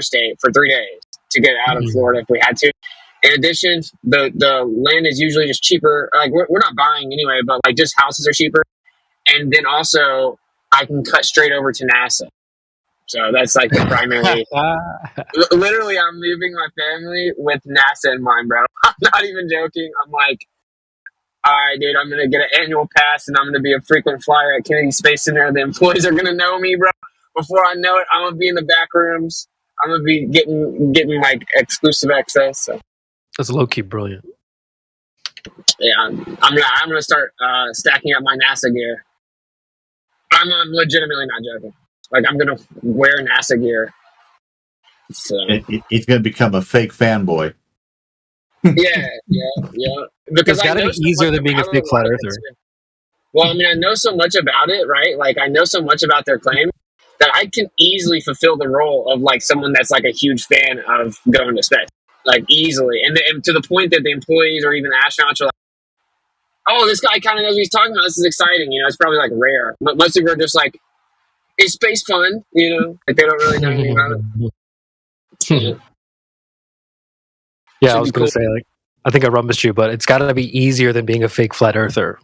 state for 3 days to get out of Florida if we had to. In addition, the land is usually just cheaper. Like we're not buying anyway, but like just houses are cheaper. And then also I can cut straight over to NASA. So that's like the primary. Literally, I'm moving my family with NASA in mind, bro. I'm not even joking. I'm like, all right, dude, I'm going to get an annual pass and I'm going to be a frequent flyer at Kennedy Space Center. The employees are going to know me, bro. Before I know it, I'm going to be in the back rooms. I'm going to be getting like exclusive access. So. That's low-key brilliant. Yeah, I'm gonna start stacking up my NASA gear. I'm legitimately not joking. Like, I'm gonna wear NASA gear. So. He's gonna become a fake fanboy. Yeah. Because it's gotta be easier than being a fake flat earther. Well, I mean, I know so much about it, right? Like, I know so much about their claim that I can easily fulfill the role of like someone that's like a huge fan of going to space, like easily, and to the point that the employees or even the astronauts are like, "Oh, this guy kind of knows what he's talking about. This is exciting." You know, it's probably like rare, but most people are just like, "Is space fun?" You know, like they don't really know anything about it. Yeah, I was gonna say, like, I think I rummaged you, but it's got to be easier than being a fake flat earther.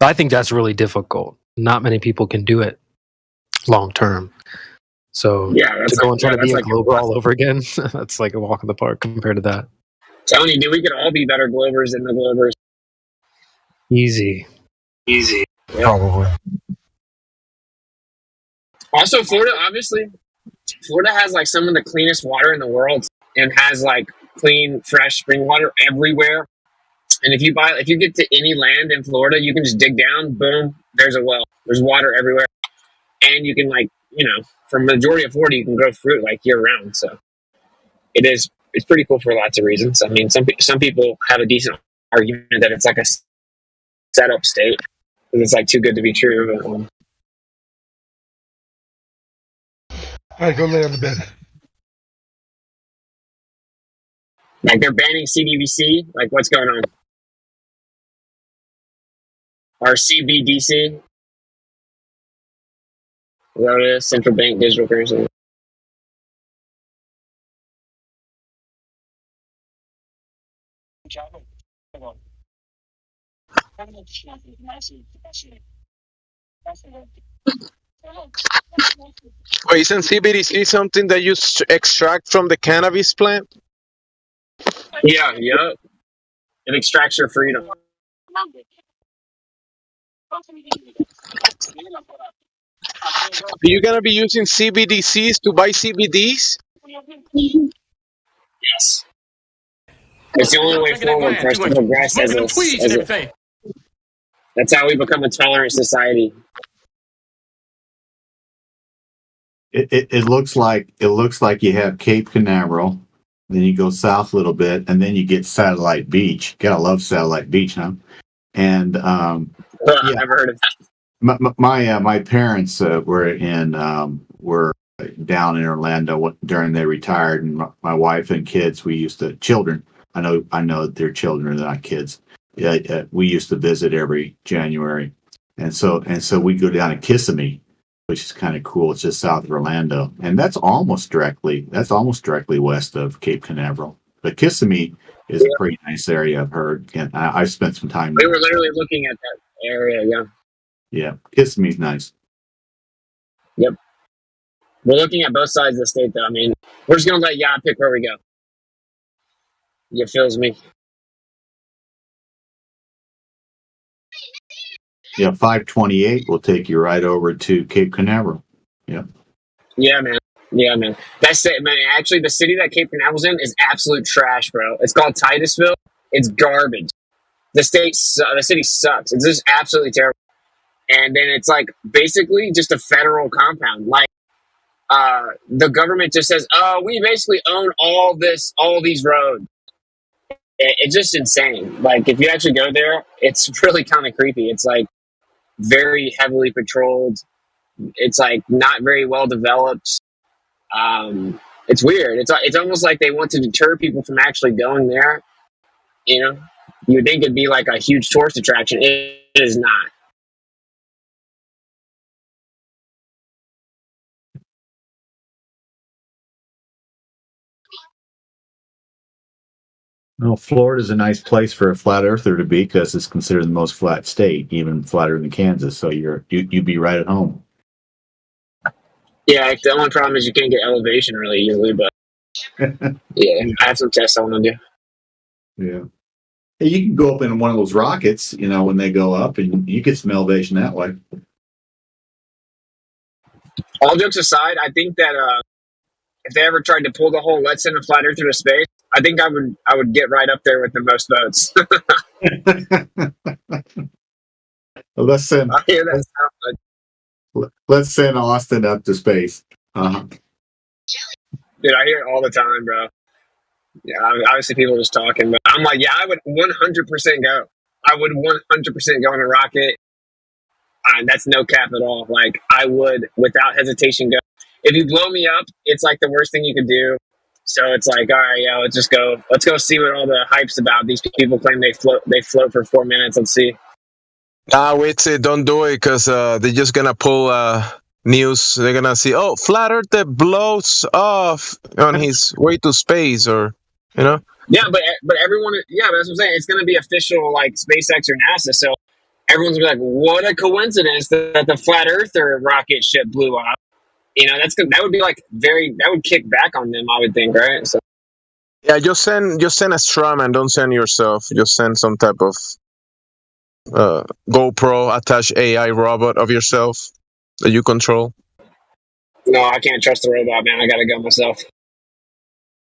I think that's really difficult. Not many people can do it long term. So to go and try to be a Glober all over again, that's like a walk in the park compared to that. Tony, dude, we could all be better Globers than the Globers. Easy. Yeah. Probably. Also, Florida has like some of the cleanest water in the world and has like clean, fresh spring water everywhere. And if you get to any land in Florida, you can just dig down, boom, there's a well. There's water everywhere. And you can, like, you know, for majority of Florida, you can grow fruit like year round. So it's pretty cool for lots of reasons. I mean, some people have a decent argument that it's like a setup state because it's like too good to be true. But, all right, go lay on the bed. like they're banning CBDC. Like, what's going on? Or CBDC. Is that what it is? Central bank digital currency. Wait, isn't CBDC something that you extract from the cannabis plant? Yeah. It extracts your freedom. Are you gonna be using CBDCs to buy CBDs? Yes. It's the only way forward for us to progress as a that's how we become a tolerant society. It looks like you have Cape Canaveral, then you go south a little bit, and then you get Satellite Beach. Gotta love Satellite Beach, huh? And I've never heard of that. My parents were down in Orlando during they retired, and my wife and kids, children. I know they're children, they're not kids. We used to visit every January, and so we go down to Kissimmee, which is kind of cool. It's just south of Orlando, and that's almost directly west of Cape Canaveral. But Kissimmee is a pretty nice area, I've heard, and I've spent some time We there. were literally looking at that area. Yeah, Kissimmee's nice. Yep. We're looking at both sides of the state, though. I mean, we're just gonna let y'all pick where we go. You feels me? Yeah, 528 will take you right over to Cape Canaveral. Yeah. Yeah, man. That's it, man. Actually, the city that Cape Canaveral's in is absolute trash, bro. It's called Titusville. It's garbage. The city sucks. It's just absolutely terrible. And then it's like basically just a federal compound. Like the government just says, "Oh, we basically own all these roads." It's just insane. Like if you actually go there, it's really kind of creepy. It's like very heavily patrolled. It's like not very well developed. It's weird. It's almost like they want to deter people from actually going there. You know, you would think it'd be like a huge tourist attraction. It is not. Well, Florida's a nice place for a flat earther to be because it's considered the most flat state, even flatter than Kansas. So you'd be right at home. Yeah, the only problem is you can't get elevation really easily, but yeah, I have some tests I want to do. Yeah. Hey, you can go up in one of those rockets, when they go up, and you get some elevation that way. All jokes aside, I think that if they ever tried to pull the whole "let's send a flat earther to space," I think I would get right up there with the most votes. Let's send. I hear that sound like, Let's send Austin up to space. Uh-huh. dude, I hear it all the time, bro. Yeah, obviously people are just talking, but I'm like, yeah, I would 100% go. I would 100% go on a rocket. That's no cap at all. Like, I would, without hesitation, go. If you blow me up, it's like the worst thing you could do. So it's like, all right, yeah, let's go see what all the hype's about. These people claim they float for 4 minutes. Let's see. Wait, don't do it because they're just gonna pull news. They're gonna see, flat earther blows off on his way to space, or Yeah, but everyone, yeah, but that's what I'm saying. It's gonna be official, like SpaceX or NASA. So everyone's gonna be like, what a coincidence that the flat earther rocket ship blew off. That would be like that would kick back on them, I would think, right? So yeah, just send a straw man. Don't send yourself. Just send some type of GoPro attached AI robot of yourself that you control. No, I can't trust the robot, man. I gotta go myself.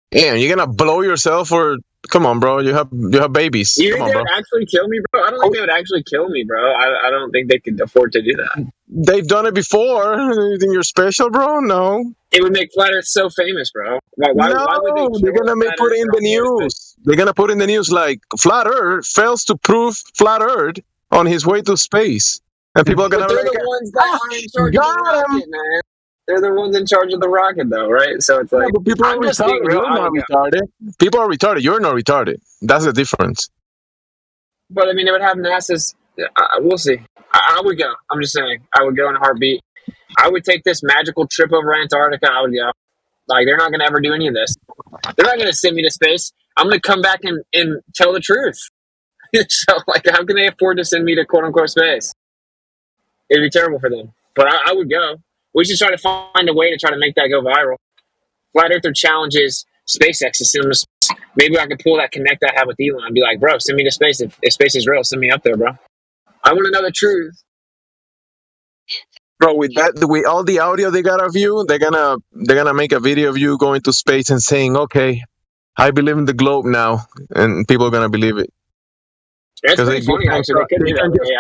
Damn, you're gonna blow yourself, or come on, bro? You have babies. You Come think on, they bro. would actually kill me, bro? I don't think they would actually kill me, bro. I don't think they could afford to do that. They've done it before. You think you're special, bro? No. It would make flat Earth so famous, bro. Like, why would they They're gonna put it in the news. They're gonna put in the news like flat Earth fails to prove flat Earth on his way to space, and people are gonna. But they're the ones that are in charge of the rocket, man. They're the ones in charge of the rocket, though, right? So it's like, but people are retarded. You're not retarded. People are retarded. You're not retarded. That's the difference. But I mean, they would have NASA's. We'll see. I would go. I'm just saying, I would go in a heartbeat. I would take this magical trip over Antarctica. I would go. Like, they're not going to ever do any of this. They're not going to send me to space. I'm going to come back and tell the truth. So, like, how can they afford to send me to quote unquote space? It'd be terrible for them. But I would go. We should try to find a way to try to make that go viral. Flat Earther challenges SpaceX to send them to space. Maybe I could pull that connect I have with Elon and be like, bro, send me to space. If space is real, send me up there, bro. I want to know the truth. Bro, with all the audio they got of you, they're gonna make a video of you going to space and saying, "Okay, I believe in the globe now," and people are gonna believe it. That's pretty funny, actually. They can just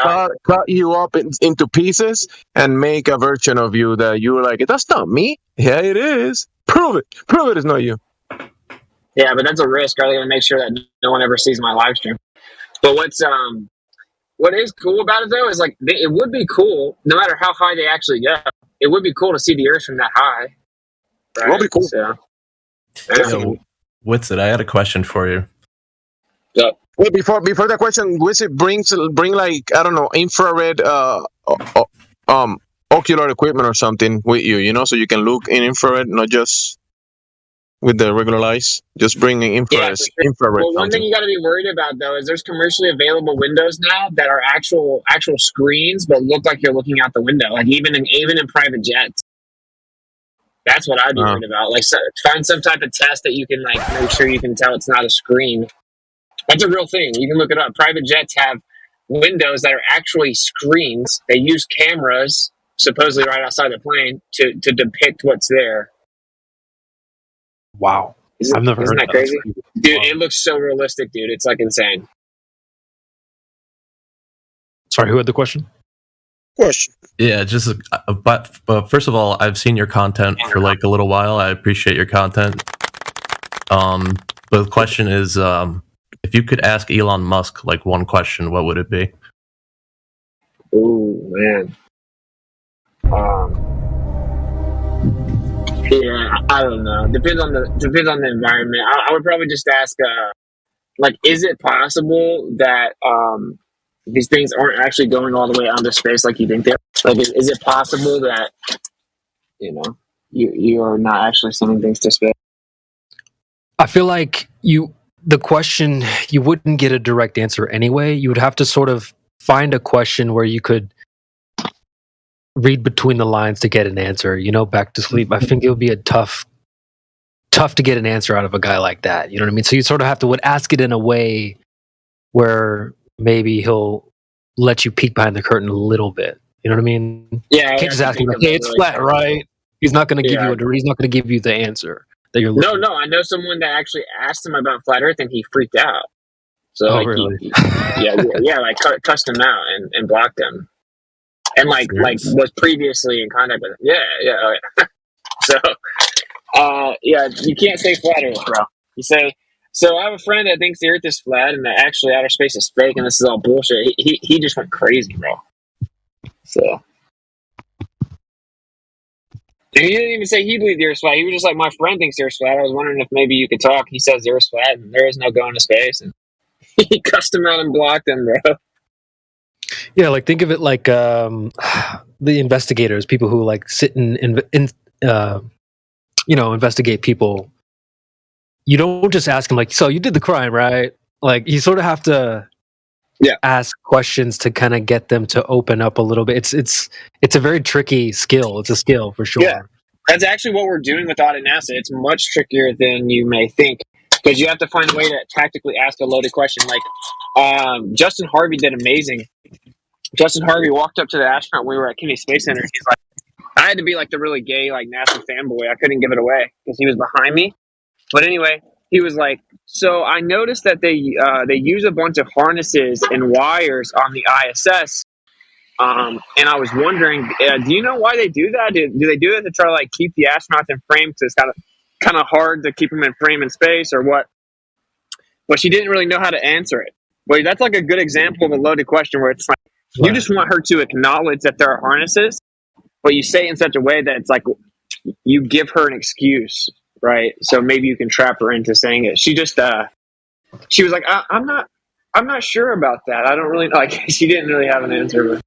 cut you up into pieces and make a version of you that you're like, "That's not me." Yeah, it is. Prove it. Prove it is not you. Yeah, but that's a risk. Are they gonna make sure that no one ever sees my live stream? But what is cool about it though is like it would be cool, no matter how high they actually go. It would be cool to see the Earth from that high. Right? It would be cool. So, Witsit, I had a question for you. Yeah. Wait, before that question, Witsit bring like, I don't know, infrared ocular equipment or something with you, so you can look in infrared, not just with the regular eyes. Just bringing infrared. Well, one thing you got to be worried about though is there's commercially available windows now that are actual screens, but look like you're looking out the window, like even in private jets. That's what I'd be worried about. Like, find some type of test that you can like make sure you can tell it's not a screen. That's a real thing. You can look it up. Private jets have windows that are actually screens. They use cameras, supposedly right outside the plane, to depict what's there. Wow. I've never heard that crazy? Dude, it looks so realistic, dude. It's like insane. Sorry, who had the question? Yeah, just but first of all, I've seen your content for like a little while. I appreciate your content. But the question is, if you could ask Elon Musk like one question, what would it be? Ooh, man. Yeah, I don't know. Depends on the environment. I would probably just ask, like, is it possible that these things aren't actually going all the way out into space like you think they are? Like, is it possible that you are not actually sending things to space? I feel like the question, you wouldn't get a direct answer anyway. You would have to sort of find a question where you could read between the lines to get an answer, back to sleep. I think it would be a tough to get an answer out of a guy like that. You know what I mean? So you sort of have to ask it in a way where maybe he'll let you peek behind the curtain a little bit. You know what I mean? Yeah. You can't just ask him like, "Hey, it's flat, right?" He's not going to give he's not going to give you the answer that you're looking for. No, I know someone that actually asked him about flat Earth and he freaked out. So really? Like cussed him out and blocked him. And like was previously in contact with him. Yeah. So you can't say flat Earth, bro. You say, so I have a friend that thinks the Earth is flat and that actually outer space is fake and this is all bullshit. He just went crazy, bro. So, and he didn't even say he believed the Earth's flat. He was just like, my friend thinks the Earth's flat. I was wondering if maybe you could talk. He says the Earth's flat and there is no going to space. And he cussed him out and blocked him, bro. Yeah, like think of it like the investigators, people who like sit and investigate people. You don't just ask them like, so you did the crime, right? Like you sort of have to ask questions to kind of get them to open up a little bit. It's a very tricky skill. It's a skill for sure. Yeah, that's actually what we're doing with Audit NASA. It's much trickier than you may think because you have to find a way to tactically ask a loaded question. Like Justin Harvey did amazing. Justin Harvey walked up to the astronaut when we were at Kennedy Space Center. He's like, I had to be like the really gay, like NASA fanboy. I couldn't give it away because he was behind me. But anyway, he was like, so I noticed that they use a bunch of harnesses and wires on the ISS. And I was wondering, do you know why they do that? Do they do that to try to like keep the astronauts in frame because it's kind of hard to keep them in frame in space or what? But she didn't really know how to answer it. But that's like a good example of a loaded question where it's like, you just want her to acknowledge that there are harnesses, but you say it in such a way that it's like you give her an excuse, right? So maybe you can trap her into saying it. She just, she was like, I'm not sure about that. I don't really know. Like, she didn't really have an answer.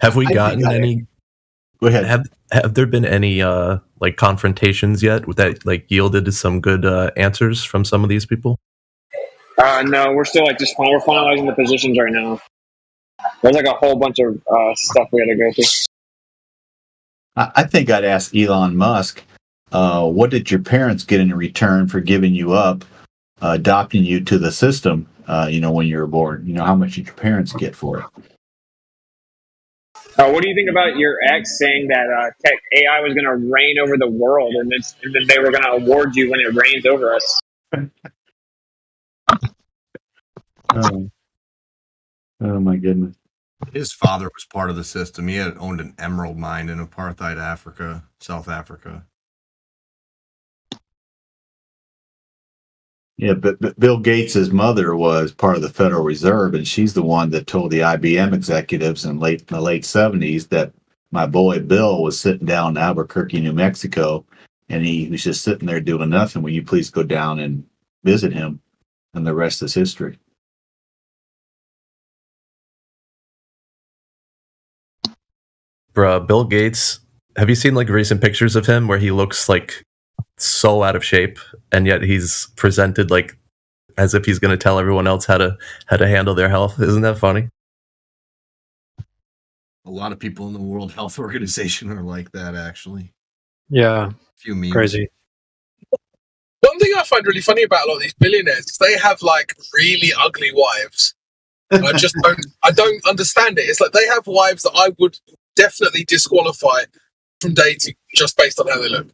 Have we gotten any? Go ahead. Have there been any like confrontations yet that like yielded to some good answers from some of these people? No, we're still like we're finalizing the positions right now. There's like a whole bunch of stuff we got to go through. I think I'd ask Elon Musk, what did your parents get in return for giving you up, adopting you to the system, when you were born? How much did your parents get for it? What do you think about your ex saying that tech AI was going to reign over the world and then they were going to award you when it reigns over us? Oh my goodness. His father was part of the system. He had owned an emerald mine in apartheid Africa, South Africa. Yeah, but Bill Gates' mother was part of the Federal Reserve, and she's the one that told the IBM executives in the late 70s that my boy Bill was sitting down in Albuquerque, New Mexico, and he was just sitting there doing nothing. Will you please go down and visit him? And the rest is history. Bruh, Bill Gates, have you seen like recent pictures of him where he looks like so out of shape and yet he's presented like as if he's going to tell everyone else how to handle their health? Isn't that funny? A lot of people in the World Health Organization are like that, actually. Yeah. A few memes. Crazy. One thing I find really funny about a lot of these billionaires is they have like really ugly wives. I don't understand it. It's like they have wives that I would definitely disqualify from dating just based on how they look.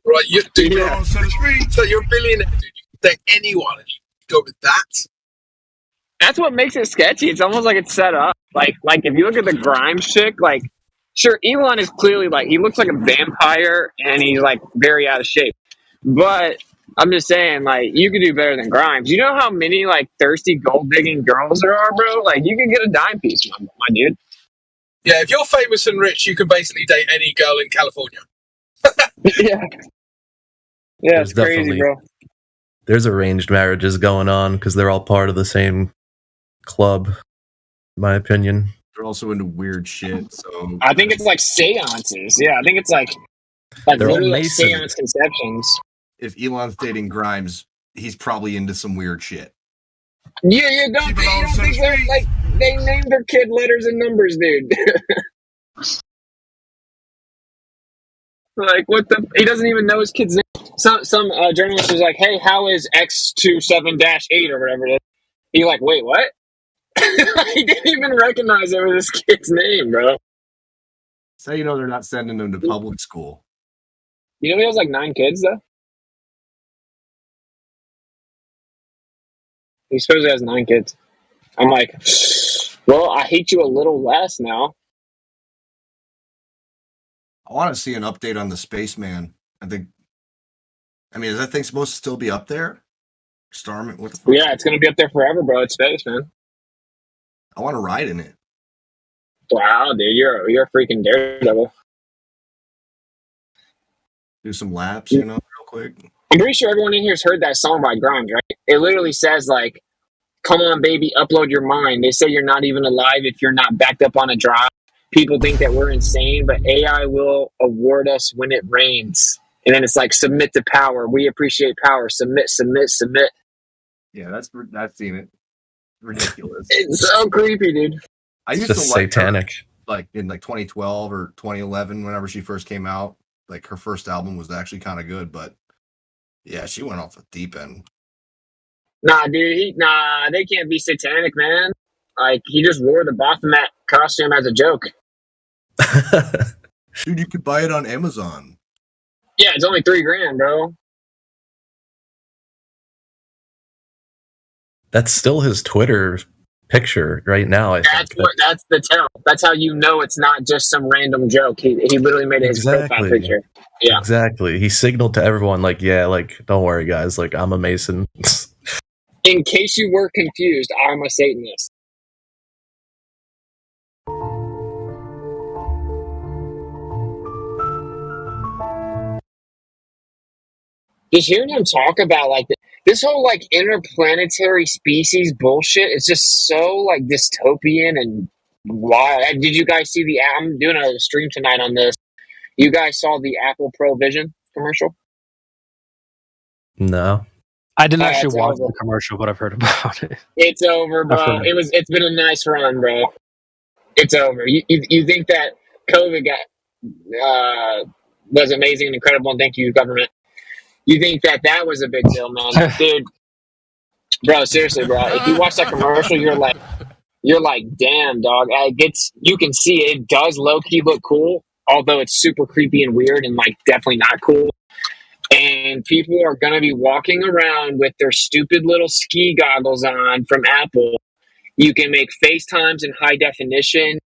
Right? So you're a billionaire, dude. You can date anyone and you go with that. That's what makes it sketchy. It's almost like it's set up. Like if you look at the Grimes chick, like, sure, Elon is clearly like, he looks like a vampire and he's like very out of shape. But I'm just saying, like, you could do better than Grimes. You know how many like thirsty gold digging girls there are, bro? Like, you can get a dime piece, my dude. Yeah, if you're famous and rich, you can basically date any girl in California. Yeah, it's crazy, bro. There's arranged marriages going on because they're all part of the same club, in my opinion. They're also into weird shit. So I think it's like seances. Yeah, I think it's like they're literally all like seance conceptions. if Elon's dating Grimes, he's probably into some weird shit. Yeah, you don't think they're, like, they named their kid letters and numbers, dude. Like, what the? He doesn't even know his kid's name. Some journalist was like, "Hey, how is X27-8 or whatever it is?" He like, "Wait, what?" He didn't even recognize it was his kid's name, bro. So you know they're not sending him to public school. You know he has like 9 kids though. He supposedly has 9 kids. I'm like, well, I hate you a little less now. I want to see an update on the Spaceman. Is that thing supposed to still be up there? Starman, what the fuck? Yeah, it's gonna be up there forever, bro. It's space, man. I want to ride in it. Wow, dude, you're a freaking daredevil. Do some laps, real quick. I'm pretty sure everyone in here has heard that song by Grimes, right? It literally says like, "Come on, baby, upload your mind." They say you're not even alive if you're not backed up on a drive. People think that we're insane, but AI will award us when it rains. And then it's like, submit to power. We appreciate power. Submit, submit, submit. Yeah, that's seen it. Ridiculous. It's so creepy, dude. I used just to like satanic. Her, like in like 2012 or 2011, whenever she first came out. Like her first album was actually kind of good, but yeah, she went off the deep end. Nah, dude, they can't be satanic, man. Like, he just wore the Baphomet costume as a joke. Dude, you could buy it on Amazon. Yeah, it's only $3,000, bro. That's still his Twitter picture right now. That's the tell. That's how you know it's not just some random joke. He literally made it his profile picture. Yeah, exactly. He signaled to everyone, like, yeah, like, don't worry, guys. Like, I'm a Mason. In case you were confused, I'm a Satanist. Just hearing him talk about like this whole like interplanetary species bullshit is just so like dystopian and wild. Did you guys see I'm doing a stream tonight on this. You guys saw the Apple Pro Vision commercial? No. I didn't actually watch the commercial, but I've heard about it. It's over, bro. It's been a nice run, bro. It's over. You think that COVID was amazing and incredible, and thank you, government. You think that was a big deal, man, dude? Bro, seriously, bro. If you watch that commercial, you're like, damn, dog. You can see it does low key look cool, although it's super creepy and weird and like definitely not cool. And people are gonna be walking around with their stupid little ski goggles on from Apple. You can make FaceTimes in high definition.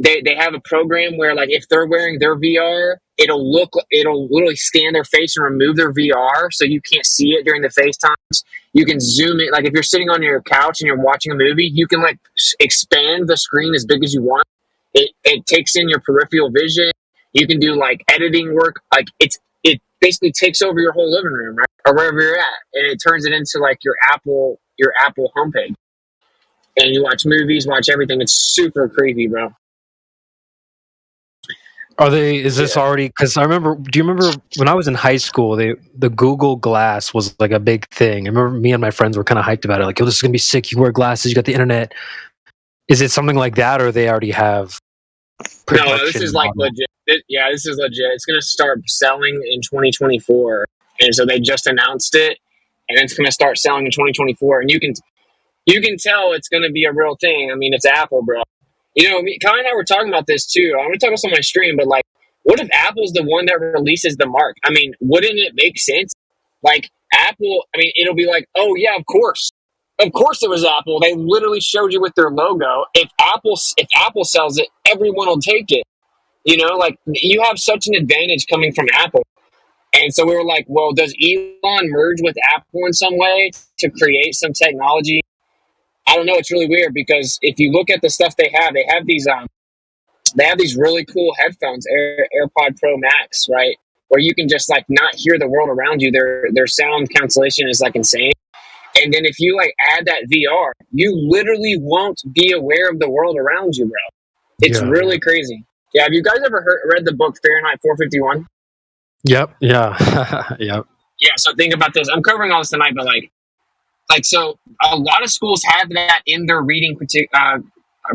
They have a program where like if they're wearing their VR, it'll literally scan their face and remove their VR so you can't see it during the FaceTimes. You can zoom it, like if you're sitting on your couch and you're watching a movie, you can like expand the screen as big as you want. It takes in your peripheral vision. You can do like editing work. Like it basically takes over your whole living room, right? Or wherever you're at, and it turns it into like your Apple homepage. And you watch movies, watch everything. It's super creepy, bro. Is this already? Because do you remember when I was in high school, the Google Glass was like a big thing. I remember me and my friends were kind of hyped about it. Like, oh, this is going to be sick. You wear glasses, you got the internet. Is it something like that, or they already have? No, this is like legit. This is legit. It's going to start selling in 2024. And so they just announced it, and it's going to start selling in 2024. And you can tell it's going to be a real thing. I mean, it's Apple, bro. You know, Kai and I were talking about this too. I'm going to talk about this on my stream, but like, what if Apple's the one that releases the mark? I mean, wouldn't it make sense? Like, Apple, I mean, it'll be like, oh yeah, of course. Of course it was Apple. They literally showed you with their logo. If Apple sells it, everyone will take it. You know, like, you have such an advantage coming from Apple. And so we were like, well, does Elon merge with Apple in some way to create some technology? I don't know. It's really weird because if you look at the stuff they have these really cool headphones, AirPod Pro Max, right? Where you can just like not hear the world around you. Their sound cancellation is like insane. And then if you like add that VR, you literally won't be aware of the world around you, bro. It's really crazy. Yeah. Have you guys ever read the book Fahrenheit 451? Yep. Yeah. Yep. Yeah, so think about this. I'm covering all this tonight, but so a lot of schools have that in their reading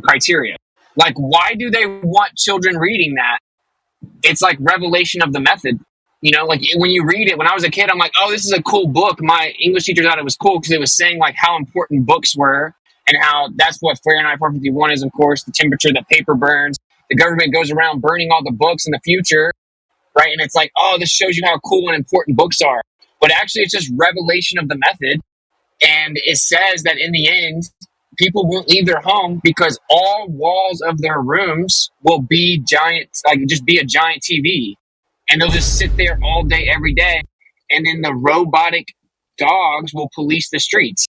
criteria. Like, why do they want children reading that? It's like revelation of the method. You know, like when you read it, when I was a kid, I'm like, oh, this is a cool book. My English teacher thought it was cool because it was saying like how important books were and how that's what Fahrenheit 451 is, of course, the temperature that paper burns. The government goes around burning all the books in the future, right? And it's like, oh, this shows you how cool and important books are. But actually, it's just revelation of the method. And it says that in the end, people won't leave their home because all walls of their rooms will be giant, like just be a giant TV. And they'll just sit there all day, every day. And then the robotic dogs will police the streets.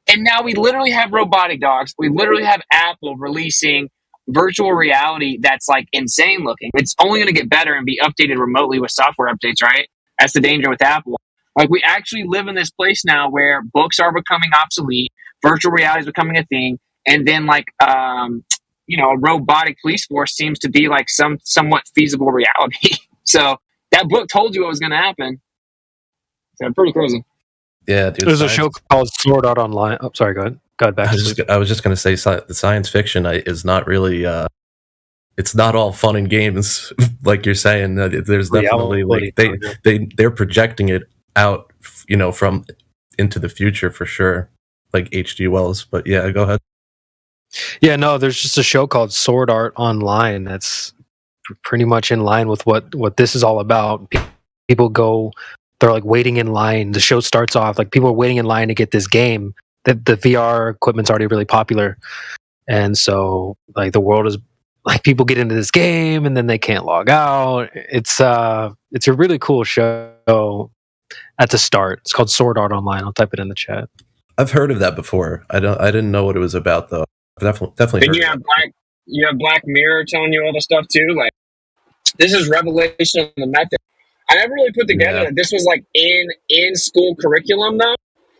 And now we literally have robotic dogs. We literally have Apple releasing virtual reality that's like insane looking. It's only going to get better and be updated remotely with software updates, right? That's the danger with Apple. Like, we actually live in this place now where books are becoming obsolete, virtual reality is becoming a thing, and then like a robotic police force seems to be like somewhat feasible reality. So that book told you what was going to happen. So pretty crazy. Yeah, dude. There's a show called Sword Art Online. Oh, sorry, go ahead. Go ahead, back. I was just going to say the science fiction is not really. It's not all fun and games, like you're saying. There's definitely like they're projecting it out, from into the future for sure, like H.G. Wells. But yeah, go ahead. Yeah, no, there's just a show called Sword Art Online that's pretty much in line with what this is all about. People go, they're like waiting in line. The show starts off like people are waiting in line to get this game. The VR equipment's already really popular, and so like the world is like people get into this game and then they can't log out. It's a really cool show. At the start, it's called Sword Art Online. I'll type it in the chat. I've heard of that before. I didn't know what it was about though. Definitely. Then you have Black Mirror telling you all the stuff too. Like, this is revelation of the method. I never really put together that this was like in school curriculum though.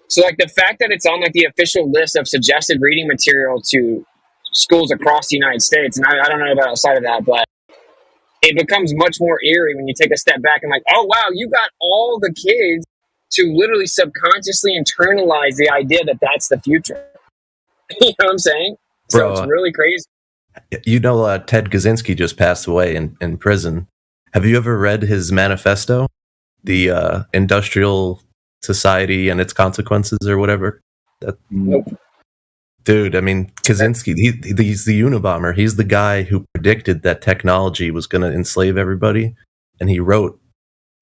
So like the fact that it's on like the official list of suggested reading material to schools across the United States, and I don't know about outside of that, but it becomes much more eerie when you take a step back and like, oh wow, you got all the kids to literally subconsciously internalize the idea that that's the future. You know what I'm saying? So it's really crazy. Ted Kaczynski just passed away in prison. Have you ever read his manifesto, the Industrial Society and Its Consequences or whatever? Nope. Dude, I mean, Kaczynski, he's the Unabomber. He's the guy who predicted that technology was going to enslave everybody. And he wrote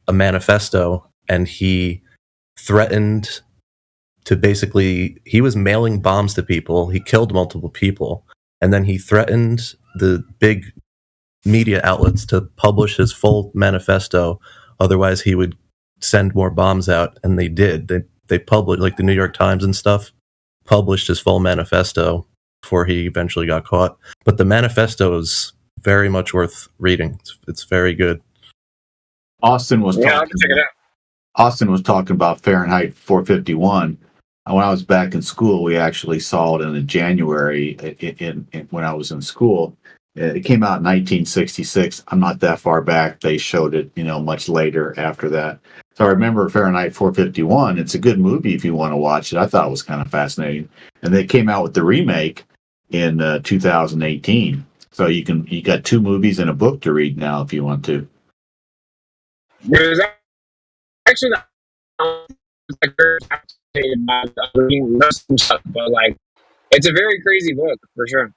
a manifesto and he threatened to he was mailing bombs to people. He killed multiple people. And then he threatened the big media outlets to publish his full manifesto. Otherwise, he would send more bombs out. And they did. They published, like the New York Times and stuff, published his full manifesto before he eventually got caught. But the manifesto is very much worth reading. It's very good. Austin was talking about Fahrenheit 451. When I was back in school, we actually saw it in January when I was in school. It came out in 1966. I'm not that far back. They showed it, much later after that. So I remember Fahrenheit 451. It's a good movie if you want to watch it. I thought it was kind of fascinating. And they came out with the remake in 2018. So you got two movies and a book to read now if you want to. There's actually very fascinated by reading most of stuff, but like it's a very crazy book for sure.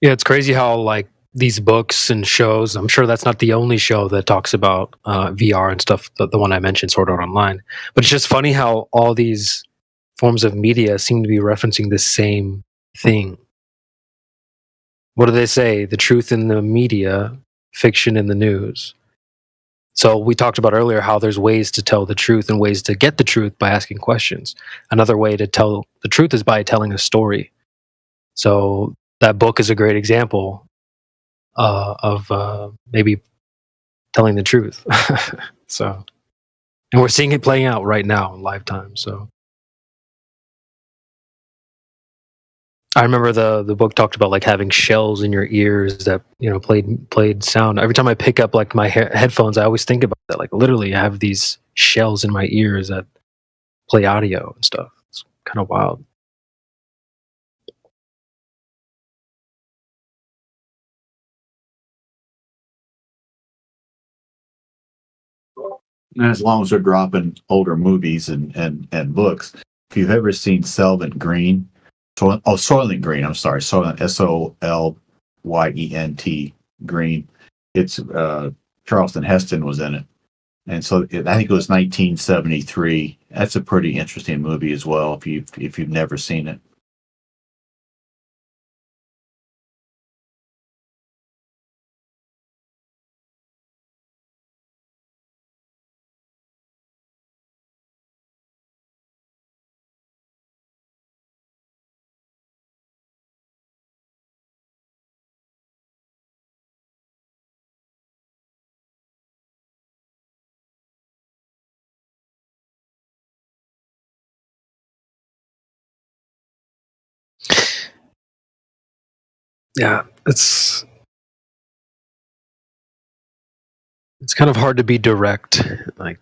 Yeah, it's crazy how like these books and shows, I'm sure that's not the only show that talks about VR and stuff, the one I mentioned, Sword Art Online. But it's just funny how all these forms of media seem to be referencing the same thing. What do they say? The truth in the media, fiction in the news. So we talked about earlier how there's ways to tell the truth and ways to get the truth by asking questions. Another way to tell the truth is by telling a story. So that book is a great example of maybe telling the truth. So, and we're seeing it playing out right now in live time. So, I remember the book talked about like having shells in your ears that played sound. Every time I pick up like my headphones, I always think about that. Like literally, I have these shells in my ears that play audio and stuff. It's kind of wild. And as long as they're dropping older movies and books, if you've ever seen Soylent Green, Soylent Green, I'm sorry, Soylent, Solyent Green. It's Charleston Heston was in it. And so I think it was 1973. That's a pretty interesting movie as well if you've never seen it. Yeah, it's kind of hard to be direct. Like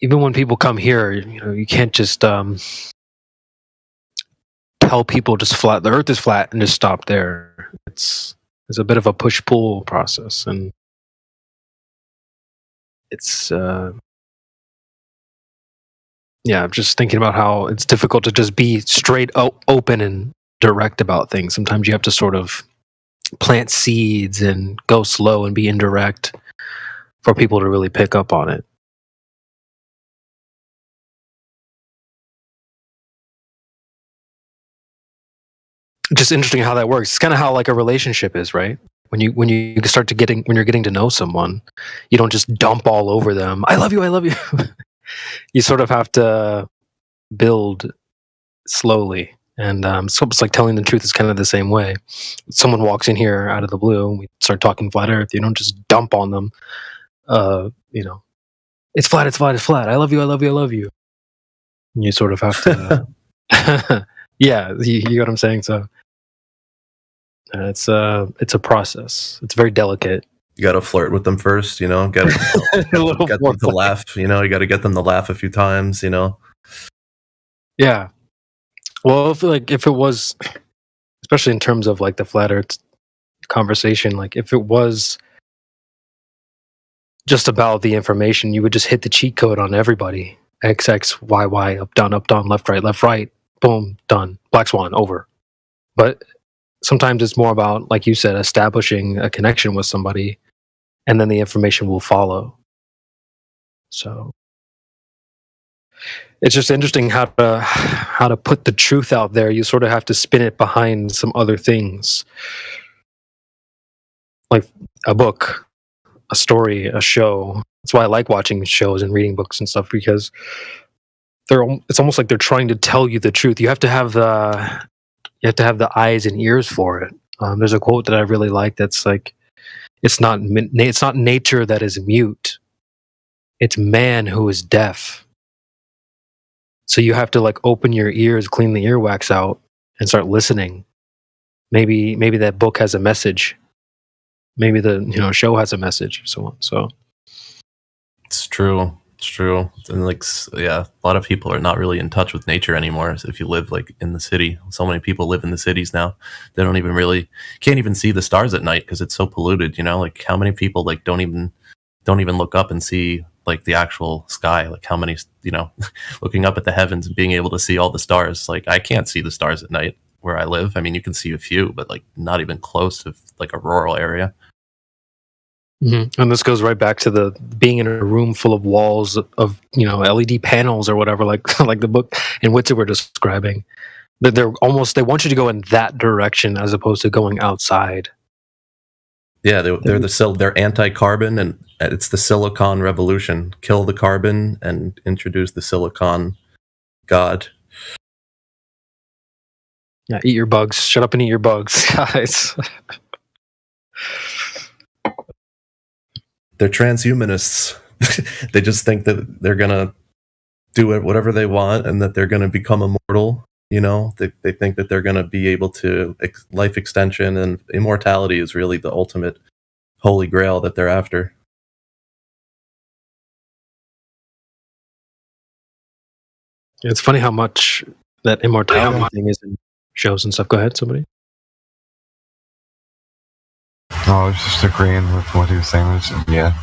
even when people come here, you can't just tell people just flat. The Earth is flat and just stop there. It's a bit of a push-pull process, and it's I'm just thinking about how it's difficult to just be straight open and direct about things. Sometimes you have to sort of plant seeds and go slow and be indirect for people to really pick up on it. Just interesting how that works. It's kind of how like a relationship is, right? When you're getting to know someone, you don't just dump all over them. I love you. You sort of have to build slowly. And so it's like telling the truth is kind of the same way. Someone walks in here out of the blue and we start talking flat Earth. You don't just dump on them. It's flat, it's flat, it's flat. I love you. And you sort of have to. Yeah, you get what I'm saying. So it's a process. It's very delicate. You got to flirt with them first, get them to laugh. You got to get them to laugh a few times. Yeah. Well, if it was, especially in terms of like the flat Earth conversation, like if it was just about the information, you would just hit the cheat code on everybody. X, X, Y, Y, up, down, left, right, boom, done. Black swan, over. But sometimes it's more about, like you said, establishing a connection with somebody, and then the information will follow. So it's just interesting how to put the truth out there. You sort of have to spin it behind some other things, like a book, a story, a show. That's why I like watching shows and reading books and stuff, because it's almost like they're trying to tell you the truth. You have to have the eyes and ears for it. There's a quote that I really like that's like, it's not nature that is mute, it's man who is deaf. So you have to like open your ears, clean the earwax out, and start listening. Maybe that book has a message. Maybe the show has a message, so on. So it's true. And a lot of people are not really in touch with nature anymore. So if you live like in the city, so many people live in the cities now, they can't even see the stars at night because it's so polluted. Like how many people like don't even look up and see like the actual sky? Like how many looking up at the heavens and being able to see all the stars. Like I can't see the stars at night where I live. I mean, you can see a few, but like not even close to like a rural area. Mm-hmm. And this goes right back to the being in a room full of walls of LED panels or whatever, like the book in which we're describing. That they want you to go in that direction as opposed to going outside. Yeah, they're anti-carbon, and it's the silicon revolution. Kill the carbon and introduce the silicon god. Yeah, eat your bugs. Shut up and eat your bugs, guys. They're transhumanists. They just think that they're gonna do whatever they want and that they're gonna become immortal They think that they're going to be able to life extension and immortality is really the ultimate holy grail that they're after. It's funny how much that immortality thing is in shows and stuff. Go ahead, somebody. I was just agreeing with what he was saying. Yeah.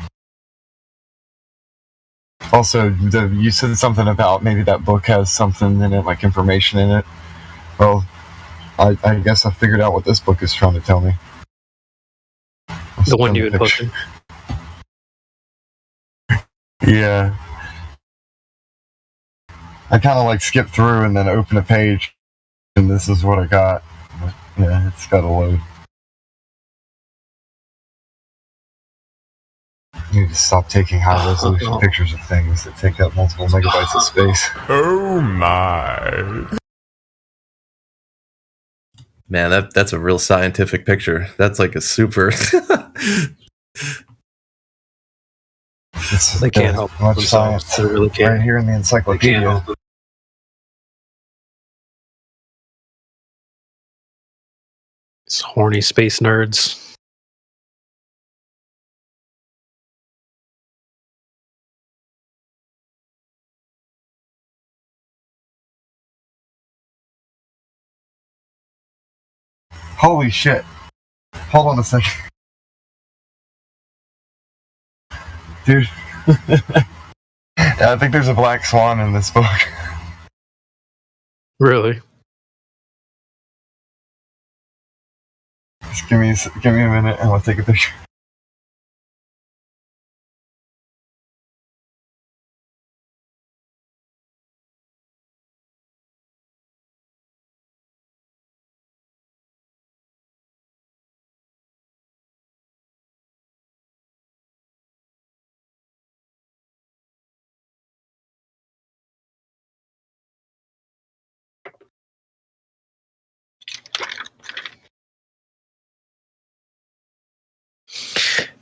Also, you said something about maybe that book has something in it, like information in it. Well, I guess I figured out what this book is trying to tell me. The one you had posted? Yeah. I kind of like skip through and then open a page, and this is what I got. But, yeah, it's got to load. You need to stop taking high-resolution pictures of things that take up multiple megabytes of space. Oh my. Man, that's a real scientific picture. That's like a super... They can't help much science. They really can't. Right here in the encyclopedia. It's horny space nerds. Holy shit. Hold on a second. Dude. I think there's a black swan in this book. Really? Just give me a minute and I'll take a picture.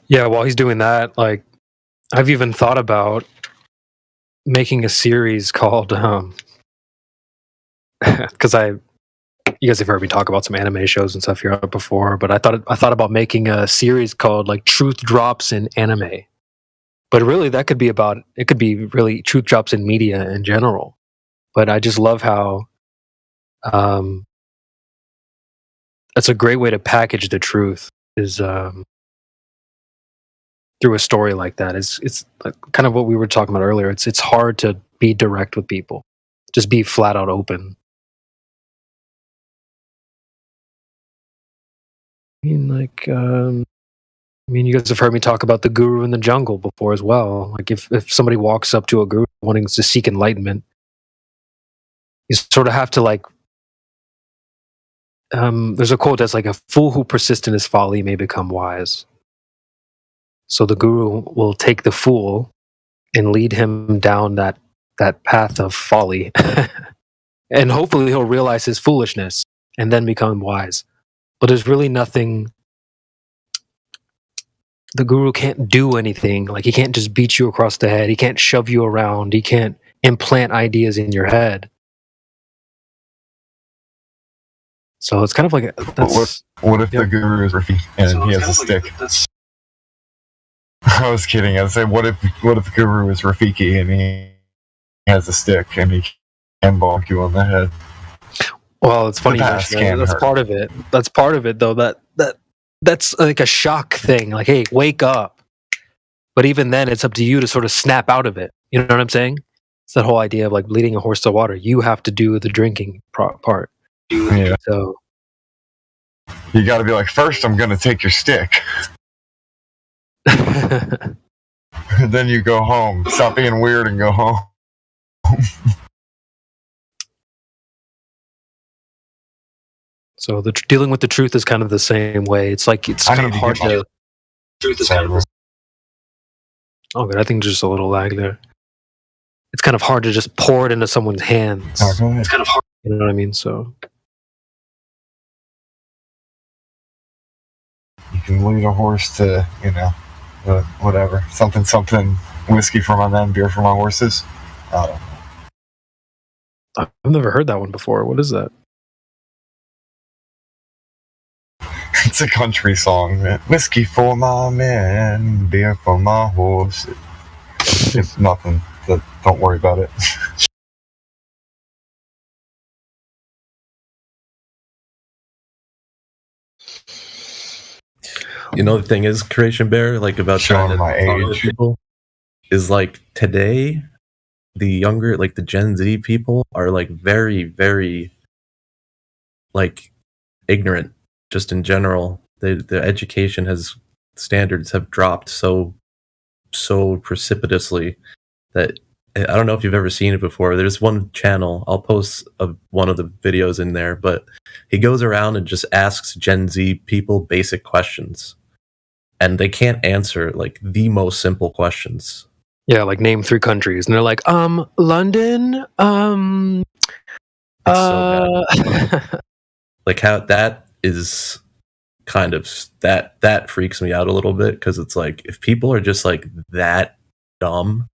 Yeah, while he's doing that, like, I've even thought about making a series called, because you guys have heard me talk about some anime shows and stuff here before, but I thought about making a series called like Truth Drops in Anime. But really, it could be really truth drops in media in general. But I just love how that's a great way to package the truth is through a story like that. It's like kind of what we were talking about earlier. It's hard to be direct with people. Just be flat out open. You guys have heard me talk about the guru in the jungle before as well. Like if somebody walks up to a guru wanting to seek enlightenment, you sort of have to like. There's a quote that's like, "A fool who persists in his folly may become wise." So the guru will take the fool and lead him down that path of folly, and hopefully he'll realize his foolishness and then become wise. But there's really nothing. The guru can't do anything. Like he can't just beat you across the head. He can't shove you around. He can't implant ideas in your head. So it's kind of like what if the guru is Rafiki and he has a stick? I was kidding. I said, what if the guru is Rafiki and he has a stick and he can bonk you on the head? Well, it's funny. That's part of it. That's part of it, though. That's like a shock thing. Like, hey, wake up. But even then, it's up to you to sort of snap out of it. You know what I'm saying? It's that whole idea of like leading a horse to water. You have to do the drinking part. Yeah. So you got to be like, first, I'm going to take your stick. Then you go home. Stop being weird and go home. So dealing with the truth is kind of the same way. It's like it's kind of hard to. Truth is kind of. Oh, good. I think just a little lag there. It's kind of hard to just pour it into someone's hands. It's kind of hard. You know what I mean? So you can lead a horse to, whatever, something, whiskey for my men, beer for my horses. I don't know. I've never heard that one before. What is that? It's a country song, man. Whiskey for my man, beer for my horse. It's nothing. Don't worry about it. You know, the thing is, Creation Bear, like about trying to my talk age. to people, is like today, the younger, like the Gen Z people are like very, very like ignorant just in general. The education standards have dropped so precipitously that I don't know if you've ever seen it before. There's one channel, I'll post one of the videos in there, but he goes around and just asks Gen Z people basic questions, and they can't answer like the most simple questions. Yeah, like name 3 countries, and they're like, London, So like how that is kind of that freaks me out a little bit, because it's like if people are just like that dumb,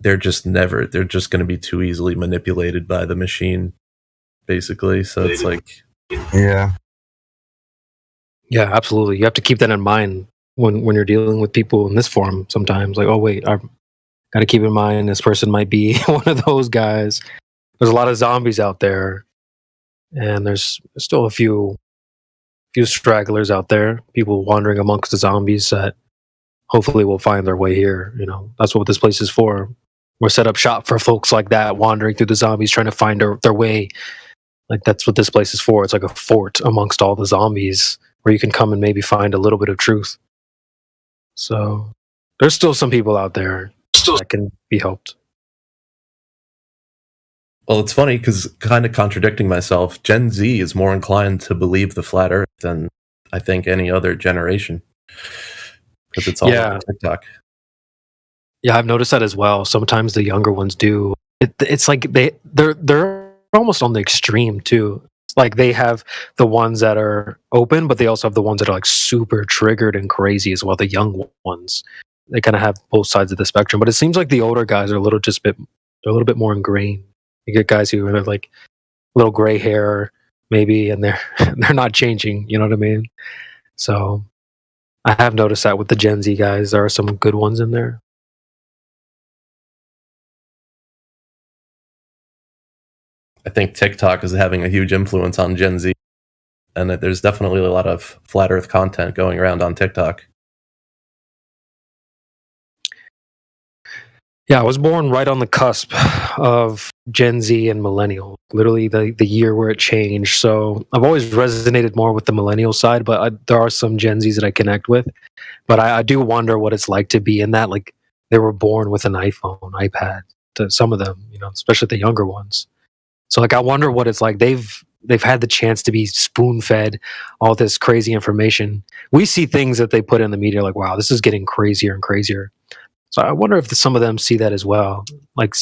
they're just going to be too easily manipulated by the machine, basically. So it's like, Yeah, absolutely. You have to keep that in mind when you're dealing with people in this form. Sometimes, like, oh wait, I got to keep in mind this person might be one of those guys. There's a lot of zombies out there, and there's still a few stragglers out there, people wandering amongst the zombies that hopefully will find their way here. You know, that's what this place is for. We're set up shop for folks like that, wandering through the zombies, trying to find their way. Like, that's what this place is for. It's like a fort amongst all the zombies where you can come and maybe find a little bit of truth. So there's still some people out there that can be helped. well, it's funny because, kind of contradicting myself, Gen Z is more inclined to believe the flat Earth than I think any other generation, because it's all on TikTok. Yeah, I've noticed that as well. Sometimes the younger ones do. It's like they're almost on the extreme too. It's like they have the ones that are open, but they also have the ones that are like super triggered and crazy as well. The young ones, they kind of have both sides of the spectrum. But it seems like the older guys are a little bit more ingrained. You get guys who have like little gray hair, maybe, and they're not changing. You know what I mean? So I have noticed that with the Gen Z guys, there are some good ones in there. I think TikTok is having a huge influence on Gen Z, and that there's definitely a lot of flat Earth content going around on TikTok. Yeah, I was born right on the cusp of Gen Z and millennial, literally the year where it changed. So I've always resonated more with the millennial side, but there are some Gen Zs that I connect with. But I do wonder what it's like to be in that. Like, they were born with an iPhone, iPad, to some of them, you know, especially the younger ones. So like, I wonder what it's like. They've had the chance to be spoon-fed all this crazy information. We see things that they put in the media like, wow, this is getting crazier and crazier. So I wonder if some of them see that as well. Like,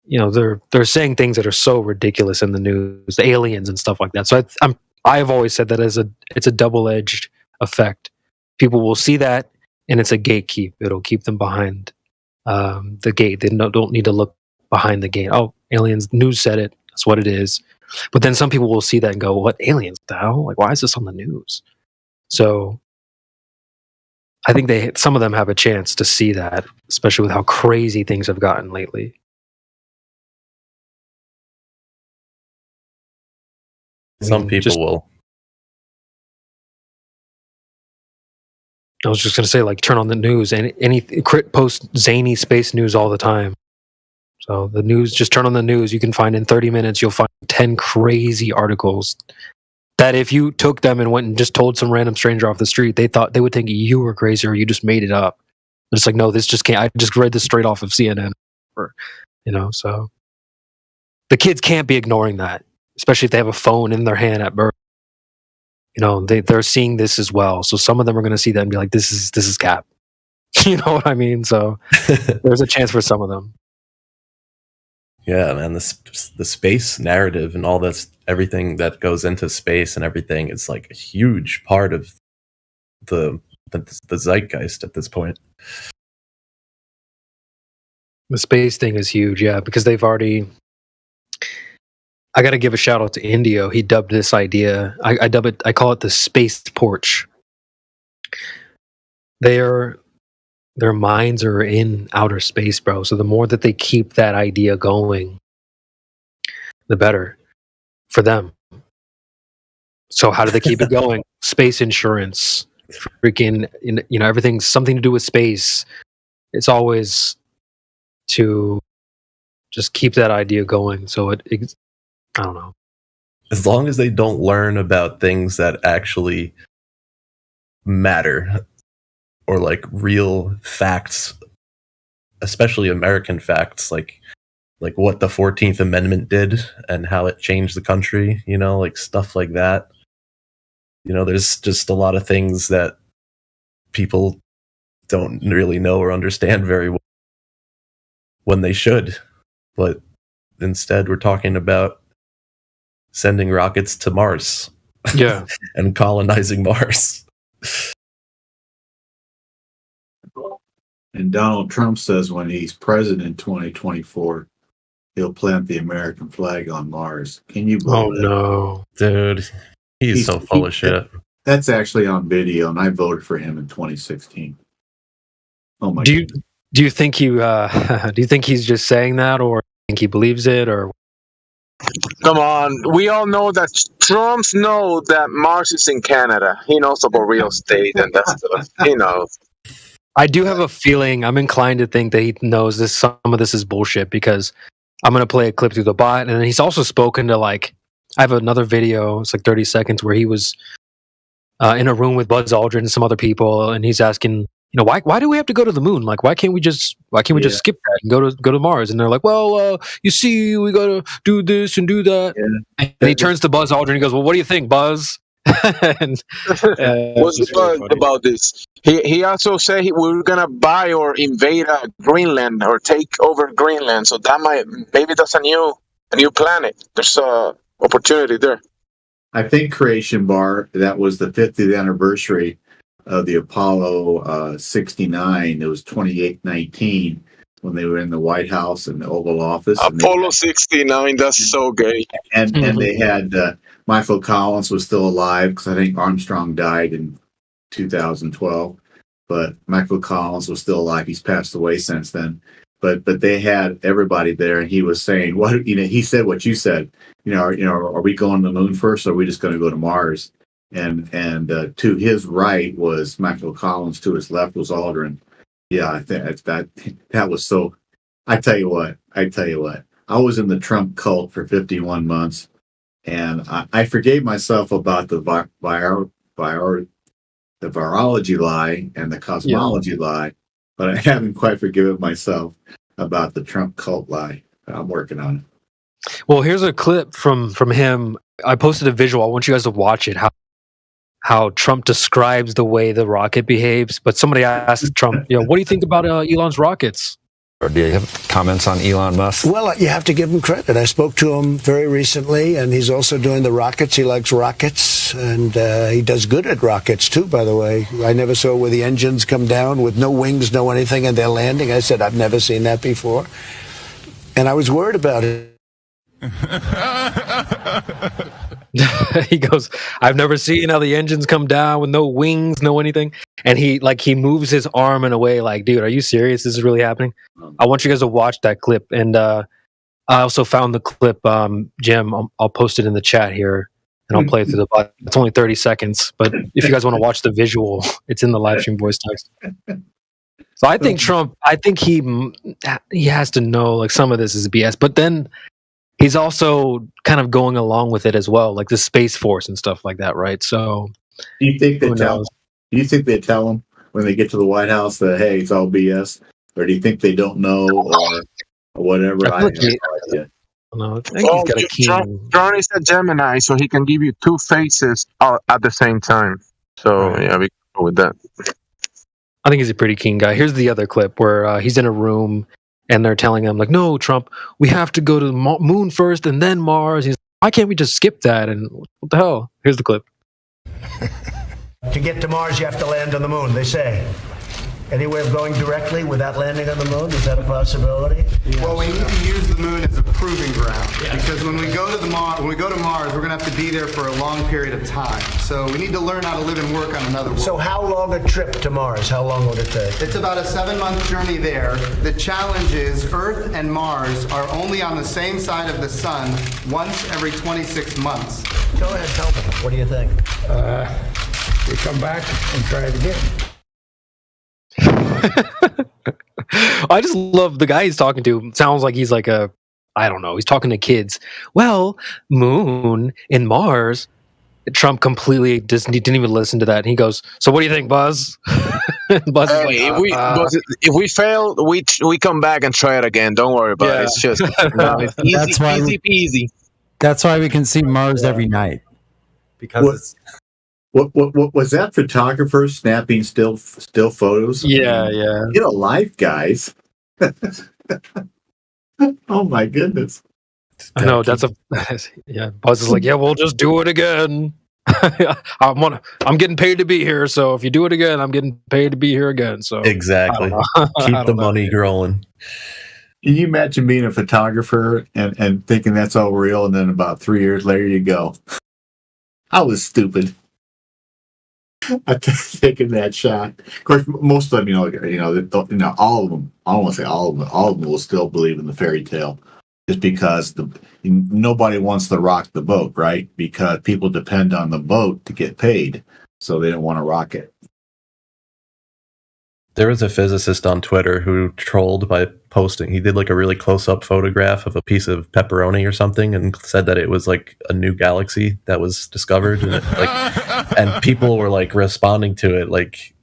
you know, they're saying things that are so ridiculous in the news, the aliens and stuff like that. So I've always said that it's a double-edged effect. People will see that, and it's a gatekeep. It'll keep them behind the gate. They don't need to look behind the gate. Oh, aliens, news said it. That's what it is. But then some people will see that and go, what, aliens? What the hell? Like, why is this on the news? So I think some of them have a chance to see that, especially with how crazy things have gotten lately. Some people will. I was just going to say, like, turn on the news and Crit post zany space news all the time. So the news, just turn on the news. You can find in 30 minutes, you'll find 10 crazy articles that if you took them and went and just told some random stranger off the street, they would think you were crazy or you just made it up. But it's like, no, this just can't. I just read this straight off of CNN, or, you know. So the kids can't be ignoring that, especially if they have a phone in their hand at birth. You know, they're seeing this as well. So some of them are going to see that and be like, this is cap. You know what I mean? So there's a chance for some of them. Yeah, man, the space narrative and all this, everything that goes into space and everything is like a huge part of the zeitgeist at this point. The space thing is huge, yeah, because they've already. I got to give a shout out to Indio. He dubbed this idea. I dub it. I call it the space porch. Their minds are in outer space, bro. So the more that they keep that idea going, the better for them. So how do they keep it going? Space insurance, freaking, everything's something to do with space. It's always to just keep that idea going. So it I don't know. As long as they don't learn about things that actually matter, or like real facts, especially American facts, like what the 14th Amendment did and how it changed the country, like stuff like that. There's just a lot of things that people don't really know or understand very well when they should. But instead, we're talking about sending rockets to Mars. Yeah. And colonizing Mars. And Donald Trump says when he's president in 2024, he'll plant the American flag on Mars. Can you believe that? No. Dude, he's so full of shit. That's actually on video, and I voted for him in 2016. Oh my God. Do you think he's just saying that, or think he believes it, or? Come on, we all know that Trump knows that Mars is in Canada. He knows about real estate and that stuff. He knows. I do have a feeling. I'm inclined to think that he knows this. Some of this is bullshit, because I'm going to play a clip through the bot, and he's also spoken to, I have another video. It's like 30 seconds where he was in a room with Buzz Aldrin and some other people, and he's asking, why do we have to go to the moon? Like, why can't we just skip that and go to Mars? And they're like, well, you see, we got to do this and do that. Yeah. And he turns to Buzz Aldrin and he goes, well, what do you think, Buzz? What's the buzz about this? He also said we're gonna buy or invade Greenland or take over Greenland. So maybe that's a new planet. There's a opportunity there. I think Creation Bar, that was the 50th anniversary of the Apollo 69. It was 2819 when they were in the White House and the Oval Office. Apollo 69, that's so gay. And they had Michael Collins was still alive, because I think Armstrong died in 2012. But Michael Collins was still alive. He's passed away since then. But they had everybody there, and he was saying, he said what you said. Are we going to the moon first, or are we just going to go to Mars? And to his right was Michael Collins. To his left was Aldrin. Yeah, I think that was so. I tell you what. I was in the Trump cult for 51 months, and I forgave myself about the virology lie and the cosmology lie, but I haven't quite forgiven myself about the Trump cult lie. I'm working on it. Well, here's a clip from him. I posted a visual. I want you guys to watch it. How Trump describes the way the rocket behaves. But somebody asked Trump, what do you think about Elon's rockets? Or do you have comments on Elon Musk? Well, you have to give him credit. I spoke to him very recently, and he's also doing the rockets. He likes rockets, and he does good at rockets, too, by the way. I never saw where the engines come down with no wings, no anything, and they're landing. I said, I've never seen that before. And I was worried about it. He goes, I've never seen how the engines come down with no wings, no anything. And he moves his arm in a way like, dude, are you serious? This is really happening? I want you guys to watch that clip. And I also found the clip, Jim. I'll post it in the chat here, and I'll play it through the bot. It's only 30 seconds, but if you guys want to watch the visual, it's in the live stream voice text. So I think Trump, he has to know some of this is BS, but then he's also kind of going along with it as well, like the Space Force and stuff like that, right? So, do you think they tell him when they get to the White House that, hey, it's all BS, or do you think they don't know, or whatever? I think he's got a keen. John is a Gemini, so he can give you two faces at the same time. So yeah, we can go with that. I think he's a pretty keen guy. Here's the other clip where he's in a room. And they're telling him, no, Trump, we have to go to the moon first and then Mars. He's like, why can't we just skip that? And what the hell? Here's the clip. To get to Mars, you have to land on the moon, they say. Any way of going directly without landing on the moon? Is that a possibility? Well, we need to use the moon as a proving ground because when we go to Mars, we're going to have to be there for a long period of time. So we need to learn how to live and work on another world. So how long a trip to Mars? How long would it take? It's about a 7-month journey there. The challenge is Earth and Mars are only on the same side of the sun once every 26 months. Go ahead, tell me. What do you think? We come back and try it again. I just love the guy he's talking to. Sounds like he's like I don't know, he's talking to kids. Well, moon and Mars. Trump completely just didn't even listen to that. And he goes, "So what do you think, Buzz?" Buzz is like, if we fail, we come back and try it again. Don't worry about it. It's just it's easy peasy. That's why we can see Mars every night. Because what was that photographer snapping still photos? Yeah. Get a life, guys. Oh my goodness. I know Buzz is like, yeah, we'll just do it again. I'm getting paid to be here, so if you do it again, I'm getting paid to be here again. So exactly, keep the money growing. Can you imagine being a photographer and thinking that's all real, and then about 3 years later you go, I was stupid. I taking that shot. Of course, most of them, all of them. I don't want to say all of them. All of them will still believe in the fairy tale, just because nobody wants to rock the boat, right? Because people depend on the boat to get paid, so they don't want to rock it. There was a physicist on Twitter who trolled by posting. He did like a really close-up photograph of a piece of pepperoni or something, and said that it was like a new galaxy that was discovered, and people were like responding to it like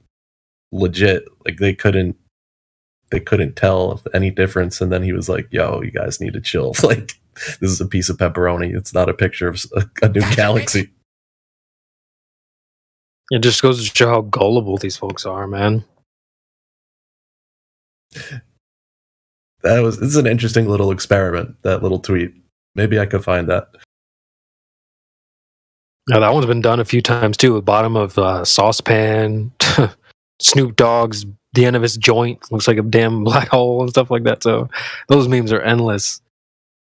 legit, like they couldn't tell any difference. And then he was like, "Yo, you guys need to chill. Like, this is a piece of pepperoni. It's not a picture of a new galaxy." It just goes to show how gullible these folks are, man. This is an interesting little experiment, that little tweet. Maybe I could find that. Yeah, that one's been done a few times too. At bottom of saucepan, Snoop Dogg's, the end of his joint looks like a damn black hole and stuff like that. So those memes are endless.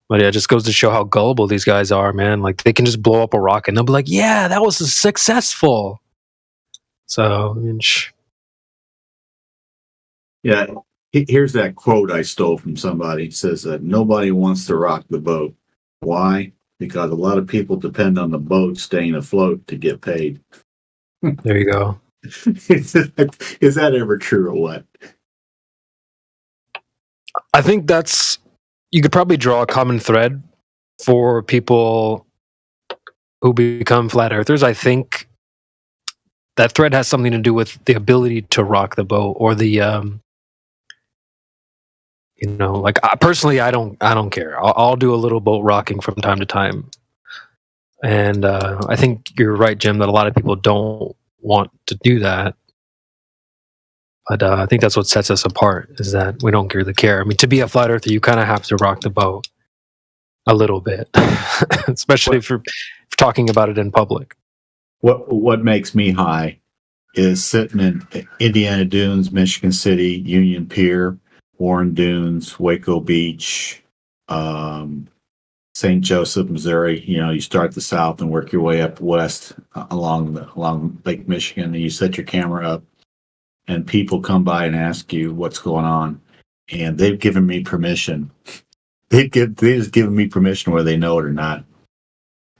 But yeah, it just goes to show how gullible these guys are, man. Like, they can just blow up a rocket and they'll be like, yeah, that was successful. So, I mean, yeah. Here's that quote I stole from somebody. It says that nobody wants to rock the boat. Why? Because a lot of people depend on the boat staying afloat to get paid. There you go. Is that ever true or what? I think you could probably draw a common thread for people who become flat earthers. I think that thread has something to do with the ability to rock the boat, or the like, personally, I don't care. I'll do a little boat rocking from time to time. And I think you're right, Jim, that a lot of people don't want to do that. But I think that's what sets us apart, is that we don't really care. I mean, to be a flat earther, you kind of have to rock the boat a little bit, especially if you're talking about it in public. What makes me high is sitting in Indiana Dunes, Michigan City, Union Pier, Warren Dunes, Waco Beach, St. Joseph, Missouri. You start the south and work your way up west along Lake Michigan, and you set your camera up, and people come by and ask you what's going on, and they've given me permission. They just given me permission, whether they know it or not,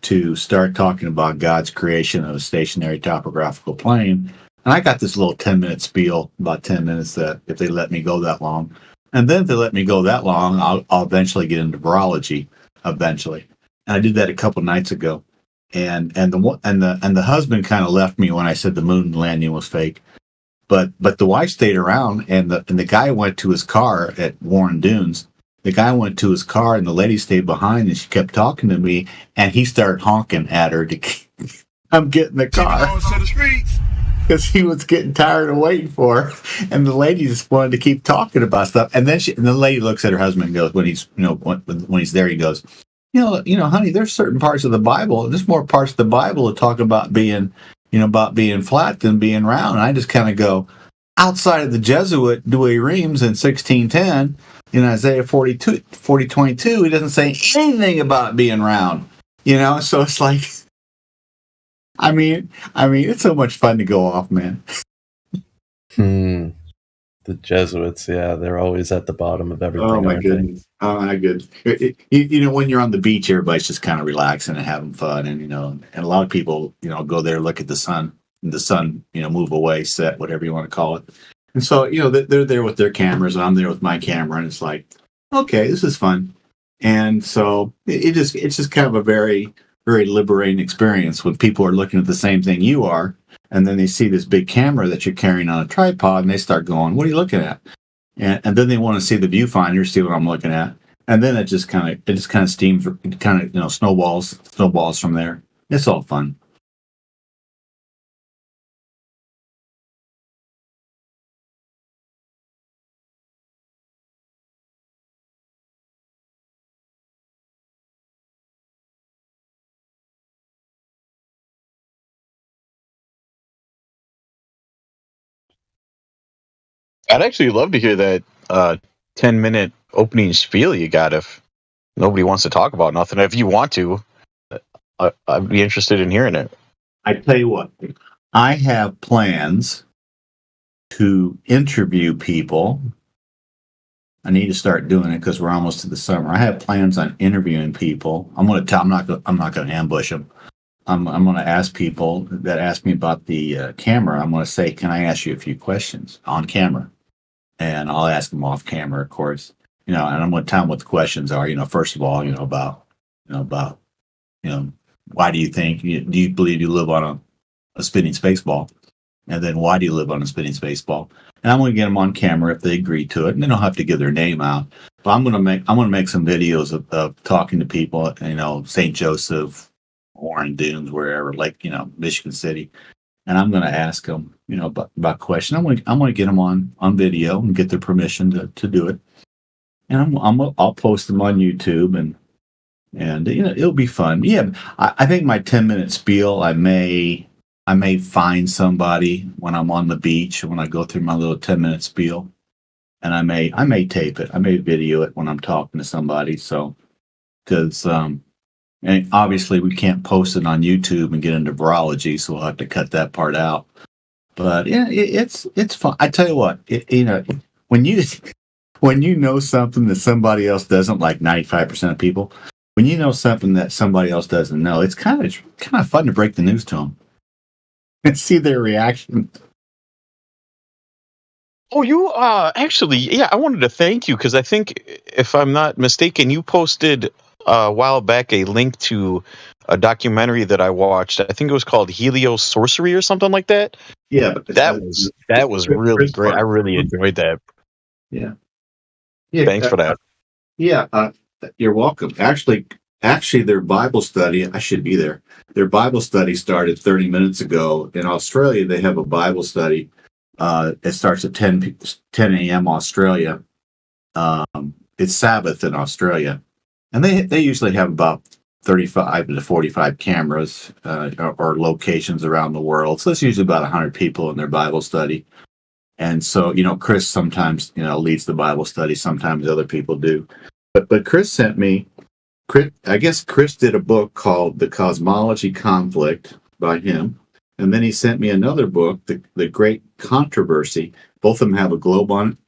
to start talking about God's creation of a stationary topographical plane. And I got this little 10-minute spiel, about 10 minutes, that if they let me go that long. And then if they let me go that long, I'll eventually get into virology, eventually. And I did that a couple nights ago. And the husband kind of left me when I said the moon landing was fake. But the wife stayed around, and the guy went to his car at Warren Dunes. The guy went to his car, and the lady stayed behind, and she kept talking to me, and he started honking at her to I'm getting the car. Because he was getting tired of waiting for her, and the lady just wanted to keep talking about stuff. And then the lady looks at her husband and goes, when he's there, he goes, honey, there's certain parts of the Bible. There's more parts of the Bible that talk about being flat than being round. And I just kind of go, outside of the Jesuit Douay-Rheims in 1610, in Isaiah 40:22, he doesn't say anything about being round. So it's like, I mean, it's so much fun to go off, man. The Jesuits, yeah, they're always at the bottom of everything. Oh my goodness! Oh my goodness! When you're on the beach, everybody's just kind of relaxing and having fun, and and a lot of people, go there, look at the sun, move away, set, whatever you want to call it. And so, they're there with their cameras, and I'm there with my camera, and it's like, okay, this is fun. And so it's just kind of a very, very liberating experience when people are looking at the same thing you are. And then they see this big camera that you're carrying on a tripod, and they start going, "What are you looking at?" And then they want to see the viewfinder, see what I'm looking at, and then it just kind of steams, snowballs from there. It's all fun. I'd actually love to hear that 10-minute opening spiel you got if nobody wants to talk about nothing. If you want to, I'd be interested in hearing it. I tell you what, I have plans to interview people. I need to start doing it because we're almost to the summer. I have plans on interviewing people. I'm not going to ambush them. I'm going to ask people that ask me about the camera. I'm going to say, "Can I ask you a few questions on camera?" And I'll ask them off camera, of course. And I'm going to tell them what the questions are. First of all, about why do you think? Do you believe you live on a spinning space ball? And then why do you live on a spinning space ball? And I'm going to get them on camera if they agree to it, and they don't have to give their name out. But I'm going to make some videos of talking to people. St. Joseph, Warren Dunes, wherever, Michigan City. And I'm going to ask them, about questions. I'm going to get them on video and get their permission to do it. And I'll post them on YouTube, and it'll be fun. Yeah, I think my 10-minute spiel, I may find somebody when I'm on the beach, when I go through my little 10-minute spiel, and I may tape it. I may video it when I'm talking to somebody. So, because and obviously we can't post it on YouTube and get into virology, so we'll have to cut that part out. But yeah, it's fun. I tell you what, when you know something that somebody else doesn't, like 95% of people, when you know something that somebody else doesn't know, it's kind of fun to break the news to them and see their reaction. Oh, you actually, yeah, I wanted to thank you because I think, if I'm not mistaken, you posted a while back a link to a documentary that I watched. I think it was called Heliocentric or something like that. Yeah, but that was really great. I really enjoyed that. Yeah. Thanks for that. Yeah, you're welcome. Actually, their Bible study, I should be there. Their Bible study started 30 minutes ago. In Australia, they have a Bible study. It starts at 10 a.m. Australia. It's Sabbath in Australia. And they usually have about 35 to 45 cameras or locations around the world. So it's usually about 100 people in their Bible study. And so, Chris sometimes, leads the Bible study. Sometimes other people do. But Chris sent me, I guess Chris did a book called The Cosmology Conflict by him. And then he sent me another book, The Great Controversy. Both of them have a globe on it.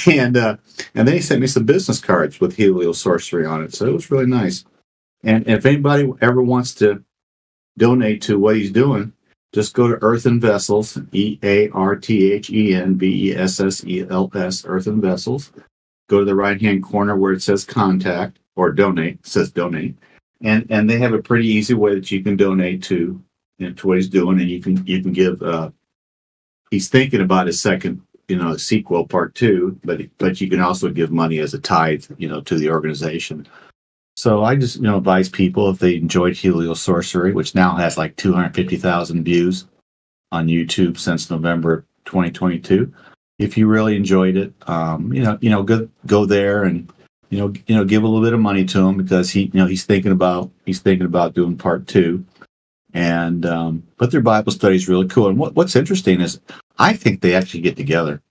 And then he sent me some business cards with heliocentric on it. So it was really nice. And if anybody ever wants to donate to what he's doing, just go to Earthen Vessels, EARTHENVESSELS, Earthen Vessels. Go to the right-hand corner where it says contact or donate. It says donate. And they have a pretty easy way that you can donate to what he's doing. And you can give, he's thinking about his second, sequel, part 2, but you can also give money as a tithe, to the organization. So I just, advise people, if they enjoyed Heliocentric, which now has like 250,000 views on YouTube since November 2022. If you really enjoyed it, go there and, give a little bit of money to him, because he's thinking about doing part 2. And but their Bible study is really cool. And what's interesting is I think they actually get together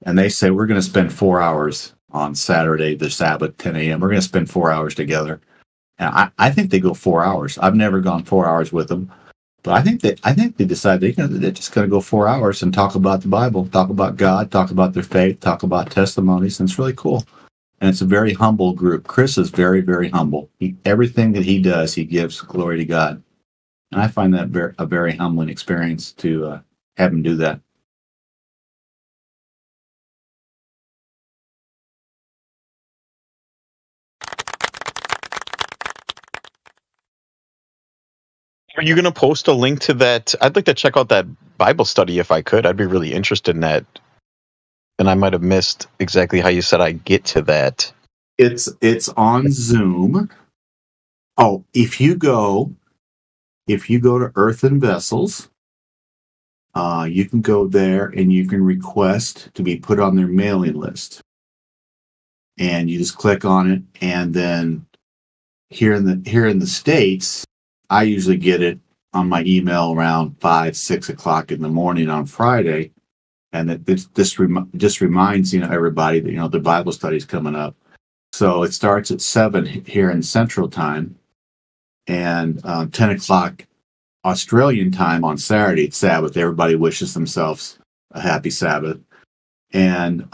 and they say, we're going to spend 4 hours on Saturday, the Sabbath, 10 a.m. We're going to spend 4 hours together. And I think they go 4 hours. I've never gone 4 hours with them, but I think they decide they're just going to go 4 hours and talk about the Bible, talk about God, talk about their faith, talk about testimonies. And it's really cool. And it's a very humble group. Chris is very, very humble. Everything that he does, he gives glory to God. And I find that a very humbling experience to have him do that. Are you going to post a link to that? I'd like to check out that Bible study if I could. I'd be really interested in that. And I might have missed exactly how you said I get to that. It's on Zoom. Oh, if you go to Earthen Vessels, you can go there and you can request to be put on their mailing list. And you just click on it, and then here in the States, I usually get it on my email around 5, 6 o'clock in the morning on Friday, and this just reminds everybody that the Bible study's coming up. So it starts at 7 here in Central Time, and 10 o'clock Australian time on Saturday. It's Sabbath. Everybody wishes themselves a happy Sabbath, and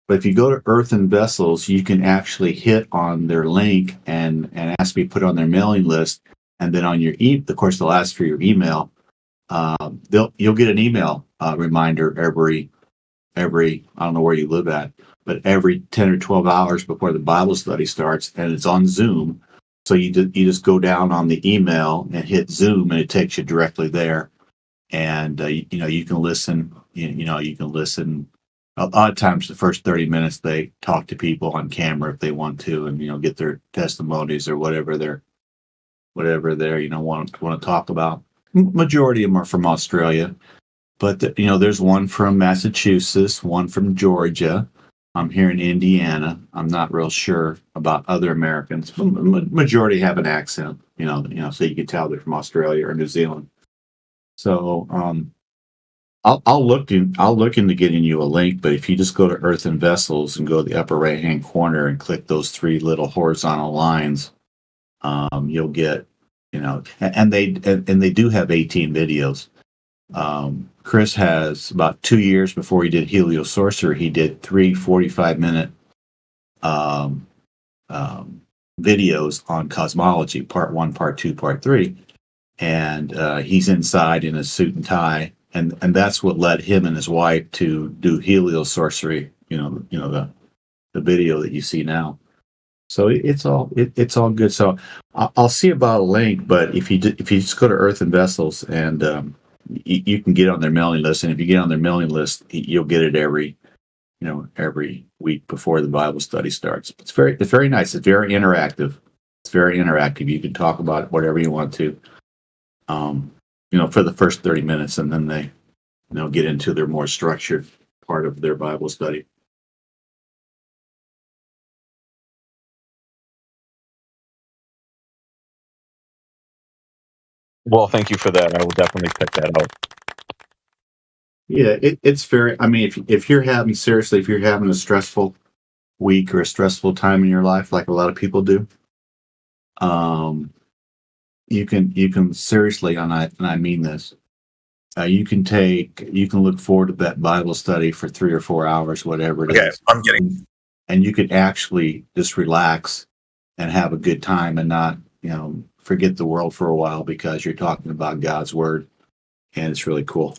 but if you go to Earthen Vessels, you can actually hit on their link and ask to be put on their mailing list. And then on your of course, they'll ask for your email. You'll get an email reminder every I don't know where you live at, but every 10 or 12 hours before the Bible study starts, and it's on Zoom. So you just go down on the email and hit Zoom, and it takes you directly there. And you can listen. You can listen. A lot of times, the first 30 minutes they talk to people on camera if they want to, and get their testimonies or whatever they're want to talk about. Majority of them are from Australia, but there's one from Massachusetts, one from Georgia. I'm here in Indiana. I'm not real sure about other Americans. Majority have an accent, so you can tell they're from Australia or New Zealand. So I'll look into getting you a link, but if you just go to Earthen Vessels and go to the upper right hand corner and click those 3 little horizontal lines, you'll get, and they do have 18 videos. Chris has about 2 years before he did Heliocentric, he did 3 45-minute videos on cosmology, part 1, part 2, part 3, and he's inside in a suit and tie, and that's what led him and his wife to do Heliocentric, the video that you see now. So it's all good. So I'll see about a link, but if you just go to Earthen Vessels and you can get on their mailing list, and if you get on their mailing list, you'll get it every week before the Bible study starts. It's very nice. It's very interactive. You can talk about whatever you want to, for the first 30 minutes, and then they, get into their more structured part of their Bible study. Well, thank you for that. I will definitely check that out. Yeah, it's very. I mean, if you're having a stressful week or a stressful time in your life, like a lot of people do, you can seriously, and I mean this, you can look forward to that Bible study for 3 or 4 hours, whatever it is. I'm getting. And you can actually just relax and have a good time and not, forget the world for a while because you're talking about God's word, and it's really cool.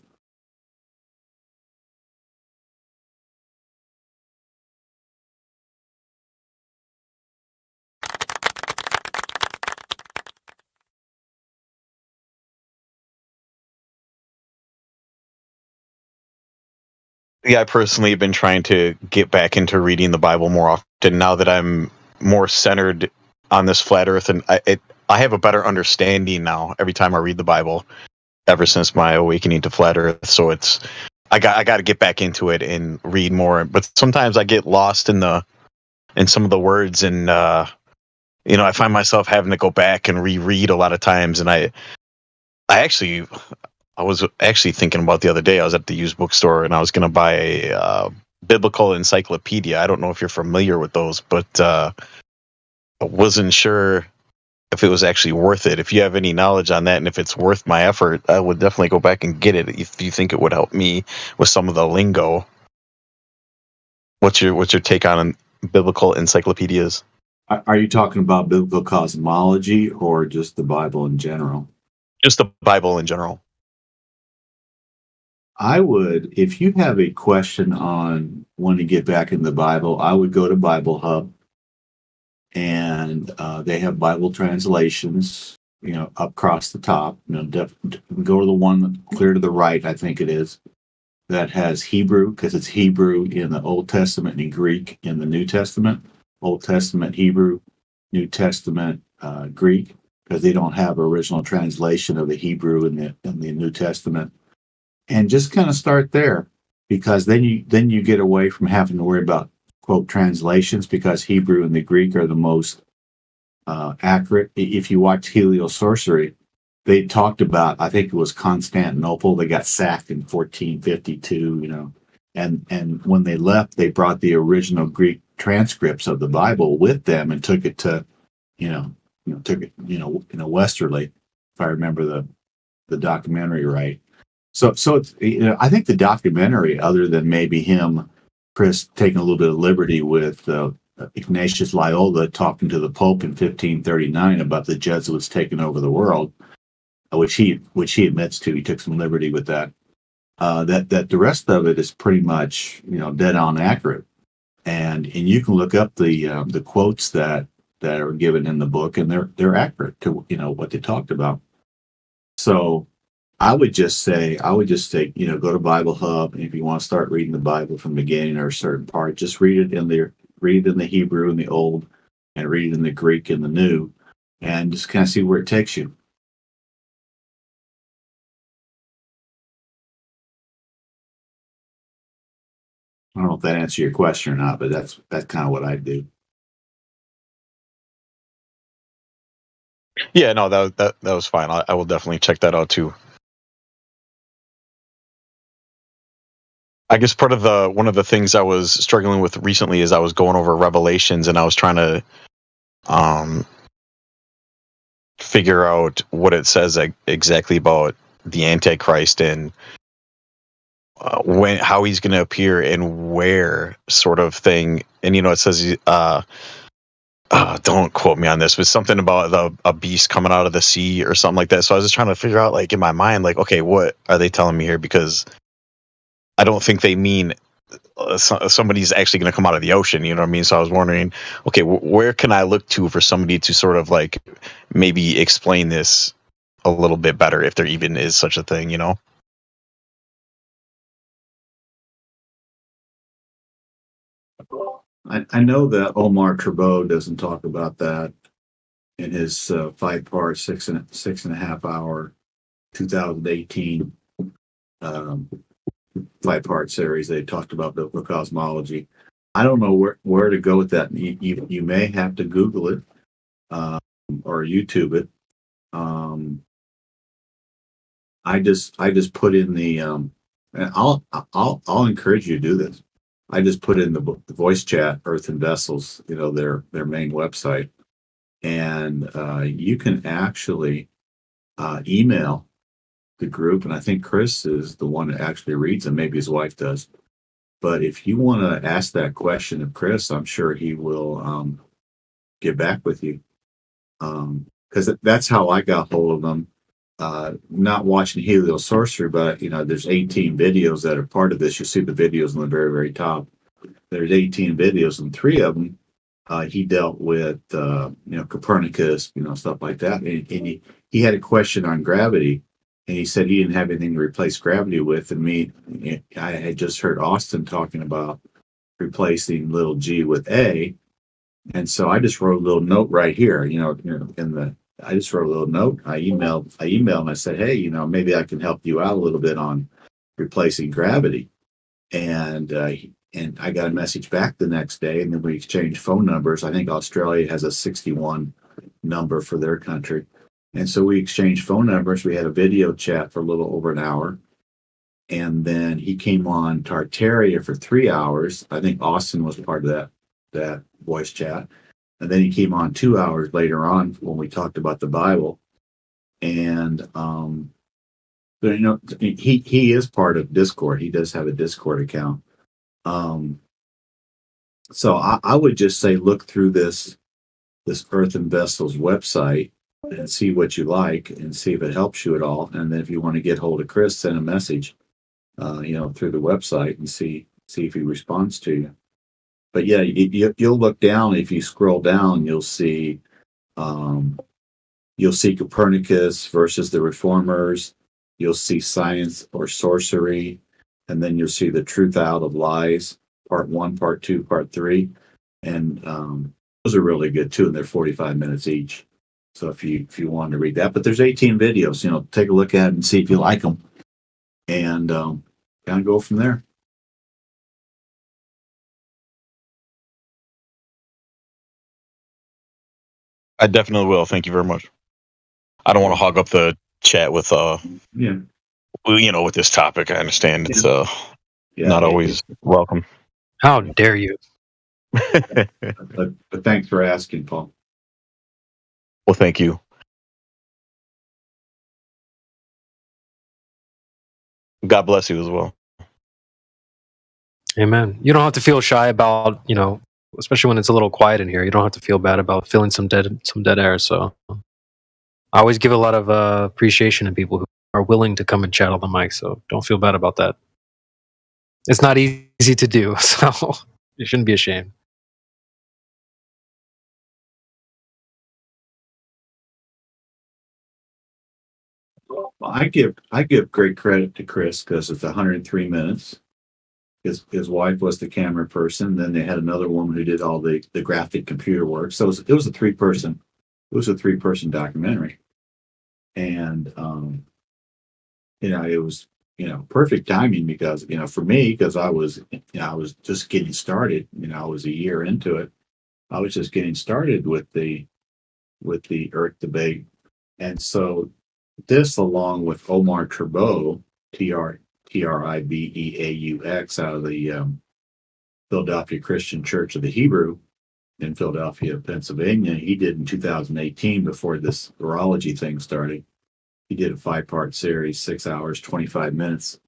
Yeah, I personally have been trying to get back into reading the Bible more often now that I'm more centered on this flat earth, and I have a better understanding now every time I read the Bible ever since my awakening to flat earth. So I got to get back into it and read more, but sometimes I get lost in some of the words, and I find myself having to go back and reread a lot of times, and I actually I was actually thinking about the other day. I was at the used bookstore and I was going to buy a biblical encyclopedia. I don't know if you're familiar with those, but I wasn't sure if it was actually worth it. If you have any knowledge on that and if it's worth my effort, I would definitely go back and get it if you think it would help me with some of the lingo. What's your take on biblical encyclopedias? Are you talking about biblical cosmology or just the Bible in general? Just the Bible in general. I would, if you have a question on when to get back in the Bible, I would go to Bible Hub, and they have Bible translations, up across the top. Go to the one clear to the right, I think it is, that has Hebrew, because it's Hebrew in the Old Testament and Greek in the New Testament. Old Testament Hebrew, New Testament Greek, because they don't have original translation of the Hebrew in the New Testament. And just kind of start there, because then you get away from having to worry about quote translations, because Hebrew and the Greek are the most accurate. If you watch Heliocentric, they talked about, I think it was Constantinople, they got sacked in 1452, and when they left, they brought the original Greek transcripts of the Bible with them and took it to, westerly, if I remember the documentary right. So it's, I think the documentary, other than maybe Chris taking a little bit of liberty with Ignatius Loyola talking to the Pope in 1539 about the Jesuits taking over the world, which he admits to, he took some liberty with that. That the rest of it is pretty much dead on accurate, and you can look up the quotes that are given in the book, and they're accurate to what they talked about. So I would just say, go to Bible Hub, and if you want to start reading the Bible from the beginning or a certain part, just read it in the Hebrew in the Old, and read it in the Greek in the New, and just kind of see where it takes you. I don't know if that answers your question or not, but that's kind of what I do. Yeah, no, that was fine. I will definitely check that out too. I guess one of the things I was struggling with recently is I was going over Revelations, and I was trying to figure out what it says exactly about the Antichrist and how he's going to appear and where, sort of thing. And it says, don't quote me on this, but something about a beast coming out of the sea or something like that. So I was just trying to figure out, like, in my mind, like, okay, what are they telling me here? Because I don't think they mean somebody's actually going to come out of the ocean. You know what I mean? So I was wondering, okay, where can I look to for somebody to sort of like maybe explain this a little bit better, if there even is such a thing, I know that Omar Trudeau doesn't talk about that in his 5-part, 6.5 hour 2018 5-part series. They talked about biblical cosmology. I don't know where to go with that. You may have to Google it or YouTube it. I just put in the and I'll encourage you to do this. I just put in the voice chat, Earth and Vessels, their main website, and you can actually email the group, and I think Chris is the one that actually reads them. Maybe his wife does. But if you want to ask that question of Chris, I'm sure he will get back with you, because that's how I got hold of them. Not watching Heliocentric, but there's 18 videos that are part of this. You see the videos on the very, very top. There's 18 videos, and 3 of them he dealt with Copernicus, stuff like that. And he had a question on gravity, and he said he didn't have anything to replace gravity with. And I had just heard Austin talking about replacing little g with a, and so I just wrote a little note right here. I just wrote a little note. I emailed him. I said, hey, maybe I can help you out a little bit on replacing gravity. And I got a message back the next day, and then we exchanged phone numbers. I think Australia has a 61 number for their country. And so we exchanged phone numbers. We had a video chat for a little over an hour. And then he came on Tartaria for 3 hours. I think Austin was part of that voice chat. And then he came on 2 hours later on when we talked about the Bible. And but, he is part of Discord. He does have a Discord account. So I would just say look through this Earth and Vessels website and see what you like and see if it helps you at all. And then if you want to get hold of Chris, send a message, through the website and see if he responds to you. But yeah, you'll look down. If you scroll down, you'll see Copernicus versus the Reformers. You'll see Science or Sorcery, and then you'll see The Truth Out of Lies, Part 1, Part 2, Part 3. And those are really good too, and they're 45 minutes each. So if you want to read that, but there's 18 videos, take a look at it and see if you like them, and kind of go from there. I definitely will. Thank you very much. I don't want to hog up the chat with with this topic. I understand it's not always welcome. How dare you? But thanks for asking, Paul. Well, thank you. God bless you as well. Amen. You don't have to feel shy about, especially when it's a little quiet in here. You don't have to feel bad about feeling some dead air. So I always give a lot of appreciation to people who are willing to come and chat on the mic. So don't feel bad about that. It's not easy to do, so you shouldn't be ashamed. Well, I give great credit to Chris because it's 103 minutes. His wife was the camera person. Then they had another woman who did all the graphic computer work. So it was a three-person documentary. And it was perfect timing because for me, because I was just getting started. I was a year into it. I was just getting started with the Earth debate. And so this, along with Omar Tribeau, Tribeaux, out of the Philadelphia Christian Church of the Hebrew in Philadelphia, Pennsylvania, he did in 2018 before this virology thing started. He did a 5-part series, 6 hours, 25 minutes.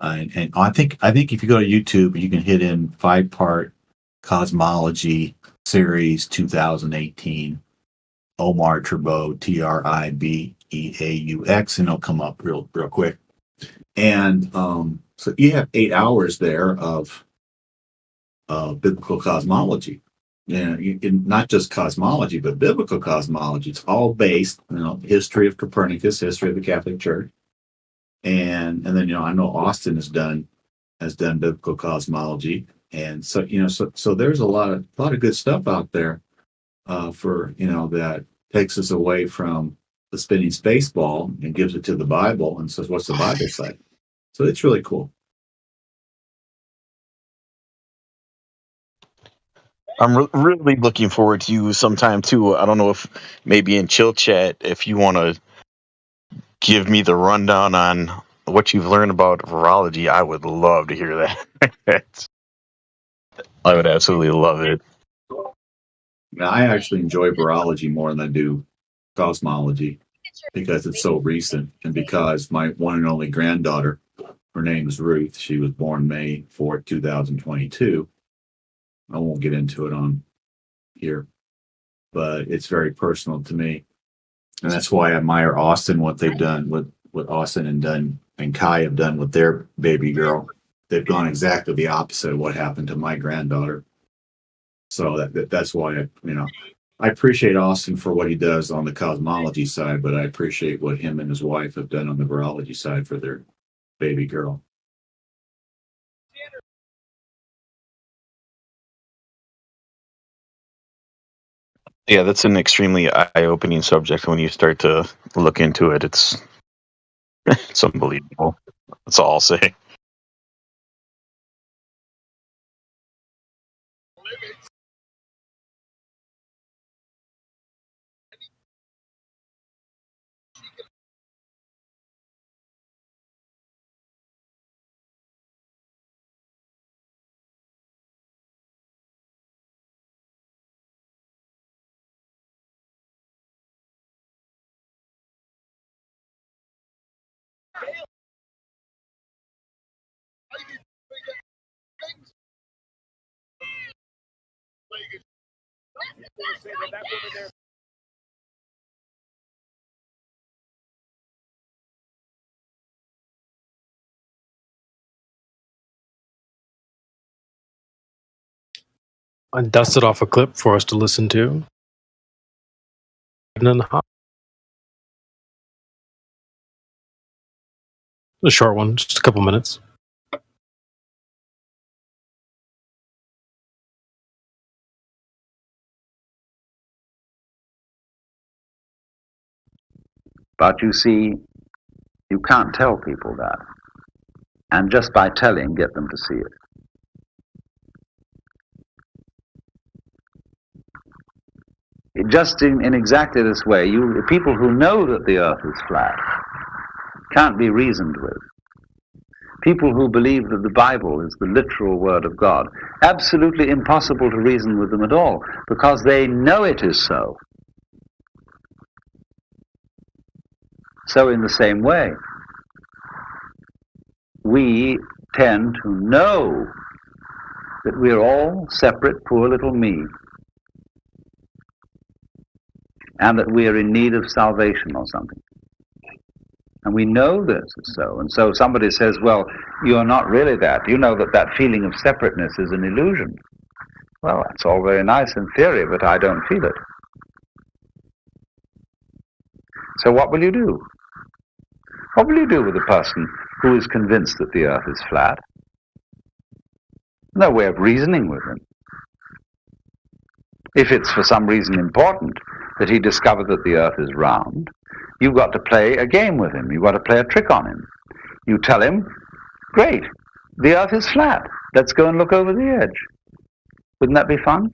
And I think if you go to YouTube, you can hit in 5-part Cosmology series 2018. Omar Tribeau, Tribeaux, and it'll come up real quick. And so you have 8 hours there of biblical cosmology. Not just cosmology, but biblical cosmology. It's all based, history of Copernicus, history of the Catholic Church, and then I know Austin has done biblical cosmology, and so so there's a lot of good stuff out there for that takes us away from the spinning space ball and gives it to the Bible and says, what's the Bible say? So it's really cool. I'm really looking forward to you sometime too. I don't know if maybe in Chill Chat, if you want to give me the rundown on what you've learned about virology, I would love to hear that. I would absolutely love it. Now, I actually enjoy virology more than I do cosmology because it's so recent and because my one and only granddaughter, her name is Ruth. She was born May 4th, 2022. I won't get into it on here, but it's very personal to me. And that's why I admire Austin, what they've done, what Austin and Kai have done with their baby girl. They've gone exactly the opposite of what happened to my granddaughter. So that's why I appreciate Austin for what he does on the cosmology side, but I appreciate what him and his wife have done on the virology side for their baby girl. Yeah, that's an extremely eye-opening subject. When you start to look into it, it's unbelievable. That's all I'll say. I dusted off a clip for us to listen to. A short one, just a couple minutes. But you see, you can't tell people that. And just by telling, get them to see it. Just in exactly this way, people who know that the earth is flat can't be reasoned with. People who believe that the Bible is the literal word of God, absolutely impossible to reason with them at all, because they know it is so. So in the same way, we tend to know that we're all separate, poor little me, and that we are in need of salvation or something. And we know this is so. And so somebody says, well, you're not really that. You know that that feeling of separateness is an illusion. Well, that's all very nice in theory, but I don't feel it. So what will you do? What will you do with a person who is convinced that the earth is flat? No way of reasoning with him. If it's for some reason important that he discovered that the earth is round, you've got to play a game with him. You've got to play a trick on him. You tell him, great, the earth is flat. Let's go and look over the edge. Wouldn't that be fun?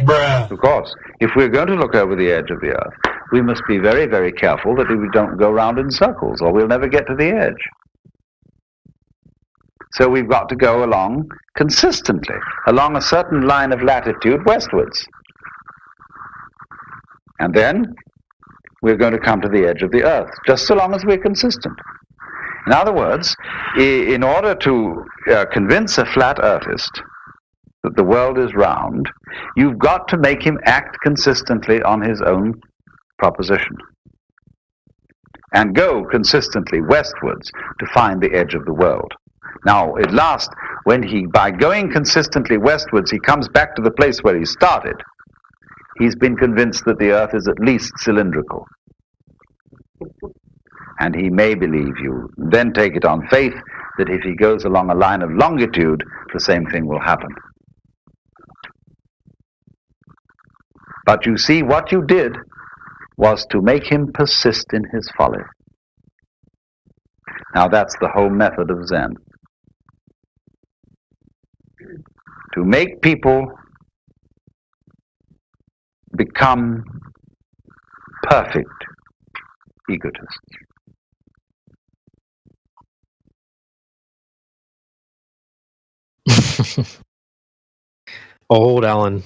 Bruh. Of course, if we're going to look over the edge of the earth, we must be very, very careful that we don't go round in circles, or we'll never get to the edge. So we've got to go along consistently, along a certain line of latitude westwards. And then we're going to come to the edge of the earth, just so long as we're consistent. In other words, in order to convince a flat earthist that the world is round, you've got to make him act consistently on his own proposition and go consistently westwards to find the edge of the world. Now, at last, by going consistently westwards, he comes back to the place where he started, he's been convinced that the earth is at least cylindrical. And he may believe you. Then take it on faith that if he goes along a line of longitude, the same thing will happen. But you see, what you did was to make him persist in his folly. Now that's the whole method of Zen. To make people become perfect egotists. Old Alan.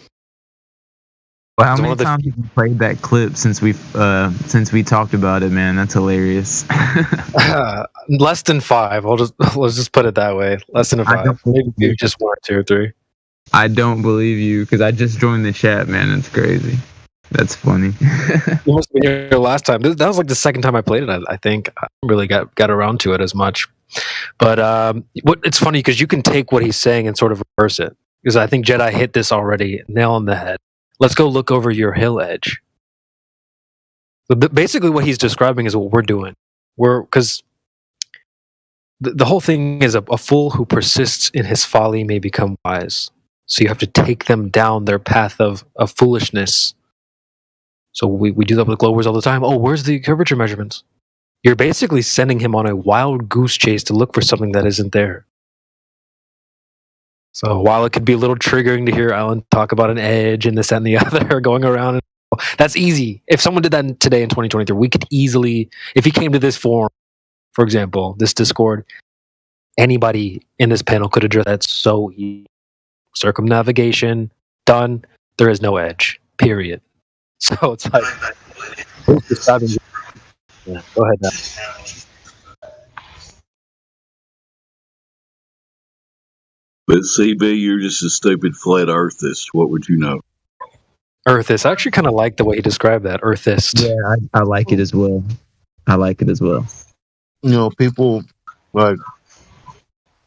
Well, how many times have you played that clip since we talked about it, man? That's hilarious. Less than 5. Let's just put it that way. Less than 5. Maybe just 1 or 2 or 3. I don't believe you because I just joined the chat, man. It's crazy. That's funny. You must have been here last time. That was like the second time I played it. I think I really got around to it as much. But it's funny because you can take what he's saying and sort of reverse it. Because I think Jedi hit this already, nail on the head. Let's go look over your hill edge. So basically what he's describing is what we're doing. Because the whole thing is a fool who persists in his folly may become wise. So you have to take them down their path of foolishness. So we do that with globers all the time. Oh, where's the curvature measurements? You're basically sending him on a wild goose chase to look for something that isn't there. So while it could be a little triggering to hear Alan talk about an edge and this, that, and the other going around, that's easy. If someone did that today in 2023, we could easily, if he came to this forum, for example, this Discord, anybody in this panel could address that so easy. Circumnavigation, done. There is no edge, period. So it's like, yeah, go ahead now. But CB, you're just a stupid flat earthist. What would you know? Earthist. I actually kind of like the way he described that. Earthist. Yeah, I like it as well. You know, people like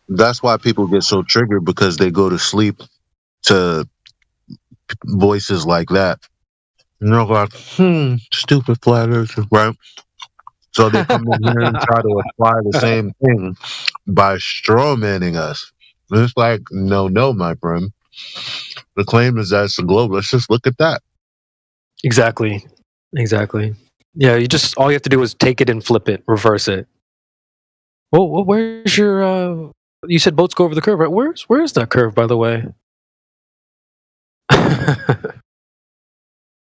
that's why people get so triggered because they go to sleep to voices like that. You know, like, stupid flat earthers, right? So they come in here and try to apply the same thing by strawmanning us. And it's like, no, my friend. The claim is that it's a globe. Let's just look at that. Exactly. Yeah, all you have to do is take it and flip it, reverse it. Well, where's your? You said boats go over the curve, right? Where's that curve, by the way?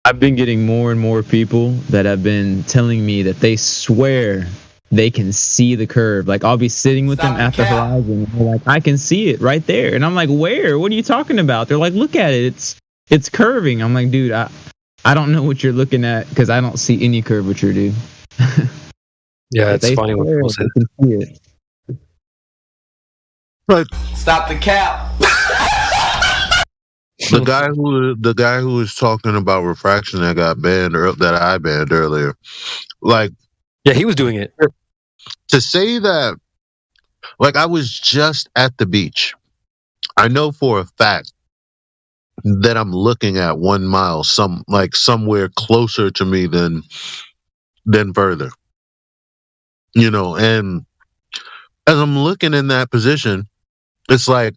I've been getting more and more people that have been telling me that they swear they can see the curve. Like, I'll be sitting with them at the horizon, and they're like, I can see it right there. And I'm like, where? What are you talking about? They're like, look at it. It's curving. I'm like, dude, I don't know what you're looking at because I don't see any curvature, dude. Yeah, it's funny when people say it. But stop the cap. The guy who was talking about refraction that got banned or that I banned earlier, like, yeah, he was doing it. To say that, like, I was just at the beach. I know for a fact that I'm looking at 1 mile, somewhere closer to me than further. You know, and as I'm looking in that position, it's like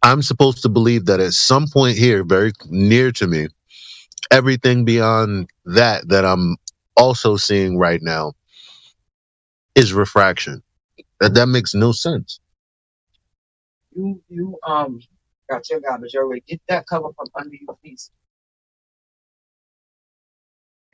I'm supposed to believe that at some point here, very near to me, everything beyond that I'm also seeing right now is refraction. That makes no sense. You got your garbage already. Get that cover from under your feet.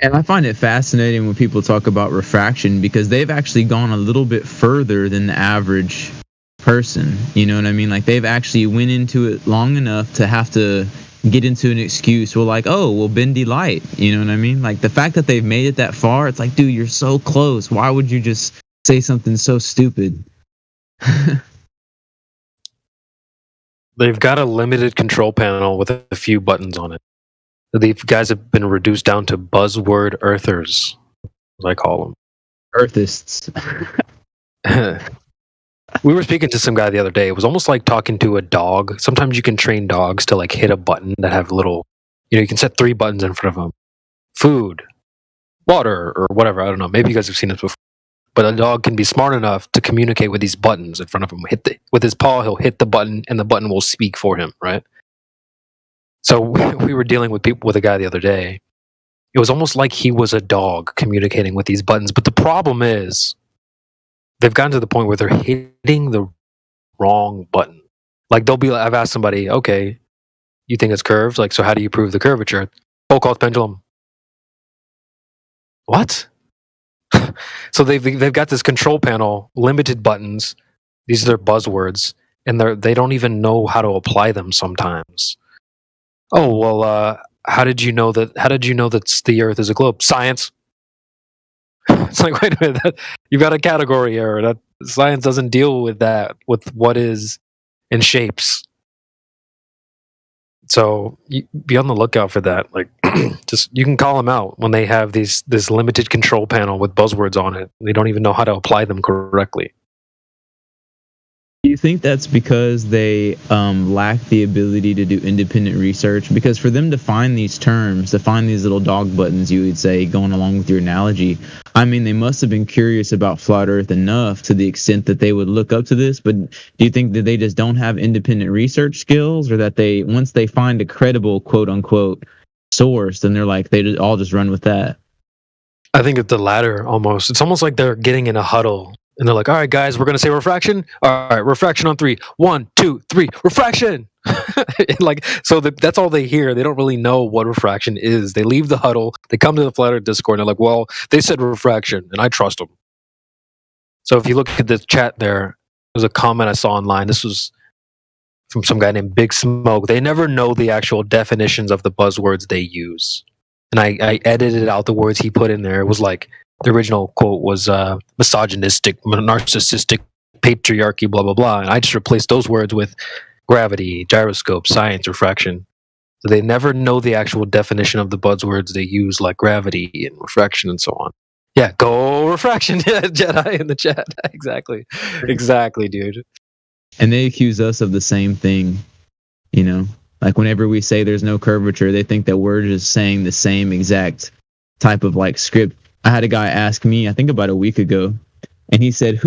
And I find it fascinating when people talk about refraction because they've actually gone a little bit further than the average person. You know what I mean? Like, they've actually went into it long enough to have to get into an excuse. Well, like, oh, well, bendy light. You know what I mean? Like, the fact that they've made it that far, it's like, dude, you're so close. Why would you just say something so stupid? They've got a limited control panel with a few buttons on it. These guys have been reduced down to buzzword earthers, as I call them. Earthists. We were speaking to some guy the other day. It was almost like talking to a dog. Sometimes you can train dogs to, like, hit a button that have little, you can set 3 buttons in front of them. Food, water, or whatever. I don't know. Maybe you guys have seen this before. But a dog can be smart enough to communicate with these buttons in front of him. With his paw, he'll hit the button, and the button will speak for him, right? So we were dealing with a guy the other day. It was almost like he was a dog communicating with these buttons. But the problem is, they've gotten to the point where they're hitting the wrong button. Like, I've asked somebody, okay, you think it's curved? Like, so how do you prove the curvature? Foucault's pendulum. What? So they've got this control panel, limited buttons. These are their buzzwords, and they don't even know how to apply them sometimes. Oh, well, how did you know that the Earth is a globe? Science. It's like, wait a minute, you've got a category error. That science doesn't deal with that, with what is in shapes. So be on the lookout for that. Like, just, you can call them out when they have this limited control panel with buzzwords on it. They don't even know how to apply them correctly. Do you think that's because they lack the ability to do independent research? Because for them to find these terms, to find these little dog buttons, you would say, going along with your analogy, I mean, they must have been curious about flat Earth enough to the extent that they would look up to this. But do you think that they just don't have independent research skills, or that once they find a credible, quote unquote, source, then they're like, they all just run with that? I think it's the latter almost. It's almost like they're getting in a huddle. And they're like, all right, guys, we're going to say refraction. All right, refraction on 3. 1, 2, 3, refraction. Like, so that's all they hear. They don't really know what refraction is. They leave the huddle. They come to the Flat Earth Discord, and they're like, well, they said refraction, and I trust them. So if you look at the chat there, there's a comment I saw online. This was from some guy named Big Smoke. They never know the actual definitions of the buzzwords they use. And I edited out the words he put in there. It was like, the original quote was misogynistic, narcissistic, patriarchy, blah, blah, blah. And I just replaced those words with gravity, gyroscope, science, refraction. So they never know the actual definition of the buzzwords they use, like gravity and refraction and so on. Yeah, go refraction, Jedi in the chat. Exactly, dude. And they accuse us of the same thing, you know. Like whenever we say there's no curvature, they think that we're just saying the same exact type of like script. I had a guy ask me, I think about a week ago, and he said,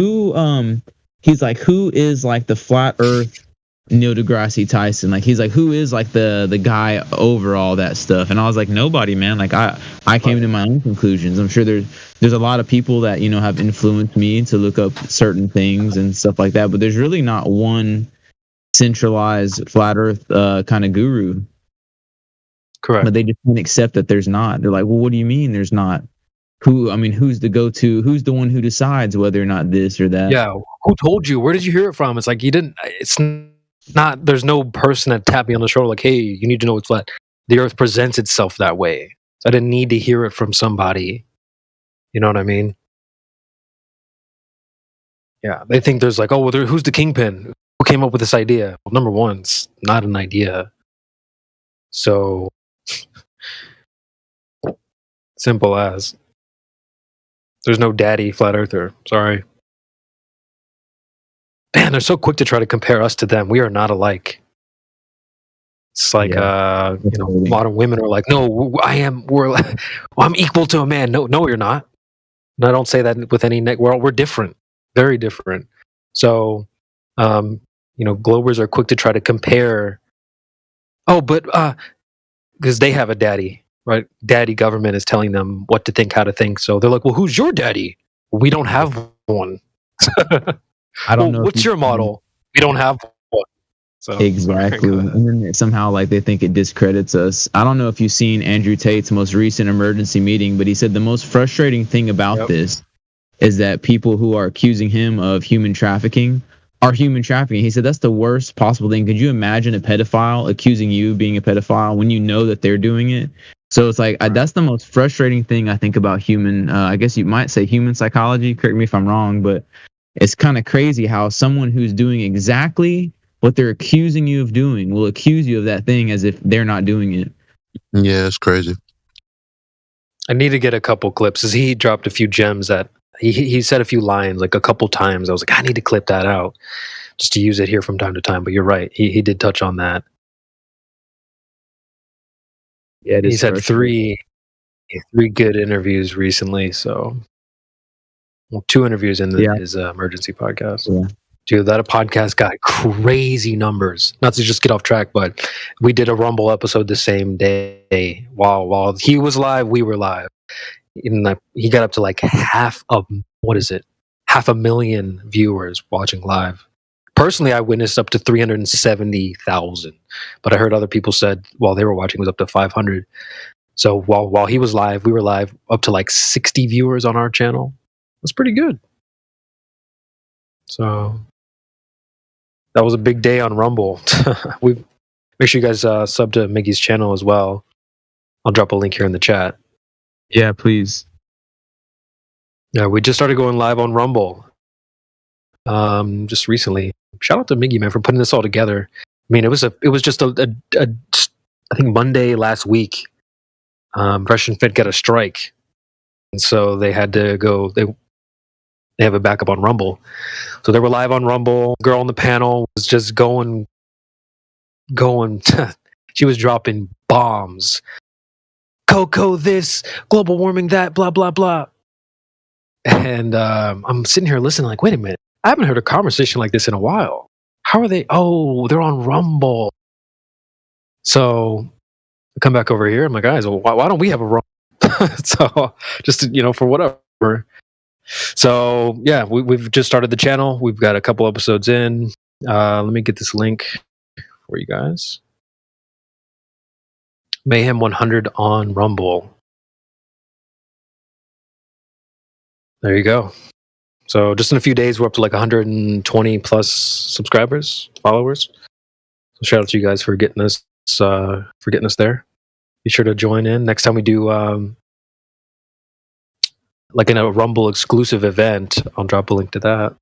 he's like, who is like the flat Earth Neil deGrasse Tyson? Like he's like, who is like the guy over all that stuff? And I was like, nobody, man. Like I came to my own conclusions. I'm sure there's a lot of people that, you know, have influenced me to look up certain things and stuff like that, but there's really not one centralized flat Earth kind of guru. Correct. But they just can't accept that there's not. They're like, well, what do you mean there's not? Who's the go-to? Who's the one who decides whether or not this or that? Yeah, who told you? Where did you hear it from? It's like you didn't. It's not. There's no person that tapped me on the shoulder like, hey, you need to know it's flat. The Earth presents itself that way. So I didn't need to hear it from somebody. You know what I mean? Yeah, they think there's like, oh, well, who's the kingpin? Who came up with this idea? Well, number one, it's not an idea. So simple as. There's no daddy flat earther. Sorry. Man, they're so quick to try to compare us to them. We are not alike. It's like, modern women are like, no, I'm equal to a man. No, you're not. And I don't say that with any we're different, very different. So, Globers are quick to try to compare. Oh, but because they have a daddy, right? Daddy government is telling them what to think, how to think. So they're like, well, who's your daddy? We don't have one. I don't know. What's your model? We don't have one. So, exactly. And then somehow like they think it discredits us. I don't know if you've seen Andrew Tate's most recent emergency meeting, but he said the most frustrating thing about this is that people who are accusing him of human trafficking are human trafficking. He said that's the worst possible thing. Could you imagine a pedophile accusing you of being a pedophile when you know that they're doing it? So it's like that's the most frustrating thing I think about human. I guess you might say human psychology. Correct me if I'm wrong, but it's kind of crazy how someone who's doing exactly what they're accusing you of doing will accuse you of that thing as if they're not doing it. Yeah, it's crazy. I need to get a couple clips. As he dropped a few gems that he said a few lines like a couple times. I was like, I need to clip that out just to use it here from time to time. But you're right. He did touch on that. Yeah, he's had three good interviews recently. So, 2 interviews in his emergency podcast. Yeah. Dude, that podcast got crazy numbers. Not to just get off track, but we did a Rumble episode the same day. While he was live, we were live. And he got up to like half a million viewers watching live. Personally, I witnessed up to 370,000, but I heard other people said while they were watching it was up to 500. So while he was live, we were live up to like 60 viewers on our channel. That's pretty good. So that was a big day on Rumble. We make sure you guys sub to Miggy's channel as well. I'll drop a link here in the chat. Yeah, please. Yeah, we just started going live on Rumble. Just recently. Shout out to Miggy, man, for putting this all together. I mean, it was just I think Monday last week. Russian Fit got a strike, and so they had to go. They have a backup on Rumble, so they were live on Rumble. Girl on the panel was just going. She was dropping bombs. Cocoa this, global warming that, blah blah blah. And I'm sitting here listening, like, wait a minute, I haven't heard a conversation like this in a while. How are they? Oh, they're on Rumble. So I come back over here. I'm like, guys, well, why don't we have a Rumble? So just for whatever. So yeah, we've just started the channel. We've got a couple episodes in. Let me get this link for you guys. Mayhem 100 on Rumble. There you go. So just in a few days, we're up to like 120 plus subscribers, followers. So shout out to you guys for getting us there. Be sure to join in next time we do like in a Rumble exclusive event. I'll drop a link to that.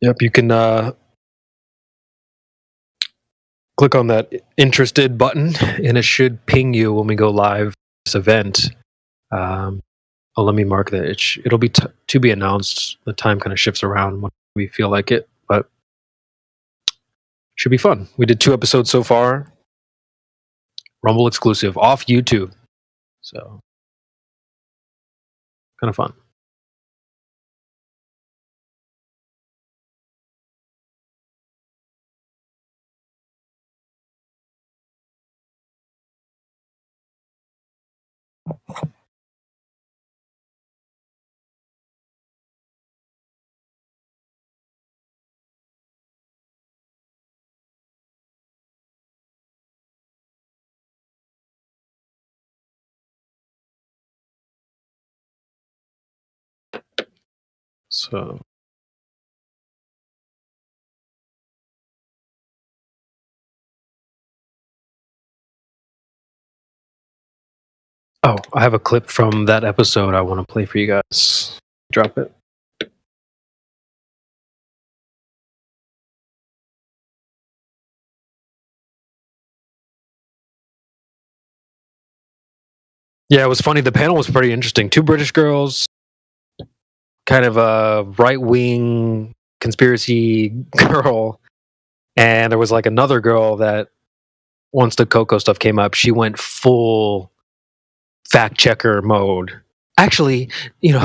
Yep, you can click on that interested button, and it should ping you when we go live this event. Let me mark that. It'll be to be announced. The time kind of shifts around when we feel like it, but should be fun. We did 2 episodes so far. Rumble exclusive off YouTube, so kind of fun. So I have a clip from that episode I want to play for you guys. Drop it. Yeah, it was funny. The panel was pretty interesting. 2 British girls, kind of a right-wing conspiracy girl, and there was like another girl that once the Coco stuff came up, she went full fact checker mode. Actually, the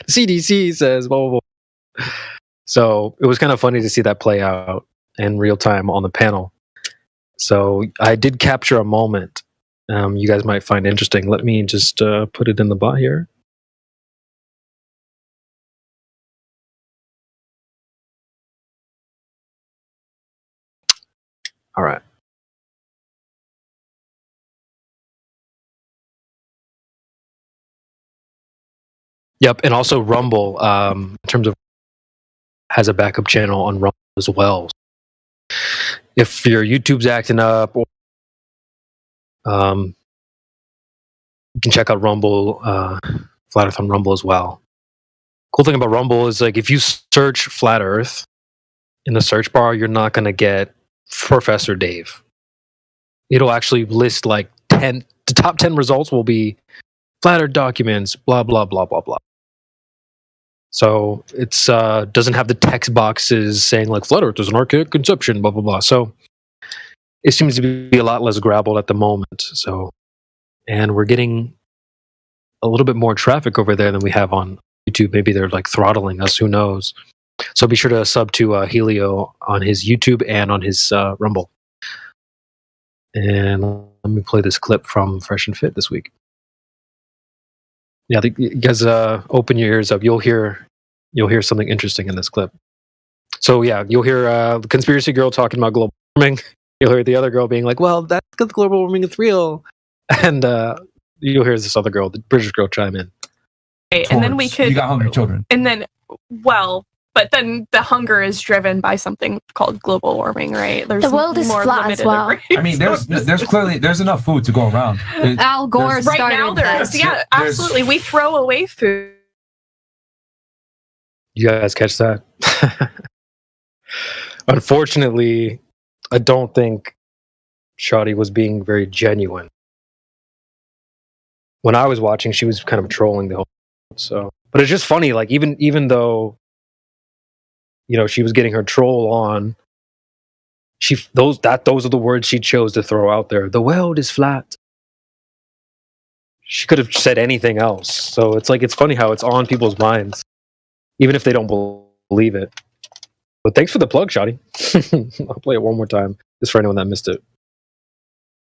CDC says blah, blah, blah. So it was kind of funny to see that play out in real time on the panel. So I did capture a moment you guys might find interesting. Let me just put it in the bot here. All right. Yep, and also Rumble, in terms of, has a backup channel on Rumble as well. If your YouTube's acting up, or, you can check out Rumble, Flat Earth on Rumble as well. Cool thing about Rumble is, like, if you search Flat Earth in the search bar, you're not going to get Professor Dave. It'll actually list like 10. The top 10 results will be Flat Earth documents, blah blah blah blah blah. So it's doesn't have the text boxes saying like Flat Earth is an archaic conception, blah blah blah. So it seems to be a lot less grabbled at the moment. So, and we're getting a little bit more traffic over there than we have on YouTube. Maybe they're like throttling us. Who knows? So be sure to sub to Helio on his YouTube and on his Rumble. And let me play this clip from Fresh and Fit this week. Yeah, you guys open your ears up. You'll hear something interesting in this clip. So yeah, you'll hear the conspiracy girl talking about global warming. You'll hear the other girl being like, "Well, that's because global warming is real," and you'll hear this other girl, the British girl, chime in. And then we could. You got hungry children. And then, but then the hunger is driven by something called global warming, right? The world is flat as well. I mean, there's clearly enough food to go around. Al Gore started right now there is. Yeah, absolutely. We throw away food. You guys catch that? Unfortunately, I don't think Shadi was being very genuine. When I was watching, she was kind of trolling the whole. So, but it's just funny. Like even though, she was getting her troll on. Those are the words she chose to throw out there. The world is flat. She could have said anything else. So it's funny how it's on people's minds, even if they don't believe it. But thanks for the plug, Shadi. I'll play it one more time, just for anyone that missed it.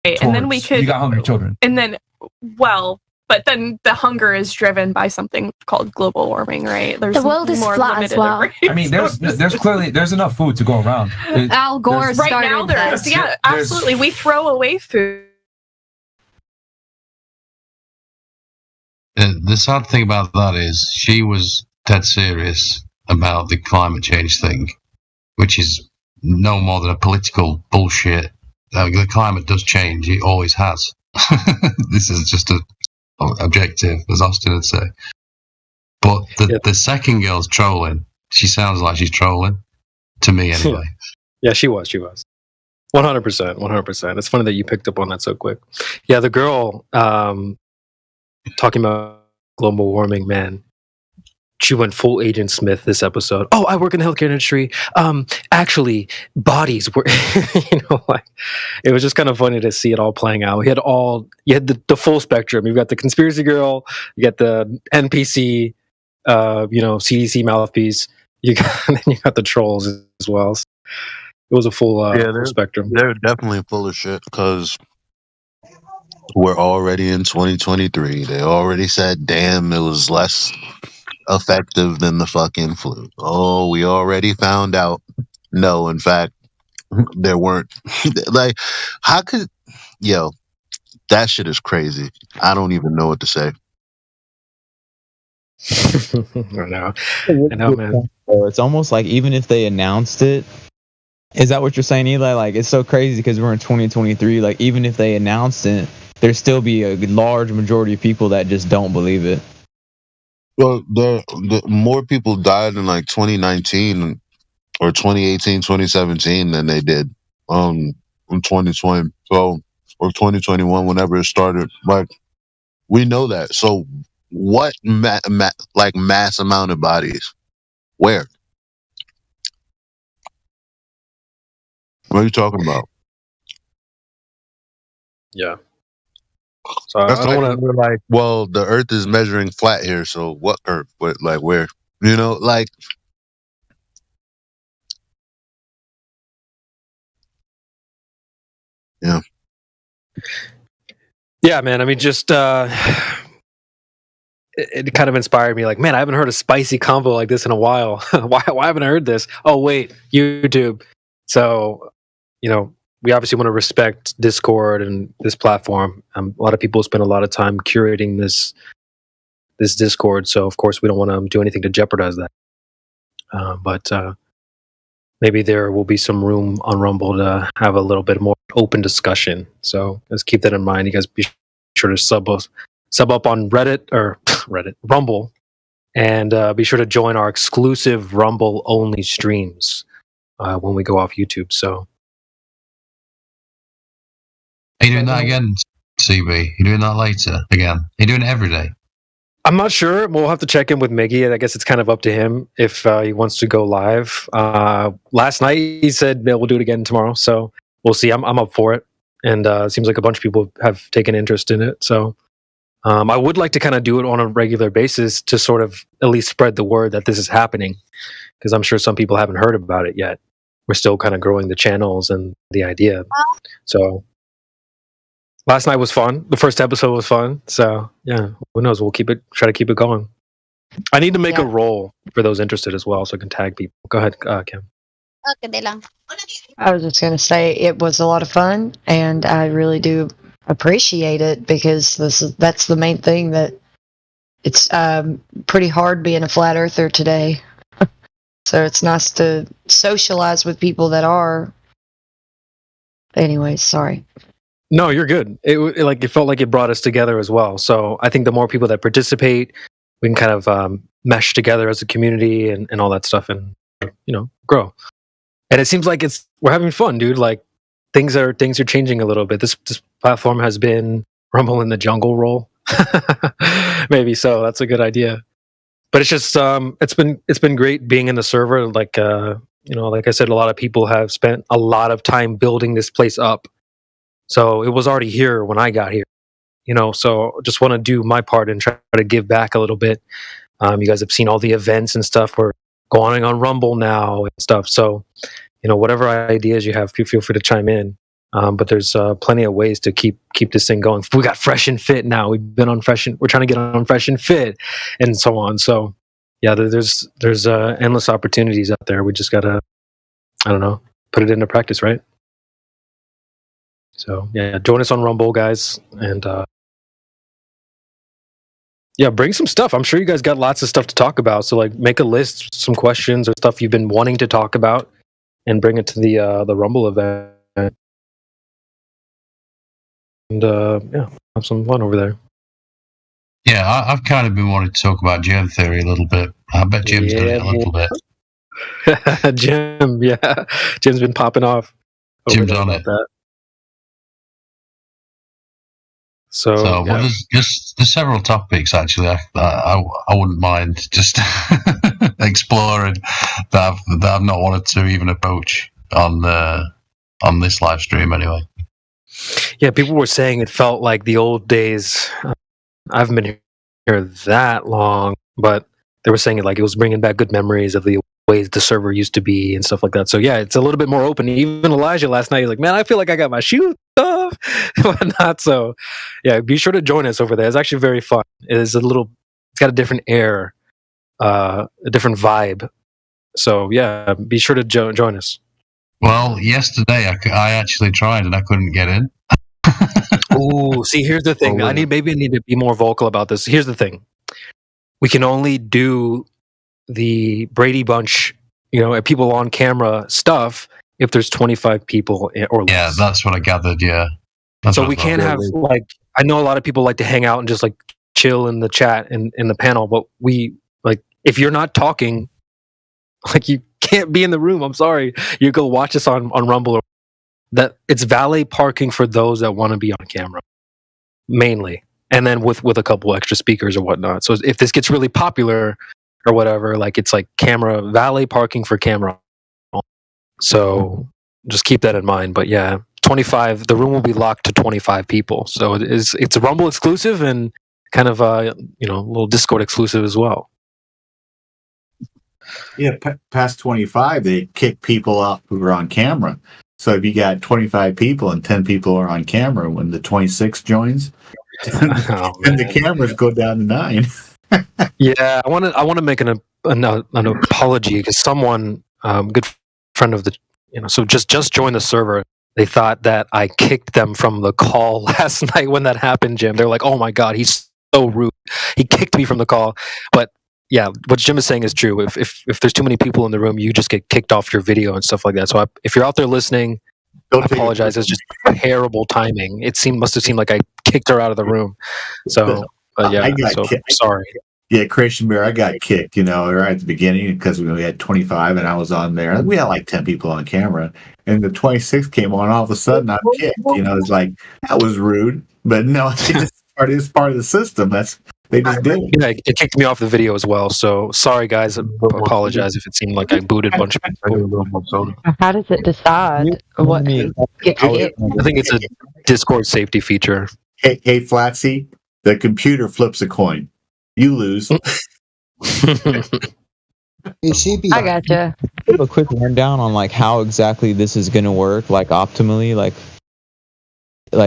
And then we could. You got hungry children. And then, but then the hunger is driven by something called global warming, right? The world is flat as well. I mean, there's enough food to go around. Al Gore started right now there is. Yeah, absolutely. We throw away food. The sad thing about that is she was dead serious about the climate change thing, which is no more than a political bullshit. The climate does change. It always has. This is just a objective, as Austin would say. But the second girl's trolling. She sounds like she's trolling to me anyway. Yeah, she was. 100%. It's funny that you picked up on that so quick. Yeah, the girl talking about global warming, man. She went full Agent Smith this episode. Oh, I work in the healthcare industry. Actually, bodies were, like it was just kind of funny to see it all playing out. You had the full spectrum. You've got the conspiracy girl, you got the NPC, CDC mouthpiece. And then you got the trolls as well. So it was a full spectrum. They're definitely full of shit because we're already in 2023. They already said, damn, it was less effective than the fucking flu. Oh, we already found out. No, in fact, there weren't. Like, how could, that shit is crazy. I don't even know what to say. I know, man. It's almost like even if they announced it, is that what you're saying, Eli? Like, it's so crazy because we're in 2023. Like, even if they announced it, there still be a large majority of people that just don't believe it. Well, the more people died in like 2019 or 2018, 2017 than they did in 2020. So, or 2021, whenever it started. Like, we know that. So, what mass amount of bodies? Where? What are you talking about? Yeah. So That's I don't want to. We're like, well, the Earth is measuring flat here, so what Earth? What, like, where? Like. Yeah. Yeah, man. I mean, just it kind of inspired me. Like, man, I haven't heard a spicy combo like this in a while. why haven't I heard this? Oh, wait, YouTube. So, we obviously want to respect Discord and this platform. A lot of people spend a lot of time curating this Discord, so of course we don't want to do anything to jeopardize that. But maybe there will be some room on Rumble to have a little bit more open discussion. So let's keep that in mind. You guys be sure to sub up on Rumble, and be sure to join our exclusive Rumble only streams when we go off YouTube. So. Are you doing that again, CB? You're doing that later again? You're doing it every day? I'm not sure. We'll have to check in with Miggy. I guess it's kind of up to him if he wants to go live. Last night he said we'll do it again tomorrow, so we'll see. I'm up for it, and it seems like a bunch of people have taken interest in it. So I would like to kind of do it on a regular basis to sort of at least spread the word that this is happening, because I'm sure some people haven't heard about it yet. We're still kind of growing the channels and the idea. So. Last night was fun. The first episode was fun. So yeah, who knows? We'll try to keep it going. I need to make a role for those interested as well, so I can tag people. Go ahead, Kim. I was just going to say it was a lot of fun, and I really do appreciate it because that's the main thing. That it's pretty hard being a flat earther today. So it's nice to socialize with people that are. Anyways, sorry. No, you're good. It felt like it brought us together as well. So I think the more people that participate, we can kind of mesh together as a community and all that stuff, and grow. And it seems like we're having fun, dude. Like things are changing a little bit. This platform has been Rumble in the Jungle role, maybe. So that's a good idea. But it's just it's been great being in the server. Like like I said, a lot of people have spent a lot of time building this place up. So it was already here when I got here, so just want to do my part and try to give back a little bit. You guys have seen all the events and stuff. We're going on Rumble now and stuff. So, whatever ideas you have, feel free to chime in. But there's plenty of ways to keep this thing going. We got Fresh and Fit now. We've been on we're trying to get on Fresh and Fit and so on. So yeah, there's endless opportunities out there. We just gotta, put it into practice, right? So yeah, join us on Rumble, guys, and bring some stuff. I'm sure you guys got lots of stuff to talk about. So make a list, some questions or stuff you've been wanting to talk about, and bring it to the Rumble event. And have some fun over there. Yeah, I've kind of been wanting to talk about germ theory a little bit. I bet Jim's done it a little bit. Jim, yeah. Jim's been popping off. Jim's on it. That. So well, there's several topics actually I wouldn't mind just exploring that I've not wanted to even approach on this live stream anyway. Yeah, people were saying it felt like the old days. I haven't been here that long, but they were saying it was bringing back good memories of the ways the server used to be and stuff like that. So yeah, it's a little bit more open. Even Elijah last night, he's like, man, I feel like I got my shoes off and whatnot. So yeah, be sure to join us over there. It's actually very fun. It's got a different air, a different vibe. So yeah, be sure to join us. Well, yesterday I actually tried and I couldn't get in. Ooh, see, here's the thing. I need to be more vocal about this. Here's the thing. We can only do the Brady Bunch, people on camera stuff if there's 25 people or less. Yeah, that's what I gathered, yeah. So we can't have, I know a lot of people like to hang out and just chill in the chat and in the panel, but if you're not talking, you can't be in the room. I'm sorry. You go watch us on Rumble. That it's valet parking for those that want to be on camera, mainly, and then with a couple extra speakers or whatnot. So if this gets really popular or whatever, it's camera valet parking for camera. So just keep that in mind. But yeah, 25. The room will be locked to 25 people. So it's a Rumble exclusive and kind of a little Discord exclusive as well. Yeah, past 25, they kick people out who are on camera. So if you got 25 people and 10 people are on camera, when the 26 joins, and the cameras go down to 9. Yeah, I want to make an apology because someone, good friend of the, so just joined the server. They thought that I kicked them from the call last night when that happened, Jim. They're like, "Oh my God, he's so rude. He kicked me from the call." But yeah, what Jim is saying is true. If there's too many people in the room, you just get kicked off your video and stuff like that. So if you're out there listening, I apologize. It's just terrible timing. Must have seemed like I kicked her out of the room. So, but yeah, sorry. Yeah, Christian Bear, I got kicked, right at the beginning because we had 25 and I was on there. We had 10 people on camera, and the 26 came on. All of a sudden, I'm kicked. It's like that was rude, but no, it's part of the system. They just did it. Yeah, it kicked me off the video as well. So sorry, guys. I apologize if it seemed like I booted a bunch of people. How does it decide what gets hit? I think it's a Discord safety feature. Hey, Flatsy, the computer flips a coin. You lose. I gotcha. Give a quick rundown on how exactly this is going to work, optimally,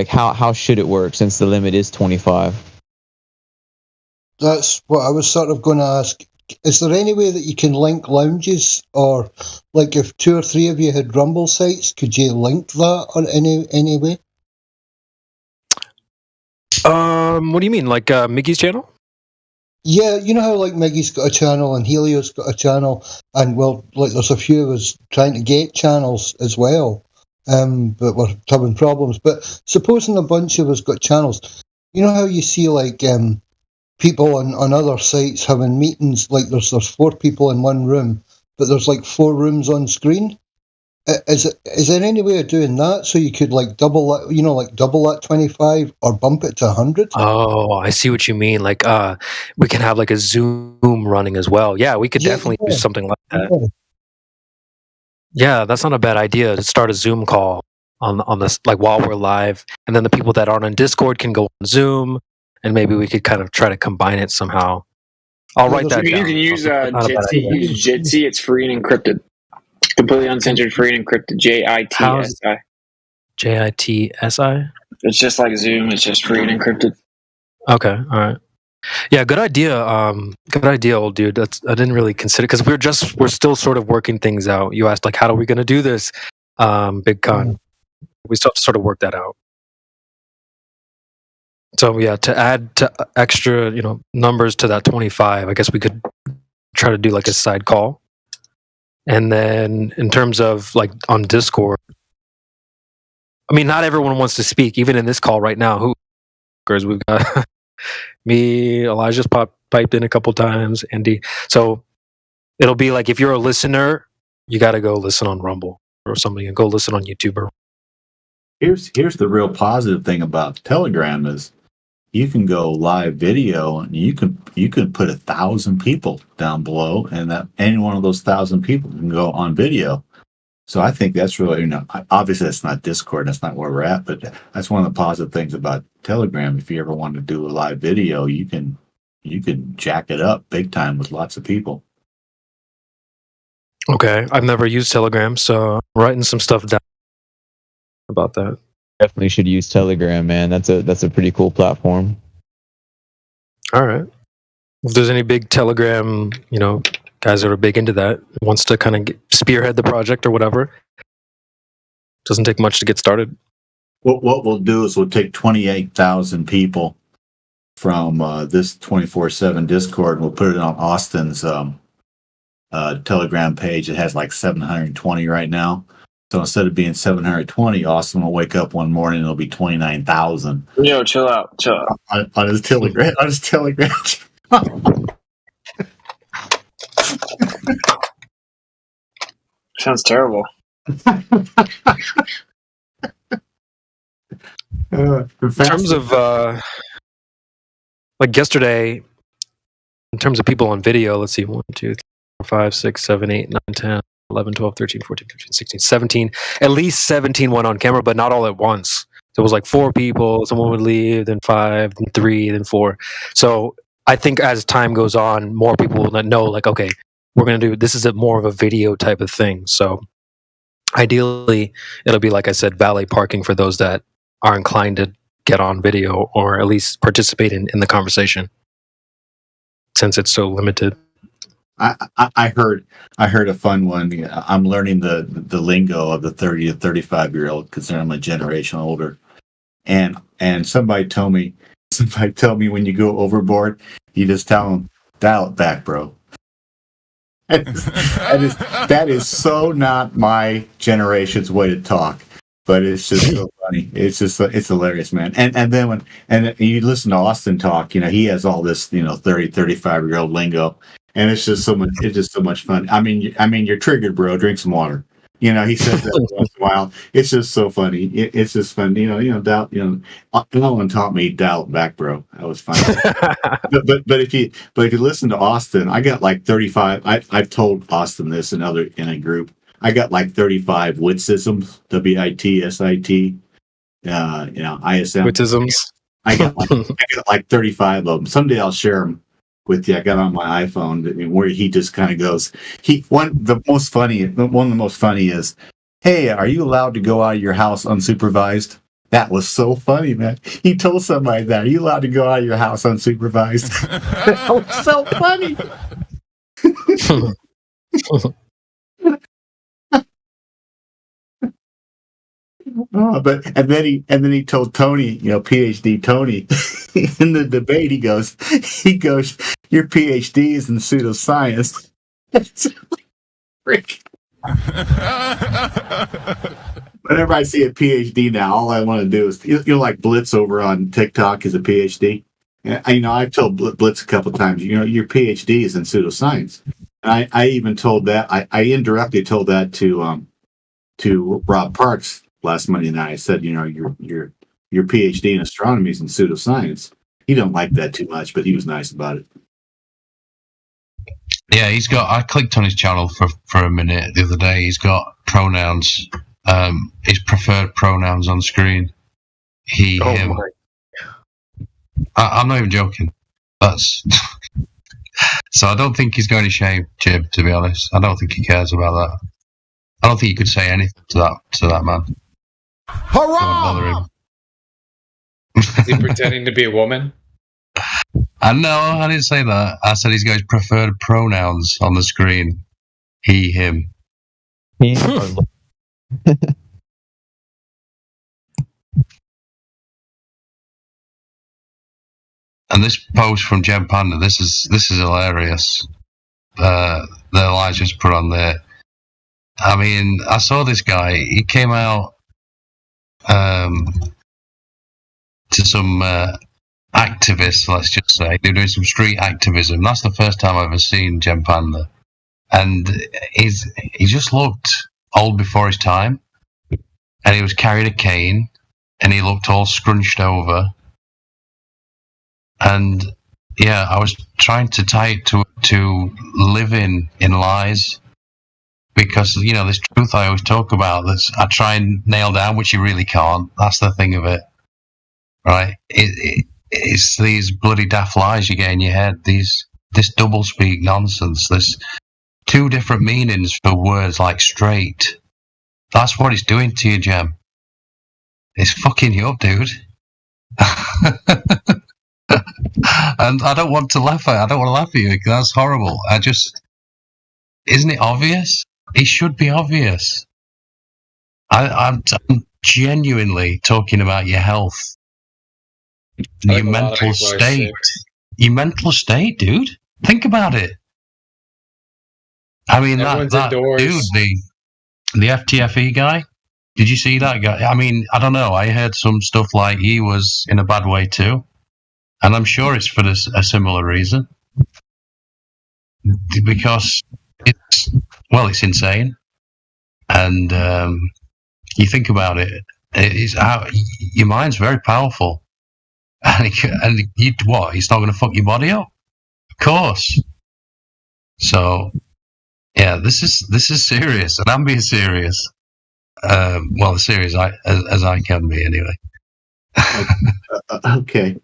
how should it work since the limit is 25. That's what I was sort of going to ask. Is there any way that you can link lounges, or if 2 or 3 of you had Rumble sites, could you link that on any way? What do you mean, Mickey's channel? Yeah, you know how Miggy's got a channel and Helio's got a channel, and there's a few of us trying to get channels as well, but we're having problems. But supposing a bunch of us got channels, you know how you see people on other sites having meetings, there's 4 people in one room, but there's 4 rooms on screen. Is there any way of doing that so you could double that, double that 25 or bump it to 100? Oh, I see what you mean. We can have a Zoom running as well. Yeah, we could definitely do something like that. Yeah, that's not a bad idea to start a Zoom call on this while we're live, and then the people that aren't on Discord can go on Zoom, and maybe we could kind of try to combine it somehow. I'll write that down. You can use Jitsi. Use Jitsi. It's free and encrypted. Completely uncensored, free and encrypted. JITSI. JITSI? It's just like Zoom. It's just free and encrypted. Okay, all right. Yeah, good idea. Good idea, old dude. I didn't really consider, because we're still sort of working things out. You asked how are we going to do this? Big Con. We still have to sort of work that out. So yeah, to add to extra, numbers to that 25, I guess we could try to do a side call. And then in terms of on Discord, I mean, not everyone wants to speak, even in this call right now. We've got Me, Elijah's piped in a couple times, Andy. So it'll be like if you're a listener, you got to go listen on Rumble or something, and go listen on YouTube. Here's the real positive thing about Telegram is you can go live video and you can put 1,000 people down below, and that any one of those 1,000 people can go on video. So I think that's really, obviously that's not Discord, that's not where we're at, but that's one of the positive things about Telegram. If you ever want to do a live video, you can jack it up big time with lots of people. Okay, I've never used Telegram, so I'm writing some stuff down about that. Definitely should use Telegram, man. That's a pretty cool platform. All right. If there's any big Telegram, guys that are big into that, wants to kind of spearhead the project or whatever, doesn't take much to get started. What we'll do is we'll take 28,000 people from this 24/7 Discord, and we'll put it on Austin's Telegram page. It has like 720 right now. So instead of being 720, Austin will wake up one morning and it'll be 29,000. Yo, chill out. On his Telegram. On his Telegram. Sounds terrible. In terms of like yesterday, in terms of people on video, let's see, 1, 2, 3, 4, 5, 6, 7, 8, 9, 10, 11, 12, 13, 14, 15, 16, 17. At least 17 went on camera, but not all at once. So it was like 4 people, someone would leave, then 5, then 3, then 4. So I think as time goes on, more people will know, like, okay, we're going to do, this is more of a video type of thing. So ideally, it'll be, like I said, valet parking for those that are inclined to get on video or at least participate in the conversation, since it's so limited. I heard a fun one. I'm learning the lingo of the 30 to 35-year-old because I'm a generation older, and somebody told me when you go overboard, you just tell them, dial it back, bro. That is so not my generation's way to talk, but it's just so funny. It's hilarious, man. And then when you listen to Austin talk, he has all this 30, 35-year-old lingo. And it's just so much fun. I mean, you're triggered, bro. Drink some water. He says that once in a while. It's just so funny. It's just fun. Dial. No one taught me dial it back, bro. That was fun. but if you listen to Austin, I got like 35. I've told Austin this in a group. I got like 35 witsisms. WITSIT. ISM. Witsisms. I got like 35 of them. Someday I'll share them with you. I got on my iPhone where he just kind of goes. One of the most funny is, "Hey, are you allowed to go out of your house unsupervised?" That was so funny, man. He told somebody that. Are you allowed to go out of your house unsupervised? That was so funny. And then he told Tony, PhD Tony, in the debate, he goes, your PhD is in pseudoscience. Whenever I see a PhD now, all I want to do is, like Blitz over on TikTok is a PhD. And, I've told Blitz a couple of times, your PhD is in pseudoscience. And I even told that, I indirectly told that to Rob Parks last Monday night. I said, your PhD in astronomy is in pseudoscience. He don't like that too much, but he was nice about it. Yeah, I clicked on his channel for a minute the other day. He's got pronouns, his preferred pronouns on screen. He, him. I'm not even joking. That's so I don't think he's going to shame Jib, to be honest. I don't think he cares about that. I don't think he could say anything to that man. Hurrah! Is he pretending to be a woman? No, I didn't say that. I said he's got his preferred pronouns on the screen. He, him. And this post from Jem Panda, this is hilarious. That Elijah's put on there. I mean, I saw this guy. He came out to some activists, let's just say. They're doing some street activism. That's the first time I've ever seen Jem Panda. And he just looked old before his time. And he was carrying a cane. And he looked all scrunched over. And yeah, I was trying to tie it to living in lies. Because, you know, this truth I always talk about, I try and nail down, which you really can't. That's the thing of it. Right? It's these bloody daft lies you get in your head. This doublespeak nonsense. There's two different meanings for words like straight. That's what it's doing to you, Jem. It's fucking you up, dude. And I don't want to laugh at you because that's horrible. Isn't it obvious? It should be obvious. I'm genuinely talking about your health. Your mental state. Your mental state, dude. Think about it. I mean, that dude, the FTFE guy, did you see that guy? I mean, I don't know. I heard some stuff like he was in a bad way too. And I'm sure it's for a similar reason. Because it's insane. And you think about it, your mind's very powerful. And what? He's not going to fuck your body up? Of course. So, yeah, this is serious, and I'm being serious. As serious as I can be, anyway. Okay.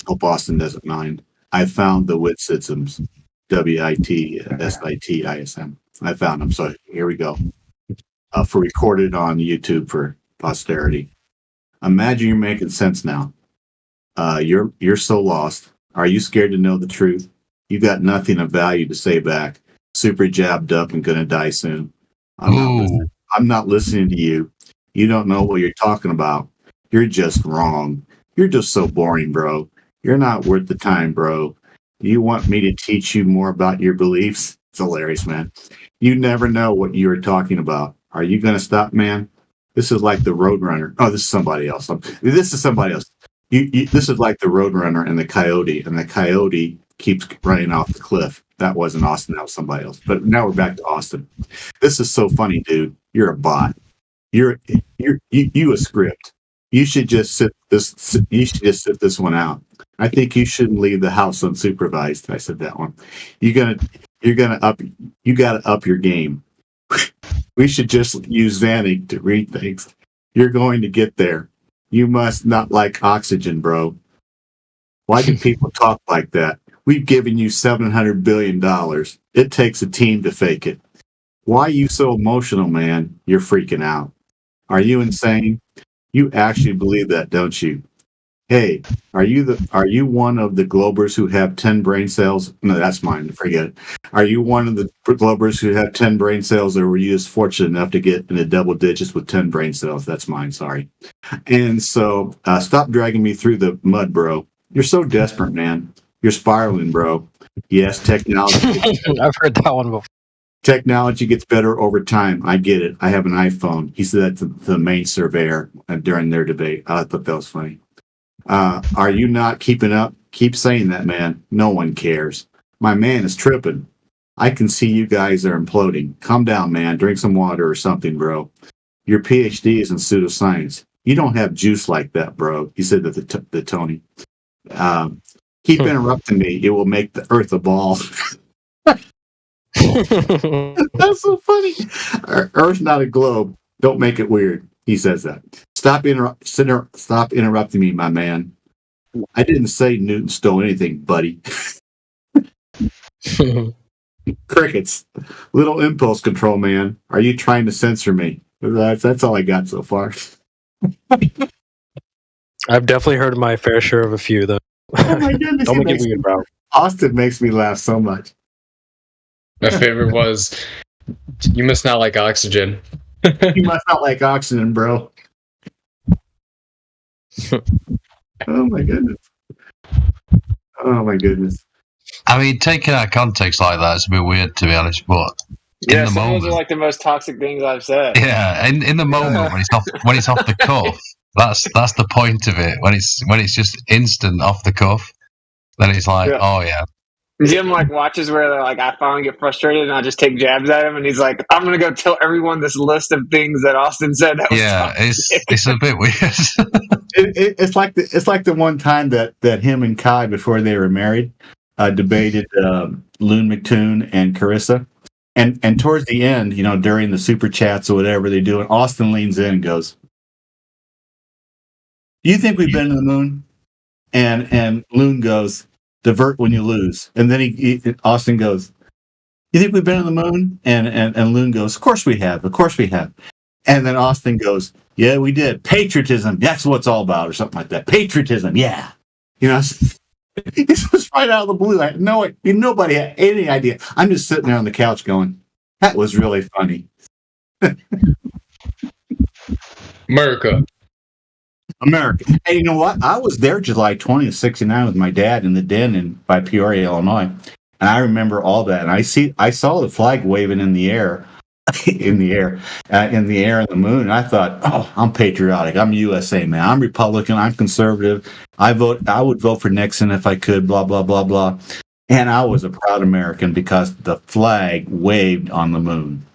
Hope Austin doesn't mind. I found the witticisms, WITSITISM. I found them, so here we go. For recorded on YouTube for posterity. Imagine you're making sense now. You're so lost. Are you scared to know the truth? You got nothing of value to say back. Super jabbed up and gonna die soon. I'm not listening to you. You don't know what you're talking about. You're just wrong. You're just so boring, bro. You're not worth the time, bro. You want me to teach you more about your beliefs? It's hilarious, man. You never know what you are talking about. Are you gonna stop, man? This is like the Roadrunner. Oh, this is somebody else. This is somebody else. This is like the Roadrunner and the Coyote keeps running off the cliff. That wasn't Austin. That was somebody else. But now we're back to Austin. This is so funny, dude. You're a bot. You a script. You should just sit this one out. I think you shouldn't leave the house unsupervised. I said that one. You gotta up your game. We should just use Xanax to read things. You're going to get there. You must not like oxygen, bro. Why do people talk like that? We've given you $700 billion. It takes a team to fake it. Why are you so emotional, man? You're freaking out. Are you insane? You actually believe that, don't you? Hey, are you one of the Globers who have 10 brain cells? No, that's mine. Forget it. Are you one of the Globers who have 10 brain cells, or were you just fortunate enough to get in the double digits with 10 brain cells? That's mine. Sorry. And so, stop dragging me through the mud, bro. You're so desperate, man. You're spiraling, bro. Yes, technology. I've heard that one before. Technology gets better over time. I get it. I have an iPhone. He said that to the main surveyor during their debate. I thought that was funny. Are you not keeping up? Keep saying that, man. No one cares. My man is tripping. I can see you guys are imploding. Calm down, man. Drink some water or something, bro. Your PhD is in pseudoscience. You don't have juice like that, bro. He said that to Tony. Keep interrupting me. It will make the earth a ball. That's so funny. Earth's not a globe. Don't make it weird. He says that. Stop interrupting me, my man. I didn't say Newton stole anything, buddy. Crickets. Little impulse control, man. Are you trying to censor me? That's all I got so far. I've definitely heard my fair share of a few, though. Oh my goodness. Don't make it weird, bro. Austin makes me laugh so much. My favorite was, you must not like oxygen. You must not like oxygen, bro. Oh my goodness. Oh my goodness. I mean, taken out of context like that, it's a bit weird, to be honest, but yeah, some of those are like the most toxic things I've said. Yeah, in the moment when it's off the cuff, That's the point of it. When it's just instant off the cuff, then it's like, oh yeah. Jim watches where they're I finally get frustrated and I just take jabs at him, and he's like, I'm gonna go tell everyone this list of things that Austin said. That was it's a bit weird. It's like the one time that him and Kai, before they were married, debated Loon McToon and Carissa, and towards the end, during the super chats or whatever they do, and Austin leans in and goes, "Do you think we've been to the moon?" And Loon goes, "Divert when you lose." And then Austin goes, "You think we've been to the moon?" And Loon goes, "Of course we have. Of course we have." And then Austin goes, "Yeah, we did. Patriotism. That's what it's all about," or something like that. Patriotism. Yeah. This was right out of the blue. Nobody had any idea. I'm just sitting there on the couch going, that was really funny. America. Hey, you know what? I was there July 20th, 1969 with my dad in the den by Peoria, Illinois. And I remember all that. And I saw the flag waving in the air, in the moon. And I thought, oh, I'm patriotic. I'm USA, man. I'm Republican. I'm conservative. I would vote for Nixon if I could, blah, blah, blah, blah. And I was a proud American because the flag waved on the moon.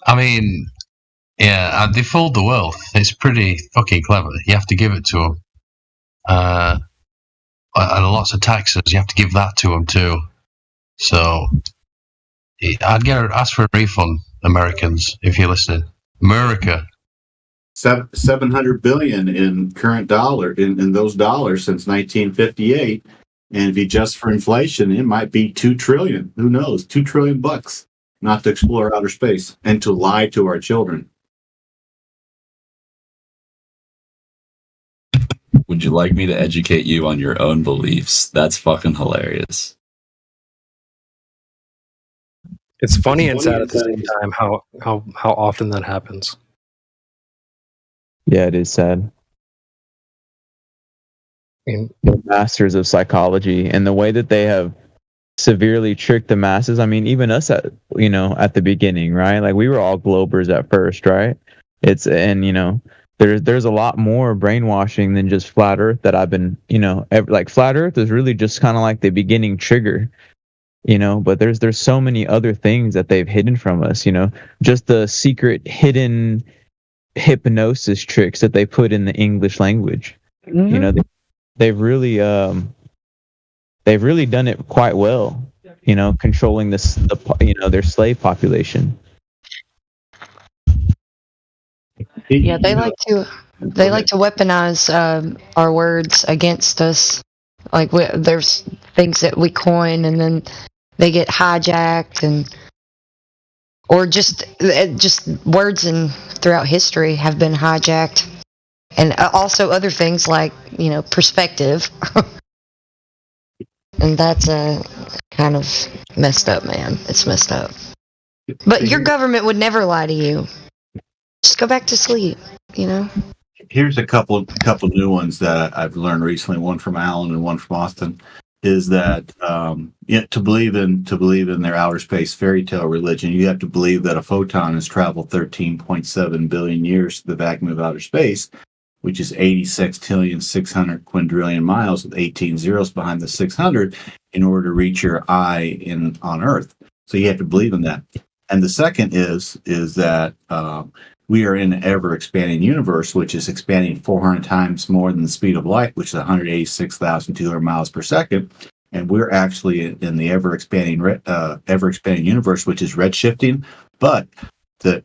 I mean, yeah, they fooled the world. It's pretty fucking clever. You have to give it to them. And lots of taxes, you have to give that to them too. So, I'd ask for a refund, Americans, if you're listening. America. 700 billion in current dollar, in those dollars since 1958. And if you adjust for inflation, it might be 2 trillion. Who knows? $2 trillion bucks. Not to explore outer space and to lie to our children. Would you like me to educate you on your own beliefs? That's fucking hilarious. It's funny and sad at the same time how often that happens. Yeah, it is sad. I mean, the masters of psychology and the way that they have severely tricked the masses. I mean, even us at the beginning, right? Like we were all globers at first, right? There's a lot more brainwashing than just flat Earth that I've been, flat Earth is really just kind of like the beginning trigger, but there's so many other things that they've hidden from us, just the secret hidden hypnosis tricks that they put in the English language. Mm-hmm. They've really done it quite well, controlling their slave population. Yeah, they like to weaponize our words against us. Like there's things that we coin and then they get hijacked, or just words throughout history have been hijacked, and also other things like perspective. And that's kind of messed up, man. It's messed up. But your government would never lie to you. Just go back to sleep, Here's a couple new ones that I've learned recently. One from Alan and one from Austin. Is that to believe in their outer space fairy tale religion, you have to believe that a photon has traveled 13.7 billion years to the vacuum of outer space, which is 86,600 quadrillion miles with 18 zeros behind the 600 in order to reach your eye on Earth. So you have to believe in that. And the second is that we are in an ever-expanding universe, which is expanding 400 times more than the speed of light, which is 186,200 miles per second. And we're actually in the ever-expanding universe, which is redshifting. But the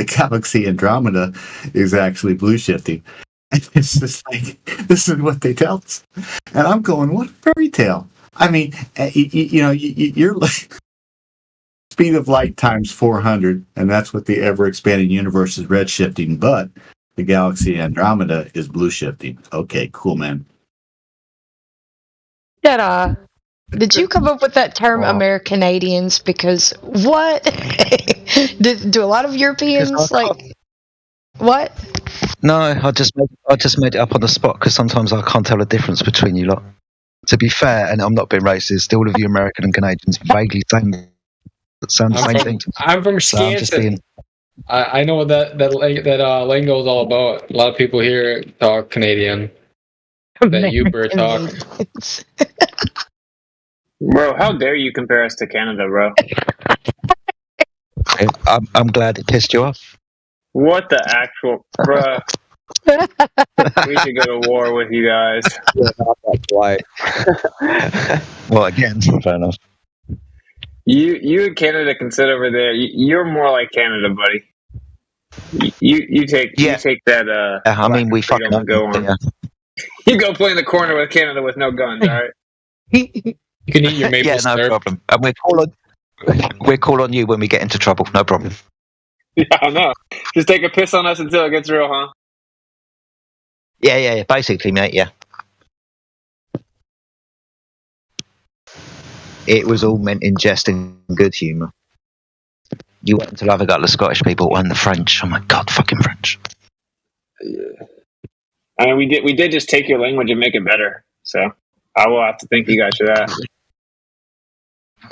galaxy Andromeda is actually blue shifting. And it's just like, this is what they tell us. And I'm going, what a fairy tale. I mean, you're like speed of light times 400, and that's what the ever-expanding universe is redshifting, but the galaxy Andromeda is blue shifting. Okay, cool, man. Did you come up with that term, Americanadians? Because what? Do a lot of Europeans what? No, I just made it up on the spot because sometimes I can't tell the difference between you lot. To be fair, and I'm not being racist, all of you American and Canadians vaguely sound the same thing. I'm from Wisconsin. I know what that lingo is all about. A lot of people here talk Canadian. That Uber talk. Bro, how dare you compare us to Canada, bro? I'm glad it pissed you off. What the actual, bro? We should go to war with you guys. Well, again, fair enough. You and Canada can sit over there. You're more like Canada, buddy. You take that. I mean, we fucking go on. Yeah. You go play in the corner with Canada with no guns, all right? You can eat your maple yeah, no problem. And we're cool on you when we get into trouble. No problem. Yeah, I know. Just take a piss on us until it gets real, huh? Yeah. Basically, mate. Yeah. It was all meant in jest and good humour. You wait until I've got the Scottish people and the French. Oh my god, fucking French. Yeah. I mean, we did just take your language and make it better. So I will have to thank you guys for that.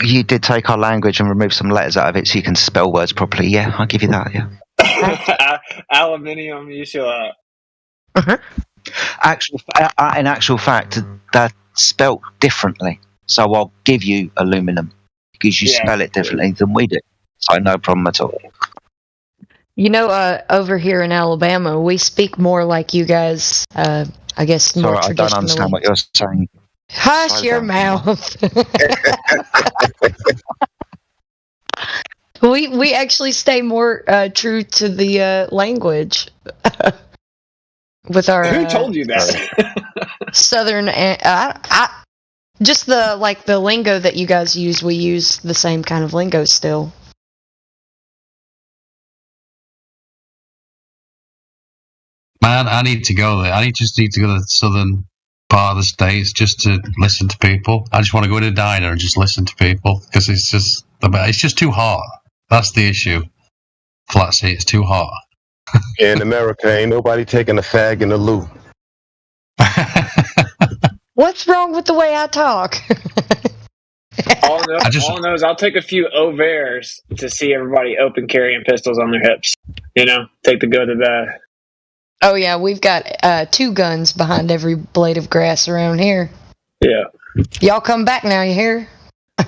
You did take our language and remove some letters out of it so you can spell words properly. Yeah, I'll give you that. Yeah. Aluminium, you should. In actual fact, that's spelt differently. So I'll give you aluminum because you spell it differently than we do. So no problem at all. You know, over here in Alabama, we speak more like you guys. I guess more Sorry, I don't understand what you're saying. Hush your mouth. We actually stay more true to the language with our. Who told you that? Southern. Just the lingo that you guys use. We use the same kind of lingo still. Man, I need to go there. I just need to go to the southern part of the States just to listen to people. I just want to go to a diner and just listen to people because it's just too hot. That's the issue. Flat sea, it's too hot. In America, ain't nobody taking a fag in the loo. What's wrong with the way I talk? All I know is I'll take a few overs to see everybody open carrying pistols on their hips. You know, take the good to bad. Oh yeah, we've got 2 guns behind every blade of grass around here. Yeah. Y'all come back now, you hear?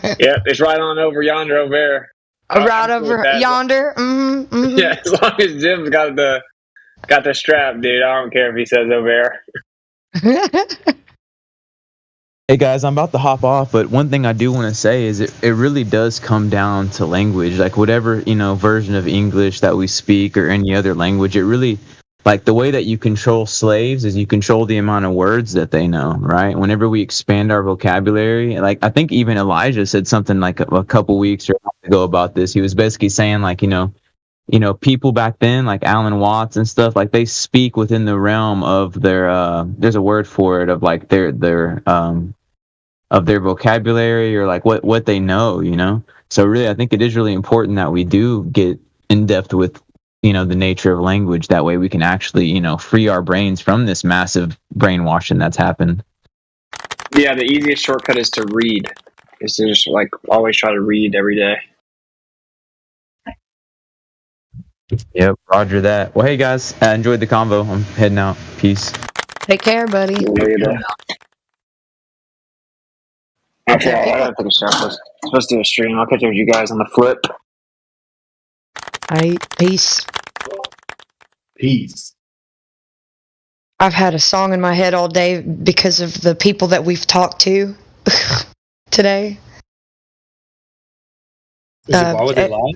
Yeah, it's right on over yonder over there. Right over yonder. Mm-hmm. Yeah, as long as Jim's got the strap, dude. I don't care if he says over there. Hey guys, I'm about to hop off, but one thing I do want to say is it really does come down to language. Like whatever, version of English that we speak or any other language, it really, like the way that you control slaves is you control the amount of words that they know, right? Whenever we expand our vocabulary, like I think even Elijah said something like a couple weeks ago about this. He was basically saying like, people back then, like Alan Watts and stuff, like they speak within the realm of their, there's a word for it, of like their vocabulary or like what they know, So really, I think it is really important that we do get in depth with, the nature of language. That way we can actually, free our brains from this massive brainwashing that's happened. Yeah, the easiest shortcut is to read. Is to just like always try to read every day. Yep, roger that. Well, hey guys, I enjoyed the convo. I'm heading out. Peace. Take care, buddy. Okay, I gotta take a shot. I was supposed to do a stream. I'll catch up with you guys on the flip. Alright, peace. Peace. I've had a song in my head all day because of the people that we've talked to today. Why would they lie?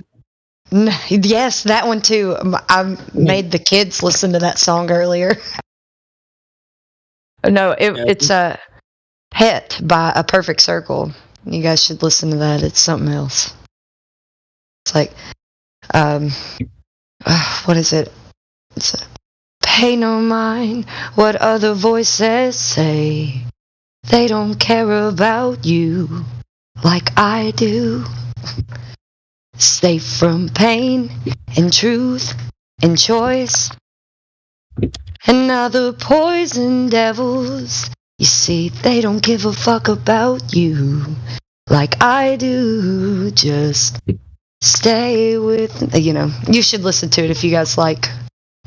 Yes, that one too. I made the kids listen to that song earlier. No, it's a Pet by A Perfect Circle. You guys should listen to that. It's something else. It's like, what is it? It's pay no mind what other voices say. They don't care about you like I do. Safe from pain and truth and choice and other poison devils You see, they don't give a fuck about you like I do. Just stay with, you know. You should listen to it if you guys like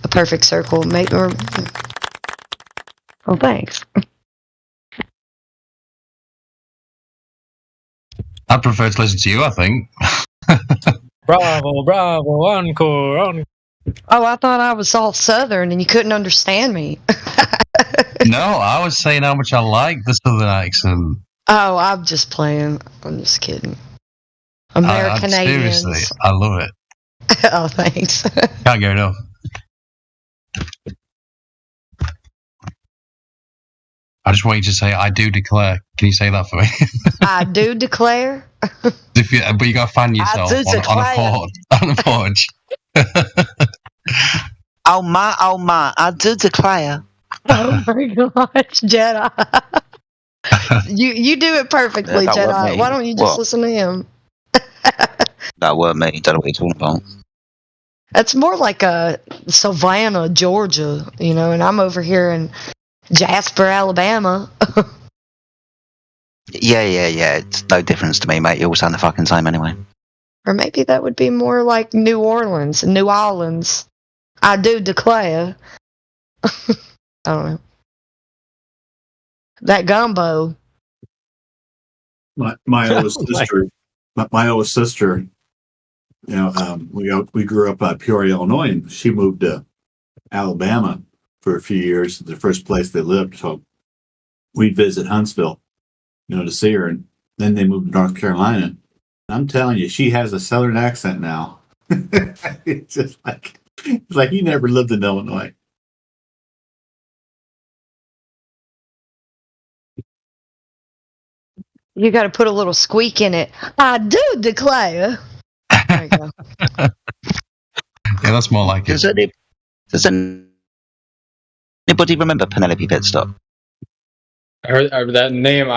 A Perfect Circle. Oh, thanks. I prefer to listen to you, I think. Bravo, encore. Oh, I thought I was all Southern and you couldn't understand me. No, I was saying how much I like the Southern accent. Oh, I'm just playing. I'm just kidding. Americanadians. Seriously, I love it. Oh, thanks. Can't get enough. I just want you to say, I do declare. Can you say that for me? I do declare. But you got to fan yourself on a porch. Oh my, I do declare. Oh my gosh, Jedi. you do it perfectly, Yeah, Jedi. Why don't you just listen to him? That weren't me. Don't know what you're talking about. It's more like a Savannah, Georgia, you know, and I'm over here in Jasper, Alabama. Yeah. It's no difference to me, mate. You all sound the fucking same anyway. Or maybe that would be more like New Orleans. I do declare. I don't know. That gumbo. My oldest sister, you know, we grew up at Peoria, Illinois, and she moved to Alabama for a few years. The first place they lived, so we'd visit Huntsville, you know, to see her, and then they moved to North Carolina. I'm telling you, she has a Southern accent now. It's just like you never lived in Illinois. You got to put a little squeak in it. I do declare. There you go. Yeah, that's more like it. Does anybody remember Penelope Pitstop? I heard that name.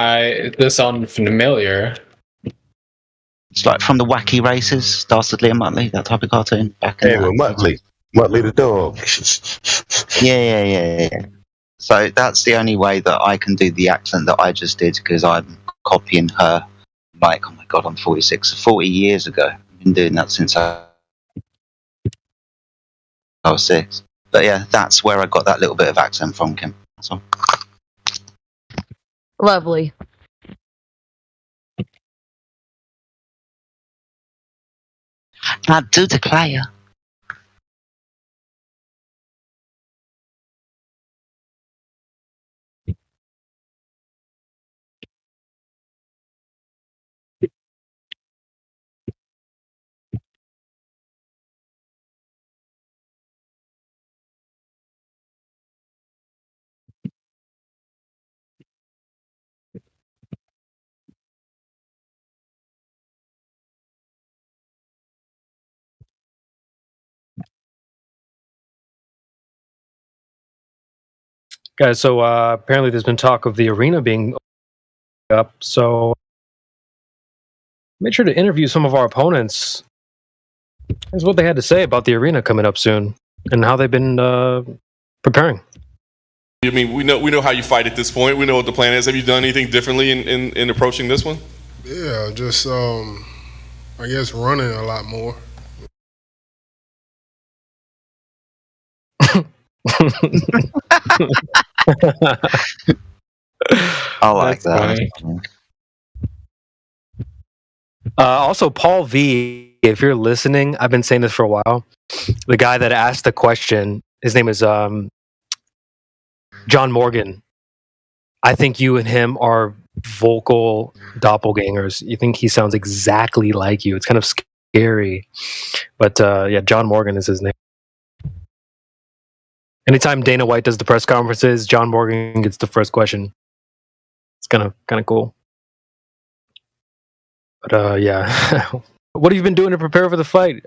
This sounded familiar. It's like from the Wacky Races, Dastardly and Muttley, that type of cartoon. Muttley the dog. Yeah. So that's the only way that I can do the accent that I just did, because I'm copying her. Like, oh my god, I'm 46. 40 years ago. I've been doing that since I was 6. But yeah, that's where I got that little bit of accent from, Kim. That's all. Lovely. I do declare. Guys, so apparently there's been talk of the arena being up, so made sure to interview some of our opponents. Here's what they had to say about the arena coming up soon and how they've been preparing. I mean, we know how you fight at this point. We know what the plan is. Have you done anything differently in approaching this one? Yeah, just I guess running a lot more. I like that. Also, Paul V, if you're listening, I've been saying this for a while. The guy that asked the question, his name is John Morgan. I think you and him are vocal doppelgangers. You think he sounds exactly like you. It's kind of scary. But yeah, John Morgan is his name. Anytime Dana White does the press conferences, John Morgan gets the first question. It's kind of cool. But yeah, what have you been doing to prepare for the fight?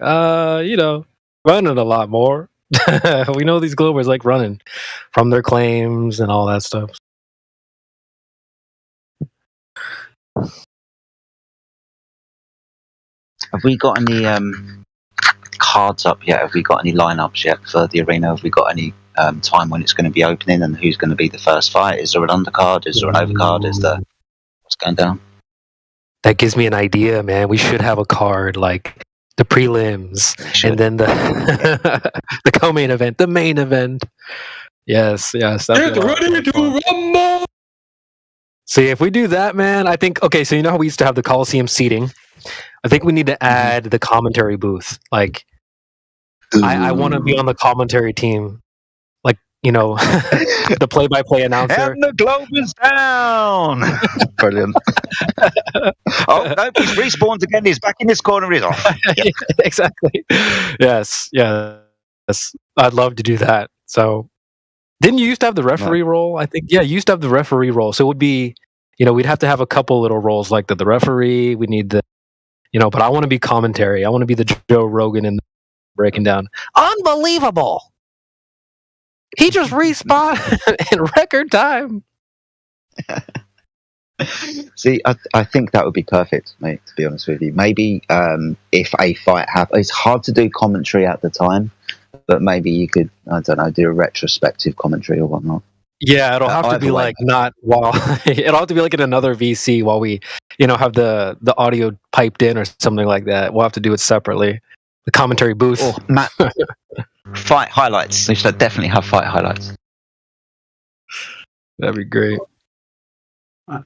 You know, running a lot more. We know these Globers like running from their claims and all that stuff. Have we got any cards up yet? Have we got any lineups yet for the arena? Have we got any time when it's going to be opening and who's going to be the first fight? Is there an undercard? Is there an overcard? What's going down? That gives me an idea, man. We should have a card like the prelims and then the the co-main event, the main event. Yes. Get ready to rumble! See, if we do that, man, I think, okay, so you know how we used to have the Coliseum seating? I think we need to add the commentary booth. Like, I want to be on the commentary team. Like, you know, the play-by-play announcer. And the globe is down! Brilliant. Oh, no, he's respawned again. He's back in this corner. He's off. Yep. Exactly. Yes. I'd love to do that. So, didn't you used to have the referee role? I think, yeah, you used to have the referee role. So it would be, you know, we'd have to have a couple little roles like the referee. We need the, you know, but I want to be commentary. I want to be the Joe Rogan and breaking down. Unbelievable. He just respawned in record time. See, I think that would be perfect, mate, to be honest with you. Maybe if a fight happens, it's hard to do commentary at the time, but maybe you could, I don't know, do a retrospective commentary or whatnot. Yeah, it'll have to be like not while it'll have to be like in another VC while we, you know, have the audio piped in or something like that. We'll have to do it separately. The commentary booth. Oh, Matt, fight highlights. We should definitely have fight highlights. That'd be great.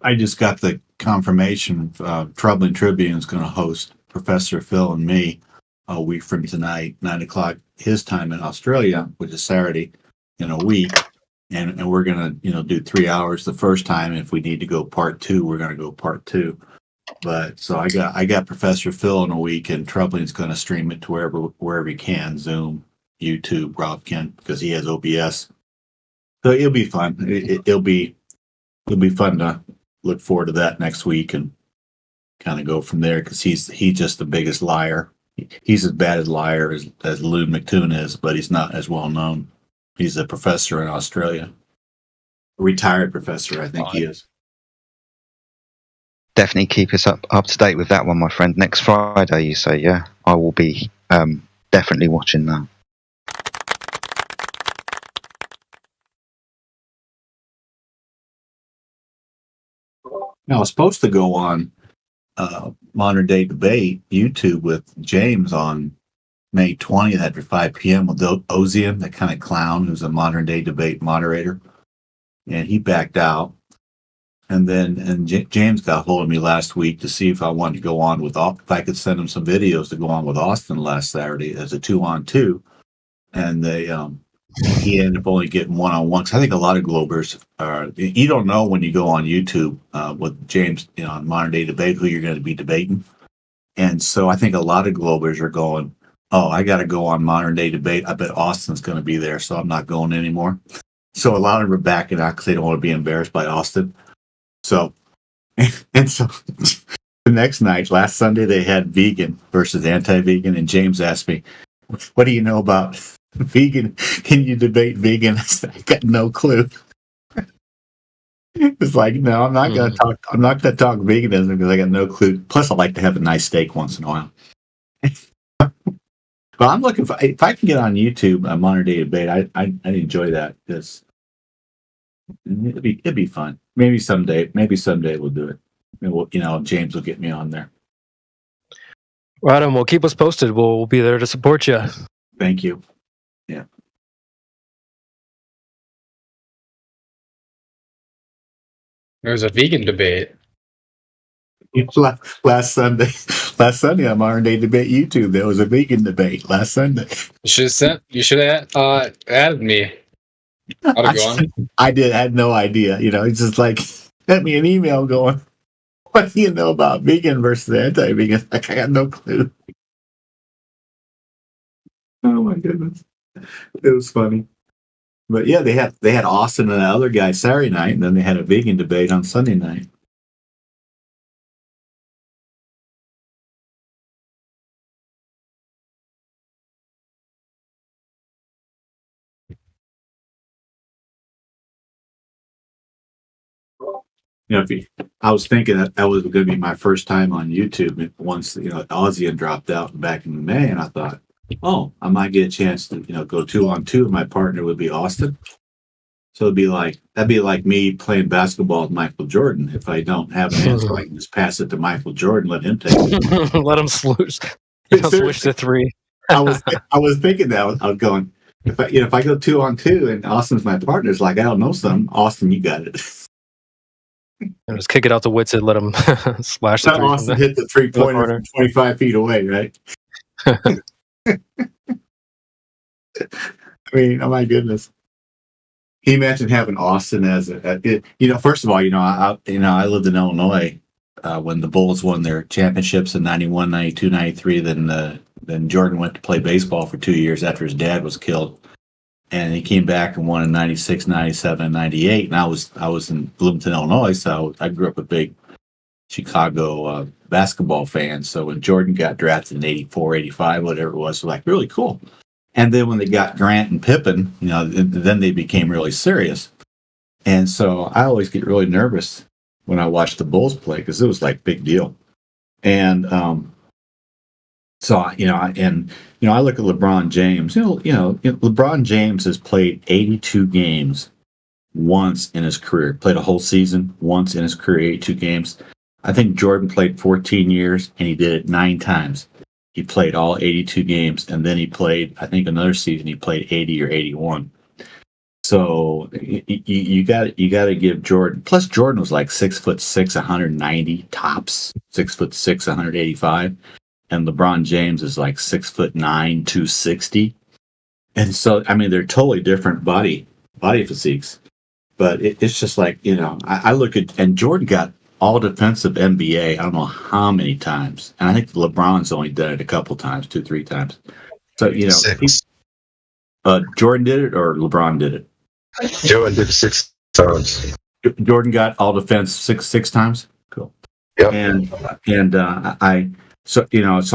I just got the confirmation. Troubling Tribune is going to host Professor Phil and me a week from tonight, 9:00 his time in Australia, which is Saturday, in a week. And we're going to, you know, do 3 hours the first time. If we need to go part 2, we're going to go part 2. But so I got Professor Phil in a week, and Troubling's going to stream it to wherever he can, Zoom, YouTube, Rob can, because he has OBS. So it'll be fun. It'll be fun to look forward to that next week and kind of go from there, because he's just the biggest liar. He's as bad a liar as Lou McToon is, but he's not as well known. He's a professor in Australia, a retired professor, I think he is. Definitely keep us up to date with that one, my friend. Next Friday, you say, yeah? I will be definitely watching that. I was supposed to go on Modern Day Debate YouTube with James on May 20th after 5 p.m. with Ozium, that kind of clown who's a Modern Day Debate moderator. And he backed out. And then James got hold of me last week to see if I wanted to go on with, if I could send him some videos to go on with Austin last Saturday as a 2-on-2. And he ended up only getting 1-on-1. Because I think a lot of Globers you don't know when you go on YouTube with James, you know, on Modern Day Debate who you're going to be debating. And so I think a lot of Globers are going, oh, I got to go on Modern Day Debate. I bet Austin's going to be there, so I'm not going anymore. So a lot of them are backing out because they don't want to be embarrassed by Austin. So, and so the next night, last Sunday, they had vegan versus anti-vegan, and James asked me, what do you know about vegan? Can you debate vegan? I said, I got no clue. It's like, no, I'm not going to talk. I'm not going to talk veganism because I got no clue. Plus, I like to have a nice steak once in a while. But I'm looking for, if I can get on YouTube a Modern Day Debate, I'd enjoy that, because it'd be fun. Maybe someday we'll do it. Maybe you know, James will get me on there. Right on. Well, keep us posted. We'll be there to support you. Thank you. Yeah. There's a vegan debate. Last Sunday on Modern Day Debate YouTube, there was a vegan debate last Sunday. You should have added me. I did. I had no idea. You know, it's just like, sent me an email going, what do you know about vegan versus anti-vegan? Like, I got no clue. Oh my goodness. It was funny. But yeah, they had Austin and the other guy Saturday night, and then they had a vegan debate on Sunday night. You know, I was thinking that was going to be my first time on YouTube once, you know, Ozian dropped out back in May, and I thought, oh, I might get a chance to, go 2-on-2, and my partner would be Austin. So that'd be like me playing basketball with Michael Jordan. If I don't have an answer, I can just pass it to Michael Jordan, let him take it. Let him switch. Switch to 3. I was thinking that. I was going, if I go 2-on-2 and Austin's my partner, it's like, I don't know something. Austin, you got it. Just kick it out to Witsit, let him splash the 3. Austin hit the 3-pointer from 25 feet away, right? I mean, oh my goodness. Can you imagine having Austin as first of all, I lived in Illinois when the Bulls won their championships in 91, 92, 93. Then Jordan went to play baseball for 2 years after his dad was killed. And he came back and won in 96, 97, and 98. And I was in Bloomington, Illinois, so I grew up a big Chicago basketball fan. So when Jordan got drafted in 84, 85, whatever it was like, really cool. And then when they got Grant and Pippen, then they became really serious. And so I always get really nervous when I watch the Bulls play because it was like big deal. And so I look at LeBron James. LeBron James has played 82 games once in his career. Played a whole season once in his career, 82 games. I think Jordan played 14 years and he did it 9 times. He played all 82 games, and then he played, I think, another season. He played 80 or 81. So you got to give Jordan. Plus, Jordan was like 6'6", 190 tops, 6'6", 185, and LeBron James is like 6'9", 260. And so, I mean, they're totally different body physiques. But it's just like, I look at, and Jordan got all defensive NBA, I don't know how many times. And I think LeBron's only done it a couple times, 2-3 times. So, Jordan did it or LeBron did it? Jordan did it 6 times. Jordan got all defense six times? Cool. Yep. So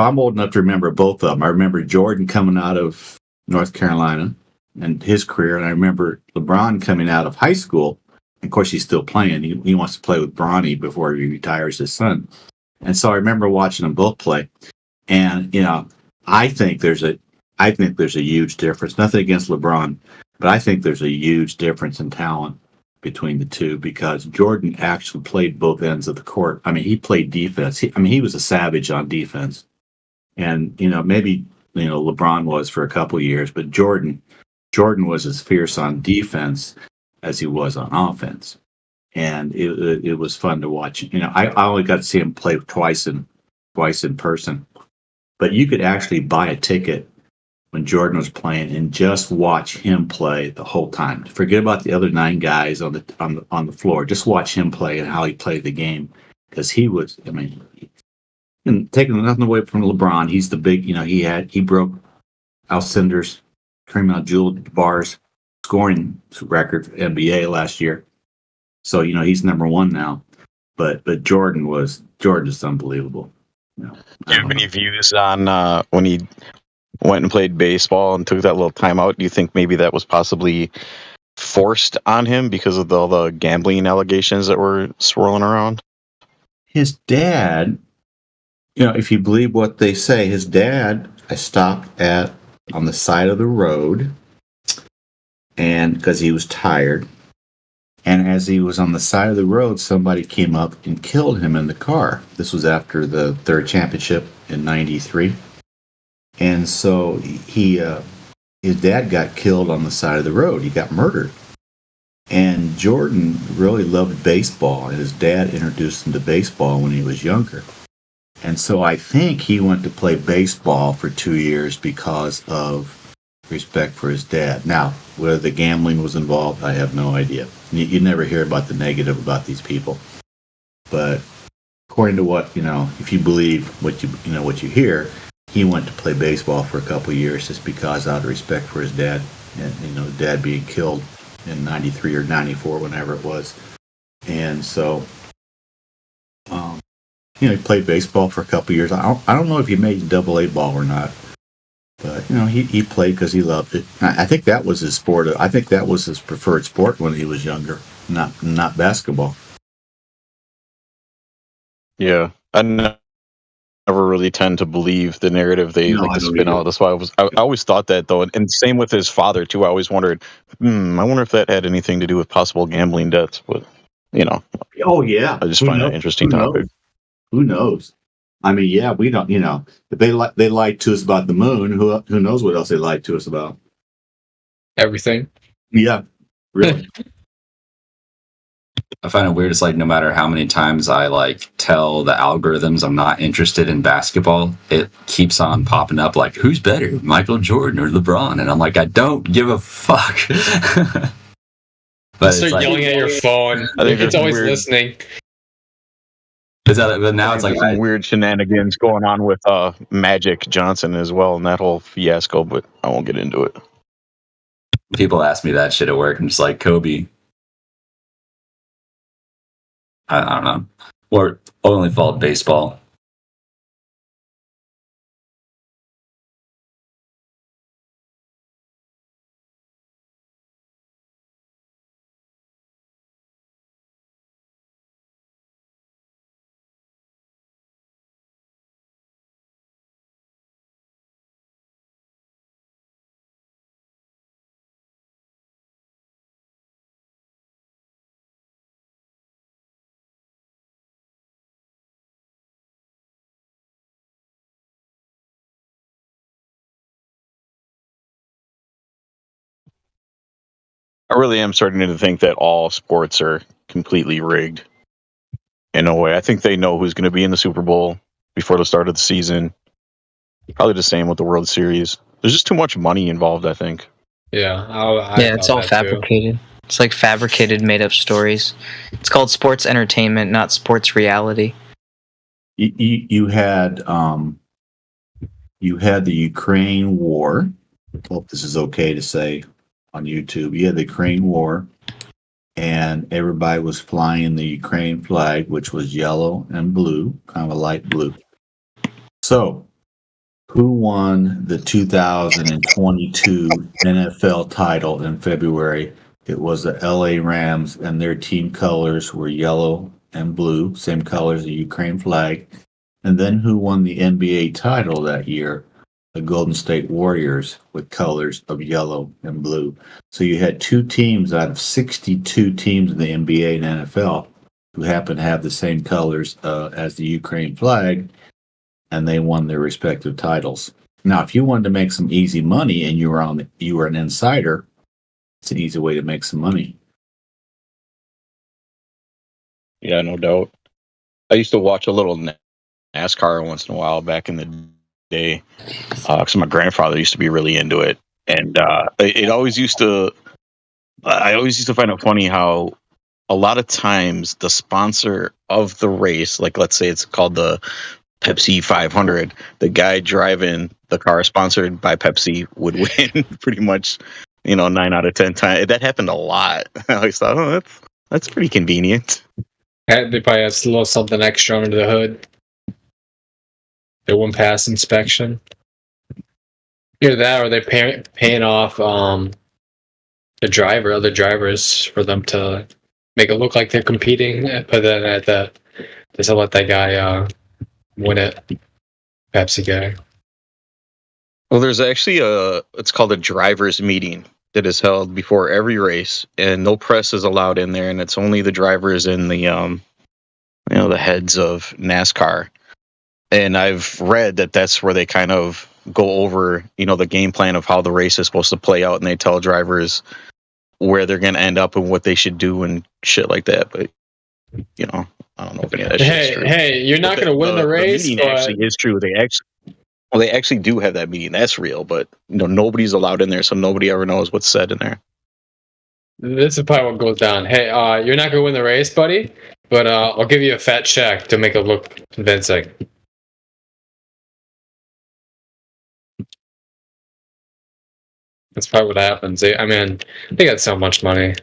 I'm old enough to remember both of them. I remember Jordan coming out of North Carolina and his career, and I remember LeBron coming out of high school. Of course, he's still playing. He wants to play with Bronny before he retires his son. And so I remember watching them both play. And, I think there's a huge difference. Nothing against LeBron, but I think there's a huge difference in talent between the two because Jordan actually played both ends of the court. I mean, he played defense. He was a savage on defense. And, maybe, LeBron was for a couple of years, but Jordan was as fierce on defense as he was on offense. And it was fun to watch. I only got to see him play twice in person. But you could actually buy a ticket when Jordan was playing and just watch him play the whole time. Forget about the other 9 guys on the floor. Just watch him play and how he played the game. Because he was, and taking nothing away from LeBron, he's the big, he broke Alcinder's, Kareem Abdul-Jabbar's scoring record for NBA last year. So, he's number 1 now. But Jordan is unbelievable. Do you have any views on when he went and played baseball and took that little timeout? Do you think maybe that was possibly forced on him because of all the gambling allegations that were swirling around? His dad, if you believe what they say, his dad, I stopped on the side of the road, and because he was tired, and as he was on the side of the road, somebody came up and killed him in the car. This was after the 3rd championship in 93. And so his dad got killed on the side of the road. He got murdered. And Jordan really loved baseball, and his dad introduced him to baseball when he was younger. And so I think he went to play baseball for 2 years because of respect for his dad. Now, whether the gambling was involved, I have no idea. You never hear about the negative about these people. But according to what, if you believe what you hear, he went to play baseball for a couple of years just because out of respect for his dad, and dad being killed in 93 or 94, whenever it was. And so he played baseball for a couple of years. I don't know if he made AA ball or not, but he played because he loved it. I think that was his sport. I think that was his preferred sport when he was younger, not basketball. Yeah, I know never really tend to believe the narrative they No, like I to don't spin either. out. That's why I always thought that though, and same with his father too. I always wondered, I wonder if that had anything to do with possible gambling debts. But Oh yeah. I just Who find that knows? interesting Who topic. knows? Who knows? I mean, yeah, we don't. If they lied to us about the moon, who knows what else they lied to us about? Everything. Yeah, really. I find it weird. It's like no matter how many times I like tell the algorithms I'm not interested in basketball, it keeps on popping up like, who's better, Michael Jordan or LeBron? And I'm like, I don't give a fuck. But Start yelling at your phone. I think It's there's always weird- listening. But now it's like some weird shenanigans going on with Magic Johnson as well, and that whole fiasco. But I won't get into it. people ask me that shit at work. I'm just like, Kobe. I don't know. Or only followed baseball. I really am starting to think that all sports are completely rigged. In a way, I think they know who's going to be in the Super Bowl before the start of the season. Probably the same with the World Series. There's just too much money involved, I think. Yeah, yeah, it's all fabricated. It's like fabricated, made-up stories. It's called sports entertainment, not sports reality. You had the Ukraine war. Hope this is okay to say on YouTube. You had the Ukraine war, and everybody was flying the Ukraine flag, which was yellow and blue, kind of a light blue. So, who won the 2022 NFL title in February? It was the LA Rams, and their team colors were yellow and blue, same colors as the Ukraine flag. And then who won the NBA title that year? The Golden State Warriors, with colors of yellow and blue. So you had two teams out of 62 teams in the NBA and NFL who happened to have the same colors as the Ukraine flag, and they won their respective titles. Now, if you wanted to make some easy money and you were an insider, it's an easy way to make some money. Yeah, no doubt. I used to watch a little NASCAR once in a while back in the day, because my grandfather used to be really into it, and it always used to. I always used to find it funny how a lot of times the sponsor of the race, like let's say it's called the Pepsi 500, the guy driving the car sponsored by Pepsi would win pretty much, 9 out of 10 times. That happened a lot. I always thought, that's pretty convenient. They probably have a little something extra under the hood. They wouldn't pass inspection. Either that, or they're paying off other drivers, for them to make it look like they're competing, but then they still let that guy win it. Pepsi guy. Well, there's actually it's called a driver's meeting that is held before every race, and no press is allowed in there, and it's only the drivers and the the heads of NASCAR. And I've read that that's where they kind of go over, the game plan of how the race is supposed to play out, and they tell drivers where they're going to end up and what they should do and shit like that. But, I don't know if any of that shit's true. Hey, you're not going to win the race. The meeting actually is true. They actually do have that meeting. That's real, but nobody's allowed in there, so nobody ever knows what's said in there. This is probably what goes down. Hey, you're not going to win the race, buddy, but I'll give you a fat check to make it look convincing. That's probably what happens. They got so much money.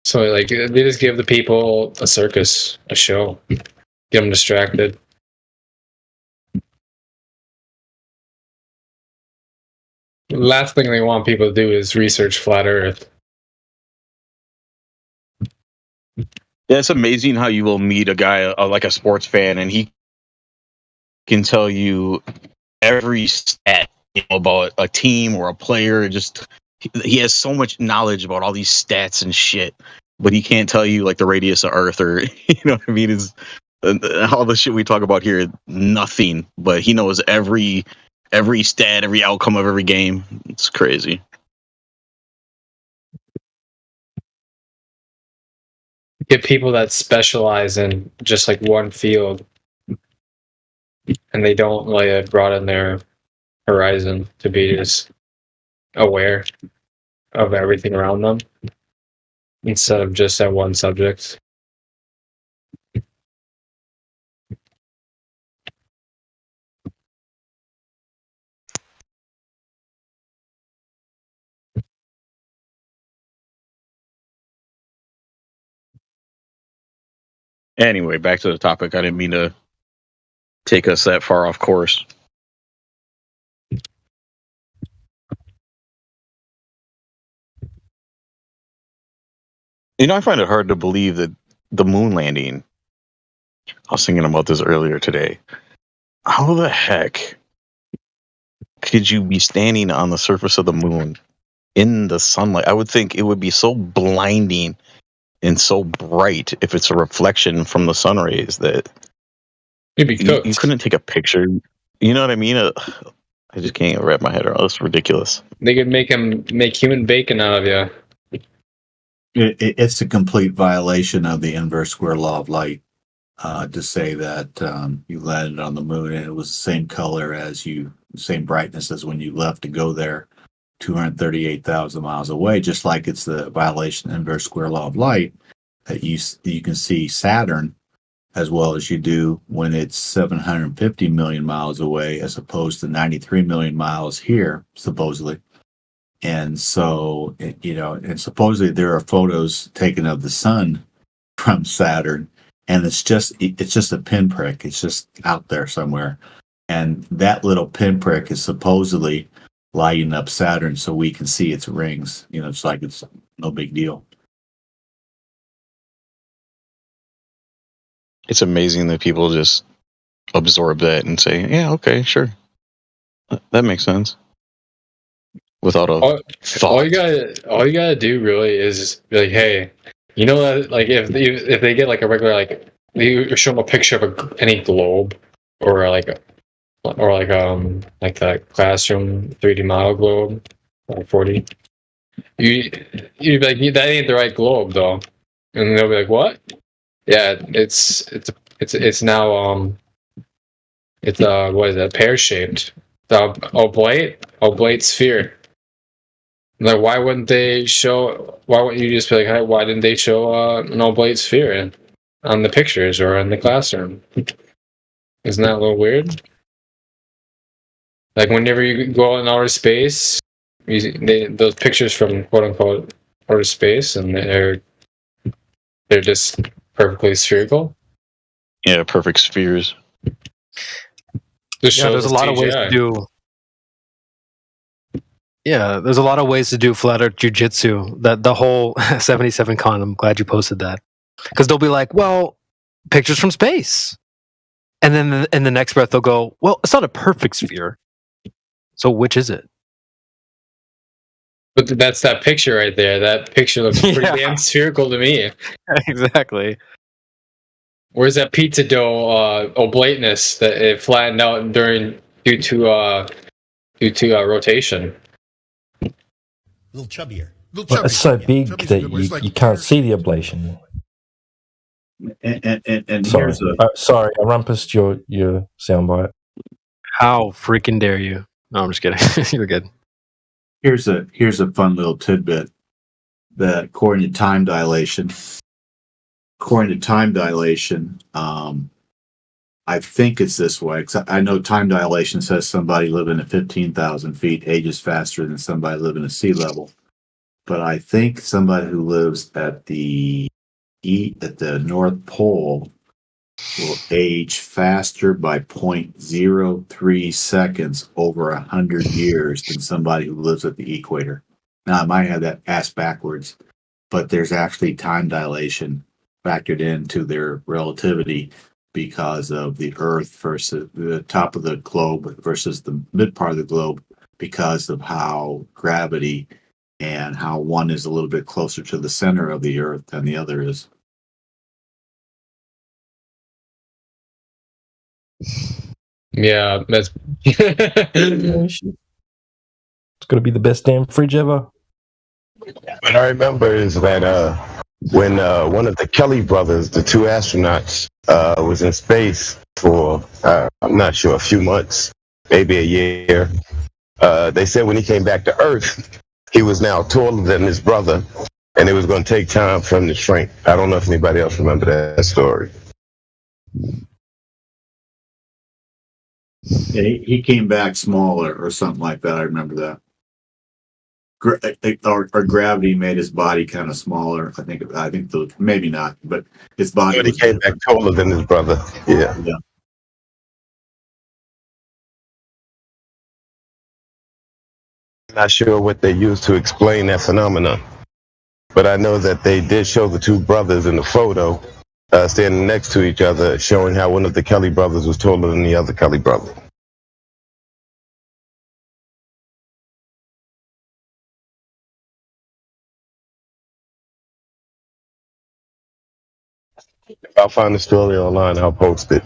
So, they just give the people a circus, a show. Get them distracted. The last thing they want people to do is research flat Earth. Yeah, it's amazing how you will meet a guy, like a sports fan, and he can tell you every stat about a team or a player. Just he has so much knowledge about all these stats and shit, but he can't tell you like the radius of Earth or you know what I mean. Is all the shit we talk about here nothing, but he knows every stat, every outcome of every game. It's crazy. Get people that specialize in just like one field, and they don't like broaden their horizon to be just aware of everything around them instead of just that one subject. Anyway, back to the topic. I didn't mean to take us that far off course. You know, I find it hard to believe that the moon landing, I was thinking about this earlier today. How the heck could you be standing on the surface of the moon in the sunlight? I would think it would be so blinding and so bright if it's a reflection from the sun rays that you'd be cooked. You couldn't take a picture. You know what I mean? I just can't wrap my head around. It's ridiculous. They could make human bacon out of you. It's a complete violation of the inverse square law of light to say that you landed on the moon and it was the same color as you, same brightness as when you left to go there 238,000 miles away, just like it's the violation of the inverse square law of light that you can see Saturn as well as you do when it's 750 million miles away as opposed to 93 million miles here, supposedly. And so, you know, and supposedly there are photos taken of the sun from Saturn, and it's just a pinprick. It's just out there somewhere. And that little pinprick is supposedly lighting up Saturn so we can see its rings. You know, it's like it's no big deal. It's amazing that people just absorb that and say, yeah, okay, sure. That makes sense. Without a thought. All you gotta do really is be like, hey, you know that like if they get like a regular like you show them a picture of any globe or like that classroom 3D model globe or 40, you'd be like, that ain't the right globe though, and they'll be like, what? Yeah, it's now it's what is that, pear shaped, the oblate sphere. Like, why wouldn't you just be like, hey, why didn't they show an oblate sphere on the pictures or in the classroom? Isn't that a little weird? Like, whenever you go out in outer space, those pictures from quote unquote outer space, and they're just perfectly spherical. Yeah, perfect spheres. Yeah, there's a lot of ways to do. Yeah, there's a lot of ways to do flat earth jiu-jitsu. That the whole 77 con, I'm glad you posted that. Because they'll be like, well, pictures from space. And then in the next breath, they'll go, well, it's not a perfect sphere. So which is it? But that's that picture right there. That picture looks pretty damn spherical to me. Exactly. Where's that pizza dough oblateness that it flattened out due to rotation? A little chubbier. But it's so big that you can't see the ablation. And sorry, sorry, I rumpused your soundbite. How freaking dare you? No, I'm just kidding. You're good. Here's a fun little tidbit that according to time dilation, I think it's this way, because I know time dilation says somebody living at 15,000 feet ages faster than somebody living at sea level. But I think somebody who lives at the North Pole will age faster by 0.03 seconds over 100 years than somebody who lives at the equator. Now, I might have that ass backwards, but there's actually time dilation factored into their relativity because of the Earth versus the top of the globe versus the mid part of the globe because of how gravity and how one is a little bit closer to the center of the Earth than the other is. Yeah, that's It's gonna be the best damn fridge ever. What I remember is that when one of the Kelly brothers, the two astronauts, was in space for, I'm not sure, a few months, maybe a year, they said when he came back to Earth, he was now taller than his brother, and it was going to take time for him to shrink. I don't know if anybody else remember that story. Yeah, he came back smaller or something like that. I remember that. Or gravity made his body kind of smaller. I think maybe not, but his body. But he came back taller than his brother. Yeah. Not sure what they used to explain that phenomenon, but I know that they did show the two brothers in the photo standing next to each other, showing how one of the Kelly brothers was taller than the other Kelly brother. If I'll find the story online, I'll post it.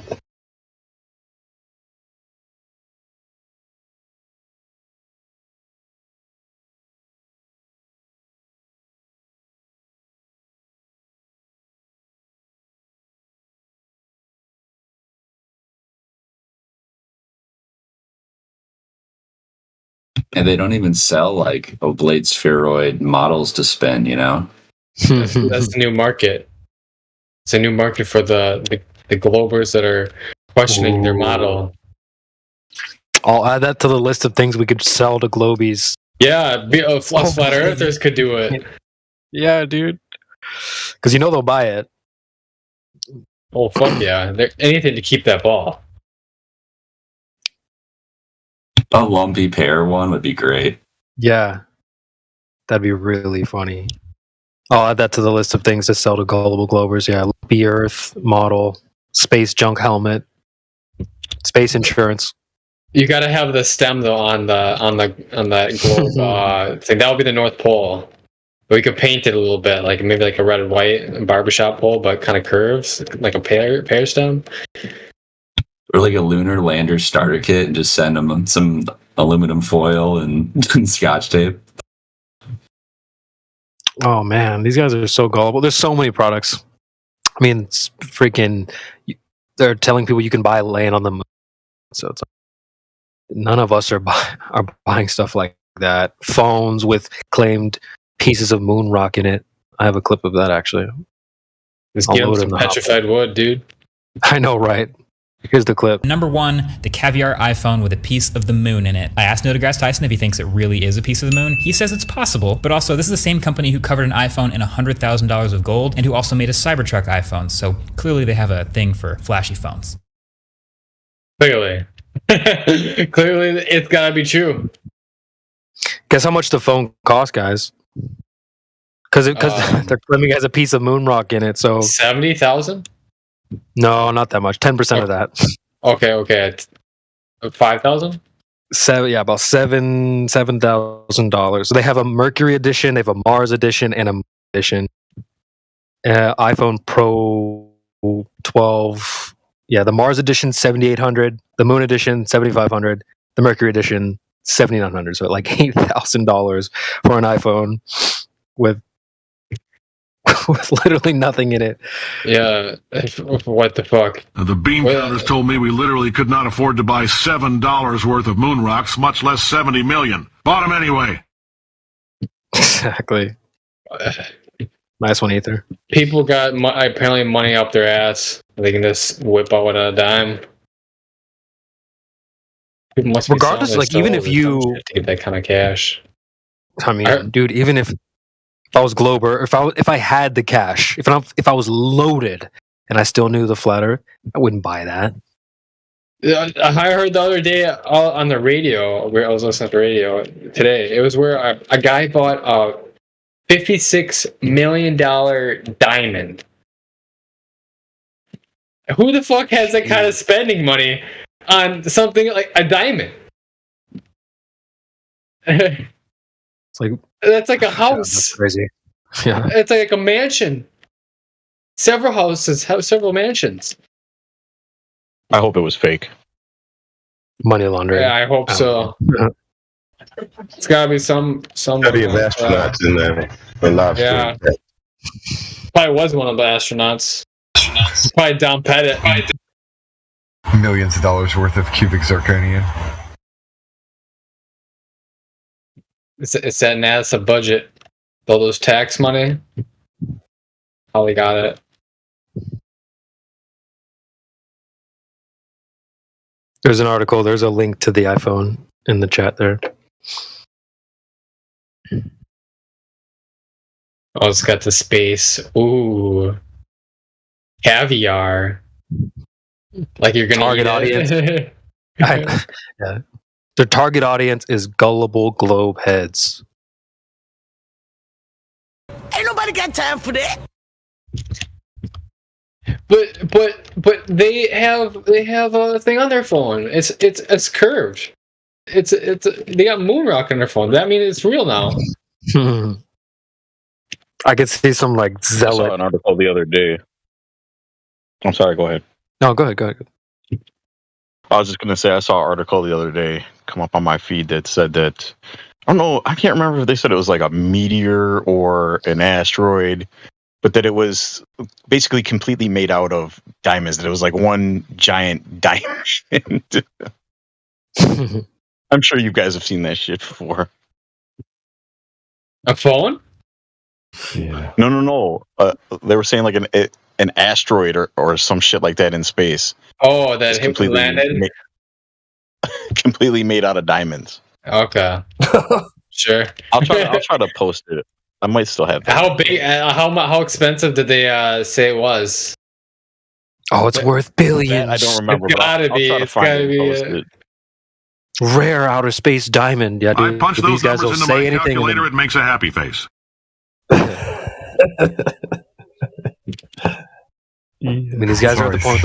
And they don't even sell like oblate spheroid models to spin, you know? That's the new market. It's a new market for the globers that are questioning their model. I'll add that to the list of things we could sell to globies. Yeah, flat earthers could do it. Yeah, dude. Because they'll buy it. Oh, fuck yeah. Anything to keep that ball. A lumpy pair one would be great. Yeah. That'd be really funny. I'll add that to the list of things to sell to gullible globers. Yeah, lumpy Earth model, space junk helmet, space insurance. You got to have the stem though on that globe thing. That would be the North Pole. But we could paint it a little bit, like maybe like a red and white barbershop pole, but kind of curves, like a pear stem. Or like a lunar lander starter kit and just send them some aluminum foil and scotch tape. Oh man, these guys are so gullible. There's so many products. I mean, it's freaking. They're telling people you can buy land on the moon. So it's like, none of us are buying stuff like that. Phones with claimed pieces of moon rock in it. I have a clip of that actually. Just give them some petrified wood, dude. I know, right? Here's the clip. Number 1, the caviar iPhone with a piece of the moon in it. I asked Neil deGrasse Tyson if he thinks it really is a piece of the moon. He says it's possible, but also this is the same company who covered an iPhone in $100,000 of gold and who also made a Cybertruck iPhone. So clearly they have a thing for flashy phones. Clearly. Clearly it's gotta be true. Guess how much the phone cost, guys? Because they're claiming it has a piece of moon rock in it. So 70,000. No, not that much. 10% of that. Okay. 5,000. About $7,000. So they have a Mercury edition, they have a Mars edition, and a Moon edition. iPhone Pro 12. Yeah, the Mars edition $7,800, the Moon edition $7,500, the Mercury edition $7,900. So like $8,000 for an iPhone with literally nothing in it. Yeah, what the fuck? The bean counters told me we literally could not afford to buy $7 worth of moon rocks, much less 70 million. Bought them anyway. Exactly. Nice one, Ether. People got apparently money up their ass. They can just whip out it on a dime. Regardless, like even if you to get that kind of cash. I mean, dude, even if I was Glober, if I had the cash, if I was loaded and I still knew the flat Earth, I wouldn't buy that. I heard the other day on the radio, where I was listening to the radio today, it was where a guy bought a $56 million diamond. Who the fuck has that kind of spending money on something like a diamond? It's like that's like a house. God, that's crazy. Yeah, it's like a mansion. Several houses have several mansions. I hope it was fake. Money laundering. Yeah, I hope so. It's gotta be some. Gotta be astronauts in there. Yeah. Probably was one of the astronauts. Probably Dom Pettit. Millions of dollars worth of cubic zirconium. It's that NASA budget. All those tax money. How they got it. There's an article. There's a link to the iPhone in the chat there. Oh, it's got the space. Ooh. Caviar. Like you're gonna target audience. Yeah. The target audience is gullible globe heads. Ain't nobody got time for that. But they have a thing on their phone. It's curved. They got moon rock on their phone. That means it's real now. I could see some like zealot. I saw an article the other day. I'm sorry. Go ahead. No, go ahead. I was just gonna say I saw an article the other day come up on my feed that said that I don't know. I can't remember if they said it was like a meteor or an asteroid, but that it was basically completely made out of diamonds. That it was like one giant diamond. I'm sure you guys have seen that shit before. A phone? Yeah. No. They were saying like an asteroid or some shit like that in space. Oh, that hit landed? Completely made out of diamonds. Okay. Sure. I'll try to post it. I might still have that. How big? How expensive did they say it was? Oh, it's worth billions. I don't remember. It's gotta be. It's gotta be. Rare outer space diamond. Yeah, dude. I punch those numbers into my calculator. It makes a happy face. I mean, these guys are at the point.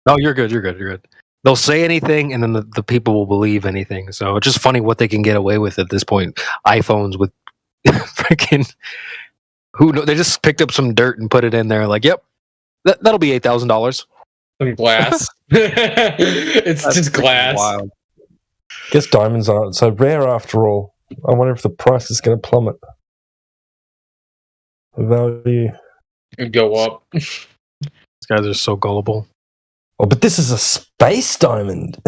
No, you're good. They'll say anything, and then the people will believe anything. So it's just funny what they can get away with at this point. iPhones with freaking who know? They just picked up some dirt and put it in there. Like, yep, that'll be $8,000. Some glass. That's just glass. Wild. Guess diamonds aren't so rare after all. I wonder if the price is going to plummet. The value. It'd go up. These guys are so gullible. Oh, but this is a space diamond.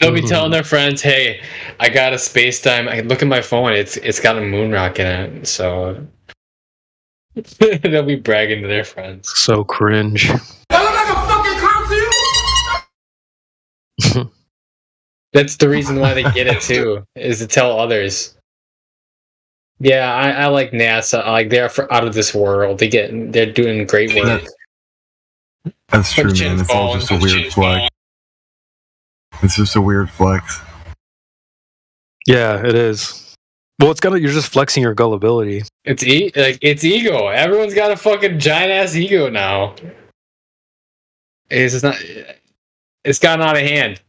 They'll be telling their friends, "Hey, I got a space diamond. I look at my phone. It's got a moon rock in it." So they'll be bragging to their friends. So cringe. That's the reason why they get it too, is to tell others. Yeah, I like NASA. Like they're out of this world. They're doing great work. That's true, man. It's all just a weird flex. It's just a weird flex. Yeah, it is. Well, you're just flexing your gullibility. It's ego. Everyone's got a fucking giant ass ego now. It's gotten out of hand.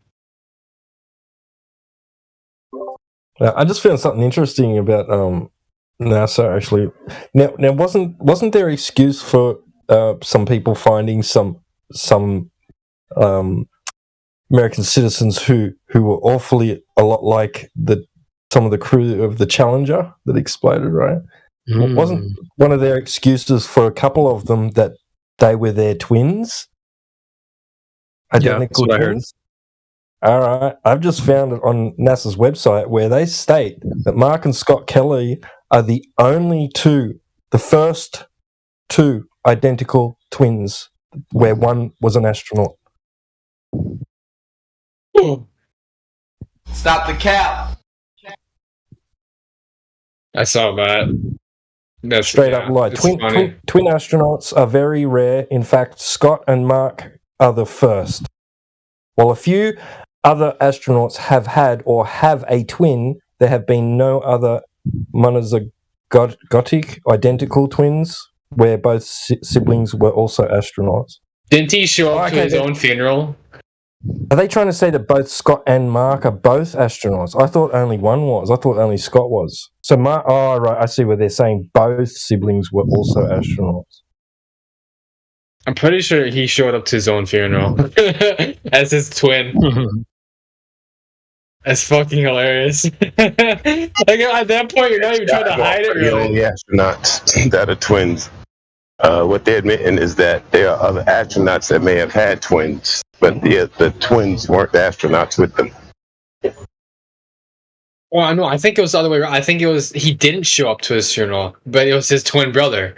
I just found something interesting about NASA. Actually, now wasn't there excuse for some people finding some American citizens who were awfully a lot like some of the crew of the Challenger that exploded, right? Wasn't one of their excuses for a couple of them that they were their twins? Identical twins? All right. I've just found it on NASA's website where they state that Mark and Scott Kelly are the first two identical twins where one was an astronaut. Stop the cap. I saw that. That's straight up lie. Twin astronauts are very rare. In fact, Scott and Mark are the first. While a few other astronauts have had or have a twin, there have been no other monozygotic identical twins where both siblings were also astronauts. Didn't he show up to his own funeral? Are they trying to say that both Scott and Mark are both astronauts? I thought only one was. I thought only Scott was. So Mark. Oh, right. I see where they're saying both siblings were also astronauts. I'm pretty sure he showed up to his own funeral as his twin. That's fucking hilarious. Like at that point, you're not even trying to hide it. The only astronauts that are twins. What they're admitting is that there are other astronauts that may have had twins, but the twins weren't the astronauts with them. Well, no, I think it was the other way around. I think it was he didn't show up to his funeral, but it was his twin brother.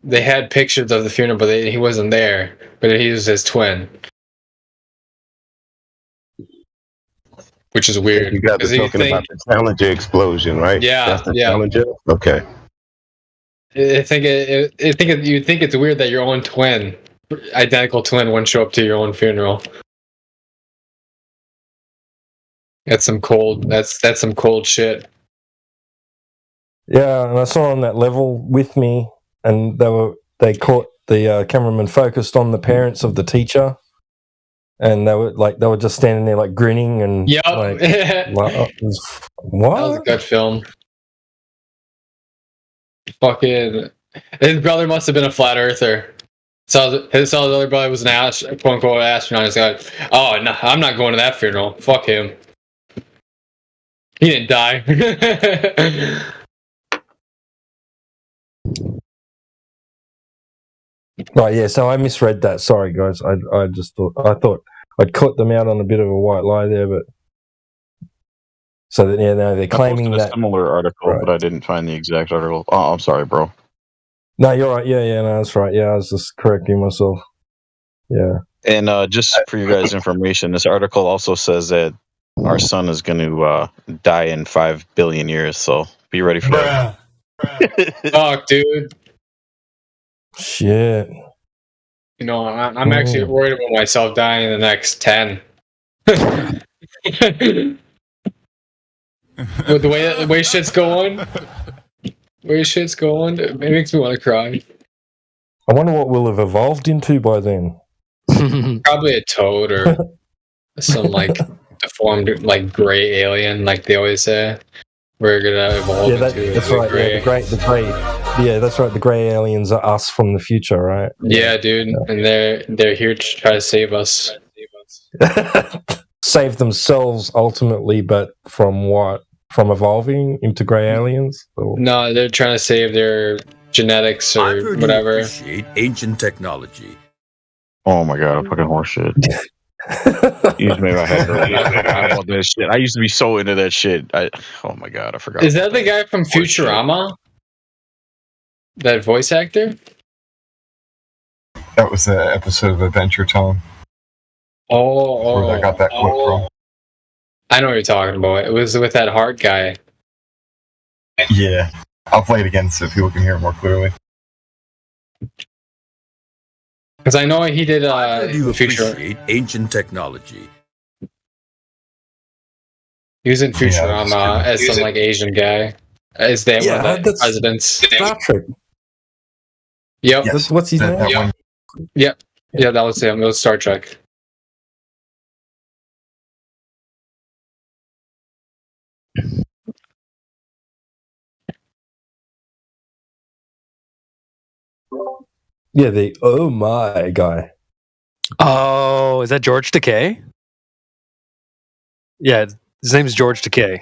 They had pictures of the funeral, but he wasn't there. But he was his twin, which is weird. You guys are talking about the Challenger explosion, right? Yeah, that's the yeah. Challenger. Okay. I think you'd think it's weird that your own twin, identical twin, wouldn't show up to your own funeral. That's some cold. That's some cold shit. Yeah, and I saw on that level with me, and they caught the cameraman focused on the parents of the teacher, and they were just standing there like grinning and Yep. what? That was a good film. Fucking his brother must have been a flat earther. So his other brother was an quote unquote astronaut. He's like, oh no, I'm not going to that funeral. Fuck him. He didn't die. Right, yeah. So I misread that. Sorry, guys. I thought I'd caught them out on a bit of a white lie there, but so that no, they're claiming I posted a that similar article, but I didn't find the exact article. Oh, I'm sorry, bro. No, you're right. Yeah, no, that's right. Yeah, I was just correcting myself. Yeah. And just for you guys' information, this article also says that our sun is going to die in 5 billion years. So be ready for that. Fuck, dude. Shit. You know, I'm actually worried about myself dying in the next 10. With the way shit's going, it makes me want to cry. I wonder what we'll have evolved into by then. Probably a toad or some like deformed, like gray alien, like they always say. We're gonna evolve into that's right. gray. Yeah, the gray. Yeah, that's right. The gray aliens are us from the future, right? Yeah, dude, and they're here to try to save us. Save themselves ultimately, but from what? From evolving into grey aliens? Or? No, they're trying to save their genetics or whatever. You appreciate ancient technology. Oh my god, I'm fucking horseshit. You just made my head hurt. About this shit. I used to be so into that shit. Oh my god, I forgot. Is that the guy from Futurama? That voice actor? That was the episode of Adventure Time. Oh, where I got that quote from. I know what you're talking about. It was with that hard guy. Yeah. I'll play it again so people can hear it more clearly. Because I know he did you appreciate ancient technology. He was in Futurama as some like Asian guy. Is that one of the presidents? Star Trek. Yep. Yes, what's his name? Yep. Yeah, that was him. It was Star Trek. Yeah, the oh my guy. Oh, is that George Takei? Yeah, his name's George Takei.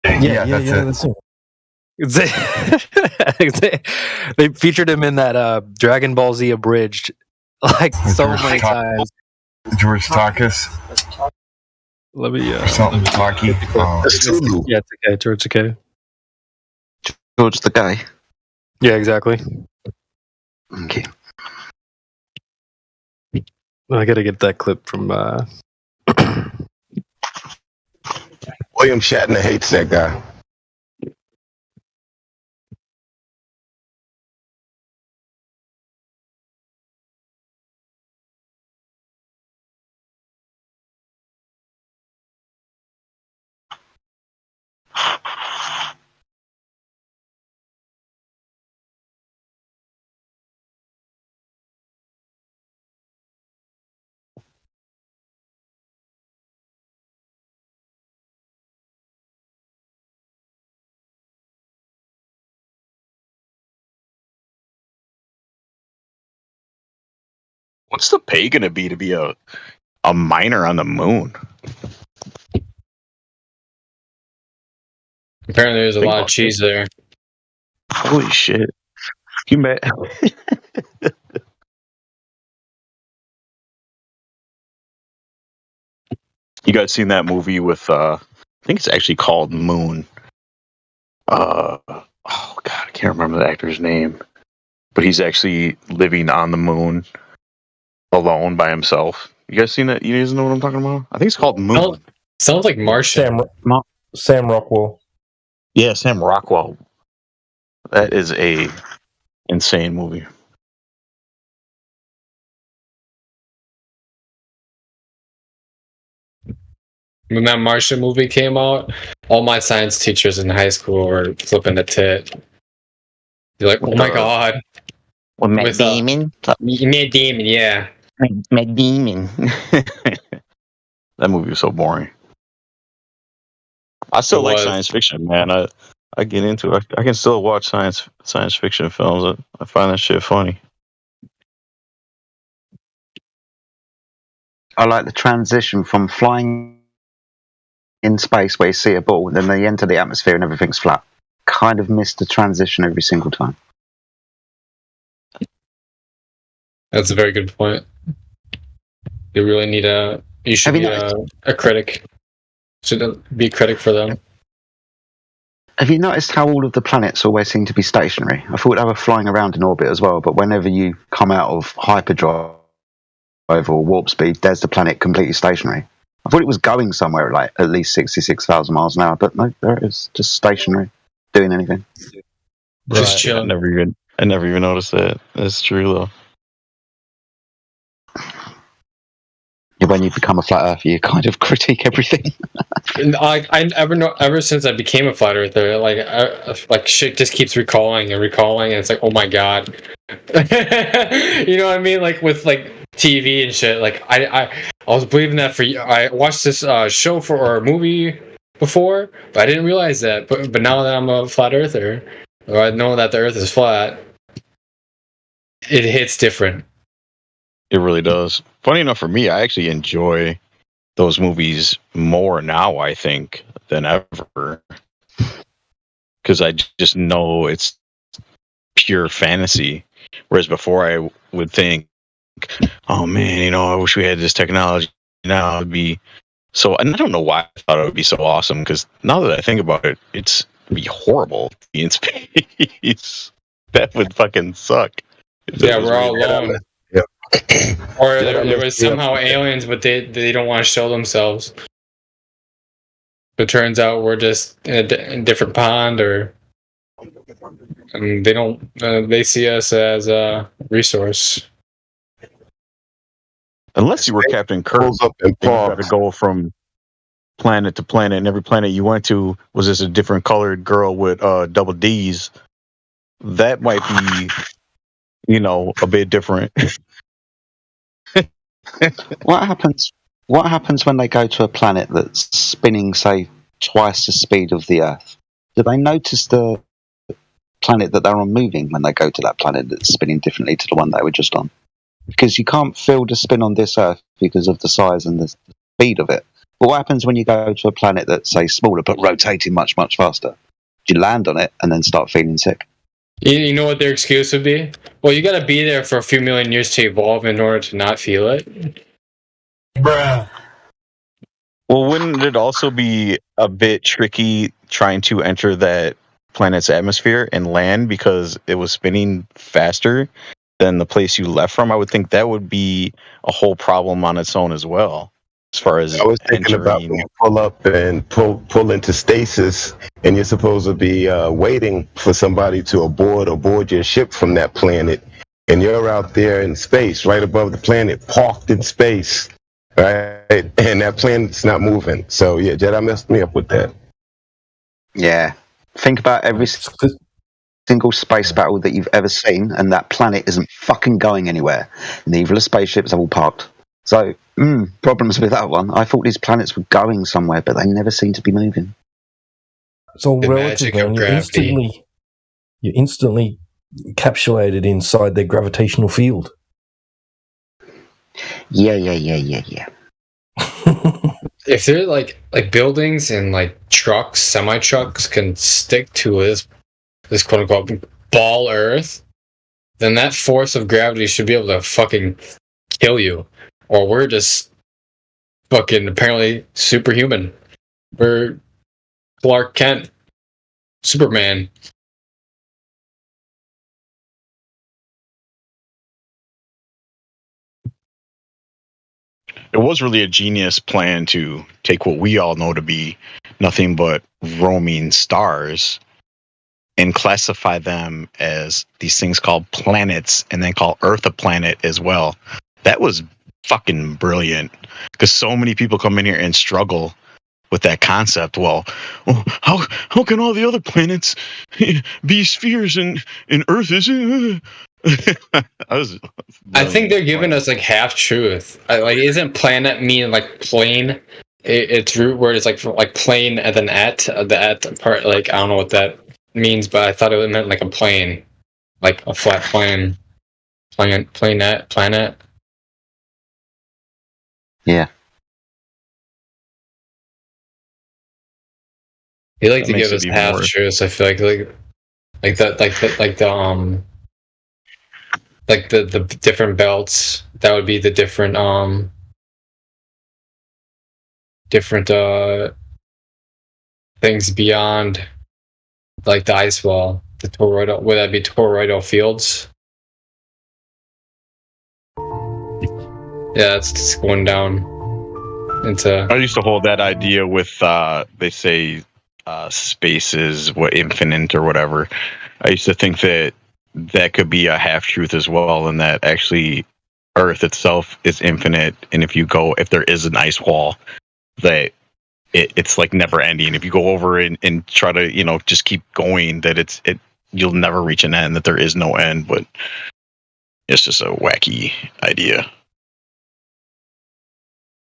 Yeah, that's him. They featured him in that Dragon Ball Z Abridged like so many times. George Takis. Let me something Taki. Yeah, Takei, George Takei. George the guy. Yeah, exactly. Okay. I gotta get that clip from William Shatner hates that guy. What's the pay going to be a miner on the moon? Apparently, there's a lot of cheese there. Holy shit! You met. You guys seen that movie with? I think it's actually called Moon. Oh God, I can't remember the actor's name, but he's actually living on the moon alone by himself. You guys seen that? You guys know what I'm talking about? I think it's called Moon. Sounds like Martian. Sam Rockwell. Yeah, Sam Rockwell. That is a insane movie. When that Martian movie came out, all my science teachers in high school were flipping the tit. They're like, "Oh my god!" With Matt Damon. Matt Damon, yeah. Matt Damon. That movie was so boring. I still like science fiction, man. I get into it. I can still watch science fiction films. I find that shit funny. I like the transition from flying in space where you see a ball, then they enter the atmosphere and everything's flat. Kind of miss the transition every single time. That's a very good point. You really need you should be a critic. Should be a critic for them. Have you noticed how all of the planets always seem to be stationary? I thought they were flying around in orbit as well, but whenever you come out of hyperdrive or warp speed, there's the planet completely stationary. I thought it was going somewhere like at least 66,000 miles an hour, but no, there it is, just stationary, doing anything. Just chilling. I never even noticed that. That's true though. When you become a flat earther, you kind of critique everything. Ever since I became a flat earther, like shit just keeps recalling, and it's like, oh my god. You know what I mean? Like with like TV and shit. Like I was believing that I watched this show or a movie before, but I didn't realize that. But now that I'm a flat earther, or I know that the Earth is flat, it hits different. It really does. Funny enough for me, I actually enjoy those movies more now, I think, than ever. Because I just know it's pure fantasy. Whereas before I would think, oh man, I wish we had this technology now. It'd be so, and I don't know why I thought it would be so awesome, because now that I think about it, it'd be horrible to be in space. That would fucking suck. Yeah, we're all alone. Or there was somehow aliens, but they don't want to show themselves. But it turns out we're just in a different pond, or they don't. They see us as a resource. Unless you were Captain Kirk, you got to go from planet to planet, and every planet you went to was just a different colored girl with double D's. That might be, a bit different. What happens when they go to a planet that's spinning, say, twice the speed of the Earth? Do they notice the planet that they're on moving when they go to that planet that's spinning differently to the one they were just on? Because you can't feel the spin on this Earth because of the size and the speed of it. But what happens when you go to a planet that's, say, smaller but rotating much, much faster? You land on it and then start feeling sick. You know what their excuse would be? Well, you got to be there for a few million years to evolve in order to not feel it. Bruh. Well, wouldn't it also be a bit tricky trying to enter that planet's atmosphere and land because it was spinning faster than the place you left from? I would think that would be a whole problem on its own as well. As far as I was thinking about when you pull up and pull into stasis, and you're supposed to be waiting for somebody to aboard your ship from that planet, and you're out there in space, right above the planet, parked in space, right? And that planet's not moving. So yeah, Jedi messed me up with that. Yeah, think about every single space battle that you've ever seen, and that planet isn't fucking going anywhere. Neither of the spaceships are all parked. So, problems with that one. I thought these planets were going somewhere, but they never seem to be moving. It's all relative, man. You're instantly encapsulated inside their gravitational field. Yeah. If they're like buildings and like trucks, semi trucks can stick to this quote unquote ball Earth, then that force of gravity should be able to fucking kill you. Or we're just fucking apparently superhuman. We're Clark Kent, Superman. It was really a genius plan to take what we all know to be nothing but roaming stars and classify them as these things called planets and then call Earth a planet as well. That was fucking brilliant because so many people come in here and struggle with that concept. Well, how can all the other planets be spheres and Earth isn't? I think they're giving us like half truth. Like, isn't planet mean like plane? Its root word is like plane and then the at part. Like, I don't know what that means, but I thought it meant like a plane, like a flat plane, planet. Yeah. They like to give us half truths. I feel like the different belts. That would be the different things beyond like the ice wall. The toroidal, would that be toroidal fields? Yeah, it's just going down into. I used to hold that idea with they say space is what infinite or whatever. I used to think that could be a half truth as well, and that actually Earth itself is infinite, and if there is an ice wall, that it's like never ending. If you go over and try to just keep going, that you'll never reach an end, that there is no end. But it's just a wacky idea.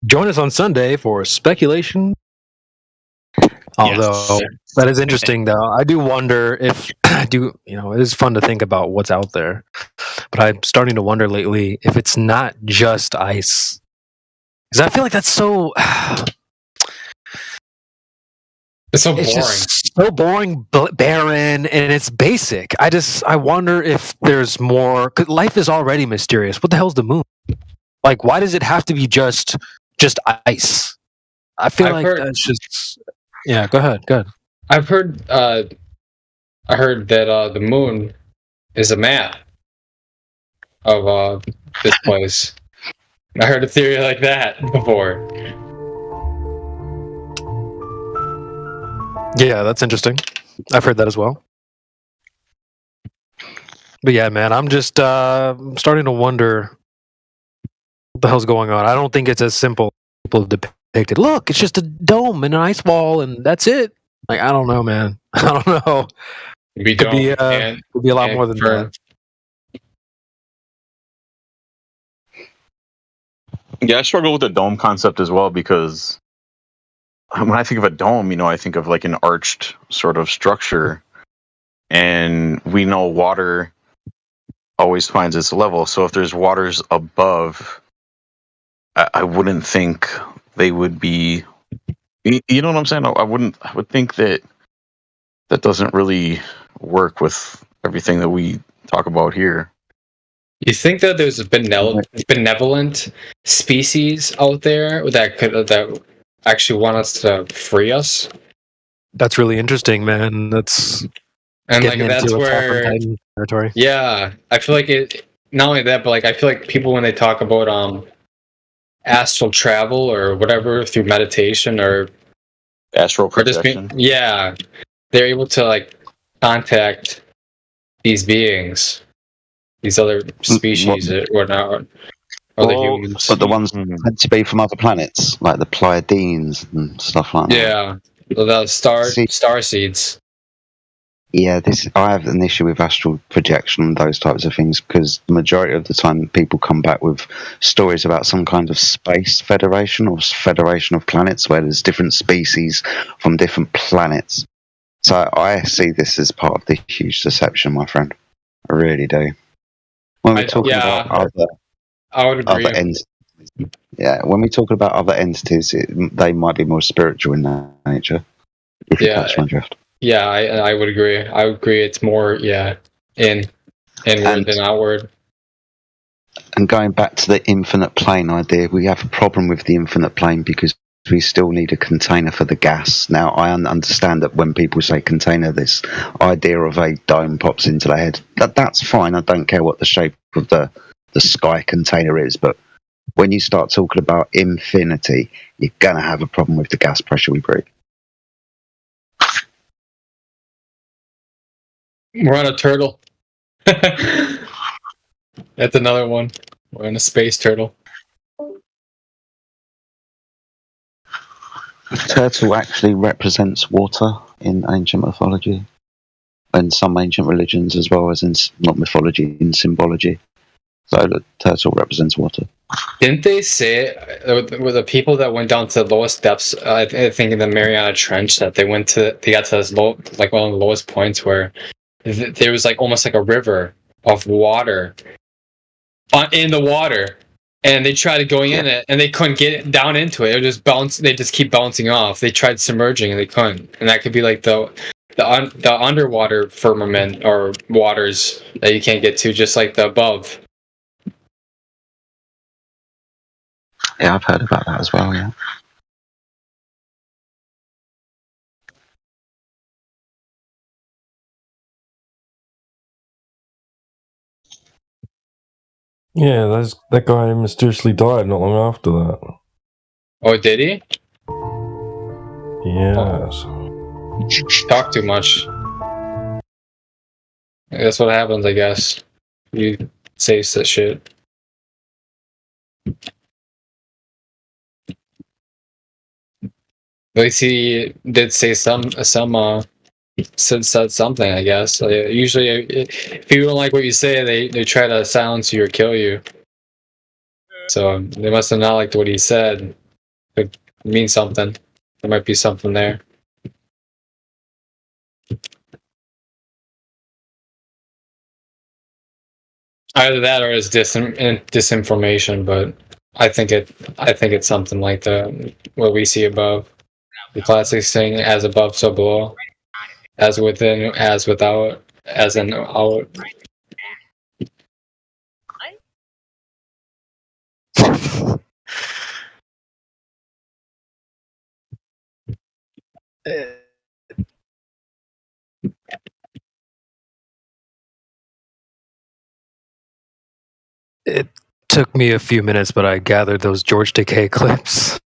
Join us on Sunday for speculation. Although that is interesting, though, I do wonder if it is fun to think about what's out there, but I'm starting to wonder lately if it's not just ice, because I feel like that's so. It's so boring. Just so boring, barren, and it's basic. I wonder if there's more. 'Cause life is already mysterious. What the hell's the moon? Like, why does it have to be just ice? I feel that's just. Yeah, go ahead. I've heard. I heard that the moon is a map of this place. I heard a theory like that before. Yeah, that's interesting. I've heard that as well. But yeah, man, I'm just starting to wonder what the hell's going on. I don't think it's as simple as people depict it. Look, it's just a dome and an ice wall, and that's it. Like, I don't know, man. I don't know. Could be a lot more than that. Yeah, I struggle with the dome concept as well, because when I think of a dome, I think of like an arched sort of structure, and we know water always finds its level. So if there's waters above, I wouldn't think they would be. You know what I'm saying? I would think that doesn't really work with everything that we talk about here. You think that there's a benevolent species out there that actually want us to free us? That's really interesting, man. That's where territory. Yeah, I feel like it. Not only that, but like I feel like people, when they talk about astral travel or whatever through meditation or astral projection, they're able to like contact these beings, these other species or not. Other humans. But the ones meant to be from other planets, like the Pleiades and stuff like that. Yeah, the star seeds. Yeah, I have an issue with astral projection and those types of things, because the majority of the time people come back with stories about some kind of space federation or federation of planets where there's different species from different planets. So I see this as part of the huge deception, my friend. I really do. When we're talking about I would agree. other entities, Yeah, when we talk about other entities, they might be more spiritual in nature. If you catch my drift. Yeah, I would agree. I would agree. It's more inward than outward. And going back to the infinite plane idea, we have a problem with the infinite plane because we still need a container for the gas. Now, I understand that when people say container, this idea of a dome pops into their head. That's fine. I don't care what the shape of the sky container is, but when you start talking about infinity, you're going to have a problem with the gas pressure we breathe. We're on a turtle. That's another one. We're on a space turtle. Turtle actually represents water in ancient mythology, and some ancient religions, as well as in not mythology, in symbology. So the turtle represents water. Didn't they say were the people that went down to the lowest depths? I think in the Mariana Trench that they got to this low, like one of the lowest points where there was like almost like a river of water in the water, and they tried going in it, and they couldn't get down into it. It would just bounce. They just keep bouncing off. They tried submerging, and they couldn't. And that could be like the underwater firmament or waters that you can't get to, just like the above. Yeah, I've heard about that as well, yeah. Yeah, that guy mysteriously died not long after that. Oh, did he? Yes. Talk too much. That's what happens, I guess. You say such shit. At least he did say said something, I guess. Usually, if people don't like what you say, they try to silence you or kill you. So they must have not liked what he said. It means something. There might be something there. Either that or it's disinformation, but I think it's something like what we see above. The classic saying, as above, so below. As within, as without, as in out. It took me a few minutes, but I gathered those George Takei clips.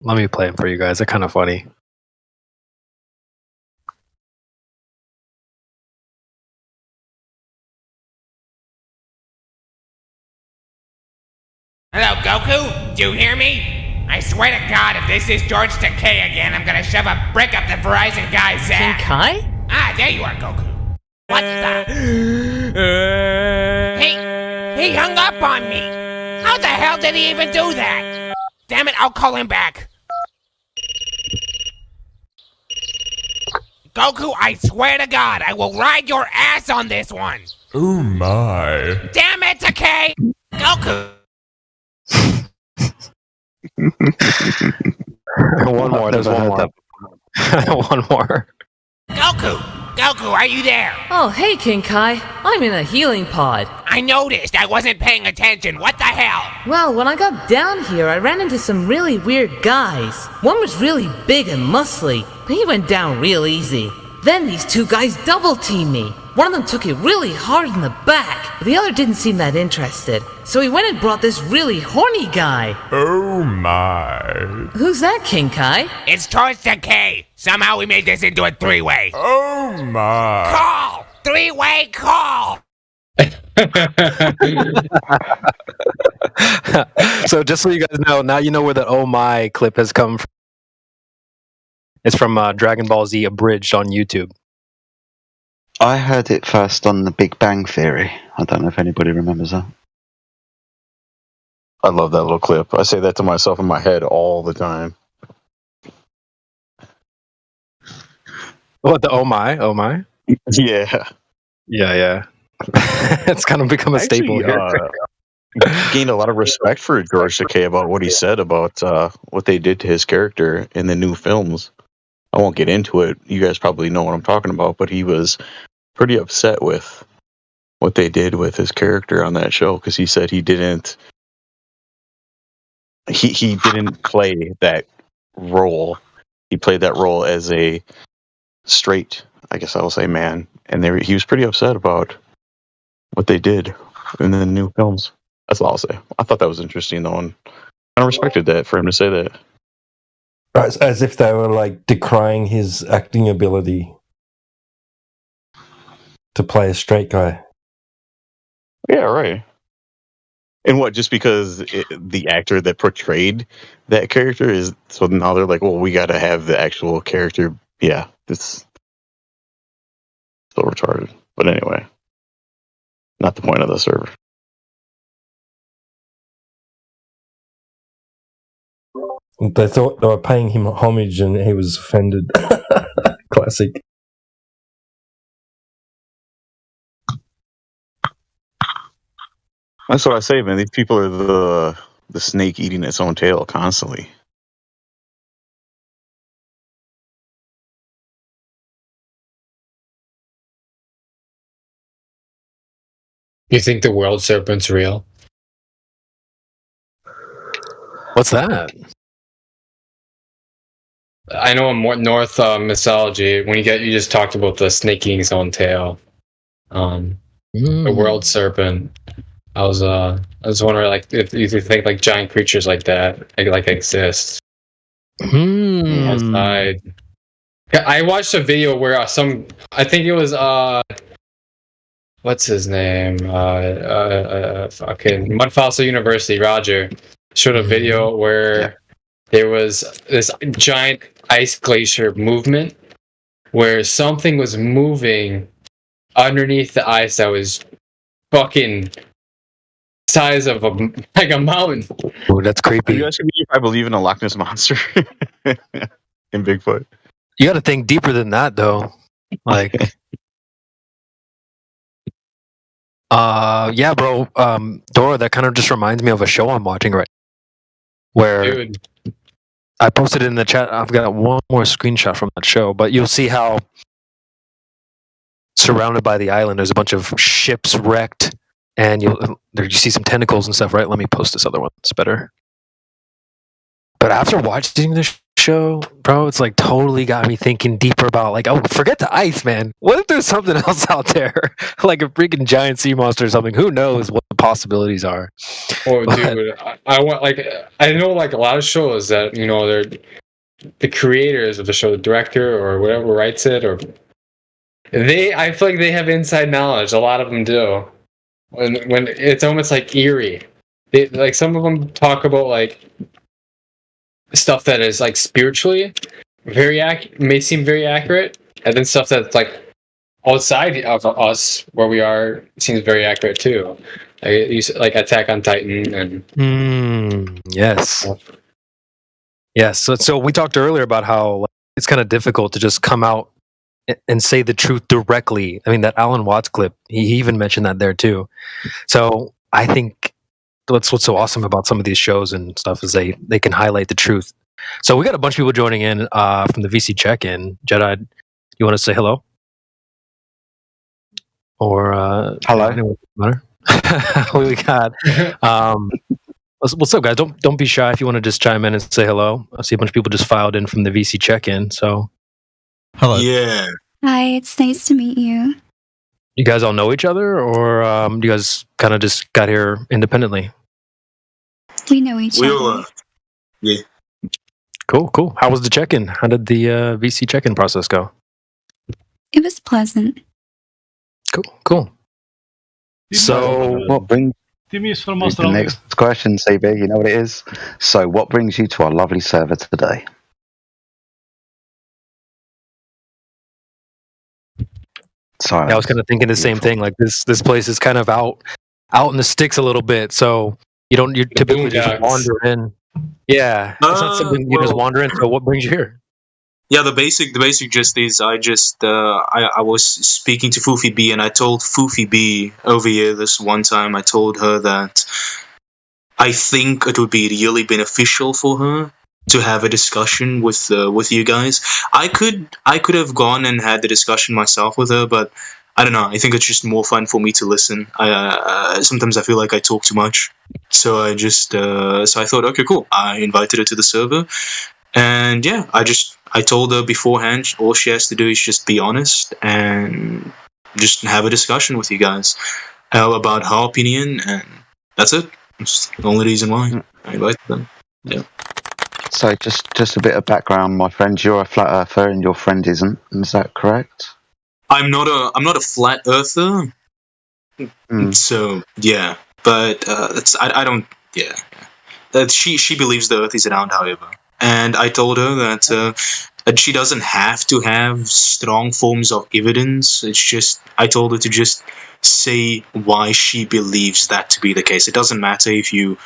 Let me play them for you guys. They're kind of funny. Hello, Goku? Do you hear me? I swear to God, if this is George Takei again, I'm gonna shove a brick up the Verizon guy's ass. Kai? Ah, there you are, Goku. What the? He hung up on me. How the hell did he even do that? Damn it, I'll call him back. Goku, I swear to God, I will ride your ass on this one. Oh my. Damn it, Takei! Goku! One more. There's one more. One more. Goku, are you there? Oh, hey, King Kai. I'm in a healing pod. I noticed. I wasn't paying attention. What the hell? Well, when I got down here, I ran into some really weird guys. One was really big and muscly, but he went down real easy. Then these two guys double-teamed me. One of them took it really hard in the back, but the other didn't seem that interested. So he went and brought this really horny guy. Oh my. Who's that, King Kai? It's George Takei. Somehow we made this into a three-way. Oh my. Call! Three-way call! So just so you guys know, now you know where the "Oh my" clip has come from. It's from Dragon Ball Z Abridged on YouTube. I heard it first on The Big Bang Theory. I don't know if anybody remembers that. I love that little clip. I say that to myself in my head all the time. What, the "Oh my"? Oh my? Yeah. Yeah. It's kind of become a staple here. Gained a lot of respect for George Takei about what he said about what they did to his character in the new films. I won't get into it. You guys probably know what I'm talking about, but he was pretty upset with what they did with his character on that show because he said he didn't play that role. He played that role as a straight, I guess I will say, man, and he was pretty upset about what they did in the new films. That's all I'll say. I thought that was interesting, though, and I respected that for him to say that. Right, as if they were like decrying his acting ability to play a straight guy. Yeah, right. And what, just because the actor that portrayed that character is, so now they're like, well, we got to have the actual character. Yeah, it's so retarded. But anyway, not the point of the server. They thought they were paying him homage and he was offended. Classic. That's what I say, man. These people are the snake eating its own tail constantly. You think the world serpent's real? What's that? I know in more North mythology, when you just talked about the snake eating its own tail, the world serpent. I was wondering, like, if you think like giant creatures like that like exist. Outside. I watched a video where I think it was what's his name? Fucking Mud Fossil University, Roger, showed a video where there was this giant ice glacier movement where something was moving underneath the ice that was fucking size of a mountain. Oh, that's creepy. You asking me if I believe in a Loch Ness monster in Bigfoot? You got to think deeper than that, though. Like, yeah, bro. Dora, that kind of just reminds me of a show I'm watching right now, where I posted it in the chat. I've got one more screenshot from that show, but you'll see how surrounded by the island, there's a bunch of ships wrecked, and you see some tentacles and stuff, right? Let me post this other one. It's better. But after watching this show, bro, it's like totally got me thinking deeper about, like, oh, forget the ice, man. What if there's something else out there? Like a freaking giant sea monster or something? Who knows what the possibilities are? Oh, dude, I know like a lot of shows that, you know, they're the creators of the show, the director or whatever writes it, or I feel like they have inside knowledge. A lot of them do. When it's almost like eerie. Like some of them talk about like stuff that is like spiritually may seem very accurate, and then stuff that's like outside of us where we are seems very accurate too. Like Attack on Titan and yes. So we talked earlier about how it's kind of difficult to just come out and say the truth directly. I mean, that Alan Watts clip, he even mentioned that there too. So I think that's what's so awesome about some of these shows and stuff is they can highlight the truth. So we got a bunch of people joining in from the VC check-in. Jedi, you want to say hello? Or hello? We got what's up, guys? Don't be shy if you want to just chime in and say hello. I see a bunch of people just filed in from the VC check-in. So hello. Yeah. Hi, it's nice to meet you. You guys all know each other, or you guys kind of just got here independently? We know each other. Yeah. Cool. How was the check-in? How did the VC check-in process go? It was pleasant. Cool. So, what brings the next question, CB? You know what it is? So, what brings you to our lovely server today? Sorry, I was kind of thinking the same thing. Like this place is kind of out in the sticks a little bit, so you typically just wander in. Yeah, it's not something you just wander in. So what brings you here? Yeah, the basic gist is I was speaking to Foofy B, and I told Foofy B over here this one time. I told her that I think it would be really beneficial for her to have a discussion with you guys. I could have gone and had the discussion myself with her, but I don't know. I think it's just more fun for me to listen. Sometimes I feel like I talk too much, so I thought, okay, cool. I invited her to the server, and yeah, I told her beforehand. All she has to do is just be honest and just have a discussion with you guys about her opinion, and that's it. That's the only reason why I invited them. Yeah. So just a bit of background, my friend. You're a flat earther, and your friend isn't. Is that correct? I'm not a flat earther. So yeah, but I don't. Yeah, that she believes the Earth is round, however, and I told her that she doesn't have to have strong forms of evidence. It's just I told her to just say why she believes that to be the case. It doesn't matter if you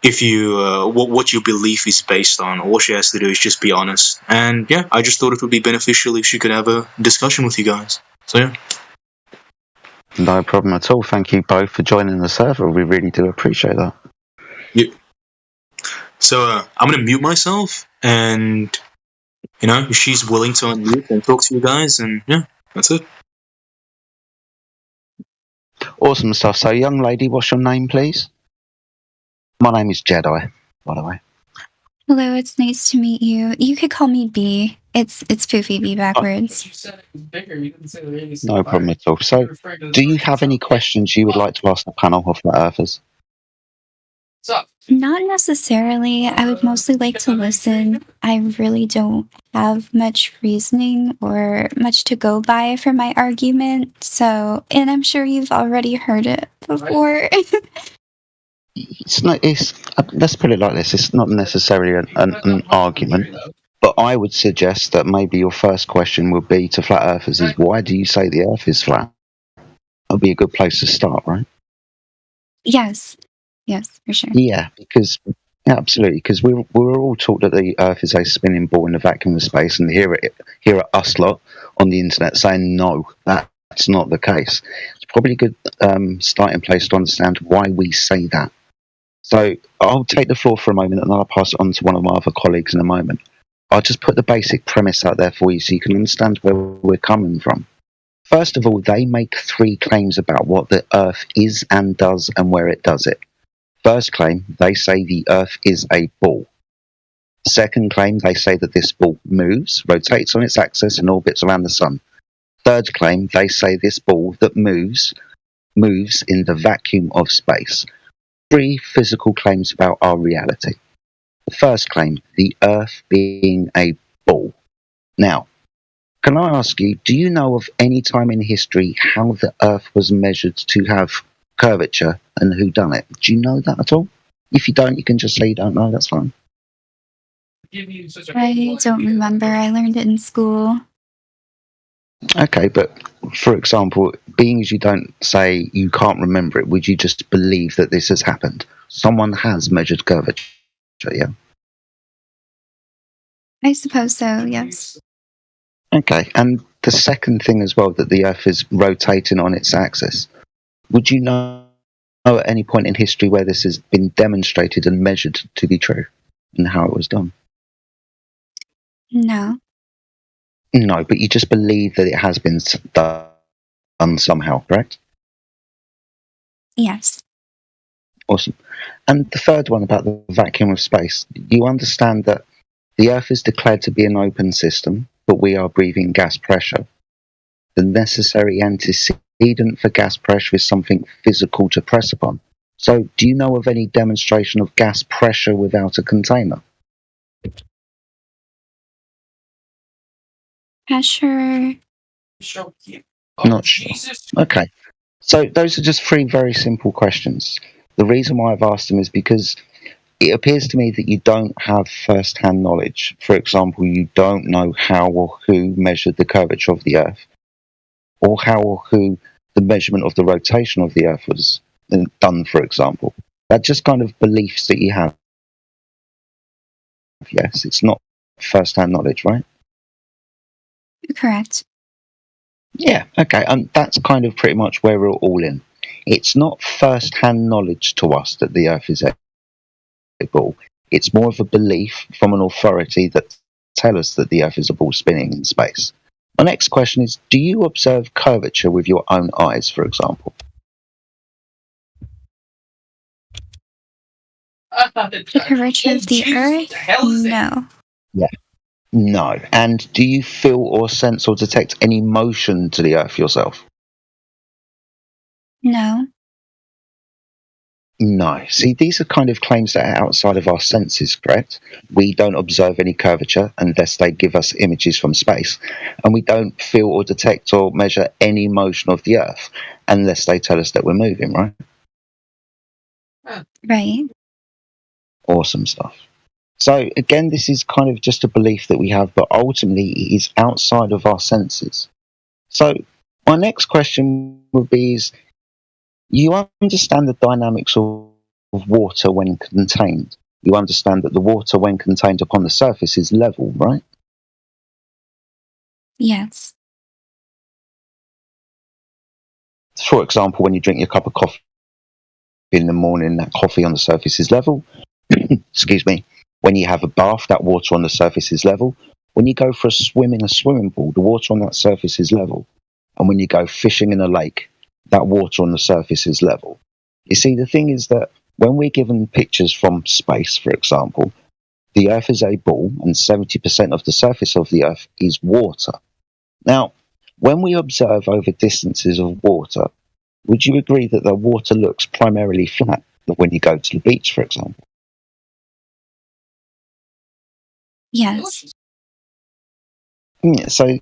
what your belief is based on. All she has to do is just be honest. And yeah, I just thought it would be beneficial if she could have a discussion with you guys. So yeah. No problem at all. Thank you both for joining the server. We really do appreciate that. Yeah. So I'm gonna mute myself, and if she's willing to unmute and talk to you guys, and yeah, that's it. Awesome stuff. So, young lady, what's your name, please? My name is Jedi, by the way. Hello, it's nice to meet you. You could call me B. It's Foofy B backwards. No problem at all. So, do you have any questions you would like to ask the panel of flat earthers? Not necessarily. I would mostly like to listen. I really don't have much reasoning or much to go by for my argument. So, and I'm sure you've already heard it before. Let's put it like this. It's not necessarily an argument, but I would suggest that maybe your first question would be to flat earthers is, why do you say the earth is flat? That would be a good place to start, right? Yes, for sure. Yeah, absolutely, because we were all taught that the earth is a spinning ball in a vacuum of space, and here are us lot on the internet saying, no, that's not the case. It's probably a good starting place to understand why we say that. So I'll take the floor for a moment, and then I'll pass it on to one of my other colleagues in a moment. I'll just put the basic premise out there for you so you can understand where we're coming from. First of all, they make 3 claims about what the Earth is and does and where it does it. First claim, they say the Earth is a ball. Second claim, they say that this ball moves, rotates on its axis, and orbits around the Sun. Third claim, they say this ball that moves in the vacuum of space. 3 physical claims about our reality. The first claim, the Earth being a ball. Now, can I ask you, do you know of any time in history how the Earth was measured to have curvature and who done it? Do you know that at all? If you don't, you can just say you don't know, that's fine. I don't remember. I learned it in school. Okay, but for example, being as you don't say you can't remember it, would you just believe that this has happened? Someone has measured curvature, yeah? I suppose so, yes. Okay, and the second thing as well, that the Earth is rotating on its axis. Would you know at any point in history where this has been demonstrated and measured to be true, and how it was done? No. No, but you just believe that it has been done somehow, correct? Yes. Awesome. And the third one about the vacuum of space. You understand that the Earth is declared to be an open system, but we are breathing gas pressure. The necessary antecedent for gas pressure is something physical to press upon. So, do you know of any demonstration of gas pressure without a container? Pressure. Not sure. Okay. So those are just 3 very simple questions. The reason why I've asked them is because it appears to me that you don't have first-hand knowledge. For example, you don't know how or who measured the curvature of the Earth, or how or who the measurement of the rotation of the Earth was done, for example. That's just kind of beliefs that you have. Yes, it's not first-hand knowledge, right? Correct. Yeah, okay, and that's kind of pretty much where we're all in. It's not first-hand knowledge to us that the Earth is a ball. It's more of a belief from an authority that tell us that the Earth is a ball spinning in space. My next question is, do you observe curvature with your own eyes, for example? Curvature of the Earth? No. Yeah. No. And do you feel or sense or detect any motion to the Earth yourself? No. No. See, these are kind of claims that are outside of our senses, correct? We don't observe any curvature unless they give us images from space. And we don't feel or detect or measure any motion of the Earth unless they tell us that we're moving, right? Right. Awesome stuff. So, again, this is kind of just a belief that we have, but ultimately it is outside of our senses. So, my next question would be is, you understand the dynamics of water when contained. You understand that the water when contained upon the surface is level, right? Yes. For example, when you drink your cup of coffee in the morning, that coffee on the surface is level. Excuse me. When you have a bath, that water on the surface is level. When you go for a swim in a swimming pool, the water on that surface is level. And when you go fishing in a lake, that water on the surface is level. You see, the thing is that when we're given pictures from space, for example, the Earth is a ball and 70% of the surface of the Earth is water. Now, when we observe over distances of water, would you agree that the water looks primarily flat when you go to the beach, for example? Yes. Yeah, so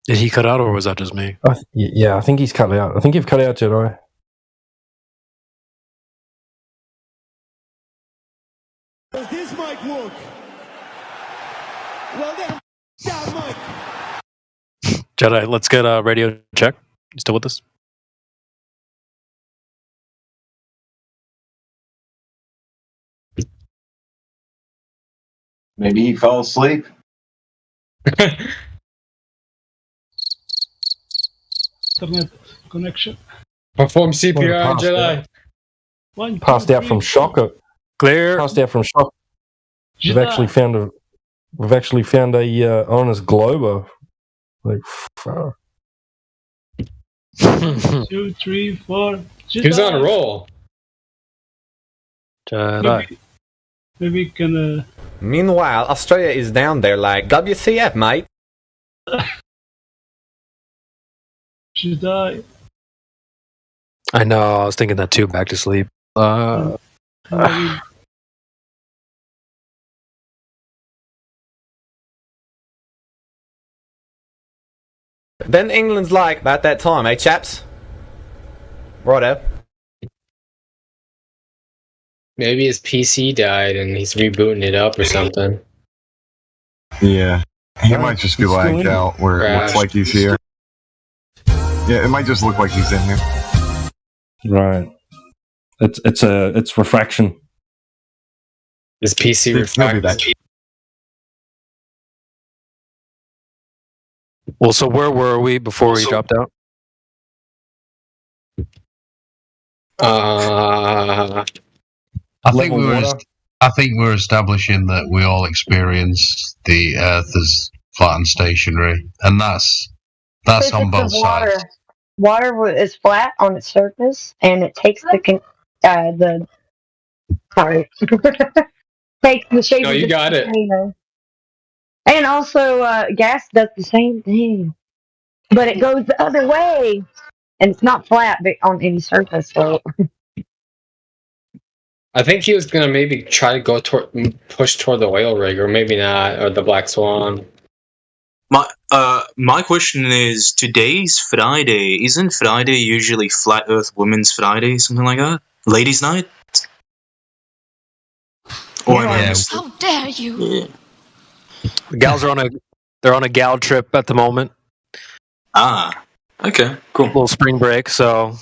Did he cut out, or was that just me? Yeah, I think he's cut out. I think you've cut out, Jedi. Does this mic work? Well then, that mic. Jedi, let's get a radio check. You still with us? Maybe he fell asleep. Internet connection. Perform CPR, Jedi. Passed out from shock. Clear. Passed out from shock. We've Jedi. actually found a honest glober. Like, far. 2, 3, 4. He was on a roll. Jedi. Maybe we can. Meanwhile, Australia is down there like WCF, mate. Jedi. I know. I was thinking that too. Back to sleep. Then England's like about that time, eh, chaps? Righto. Maybe his PC died and he's rebooting it up or something. Yeah. He might just be lagged out where it looks like he's here. Yeah, it might just look like he's in here. Right. It's refraction. His PC refraction. Well, so where were we before we dropped out? I think we're establishing that we all experience the Earth as flat and stationary, and that's on both sides. Water is flat on its surface, and it takes takes the shape. No, you got it. Container. And also, gas does the same thing, but it goes the other way, and it's not flat on any surface. So, I think he was gonna maybe try to push toward the oil rig, or maybe not, or the Black Swan. My question is, today's Friday. Isn't Friday usually Flat Earth Women's Friday, something like that? Ladies' Night? Or How dare you? Yeah. The gals are on a gal trip at the moment. Ah, okay, cool. Little spring break, so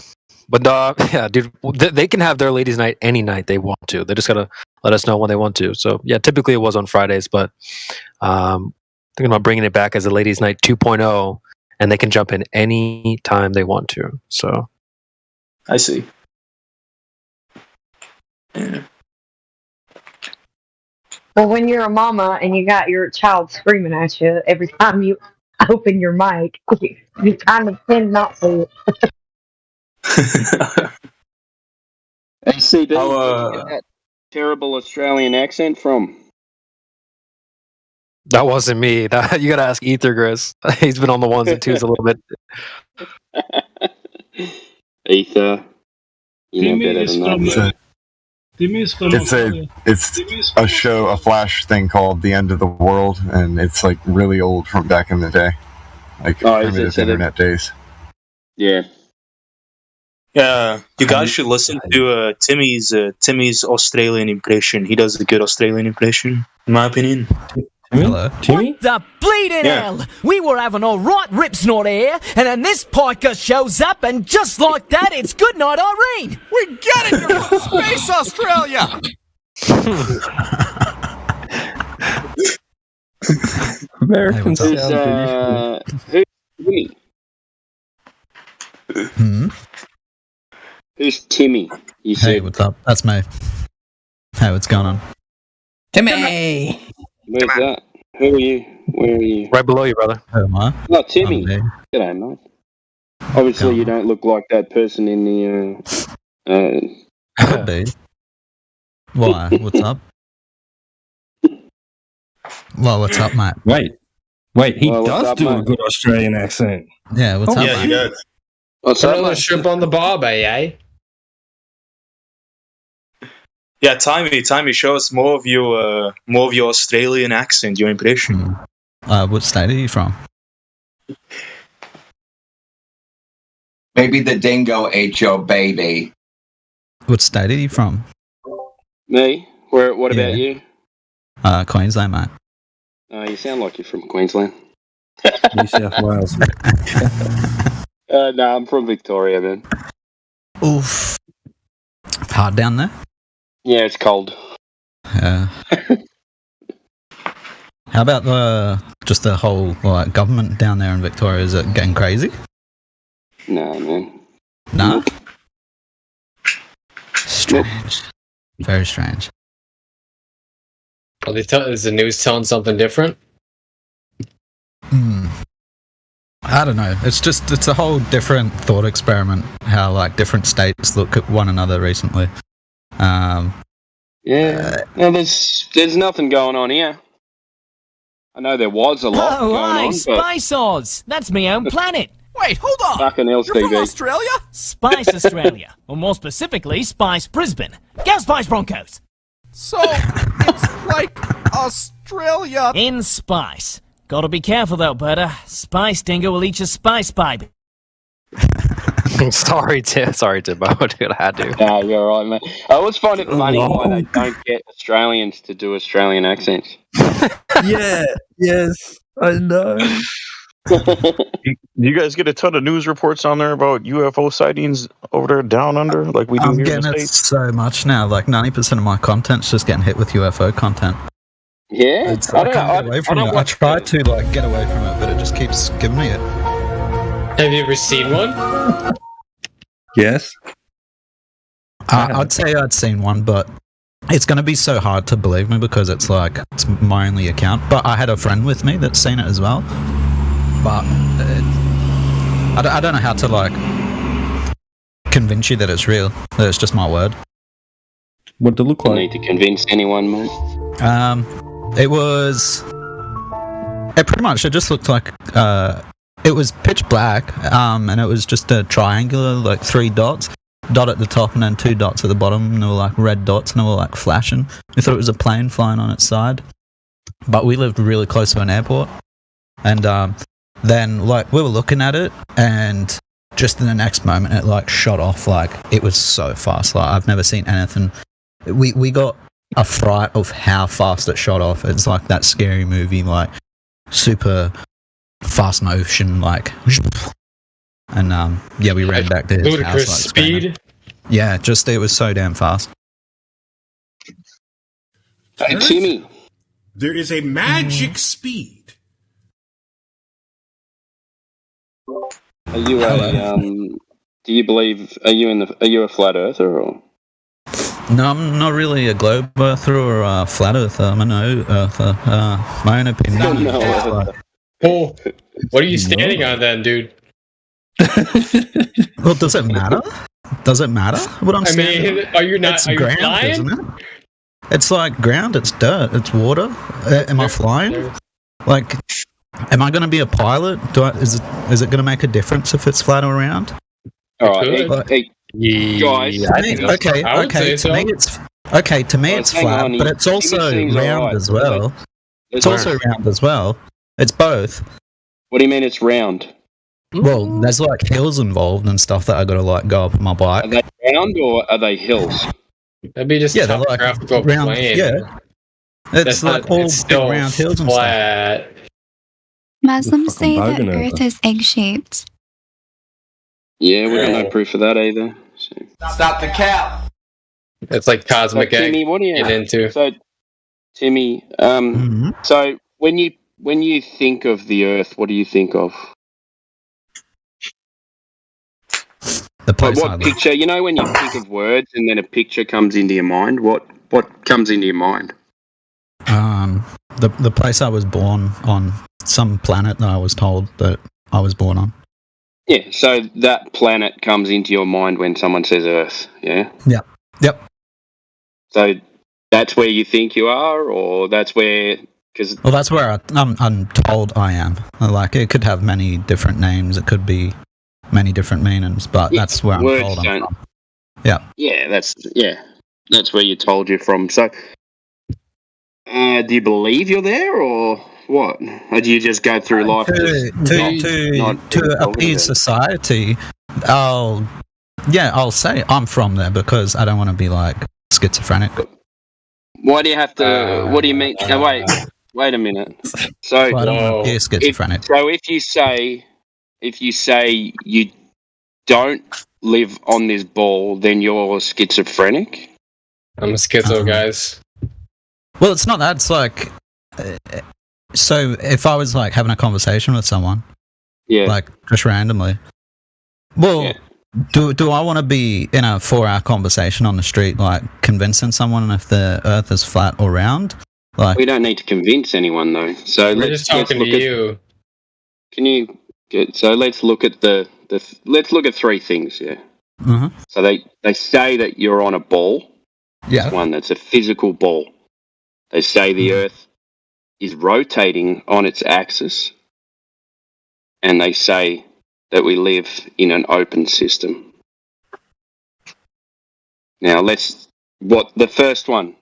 But yeah, dude, they can have their ladies' night any night they want to. They just gotta let us know when they want to. So yeah, typically it was on Fridays, but thinking about bringing it back as a ladies' night 2.0, and they can jump in any time they want to. So I see. Yeah. Well, when you're a mama and you got your child screaming at you every time you open your mic, you kind of tend not to. ACD, where'd you get that terrible Australian accent from? that wasn't me. You gotta ask Ether Chris. He's been on the ones and twos a little bit. Ether, you know better than that. It's a show, a Flash thing called The End of the World, and it's like really old from back in the day, like primitive internet days. Yeah. Yeah, you guys should listen to Timmy's Australian impression. He does a good Australian impression, in my opinion. Hello, Timmy? What the bleeding hell? We were having a right rip snort here, and then this piker shows up, and just like that, it's good night, Irene. We get it! You're from Space Australia! American Who's Timmy? Who's Timmy? You said. Hey, what's up? That's me. Hey, what's going on? Timmy! Where's that? Who are you? Where are you? Right below you, brother. Who am I? Oh, Timmy. G'day, mate. Obviously, you don't look like that person in the. Could be. Why? What's up? Well, what's up, mate? Wait, he does do a good Australian accent. Yeah, what's up, Yeah, mate? he does. What's up, Another mate? shrimp on the bob, eh? Yeah, Timmy, show us more of your Australian accent, your impression. What state are you from? Maybe the dingo ate your baby. What state are you from? Me? What about you? Queensland, mate. You sound like you're from Queensland. New South Wales. No, I'm from Victoria, man. Oof. Hard down there? Yeah, it's cold. Yeah. How about just the whole government down there in Victoria? Is it getting crazy? No, man. No? Strange. Very strange. Is the news telling something different? I don't know. It's a whole different thought experiment how different states look at one another recently. Yeah. No, there's nothing going on here. I know there was a lot going on. Spice Oz. That's my own planet. Wait, hold on! Fucking else, You're from TV. Australia? Spice Australia. Or more specifically, Spice Brisbane. Go Spice Broncos! So, it's like Australia. In Spice. Gotta be careful though, Berta. Spice Dingo will eat your spice pipe. Sorry, Tim, but I had to. No, you're all right, mate. I always find it funny why they don't get Australians to do Australian accents. Yes, I know. You guys get a ton of news reports on there about UFO sightings over there down under, like we do I'm here in getting the it States? so much now. 90% of my content's just getting hit with UFO content. Yeah? I can't get away from it. I try to get away from it, but it just keeps giving me it. Have you ever seen one? Yes. I'd say I'd seen one, but it's going to be so hard to believe me because it's my only account. But I had a friend with me that's seen it as well. But I don't know how to convince you that it's real. That it's just my word. What did it look You like? need to convince anyone, mate. It was. It pretty much. It just looked like. It was pitch black. And it was just a triangular, 3 dots. Dot at the top and then 2 dots at the bottom. And they were red dots and they were flashing. We thought it was a plane flying on its side. But we lived really close to an airport. And then we were looking at it and just in the next moment it shot off. It was so fast. I've never seen anything. We got a fright of how fast it shot off. It's like that scary movie, super fast motion, And yeah, we ran back to his Ludicrous house. speed. Yeah, just it was so damn fast. Hey, Timmy. There is a magic speed. Are you do you believe? Are you a flat earther or? No, I'm not really a globe earther or a flat earther. I'm a no earther. My own opinion. Paul, what are you standing on then, dude? Well, does it matter? Does it matter what I'm saying? Are you not? It's are you ground, flying? isn't it? It's like ground. It's dirt. It's water. Am I flying? Like, am I going to be a pilot? Is it going to make a difference if it's flat or round? All right, guys. To me, it's flat, but it's also round as well. It's also round as well. It's both. What do you mean it's round? Well, there's like hills involved and stuff that I got to like go up on my bike. Are they round or are they hills? That'd be just they're like round. Plane. Yeah, it's like all big round hills and flat. stuff. Muslims say that Earth is egg-shaped. Yeah, we got no proof of that either. So. Stop the cap. It's like cosmic so, Timmy, what do you get into? So, Timmy, so when you think of the Earth, what do you think of? What picture? You know, when you think of words and then a picture comes into your mind, what comes into your mind? The place I was born on, some planet that I was told that I was born on. Yeah, so that planet comes into your mind when someone says Earth, yeah? Yep. So that's where you think you are, or that's where... Well, that's where I'm told I am. Like, it could have many different names. It could be many different meanings, but that's where I'm told I'm from. Yeah. Yeah, that's where you're told you're from. So, do you believe you're there, or what? Or do you just go through life to appease society? I'll say I'm from there because I don't want to be like schizophrenic. Why do you have to? What do you mean? No, wait a minute. So, I don't want to be schizophrenic. If you say you don't live on this ball, then you're schizophrenic? I'm a schizo, guys. Well, it's not that. It's like... so, if I was, like, having a conversation with someone... Yeah. Like, just randomly... Well, do I want to be in a 4-hour conversation on the street, like, convincing someone if the Earth is flat or round? Like, we don't need to convince anyone, though. So we're just talking to you. Can you... So let's look at let's look at 3 things, yeah. Mm-hmm. So they say that you're on a ball. Yeah. It's one that's a physical ball. They say the Earth is rotating on its axis, and they say that we live in an open system. Now the first one?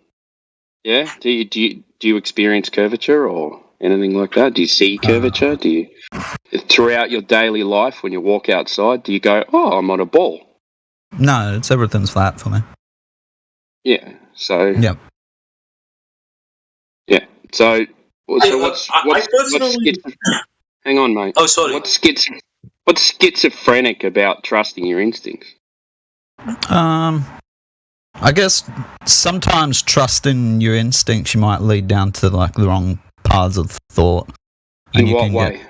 Yeah. Do you experience curvature or anything like that? Do you see curvature? Do you, throughout your daily life, when you walk outside, do you go, "Oh, I'm on a ball"? No, everything's flat for me. Yeah. So. Yep. Yeah. So what's hang on, mate. Oh, sorry. What's schizophrenic about trusting your instincts? I guess sometimes trusting your instincts, you might lead down to like the wrong paths of thought. In what way?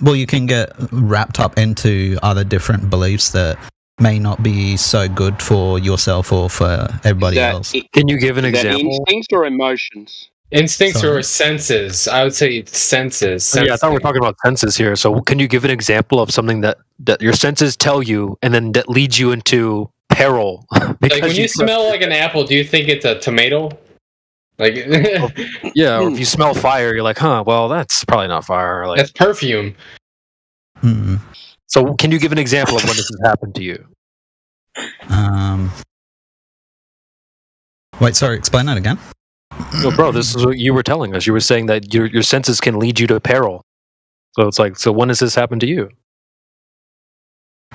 You can get wrapped up into other different beliefs that may not be so good for yourself or for everybody else. Can you give an example? Instincts or emotions? Instincts or senses? I would say senses. Yeah, I thought we were talking about senses here. So can you give an example of something that your senses tell you and then that leads you into peril? Like when you smell like an apple, do you think it's a tomato? Like yeah, or if you smell fire, you're like, well, that's probably not fire. Like, that's perfume. Mm-hmm. So can you give an example of when this has happened to you? Wait, sorry, explain that again. No, bro, this is what you were telling us. You were saying that your senses can lead you to peril. So it's like, so when has this happened to you?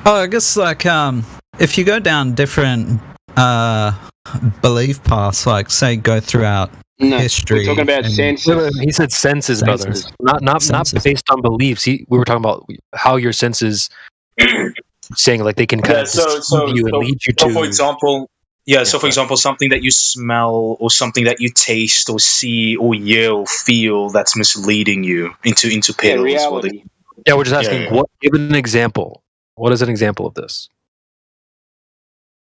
Oh, I guess like if you go down different belief paths, like say go throughout history. We're talking about senses. He said senses, brother. Not based on beliefs. We were talking about how your senses saying like they can kind of deceive you and lead you to. For example, for example, something that you smell or something that you taste or see or hear or feel that's misleading you into pills. Reality. Yeah, we're just asking. What? Give an example. What is an example of this?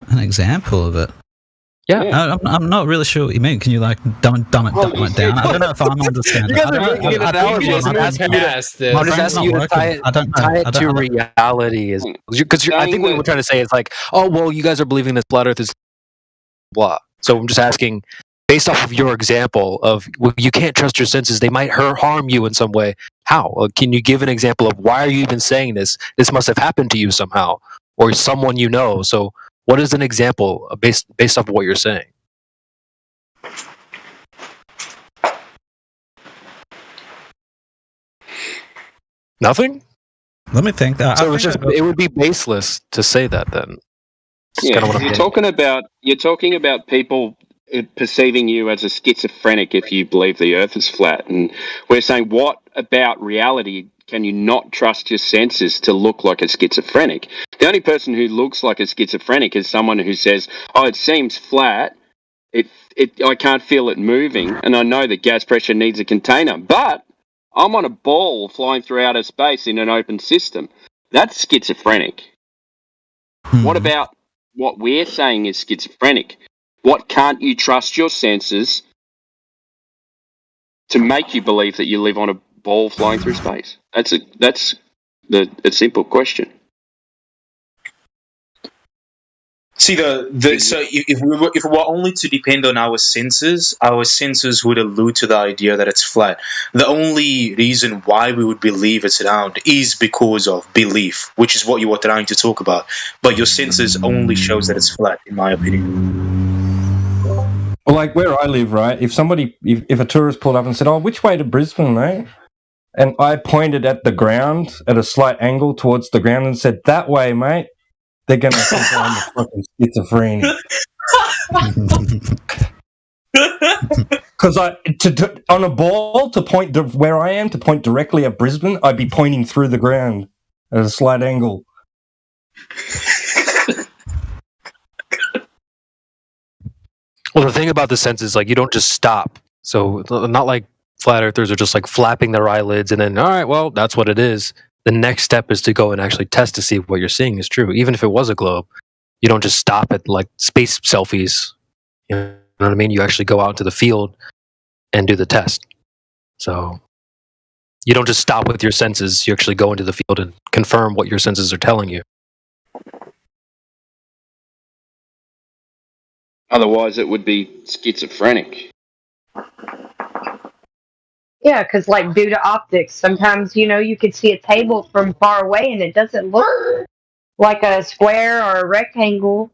An example of it? Yeah. I'm not really sure what you mean. Can you like dumb it down? I don't know if I'm understanding. You guys are making an analogy. I'm just asking you to tie it to reality. Because I think what we're trying to say is like, oh, well, you guys are believing this flat Earth is blah. So I'm just asking, based off of your example of well, you can't trust your senses, they might harm you in some way. How? Can you give an example of why are you even saying this? This must have happened to you somehow, or someone you know. So what is an example based off of what you're saying? Nothing? Let me think. So it would be baseless to say that then. You're talking about people perceiving you as a schizophrenic if you believe the Earth is flat, and we're saying what about reality can you not trust your senses to look like a schizophrenic? The only person who looks like a schizophrenic is someone who says, "Oh, it seems flat. I can't feel it moving, and I know that gas pressure needs a container, but I'm on a ball flying through outer space in an open system." That's schizophrenic. What about what we're saying is schizophrenic? What can't you trust your senses to make you believe that you live on a ball flying through space? That's a simple question. See, so if we were only to depend on our senses would allude to the idea that it's flat. The only reason why we would believe it's round is because of belief, which is what you were trying to talk about. But your senses only shows that it's flat, in my opinion. Well, like where I live, right? If a tourist pulled up and said, "Oh, which way to Brisbane, mate?" and I pointed at the ground at a slight angle towards the ground and said, "That way, mate," they're going to think I'm a fucking schizophrenic. Because on a ball to point where I am, to point directly at Brisbane, I'd be pointing through the ground at a slight angle. Well, the thing about the sense is like you don't just stop. So not like flat earthers are just like flapping their eyelids and then, all right, well, that's what it is. The next step is to go and actually test to see if what you're seeing is true. Even if it was a globe, you don't just stop at like space selfies. You know what I mean? You actually go out into the field and do the test. So you don't just stop with your senses. You actually go into the field and confirm what your senses are telling you. Otherwise, it would be schizophrenic. Yeah, because like due to optics, sometimes you could see a table from far away and it doesn't look like a square or a rectangle.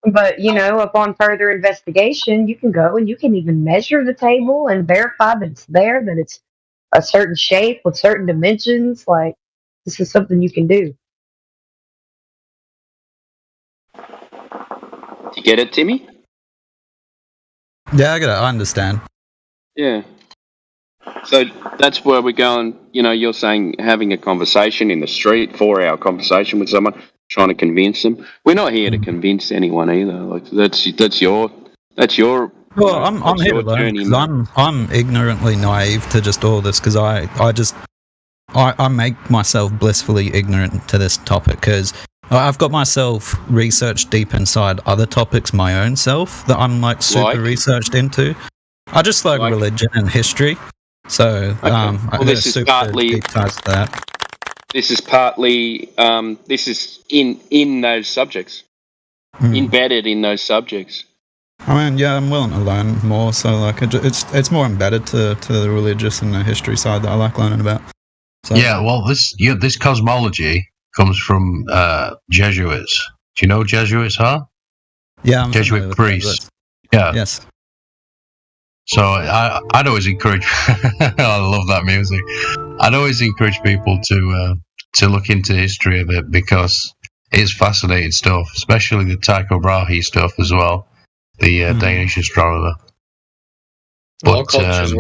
But upon further investigation, you can go and you can even measure the table and verify that it's there, that it's a certain shape with certain dimensions. Like this is something you can do. You get it, Timmy? Yeah, I get it. I understand. Yeah. So that's where we're going. You're saying having a conversation in the street, 4-hour conversation with someone, trying to convince them. We're not here to convince anyone either. Like that's your. Well, I'm here to learn because I'm ignorantly naive to just all this because I make myself blissfully ignorant to this topic because I've got myself researched deep inside other topics my own self that I'm like super researched into. I just like religion and history. So this is partly deep ties to that. This is partly this is in those subjects, embedded in those subjects. I mean, yeah, I'm willing to learn more. So like, it's more embedded to the religious and the history side that I like learning about. So. Yeah, well, this cosmology comes from Jesuits. Do you know what Jesuits are? Yeah, I'm Jesuit priests. Yeah. Yes. So I'd always encourage. I love that music. I'd always encourage people to look into the history of it because it's fascinating stuff, especially the Tycho Brahe stuff as well, the Danish astronomer. All cultures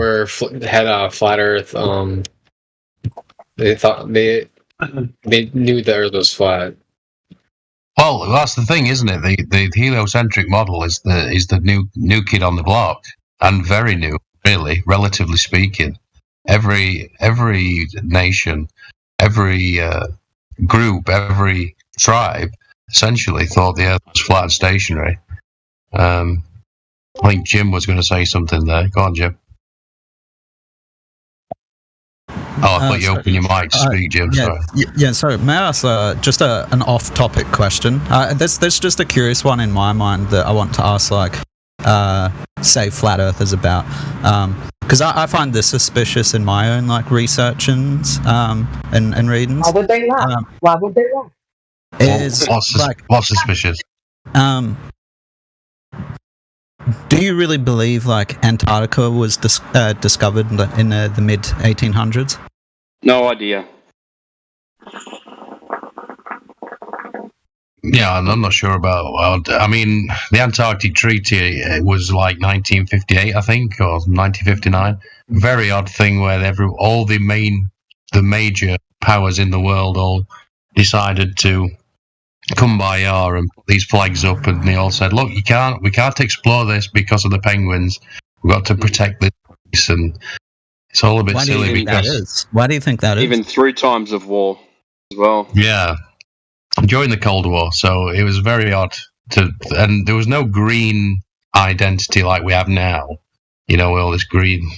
had a flat Earth. They thought They knew the Earth was flat. Well, that's the thing, isn't it? The heliocentric model is the new kid on the block, and very new, really, relatively speaking. Every nation, every group, every tribe, essentially thought the Earth was flat and stationary. I think Jim was going to say something there. Go on, Jim. Oh, I thought you opened your mic to speak, Jim. Sorry. Yeah, sorry. May I ask just an off-topic question? There's just a curious one in my mind that I want to ask, say, flat earthers about. Because I find this suspicious in my own, research and readings. Why would they lie? Why would they lie? What's suspicious? Do you really believe Antarctica was discovered in the mid 1800s? No idea. Yeah, I'm not sure about. I mean, the Antarctic Treaty was 1958, I think, or 1959. Very odd thing where all the major powers in the world all decided to come by and put these flags up, and they all said, "Look, we can't explore this because of the penguins. We've got to protect this," and it's all a bit silly because. Why do you think that is? Even through times of war, as well. Yeah, during the Cold War, so it was very odd and there was no green identity like we have now. All this green.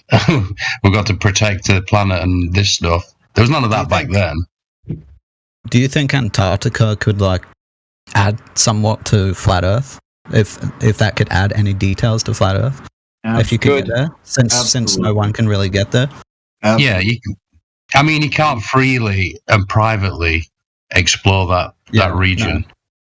We've got to protect the planet and this stuff. There was none of that back then. Do you think Antarctica could add somewhat to flat Earth? If that could add any details to flat Earth? If you could get there, since no one can really get there. Yeah, you can't freely and privately explore that region.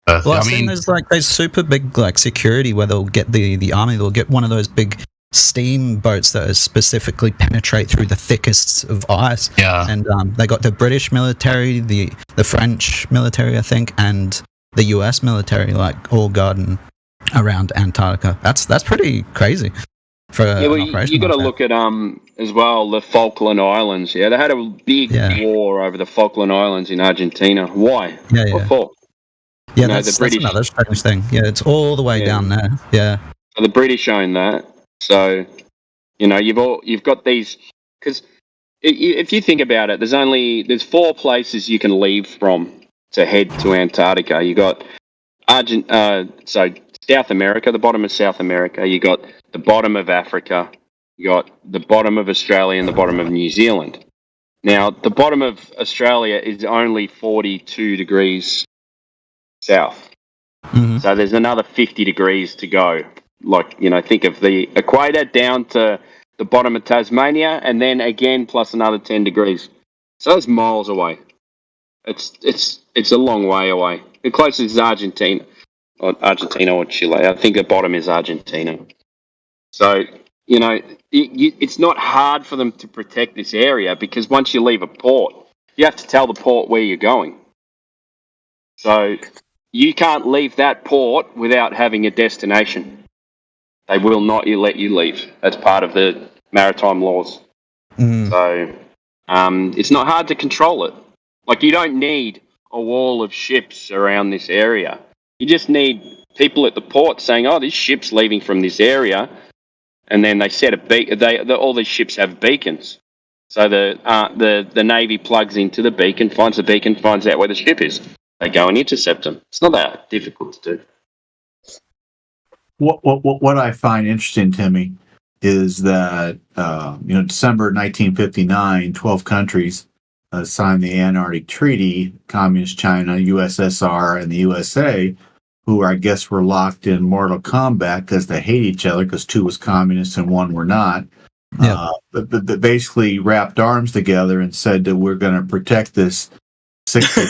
No. Well, there's super big security where they'll get the army. They'll get one of those big steamboats that specifically penetrate through the thickest of ice. Yeah, and they got the British military, the French military, I think, and the US military, all guarding around Antarctica. That's pretty crazy. For you got to look at as well the Falkland Islands. Yeah, they had a big war over the Falkland Islands in Argentina. Why? Yeah. What for? Yeah, that's another strange thing. Yeah, it's all the way down there. Yeah. So the British own that. So, you've got these, because if you think about it, there's 4 places you can leave from to head to Antarctica. You got South America, the bottom of South America. You got the bottom of Africa. You got the bottom of Australia and the bottom of New Zealand. Now, the bottom of Australia is only 42 degrees south. Mm-hmm. So there's another 50 degrees to go. Think of the equator down to the bottom of Tasmania, and then again plus another 10 degrees. So it's miles away. It's a long way away. The closest is Argentina or Chile. I think the bottom is Argentina. So, it's not hard for them to protect this area because once you leave a port, you have to tell the port where you're going. So you can't leave that port without having a destination. They will not let you leave. That's part of the maritime laws. Mm. So it's not hard to control it. You don't need a wall of ships around this area. You just need people at the port saying, "Oh, this ship's leaving from this area," and then they set a beacon. All these ships have beacons. So the Navy plugs into the beacon, finds the beacon, finds out where the ship is. They go and intercept them. It's not that difficult to do. What I find interesting, Timmy, is that December 1959, 12 countries signed the Antarctic Treaty. Communist China, USSR, and the USA, who I guess were locked in mortal combat because they hate each other because 2 was communists and 1 were not. Yeah. But they basically wrapped arms together and said that we're going to protect this 60.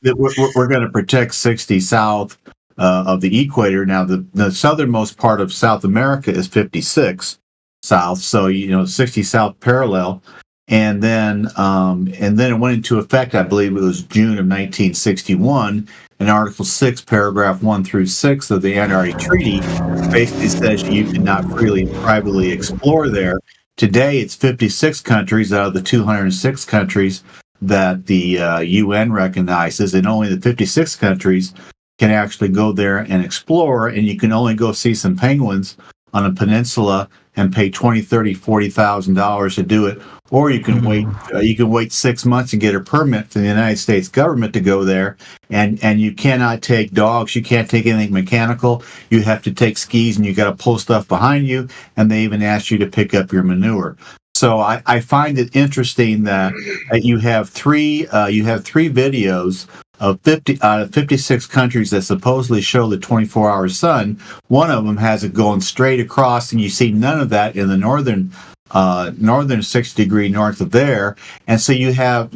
We're going to protect 60 south of the equator. Now, the southernmost part of South America is 56 south, so 60 south parallel, and then it went into effect. I believe it was June of 1961. And Article 6, paragraph 1 through 6 of the Antarctic Treaty basically says you cannot freely and privately explore there. Today, it's 56 countries out of the 206 countries that the UN recognizes, and only the 56 countries can actually go there and explore, and you can only go see some penguins on a peninsula and pay $20,000, $30,000, $40,000 to do it, or you can wait 6 months and get a permit from the United States government to go there, and you cannot take dogs, you can't take anything mechanical, you have to take skis, and you got to pull stuff behind you, and they even ask you to pick up your manure. So I find it interesting that you have three videos of 50 out of 56 countries that supposedly show the 24-hour sun. One of them has it going straight across, and you see none of that in the northern 60 degree north of there. And so you have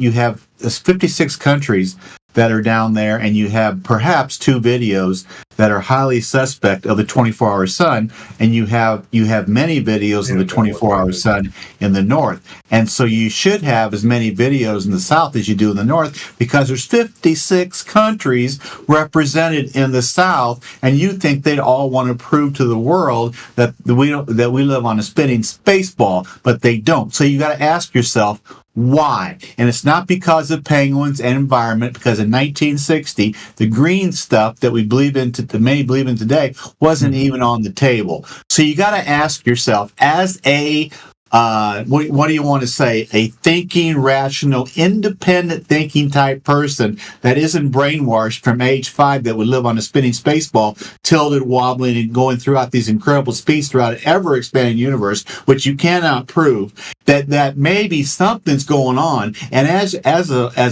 56 countries that are down there, and you have perhaps 2 videos that are highly suspect of the 24-hour sun, and you have many videos of the 24-hour sun in the north. And so you should have as many videos in the south as you do in the north, because there's 56 countries represented in the south, and you think they'd all want to prove to the world that we live on a spinning space ball, but they don't. So you got to ask yourself, why? And it's not because of penguins and environment, because in 1960, the green stuff that we believe in, many believe in today, wasn't even on the table. So you got to ask yourself, as a what do you want to say? A thinking, rational, independent thinking type person that isn't brainwashed from age 5 that would live on a spinning space ball, tilted, wobbling, and going throughout these incredible speeds throughout an ever-expanding universe, which you cannot prove, that maybe something's going on. And as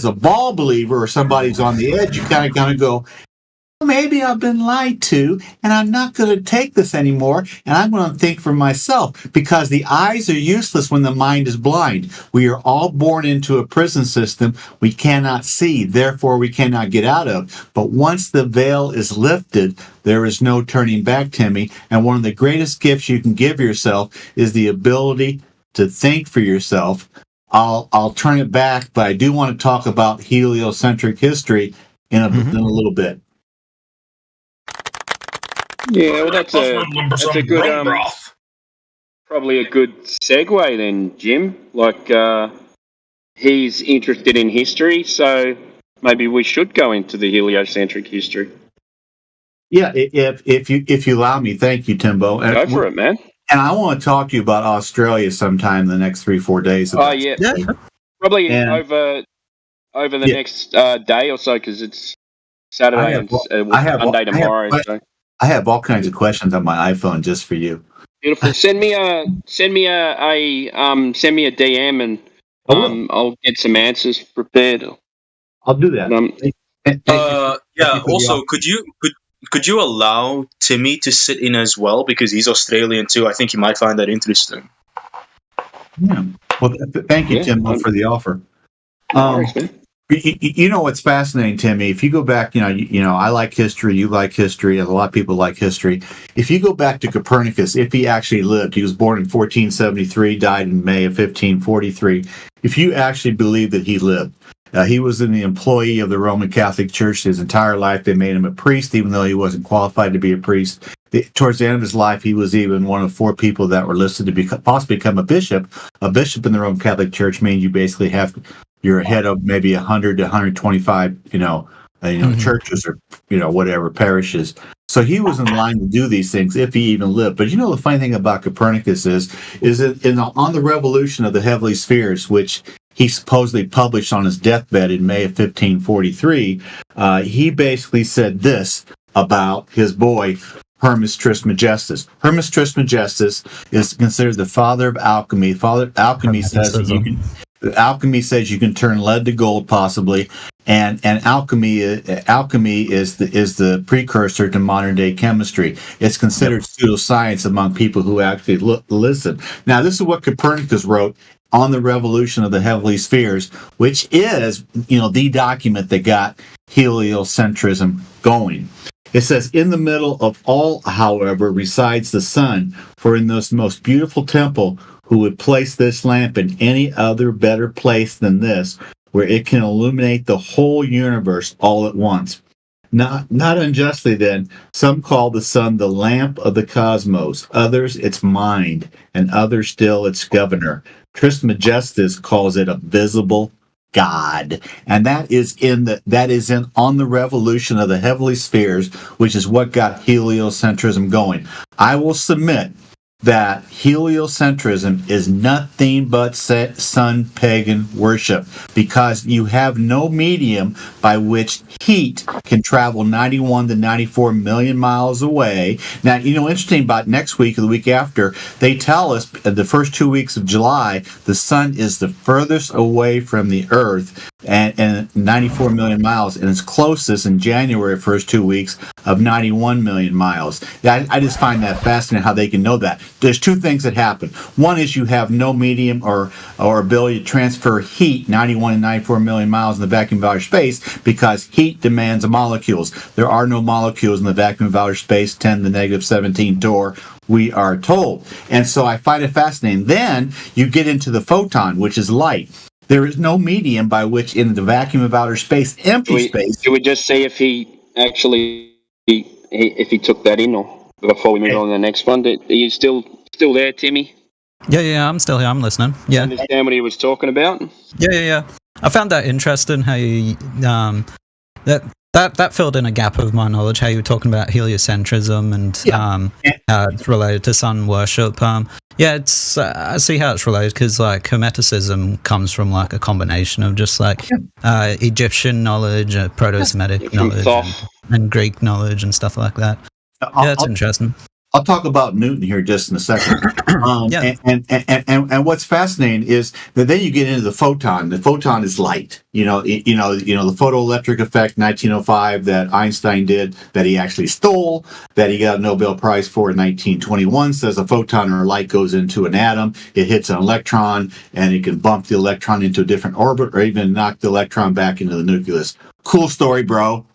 a ball believer or somebody who's on the edge, you kind of go, maybe I've been lied to, and I'm not going to take this anymore, and I'm going to think for myself, because the eyes are useless when the mind is blind. We are all born into a prison system we cannot see, therefore we cannot get out of. But once the veil is lifted, there is no turning back, Timmy, and one of the greatest gifts you can give yourself is the ability to think for yourself. I'll turn it back, but I do want to talk about heliocentric history in a little bit. Yeah, well, that's a good, probably a good segue then, Jim. Like, he's interested in history, so maybe we should go into the heliocentric history. Yeah, if you allow me, thank you, Timbo. Go for it, man. And I want to talk to you about Australia sometime in the next 3-4 days. Oh yeah, probably over the next day or so, because it's Saturday and Monday tomorrow. I have all kinds of questions on my iPhone just for you. Beautiful. Send me a DM, and I'll get some answers prepared. I'll do that. Also, could you allow Timmy to sit in as well, because he's Australian too? I think he might find that interesting. Yeah. Well, thank you, Tim, for the offer. You know what's fascinating, Timmy? If you go back, I like history, you like history, and a lot of people like history. If you go back to Copernicus, if he actually lived, he was born in 1473, died in May of 1543. If you actually believe that he lived, he was an employee of the Roman Catholic Church his entire life. They made him a priest, even though he wasn't qualified to be a priest. Towards the end of his life, he was even one of 4 people that were listed to possibly become a bishop. A bishop in the Roman Catholic Church means you basically you're head of maybe 100 to 125, churches or, whatever, parishes. So he was in line to do these things if he even lived. But the funny thing about Copernicus is that on the revolution of the heavenly spheres, which he supposedly published on his deathbed in May of 1543, he basically said this about his boy, Hermes Trismegistus. Hermes Trismegistus is considered the father of alchemy. Alchemy says you can turn lead to gold, possibly, and alchemy is the precursor to modern day chemistry. It's considered pseudoscience among people who actually listen. Now, this is what Copernicus wrote on the revolution of the heavenly spheres, which is the document that got heliocentrism going. It says, in the middle of all, however, resides the sun, for in this most beautiful temple, who would place this lamp in any other better place than this, where it can illuminate the whole universe all at once. Not unjustly, then, some call the sun the lamp of the cosmos, others its mind, and others still its governor. Trismegistus calls it a visible God, and that is on the revolution of the heavenly spheres, which is what got heliocentrism going. I will submit that heliocentrism is nothing but sun pagan worship, because you have no medium by which heat can travel 91 to 94 million miles away. Now, interesting about next week or the week after, they tell us the first 2 weeks of July, the sun is the furthest away from the earth, and 94 million miles, and it's closest in January, first 2 weeks, of 91 million miles. I just find that fascinating how they can know that. There's two things that happen. One is you have no medium or ability to transfer heat 91 and 94 million miles in the vacuum of outer space, because heat demands of molecules. There are no molecules in the vacuum of outer space, 10 to the negative 17 torr, we are told. And so I find it fascinating. Then you get into the photon, which is light. There is no medium by which, in the vacuum of outer space, empty space. Do we just see if he actually if he took that in, or before we move on to the next one? Are you still there, Timmy? Yeah, I'm still here. I'm listening. Yeah. Understand what he was talking about? Yeah. I found that interesting how you that filled in a gap of my knowledge. How you were talking about heliocentrism and how it's related to sun worship. It's I see how it's related, because like Hermeticism comes from like a combination of just like Egyptian knowledge, Proto-Semitic knowledge, and Greek knowledge and stuff like that. It's interesting. I'll talk about Newton here just in a second. And what's fascinating is that then you get into the photon. The photon is light. The photoelectric effect, 1905, that Einstein did, that he actually stole, that he got a Nobel Prize for in 1921, says a photon or light goes into an atom, it hits an electron, and it can bump the electron into a different orbit, or even knock the electron back into the nucleus. Cool story, bro.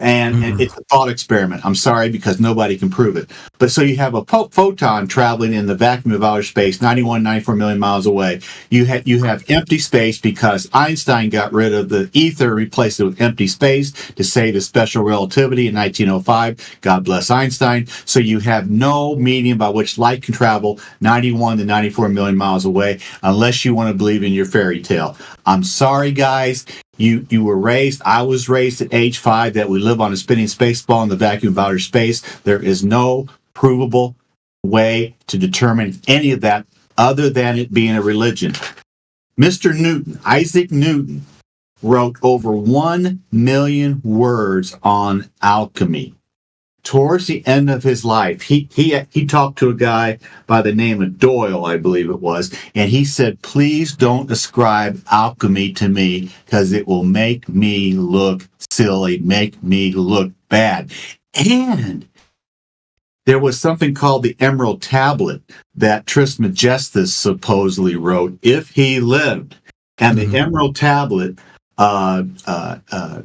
And it's a thought experiment. I'm sorry, because nobody can prove it. But so you have a photon traveling in the vacuum of outer space, 91, 94 million miles away. You have empty space, because Einstein got rid of the ether, replaced it with empty space to save his special relativity in 1905. God bless Einstein. So you have no medium by which light can travel 91 to 94 million miles away, unless you want to believe in your fairy tale. I'm sorry, guys. You were raised, I was raised at age 5, that we live on a spinning space ball in the vacuum of outer space. There is no provable way to determine any of that other than it being a religion. Mr. Newton, Isaac Newton, wrote over 1 million words on alchemy. Towards the end of his life, he talked to a guy by the name of Doyle, I believe it was, and he said, please don't ascribe alchemy to me, because it will make me look silly, make me look bad. And there was something called the Emerald Tablet that Trismegistus supposedly wrote if he lived. And the Emerald Tablet,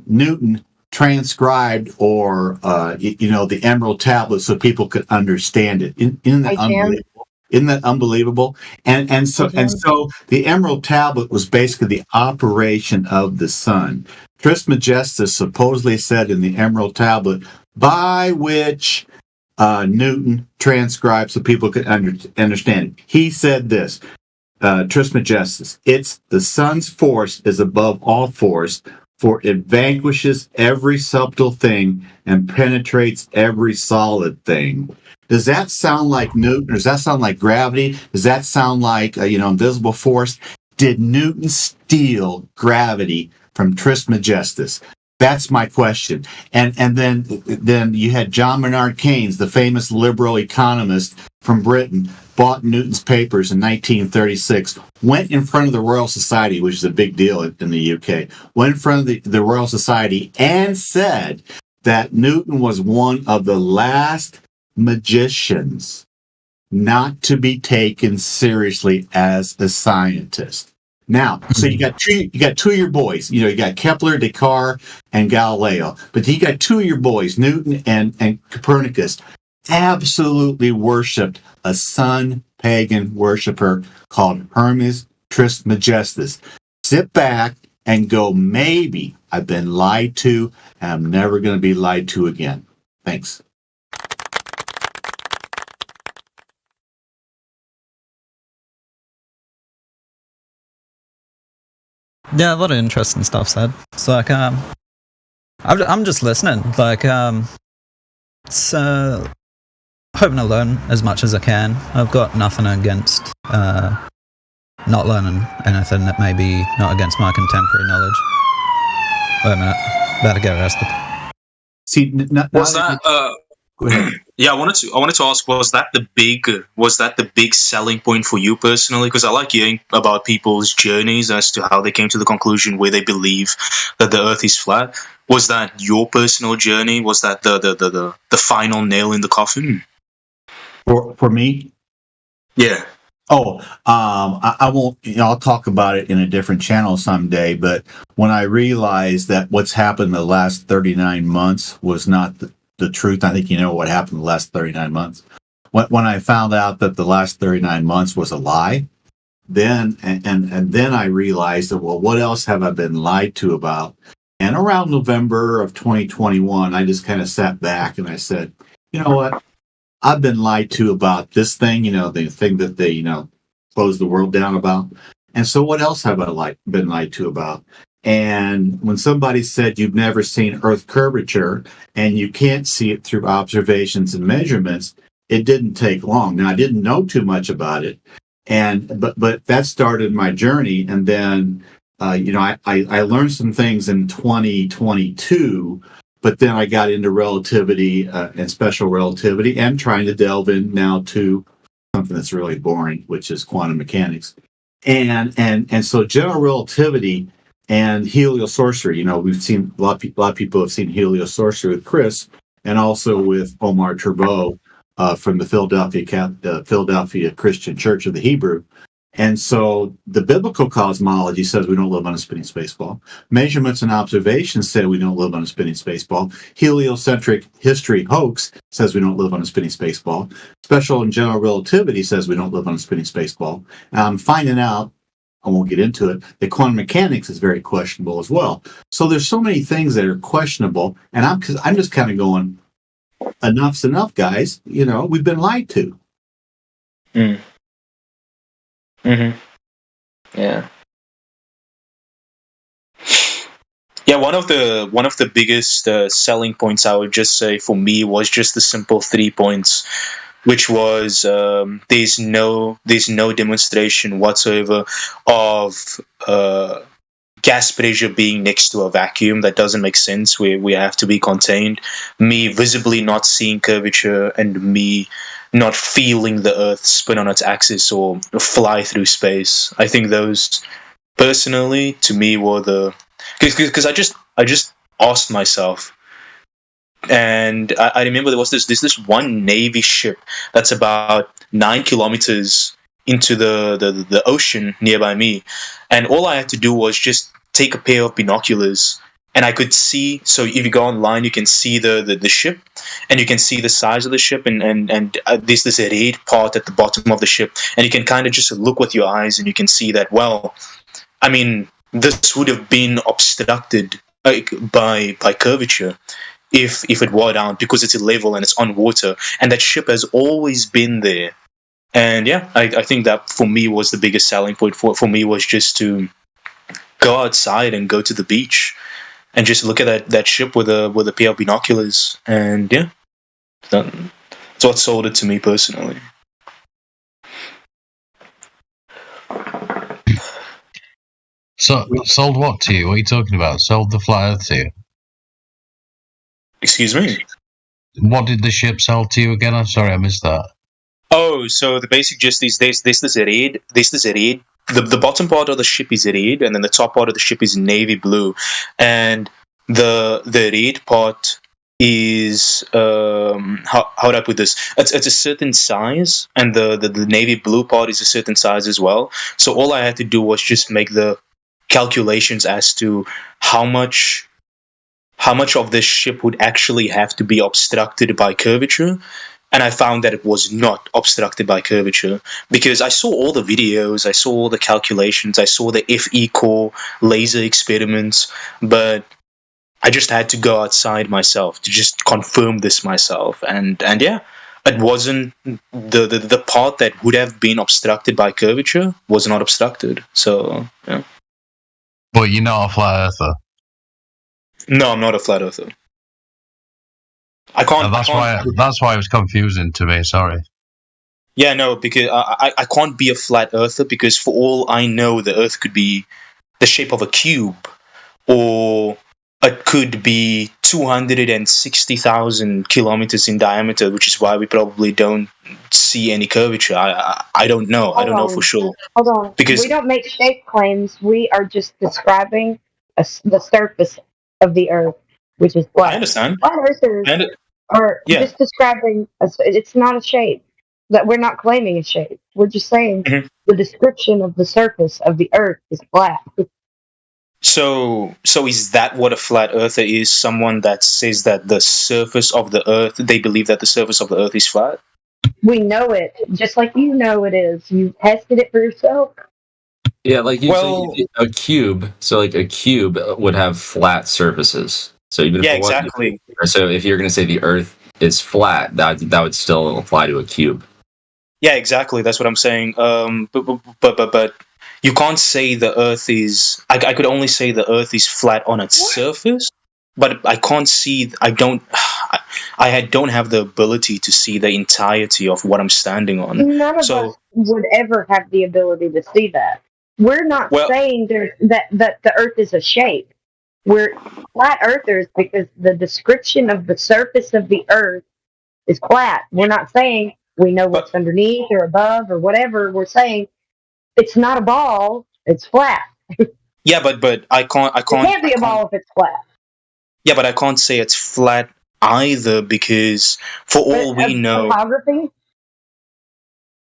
Newton transcribed, or the Emerald Tablet, so people could understand it. Isn't that unbelievable? Isn't that unbelievable? And so the Emerald Tablet was basically the operation of the sun. Trismegistus supposedly said in the Emerald Tablet, by which Newton transcribed so people could understand it. He said this, Trismegistus, it's the sun's force is above all force, for it vanquishes every subtle thing and penetrates every solid thing. Does that sound like Newton? Does that sound like gravity? Does that sound like invisible force? Did Newton steal gravity from Trismegistus? That's my question. And then you had John Maynard Keynes, the famous liberal economist from Britain, bought Newton's papers in 1936, went in front of the Royal Society, which is a big deal in the UK, went in front of the Royal Society and said that Newton was one of the last magicians not to be taken seriously as a scientist. Now, so you got two of your boys. You got Kepler, Descartes, and Galileo. But you got two of your boys, Newton and Copernicus, absolutely worshipped a sun pagan worshiper called Hermes Trismegistus. Sit back and go, maybe I've been lied to, and I'm never going to be lied to again. Thanks. Yeah, a lot of interesting stuff said. It's like, I'm just listening. Like, it's, hoping to learn as much as I can. I've got nothing against, not learning anything that may be not against my contemporary knowledge. Wait a minute. Better get arrested. See, was that, go ahead. Yeah, I wanted to ask, was that the big selling point for you personally? Because I like hearing about people's journeys as to how they came to the conclusion where they believe that the Earth is flat. Was that your personal journey? Was that the final nail in the coffin? For me? Yeah. Oh, I won't. I'll talk about it in a different channel someday. But when I realized that what's happened the last 39 months was not the truth, I think you know what happened the last 39 months. When I found out that the last 39 months was a lie, then and then I realized that, well, what else have I been lied to about? And around November of 2021, I just kind of sat back and I said, you know what? I've been lied to about this thing, the thing that they, closed the world down about. And so what else have I been lied to about? And when somebody said you've never seen Earth curvature and you can't see it through observations and measurements, it didn't take long. Now, I didn't know too much about it. But that started my journey. And then, I learned some things in 2022. But then I got into relativity and special relativity and trying to delve in now to something that's really boring, which is quantum mechanics. And so general relativity and heliosorcery, we've seen a lot of people have seen heliosorcery with Chris and also with Omar Turbo from the Philadelphia Christian Church of the Hebrew. And so the biblical cosmology says we don't live on a spinning space ball. Measurements and observations say we don't live on a spinning space ball. Heliocentric history hoax says we don't live on a spinning space ball. Special and general relativity says we don't live on a spinning space ball. And I'm finding out, I won't get into it, that quantum mechanics is very questionable as well. So there's so many things that are questionable. And I'm just kind of going, enough's enough, guys. We've been lied to. Mm. Mm-hmm. Yeah. Yeah, one of the biggest selling points I would just say for me was just the simple 3 points, which was there's no demonstration whatsoever of gas pressure being next to a vacuum. That doesn't make sense. We have to be contained. Me visibly not seeing curvature and me not feeling the Earth spin on its axis or fly through space. I think those, personally, to me, were the... Because I just asked myself, and I remember there was this one Navy ship that's about 9 kilometers into the ocean nearby me, and all I had to do was just take a pair of binoculars, and I could see. So if you go online, you can see the ship, and you can see the size of the ship, and there's this red part at the bottom of the ship, and you can kind of just look with your eyes, and you can see that. Well, I mean, this would have been obstructed by curvature if it were down, because it's a level and it's on water, and that ship has always been there. And yeah, I think that for me was the biggest selling point for me, was just to go outside and go to the beach and just look at that ship with a pair of binoculars. And yeah, that's what sold it to me personally. So, sold what to you? What are you talking about? Sold the flat Earth to you? Excuse me? What did the ship sell to you again? I'm sorry, I missed that. Oh, so the basic gist is this is a red. The bottom part of the ship is red, and then the top part of the ship is navy blue. And the red part is how would I put this? It's a certain size, and the navy blue part is a certain size as well. So all I had to do was just make the calculations as to how much of this ship would actually have to be obstructed by curvature. And I found that it was not obstructed by curvature, because I saw all the videos, I saw all the calculations, I saw the FE core laser experiments, but I just had to go outside myself to just confirm this myself. And yeah, it wasn't the part that would have been obstructed by curvature was not obstructed. So yeah. But you're not a flat earther. No, I'm not a flat earther. I can't. That's why it was confusing to me. Sorry. Yeah, no, because I can't be a flat earther because for all I know, the Earth could be the shape of a cube, or it could be 260,000 kilometers in diameter, which is why we probably don't see any curvature. I don't know. I don't know for sure. Hold on. Because we don't make shape claims. We are just describing the surface of the Earth, which is flat. I understand. Flat Earthers are just describing. It's not a shape. That we're not claiming a shape. We're just saying the description of the surface of the Earth is flat. So is that what a flat earther is? Someone that says that the surface of the Earth, they believe that the surface of the Earth is flat? We know it, just like you know it is. You tested it for yourself. Yeah, like a cube. So like a cube would have flat surfaces. So even if exactly. So if you're going to say the Earth is flat, that would still apply to a cube. Yeah, exactly. That's what I'm saying. But you can't say the Earth is. I could only say the Earth is flat on its surface, but I can't see. I don't have the ability to see the entirety of what I'm standing on. None of us would ever have the ability to see that. We're not saying that the Earth is a shape. We're flat earthers because the description of the surface of the Earth is flat. We're not saying we know what's underneath or above or whatever. We're saying it's not a ball. It's flat. Yeah, but I can't. It can't be a ball if it's flat. Yeah, but I can't say it's flat either because for all we know, topography.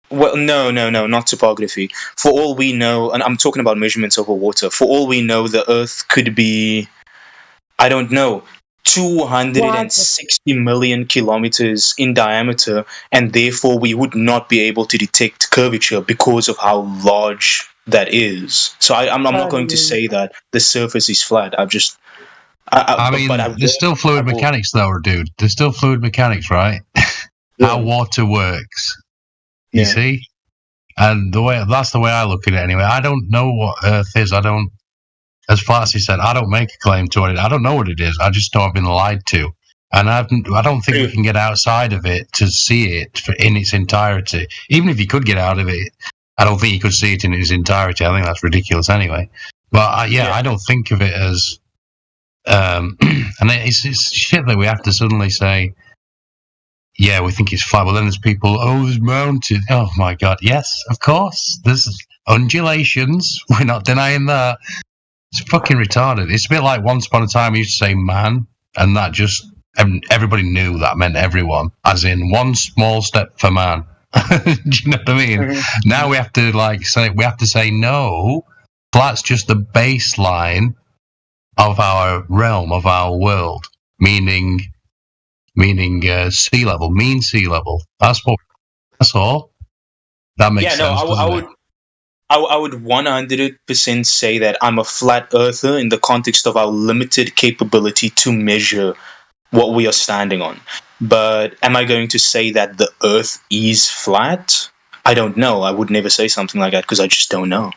Well, no, not topography. For all we know, and I'm talking about measurements over water. For all we know, the Earth could be, I don't know, 260 million kilometers in diameter, and therefore we would not be able to detect curvature because of how large that is. So I'm not going to say that the surface is flat. I mean, there's still fluid mechanics, though, dude. There's still fluid mechanics, right? How water works. You see? And that's the way I look at it anyway. I don't know what Earth is. As Farsi said, I don't make a claim to it. I don't know what it is. I just know I've been lied to. And I don't think we can get outside of it to see it in its entirety. Even if you could get out of it, I don't think you could see it in its entirety. I think that's ridiculous anyway. But I don't think of it as... and it's shit that we have to suddenly say, yeah, we think it's flat. Well, then there's people, there's mountains. Oh, my God. Yes, of course. There's undulations. We're not denying that. It's fucking retarded. It's a bit like once upon a time we used to say man, and that just... everybody knew that meant everyone. As in, one small step for man. Do you know what I mean? Mm-hmm. Now we have to say no. Flat's just the baseline of our realm, of our world, meaning sea level, mean sea level. That's all. That makes sense. I would 100% say that I'm a flat earther in the context of our limited capability to measure what we are standing on. But am I going to say that the Earth is flat? I don't know. I would never say something like that because I just don't know.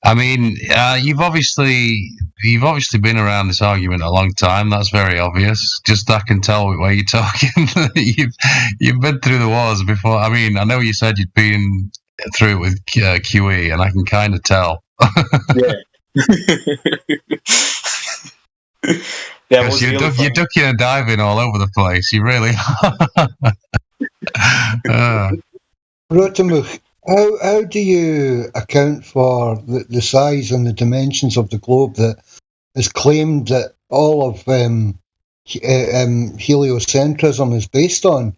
I mean, you've obviously been around this argument a long time. That's very obvious. Just I can tell where you're talking. you've been through the wars before. I mean, I know you said you'd been through it with QE, and I can kind of tell. Yeah. Because you're ducking and diving all over the place. You really are. Rotemuch, how do you account for the size and the dimensions of the globe that is claimed that all of heliocentrism is based on?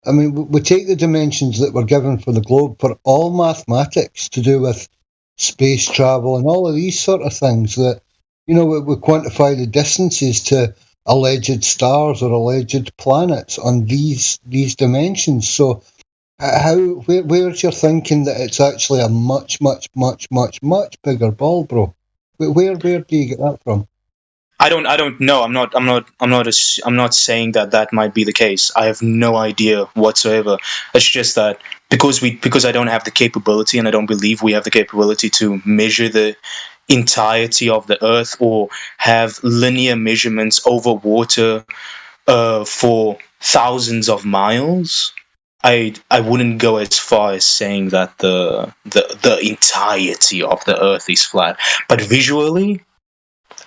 I mean, we take the dimensions that were given for the globe for all mathematics to do with space travel and all of these sort of things that, we quantify the distances to alleged stars or alleged planets on these dimensions. So where's your thinking that it's actually a much, much, much, much, much bigger ball, bro? Where do you get that from? I don't know. I'm not saying that might be the case. I have no idea whatsoever. It's just that because I don't have the capability, and I don't believe we have the capability to measure the entirety of the Earth or have linear measurements over water for thousands of miles. I wouldn't go as far as saying that the entirety of the Earth is flat, but visually,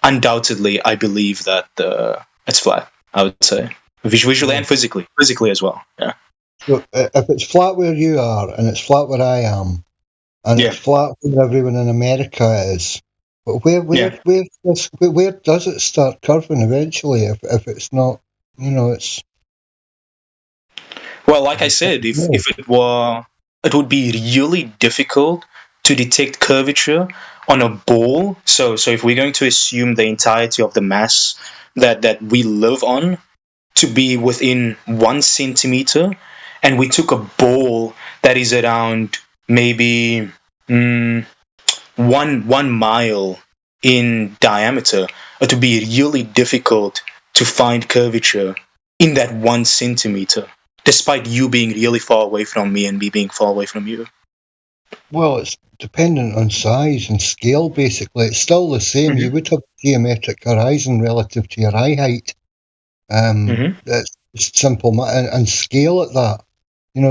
undoubtedly, I believe that it's flat. I would say visually and physically as well. Yeah. So if it's flat where you are, and it's flat where I am, and it's flat where everyone in America is, but where does it start curving eventually? If it's not, it's. Well, like I said, if it were, it would be really difficult to detect curvature on a ball. So if we're going to assume the entirety of the mass that we live on to be within 1 centimeter, and we took a ball that is around maybe 1 mile in diameter, it would be really difficult to find curvature in that 1 centimeter, despite you being really far away from me and me being far away from you. Well, it's dependent on size and scale, basically. It's still the same. You would have a geometric horizon relative to your eye height. It's simple, and scale at that.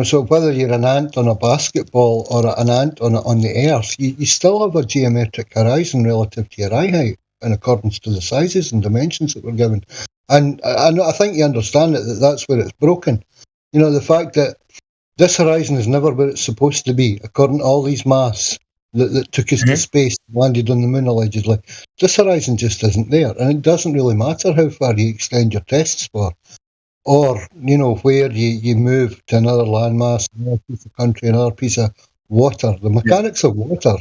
So whether you're an ant on a basketball or an ant on the Earth, you still have a geometric horizon relative to your eye height in accordance to the sizes and dimensions that we're given. And I think you understand that's where it's broken. The fact that this horizon is never where it's supposed to be, according to all these masks that took us to space, landed on the moon allegedly. This horizon just isn't there, and it doesn't really matter how far you extend your tests for, or where you move to another landmass, another piece of country, another piece of water. The mechanics of water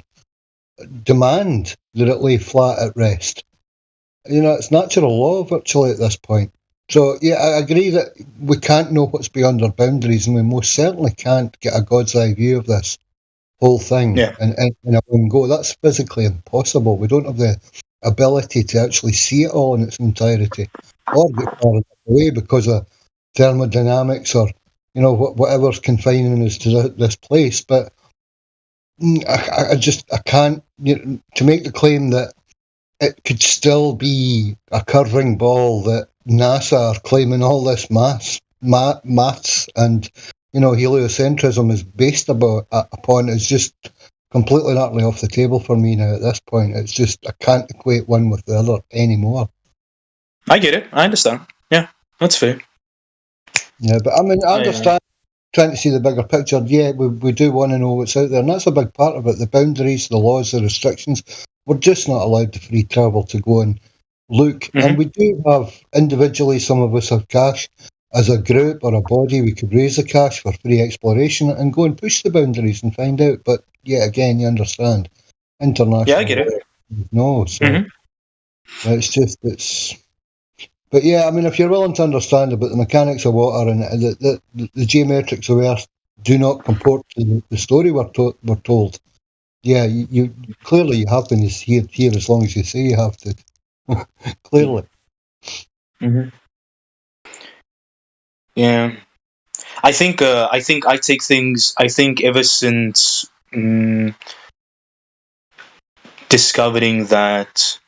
demand that it lay flat at rest. It's natural law virtually at this point. So, yeah, I agree that we can't know what's beyond our boundaries, and we most certainly can't get a God's eye view of this whole thing in a one go. That's physically impossible. We don't have the ability to actually see it all in its entirety, or get far enough away because of thermodynamics or, whatever's confining us to this place. But I can't, to make the claim that it could still be a curving ball that NASA are claiming all this maths and heliocentrism is based upon is just completely and utterly off the table for me now at this point. It's just I can't equate one with the other anymore. I get it. I understand. Yeah, that's fair. Yeah, but I mean, I understand trying to see the bigger picture. Yeah, we do want to know what's out there, and that's a big part of it. The boundaries, the laws, the restrictions. We're just not allowed the free travel to go and look. And we do have, individually, some of us have cash. As a group or a body, we could raise the cash for free exploration and go and push the boundaries and find out. But, yeah, again, you understand. International. Yeah, I get it. No, so it's... But, yeah, I mean, if you're willing to understand about the mechanics of water and the geometrics of Earth do not comport to the story we're told, yeah, you clearly you have been here as long as you say you have to. Clearly. Yeah, I think I take things. I think ever since discovering that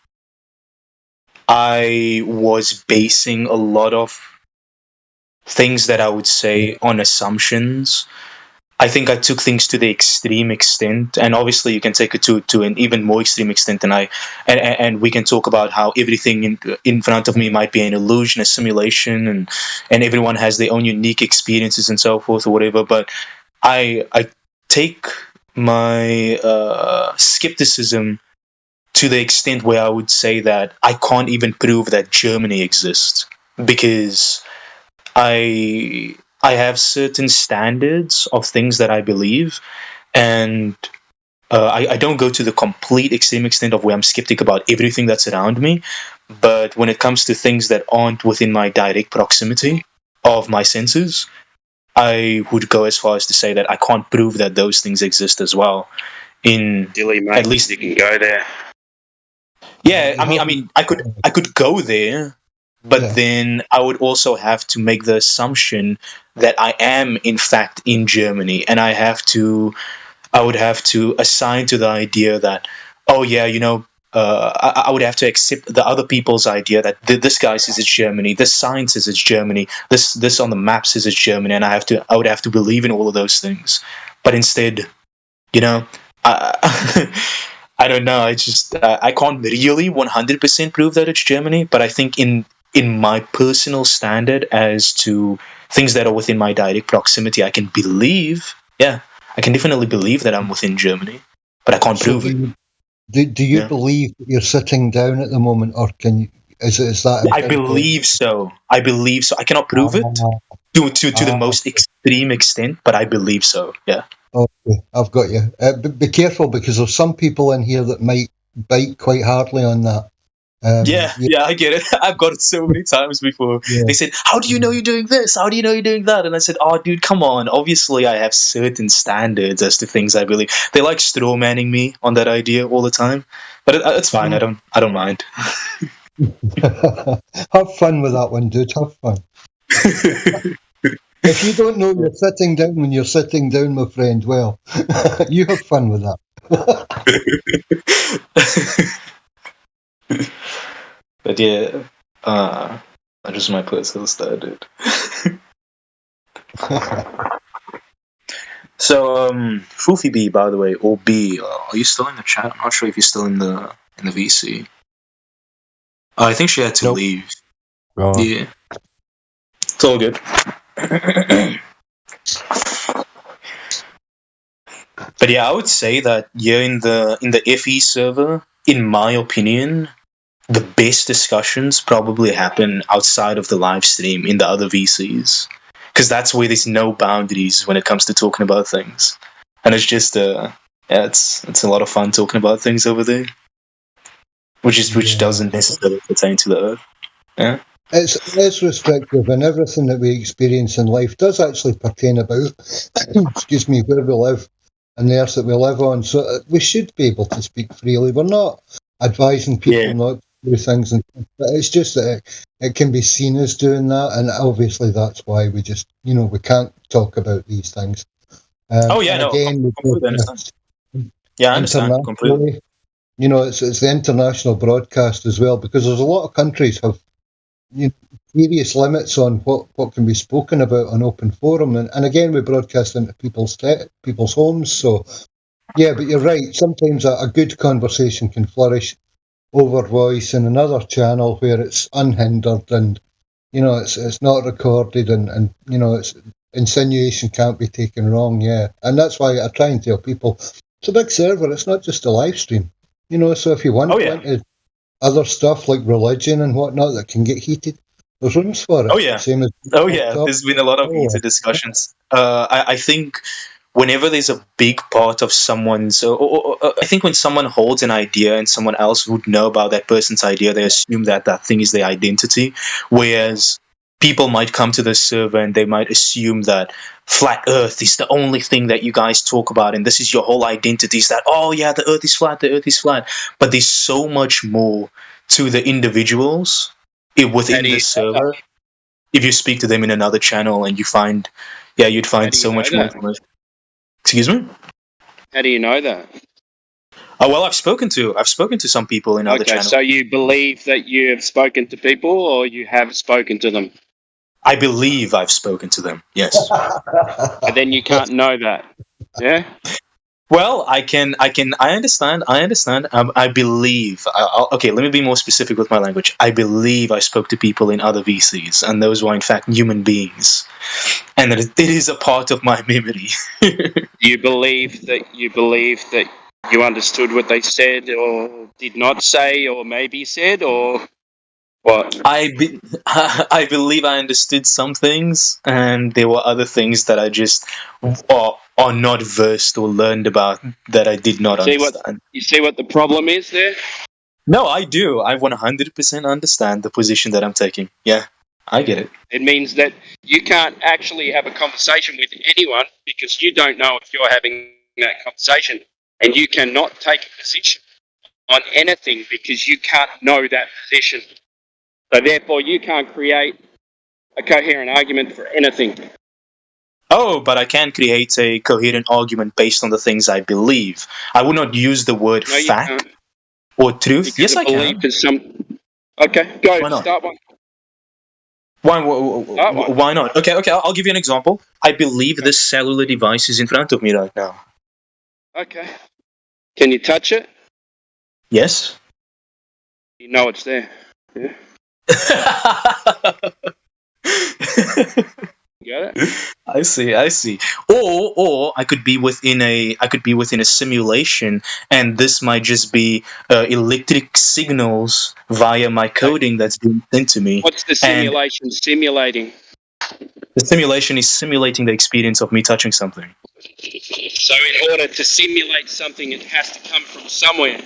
I was basing a lot of things that I would say on assumptions. I think I took things to the extreme extent, and obviously you can take it to an even more extreme extent. And we can talk about how everything in front of me might be an illusion, a simulation, and everyone has their own unique experiences and so forth or whatever. But I take my skepticism to the extent where I would say that I can't even prove that Germany exists, because I have certain standards of things that I believe, and I don't go to the complete extreme extent of where I'm skeptic about everything that's around me. But when it comes to things that aren't within my direct proximity of my senses, I would go as far as to say that I can't prove that those things exist as well. At least you can go there. Yeah, I mean, I could go there, But then I would also have to make the assumption that I am in fact in Germany, and I would have to assign to the idea that, oh yeah, I would have to accept the other people's idea that this guy says it's Germany, this sign says it's Germany, this on the map says it's Germany, and I would have to believe in all of those things. But instead, I don't know. I just I can't really 100% prove that it's Germany, but I think in my personal standard as to things that are within my direct proximity, I can believe. Yeah, I can definitely believe that I'm within Germany, but I can't prove it. Do you believe that you're sitting down at the moment, or can you? Is that? I believe so. I believe so. I cannot prove it to the most extreme extent, but I believe so. Yeah. Okay, I've got you. Be careful, because there's some people in here that might bite quite hardly on that. Yeah, I get it. I've got it so many times before. Yeah. They said, "How do you know you're doing this? How do you know you're doing that?" And I said, "Oh, dude, come on. Obviously, I have certain standards as to things I believe." They like straw manning me on that idea all the time, but it's fine. I don't mind. Have fun with that one, dude. Have fun. If you don't know you're sitting down when you're sitting down, my friend, well, you have fun with that. But yeah, that is my personal standard. So, Foofy B, by the way, or B, are you still in the chat? I'm not sure if you're still in the VC. I think she had to leave. Oh. Yeah, it's all good. But yeah, I would say that in the FE server, in my opinion, the best discussions probably happen outside of the live stream in the other VCs, because that's where there's no boundaries when it comes to talking about things, and it's just it's a lot of fun talking about things over there, which doesn't necessarily pertain to the Earth. Yeah. It's restrictive, and everything that we experience in life does actually pertain about, excuse me, where we live and the earth that we live on. So we should be able to speak freely. We're not advising people not to do things, but it's just that it can be seen as doing that, and obviously that's why we just, we can't talk about these things. Completely understand. Yeah, I understand completely. It's the international broadcast as well, because there's a lot of countries have serious limits on what can be spoken about on open forum, and again we broadcast into people's homes. So yeah, but you're right, sometimes a good conversation can flourish over voice in another channel where it's unhindered, and it's not recorded, and it's insinuation can't be taken wrong. And that's why I try and tell people it's a big server, it's not just a live stream, so if you want to go into other stuff like religion and whatnot that can get heated, there's rooms for it. Same as there's been a lot of heated discussions. I think whenever there's a big part of someone's, I think when someone holds an idea and someone else would know about that person's idea, they assume that thing is their identity, whereas people might come to the server and they might assume that flat Earth is the only thing that you guys talk about, and this is your whole identity, is that, oh yeah, the Earth is flat. But there's so much more to the individuals within the server. If you speak to them in another channel, and you'd find so much more information. Excuse me? How do you know that? Oh, well, I've spoken to some people in other channels. So you believe that you have spoken to people, or you have spoken to them? I believe I've spoken to them, yes. And then you can't know that, yeah? Well, I understand. I believe. Okay, let me be more specific with my language. I believe I spoke to people in other VCs, and those were in fact human beings, and that it is a part of my memory. You believe that you understood what they said, or did not say, or maybe said, or what? I believe I understood some things, and there were other things that I just are not versed or learned about that I did not understand. You see what the problem is there? No, I do. I 100% understand the position that I'm taking. Yeah, I get it. It means that you can't actually have a conversation with anyone because you don't know if you're having that conversation, and you cannot take a position on anything because you can't know that position. So therefore, you can't create a coherent argument for anything. Oh, but I can create a coherent argument based on the things I believe. I would not use the word fact or truth. Yes, I can. Okay, go. Start one. Why not? Okay, I'll give you an example. I believe this cellular device is in front of me right now. Okay. Can you touch it? Yes. You know it's there. Yeah. Got it? I see. Or I could be within a simulation, and this might just be electric signals via my coding that's being sent to me. What's the simulation simulating? The simulation is simulating the experience of me touching something. So in order to simulate something, it has to come from somewhere.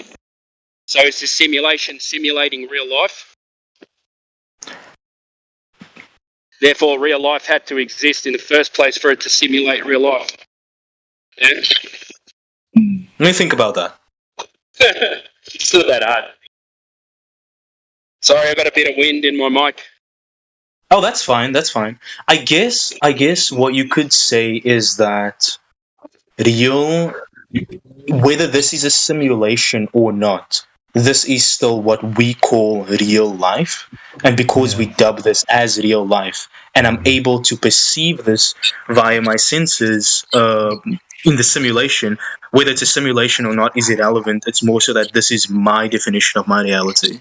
So is the simulation simulating real life? Therefore, real life had to exist in the first place for it to simulate real life. Yeah? Let me think about that. It's not that hard. Sorry, I got a bit of wind in my mic. Oh, that's fine. I guess what you could say is that whether this is a simulation or not, this is still what we call real life. And because we dub this as real life, and I'm able to perceive this via my senses in the simulation, whether it's a simulation or not is irrelevant. It's more so that this is my definition of my reality.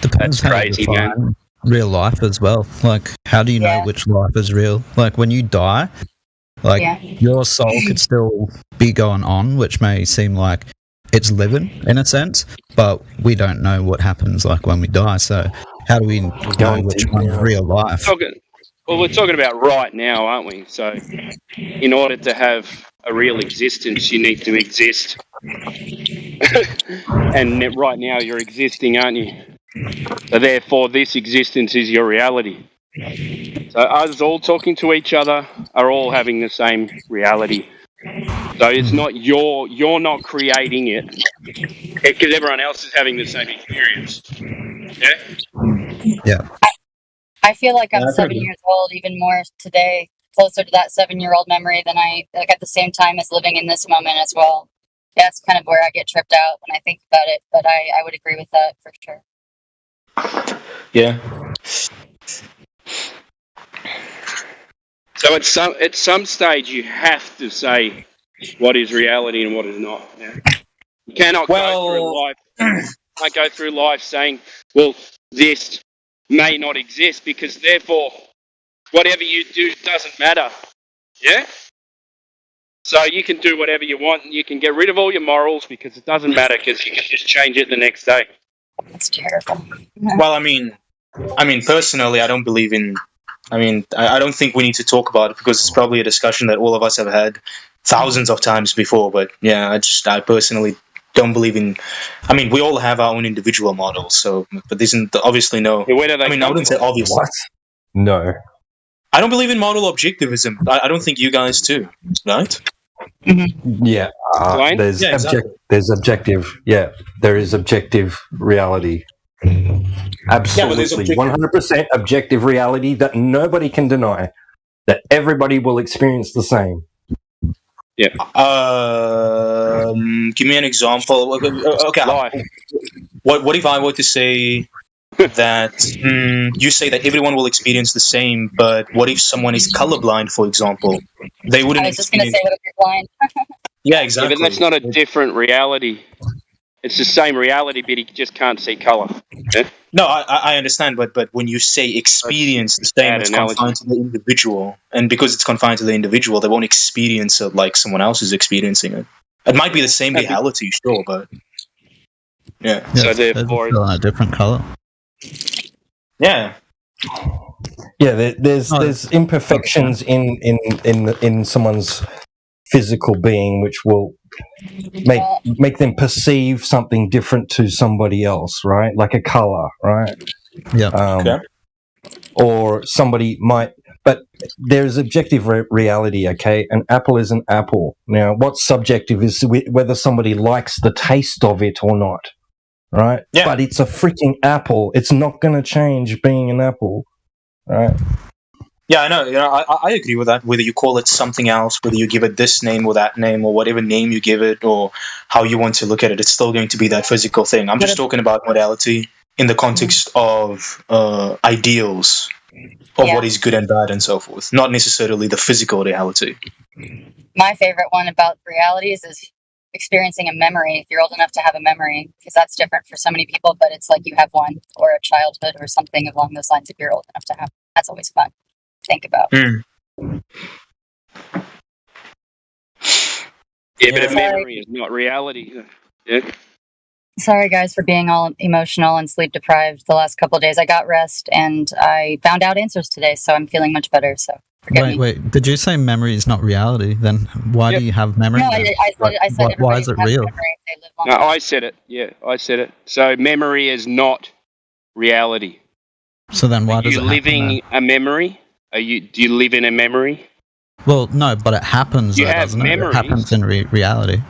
Depends how you define real life as well. Like, how do you know which life is real? Like, when you die, your soul could still be going on, which may seem like it's living in a sense, but we don't know what happens like when we die. So how do we know which one's real life? Well, we're talking about right now, aren't we? So in order to have a real existence, you need to exist. And right now you're existing, aren't you? So therefore this existence is your reality. So us all talking to each other are all having the same reality. So it's not you're not creating it because everyone else is having the same experience. Yeah. I feel like I'm 7 years old, even more today, closer to that 7-year-old memory than I at the same time as living in this moment as well. That's kind of where I get tripped out when I think about it, but I would agree with that for sure. Yeah. So at some stage you have to say what is reality and what is not. Yeah? You cannot go through life saying, well, this may not exist because therefore whatever you do doesn't matter. Yeah? So you can do whatever you want and you can get rid of all your morals because it doesn't matter because you can just change it the next day. That's terrible. Well, I mean, personally, I don't believe in. I don't think we need to talk about it because it's probably a discussion that all of us have had thousands of times before. But yeah, I personally don't believe in. I mean, we all have our own individual models. So, but there's obviously no. Where do they I wouldn't say obviously. What? No. I don't believe in model objectivism. I don't think you guys do, right? Mm-hmm. Yeah. There's objective. Yeah, there is objective reality. Absolutely, 100% objective reality that nobody can deny. That everybody will experience the same. Yeah. Give me an example. Okay. What if I were to say that you say that everyone will experience the same, but what if someone is colorblind, for example? They wouldn't. I was just going to say, what if you're blind? Yeah, exactly. Yeah, but that's not a different reality. It's the same reality, but he just can't see color. Yeah? No, I understand, but when you say experience the same, it's confined to the individual, and because it's confined to the individual, they won't experience it like someone else is experiencing it. It might be the same reality, sure, but yeah. So therefore, it's a different color. Yeah. Yeah, there's imperfections in someone's physical being which will make them perceive something different to somebody else, right? Like a color, right? Yeah. Or somebody might, but there's objective reality, okay? An apple is an apple. Now, what's subjective is whether somebody likes the taste of it or not. right? Yeah. But it's a freaking apple. It's not going to change being an apple, right? Yeah, I know. I agree with that. Whether you call it something else, whether you give it this name or that name, or whatever name you give it, or how you want to look at it, it's still going to be that physical thing. I'm just talking about modality in the context of ideals of what is good and bad and so forth, not necessarily the physical reality. My favorite one about realities is experiencing a memory, if you're old enough to have a memory, because that's different for so many people, but it's like you have one, or a childhood or something along those lines if you're old enough to have. That's always fun to think about. Yeah, but a memory is not reality. Yeah. Sorry, guys, for being all emotional and sleep deprived the last couple of days. I got rest and I found out answers today, so I'm feeling much better. So Wait. Did you say memory is not reality? Then why do you have memory? No, I said why is it real? No, I said it. Yeah, I said it. So memory is not reality. So then why does it happen? Are you living a memory? Do you live in a memory? Well, no, but it happens. You though, have doesn't it? memories. It happens in reality.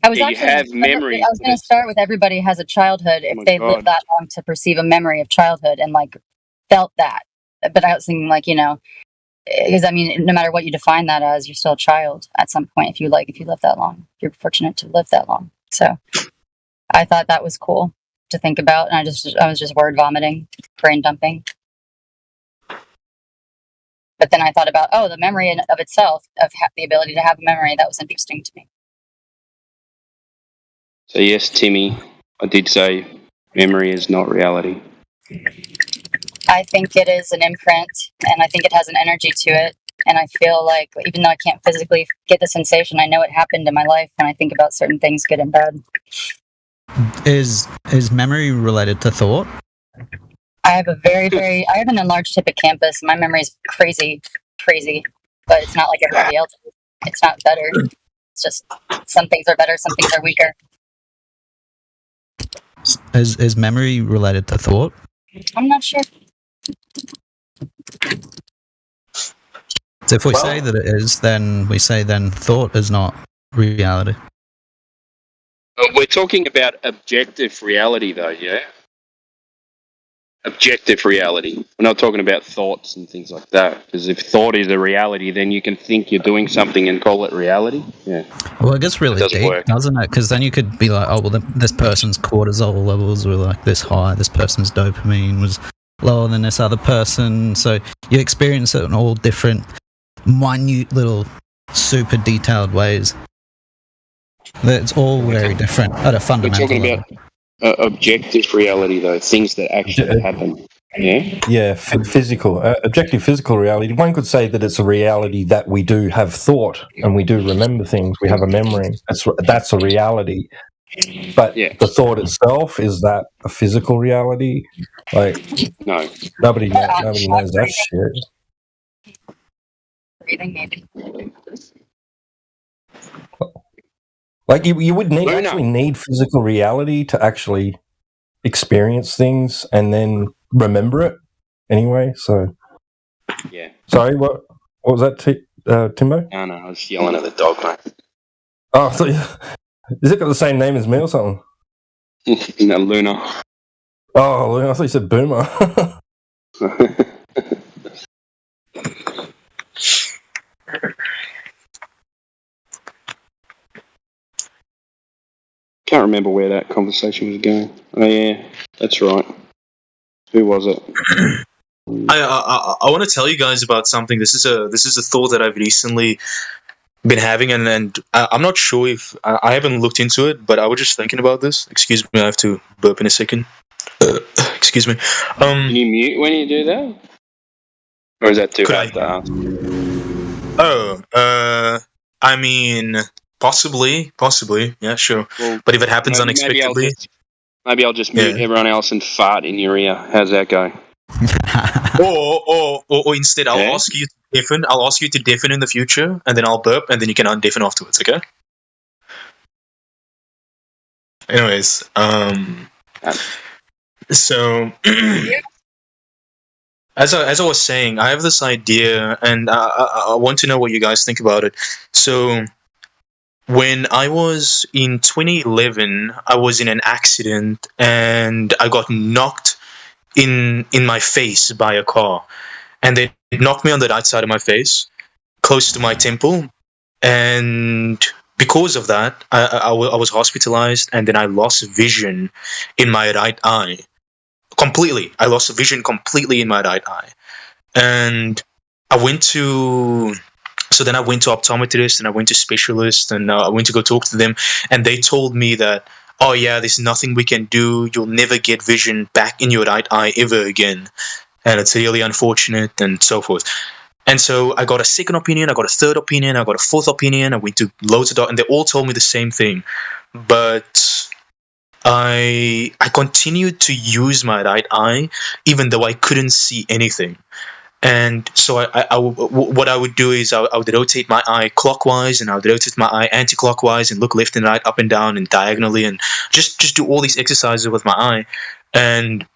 I was Yeah, actually you have memories. I was going to start with everybody has a childhood if they live that long to perceive a memory of childhood and like felt that. But I was thinking like, because I mean, no matter what you define that as, you're still a child at some point. If you live that long, you're fortunate to live that long. So I thought that was cool to think about, and I was just word vomiting, brain dumping. But then I thought about the memory of itself, of the ability to have a memory. That was interesting to me. So yes, Timmy, I did say memory is not reality. I think it is an imprint, and I think it has an energy to it. And I feel like even though I can't physically get the sensation, I know it happened in my life when I think about certain things, good and bad. Is memory related to thought? I have I have an enlarged hippocampus. My memory is crazy, but it's not like everybody else. It's not better. It's just some things are better, some things are weaker. Is memory related to thought? I'm not sure. So if we say that it is, then we say then thought is not reality. We're talking about objective reality, though, yeah? Objective reality. We're not talking about thoughts and things like that. Because if thought is a reality, then you can think you're doing something and call it reality. Yeah. Well, it gets really deep, doesn't it? Because then you could be like, oh, well, this person's cortisol levels were like this high. This person's dopamine was lower than this other person. So you experience it in all different, minute little, super detailed ways. It's all very different at a fundamental level. We're talking about objective reality, though, things that actually happen. Yeah. Yeah, physical, objective physical reality. One could say that it's a reality that we do have thought and we do remember things. We have a memory. That's a reality. But the thought itself, is that a physical reality? Like, no, nobody knows that shit. Breathing, maybe. Like you would actually need physical reality to actually experience things and then remember it anyway. So yeah. Sorry, what was that, Timbo? No, I was yelling at the dog, mate. Oh, so is it got the same name as me or something? No, Luna. Oh, Luna, I thought you said Boomer. Can't remember where that conversation was going. Oh yeah, that's right. Who was it? I want to tell you guys about something. This is a thought that I've recently been having, and I'm not sure if I haven't looked into it, but I was just thinking about this. Excuse me, I have to burp in a second. Excuse me. Can you mute when you do that, or is that too hard to ask? Oh, I mean, possibly, yeah, sure. Well, but if it happens unexpectedly, maybe I'll just mute everyone else and fart in your ear. How's that go? or instead, I'll ask you to deafen. I'll ask you to deafen in the future, and then I'll burp, and then you can undeafen afterwards. Okay. Anyways, so as I was saying, I have this idea, and I want to know what you guys think about it. So when I was in 2011, I was in an accident and I got knocked in my face by a car, and they knocked me on the right side of my face, close to my temple, and because of that, I was hospitalized, and then I lost vision in my right eye completely. I lost vision completely in my right eye, and I went to. So then I went to optometrist and I went to specialist and I went to go talk to them, and they told me that, oh yeah, there's nothing we can do. You'll never get vision back in your right eye ever again, and it's really unfortunate and so forth. And so I got a second opinion, I got a third opinion, I got a fourth opinion. I went to loads of doctors, and they all told me the same thing. But I continued to use my right eye even though I couldn't see anything. And so what I would do is I would rotate my eye clockwise, and I would rotate my eye anti-clockwise, and look left and right, up and down, and diagonally, and just do all these exercises with my eye. And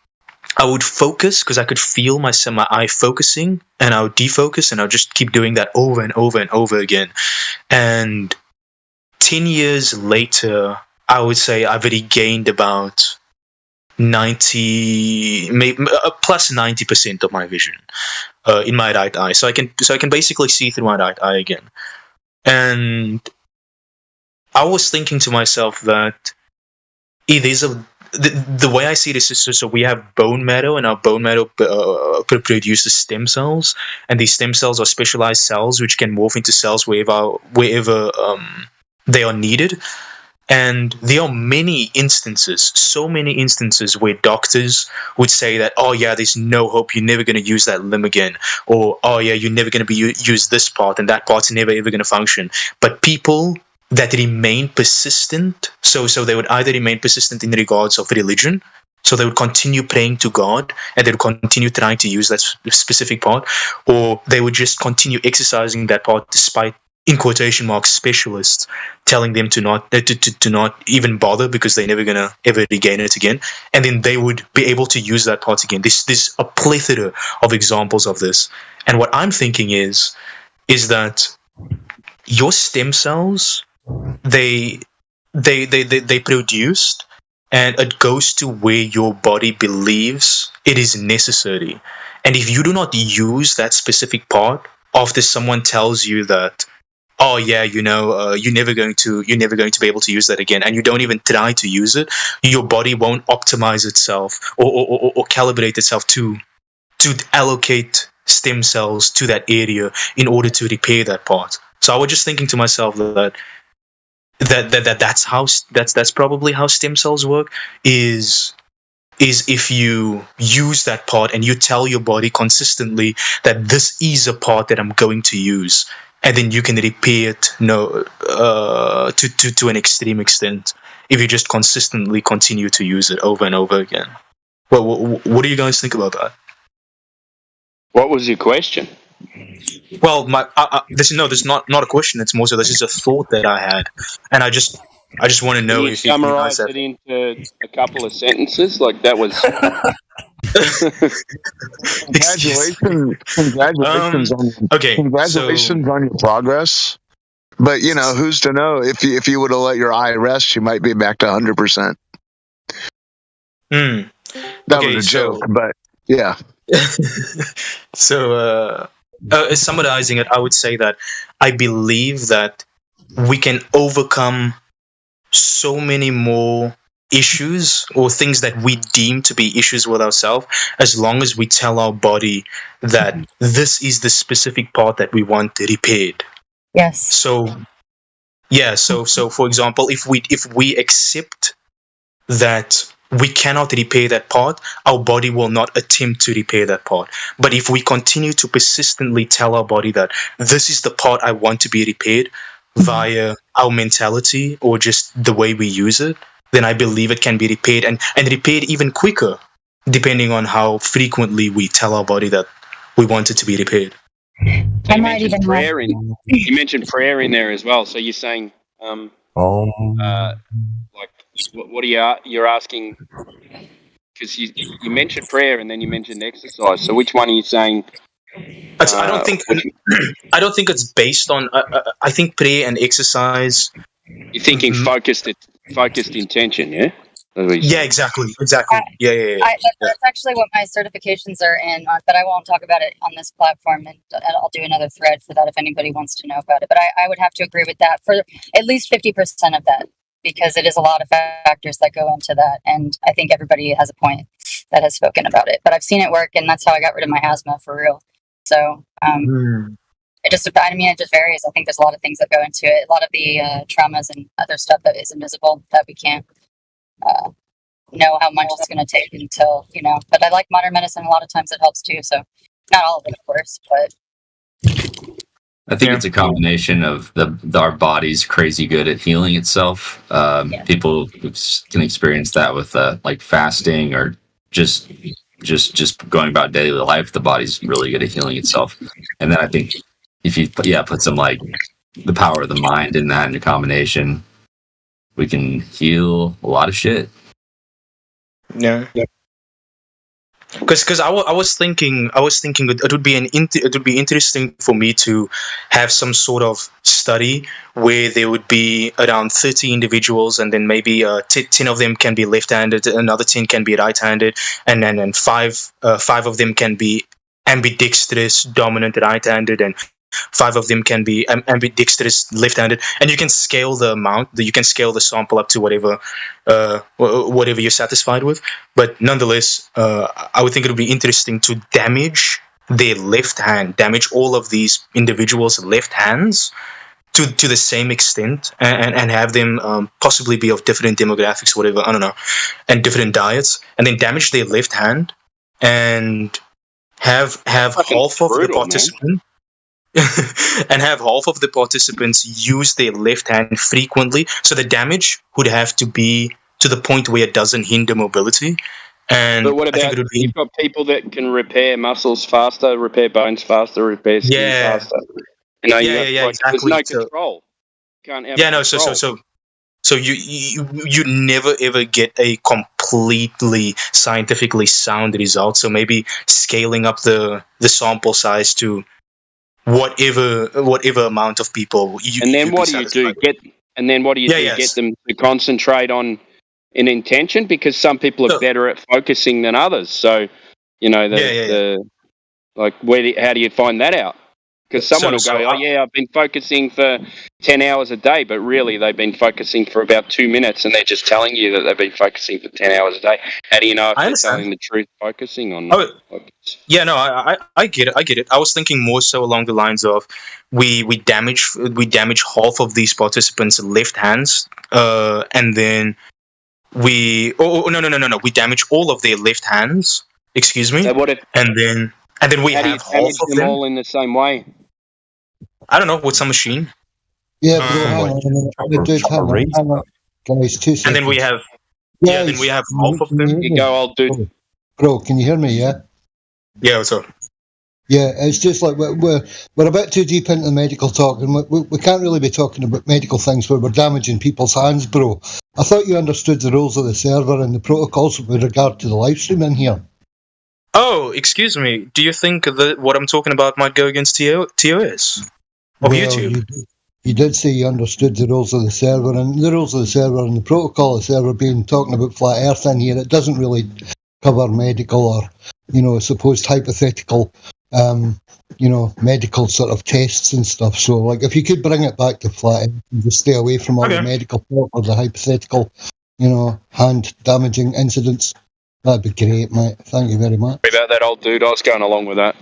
I would focus because I could feel my eye focusing, and I would defocus, and I would just keep doing that over and over and over again. And 10 years later, I would say I've already gained about 90, maybe plus 90% of my vision in my right eye. So I can basically see through my right eye again. And I was thinking to myself that it is the way I see this is, so we have bone marrow, and our bone marrow produces stem cells, and these stem cells are specialized cells which can morph into cells wherever they are needed. And there are many instances, so many instances where doctors would say that, oh yeah, there's no hope, you're never going to use that limb again, or oh yeah, you're never going to use this part, and that part's never ever going to function. But people that remain persistent, so they would either remain persistent in regards of religion, so they would continue praying to God, and they would continue trying to use that specific part, or they would just continue exercising that part despite, in quotation marks, specialists telling them to not even bother because they're never gonna ever regain it again, and then they would be able to use that part again. There's a plethora of examples of this, and what I'm thinking is that your stem cells, they produced, and it goes to where your body believes it is necessary, and if you do not use that specific part after someone tells you that, oh yeah, you're never going to be able to use that again, and you don't even try to use it, your body won't optimize itself or calibrate itself to allocate stem cells to that area in order to repair that part. So I was just thinking to myself that's probably how stem cells work, is if you use that part and you tell your body consistently that this is a part that I'm going to use, and then you can repair it to an extreme extent if you just consistently continue to use it over and over again. Well, what do you guys think about that? What was your question? Well, this is not a question. It's more so this is a thought that I had, and I just want to know if you summarize it into a couple of sentences. Like that was. Congratulations on your progress. But who's to know if you would have let your eye rest, you might be back to 100%. That was a joke, but yeah. So, summarizing it, I would say that I believe that we can overcome so many more issues or things that we deem to be issues with ourselves, as long as we tell our body that this is the specific part that we want repaired. Yes. So for example, if we accept that we cannot repair that part, our body will not attempt to repair that part. But if we continue to persistently tell our body that this is the part I want to be repaired via our mentality or just the way we use it, then I believe it can be repaired and repaired even quicker, depending on how frequently we tell our body that we want it to be repaired. You mentioned prayer in there as well. So you're saying, like, what are you're asking? Because you mentioned prayer and then you mentioned exercise. So which one are you saying? I don't think it's based on. I think prayer and exercise You're thinking focused intention, yeah? Yeah, exactly. Yeah. That's actually what my certifications are in, but I won't talk about it on this platform, and I'll do another thread for that if anybody wants to know about it. But I would have to agree with that for at least 50% of that, because it is a lot of factors that go into that, and I think everybody has a point that has spoken about it. But I've seen it work, and that's how I got rid of my asthma for real. So it just varies. I think there's a lot of things that go into it, a lot of the traumas and other stuff that is invisible that we can't know how much it's going to take until, but I like modern medicine. A lot of times it helps too. So not all of it, of course, but I think it's a combination of our body's crazy good at healing itself. People can experience that with like fasting or just going about daily life. The body's really good at healing itself. And then I think if you put some like the power of the mind in that in a combination, we can heal a lot of shit. Yeah. Because I was thinking it would be interesting for me to have some sort of study where there would be around 30 individuals, and then maybe 10 of them can be left-handed, another 10 can be right-handed, and then five of them can be ambidextrous, dominant right-handed, and 5 of them can be ambidextrous left-handed, and you can scale the amount. You can scale the sample up to whatever you're satisfied with. But nonetheless, I would think it would be interesting to damage their left hand, damage all of these individuals' left hands to the same extent, and have them possibly be of different demographics, whatever, I don't know, and different diets, and then damage their left hand and have half of the participants. And have half of the participants use their left hand frequently, so the damage would have to be to the point where it doesn't hinder mobility. And but what about you've got people that can repair muscles faster, repair bones faster, repair skin faster? Exactly. There's no control. You can't have control. So you never ever get a completely scientifically sound result. So maybe scaling up the sample size to whatever amount of people. And then what do you do? Get them to concentrate on an intention, because some people are better at focusing than others. So how do you find that out? Because someone will go, I've been focusing for 10 hours a day, but really they've been focusing for about 2 minutes, and they're just telling you that they've been focusing for 10 hours a day. How do you know if they're telling the truth focusing on? I get it. I was thinking more so along the lines of we damage half of these participants' left hands, and then we damage all of their left hands. Excuse me. So what if, and then we how have do you half of them all in the same way? I don't know, with some machine. Yeah, bro, hang on. Guys, 2 seconds. And then we have half of them. You go, old dude. Bro, can you hear me? Yeah. Yeah, what's up? Yeah, it's just like we're a bit too deep into medical talk, and we can't really be talking about medical things where we're damaging people's hands, bro. I thought you understood the rules of the server and the protocols with regard to the live stream in here. Oh, excuse me. Do you think that what I'm talking about might go against TOS? Of YouTube? You did say you understood the rules of the server, and the rules of the server and the protocol of the server being talking about flat earth in here, it doesn't really cover medical or, supposed hypothetical, medical sort of tests and stuff. So, like, if you could bring it back to flat earth and just stay away from all the medical talk or the hypothetical, hand damaging incidents, that'd be great, mate. Thank you very much. Sorry about that, old dude. I was going along with that.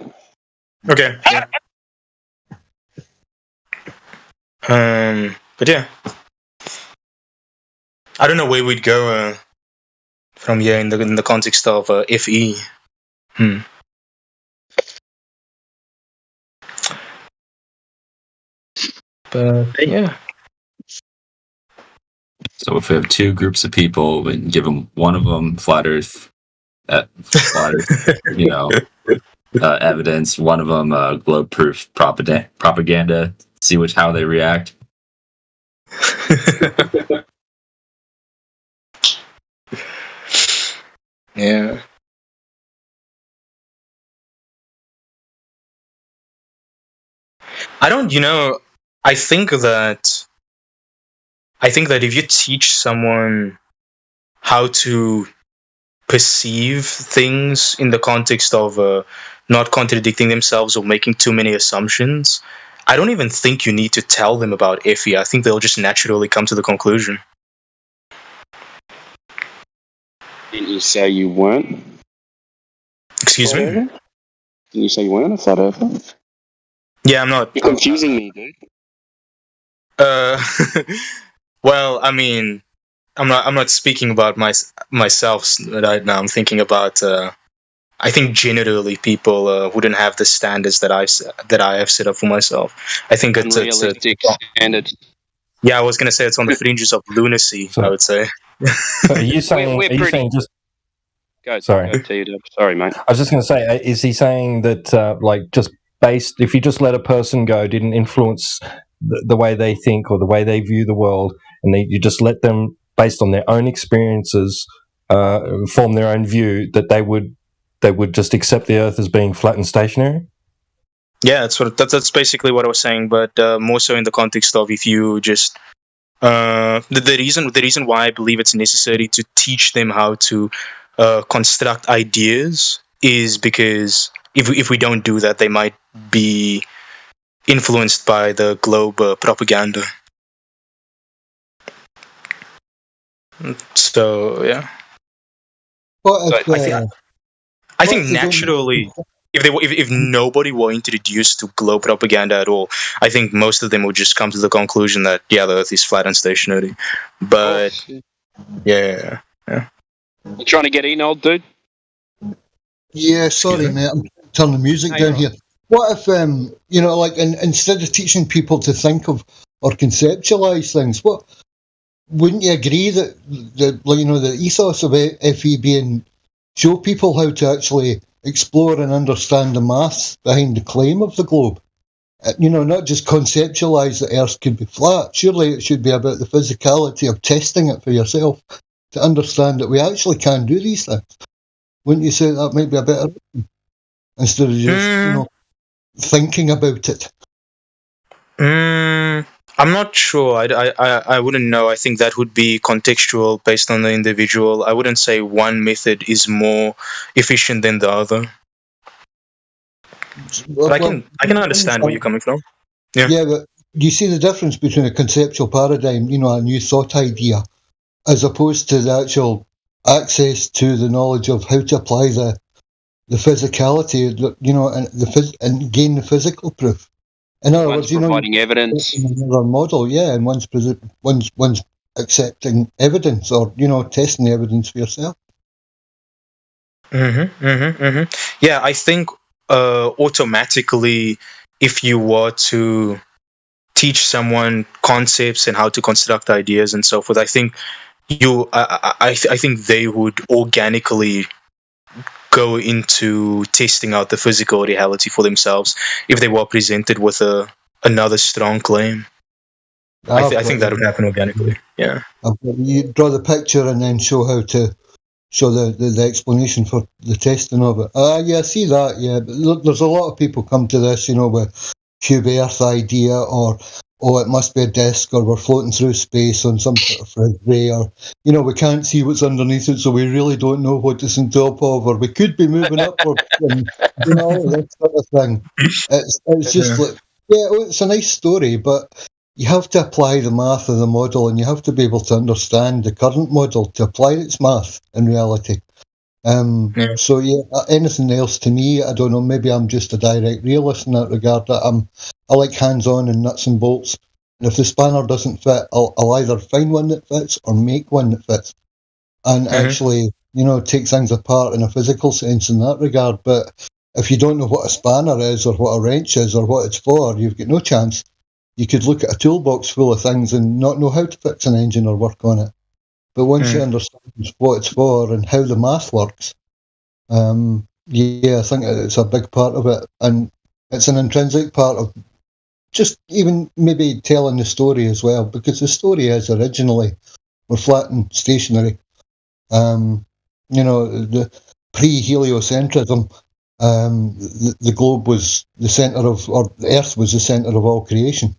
Okay. Yeah. But yeah, I don't know where we'd go from here in the context of FE. But yeah. So if we have 2 groups of people, we can give them one of them flat Earth, evidence. One of them globe proof propaganda. See how they react. Yeah. I don't, I think that I think that if you teach someone how to perceive things in the context of not contradicting themselves or making too many assumptions, I don't even think you need to tell them about FE. I think they'll just naturally come to the conclusion. Didn't you say you weren't? Excuse me? Didn't you say you weren't a flat earther? Yeah, I'm not. You're confusing me, dude. Well, I mean, I'm not speaking about myself right now. I'm thinking about. I think generally people wouldn't have the standards that I have set up for myself. I think it's unrealistic standards. Yeah, I was gonna say it's on the fringes of lunacy. I would say. So are you saying? We're are you saying just? Sorry. Go, T-Dub. Sorry, mate. I was just going to say, is he saying that, like, just based, if you just let a person go, didn't influence the way they think or the way they view the world, and you just let them, based on their own experiences, form their own view, that they would just accept the Earth as being flat and stationary? Yeah, that's basically what I was saying, but more so in the context of if you just the reason why I believe it's necessary to teach them how to construct ideas is because if we don't do that, they might be influenced by the globe propaganda. So yeah. I think naturally, if nobody were introduced to globe propaganda at all, I think most of them would just come to the conclusion that the Earth is flat and stationary. But yeah. You trying to get in, old dude? Yeah, sorry, mate. I'm turning the music down here. What if, like, instead of teaching people to think of or conceptualize things, wouldn't you agree that the ethos of FE being show people how to actually explore and understand the maths behind the claim of the globe? Not just conceptualize that Earth could be flat. Surely it should be about the physicality of testing it for yourself to understand that we actually can do these things. Wouldn't you say that might be a better instead of just thinking about it? I'm not sure. I wouldn't know. I think that would be contextual based on the individual. I wouldn't say one method is more efficient than the other. But I can understand where you're coming from. Yeah, but you see the difference between a conceptual paradigm, a new thought idea, as opposed to the actual access to the knowledge of how to apply the physicality, and gain the physical proof. In other words, providing evidence. Another model, and one's accepting evidence or testing the evidence for yourself. Yeah, I think automatically, if you were to teach someone concepts and how to construct ideas and so forth, I think I think they would organically go into testing out the physical reality for themselves if they were presented with another strong claim. I think that would happen organically. Yeah. You draw the picture and then show how to show the explanation for the testing of it. Yeah, I see that. Yeah, but there's a lot of people come to this, with cube Earth idea, or it must be a disk, or we're floating through space on some sort of ray, or we can't see what's underneath it, so we really don't know what it's on top of, or we could be moving upwards, and that sort of thing. It's just like, it's a nice story, but you have to apply the math of the model, and you have to be able to understand the current model to apply its math in reality. So anything else to me, I don't know, maybe I'm just a direct realist in that regard. I like hands-on and nuts and bolts, and if the spanner doesn't fit, I'll either find one that fits or make one that fits, and actually take things apart in a physical sense in that regard. But if you don't know what a spanner is, or what a wrench is, or what it's for, you've got no chance. You could look at a toolbox full of things and not know how to fix an engine or work on it. But once you understand what it's for and how the math works, I think it's a big part of it. And it's an intrinsic part of just even maybe telling the story as well, because the story is originally we're flat and stationary. The pre-heliocentrism, the globe was the centre of, or the Earth was the centre of all creation.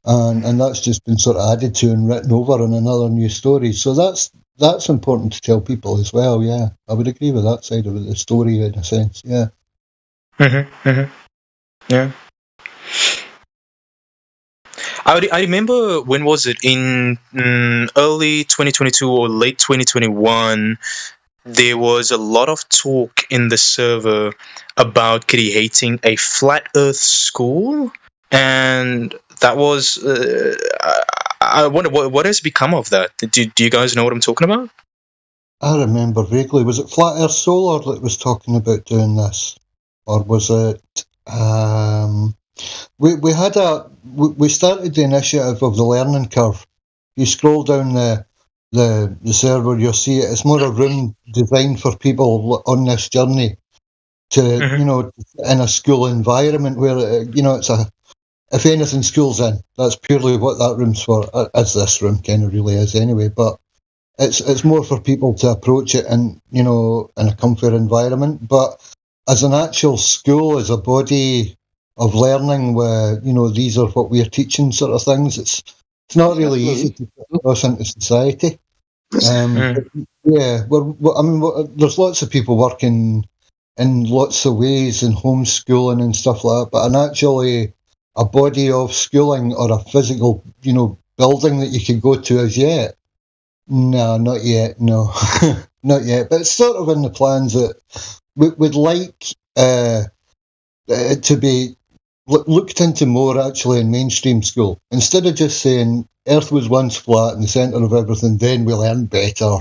and that's just been sort of added to and written over in another new story. So that's important to tell people as well. Yeah, I would agree with that side of it, the story in a sense. Yeah. Yeah. I remember, when was it, in early 2022 or late 2021, there was a lot of talk in the server about creating a flat earth school, and that was I wonder what has become of that. Do you guys know what I'm talking about? I remember vaguely. Was it Flat Earth Solar that was talking about doing this, or was it? We had we started the initiative of the learning curve. You scroll down the server, you'll see it. It's more a room designed for people on this journey to in a school environment where it's a, if anything, school's in. That's purely what that room's for, as this room kind of really is anyway. But it's more for people to approach it in in a comfort environment. But as an actual school, as a body of learning, where these are what we're teaching, sort of things, it's not really easy to put us into society. Yeah, there's lots of people working in lots of ways in homeschooling and stuff like that, but actually a body of schooling or a physical building that you could go to as yet. No, not yet. No, not yet. But it's sort of in the plans that we'd like to be looked into more actually in mainstream school. Instead of just saying Earth was once flat in the centre of everything, then we learned better,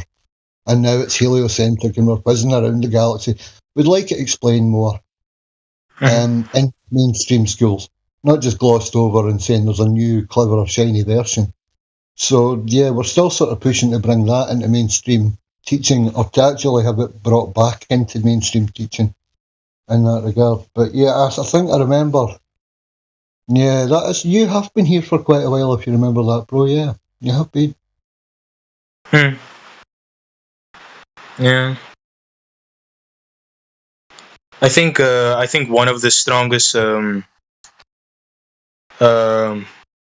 and now it's heliocentric and we're whizzing around the galaxy. We'd like it explained more in mainstream schools, not just glossed over and saying there's a new, clever, shiny version. So, yeah, we're still sort of pushing to bring that into mainstream teaching, or to actually have it brought back into mainstream teaching in that regard. But, yeah, I think I remember. Yeah, that is. You have been here for quite a while, if you remember that, bro. Yeah, you have been. Yeah. I think one of the strongest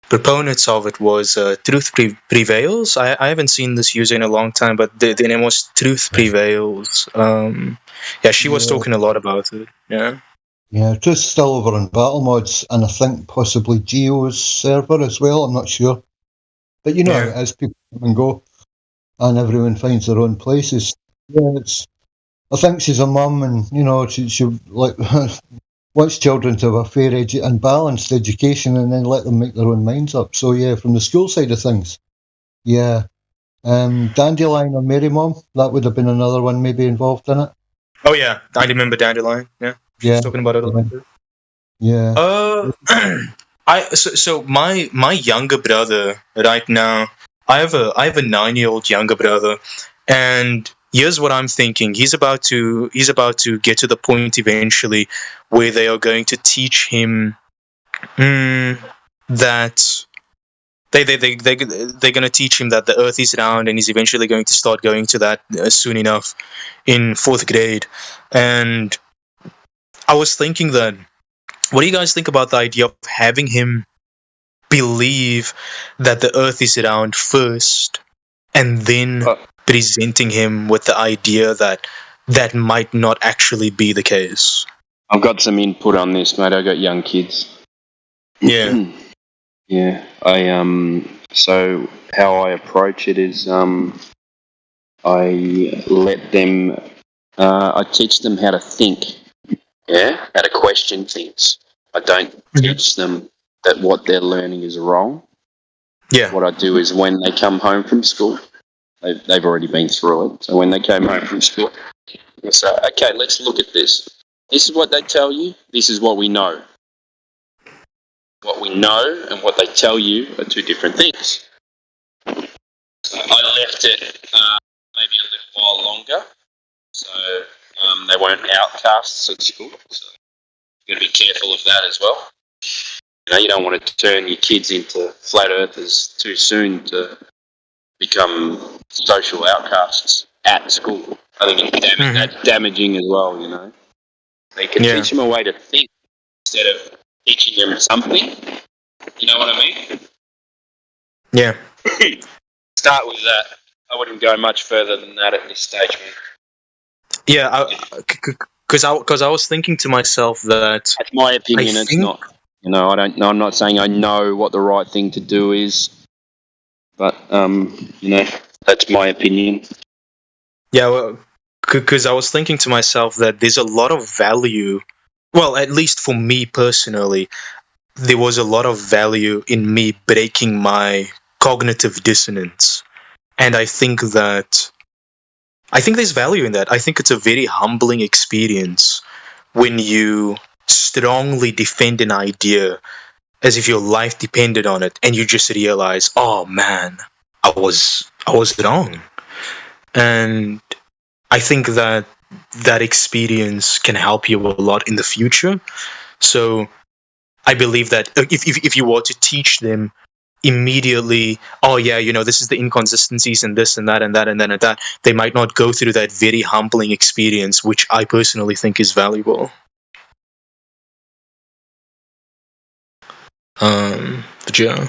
proponents of it was Truth Prevails. I haven't seen this user in a long time, but the name was Truth Prevails. She was talking a lot about it. Yeah. Yeah, just still over on Battle Mods, and I think possibly Geo's server as well. I'm not sure, but how it is, people come and go, and everyone finds their own places. Yeah, I think she's a mum, and she like wants children to have a fair and balanced education, and then let them make their own minds up. So yeah, from the school side of things, yeah, Dandelion or Mary Mom, that would have been another one maybe involved in it. Oh yeah, I remember Dandelion. Yeah. She's talking about it a little bit. Yeah. So my younger brother right now, I have a 9-year-old younger brother, and here's what I'm thinking. He's about to get to the point eventually where they are going to teach him that they're going to teach him that the Earth is round, and he's eventually going to start going to that soon enough in 4th grade. And I was thinking that, what do you guys think about the idea of having him believe that the Earth is round first, and then presenting him with the idea that that might not actually be the case? I've got some input on this, mate. I've got young kids. Yeah. Yeah. So how I approach it is I let them I teach them how to think. Yeah, how to question things. I don't teach them that what they're learning is wrong. Yeah. What I do is, when they come home from school, they've already been through it. So when they came home from school, I say, okay, let's look at this. This is what they tell you. This is what we know. What we know and what they tell you are two different things. So I left it maybe a little while longer, so they weren't outcasts at school. So you've got to be careful of that as well. You don't want to turn your kids into flat earthers too soon to become social outcasts at school. I think it's damaging as well, They can teach them a way to think instead of teaching them something. You know what I mean? Yeah. Start with that. I wouldn't go much further than that at this stage, man. Yeah, because I was thinking to myself that that's my opinion. It's not, I don't know. I'm not saying I know what the right thing to do is, but that's my opinion. Yeah, well, because I was thinking to myself that there's a lot of value. Well, at least for me personally, there was a lot of value in me breaking my cognitive dissonance, and I think there's value in that. I think it's a very humbling experience when you strongly defend an idea as if your life depended on it, and you just realize, oh man, I was wrong. And I think that experience can help you a lot in the future. So I believe that if you were to teach them immediately, oh yeah, this is the inconsistencies and this and that and that and then and that, they might not go through that very humbling experience, which I personally think is valuable. But yeah.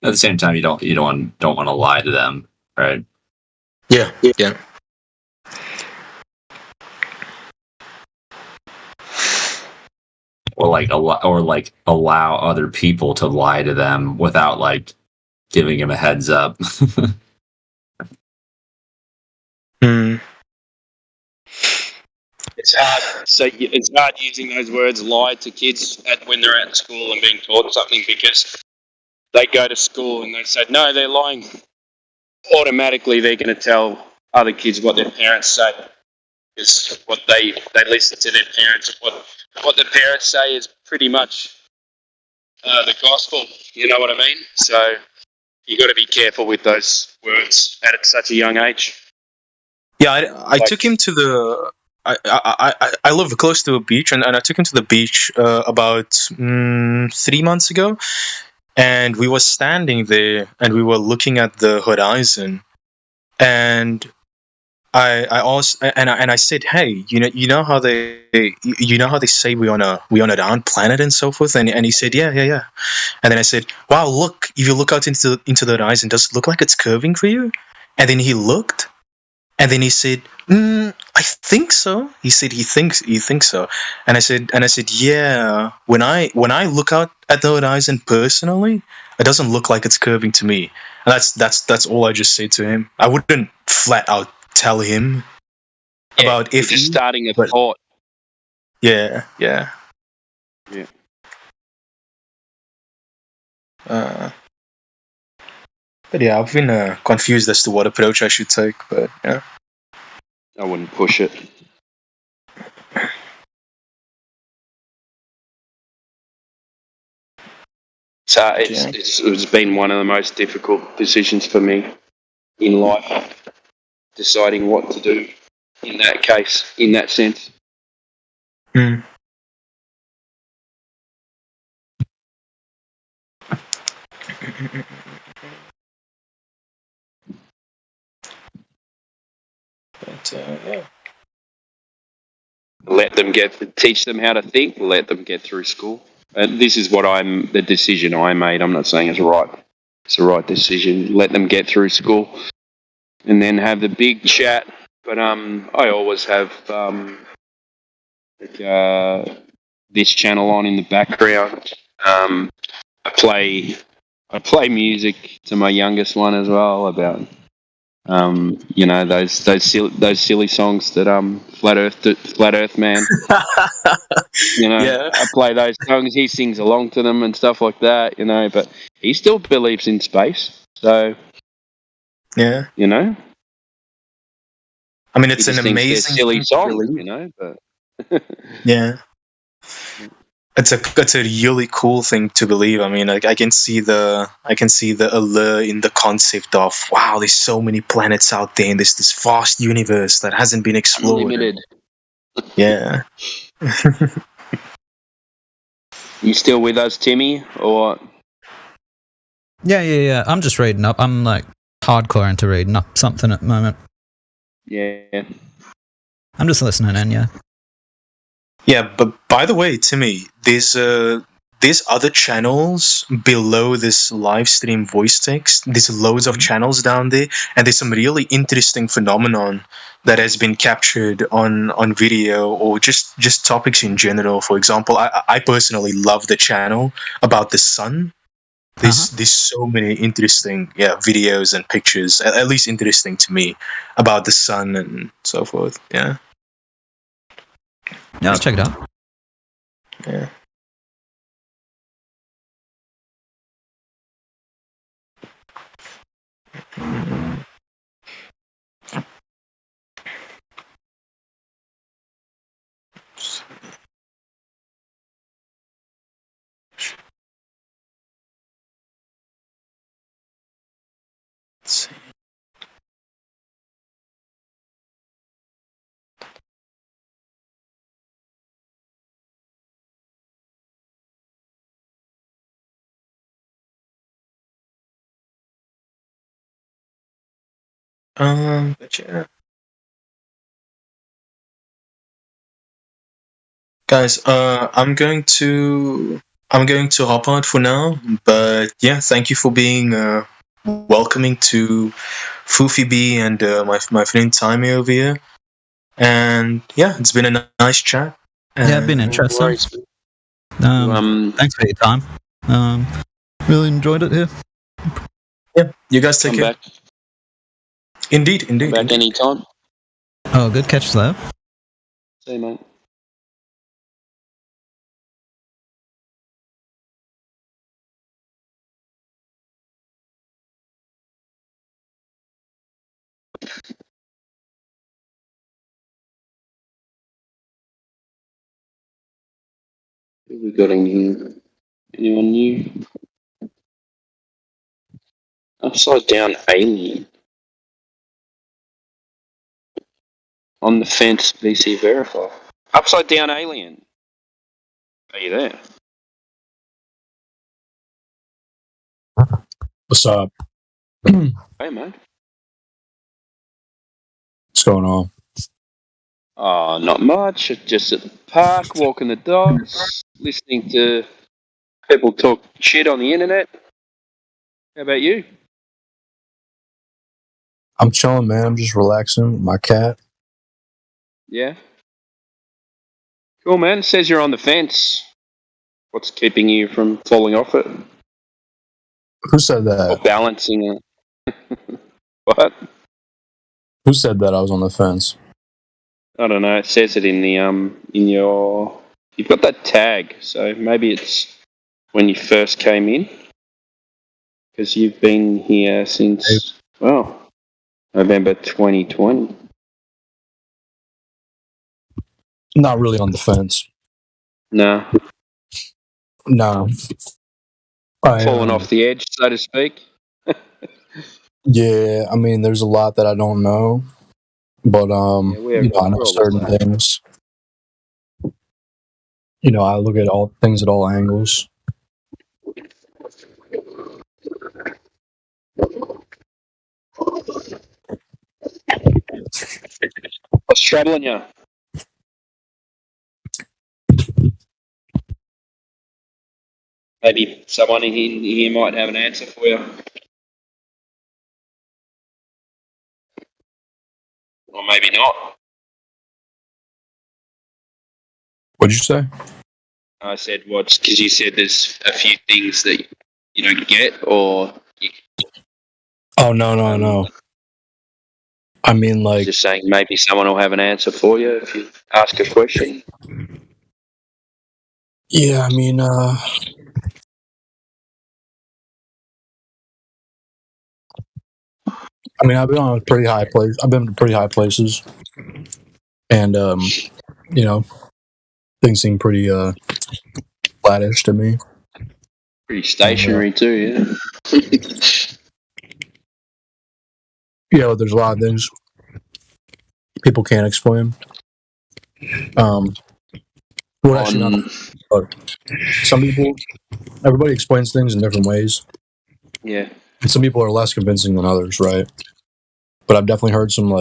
At the same time, you don't want to lie to them, right? Yeah. Or allow other people to lie to them without giving them a heads up. It's hard. So it's hard using those words "lie" to kids when they're at school and being taught something, because they go to school and they say, "No, they're lying." Automatically, they're going to tell other kids what their parents say. Is what they listen to their parents. What the parents say is pretty much the gospel. You know what I mean? So you got to be careful with those words at such a young age. Yeah, I took him to the. I live close to a beach, and I took him to the beach about 3 months ago, and we were standing there and we were looking at the horizon, and I asked, and I said, hey, you know how they say we're on a round planet and so forth, and he said, yeah, and then I said, wow, look, if you look out into the horizon, does it look like it's curving for you? And then he looked, and then he said, I think so. He said he thinks so, and I said, yeah. When I look out at the horizon personally, it doesn't look like it's curving to me. And that's all I just said to him. I wouldn't flat out tell him about if he's starting a thought. Yeah. But yeah, I've been confused as to what approach I should take. But yeah, I wouldn't push it. So it's been one of the most difficult decisions for me in life, deciding what to do in that case, in that sense. But yeah. Teach them how to think. Let them get through school. This is the decision I made. I'm not saying it's right. It's the right decision. Let them get through school, and then have the big chat. But I always have this channel on in the background. I play music to my youngest one as well about those silly songs that Flat Earth Man. Yeah. I play those songs. He sings along to them and stuff like that. But he still believes in space. So yeah. I mean, it's an amazing silly song, but yeah. It's a really cool thing to believe. I mean, I can see the allure in the concept of, wow, there's so many planets out there, and there's this vast universe that hasn't been explored. Unlimited. Yeah. You still with us, Timmy, or? Yeah. I'm just reading up. I'm hardcore into reading up something at the moment. Yeah. I'm just listening in, yeah. Yeah, but by the way, Timmy, there's there's other channels below this live stream voice text. There's loads of channels down there, and there's some really interesting phenomenon that has been captured on video, or just topics in general. For example, I personally love the channel about the sun. There's so many interesting videos and pictures, at least interesting to me, about the sun and so forth. Yeah. Yeah, I'll check it out. Yeah. Let's see. But yeah. Guys, I'm going to hop out for now, but yeah, thank you for being welcoming to Foofy B and my friend Timmy over here. And yeah, it's been a nice chat. Yeah, it's been interesting. Thanks for your time. Really enjoyed it here. Yeah, you guys take care. Back. Indeed. Back anytime. Oh, good catch there. See you, mate. Who we got in here? Anyone new? Upside down alien. On the fence, VC verify. Upside down alien. Are you there? What's up? Hey, mate. What's going on? Oh, not much. Just at the park, walking the dogs, listening to people talk shit on the internet. How about you? I'm chilling, man. I'm just relaxing with my cat. Yeah. Cool, man. It says you're on the fence. What's keeping you from falling off it? Who said that? Or balancing it? What? Who said that I was on the fence? I don't know. It says it in the in your. You've got that tag, so maybe it's when you first came in, because you've been here since November 2020. Not really on the fence. No. No. Falling off the edge, so to speak. Yeah, I mean, there's a lot that I don't know, but I know certain things. I look at all things at all angles. What's troubling you? Maybe someone in here might have an answer for you. Or maybe not. What'd you say? I said what's because you said there's a few things that you don't get, or. Oh, no. I mean, like. Just saying maybe someone will have an answer for you if you ask a question. Yeah, I mean, I've been on a pretty high place. I've been to pretty high places, and things seem pretty flattish to me. Pretty stationary too, yeah. Yeah, but there's a lot of things people can't explain. Well, actually, not. But some people, everybody explains things in different ways. Yeah. And some people are less convincing than others, right? But I've definitely heard some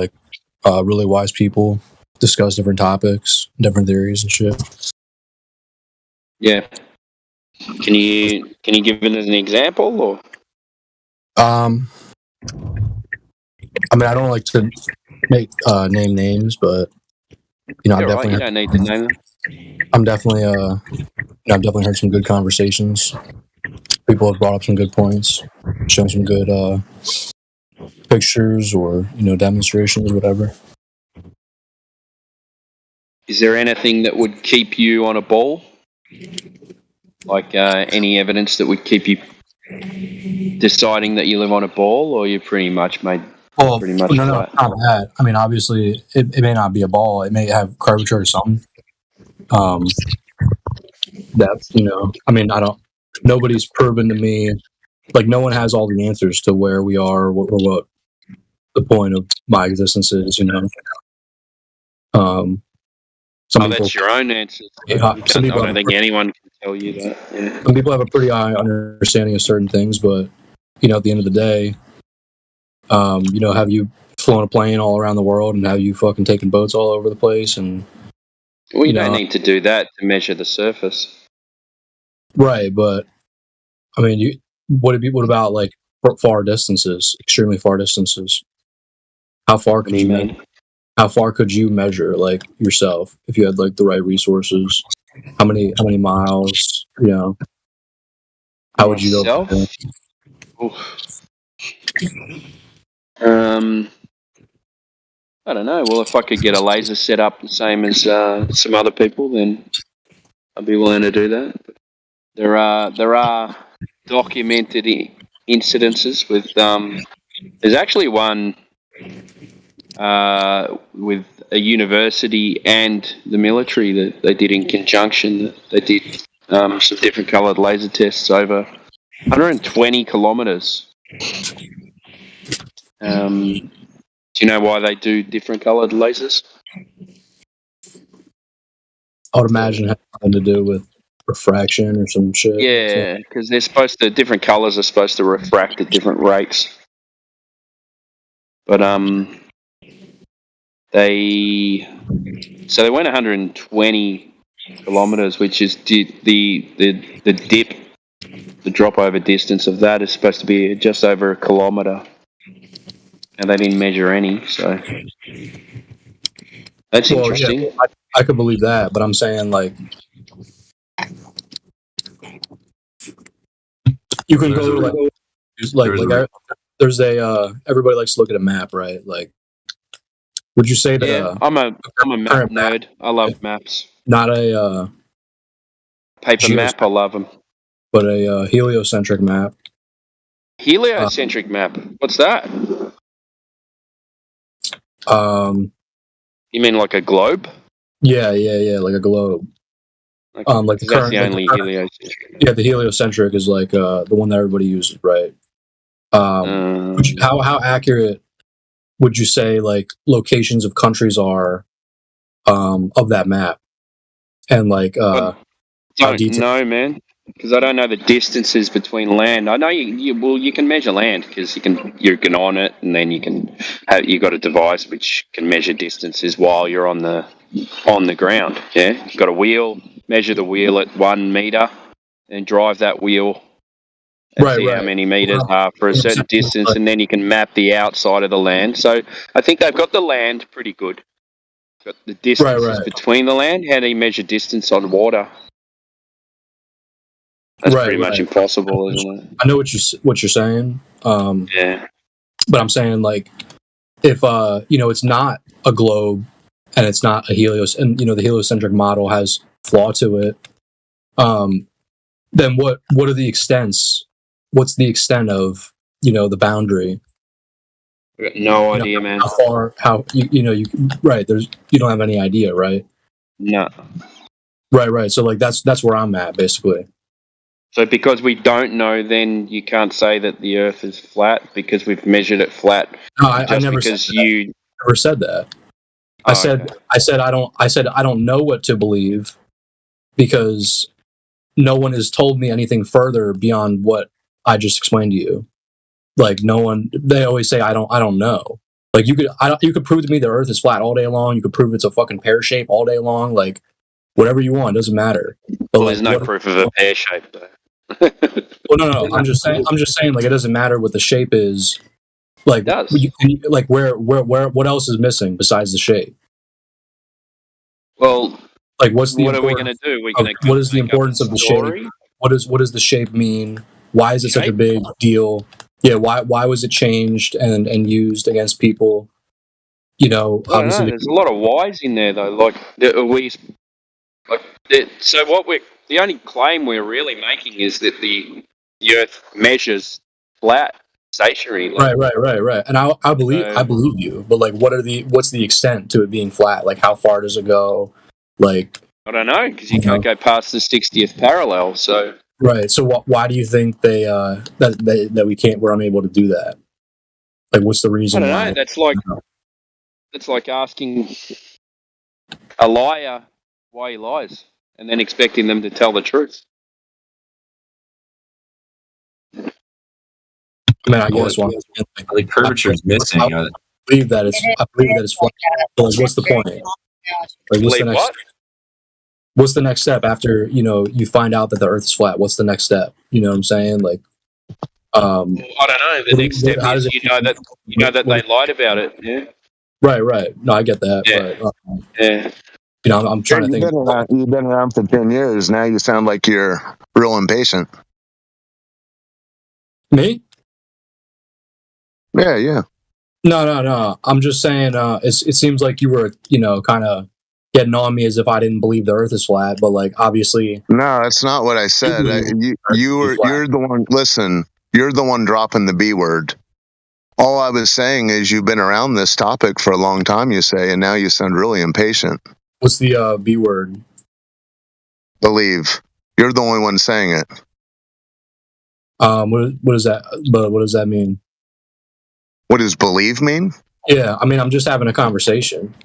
really wise people discuss different topics, different theories and shit. Yeah. Can you give it as an example, or? I mean, I don't like to name names, but you know, You're right. You don't need to name them. I've definitely heard some good conversations. People have brought up some good points, shown some good pictures or demonstrations, whatever. Is there anything that would keep you on a ball? Like any evidence that would keep you deciding that you live on a ball, or you're pretty much No, flat? not that. I mean, obviously, it may not be a ball. It may have curvature or something. Depth, I mean, nobody's proven to me, like, no one has all the answers to where we are or what the point of my existence is, That's your own answer. Yeah, I don't think anyone can tell you that. Yeah. Some people have a pretty high understanding of certain things, but at the end of the day, have you flown a plane all around the world, and have you fucking taken boats all over the place? And we don't need to do that to measure the surface, right? But I mean, what about like far distances, extremely far distances? How far could you measure? How far could you measure, like, yourself, if you had like the right resources? How many miles? How would you go? I don't know. Well, if I could get a laser set up the same as some other people, then I'd be willing to do that. But there are documented incidences with. There's actually one with a university and the military that they did in conjunction. They did some different coloured laser tests over 120 kilometres. Do you know why they do different coloured lasers? I would imagine it has something to do with refraction or some shit. Yeah, because different colours are supposed to refract at different rates. But they went 120 kilometres, which is the dip, the drop over distance of that is supposed to be just over a kilometre. And they didn't measure any, so that's interesting. Yeah, I could believe that, but I'm saying, like, you can go there's a everybody likes to look at a map, right? Like, would you say that? Yeah, I'm a map nerd. I love maps. Not a paper map. I love them. But a heliocentric map. Heliocentric map. What's that? You mean like a globe? Yeah, like a globe. Okay. Like that's the only heliocentric. Yeah, the heliocentric is like the one that everybody uses, right? How accurate would you say, like, locations of countries are of that map? And like I don't know, man, because I don't know the distances between land. I know you can measure land because you can on it, and then you got a device which can measure distances while you're on the ground. Yeah, you've got a wheel, measure the wheel at 1 meter, and drive that wheel and see how many meters are for a certain distance, and then you can map the outside of the land. So I think they've got the land pretty good. Got the distances between the land. How do you measure distance on water? That's pretty much impossible, isn't it? I know what you're saying. Yeah. But I'm saying, like, if it's not a globe and it's not a helios, and the heliocentric model has flaw to it, then what are the extents? What's the extent of the boundary? I got no idea, man. How far? How you right? You don't have any idea, right? No. Right. So, like, that's where I'm at, basically. So because we don't know, then you can't say that the Earth is flat because we've measured it flat. No, I never said that. Never said that. I said I don't know what to believe because no one has told me anything further beyond what I just explained to you. Like, no one. They always say I don't know. Like, you could prove to me the Earth is flat all day long. You could prove it's a fucking pear shape all day long. Like, whatever you want, doesn't matter. But well, there's no proof of a pear shape, though. Well, no. I'm just saying. Like, it doesn't matter what the shape is. Like, like where, what else is missing besides the shape? Well, like, what are we going to do? What is the importance of the shape? What does the shape mean? Why is it such a big deal? Yeah, why was it changed and used against people? You know, I don't know. There's a lot of whys in there, though. So the only claim we're really making is that the Earth measures flat, stationary. Right. And I believe you, but like, what's the extent to it being flat? Like, how far does it go? Like, I don't know, because you can't go past the 60th parallel. So right. So why do you think we're unable to do that? Like, what's the reason? I don't know. That's like asking a liar why he lies, and then expecting them to tell the truth. I mean, I guess the curvature is missing. I believe that it's flat. So, like, what's the point? Like, what's the next step after you find out that the Earth is flat? What's the next step? You know what I'm saying? Like, I don't know. The next step is you know that they lied about it. Yeah. Right. No, I get that. Yeah. But, yeah. I'm trying to think. You've been around for 10 years. Now you sound like you're real impatient. Me? Yeah. No. I'm just saying. It seems like you were, kind of getting on me as if I didn't believe the Earth is flat. But like, obviously, no, that's not what I said. You're the one. Listen, you're the one dropping the B word. All I was saying is you've been around this topic for a long time. You say, and now you sound really impatient. What's the B word? Believe. You're the only one saying it. What is that? But what does that mean? What does believe mean? Yeah, I mean, I'm just having a conversation.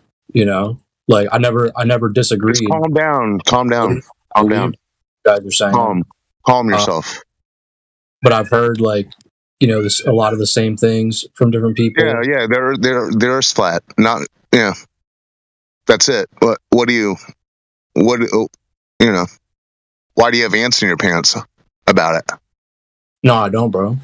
Like I never disagreed. Just calm down. You guys are saying calm yourself. But I've heard a lot of the same things from different people. Yeah. They're flat. Not That's it. Why do you have ants in your pants about it? No, I don't, bro.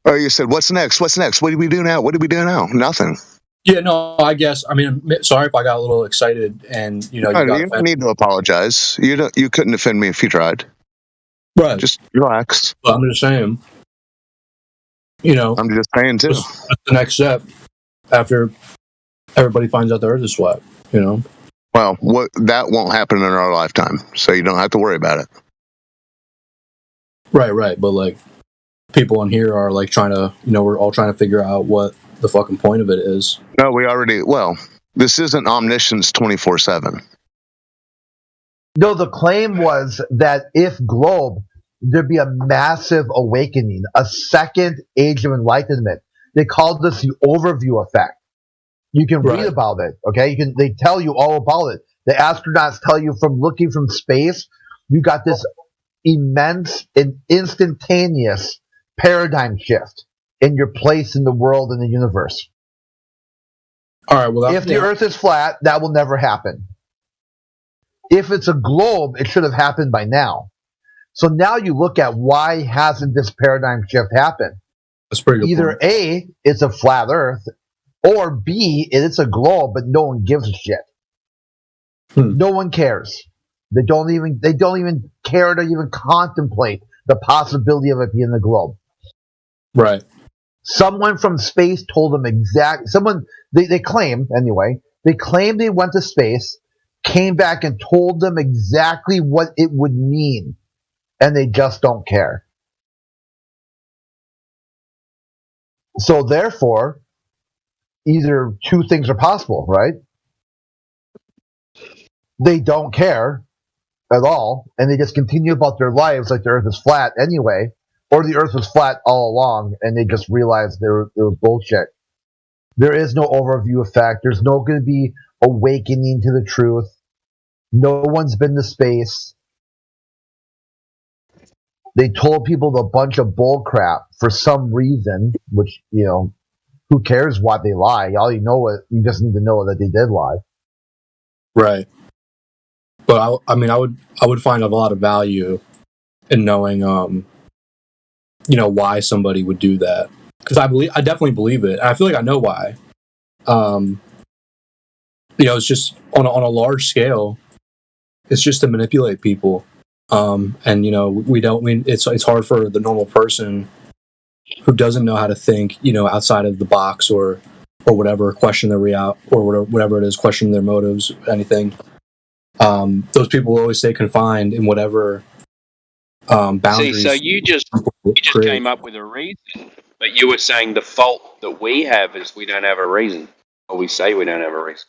Oh, you said, what's next? What do we do now? Nothing. Yeah, no, I guess. I mean, sorry if I got a little excited and, you don't need to apologize. You couldn't offend me if you tried. Right. Just relax. Well, I'm just saying, I'm just saying, too. What's the next step after everybody finds out the Earth is flat, Well, that won't happen in our lifetime, so you don't have to worry about it. Right. But, like, people on here are, like, trying to, we're all trying to figure out what the fucking point of it is. No, this isn't omniscience 24/7. No, the claim was that if globe, there'd be a massive awakening, a second age of enlightenment. They called this the overview effect. You can read about it, okay? They tell you all about it. The astronauts tell you from looking from space, you got this immense and instantaneous paradigm shift in your place in the world and the universe. All right, well, if the Earth is flat, that will never happen. If it's a globe, it should have happened by now. So now you look at why hasn't this paradigm shift happened? That's pretty good. Either point. A, it's a flat Earth, or B, it's a globe, but no one gives a shit. No one cares. They don't even care to even contemplate the possibility of it being a globe. Right. Someone from space told them they claim anyway. They claim they went to space, came back and told them exactly what it would mean, and they just don't care. So therefore, either two things are possible, right? They don't care at all, and they just continue about their lives like the Earth is flat anyway, or the Earth was flat all along, and they just realized it was bullshit. There is no overview effect. There's no going to be awakening to the truth. No one's been to space. They told people a bunch of bull crap for some reason, which, who cares why they lie? You just need to know that they did lie. Right. But I mean, I would find a lot of value in knowing, why somebody would do that, because I definitely believe it. And I feel like I know why. It's just on a large scale. It's just to manipulate people, and it's hard for the normal person who doesn't know how to think, outside of the box or whatever, question their or whatever it is, question their motives, anything. Those people will always stay confined in whatever boundaries. See, so you just came up with a reason, but you were saying the fault that we have is we don't have a reason, or we say we don't have a reason.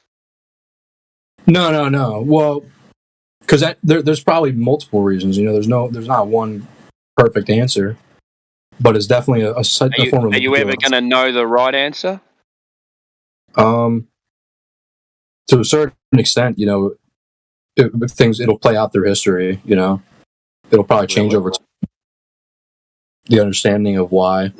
No. Well, because there's probably multiple reasons. There's not one perfect answer, but it's definitely a form of. Are you ever going to know the right answer? To a certain extent, it'll play out through history. It'll probably change over time. The understanding of why.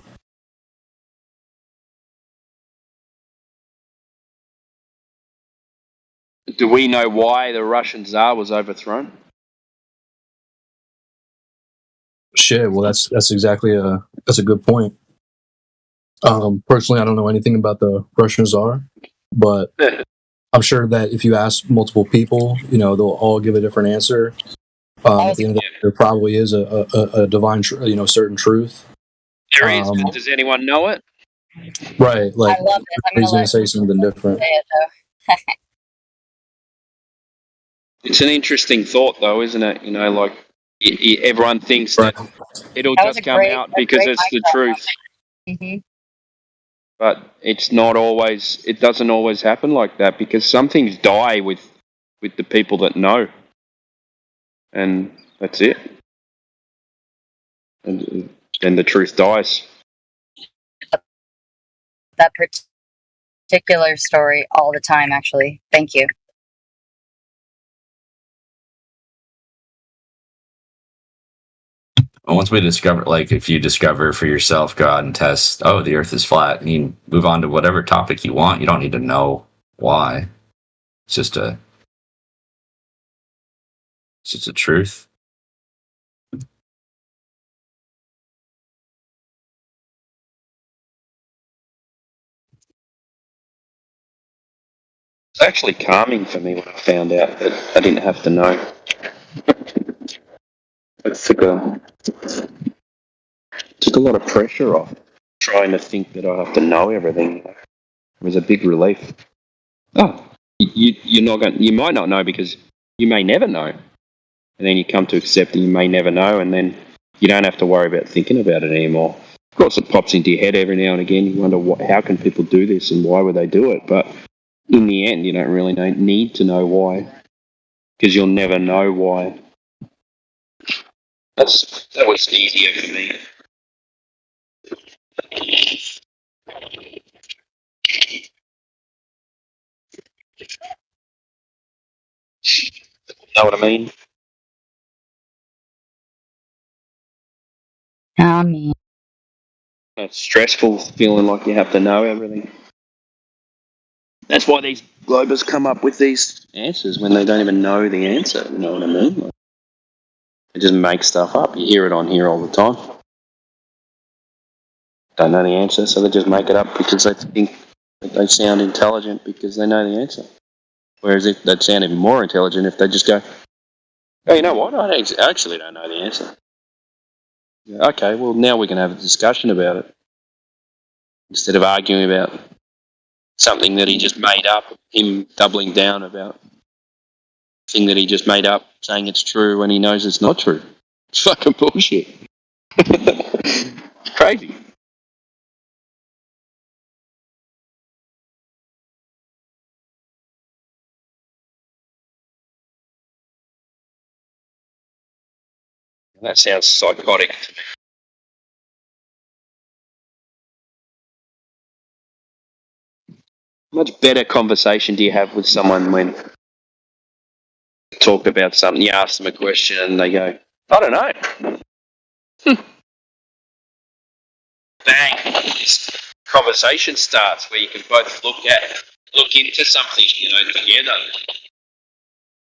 Do we know why the Russian Tsar was overthrown? Shit, well, that's exactly that's a good point. Personally, I don't know anything about the Russian Tsar, but I'm sure that if you ask multiple people, they'll all give a different answer. At the end of the day, there probably is a divine, certain truth. There is, but does anyone know it? Right, like I love this. I'm he's going to say something different. Say it, though. It's an interesting thought, though, isn't it? Everyone thinks that it'll just come out because it's the truth. Mm-hmm. But it's not always. It doesn't always happen like that, because some things die with the people that know, and that's it. And then the truth dies. That particular story all the time, actually. Thank you. Once we discover, like, if you discover for yourself God and test, the earth is flat, and you move on to whatever topic you want. You don't need to know why. It's just a truth. It's actually calming for me when I found out that I didn't have to know. It took a lot of pressure off trying to think that I have to know everything. It was a big relief. You might not know because you may never know, and then you come to accept that you may never know, and then you don't have to worry about thinking about it anymore. Of course, it pops into your head every now and again. You wonder how can people do this and why would they do it? But in the end, you don't really need to know why, because you'll never know why. That was easier for me. Know what I mean? It's stressful feeling like you have to know everything. That's why these globers come up with these answers when they don't even know the answer. You know what I mean? They just make stuff up. You hear it on here all the time. Don't know the answer, so they just make it up because they think that they sound intelligent because they know the answer. Whereas they'd sound even more intelligent if they just go, "Oh, you know what? I actually don't know the answer." Yeah, okay, well, now we can have a discussion about it instead of arguing about something that he just made up, him doubling down about a thing that he just made up, saying it's true when he knows it's not true. It's fucking bullshit. It's crazy. That sounds psychotic to me. Much better conversation do you have with someone when you talk about something, you ask them a question and they go, "I don't know." Bang! This conversation starts where you can both look into something, together.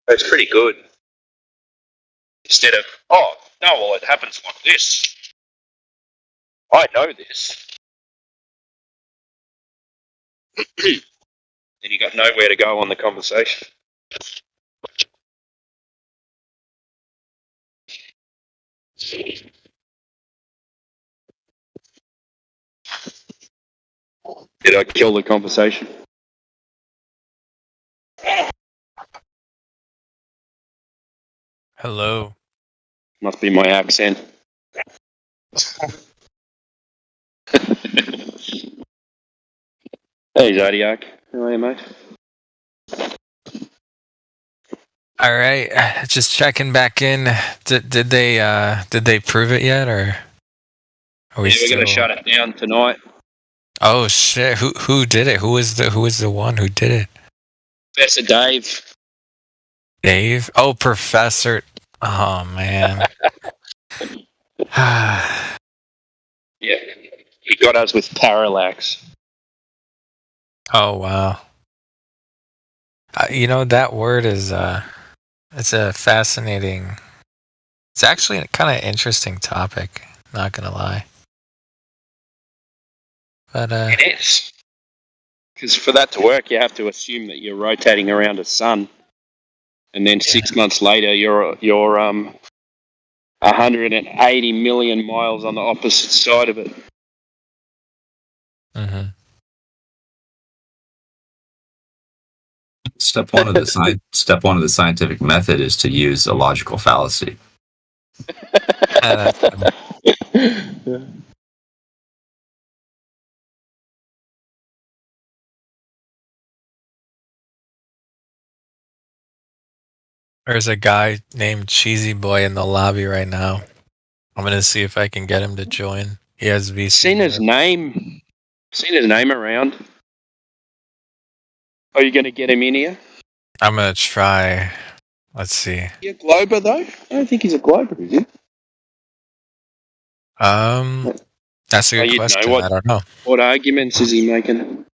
It's pretty good. Instead of, oh, no, well, it happens like this. I know this. Then you got nowhere to go on the conversation. Did I kill the conversation? Hello. Must be my accent. Hey, Zodiac. How are you, mate? All right, just checking back in. Did they prove it yet, or are we Yeah, we're still? going to shut it down tonight. Oh shit! Who did it? Who was the one who did it? Professor Dave. Dave? Oh, Professor. Oh man. Yeah, he got us with parallax. Oh wow. You know, that word is it's a fascinating. It's actually a kind of interesting topic. Not gonna lie. But It is. Because for that to work, you have to assume that you're rotating around a sun, and then 6 months later, you're 180 million miles on the opposite side of it. Mm-hmm. Step one of the scientific method is to use a logical fallacy. There's a guy named Cheesy Boy in the lobby right now. I'm gonna see if I can get him to join. He has VC. Seen his name around. Are you going to get him in here? I'm gonna try. Let's see. Is he a glober though? I don't think he's a glober, is he? That's a good question. I don't know. What arguments is he making?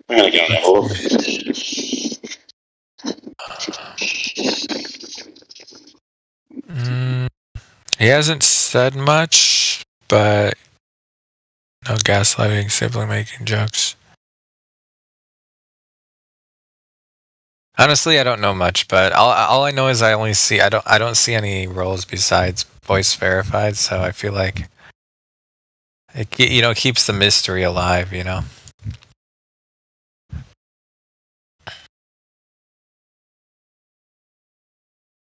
I'm going to go and have a look. He hasn't said much, but no gaslighting, simply making jokes. Honestly, I don't know much, but all I know is I don't see any roles besides voice verified, so I feel like it keeps the mystery alive, you know.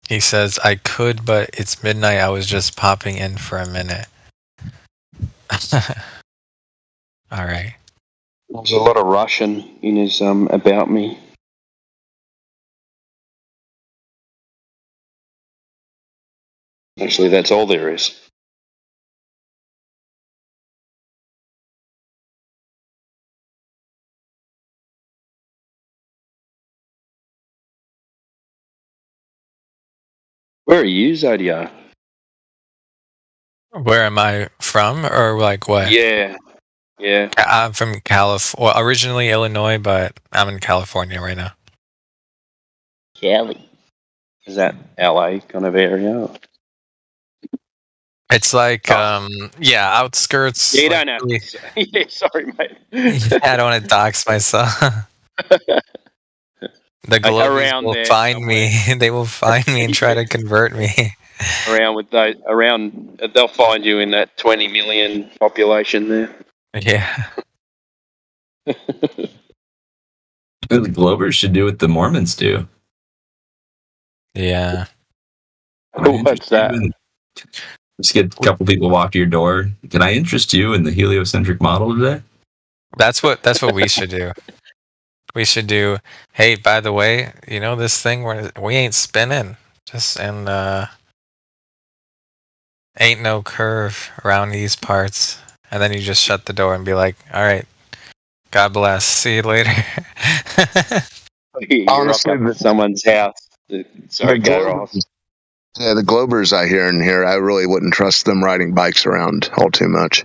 He says, I could, but it's midnight. I was just popping in for a minute. All right. There's a lot of Russian in his about me. Actually, that's all there is. Where are you, Zodiac? Where am I from, or like what? Yeah. I'm from California. Well, originally Illinois, but I'm in California right now. Cali. Is that LA kind of area? It's like, outskirts. Yeah, you don't have to say. Yeah, sorry, mate. I don't want to dox myself. The Globers will find me. They will find me and try to convert me. They'll find you in that 20 million population there. Yeah. The Globers should do what the Mormons do. Yeah. What's that? Just get a couple people walk to your door. Can I interest you in the heliocentric model today? That's what we should do. We should do. Hey, by the way, you know this thing where we ain't spinning, ain't no curve around these parts, and then you just shut the door and be like, "All right, God bless. See you later." Honestly, up at someone's house. Sorry, go Ross. Yeah, the Globers I hear in here, I really wouldn't trust them riding bikes around all too much.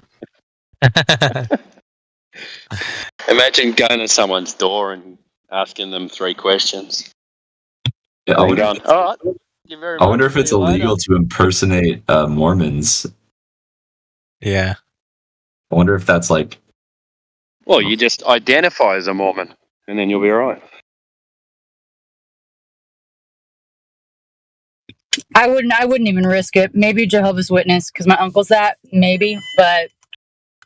Imagine going to someone's door and asking them 3 questions. Yeah, All right. you very I much. wonder if it's See you later. illegal to impersonate Mormons. Yeah. I wonder if that's like. Well, you just identify as a Mormon, and then you'll be all right. I wouldn't even risk it. Maybe Jehovah's Witness, because my uncle's that. Maybe, but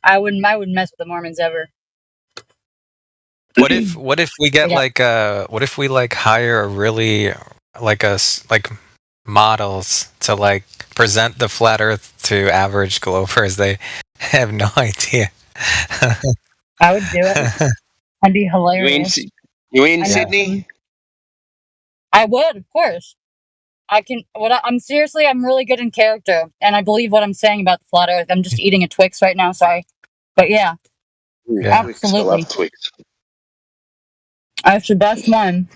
I wouldn't mess with the Mormons ever. What if we get what if we like hire a really like models to like present the flat Earth to average Globers? They have no idea. I would do it. I'd be hilarious. You in Sydney? I would, of course. I'm really good in character, and I believe what I'm saying about the flat Earth. I'm just eating a Twix right now, sorry, but yeah. Absolutely. I love Twix. That's the best one.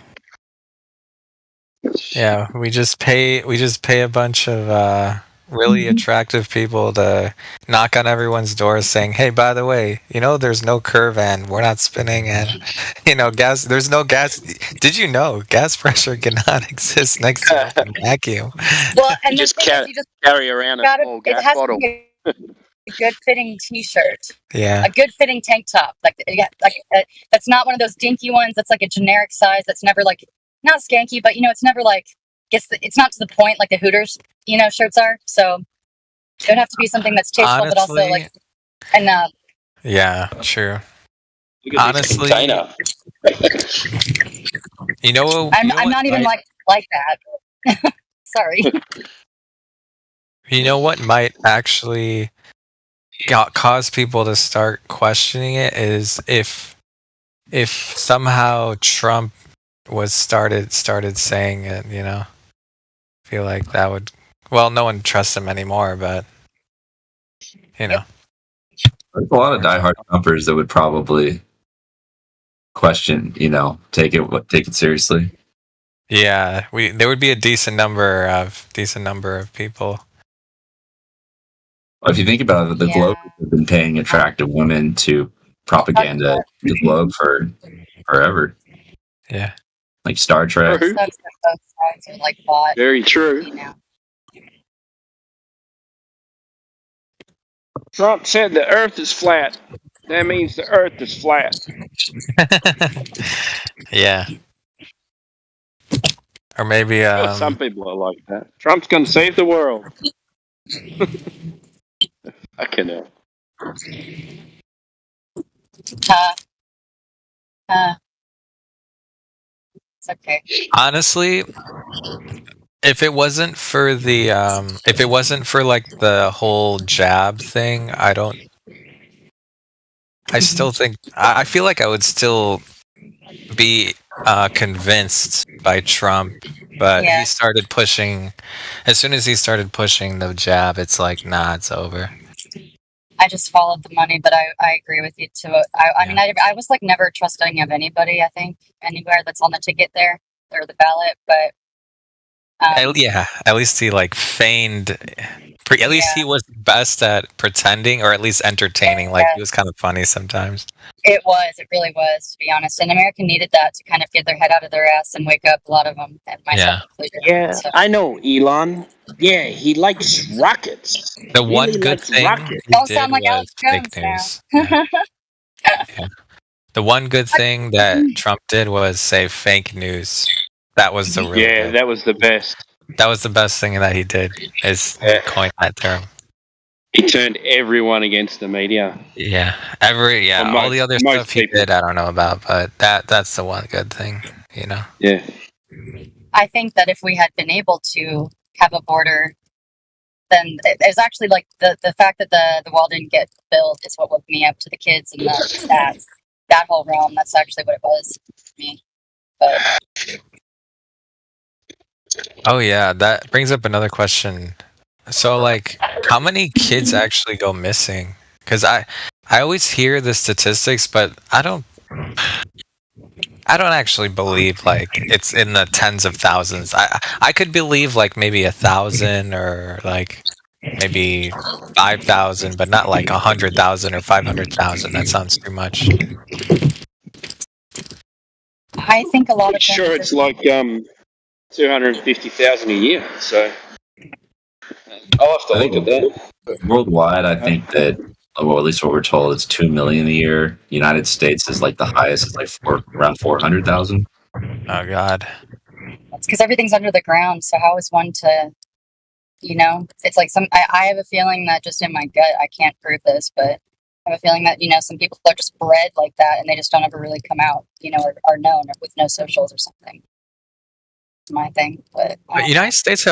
Yeah, we just pay a bunch of really attractive people to knock on everyone's doors saying, "Hey, by the way, there's no curve and we're not spinning, and gas. There's no gas. Did you know gas pressure cannot exist next to an open vacuum?" Well, and just carry around a small gas bottle. A good fitting T-shirt. Yeah. A good fitting tank top, that's not one of those dinky ones. That's like a generic size. That's never like not skanky, but it's never like it's not to the point like the Hooters shirts are. So it would have to be something that's tasteful, but also like enough. Yeah, true. Honestly, I'm not even like that. Sorry. You know what might actually cause people to start questioning it is if somehow Trump was started saying it, I feel like that would, well, no one trusts him anymore, but There's a lot of diehard Trumpers that would probably question, take it seriously. Yeah, there would be a decent number of people. Well, if you think about it, the Globe has been paying attractive women to propaganda the Globe for forever. Yeah. Like Star Trek. Very true. Trump said the Earth is flat. That means the Earth is flat. Yeah. Or maybe some people are like that. Trump's gonna save the world. I can know. It's okay. Honestly, if it wasn't for like the whole jab thing, I still think I feel like I would still be convinced by Trump, but he started pushing. As soon as he started pushing the jab, it's like, nah, it's over. I just followed the money, but I agree with you too. I mean, I was like never trusting of anybody. I think anywhere that's on the ticket there or the ballot, but at least he like feigned. At least he was best at pretending, or at least entertaining. Like he was kind of funny sometimes. It really was, to be honest. And America needed that to kind of get their head out of their ass and wake up. A lot of them, and myself included. Yeah, I know Elon. Yeah, he likes rockets. The one good thing Don't sound like Alex Jones now. Yeah. The one good thing that Trump did was say fake news. That was the real that was the best. That was the best thing that he did, is coin that term. He turned everyone against the media. Yeah. All the other stuff he did, I don't know about, but that's the one good thing, Yeah. I think that if we had been able to have a border, then it's actually like the fact that the wall didn't get built is what woke me up to the kids and that whole realm. That's actually what it was for me. But oh yeah, that brings up another question. So like, how many kids actually go missing? Because I always hear the statistics, but I don't actually believe like it's in the tens of thousands. I could believe like maybe 1,000 or like maybe 5,000, but not like 100,000 or 500,000. That sounds too much. I think a lot of sure it's like 250,000 a year. So I'll have to look at that. Worldwide, I think that, well, at least what we're told, it's 2 million a year. United States is like the highest; it's like around 400,000. Oh God. It's because everything's under the ground. So how is one to, it's like I have a feeling that just in my gut, I can't prove this, but I have a feeling that, some people are just bred like that and they just don't ever really come out, or are known or with no socials or something. It's my thing. But United States we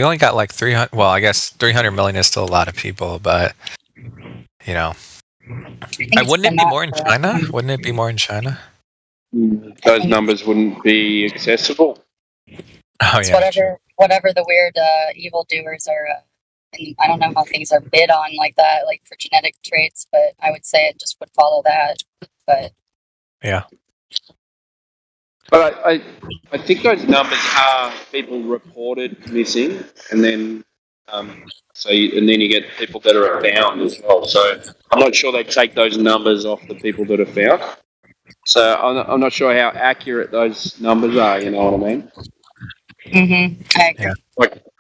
only got like 300. Well, I guess 300 million is still a lot of people, but wouldn't it be more in China? Wouldn't it be more in China? Those numbers wouldn't be accessible. Oh it's yeah. whatever the weird evildoers are. And I don't know how things are bid on like that, like for genetic traits, but I would say it just would follow that. But yeah. But I think those numbers are people reported missing, and then and then you get people that are found as well. So I'm not sure they take those numbers off the people that are found. So I'm not sure how accurate those numbers are. You know what I mean? Mm-hmm. I agree. Yeah.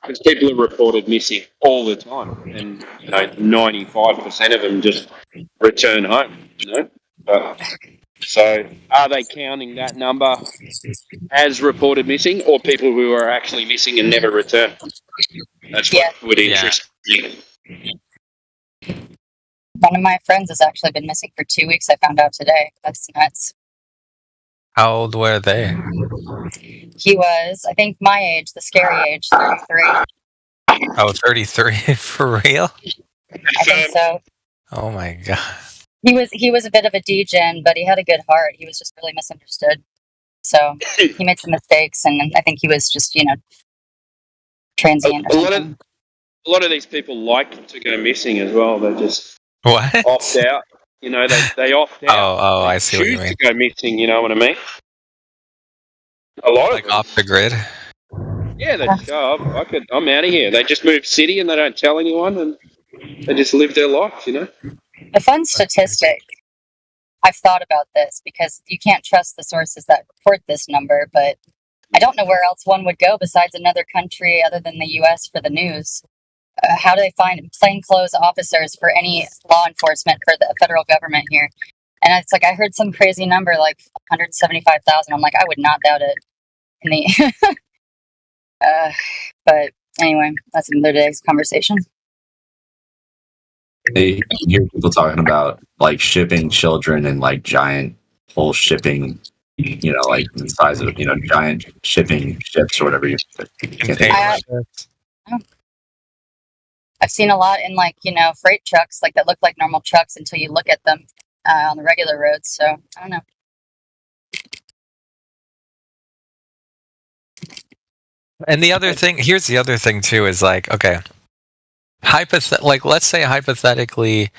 Because people are reported missing all the time, and 95% of them just return home. So are they counting that number as reported missing, or people who are actually missing and never return? That's what would interest me. One of my friends has actually been missing for 2 weeks. I found out today. That's nuts. How old were they? He was, I think, my age, the scary age, 33. Oh, 33 for real? I think so. Oh my God. He was a bit of a degen, but he had a good heart. He was just really misunderstood. So he made some mistakes, and I think he was just, transient or something. A lot of these people like to go missing as well. They just what? opt out. They opt out. Oh, I see what you mean. Choose to go missing. You know what I mean? A lot of them. Off the grid. Yeah, they just go. I'm out of here. They just move city and they don't tell anyone, and they just live their life. A fun statistic. I've thought about this because you can't trust the sources that report this number, but I don't know where else one would go besides another country other than the U.S. for the news. How do they find plainclothes officers for any law enforcement for the federal government here? And it's like I heard some crazy number like 175,000. I'm like, I would not doubt it. But anyway, that's another day's conversation. They hear people talking about like shipping children and like giant whole shipping, like the size of giant shipping ships or whatever. I've seen a lot in freight trucks like that look like normal trucks until you look at them on the regular roads. So I don't know. And here's the other thing too, is like, okay, let's say hypothetically,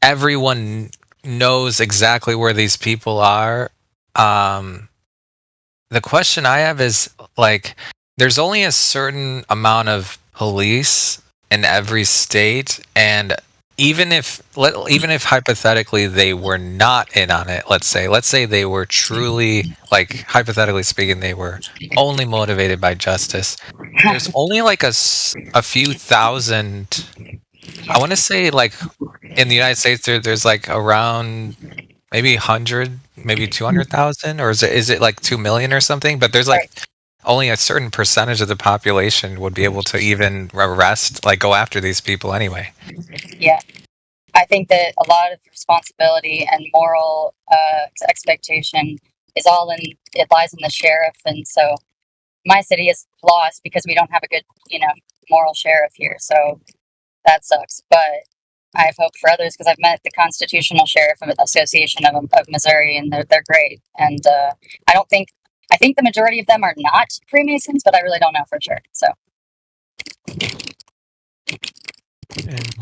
everyone knows exactly where these people are. The question I have is like, there's only a certain amount of police in every state, and even if hypothetically they were not in on it, let's say they were truly, like hypothetically speaking, they were only motivated by justice. There's only like a few thousand. I want to say like in the United States there's like around maybe 100, maybe 200,000, or is it like 2 million or something? But there's like only a certain percentage of the population would be able to even go after these people anyway. Yeah. I think that a lot of responsibility and moral expectation is it lies in the sheriff. And so my city is lost because we don't have a good, moral sheriff here. So that sucks. But I have hope for others because I've met the Constitutional Sheriff Association of Missouri, and they're great. And I think the majority of them are not Freemasons, but I really don't know for sure. So.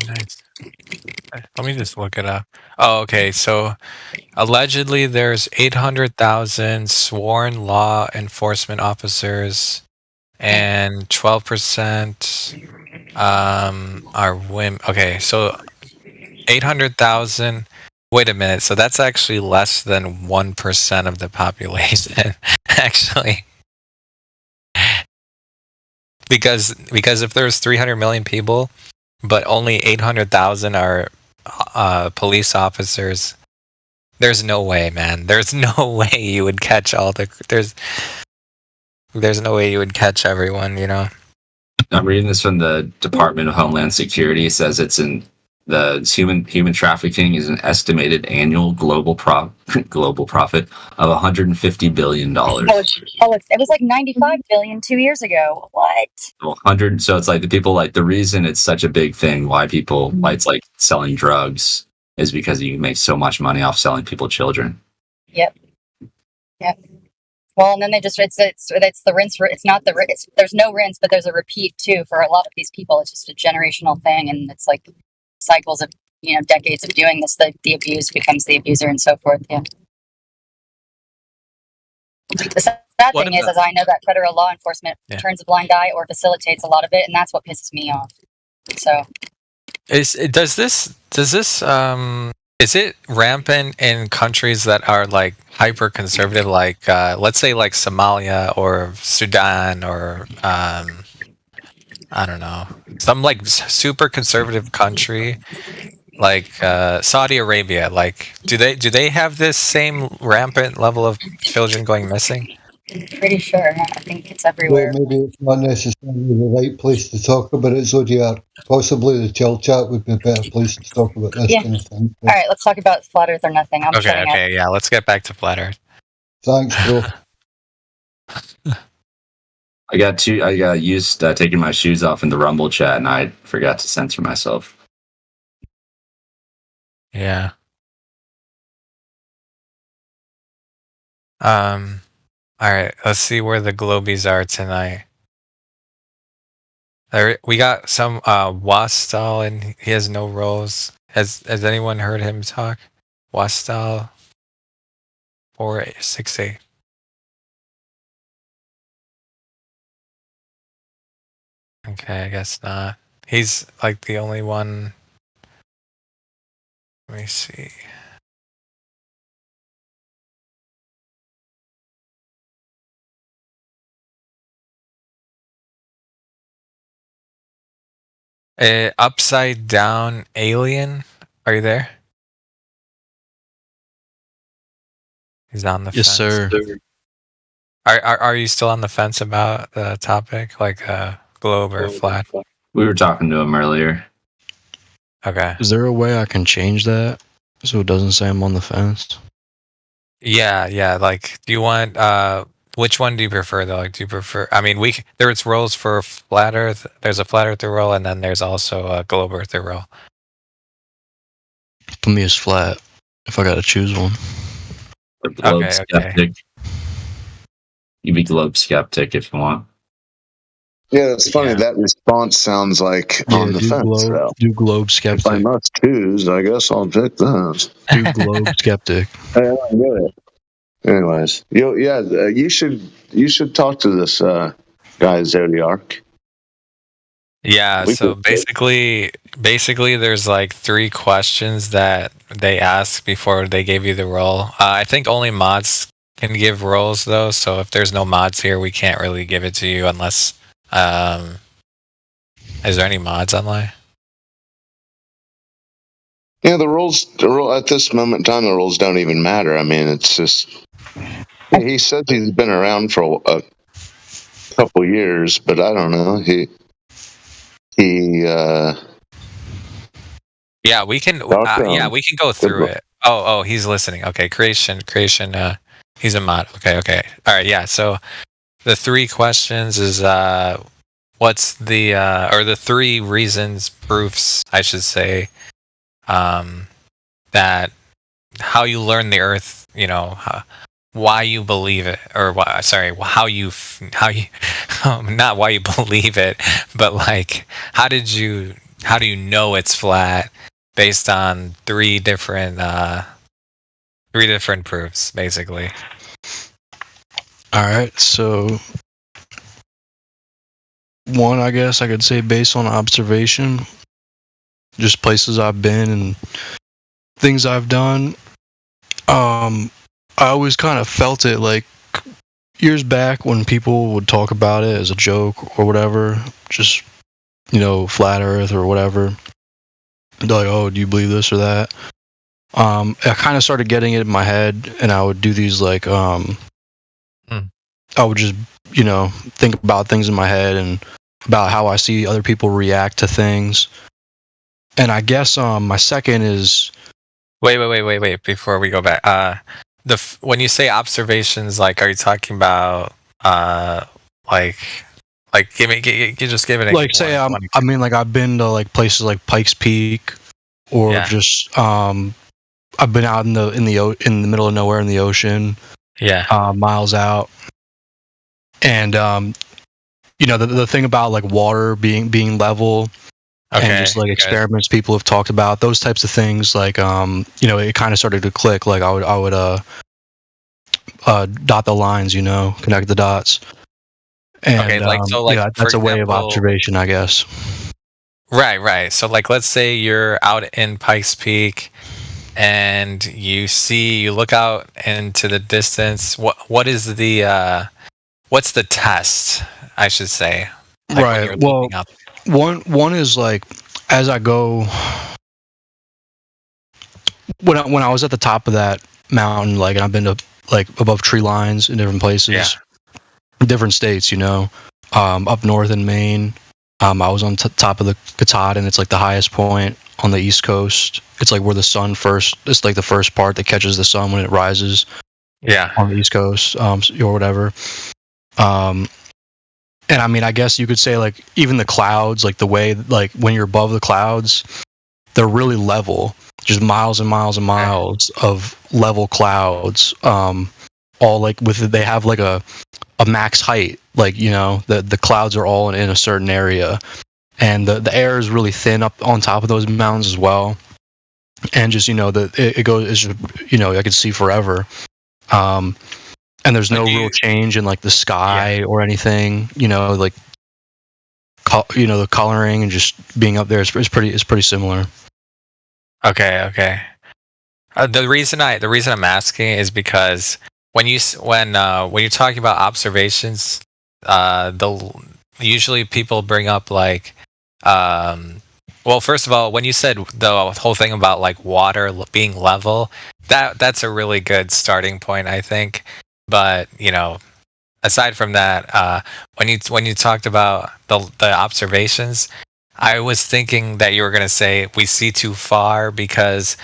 Nice. Let me just look it up. Oh, okay. So allegedly there's 800,000 sworn law enforcement officers, and 12% are women. Okay, so 800,000. Wait a minute. So that's actually less than 1% of the population, actually. Because if there's 300 million people, but only 800,000 are police officers, there's no way, man. There's no way you would catch all the. There's no way you would catch everyone. You know. I'm reading this from the Department of Homeland Security. It says it's in the human trafficking is an estimated annual global profit of $150 billion. It was like 95 billion 2 years ago. What? 100. So it's like the people like the reason it's such a big thing. Why it's like selling drugs is because you make so much money off selling people children. Yep. Well, and then they just it's the rinse. It's not the there's no rinse, but there's a repeat too for a lot of these people. It's just a generational thing, and it's like cycles of decades of doing this. The abuse becomes the abuser, and so forth. Yeah. The sad thing is I know that federal law enforcement turns a blind eye or facilitates a lot of it, and that's what pisses me off. So, is it rampant in countries that are like hyper conservative, like let's say like Somalia or Sudan or I don't know, some like super conservative country like Saudi Arabia? Like, do they have this same rampant level of children going missing? Pretty sure. I think it's everywhere. Well, maybe it's not necessarily the right place to talk about it, Zodiac. Possibly the chill chat would be a better place to talk about this kind of thing. All right, let's talk about flat Earth or nothing. I'm shutting up. Yeah, let's get back to flat Earth. Thanks, bro. I got used taking my shoes off in the Rumble chat, and I forgot to censor myself. Yeah. All right, let's see where the Globies are tonight. We got some Wastal, and he has no roles. Has anyone heard him talk? Wastal 4868. Okay, I guess not. He's like the only one. Let me see. Upside down alien. Are you there? He's on the fence. Yes, sir. Are you still on the fence about the topic, like globe or flat? We were talking to him earlier. Okay. Is there a way I can change that so it doesn't say I'm on the fence? Yeah. Like, do you want which one do you prefer though? Like, do you prefer? I mean, there's roles for flat Earth. There's a flat Earther role, and then there's also a globe Earther role. For me, it's flat. If I got to choose one. Globe skeptic. You be globe skeptic if you want. Yeah, it's funny. That response sounds like on the fence. Do globe skeptic. If I must choose, I guess I'll pick that. Do globe skeptic. I get it. Anyways, you should talk to this guy Zodiac. Yeah, so basically there's like 3 questions that they ask before they give you the role. I think only mods can give roles though, so if there's no mods here, we can't really give it to you unless is there any mods online? Yeah, the rules at this moment in time, the rules don't even matter. I mean, it's just he says he's been around for a couple years, but I don't know. Yeah, we can go through it. Oh, he's listening. Okay, creation. He's a mod. Okay. All right, yeah. So the 3 questions is what's the or the 3 reasons, proofs, I should say, that how you learn the Earth, why you believe it, or how you not why you believe it, but like how do you know it's flat based on 3 different proofs, basically. All right, so 1, I guess I could say based on observation, just places I've been and things I've done, I always kind of felt it like years back when people would talk about it as a joke or whatever, just, flat earth or whatever. They're like, oh, do you believe this or that? I kind of started getting it in my head, and I would do these like, I would just, think about things in my head and about how I see other people react to things. And I guess my second is... Wait, before we go back. When you say observations, like, are you talking about, give it an like, say, I've been to, like, places like Pikes Peak, or just, I've been out in the middle of nowhere in the ocean, miles out. And, the thing about, like, water being level, and just, like, experiments people have talked about, those types of things, like, it kind of started to click. Like, I would dot the lines, connect the dots. And, that's a way of observation, I guess. Right. So, like, let's say you're out in Pikes Peak, and you look out into the distance. What's the test, I should say? Like, right. Well, one is, like, as I go, when I was at the top of that mountain, like, and I've been to, like, above tree lines in different places, different states, up north in Maine. I was on top of the Katahdin. It's like the highest point on the East Coast. It's like where the sun it's like the first part that catches the sun when it rises. Yeah. On the East Coast, or whatever. And I mean, I guess you could say, like, even the clouds, like the way, like, when you're above the clouds, they're really level, just miles and miles and miles of level clouds. All like they have like a max height, like, the clouds are all in a certain area, and the air is really thin up on top of those mountains as well. And just, it goes, it's just, I could see forever. And there's no real change in, like, the sky or anything, like, the coloring and just being up there is pretty similar. Okay. The reason I'm asking is because when you're talking about observations, usually people bring up, like, well, first of all, when you said the whole thing about, like, water being level, that's a really good starting point, I think. But, aside from that, when you talked about the observations, I was thinking that you were going to say we see too far because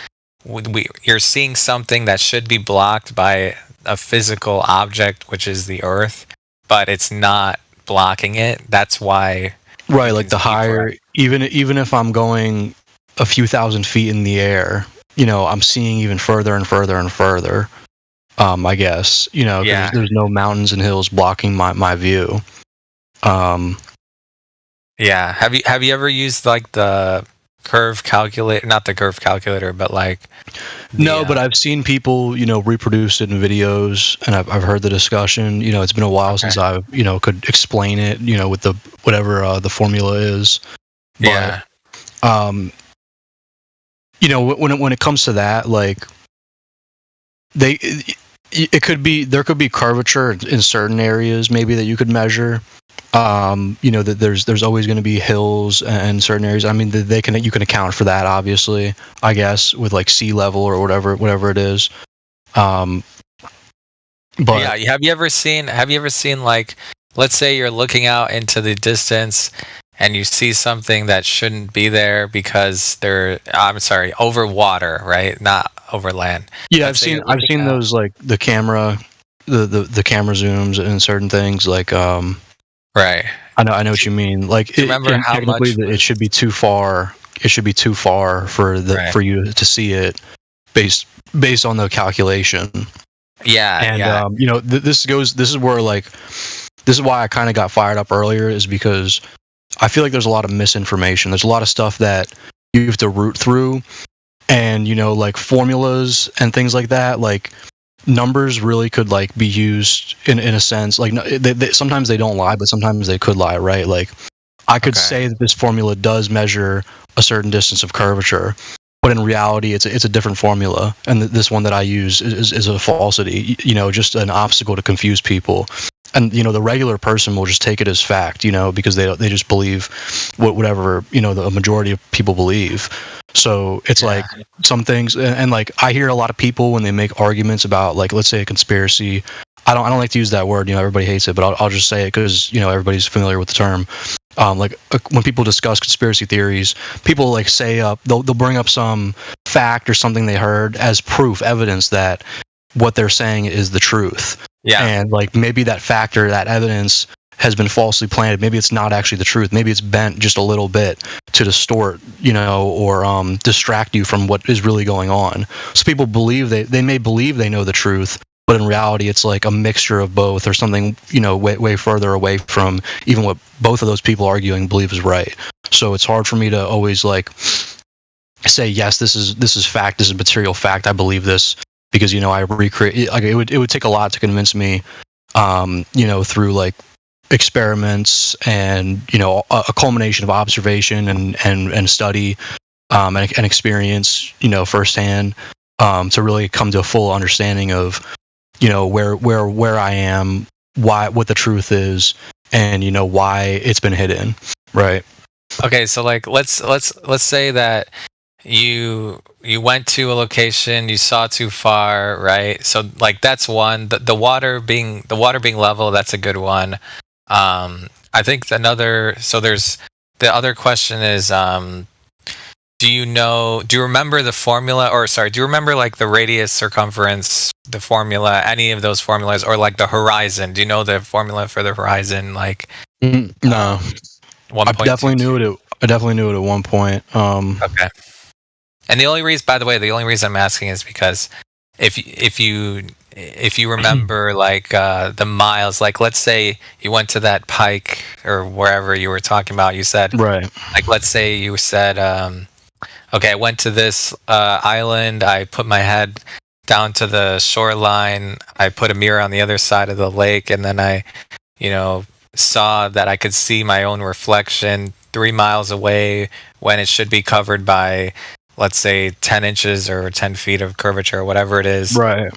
you're seeing something that should be blocked by a physical object, which is the Earth, but it's not blocking it. That's why. Right, like the higher, even if I'm going a few thousand feet in the air, I'm seeing even further and further and further. I guess, there's no mountains and hills blocking my view. Yeah. Have you ever used, like, the curve calculator? Not the curve calculator, but, like. No, but I've seen people, reproduce it in videos, and I've heard the discussion. It's been a while since I, could explain it, with the whatever the formula is. But, when it comes to that, like, there could be curvature in certain areas maybe that you could measure. That there's always going to be hills and certain areas. I mean, you can account for that, obviously, I guess, with, like, sea level or whatever it is. But yeah, have you ever seen, like, let's say you're looking out into the distance and you see something that shouldn't be there because over water, right? Not over land. Yeah, I've seen those, like, the camera zooms and certain things, like, right. I know what you mean. Like, remember how much it should be too far. It should be too far for you to see it based on the calculation. Yeah, and this is where, like, this is why I kind of got fired up earlier, is because I feel like there's a lot of misinformation. There's a lot of stuff that you have to root through, and like formulas and things like that, like. Numbers really could, like, be used in a sense, like, they sometimes they don't lie, but sometimes they could lie, right? Like, I could say that this formula does measure a certain distance of curvature, but in reality it's a different formula, and this one that I use is a falsity, just an obstacle to confuse people. And the regular person will just take it as fact, because they just believe whatever the majority of people believe. So it's like some things, and like I hear a lot of people when they make arguments about, like, let's say a conspiracy. I don't like to use that word. Everybody hates it, but I'll just say it because everybody's familiar with the term. When people discuss conspiracy theories, people like say they'll bring up some fact or something they heard as proof, evidence that what they're saying is the truth. Yeah. And like maybe that fact or that evidence has been falsely planted. Maybe it's not actually the truth. Maybe it's bent just a little bit to distort, or distract you from what is really going on. So people believe they may believe they know the truth, but in reality it's like a mixture of both, or something way further away from even what both of those people arguing believe is right. So it's hard for me to always like say, yes, this is fact, this is material fact, I believe this, because I recreate, like, it would take a lot to convince me, through like experiments and a culmination of observation and study, and experience, firsthand, to really come to a full understanding of where I am, what the truth is, and why it's been hidden, right? Okay, so like let's say that you went to a location, you saw too far, right? So like that's one. The water being level, that's a good one. I think another. So there's the other question is, do you remember the formula, or sorry, do you remember like the radius, circumference, the formula, any of those formulas, or like the horizon? Do you know the formula for the horizon? Like, no. I definitely knew it. I definitely knew it at one point. Okay. And the only reason I'm asking is because if you remember like the miles, like let's say you went to that Pike or wherever you were talking about, you said, right, like let's say you said, okay, I went to this island, I put my head down to the shoreline, I put a mirror on the other side of the lake, and then I saw that I could see my own reflection 3 miles away when it should be covered by, let's say, 10 inches or 10 feet of curvature or whatever it is, right?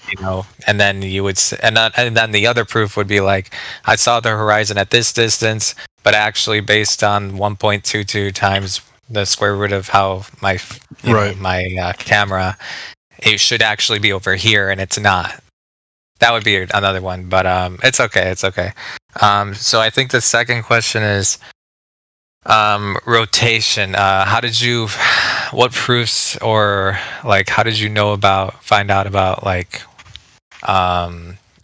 And then you would, and then the other proof would be like, I saw the horizon at this distance, but actually based on 1.22 times the square root of how my my camera, it should actually be over here, and it's not. That would be another one, but it's okay. So I think the second question is rotation. What proofs, or like how did you find out about like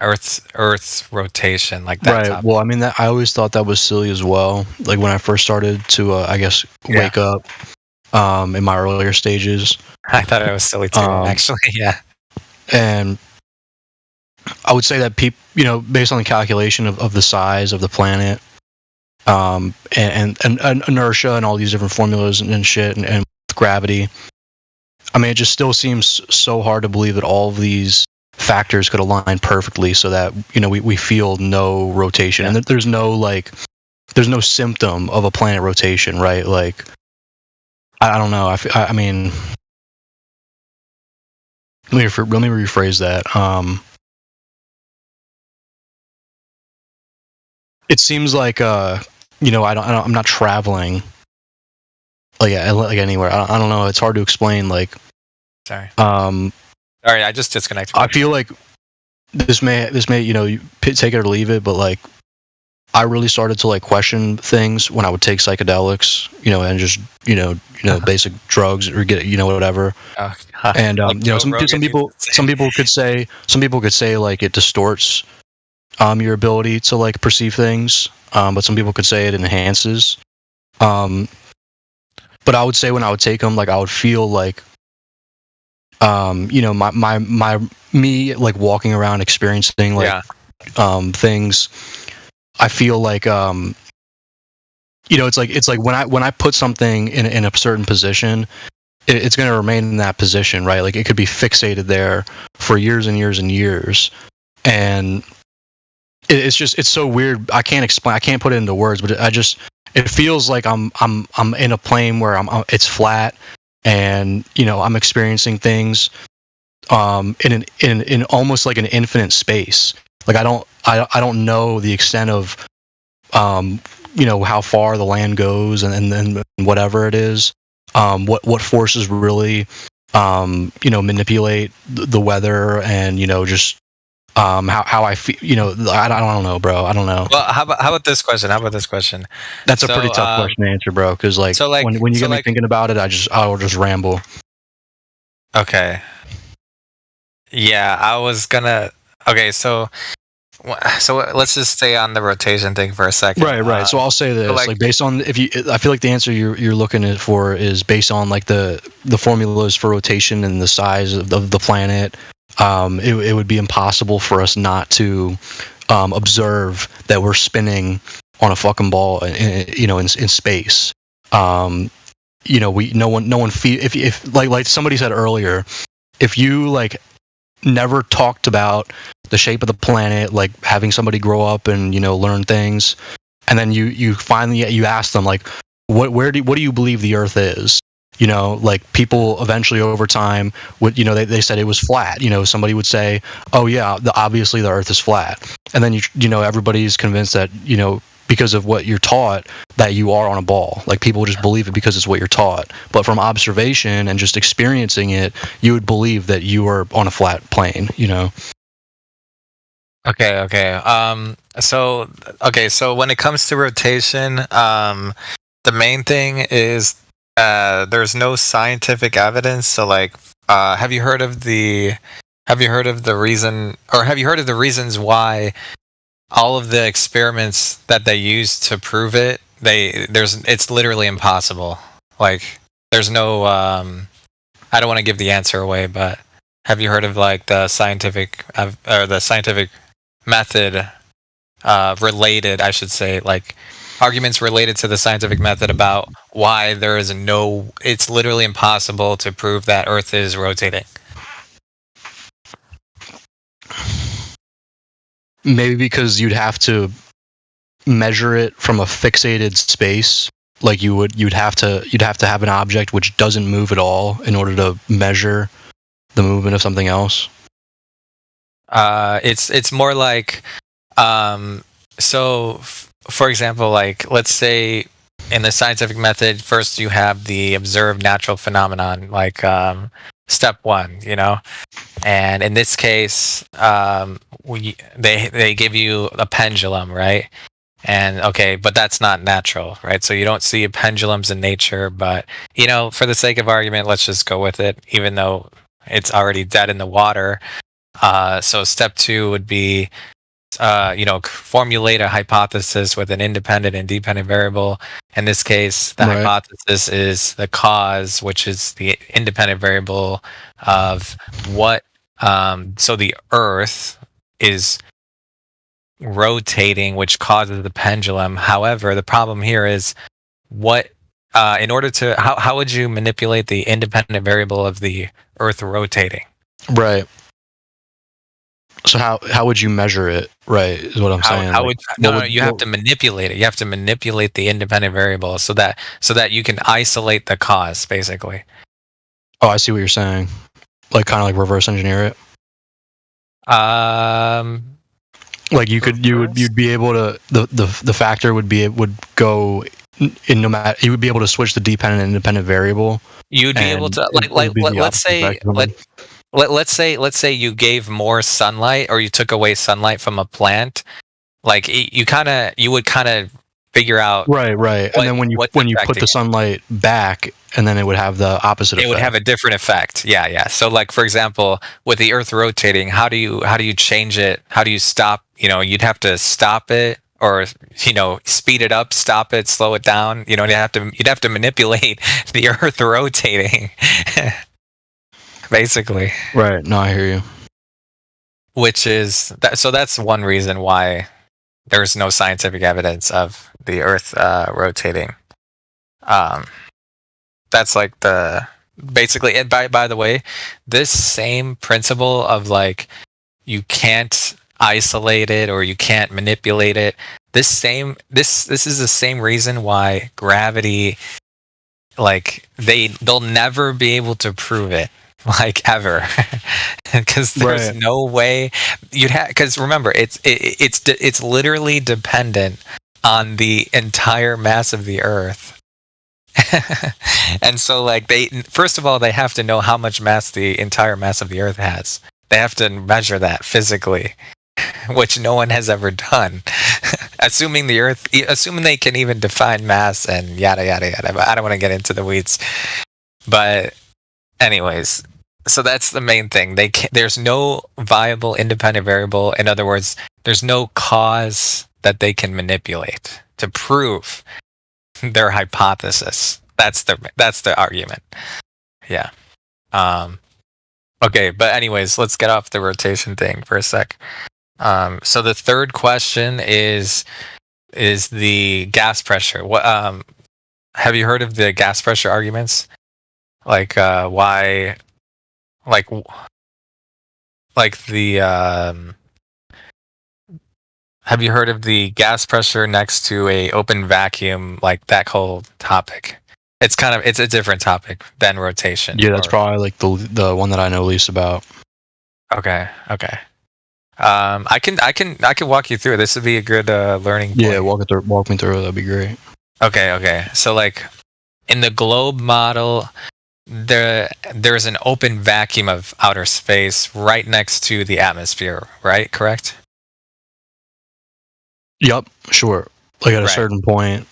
Earth's rotation, like that? Right. Topic? Well, I mean, I always thought that was silly as well. Like when I first started to, I guess, wake up in my earlier stages. I thought it was silly too, actually. Yeah. And I would say that people, based on the calculation of the size of the planet, and inertia and all these different formulas and shit, and gravity, I mean, it just still seems so hard to believe that all of these factors could align perfectly so that we feel no rotation, and that there's no symptom of a planet rotation, right? Like I don't know. I mean, let me rephrase that. It seems like I'm not traveling like anywhere. I don't know. It's hard to explain. Like, sorry. Sorry, I just disconnected. I feel like this may you take it or leave it, but like I really started to like question things when I would take psychedelics, and just basic drugs or get whatever. And like some people could say like it distorts your ability to like perceive things, but some people could say it enhances. But I would say when I would take them, like I would feel like me like walking around experiencing like things. I feel like it's like when I put something in a certain position, it's going to remain in that position, right? Like it could be fixated there for years and years and years, and it's so weird. I can't explain. I can't put it into words, but it feels like I'm in a plane where it's flat, and I'm experiencing things in almost like an infinite space. Like I don't know the extent of how far the land goes, and then whatever it is, what forces really manipulate the weather, and just how I feel. I don't know, bro. I don't know. Well, how about this question? That's a pretty tough question to answer, bro. Because when you get me thinking about it, I'll just ramble. Okay. Yeah, I was gonna. Okay, so let's just stay on the rotation thing for a second. Right. So I'll say this: like based on I feel like the answer you're looking for is based on like the formulas for rotation and the size of the planet. It would be impossible for us not to observe that we're spinning on a fucking ball, in space. No one feel if like somebody said earlier, if you like never talked about the shape of the planet, like having somebody grow up and learn things, and then you finally ask them like, what do you believe the Earth is? Like people eventually over time would they said it was flat. Somebody would say, oh yeah, obviously the Earth is flat, and then everybody's convinced that because of what you're taught that you are on a ball. Like people just believe it because it's what you're taught. But from observation and just experiencing it, you would believe that you are on a flat plane, Okay. So when it comes to rotation, the main thing is there's no scientific evidence. So like, have you heard of the reasons why all of the experiments that they use to prove it, it's literally impossible. Like there's no I don't want to give the answer away, but have you heard of like the scientific method related, I should say, like arguments related to the scientific method about why it's literally impossible to prove that Earth is rotating? Maybe because you'd have to measure it from a fixated space. Like you'd have to have an object which doesn't move at all in order to measure the movement of something else. It's more like for example, like let's say in the scientific method, first you have the observed natural phenomenon, like step one, and in this case, they give you a pendulum, right? And okay, but that's not natural, right? So you don't see pendulums in nature, but for the sake of argument, let's just go with it, even though it's already dead in the water. So step two would be formulate a hypothesis with an independent and dependent variable. In this case, the hypothesis is the cause, which is the independent variable of what. So the Earth is rotating, which causes the pendulum. However, the problem here is how would you manipulate the independent variable of the Earth rotating? Right. So how would you measure it? Right, is what I'm saying. You have to manipulate it. You have to manipulate the independent variable so that you can isolate the cause, basically. Oh, I see what you're saying. Like kind of like reverse engineer it. Like you'd be able to the factor would go in no matter, you would be able to switch the dependent and independent variable. You'd be able to let's say you gave more sunlight or you took away sunlight from a plant. Like you would kind of figure out right. And then when you put the sunlight back, and then it would have the opposite effect. It would have a different effect. Yeah. So like for example, with the Earth rotating, how do you change it? How do you stop? You'd have to stop it, or speed it up, stop it, slow it down. You'd have to manipulate the Earth rotating. Basically. Right. No, I hear you. Which is so that's one reason why there's no scientific evidence of the Earth rotating. That's like basically. And by the way, this same principle of like you can't isolate it or you can't manipulate it. This is the same reason why gravity they'll never be able to prove it, like, ever, because there's no way you'd have. Because remember, it's literally dependent on the entire mass of the Earth. And so, like, first of all, they have to know how much mass the entire mass of the Earth has. They have to measure that physically, which no one has ever done. assuming they can even define mass and yada yada yada. But I don't want to get into the weeds. But anyways, so that's the main thing. There's no viable independent variable. In other words, there's no cause that they can manipulate to prove their hypothesis. That's the argument. Yeah. Okay, but anyways, let's get off the rotation thing for a sec. So the third question is the gas pressure. What have you heard of the gas pressure arguments? Like why like the have you heard of the gas pressure next to a open vacuum, like that whole topic? It's a different topic than rotation. Yeah, that's probably like the one that I know least about. Okay. I can walk you through it. This would be a good learning point. Yeah, walk me through it. That'd be great. Okay. So, like, in the globe model, there's an open vacuum of outer space right next to the atmosphere, right? Correct? Yep, sure. Like at a certain point.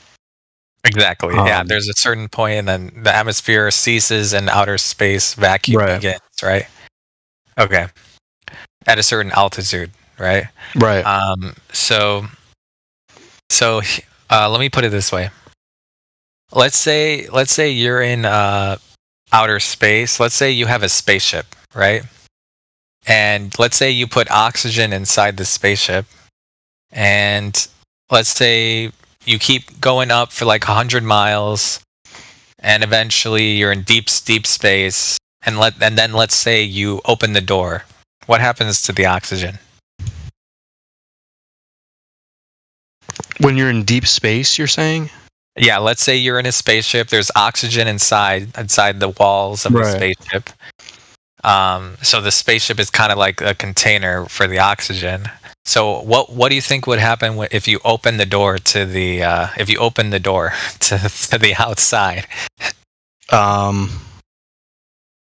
Exactly. Yeah, there's a certain point, and then the atmosphere ceases and outer space vacuum begins, right? Okay. At a certain altitude, right? Right. So let me put it this way. Let's say you're in outer space. Let's say you have a spaceship, right? And let's say you put oxygen inside the spaceship, and let's say you keep going up for like 100 miles, and eventually you're in deep space, and then let's say you open the door. What happens to the oxygen? When you're in deep space, you're saying? Yeah, let's say you're in a spaceship. There's oxygen inside the walls of the spaceship. So the spaceship is kind of like a container for the oxygen. So what do you think would happen if you open the door to the to the outside? Well,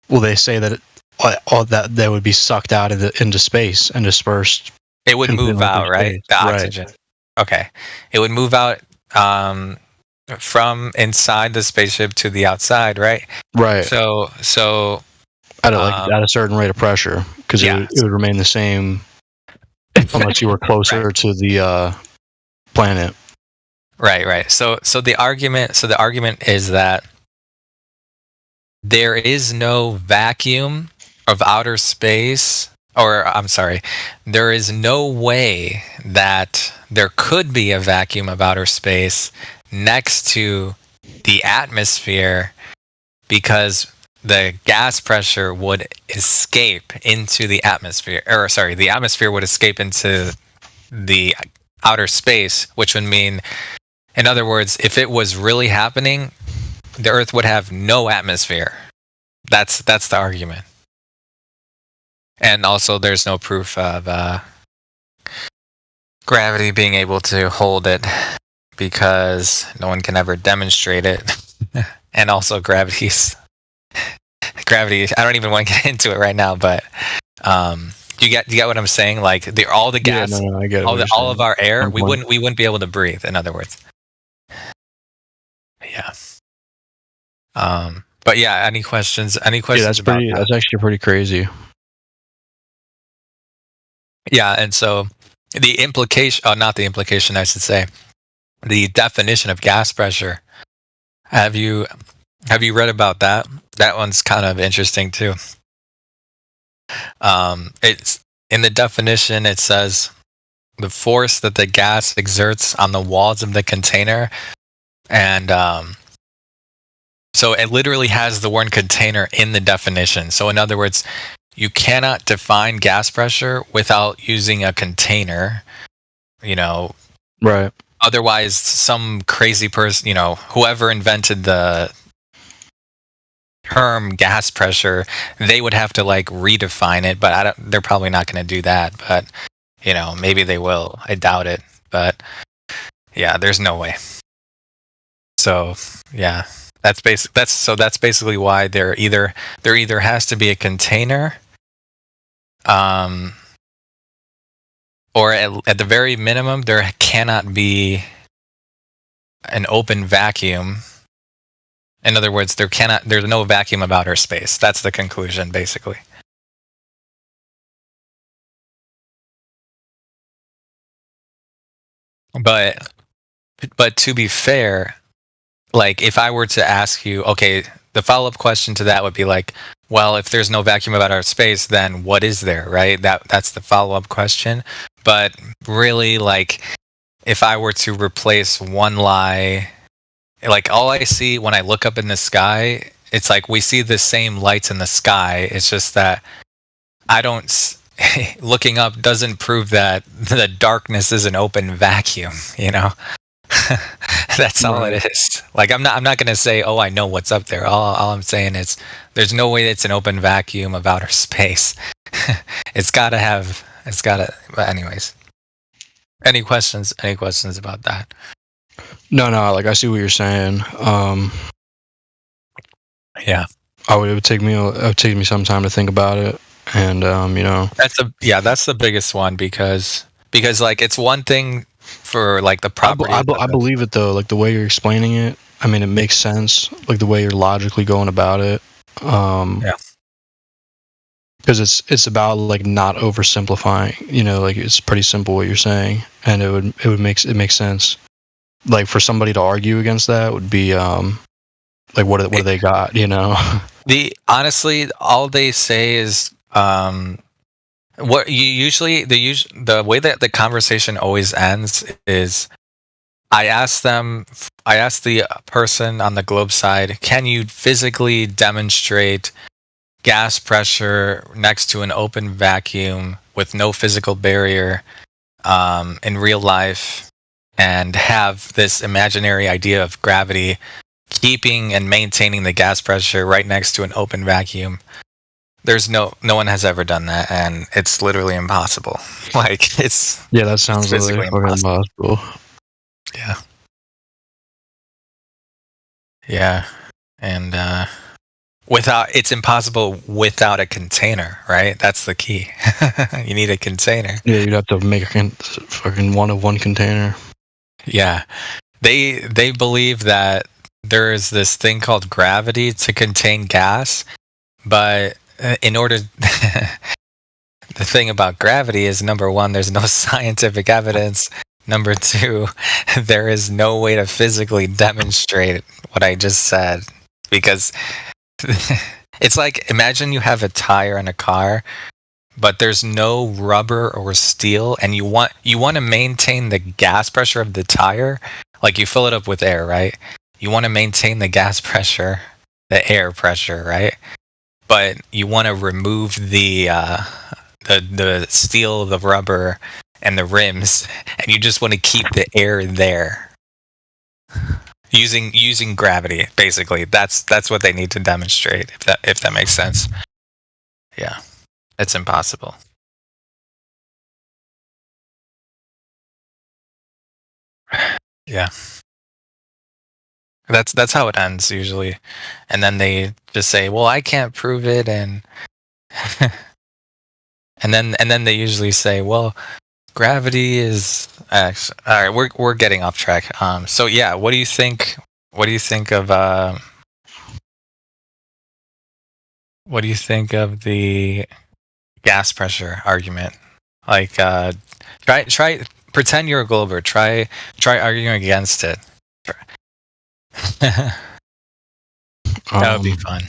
they say that that would be sucked out into space and dispersed. It would move out, right? The oxygen. Right. Okay, it would move out from inside the spaceship to the outside, right? Right. So at a certain rate of pressure, because it would remain the same unless you were closer to the planet. Right. So the argument is that there is no vacuum of outer space, or I'm sorry, there is no way that there could be a vacuum of outer space next to the atmosphere, because the gas pressure would escape into the atmosphere, the atmosphere would escape into the outer space, which would mean, in other words, if it was really happening, the Earth would have no atmosphere. That's the argument. And also, there's no proof of gravity being able to hold it, because no one can ever demonstrate it. And also, gravity, I don't even want to get into it right now, but you get what I'm saying? Like, all the gas, I get it, all of our air, we wouldn't be able to breathe, in other words. Yeah. But yeah, any questions? Yeah, that's actually pretty crazy. Yeah, and so the implication, not the implication, I should say, the definition of gas pressure. Have you read about that? That one's kind of interesting too. It's in the definition. It says the force that the gas exerts on the walls of the container, and so it literally has the word container in the definition. So in other words, you cannot define gas pressure without using a container, Right. Otherwise, some crazy person, whoever invented the term gas pressure, they would have to like redefine it, but they're probably not going to do that. But maybe they will. I doubt it. But yeah, there's no way. So yeah, that's basically why there either has to be a container, or at the very minimum, there cannot be an open vacuum. In other words, there's no vacuum of outer space. That's the conclusion, basically. But to be fair, like if I were to ask you, okay, the follow-up question to that would be like, well, if there's no vacuum of outer space, then what is there, right? That's the follow-up question. But really, like, if I were to replace one lie, like all I see when I look up in the sky, it's like we see the same lights in the sky. It's just that looking up doesn't prove that the darkness is an open vacuum, That's all it is. Like I'm not going to say, oh, I know what's up there. All I'm saying is there's no way it's an open vacuum of outer space. But anyways. Any questions about that? No, like I see what you're saying. Yeah. It would take me some time to think about it, and That's the biggest one because like it's one thing for like the property. I believe it though, like the way you're explaining it. I mean, it makes sense, like the way you're logically going about it. Yeah. Because it's about like not oversimplifying. Like it's pretty simple what you're saying, and it makes sense. Like for somebody to argue against that would be like what do they got? Honestly, all they say is what you usually the way that the conversation always ends is I ask the person on the globe side, can you physically demonstrate gas pressure next to an open vacuum with no physical barrier in real life, and have this imaginary idea of gravity keeping and maintaining the gas pressure right next to an open vacuum? There's no one has ever done that, and it's literally impossible. Like it's that sounds really impossible. Yeah, and it's impossible without a container, right? That's the key. You need a container. Yeah, you'd have to make a fucking one container. Yeah, they believe that there is this thing called gravity to contain gas, but in order the thing about gravity is, number one, there's no scientific evidence. Number two, there is no way to physically demonstrate what I just said, because it's like, imagine you have a tire in a car, but there's no rubber or steel, and you want to maintain the gas pressure of the tire. Like you fill it up with air, right? You want to maintain the gas pressure, the air pressure, right? But you want to remove the steel, the rubber, and the rims, and you just want to keep the air there. Using gravity, basically. That's what they need to demonstrate, if that makes sense. Yeah. It's impossible. Yeah. That's how it ends usually. And then they just say, well, I can't prove it, and and then they usually say, well, gravity is all right, we're getting off track. So yeah, what do you think of the gas pressure argument? Like try pretend you're a glober. Try arguing against it. That would be fun.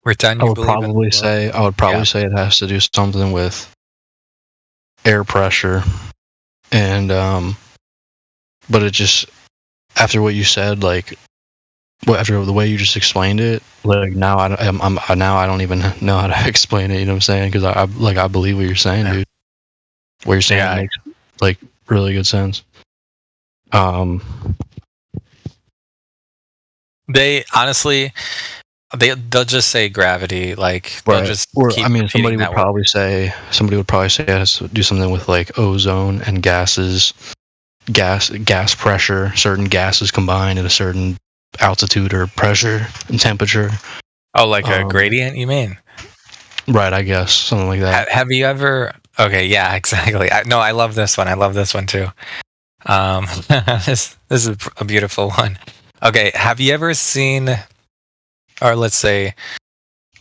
Pretend you I would probably say it has to do something with air pressure, and but it just, after what you said, like after the way you just explained it, like now I don't even know how to explain it. You know what I'm saying? Because I believe what you're saying, dude. What you're saying makes like really good sense. They honestly, they'll just say gravity. Like they'll just Or keep I mean, repeating that word. somebody would probably say it has to do something with like ozone and gases, gas pressure. Certain gases combine at a certain altitude or pressure and temperature. Oh, like a gradient, you mean? Right, I guess something like that. Have you ever? Okay, yeah, exactly. I love this one. I love this one too. This is a beautiful one. Okay, have you ever seen, or let's say,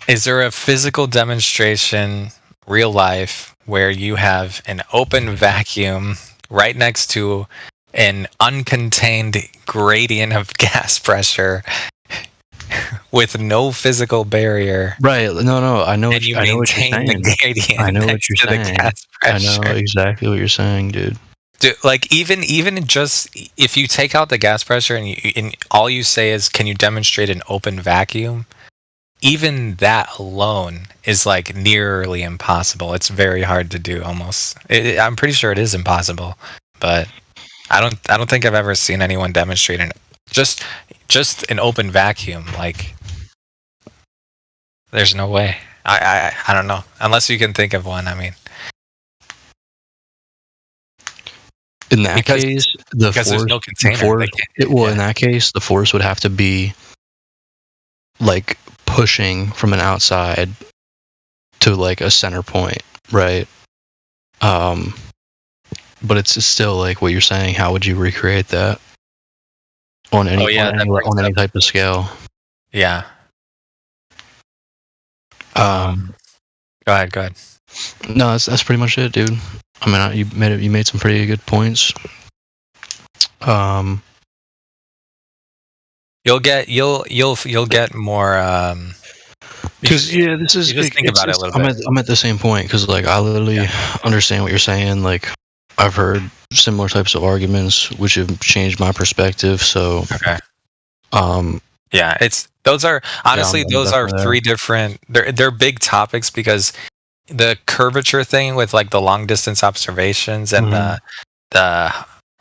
is there a physical demonstration, real life, where you have an open vacuum right next to an uncontained gradient of gas pressure with no physical barrier? Right. No. I know. And you I know what you're maintain the saying. gradient I know what next you're to the saying. gas I pressure. know exactly what you're saying, dude. Dude, like even just if you take out the gas pressure and all you say is, can you demonstrate an open vacuum? Even that alone is like nearly impossible. It's very hard to do. Almost, I'm pretty sure it is impossible. But I don't think I've ever seen anyone demonstrate just an open vacuum. Like, there's no way. I don't know, unless you can think of one. I mean. In that case, the force, there's no container. In that case, the force would have to be like pushing from an outside to like a center point, right? But it's still like what you're saying. How would you recreate that on any type of scale? Yeah. Go ahead. No, that's pretty much it, dude. I mean, you made some pretty good points. You'll get more. Because this is. You just think about it a little bit. I'm at the same point because like I literally understand what you're saying. Like I've heard similar types of arguments which have changed my perspective. So okay. Yeah, those are honestly those are three different. They're big topics because the curvature thing with like the long distance observations and the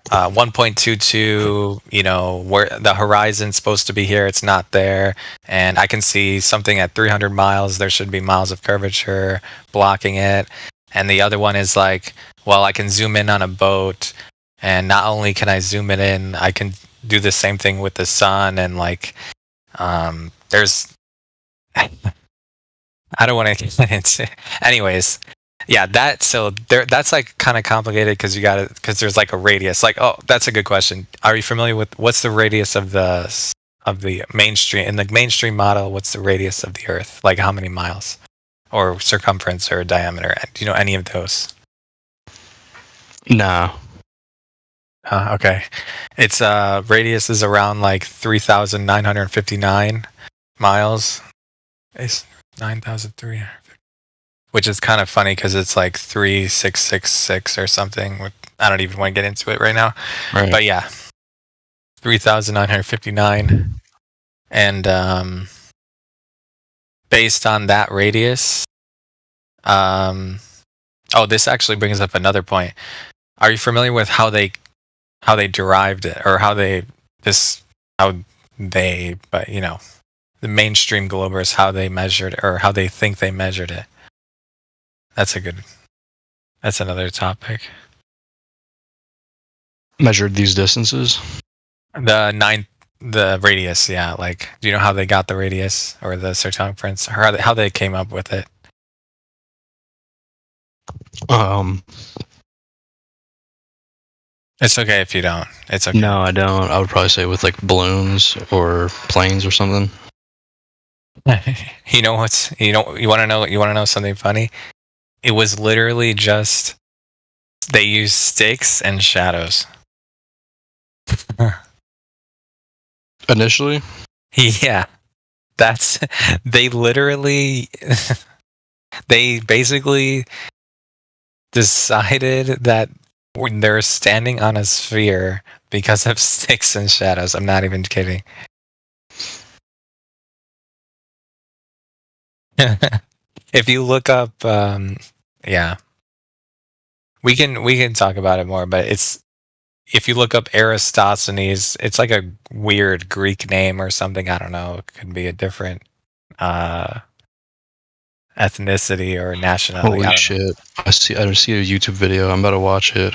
1.22, you know, where the horizon's supposed to be here, it's not there, and I can see something at 300 miles, there should be miles of curvature blocking it. And the other one is like, well, I can zoom in on a boat, and not only can I zoom it in, I can do the same thing with the sun. And like there's I don't want to get into anyways. Yeah, that's like kind of complicated because there's like a radius. Like, oh, that's a good question. Are you familiar with what's the radius of the mainstream, in the mainstream model? What's the radius of the Earth? Like, how many miles, or circumference, or diameter? Do you know any of those? No. Okay, its radius is around like 3,959 miles. It's 9,300. Which is kind of funny because it's like 3,666 or something. I don't even want to get into it right now. Right. But yeah, 3,959. And based on that radius, this actually brings up another point. Are you familiar with how they derived it, or but you know, the mainstream globers, how they measured it, or how they think they measured it? That's another topic. Measured these distances? The radius, yeah. Like, do you know how they got the radius or the circumference, or how they came up with it? It's okay if you don't. It's okay. No, I don't. I would probably say with like balloons or planes or something. You want to know something funny? It was literally just they used sticks and shadows. Initially? Yeah. They literally they basically decided that when they're standing on a sphere because of sticks and shadows. I'm not even kidding. If you look up yeah. We can talk about it more, but if you look up Aristosthenes, it's like a weird Greek name or something. I don't know. It could be a different ethnicity or nationality. Holy shit! I see a YouTube video. I'm about to watch it.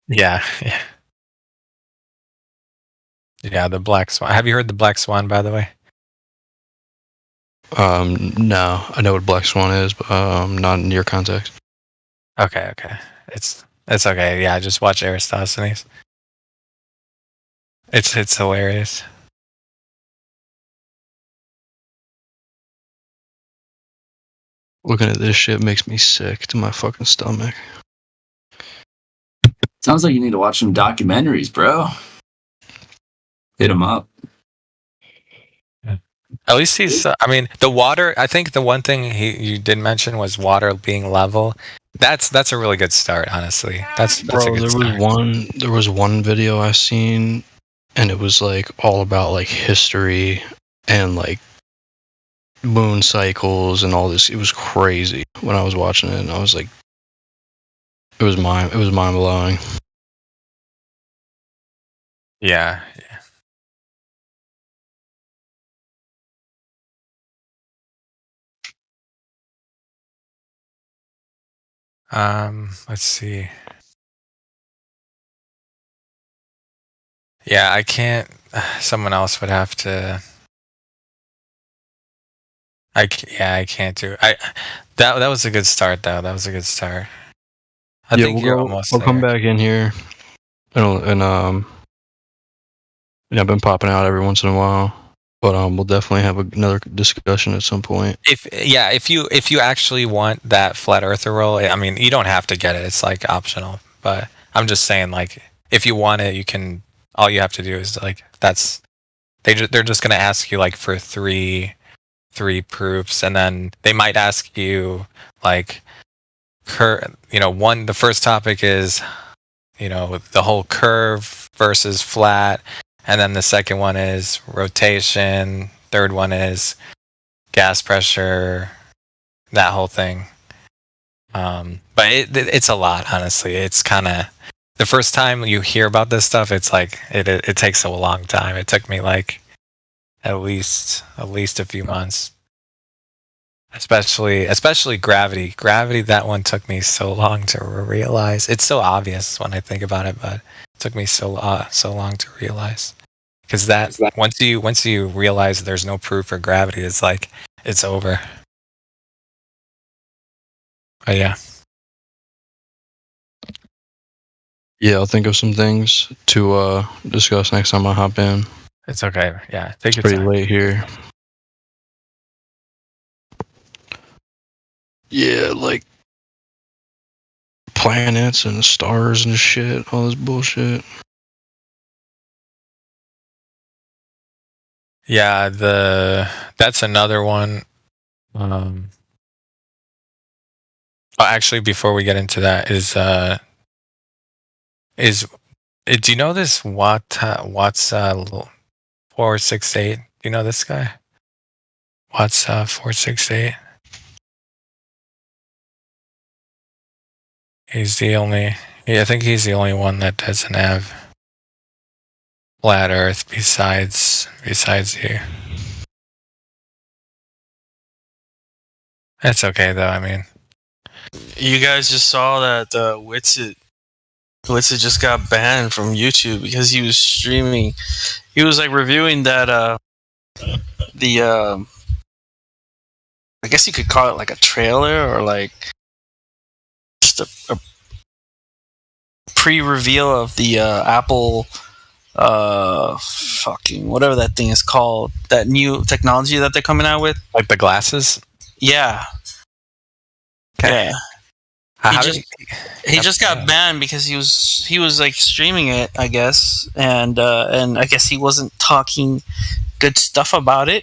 Yeah. The Black Swan. Have you heard the Black Swan, by the way? No, I know what Black Swan is, but not in your context. Okay. It's okay. Yeah, just watch Aristosthenes. It's hilarious. Looking at this shit makes me sick to my fucking stomach. Sounds like you need to watch some documentaries, bro. Hit them up. At least he's. I mean, the water. I think the one thing you did mention was water being level. That's a really good start, honestly. That's Bro, a good start. There was one video I seen, and it was like all about like history and like moon cycles and all this. It was crazy when I was watching it, and I was like, it was mind blowing. Yeah. Let's see. Yeah, I can't. Someone else would have to. I can't do. That was a good start, though. That was a good start. I think you're almost I'll there. come back in here, and I've been popping out every once in a while, but we'll definitely have another discussion at some point. If you actually want that flat earther role, I mean, you don't have to get it. It's like optional. But I'm just saying, like, if you want it, you can. All you have to do is like they're just gonna ask you like for three proofs, and then they might ask you like, the first topic is, the whole curve versus flat, and then the second one is rotation. Third one is gas pressure, that whole thing. But it's a lot, honestly. It's kind of the first time you hear about this stuff, it's like it takes a long time. It took me like at least a few months. Especially gravity. Gravity, that one took me so long to realize. It's so obvious when I think about it, but it took me so long to realize. Because once you realize there's no proof for gravity, it's like it's over. But yeah. Yeah, I'll think of some things to discuss next time I hop in. It's okay. Yeah, take it's pretty late here. Yeah, like planets and stars and shit, all this bullshit. Yeah, that's another one. Actually, before we get into that, do you know this Watts 468? Do you know this guy? Watts 468. I think he's the only one that doesn't have flat Earth besides you. That's okay though. I mean, you guys just saw that Witsit just got banned from YouTube because he was streaming. He was like reviewing that I guess you could call it like a trailer or like just a pre-reveal of the Apple fucking whatever that thing is called, that new technology that they're coming out with, like the glasses. Yeah. Okay. Yeah. He just got banned because he was like streaming it, I guess, and I guess he wasn't talking good stuff about it,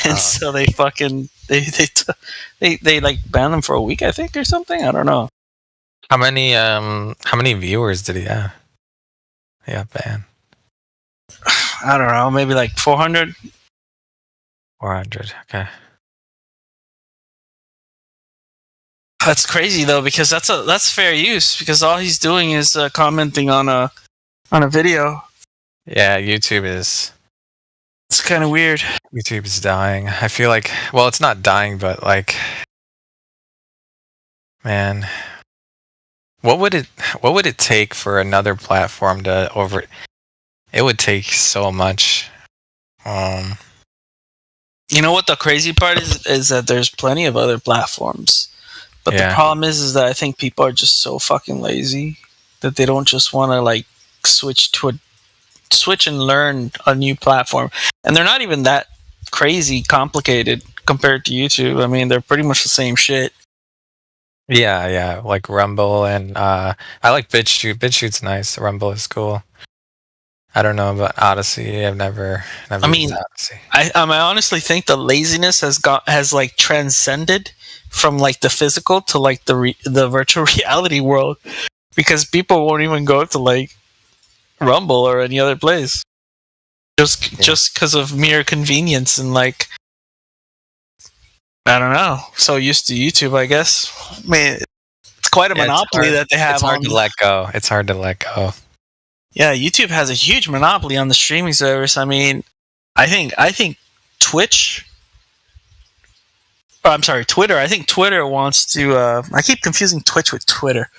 and so they fucking they like banned him for a week, I think, or something. I don't know. How many viewers did he have? Yeah, banned. I don't know, maybe like 400. 400. Okay. That's crazy though, because that's fair use, because all he's doing is commenting on a video. Yeah, YouTube is. It's kind of weird. YouTube is dying. I feel like, well, it's not dying, but like, man, what would it take for another platform to over? It would take so much. You know what the crazy part is that there's plenty of other platforms, but the problem is that I think people are just so fucking lazy that they don't just want to like switch and learn a new platform, and they're not even that crazy complicated compared to YouTube. I mean, they're pretty much the same shit. Yeah, like Rumble, and I like BitChute. BitChute's nice. Rumble is cool. I don't know about Odyssey. I've never I mean, used Odyssey. I honestly think the laziness has like transcended from like the physical to like the virtual reality world, because people won't even go to like Rumble or any other place just because of mere convenience, and like, I don't know, so used to YouTube, I guess. I mean, it's quite a monopoly that they have. It's hard to let go. It's hard to let go. Yeah, YouTube has a huge monopoly on the streaming service. I mean, I think Twitch. Oh, I'm sorry, Twitter. I think Twitter wants to. I keep confusing Twitch with Twitter.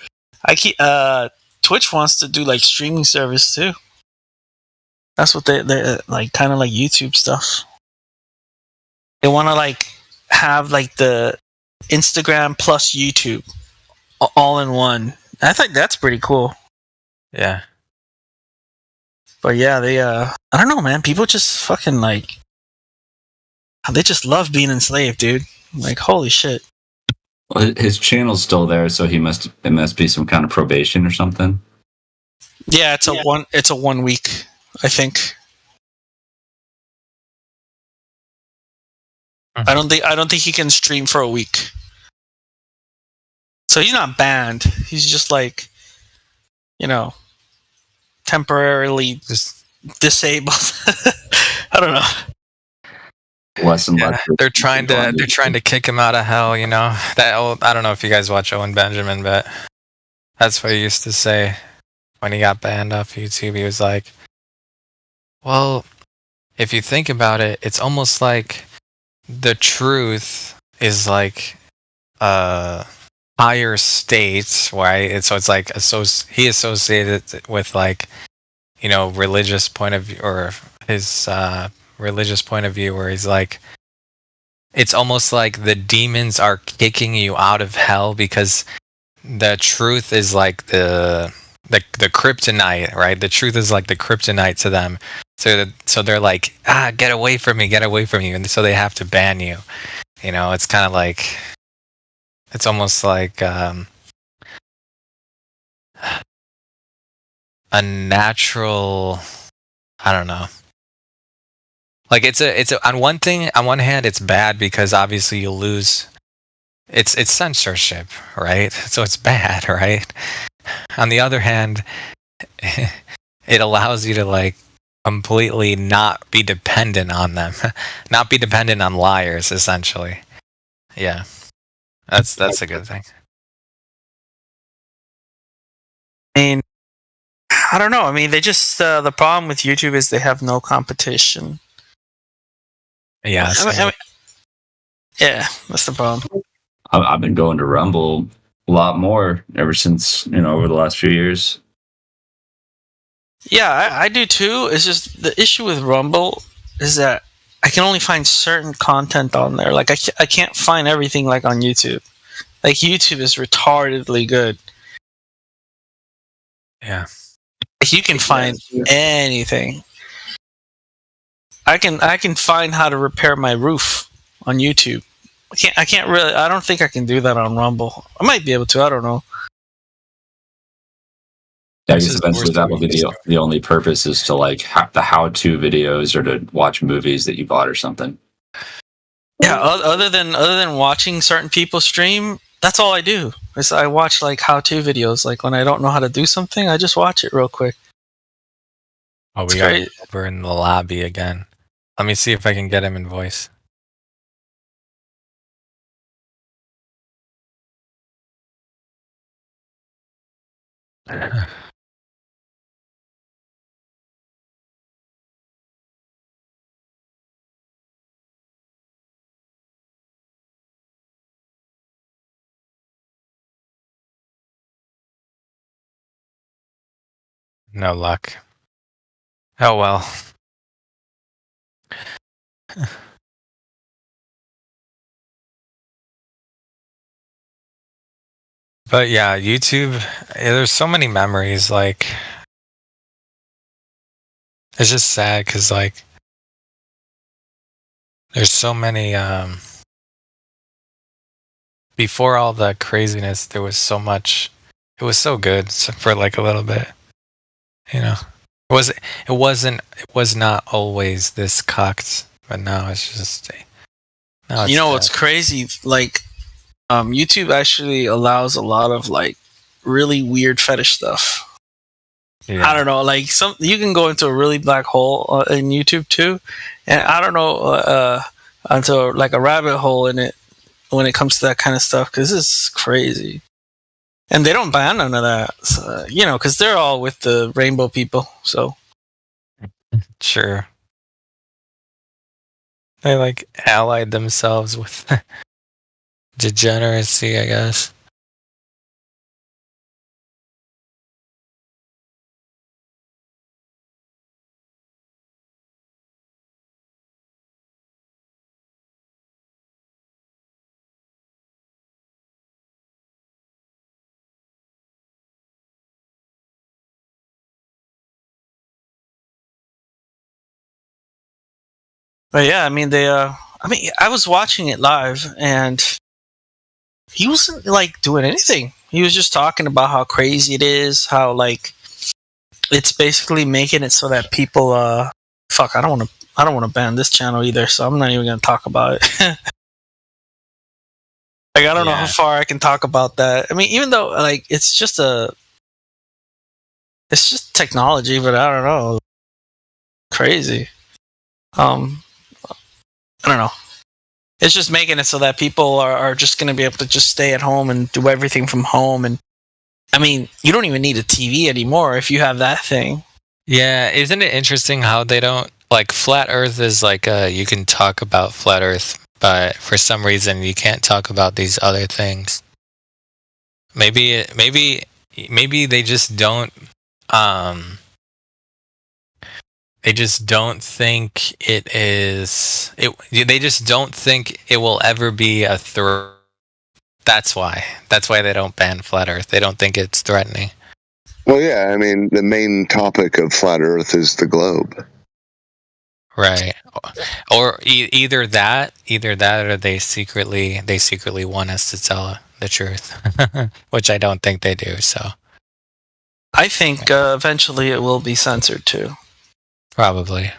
Twitch wants to do like streaming service too. That's what they like, kind of like YouTube stuff. They want to like have like the Instagram plus YouTube all in one. I think that's pretty cool. Yeah. But yeah, they I don't know, man. People just fucking like, they just love being enslaved, dude. Like, holy shit. Well, his channel's still there, so it must be some kind of probation or something. Yeah, it's a 1 week, I think. I don't think he can stream for a week. So he's not banned. He's just like, temporarily just disabled. I don't know. Less and less. They're trying to kick him out of hell, you know. I don't know if you guys watch Owen Benjamin, but that's what he used to say when he got banned off YouTube. He was like, well, if you think about it, it's almost like the truth is like higher states, right? So it's like he associated with like, religious point of view, or his religious point of view, where he's like, it's almost like the demons are kicking you out of hell because the truth is like the kryptonite, right? The truth is like the kryptonite to them. So they're like, get away from me, and so they have to ban you. It's kind of like, it's almost like a natural, I don't know. Like it's on one hand it's bad because obviously you lose. It's censorship, right? So it's bad, right? On the other hand, it allows you to like completely not be dependent on them, not be dependent on liars, essentially. Yeah, that's a good thing. I mean, I don't know. I mean, they just the problem with YouTube is they have no competition. Yeah, yeah, that's the problem. I've been going to Rumble a lot more ever since, over the last few years. Yeah, I do too. It's just the issue with Rumble is that I can only find certain content on there. Like I can't find everything like on YouTube. Like YouTube is retardedly good. Yeah. Like you can find anything. I can find how to repair my roof on YouTube. I can't really. I don't think I can do that on Rumble. I might be able to. I don't know. Yeah, I guess eventually that will be the only purpose is to like the how-to videos or to watch movies that you bought or something. Yeah, other than watching certain people stream, that's all I do. Is I watch like how-to videos. Like when I don't know how to do something, I just watch it real quick. Oh, we got over in the lobby again. Let me see if I can get him in voice. No luck. Oh well. But yeah, YouTube, there's so many memories. Like, it's just sad because, like, there's so many. Before all the craziness, there was so much. It was so good for like a little bit. You know, it was not always this cocked, but now it's just. Now it's You know what's crazy? Like, YouTube actually allows a lot of like really weird fetish stuff. Yeah. I don't know, like you can go into a really black hole in YouTube too, and I don't know into like a rabbit hole in it when it comes to that kind of stuff because it's crazy, and they don't ban none of that, so, you know, because they're all with the rainbow people. So Sure. They like allied themselves with degeneracy, I guess. but yeah, I mean I was watching it live and he wasn't like doing anything. He was just talking about how crazy it is, how like it's basically making it so that people fuck, I don't want to ban this channel either, so I'm not even going to talk about it. Like, I don't know how far I can talk about that. I mean, even though like it's just technology, but I don't know, crazy. I don't know. It's just making it so that people are just going to be able to just stay at home and do everything from home. And I mean, you don't even need a TV anymore if you have that thing. Yeah, isn't it interesting how they don't like flat Earth is like you can talk about flat Earth, but for some reason you can't talk about these other things. Maybe they just don't they just don't think it is they just don't think it will ever be a threat. That's why they don't ban flat Earth. They don't think it's threatening. Well, yeah, I mean, the main topic of flat Earth is the globe. Right. Or either that or they secretly want us to tell the truth, which I don't think they do. So I think eventually it will be censored too. Probably.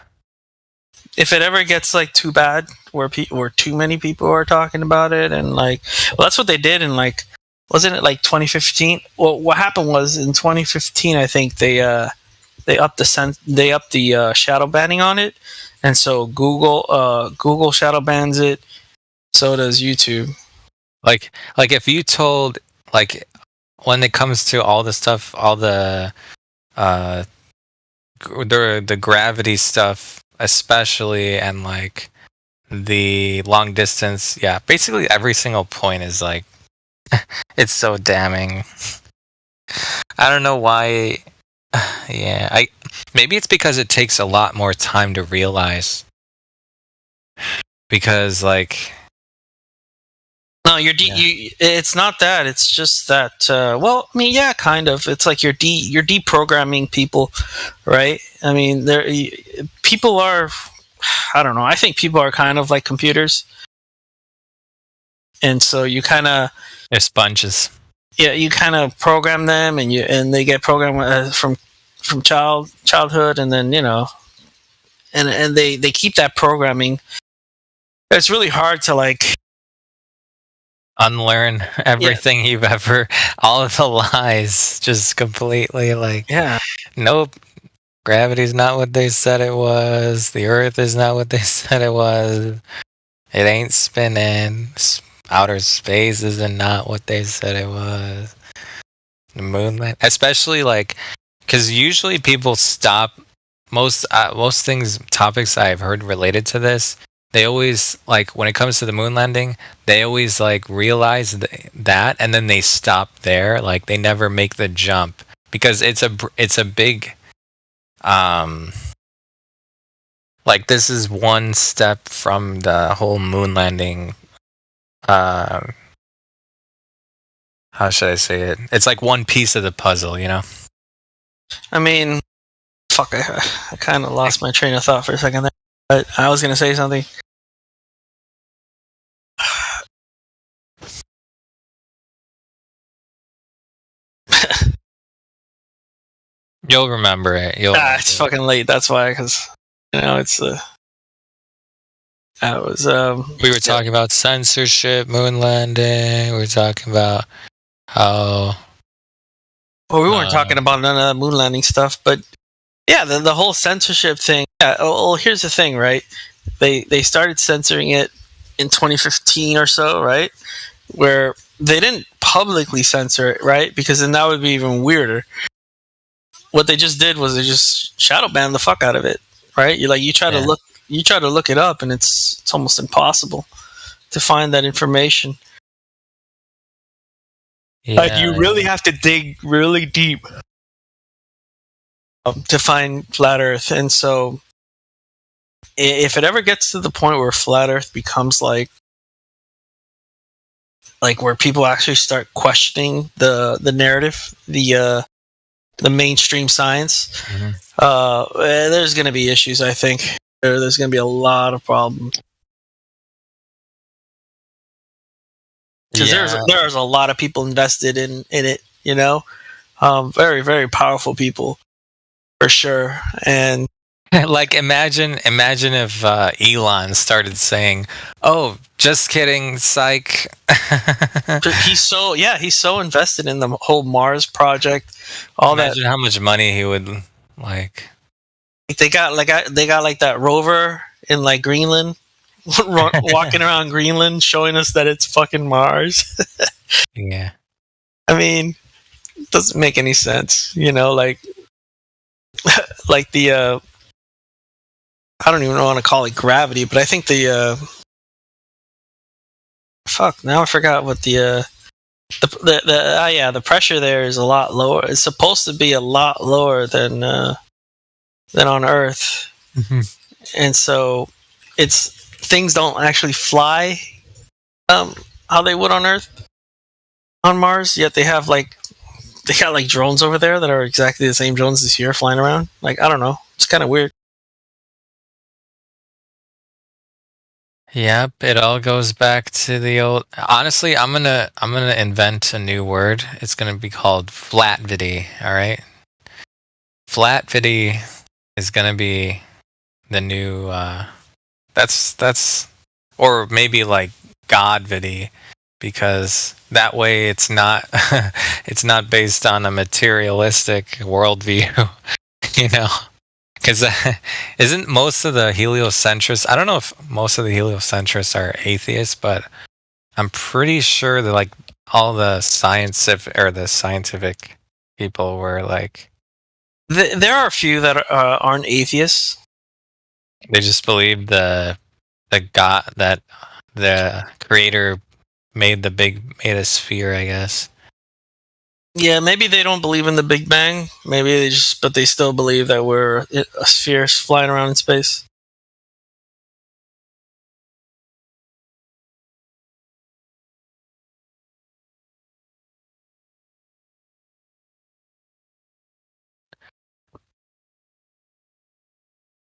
If it ever gets like too bad, where too many people are talking about it, and like, well, that's what they did in like, wasn't it like 2015? Well, what happened was in 2015, I think they upped the shadow banning on it, and so Google shadow bans it. So does YouTube. Like if you told, like, when it comes to all the stuff, all the gravity stuff especially, and like the long distance, yeah, basically every single point is like it's so damning. I don't know why. Yeah, maybe it's because it takes a lot more time to realize, because like no, it's not that. It's just that. Well, I mean, yeah, kind of. It's like you're deprogramming people, right? I mean, people are. I don't know. I think people are kind of like computers, and so you kind of they're sponges. Yeah, you kind of program them, and they get programmed from childhood, and then and they keep that programming. It's really hard to like unlearn everything you've ever, all of the lies, just completely like, nope, gravity's not what they said it was, the Earth is not what they said it was, it ain't spinning, outer space is not what they said it was. the moon land, especially like because usually people stop most topics I've heard related to this. They always like when it comes to the moon landing, they always like realize that, and then they stop there. Like they never make the jump because it's a big like this is one step from the whole moon landing. How should I say it? It's like one piece of the puzzle, you know? I mean, fuck, I kind of lost my train of thought for a second there. But I was going to say something. You'll remember it. It's fucking late. That's why, because it's I was. We were talking about censorship, moon landing. We were talking about how. Well, we weren't talking about none of that moon landing stuff, but yeah, the whole censorship thing. Yeah. Well, here's the thing, right? They started censoring it in 2015 or so, right? Where they didn't publicly censor it, right? Because then that would be even weirder. What they just did was they just shadow banned the fuck out of it, right? You try to look it up, and it's almost impossible to find that information. Yeah. Like you really have to dig really deep to find flat Earth, and so if it ever gets to the point where flat Earth becomes like where people actually start questioning the narrative, the mainstream science, there's going to be issues. I think there's going to be a lot of problems because there's a lot of people invested in it. Very, very powerful people for sure. And like imagine if Elon started saying, "Oh, just kidding, psych." he's so invested in the whole Mars project. Imagine how much money he would like. They got that rover in like Greenland, walking around Greenland, showing us that it's fucking Mars. Yeah, I mean, it doesn't make any sense, like the. I don't even want to call it gravity, but I think now I forgot what the pressure there is a lot lower. It's supposed to be a lot lower than on Earth, and so things don't actually fly how they would on Earth, on Mars. Yet they got drones over there that are exactly the same drones as here flying around. Like I don't know, it's kind of weird. Yep, it all goes back to the old. Honestly, I'm gonna invent a new word. It's gonna be called flatvity. All right, flatvity is gonna be the new. That's or maybe like godvity, because that way it's not it's not based on a materialistic worldview, Because isn't most of the heliocentrists? I don't know if most of the heliocentrists are atheists, but I'm pretty sure that like all the scientific people were like. There are a few that aren't atheists. They just believe the God that the creator made a sphere, I guess. Yeah, maybe they don't believe in the Big Bang. Maybe but they still believe that we're a sphere flying around in space.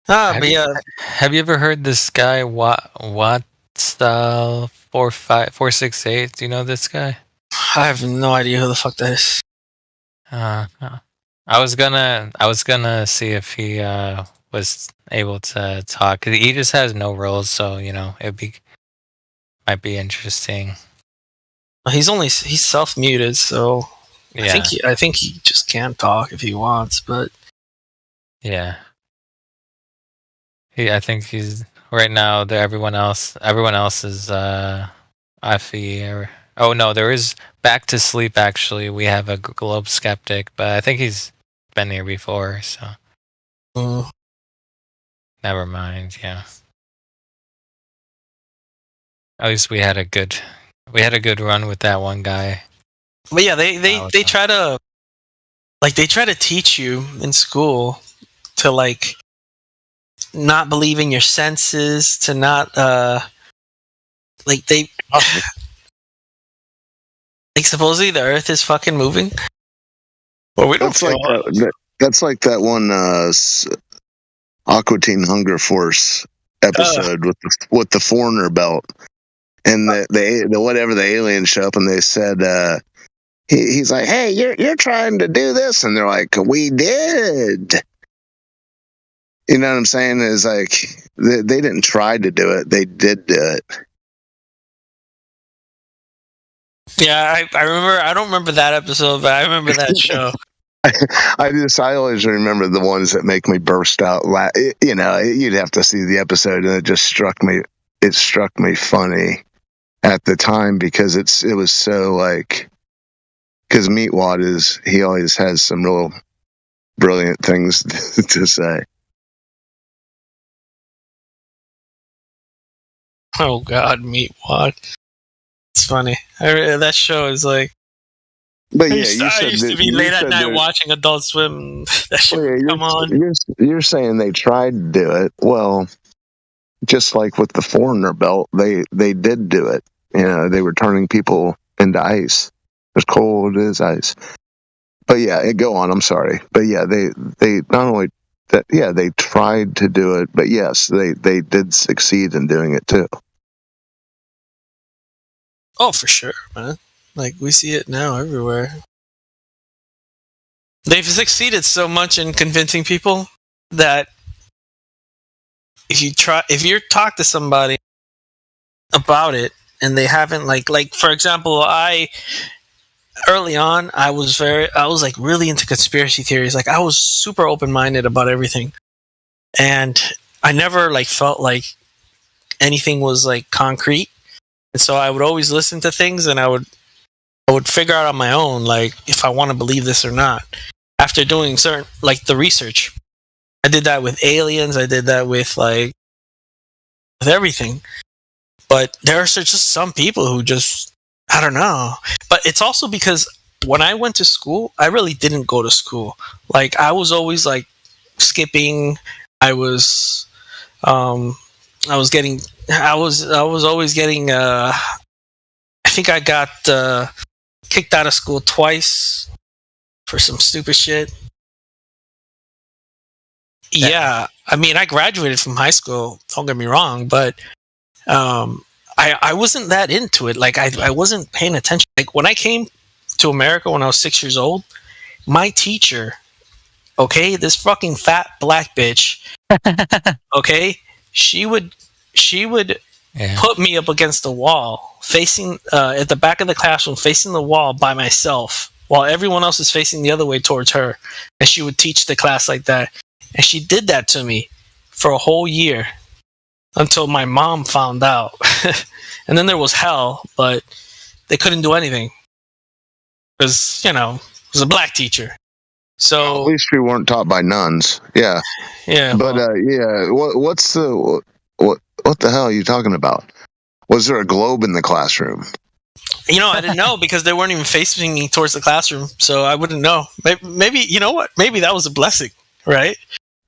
Have you ever heard this guy Watts 468? Do you know this guy? I have no idea who the fuck that is. I was gonna see if he was able to talk. He just has no roles, so might be interesting. He's self-muted, so yeah. I think he just can't talk if he wants, but yeah. I think he's right now. Everyone else is Afi. Oh no, there is back to sleep. Actually, we have a globe skeptic, but I think he's been here before, so never mind. Yeah, at least we had a good run with that one guy. But yeah, they try to teach you in school to like not believe in your senses, to not like supposedly the Earth is fucking moving. Well, we don't. That's like that one Aqua Teen Hunger Force episode with the foreigner belt, and the whatever the aliens show up and they said he's like, hey, you're trying to do this, and they're like, we did. You know what I'm saying? Is like they didn't try to do it; they did do it. Yeah, I remember. I don't remember that episode, but I remember that show. I always remember the ones that make me burst out. You know, you'd have to see the episode, and it just struck me. It struck me funny at the time because it was so like, because Meatwad he always has some real brilliant things to say. Oh God, Meatwad. It's funny. That show is like. But I yeah, used to be late at night watching Adult Swim. That shit would come on. You're saying they tried to do it. Well, just like with the foreigner belt, they did do it. You know, they were turning people into ice, as cold as ice. But yeah, go on. I'm sorry, but yeah, they not only that, yeah, they tried to do it, but yes, they did succeed in doing it too. Oh, for sure, man. Like, we see it now everywhere. They've succeeded so much in convincing people that if you talk to somebody about it and they haven't like for example, early on I was like really into conspiracy theories. Like, I was super open-minded about everything. And I never like felt like anything was like concrete. And so I would always listen to things and I would figure out on my own, like, if I want to believe this or not. After doing certain, like, the research. I did that with aliens. I did that with everything. But there are just some people who just, I don't know. But it's also because when I went to school, I really didn't go to school. Like, I was always, like, skipping. I was always getting, I think I got kicked out of school twice for some stupid shit. Yeah, I mean, I graduated from high school, don't get me wrong, but I wasn't that into it. Like, I wasn't paying attention. Like, when I came to America when I was 6 years old, my teacher, okay, this fucking fat black bitch, okay, she would put me up against the wall, facing at the back of the classroom, facing the wall by myself, while everyone else is facing the other way towards her. And she would teach the class like that. And she did that to me for a whole year until my mom found out. And then there was hell, but they couldn't do anything because, you know, it was a black teacher. So at least we weren't taught by nuns. Yeah. Yeah. But yeah, what the hell are you talking about? Was there a globe in the classroom? You know, I didn't know because they weren't even facing me towards the classroom, so I wouldn't know. Maybe you know what? Maybe that was a blessing, right?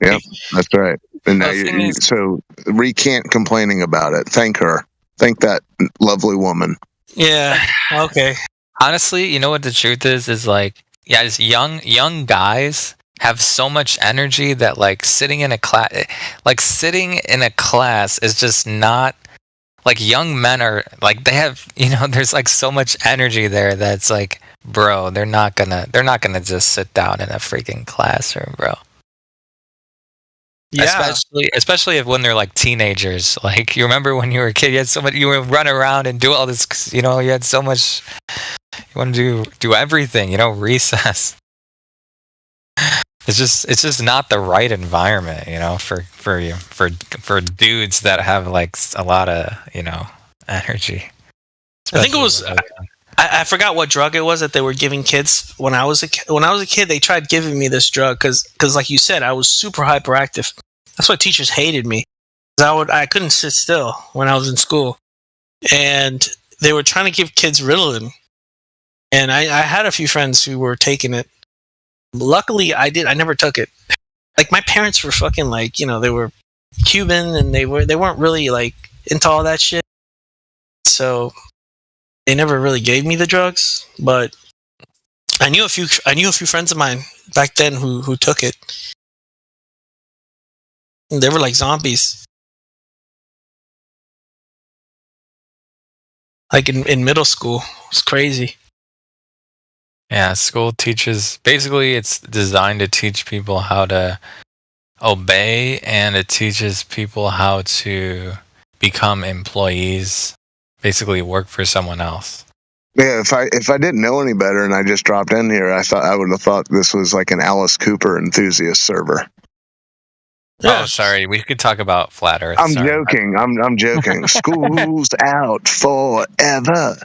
Yep, that's right. And now so recant complaining about it. Thank her. Thank that lovely woman. Yeah. Okay. Honestly, you know what the truth is like, yeah, as young guys have so much energy that like sitting in a class is just not, like, young men are like, they have, you know, there's like so much energy there that's like, bro, they're not gonna just sit down in a freaking classroom, bro. Yeah. Especially if when they're like teenagers. Like, you remember when you were a kid, you had so much, you would run around and do all this, you know, you had so much, you want to do everything, you know, recess. It's just not the right environment, you know, for dudes that have like a lot of, you know, energy. I think it was I forgot what drug it was that they were giving kids when I was a kid. They tried giving me this drug because like you said, I was super hyperactive. That's why teachers hated me. I couldn't sit still when I was in school, and they were trying to give kids Ritalin. And I had a few friends who were taking it. Luckily, I never took it. Like, my parents were fucking, like, you know, they were Cuban and they weren't really, like, into all that shit. So they never really gave me the drugs, but I knew a few friends of mine back then who took it. They were like zombies. Like in middle school. It's crazy. Yeah, school teaches, basically it's designed to teach people how to obey, and it teaches people how to become employees, basically work for someone else. Yeah, if I didn't know any better and I just dropped in here, I would have thought this was like an Alice Cooper enthusiast server. Oh, sorry. We could talk about flat Earth. I'm joking. I'm joking. School's out forever.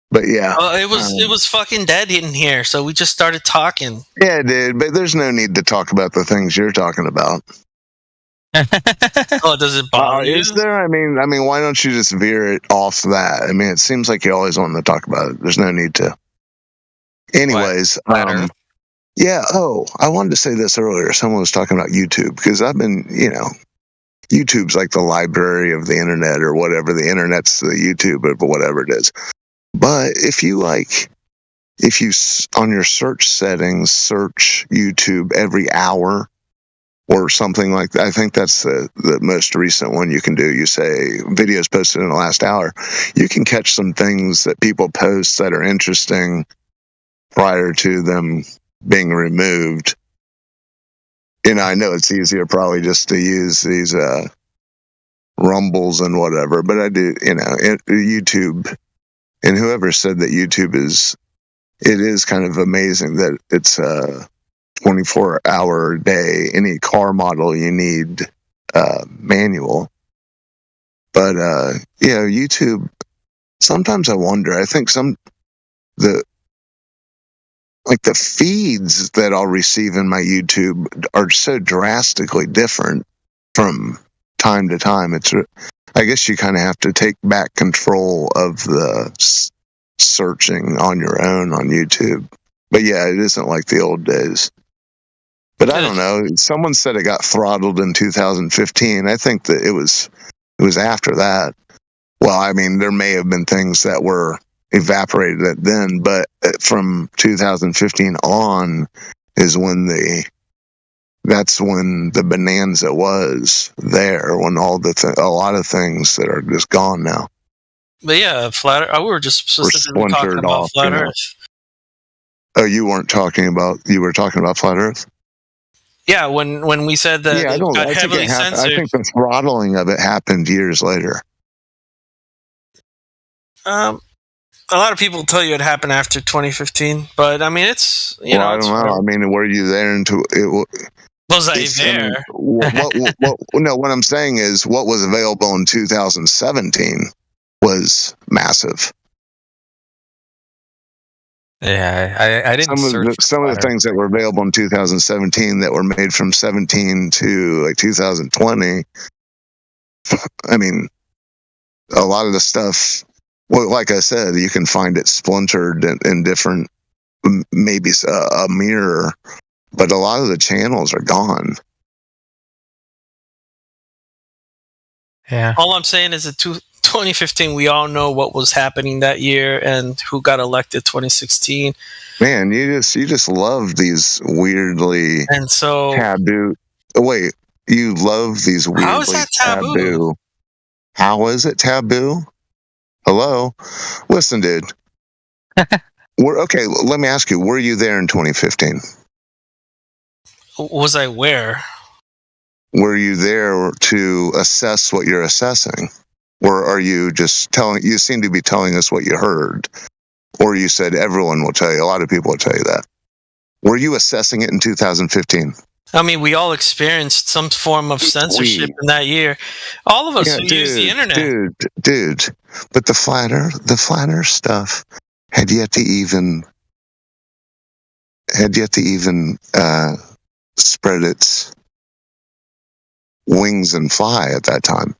But yeah, it was fucking dead in here, so we just started talking. Yeah, dude. But there's no need to talk about the things you're talking about. Oh, does it bother you? Is there? I mean, why don't you just veer it off that? I mean, it seems like you always want to talk about it. There's no need to. Anyways, yeah. Oh, I wanted to say this earlier. Someone was talking about YouTube because I've been, YouTube's like the library of the internet or whatever. The internet's the YouTube of whatever it is. But if you on your search settings search YouTube every hour or something like that, I think that's the most recent one you can do. You say videos posted in the last hour. You can catch some things that people post that are interesting prior to them being removed. I know it's easier probably just to use these rumbles and whatever, but I do, YouTube. And whoever said that YouTube it is kind of amazing that it's a 24-hour day, any car model you need manual. But YouTube, sometimes I wonder, I think the feeds that I'll receive in my YouTube are so drastically different from time to time. I guess you kind of have to take back control of the searching on your own on YouTube. But yeah, it isn't like the old days. But I don't know. Someone said it got throttled in 2015. I think that it was after that. Well, I mean, there may have been things that were evaporated then, but from 2015 on is when that's when the bonanza was there, when a lot of things that are just gone now. But yeah, we were just specifically talking about flat Earth. Oh, you were talking about flat Earth? Yeah, when we said that it got heavily censored. I think the throttling of it happened years later. A lot of people tell you it happened after 2015, but I mean, it's I don't know. I mean, were you there into it? Was I there? What I'm saying is what was available in 2017 was massive. Yeah, I didn't some of the things that were available in 2017 that were made from 17 to like 2020. I mean, a lot of the stuff, well, like I said, you can find it splintered in different, maybe a mirror, but a lot of the channels are gone. Yeah. All I'm saying is that 2015, we all know what was happening that year and who got elected 2016. Man, you just love these weirdly taboo. Wait, you love these weirdly how is that taboo? How is it taboo? Hello? Listen, dude. Okay, let me ask you, were you there in 2015? Was I where? Were you there to assess what you're assessing? Or are you just you seem to be telling us what you heard. Or you said everyone will tell you, a lot of people will tell you that. Were you assessing it in 2015? I mean, we all experienced some form of censorship in that year. All of us who use the internet. Dude. But the flat Earth stuff had yet to even spread its wings and fly at that time.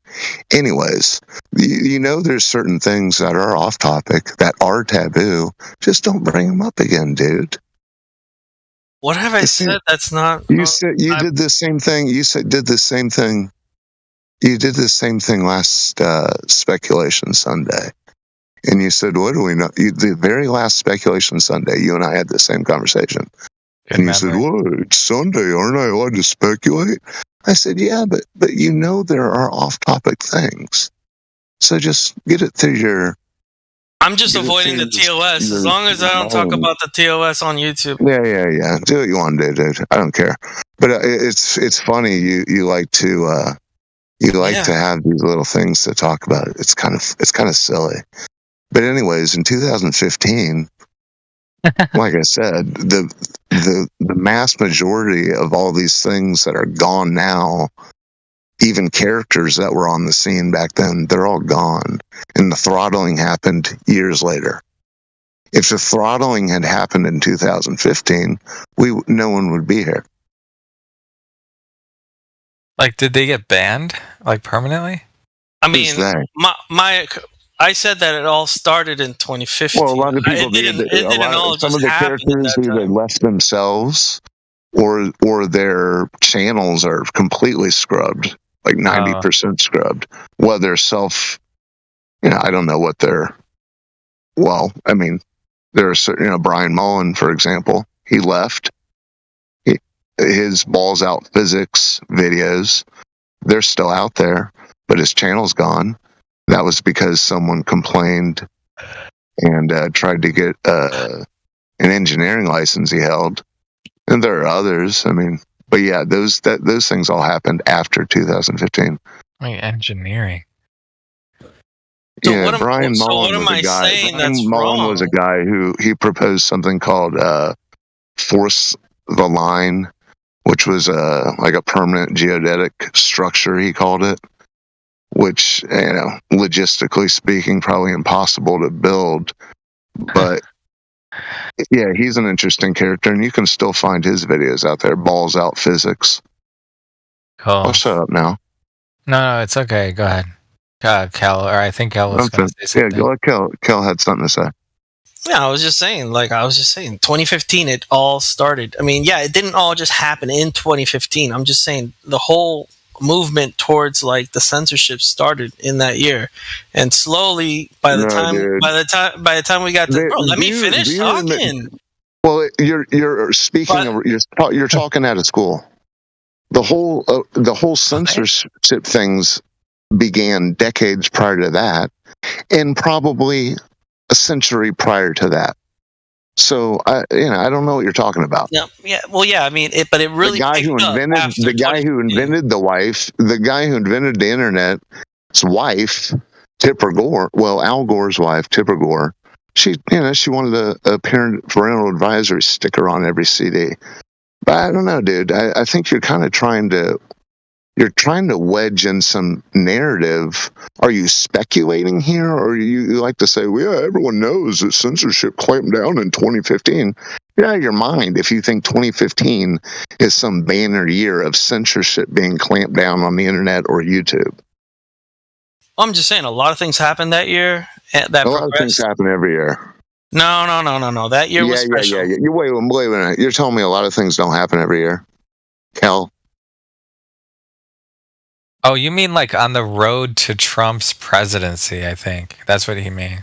Anyways, there's certain things that are off topic, that are taboo. Just don't bring them up again, dude. What have I said that's not? You said you did the same thing. You did the same thing. You did the same thing last Speculation Sunday. And you said, what do we know? The very last Speculation Sunday, you and I had the same conversation. And you said, well, it's Sunday. Aren't I allowed to speculate? I said, yeah, but there are off-topic things. So just get it through your... I'm just avoiding the TOS. As long as I don't talk about the TOS on YouTube. Yeah. Do what you want to do, dude. I don't care. But it's funny. You like to to have these little things to talk about. It's kind of silly. But anyways, in 2015, like I said, the mass majority of all these things that are gone now, even characters that were on the scene back then, they're all gone. And the throttling happened years later. If the throttling had happened in 2015, no one would be here. Like, did they get banned, like, permanently? I mean, I said that it all started in 2015. Well, a lot of people some of the characters either left themselves or their channels are completely scrubbed, like 90% scrubbed. Well, they're I don't know what they're. Well, I mean, there's Brian Mullen, for example. He left. His balls out physics videos, they're still out there, but his channel's gone. That was because someone complained and tried to get an engineering license he held. And there are others. I mean, but yeah, those things all happened after 2015. Like engineering. So yeah, Brian Mullen was a guy. Brian Mullen was a guy who he proposed something called Force the Line, which was like a permanent geodetic structure, he called it, which, logistically speaking, probably impossible to build. But yeah, he's an interesting character, and you can still find his videos out there. Balls Out Physics. Cool. I'll shut up now. No, it's okay. Go ahead. Cal, or I think Cal was going to say something. Yeah, Cal had something to say. Yeah, I was just saying, 2015, it all started. I mean, yeah, it didn't all just happen in 2015. I'm just saying the whole movement towards the censorship started in that year, and slowly by the time we got to let me finish talking. Well, you're speaking. You're talking out of school. The whole censorship things began decades prior to that, and probably a century prior to that. So I don't know what you're talking about. Yeah. Well, yeah. I mean, but it really the guy who invented the internet's wife, Tipper Gore. Well, Al Gore's wife, Tipper Gore. She wanted a parental advisory sticker on every CD. But I don't know, dude. I think you're kind of trying to wedge in some narrative. Are you speculating here, or you like to say, well, yeah, everyone knows that censorship clamped down in 2015? You're out of your mind if you think 2015 is some banner year of censorship being clamped down on the internet or YouTube. I'm just saying a lot of things happened that year. A lot of things happen every year. No. That year was special. Yeah. Wait a minute. You're telling me a lot of things don't happen every year, Cal? Oh, you mean on the road to Trump's presidency? I think that's what he mean.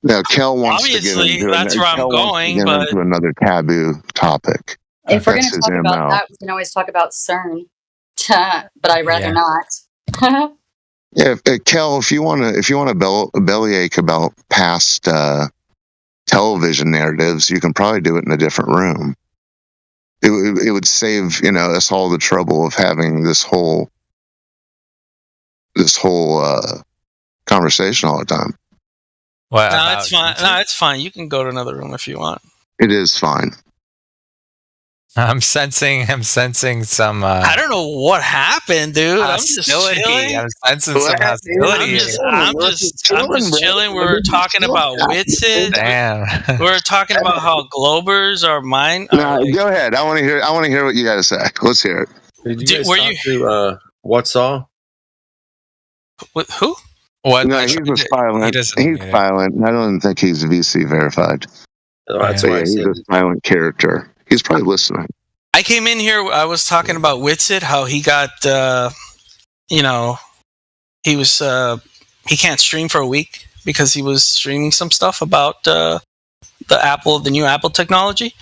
No, Kel wants to get into into another taboo topic. If we're going to talk about that, we can always talk about CERN, but I'd rather not. Yeah, Kel, if you want to bellyache about past television narratives, you can probably do it in a different room. It would save us all the trouble of having this whole conversation all the time. Well, no, it's fine. No, it's fine. You can go to another room if you want. It is fine. I'm sensing some. I don't know what happened, dude. I'm just chilling. I'm sensing some hostility. I'm just chilling. We're talking about Witsit. Damn. We're talking about how globers are mine. No, go ahead. I want to hear what you got to say. Let's hear it. Did you guys talk to What's All? Who? What? No, he's silent. He's silent. I don't think he's VC verified. That's why he's a silent character. He's probably listening. I came in here. I was talking about Witsit, how he got, he was he can't stream for a week because he was streaming some stuff about the new Apple technology.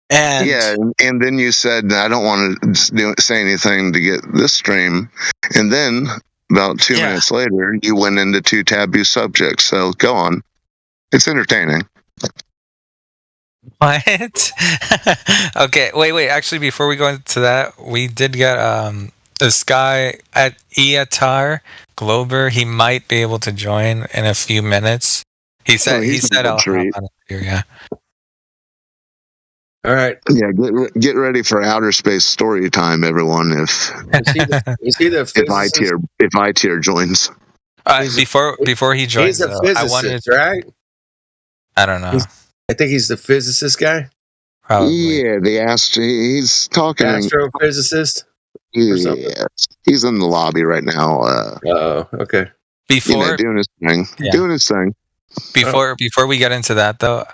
And yeah, and then you said I don't want to say anything to get this stream, and then about 2 minutes later, you went into 2 taboo subjects. So go on. It's entertaining. What? Okay, wait. Actually, before we go into that, we did get this guy at Iatar Glober. He might be able to join in a few minutes. He said I'll hop on here. Yeah. All right. Yeah, get ready for outer space story time, everyone. If if I tier joins. Before he joins, he's a physicist, right? I don't know. I think he's the physicist guy. Probably. Yeah, he's talking astrophysicist. Yeah, he's in the lobby right now. Oh, okay. Doing his thing. Yeah. Doing his thing. Before we get into that though,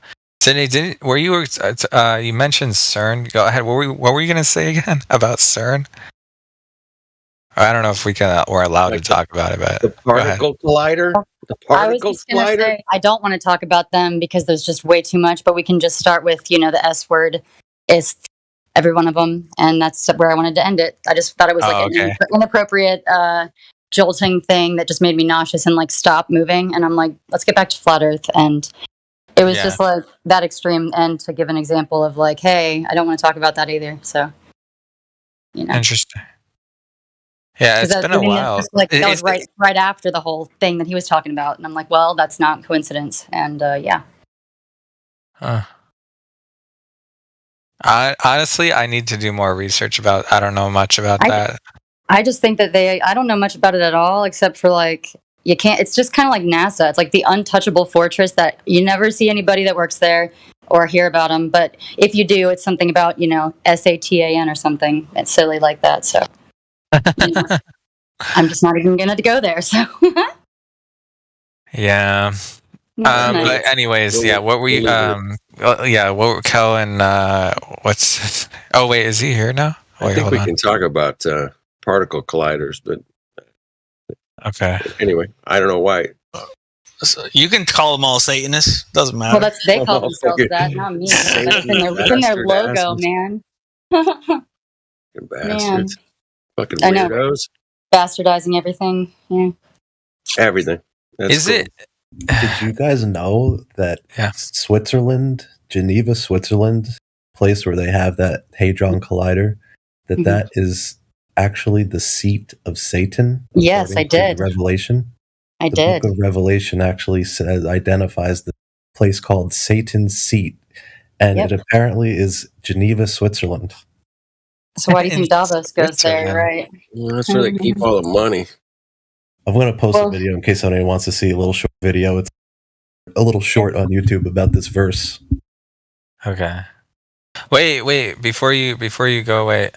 Sydney, you mentioned CERN? Go ahead. What were you going to say again about CERN? I don't know if we're allowed to talk about it, but the particle collider. I was just going to say I don't want to talk about them because there's just way too much. But we can just start with the S word, is every one of them, and that's where I wanted to end it. I just thought it was an inappropriate, jolting thing that just made me nauseous and stop moving. And I'm like, let's get back to flat Earth. And it was just that extreme end to give an example of hey, I don't want to talk about that either. So, Interesting. Yeah, it's been a while. That was right after the whole thing that he was talking about, and I'm like, well, that's not coincidence, and yeah. Honestly, I need to do more research about. I don't know much about that. I just think that I don't know much about it at all, except for you can't. It's just kind of like NASA. It's like the untouchable fortress that you never see anybody that works there or hear about them. But if you do, it's something about SATAN or something. It's silly like that. So. I'm just not even gonna go there. So yeah. But anyways, what were you? What were Kel and what's? Oh wait, is he here now? I think we can talk about particle colliders, but okay. Anyway, I don't know why. So you can call them all Satanists. Doesn't matter. Well, they call themselves that, not me. It's in their logo, man. Bastards. Fucking weirdos. Bastardizing everything. Yeah. Everything. Is it? Did you guys know that Switzerland, Geneva, Switzerland, place where they have that Hadron Collider, that is actually the seat of Satan? Yes, I did. Revelation. I did. The book of Revelation actually identifies the place called Satan's seat, and it apparently is Geneva, Switzerland. So why do you think Davos goes there, right? Well, that's where they keep all the money. I'm going to post a video in case anyone wants to see a little short video. It's a little short on YouTube about this verse. Okay. Wait. Before you go away,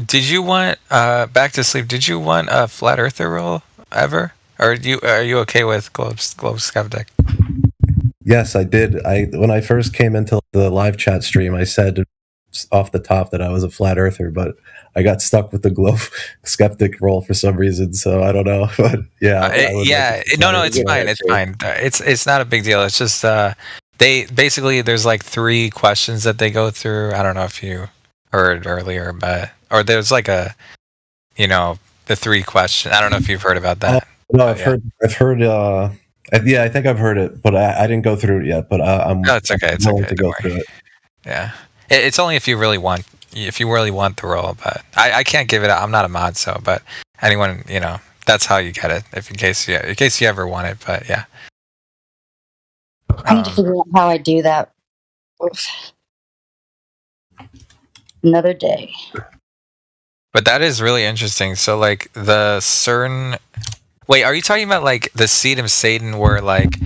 did you want back to sleep? Did you want a flat earther role ever, or are you okay with globe skeptic? Yes, I did. When I first came into the live chat stream, I said off the top that I was a flat earther, but I got stuck with the globe skeptic role for some reason, so I don't know. But yeah, it's fine. It's fine. It's not a big deal. It's just they basically there's 3 questions that they go through. I don't know if you heard earlier, or there's the 3 questions. I don't know if you've heard about that. No, I've heard. I think I've heard it, but I didn't go through it yet. But it's okay. It's willing okay. to go through it. Yeah. It's only if you really want the role, but I can't give it. I'm not a mod, so but anyone, that's how you get it. In case you ever want it, but yeah. I need to figure out how I do that. Another day. But that is really interesting. So, like, the CERN. Wait, are you talking about like the seed of Satan, where like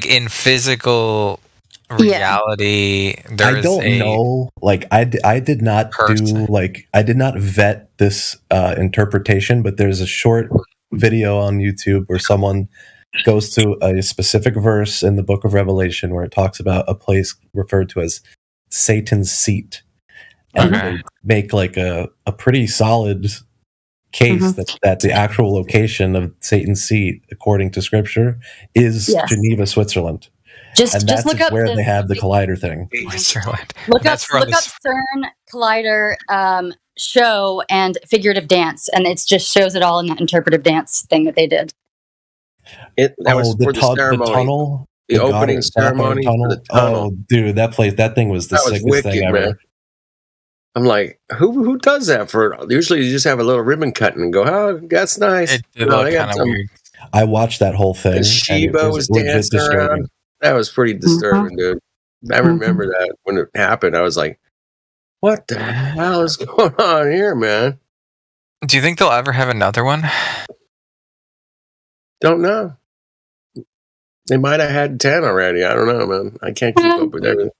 in physical reality, I don't know. Like, I did not do like I did not vet this interpretation, but there's a short video on YouTube where someone goes to a specific verse in the Book of Revelation where it talks about a place referred to as Satan's seat. And they make like a pretty solid case that the actual location of Satan's seat, according to scripture, is Geneva, Switzerland. Just look up where they have the collider thing. Switzerland. Look up CERN collider show and figurative dance, and it just shows it all in that interpretive dance thing that they did. That was for the ceremony. The tunnel, the opening ceremony for the tunnel. Oh, dude, that thing was the sickest wicked, thing ever. Man. I'm like, who does that for? Usually, you just have a little ribbon cutting and go, "Oh, that's nice." It did look kind of weird. I watched that whole thing. And Sheba was dancing around. That was pretty disturbing, dude. I remember that when it happened. I was like, "What the hell is going on here, man?" Do you think they'll ever have another one? Don't know. They might have had 10 already. I don't know, man. I can't keep up with everything.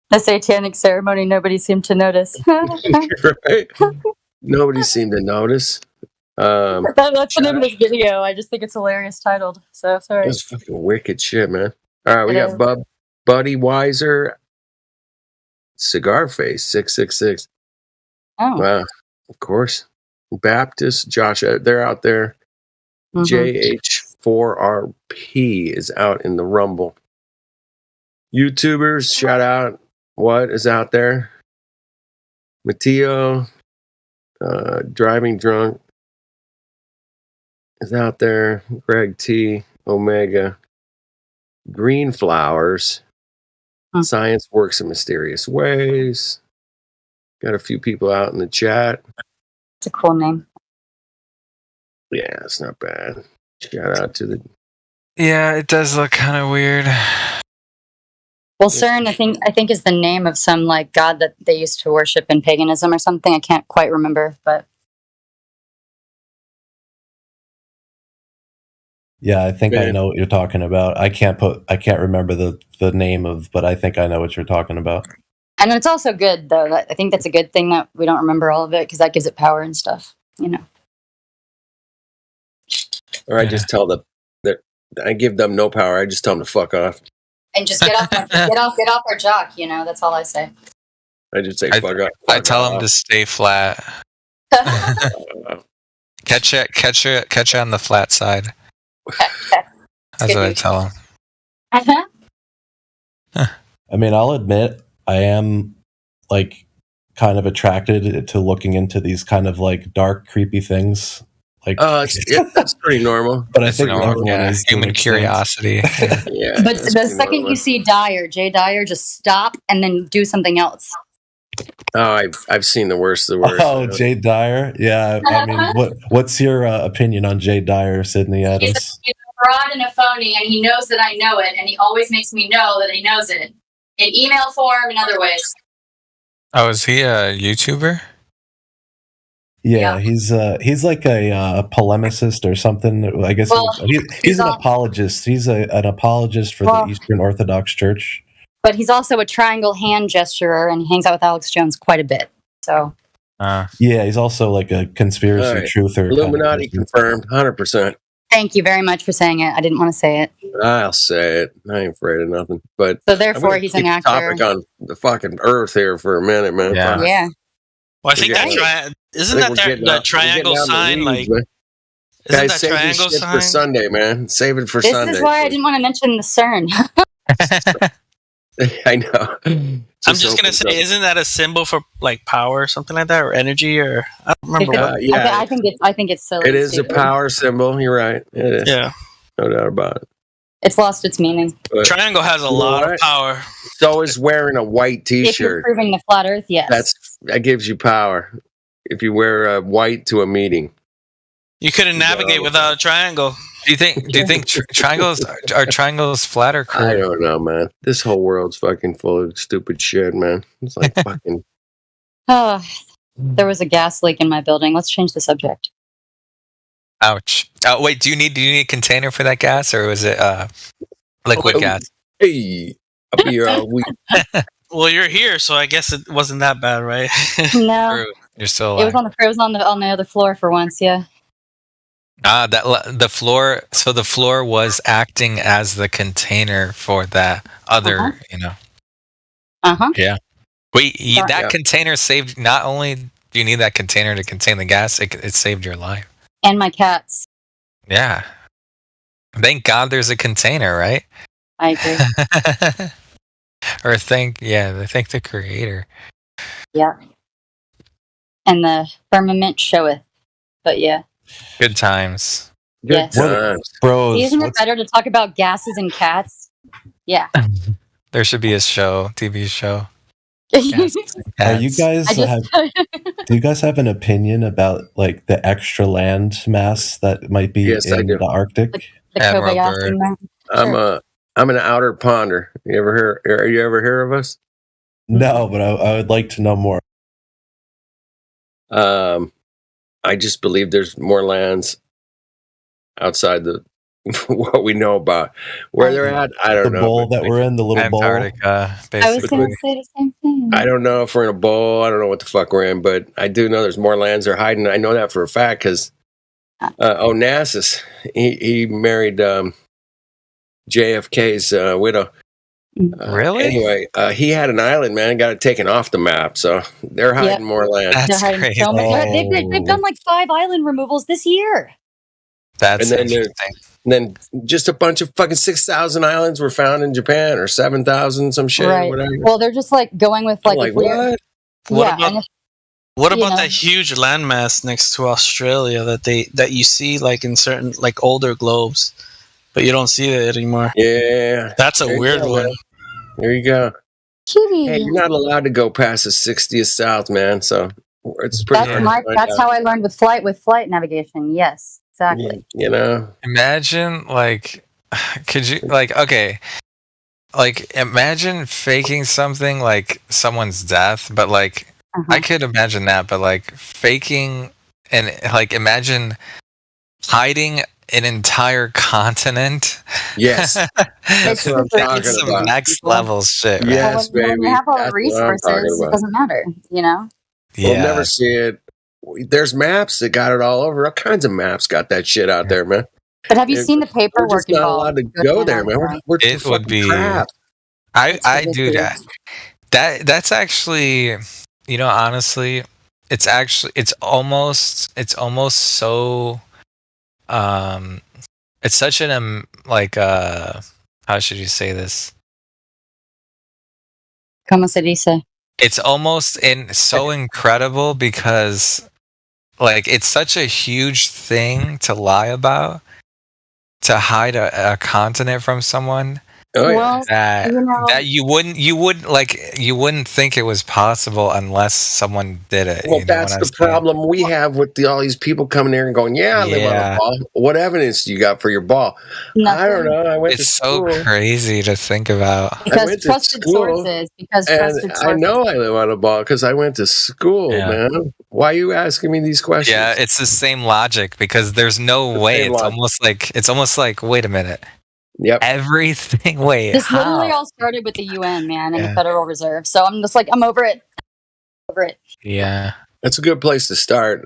The satanic ceremony, nobody seemed to notice. Right? Nobody seemed to notice. That's the name of this video. I just think it's hilarious titled. So sorry. That's fucking wicked shit, man. All right, we got Buddy Weiser, Cigar Face 666. Oh, wow, of course. Baptist, Josh, they're out there. JH4RP is out in the Rumble. YouTubers, shout out. What is out there? Matteo, Driving Drunk is out there. Greg T, Omega, Green Flowers, Science Works in Mysterious Ways. Got a few people out in the chat. it's a cool name. Yeah, it's not bad. Shout out to the. Yeah, it does look kind of weird. Well, CERN, I think is the name of some like god that they used to worship in paganism or something. I can't quite remember, but yeah, I think I know what you're talking about. I can't remember the name of, but I think I know what you're talking about. And it's also good though. I think that's a good thing that we don't remember all of it because that gives it power and stuff. You know. Or I just tell them that I give them no power. I just tell them to fuck off. And just get off our jock. You know, that's all I say. I just say fuck off. I tell them to stay flat. Catch it on the flat side. That's what I tell them. I mean, I'll admit I am like kind of attracted to looking into these kind of like dark, creepy things. Like, that's pretty normal. But I think is human curiosity. Yeah, but the second you see Jay Dyer, just stop and then do something else. Oh, I've seen the worst of the worst. Oh, Jay Dyer. Yeah, I mean, what's your opinion on Jay Dyer, Sydney Adams? He's a fraud and a phony, and he knows that I know it, and he always makes me know that he knows it in email form and other ways. Oh, is he a YouTuber? Yeah, he's like a polemicist or something. I guess he's an apologist. He's an apologist for the Eastern Orthodox Church. But he's also a triangle hand gesturer, and he hangs out with Alex Jones quite a bit. So, yeah, he's also like a conspiracy truther. Illuminati confirmed, 100%. Thank you very much for saying it. I didn't want to say it. I'll say it. I ain't afraid of nothing. But so therefore, he's an actor. Topic on the fucking Earth here for a minute, man. Yeah. Well, I think isn't that triangle sign like? Guys, save this shit for Sunday, man. Save it for Sunday. This is why I didn't want to mention the CERN. I know. I'm just gonna say, isn't that a symbol for like power or something like that, or energy, or I don't remember. I think it's silly. It is a power symbol. You're right. It is. Yeah, no doubt about it. It's lost its meaning. But triangle has a lot of power. So is wearing a white T-shirt. If you're proving the flat Earth, yes. That gives you power. If you wear white to a meeting, you couldn't navigate without a triangle. Do you think triangles are triangles flat or curved? I don't know, man. This whole world's fucking full of stupid shit, man. It's like fucking Oh, there was a gas leak in my building. Let's change the subject. Ouch. Oh wait, do you need a container for that gas, or was it liquid gas? Hey, I'll be here all week. Well, you're here, so I guess it wasn't that bad, right? No, You're still it was alive. on the other floor for once. Yeah. The floor. So the floor was acting as the container for that other. Yeah. Wait, that container saved. Not only do you need that container to contain the gas, it saved your life. And my cats. Yeah. Thank God there's a container, right? I agree. Or thank the creator. Yeah. And the firmament showeth. But yeah. Good times. Yes. Bro, Isn't it better to talk about gases and cats? Yeah. There should be a TV show. Do you guys have an opinion about like the extra land mass that might be Yes, I in do. the Arctic? The Kobayashi. I'm an outer ponder. You ever hear of us? No, but I would like to know more. I just believe there's more lands outside the what we know about. Where they're at, I don't know. The bowl that we're in, the little Antarctica, bowl. I was going to say the same thing. I don't know if we're in a bowl. I don't know what the fuck we're in, but I do know there's more lands they're hiding. I know that for a fact because Onassis, he married JFK's widow. Really? Anyway, he had an island, man, and got it taken off the map. So they're hiding more land. That's They're hiding crazy. so much. They've done like 5 island removals this year. That's and then interesting. then just a bunch of fucking 6,000 islands were found in Japan, or 7,000, some shit, or whatever. Well, they're just like going with like, Like, what? What about that huge landmass next to Australia that you see like in certain like older globes, but you don't see it anymore? Yeah, that's a weird one. Man. There you go. Hey, you're not allowed to go past the 60th south, man. So it's pretty. That's how I learned with flight navigation. Yes, exactly. You know, imagine like, could you imagine faking something like someone's death, but like I could imagine that, but like faking and like imagine hiding an entire continent. Yes, that's what I'm talking some about. Next level shit. Right? Yes, When baby. you have all the That's what I'm talking resources, it about. doesn't matter. You know. We'll never see it. There's maps that got it all over. All kinds of maps got that shit out there, man. But have you seen the paperwork We're just not involved? allowed to go there, man. We're it would be. crap. I do that. That's actually, honestly, it's almost so. It's such an how should you say this? Como se dice? It's almost so incredible because like it's such a huge thing to lie about, to hide a continent from someone. Oh, yeah. That you wouldn't think it was possible unless someone did it. Well, that's the problem we have with all these people coming here and going, "Yeah, I live on a ball." What evidence do you got for your ball? Nothing. I don't know. I went to It's school. so crazy to think about. Because trusted sources. I know I live on a ball because I went to school, man. Why are you asking me these questions? Yeah, it's the same logic because there's no way. It's almost like wait a minute. Yep. Everything. Wait. This literally all started with the UN, man, and the Federal Reserve. So I'm just like, I'm over it. Yeah. That's a good place to start,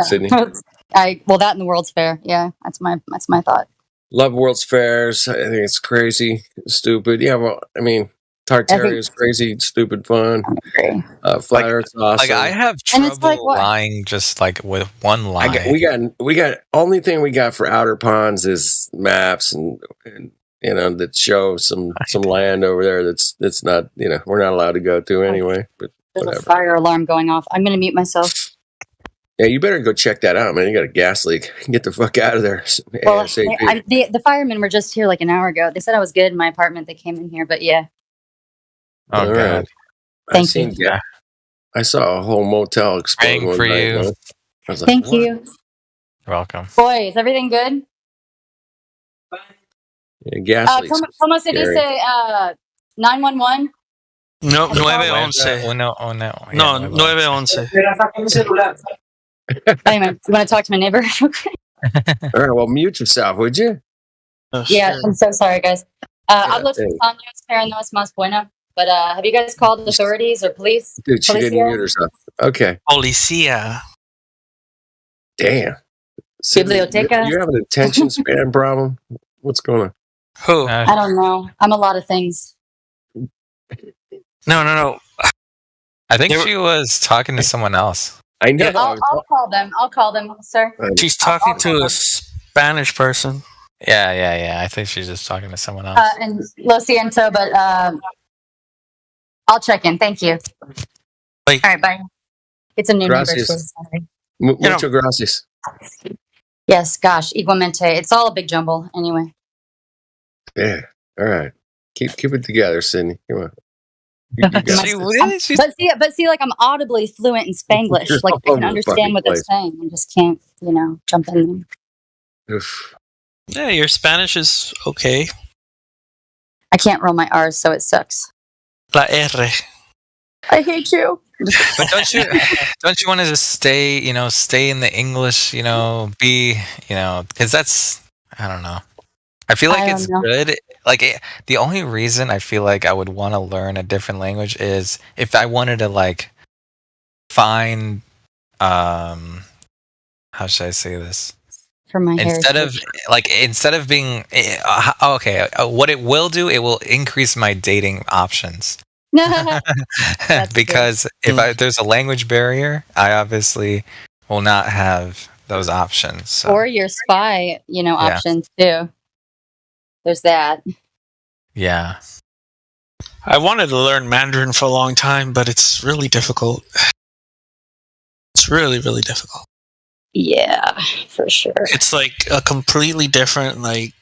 Sydney. That and the World's Fair. Yeah, that's my thought. Love World's Fairs. I think it's crazy, stupid. Yeah, well, I mean, Tartaria is crazy, stupid fun. Flat Earth's awesome. Like I have trouble lying just like with one line. We got only thing we got for outer ponds is maps and that show some land over there that's not we're not allowed to go to anyway. But There's whatever. a fire alarm going off. I'm gonna mute myself. Yeah, you better go check that out, man. You got a gas leak. Get the fuck out of there. Well, ASAP. the firemen were just here like an hour ago. They said I was good in my apartment. They came in here, but yeah. Oh, God. Thank you. Yeah, I saw a whole motel explode. Praying one for night, you. man. I was like, Thank what? you. You're welcome. Boy, is everything good? Yeah, gas leaks. Como se Scary. dice 911? No, 911. No, 911. Anyway, you want to talk to my neighbor? All right, well, mute yourself, would you? Yeah, I'm so sorry, guys. Hablo español, pero no es más bueno. But have you guys called authorities or police? Dude, she didn't Policia? mute herself. Okay. Policia. Damn. Sydney, Biblioteca? you have an attention span problem? What's going on? Who? I don't know. I'm a lot of things. No. I think she was talking to someone else. I know. I'll call them. I'll call them, sir. She's talking to a Spanish person. Yeah. I think she's just talking to someone else. And lo siento, but I'll check in. Thank you. All right, bye. It's a new Gracias. neighbor. Mucho gracias. Yes, gosh, igualmente. It's all a big jumble, anyway. Yeah. All right. Keep it together, Sydney. Come on. You got it. But see, like I'm audibly fluent in Spanglish. You're Like I all can over the understand fucking what they're place. saying. I just can't, jump in there. Oof. Yeah, your Spanish is okay. I can't roll my R's, so it sucks. La R. I hate you. But don't you want to just stay in the English, be, because that's, I don't know. I feel like it's good. Like the only reason I feel like I would want to learn a different language is if I wanted to like find, how should I say this? For my Instead of being what it will do, it will increase my dating options. Because if there's a language barrier, I obviously will not have those options. So. Or your spy, options too. There's that. Yeah. I wanted to learn Mandarin for a long time, but it's really difficult. It's really, really difficult. Yeah, for sure. It's like a completely different, like,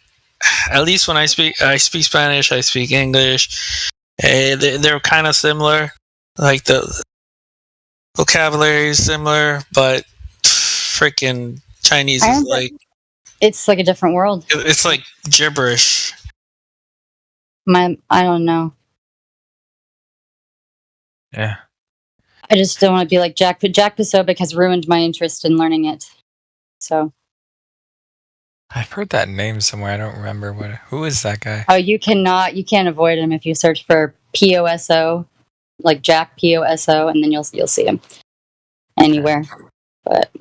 at least when I speak Spanish, I speak English. They're kind of similar. Like the vocabulary is similar, but freaking Chinese is like... It's like a different world. It's like gibberish. I don't know. Yeah. I just don't want to be like Jack. But Jack Posobiec has ruined my interest in learning it. So. I've heard that name somewhere. I don't remember who is that guy? Oh, you can't avoid him if you search for POSO, like Jack POSO, and then you'll see him anywhere. But.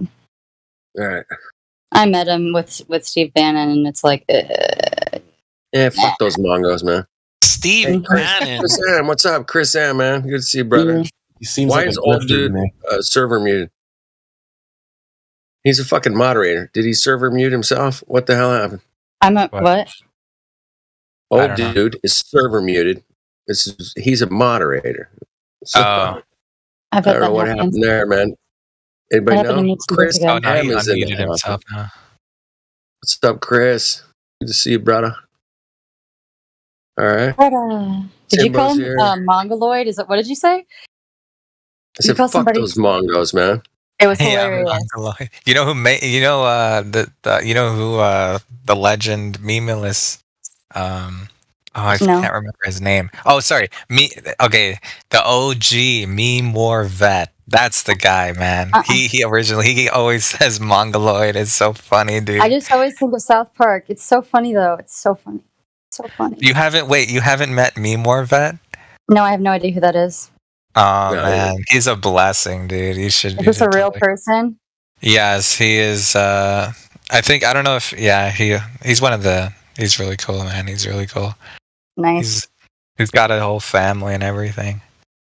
All right. I met him with Steve Bannon, and it's like, yeah, fuck those Mongos, man. Steve Bannon. Chris M, what's up, Chris M, man? Good to see you, brother. He seems Why like is a old grifter dude to me. server muted? He's a fucking moderator. Did he server mute himself? What the hell happened? I'm a what? Old dude is server muted. He's a moderator. So, I don't know what happened there, man. Anybody know? Chris M is in the house. What's up, Chris? Good to see you, brother. All right. Did you call him Mongoloid? What did you say? I said, fuck those Mongos, man. It was hilarious. You know who the legend memeless I can't remember his name. Oh, sorry. The OG Meme War Vet. That's the guy, man. He always says Mongoloid. It's so funny, dude. I just always think of South Park. It's so funny though. It's so funny. So funny. You haven't met Meme War Vet? No, I have no idea who that is. Oh man, he's a blessing, dude. You should. Is this a real person? Yes, he is. I don't know if he's one of the. He's really cool, man. He's really cool. Nice. He's got a whole family and everything.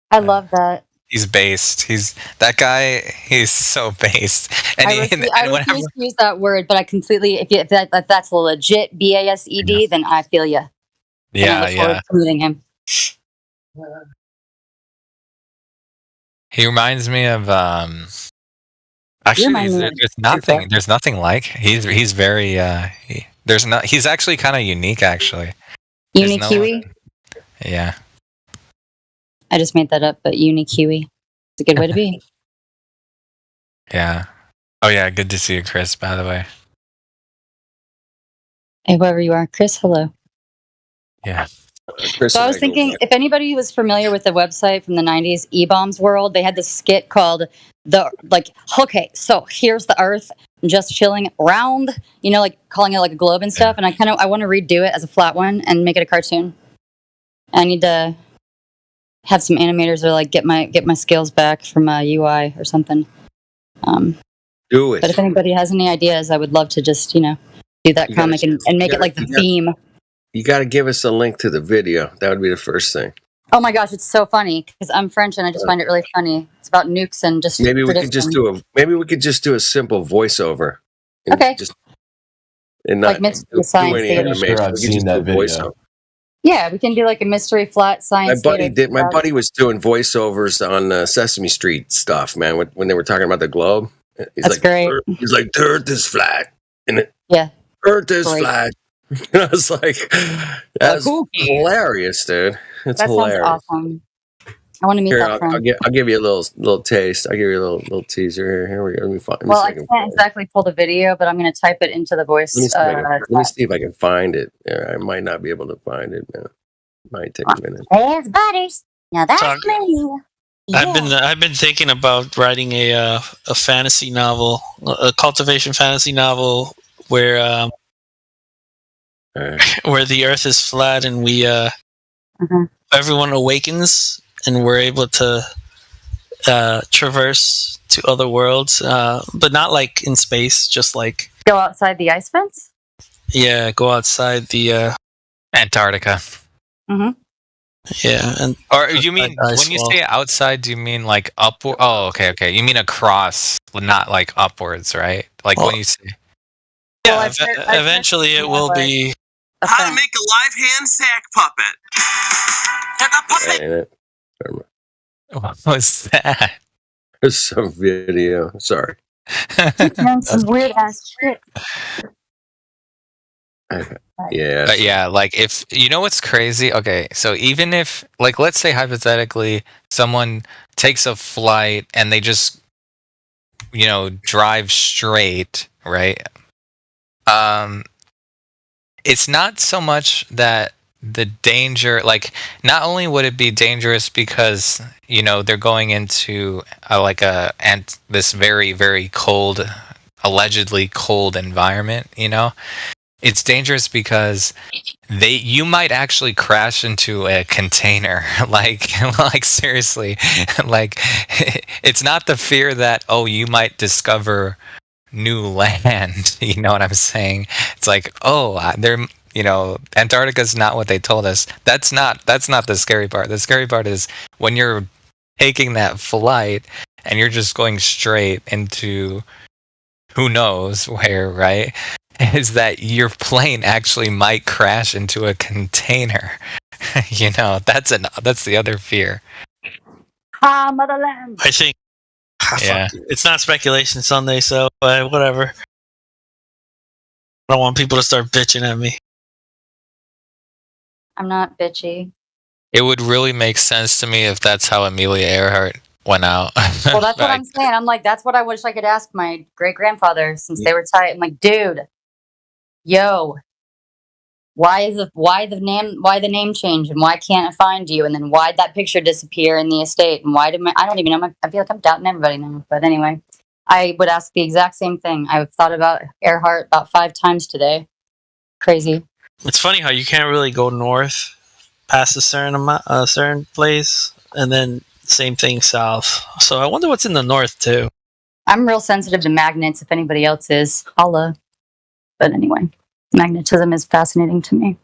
I love that. He's based. He's so based. And I refuse to use that word, but I completely. If that's a legit BASED, then I feel you. Yeah. Meeting him. He reminds me of actually there's nothing like he's very he's actually kind of unique actually. Uni-Kiwi? Yeah. I just made that up, but Uni-Kiwi. It's a good way to be. Yeah. Oh yeah, good to see you, Chris, by the way. Hey, whoever you are. Chris, hello. Yeah. So I was thinking, if anybody was familiar with the website from the 90s, E-Bombs World, they had this skit called okay, so here's the Earth just chilling around, like calling it like a globe and stuff. And I want to redo it as a flat one and make it a cartoon. I need to have some animators or like get my skills back from UI or something. Do it. But if anybody has any ideas, I would love to just, do that comic and make it like the theme. You got to give us a link to the video. That would be the first thing. Oh my gosh, it's so funny because I'm French and I just find it really funny. It's about nukes and just maybe we could just do a simple voiceover. Okay. And not like Mystery Science Theater. Sure, I've seen that video. Yeah, we can do like a mystery flat science. My buddy was doing voiceovers on Sesame Street stuff, man. When they were talking about the globe, That's great. He's like, the Earth is flat, and Earth is flat. And I was like, that's hilarious, dude. It's hilarious. Sounds awesome. I want to meet that friend. I'll give you a little taste. I'll give you a little teaser here. Here we go. Let me find. Well, I can't exactly pull the video, but I'm going to type it into the voice. Let me see if I can find it. I might not be able to find it. Man. Might take a minute. There's buddies. Now that's me. Yeah. I've been thinking about writing a fantasy novel, a cultivation fantasy novel where the Earth is flat and we everyone awakens and we're able to traverse to other worlds, but not like in space, just like go outside the ice fence. Yeah, go outside the Antarctica. Mm-hmm. Yeah, and or you mean when you say outside, do you mean like upward? Oh, okay. You mean across, not like upwards, right? Like when you say. Yeah, eventually it will be. How to make a live hand sack puppet. What was that? There's some video. Sorry. Some weird ass shit. Yeah. But yeah, like if you know what's crazy? Okay, so even if like let's say hypothetically someone takes a flight and they just drive straight, right? It's not so much that the danger, like not only would it be dangerous because they're going into this very, very cold, allegedly cold environment, it's dangerous because you might actually crash into a container. like seriously, like it's not the fear that you might discover new land. You know what I'm saying? It's like Antarctica's not what they told us. That's not the scary part. The scary part is when you're taking that flight and you're just going straight into who knows where, right? Is that your plane actually might crash into a container. That's the other fear. Motherland. I think it's not speculation Sunday, so whatever. I don't want people to start bitching at me. I'm not bitchy. It would really make sense to me if that's how Amelia Earhart went out. Well, that's what I'm saying. I'm like, that's what I wish I could ask my great grandfather since they were tight. I'm like, dude, why the name change and why can't I find you? And then why'd that picture disappear in the estate? And I don't even know. I feel like I'm doubting everybody now. But anyway, I would ask the exact same thing. I've thought about Earhart about 5 times today. Crazy. It's funny how you can't really go north past a certain place, and then same thing south. So I wonder what's in the north too. I'm real sensitive to magnets. If anybody else is, holla. But anyway, magnetism is fascinating to me.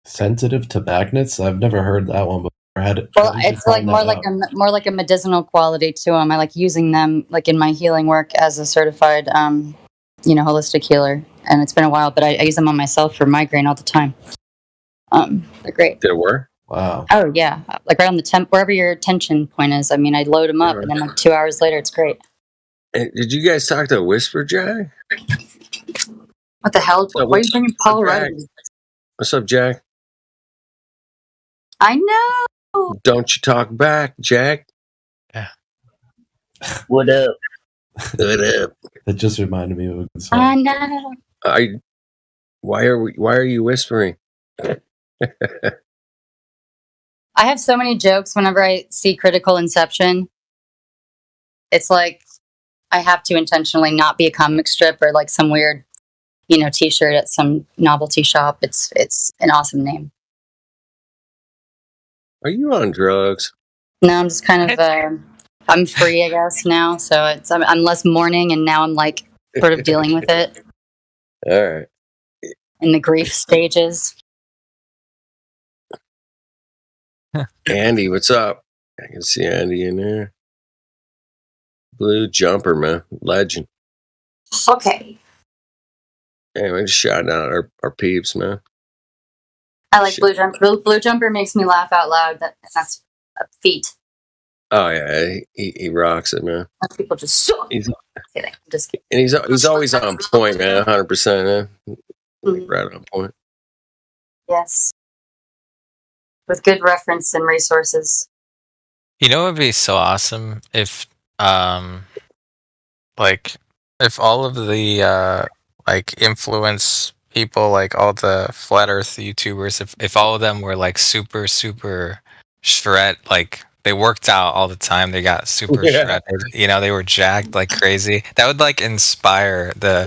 Sensitive to magnets? I've never heard that one before. Well, it's like more like a medicinal quality to them. I like using them like in my healing work as a certified, holistic healer. And it's been a while, but I use them on myself for migraine all the time. They're great. Did it work? Wow. Oh yeah, like right on the wherever your tension point is. I mean, I load them up, and then like 2 hours later, it's great. Hey, did you guys talk to Whisper Jack? What the hell? Why are you bringing Paul Rudd? What's up, Jack? I know. Don't you talk back, Jack? Yeah. What up? What up? That just reminded me of a good song. I know. Why are you whispering? I have so many jokes whenever I see Critical Inception. It's like I have to intentionally not be a comic strip or like some weird, T-shirt at some novelty shop. It's an awesome name. Are you on drugs? No, I'm just kind of I'm free, I guess now. So I'm less mourning, and now I'm like sort of dealing with it All right. in the grief stages. Andy, what's up? I can see Andy in there. Blue jumper, man. Legend. Okay. Anyway, just shouting out our peeps, man. I like Blue Jumper. Blue Jumper makes me laugh out loud. That's a feat. Oh yeah, he rocks it, man. Most people just suck. He's kidding. I'm just kidding. And he's always on point, man. 100%, man. Right on point. Yes. With good reference and resources. You know, it would be so awesome if if all of the influence people, like all the flat earth YouTubers, if all of them were like super shred, like they worked out all the time, they got super shredded, they were jacked like crazy. That would like inspire the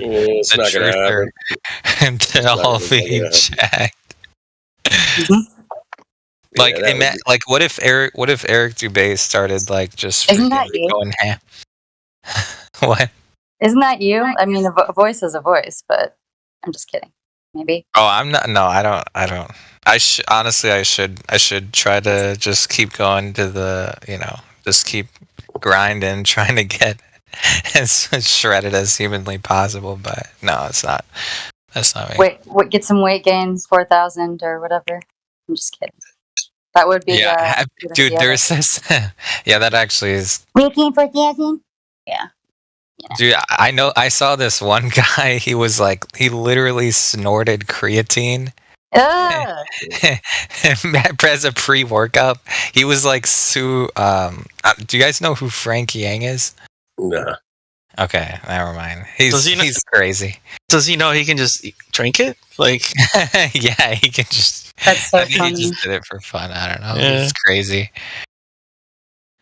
truther to all be jacked. Like, what if Eric Dubé started like just going ham? What? Isn't that you? I mean, a voice is a voice, but I'm just kidding. Maybe. Oh, I'm not. No, I don't. Honestly, I should try to just keep going to the, just keep grinding, trying to get as shredded as humanly possible. But no, it's not. That's not me. Wait, get some weight gain, 4,000 or whatever. I'm just kidding. That would be. Dude, there's this. Yeah, that actually is. Weight gain 4,000. Yeah. Dude, I know. I saw this one guy. He was like, he literally snorted creatine as a pre-workout. He was like, do you guys know who Frank Yang is? No. Okay, never mind. He's crazy. Does he know he can just drink it? Like, yeah, he can just. That's so funny. funny. He just did it for fun. I don't know. Yeah. It's crazy.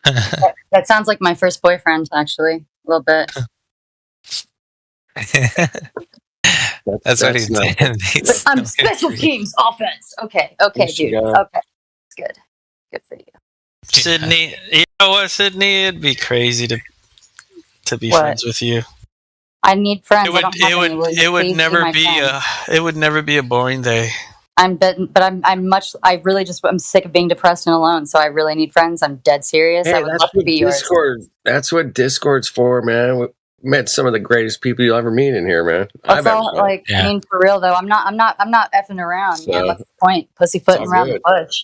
That sounds like my first boyfriend, actually. A little bit. That's what he did. I'm special teams offense. Okay, dude. Okay, it's good. Good for you, Sydney. You know what, Sydney? It'd be crazy to be friends with you. I need friends. It would never be a boring day. I'm sick of being depressed and alone, so I really need friends. I'm dead serious. Hey, I would love to be yours. That's what Discord's for, man. We met some of the greatest people you'll ever meet in here, man. That's all. I mean, for real though, I'm not effing around. Man, what's the point? Pussyfooting around the bush.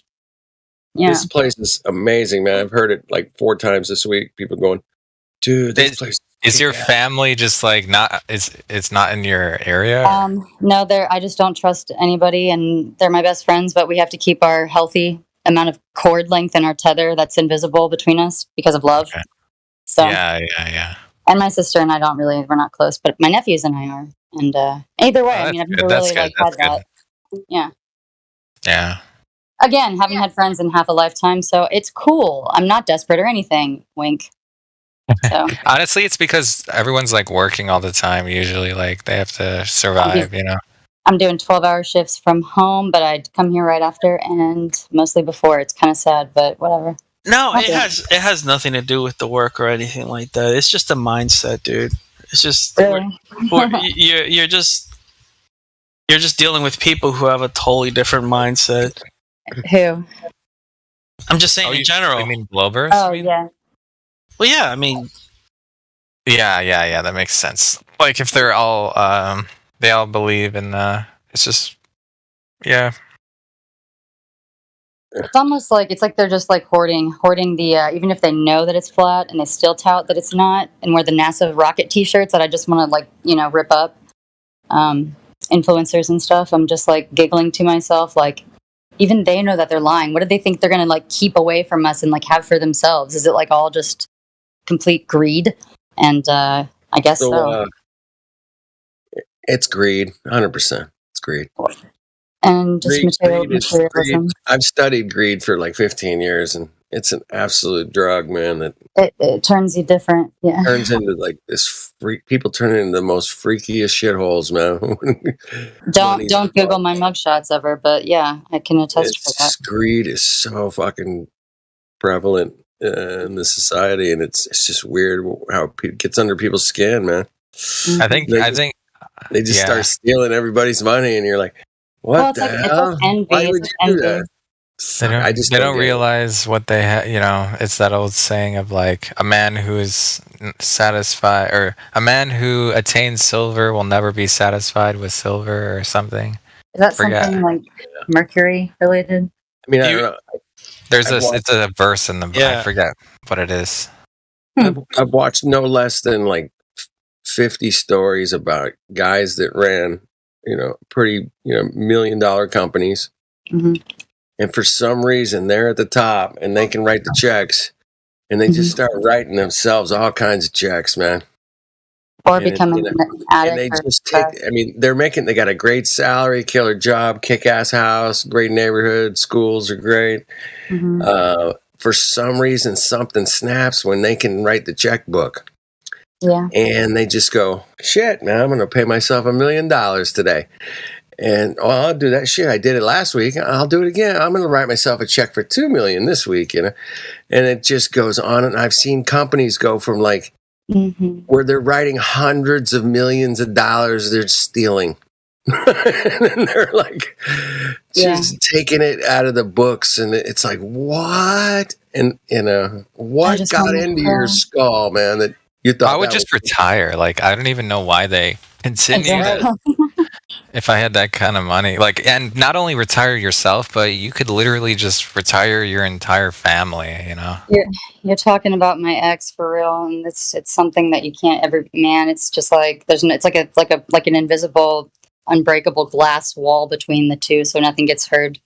Yeah. This place is amazing, man. I've heard it like 4 times this week. People going, dude, this place. Is your family just like not? It's not in your area? No, I just don't trust anybody, and they're my best friends. But we have to keep our healthy amount of cord length and our tether that's invisible between us because of love. Okay. So yeah. And my sister and I we're not close, but my nephews and I are. And either way, I mean, I've never really had that. Yeah. Yeah. Again, haven't had friends in half a lifetime, so it's cool. I'm not desperate or anything. Wink. So. Honestly, it's because everyone's like working all the time. Usually, like they have to survive. I'm doing 12-hour shifts from home, but I'd come here right after and mostly before. It's kind of sad, but whatever. No, it has nothing to do with the work or anything like that. It's just a mindset, dude. It's just you're just dealing with people who have a totally different mindset. Who? I'm just saying in general. You mean blowbirds? Oh yeah. Well, yeah. I mean, yeah. That makes sense. Like if they're all they all believe in it's just It's almost like they're just like hoarding the even if they know that it's flat and they still tout that it's not, and wear the NASA rocket T-shirts that I just want to rip up, influencers and stuff. I'm just like giggling to myself, like even they know that they're lying. What do they think they're gonna like keep away from us and like have for themselves? Is it like all just complete greed? And I guess so. It's greed, 100%. It's greed. and just Greed. materialism. I've studied greed for like 15 years, and it's an absolute drug, man. That it turns you different. Yeah. turns into like this freak. People turn into the most freakiest shitholes, man. Don't Google my mugshots ever, but yeah, I can attest for that. Greed is so fucking prevalent in the society, and it's just weird how it gets under people's skin, man. I think they just start stealing everybody's money, and you're like, what the hell? It's like envy. Why would you do that? They don't realize what they have. You know, it's that old saying of like a man who is satisfied, or a man who attains silver will never be satisfied with silver, or something. Is that something like Mercury related? I mean, I don't know. It's a verse in the book. I forget what it is. I've watched no less than like 50 stories about guys that ran, pretty, $1 million companies. Mm-hmm. And for some reason, they're at the top and they can write the checks, and they just start writing themselves all kinds of checks, man. Or becoming an addict. And they just they got a great salary, killer job, kick-ass house, great neighborhood, schools are great. Mm-hmm. For some reason, something snaps when they can write the checkbook. Yeah. And they just go, shit, man, I'm going to pay myself $1 million today. And I'll do that shit. I did it last week. I'll do it again. I'm going to write myself a check for $2 million this week, And it just goes on. And I've seen companies go from like, where they're writing hundreds of millions of dollars, they're stealing. And they're like just taking it out of the books, and it's like, what? And what got into your skull, man, that you thought I would just retire. Like, I don't even know why they continue to. If I had that kind of money, and not only retire yourself, but you could literally just retire your entire family, You're talking about my ex for real, and it's something that you can't ever, man. It's just like it's like an invisible, unbreakable glass wall between the two, so nothing gets heard.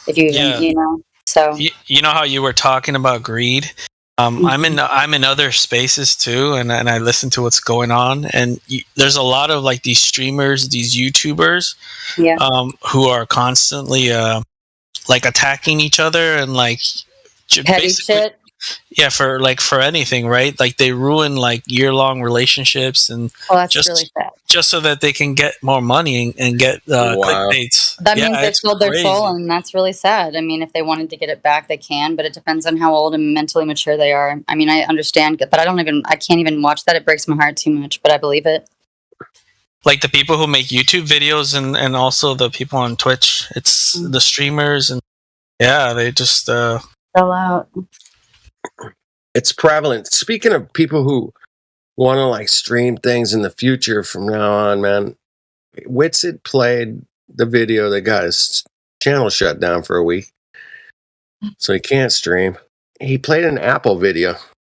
If you even, So you know how you were talking about greed. I'm in other spaces too, and I listen to what's going on. And there's a lot of like these streamers, these YouTubers, who are constantly like attacking each other and like petty shit. Yeah, for anything, right? Like they ruin like year-long relationships, and that's really sad. Just so that they can get more money and get clickbaits. That means they've sold their soul, and that's really sad. I mean, if they wanted to get it back, they can, but it depends on how old and mentally mature they are. I mean, I understand, but I can't even watch that. It breaks my heart too much, but I believe it. Like the people who make YouTube videos and also the people on Twitch, it's the streamers, and they just sell out. It's prevalent. Speaking of people who want to like stream things in the future from now on, man, Witsit played the video that got his channel shut down for a week, so he can't stream. He played an Apple video,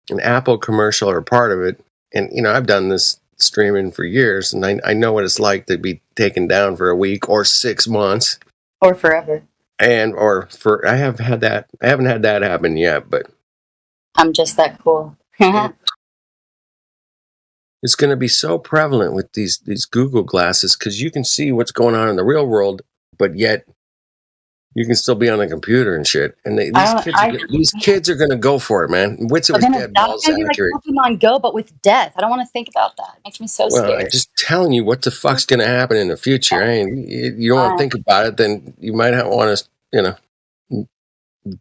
an Apple commercial or part of it, and I've done this streaming for years, and I know what it's like to be taken down for a week or 6 months or forever. I haven't had that happen yet, but I'm just that cool. It's going to be so prevalent with these Google glasses, because you can see what's going on in the real world, but yet you can still be on a computer and shit. And these kids are going to go for it, man. Witsit was dead balls accurate. Like Pokemon Go, but with death. I don't want to think about that. It makes me so scared. I'm just telling you what the fuck's going to happen in the future. You don't want to think about it, then you might want to,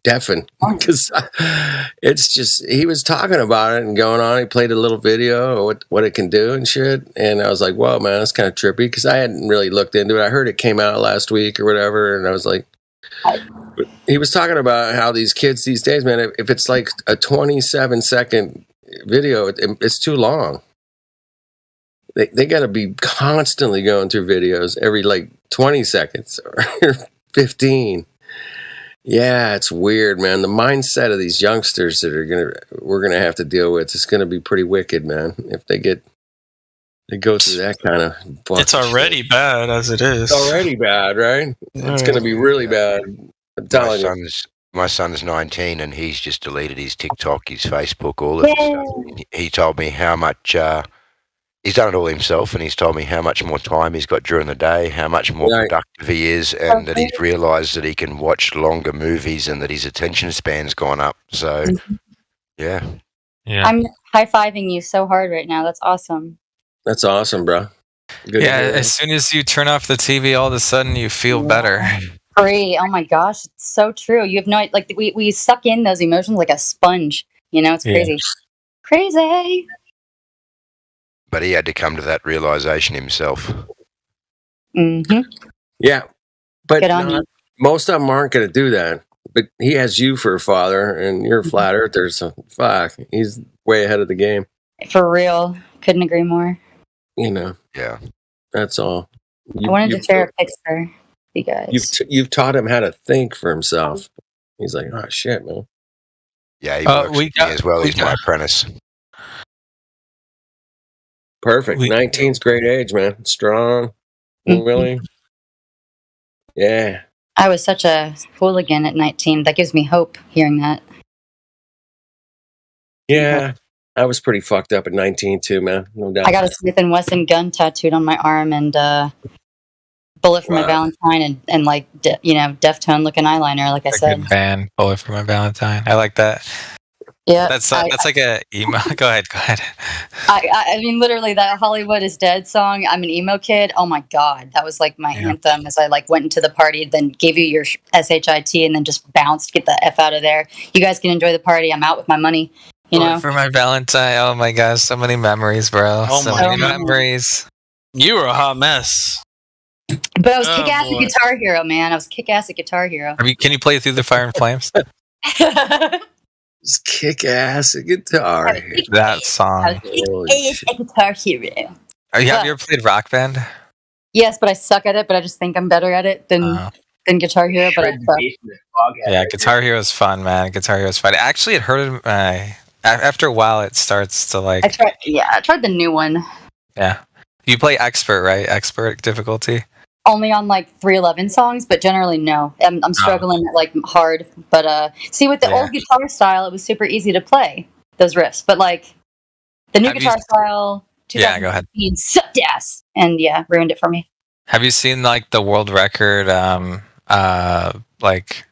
deafen, because it's just, he was talking about it and going on. He played a little video of what it can do and shit, and I was like, "Whoa, man, that's kind of trippy," because I hadn't really looked into it. I heard it came out last week or whatever, and I was like, he was talking about how these kids these days, man, if it's like a 27-second video, it's too long. They got to be constantly going through videos every like 20 seconds or 15. Yeah, it's weird, man. The mindset of these youngsters that we're gonna have to deal with, it's gonna be pretty wicked, man. If they go through that kind of. It's already bad as it is. It's already bad, right? It's gonna be really bad. I'm telling you. My son's 19, and he's just deleted his TikTok, his Facebook, all of his stuff. He told me how much He's done it all himself, and he's told me how much more time he's got during the day, how much more productive he is, and that he's realised that he can watch longer movies and that his attention span's gone up. So, yeah. I'm high-fiving you so hard right now. That's awesome. That's awesome, bro. Good yeah, as soon as you turn off the TV, all of a sudden you feel better. Free. Oh my gosh, it's so true. You have no like we suck in those emotions like a sponge. You know, it's crazy. Crazy. But he had to come to that realisation himself. Mm-hmm. Yeah, but Good on you. most of them aren't going to do that. But he has you for a father, and you're a flat earther, so fuck, he's way ahead of the game. For real. Couldn't agree more. You know. Yeah. That's all. I wanted to share a picture with you guys. You've taught him how to think for himself. He's like, oh shit, man. Yeah, he works with me as well. He's my apprentice. Perfect. 19's great age, man. Strong, willing. Yeah. I was such a hooligan at 19. That gives me hope hearing that. Yeah. I was pretty fucked up at 19 too, man. No doubt. I got a Smith & Wesson gun tattooed on my arm and Bullet for My Valentine and like Deftone looking eyeliner, like I said. Good band, Bullet for My Valentine. I like that. Yeah, that's like a emo. Go ahead. I mean, literally, that Hollywood is Dead song. I'm an emo kid. Oh my god, that was like my anthem. As I like went into the party, then gave you your SHIT, and then just bounced. Get the F out of there. You guys can enjoy the party. I'm out with my money. You know, for my Valentine. Oh my gosh, so many memories, bro. Oh so many memories. You were a hot mess. But I was kick-ass at Guitar Hero, man. I was kick-ass at Guitar Hero. Can you play Through the Fire and Flames? Just kick ass at Guitar Hero. That song. Kick-ass at Guitar Hero. Have you ever played Rock Band? Yes, but I suck at it. But I just think I'm better at it than Guitar Hero. But I suck. Yeah, Guitar Hero is fun, man. Guitar Hero is fun. Actually, it hurted my. After a while, it starts to like. I tried the new one. Yeah, you play expert, right? Expert difficulty. Only on like 311 songs, but generally no. I'm struggling at like hard. But see, with the old guitar style, it was super easy to play those riffs. But like the new guitar style, 2015 go ahead. sucked ass, and ruined it for me. Have you seen like the world record? Like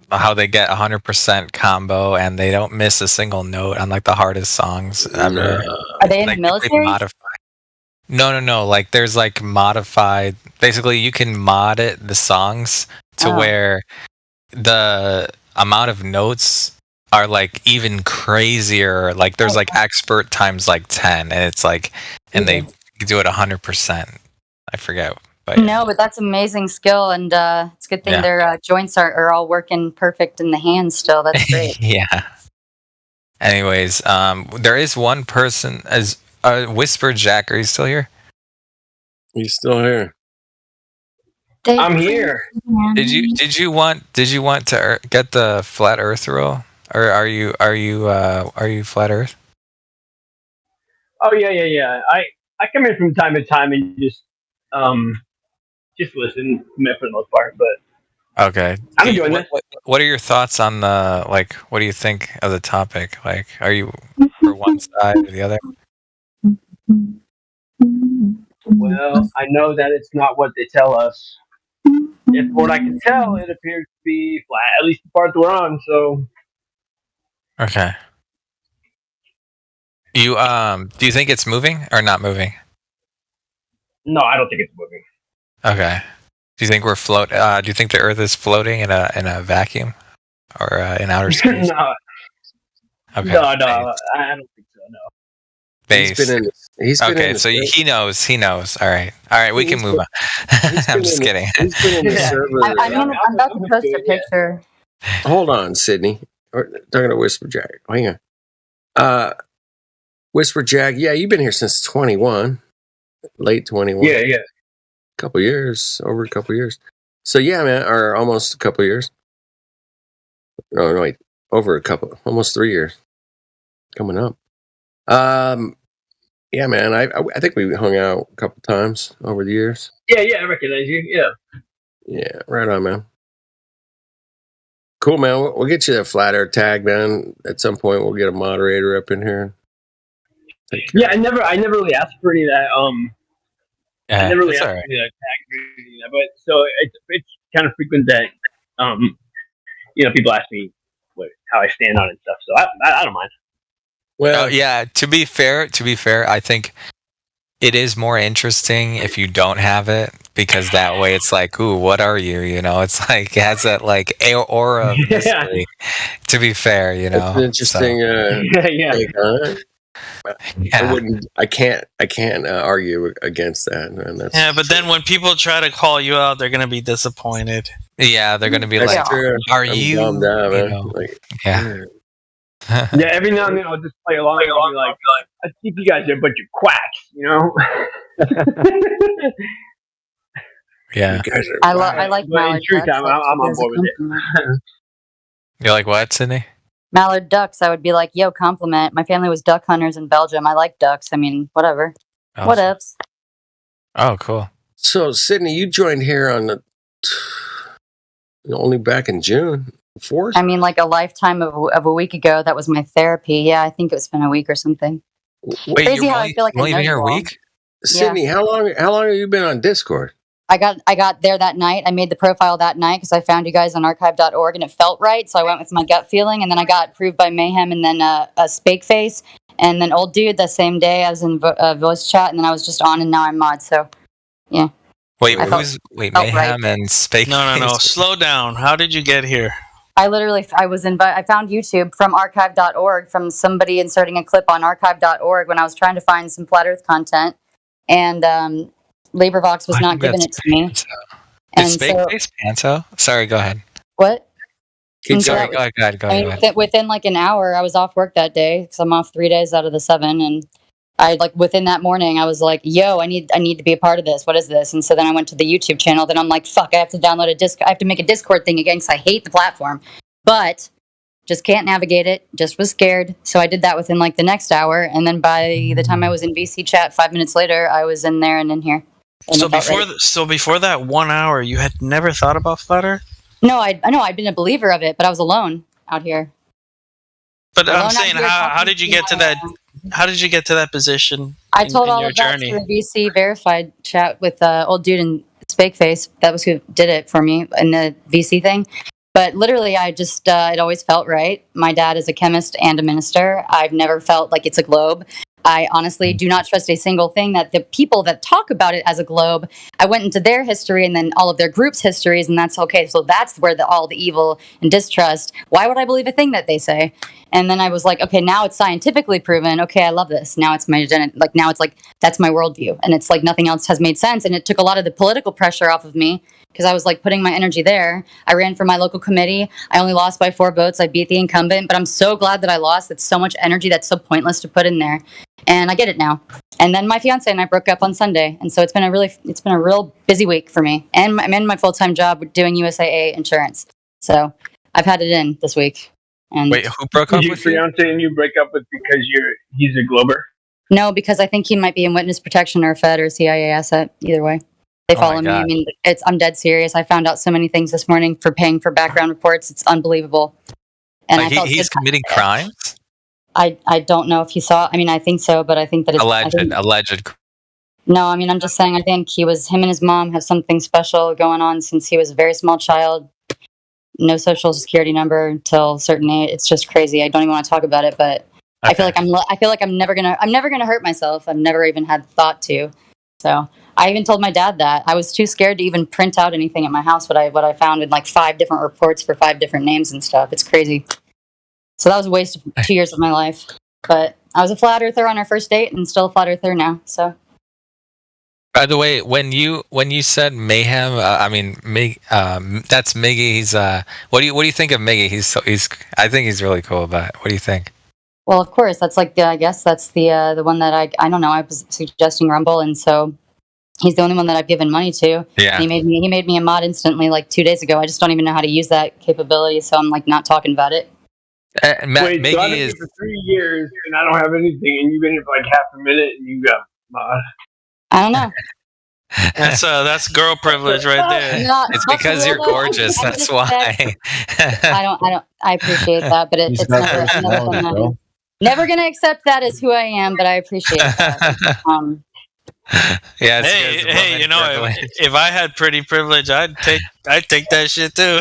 how they get 100% combo and they don't miss a single note on like the hardest songs ever. Are they in the military? No. Like there's like modified. Basically, you can mod it the songs to where the amount of notes are like even crazier. Like there's like expert times like 10, and it's like, and they do it 100%. I forget. But no, but that's amazing skill, and it's a good thing their joints are all working perfect in the hands still. That's great. Yeah. Anyways, there is one person as Whisper Jack. Are you still here? He's still here. I'm here. Did you want to get the flat Earth rule, or are you flat Earth? Oh yeah. I come in from time to time and just listen for the most part, but okay. I'm enjoying this. What are your thoughts on the what do you think of the topic? Like, are you for one side or the other? Well, I know that it's not what they tell us. If what I can tell, it appears to be flat, at least the part we're on. So, okay. You do you think it's moving or not moving? No, I don't think it's moving. Okay. Do you think we're float? Do you think the Earth is floating in a vacuum or in outer space? No. Okay. No, I don't think so. No. Base. He's been okay, in the so space. he knows. All right. We can move on. I'm just kidding. He's been in the server. I'm about to post a picture. Hold on, Sydney. We're talking to Whisper Jack. Hang on. Whisper Jack. Yeah, you've been here since 21, late 21. Yeah. Over a couple years. So yeah, man, or almost a couple years. No, wait, almost 3 years coming up. Yeah, man, I think we hung out a couple times over the years. Yeah, I recognize you. Yeah. Yeah, right on, man. Cool, man. We'll get you that flat Earth tag, man. At some point, we'll get a moderator up in here. Yeah, I never really asked for any of that. I never really it's asked all right. for any of that tags or anything like that. But so it's kind of frequent that people ask me how I stand on it and stuff. So I don't mind. Well, yeah. To be fair, I think it is more interesting if you don't have it, because that way it's like, ooh, what are you? You know, it's like it has that like aura of mystery. To be fair, you know, That's an interesting. Take on it. I can't argue against that, man. That's but then when people try to call you out, they're gonna be disappointed. Yeah, they're gonna be That's like, true. "Are I'm you?" bummed out, man. know, Like, yeah. Yeah, every now and then I'll just play along and I'll be like, I think you guys are a bunch of quacks, you know? Yeah. I like But in mallard truth, ducks. I'm Like, on as a board with it. compliment. You're like, what, Sydney? Mallard ducks, I would be like, yo, compliment. My family was duck hunters in Belgium. I like ducks. I mean, whatever. Awesome. What ups? Oh, cool. So, Sydney, you joined here on only back in June 4th? I mean, like a lifetime of a week ago. That was my therapy. Yeah, I think it's been a week or something. Wait, Crazy how I feel like I know been you here a all. week? Sydney, how long have you been on Discord? I got there that night. I made the profile that night because I found you guys on archive.org and it felt right. So I went with my gut feeling, and then I got approved by Mayhem, and then a Spakeface, and then Old Dude the same day. I was in voice chat, and then I was just on, and now I'm mod. So yeah. Wait, I who's felt Mayhem right. and Space? No. Slow down. How did you get here? I found YouTube from archive.org from somebody inserting a clip on archive.org when I was trying to find some flat earth content, and LibriVox was not giving it to me. Is Spakeface Panto? Sorry, go ahead. What? Sorry, go ahead. Within like an hour, I was off work that day because I'm off 3 days out of the 7, and within that morning, I was like, "Yo, I need to be a part of this. What is this?" And so then I went to the YouTube channel. Then I'm like, "Fuck, I have to download I have to make a Discord thing again because I hate the platform, but just can't navigate it. Just was scared, so I did that within like the next hour. And then by the time I was in VC chat 5 minutes later, I was in there and in here. And So before that 1 hour, you had never thought about flat Earth? No, I know I'd been a believer of it, but I was alone out here. But I'm saying, how did you get to that? How did you get to that position? I told all your of that journey? through a VC verified chat with Old Dude and Spakeface. That was who did it for me in the VC thing. But literally, I just, it always felt right. My dad is a chemist and a minister. I've never felt like it's a globe. I honestly do not trust a single thing that the people that talk about it as a globe, I went into their history and then all of their groups' histories, and that's okay. So that's where all the evil and distrust. Why would I believe a thing that they say? And then I was like, okay, now it's scientifically proven. Okay, I love this. Now it's my now it's like that's my worldview, and it's like nothing else has made sense. And it took a lot of the political pressure off of me because I was like putting my energy there. I ran for my local committee. I only lost by 4 votes. I beat the incumbent, but I'm so glad that I lost. It's so much energy that's so pointless to put in there, and I get it now. And then my fiance and I broke up on Sunday, and so it's been a real busy week for me. And I'm in my full-time job doing USAA insurance, so I've had it in this week. And wait, who broke up with your fiance and you break up with because he's a glober? No, because I think he might be in witness protection or Fed or CIA asset. Either way, they follow me. I mean, I'm dead serious. I found out so many things this morning for paying for background reports. It's unbelievable. And like he's committing crimes. I don't know if he saw. I mean, I think so, but I think that it's alleged. No, I mean, I'm just saying. I think him and his mom have something special going on since he was a very small child. No social security number until a certain age. It's just crazy. I don't even want to talk about it, but okay. I feel like I'm never gonna hurt myself. I've never even had thought to. So I even told my dad that I was too scared to even print out anything at my house. What I found in like 5 different reports for 5 different names and stuff. It's crazy. So that was a waste of 2 years of my life. But I was a flat earther on our first date and still a flat earther now. So. By the way, when you said Mayhem, that's Miggy. He's what do you think of Miggy? I think he's really cool about it. What do you think? Well, of course, that's like I guess that's the one that I don't know. I was suggesting Rumble, and so he's the only one that I've given money to. Yeah, and he made me a mod instantly like 2 days ago. I just don't even know how to use that capability, so I'm like not talking about it. Wait, Miggy so I've been here for 3 years and I don't have anything, and you've been here for like half a minute and you got mod. I don't know. That's girl privilege right there. It's because you're gorgeous. That's why. I appreciate that, but it's never been that. Never gonna accept that as who I am, but I appreciate that. Yeah, it's hey, you know, if I had pretty privilege, I'd take that shit too.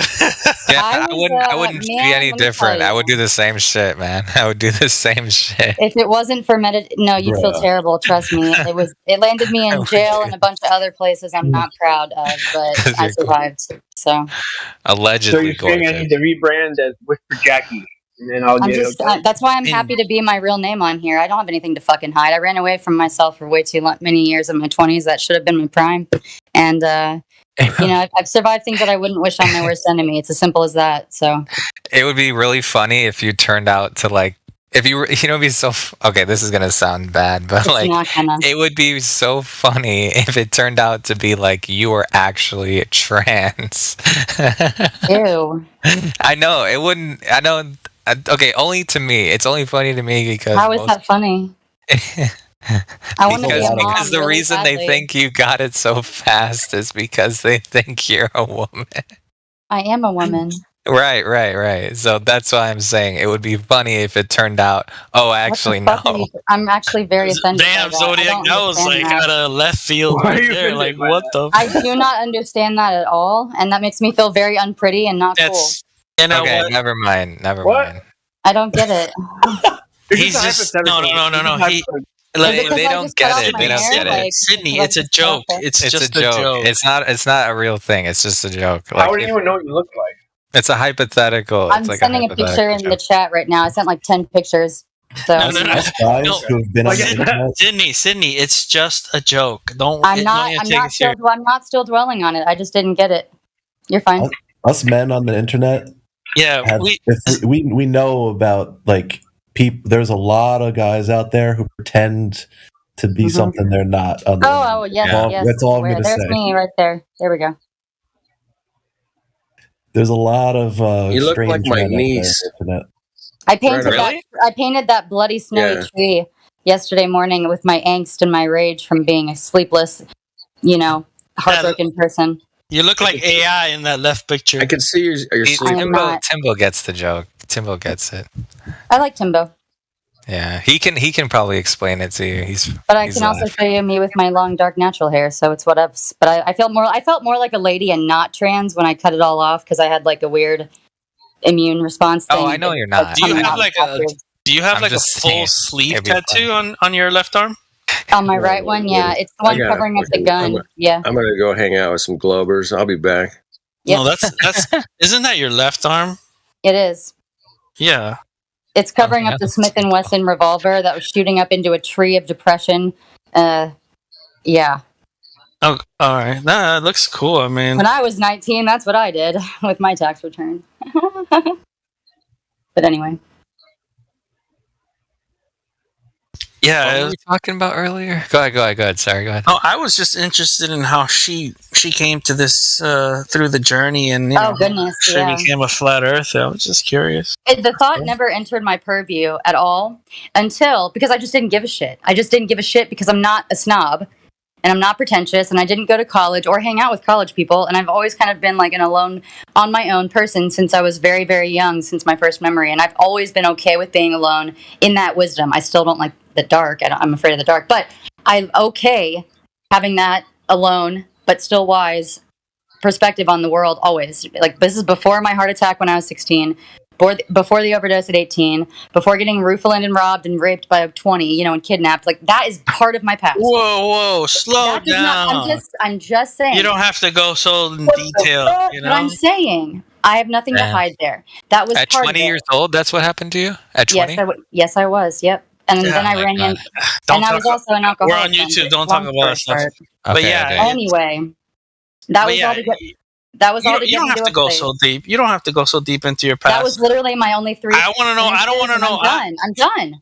Yeah, I wouldn't be any different. I would do the same shit, man. I would do the same shit. If it wasn't for no, you'd feel Bruh. terrible. Trust me. It landed me in jail and a bunch of other places I'm not proud of, but I survived. So Allegedly So you're saying I need to rebrand as Whisper Jackie, and then I'll I'm get just okay? that's why I'm happy to be my real name on here. I don't have anything to fucking hide. I ran away from myself for way too many years in my 20s. That should have been my prime, and you know, I've survived things that I wouldn't wish on my worst enemy. It's as simple as that. So It would be really funny if you turned out to like, if you were, you know, it'd be so, okay, this is going to sound bad, but It's like, not gonna. it would be so funny if it turned out to be like you were actually trans. Ew. I know, it wouldn't, I know, okay, only to me. It's only funny to me because How is that funny? I want to be a mom. because the really reason they badly. think you got it so fast is because they think you're a woman. I am a woman. Right. So that's why I'm saying it would be funny if it turned out, oh, actually, What the fuck are no. you- I'm actually very offended. Damn, by that. I Zodiac, don't that was understand like that. out of left field Why are right you there. offended Like, by what that? the? I do not understand that at all, and that makes me feel very unpretty and not cool. You know Okay, what? never mind. I don't get it. He's just no. He They don't get it. They don't get it. Sydney, it's a joke. It's just a joke. It's not a real thing. It's just a joke. How Like, would anyone know what you look like? it's a hypothetical. I'm It's like sending a picture in the chat right now. I sent like 10 pictures. So Guys who have been on the internet. Sydney, it's just a joke. Don't. I'm don't even take it serious. I'm not still dwelling on it. I just didn't get it. You're fine. Us men on the internet. Yeah, we know about like people. There's a lot of guys out there who pretend to be something they're not. On the Oh, yes, yes. That's all I'm Where? going to There's say. me right there. There we go. There's a lot of You look strange like my men out there on niece. the internet. I painted Really? I painted that bloody snowy Yeah. tree yesterday morning with my angst and my rage from being a sleepless, heartbroken person. You look like AI in that left picture. I can see your sleep. Timbo gets the joke. Timbo gets it. I like Timbo, Yeah, he can probably explain it to you. but I he's can also laughing. show you me with my long, dark, natural hair. So it's whatever. But I felt more like a lady and not trans when I cut it all off because I had like a weird immune response thing. Oh, I know you're not. Do you coming have out like after. a just full saying, sleeve it'd be tattoo on your left arm? On my right one? Yeah, it's the I one gotta covering up the fucking- gun. Yeah. I'm gonna go hang out with some Globers. I'll be back. Yep. No, that's isn't that your left arm? It is. Yeah. It's covering up the Smith & Wesson revolver that was shooting up into a tree of depression. Yeah. Oh, all right. That looks cool. I mean, When I was 19, that's what I did with my tax return. But anyway. yeah. What were we talking about earlier? Go ahead. Sorry, go ahead. Oh, I was just interested in how she came to this through the journey, and you Oh, know, goodness, she yeah. became a flat earther. I was just curious. The thought never entered my purview at all because I just didn't give a shit. I just didn't give a shit because I'm not a snob and I'm not pretentious and I didn't go to college or hang out with college people. And I've always kind of been like an alone on my own person since I was very, very young, since my first memory. And I've always been okay with being alone in that wisdom. I still don't like the dark. I'm afraid of the dark, but I'm okay having that alone, but still wise perspective on the world always. Like, this is before my heart attack when I was 16, before the overdose at 18, before getting roofied and robbed and raped by 20, and kidnapped. Like, that is part of my past. Whoa, slow That does down. not- I'm just saying. You don't have to go so in detail. You know. But I'm saying I have nothing to Damn. hide there. That was At part 20 of it. years old, that's what happened to you? At 20? Yes, I was. Yep. And Oh then I my ran God. in, and I was also an alcoholic. We're on YouTube. Don't talk about that stuff. Okay, But yeah, okay. Anyway, that But was yeah, all to get. That was all to get you don't into have to a go place. so deep. You don't have to go so deep into your past. That was literally my only 3. I want to know. I don't want to know. I'm done.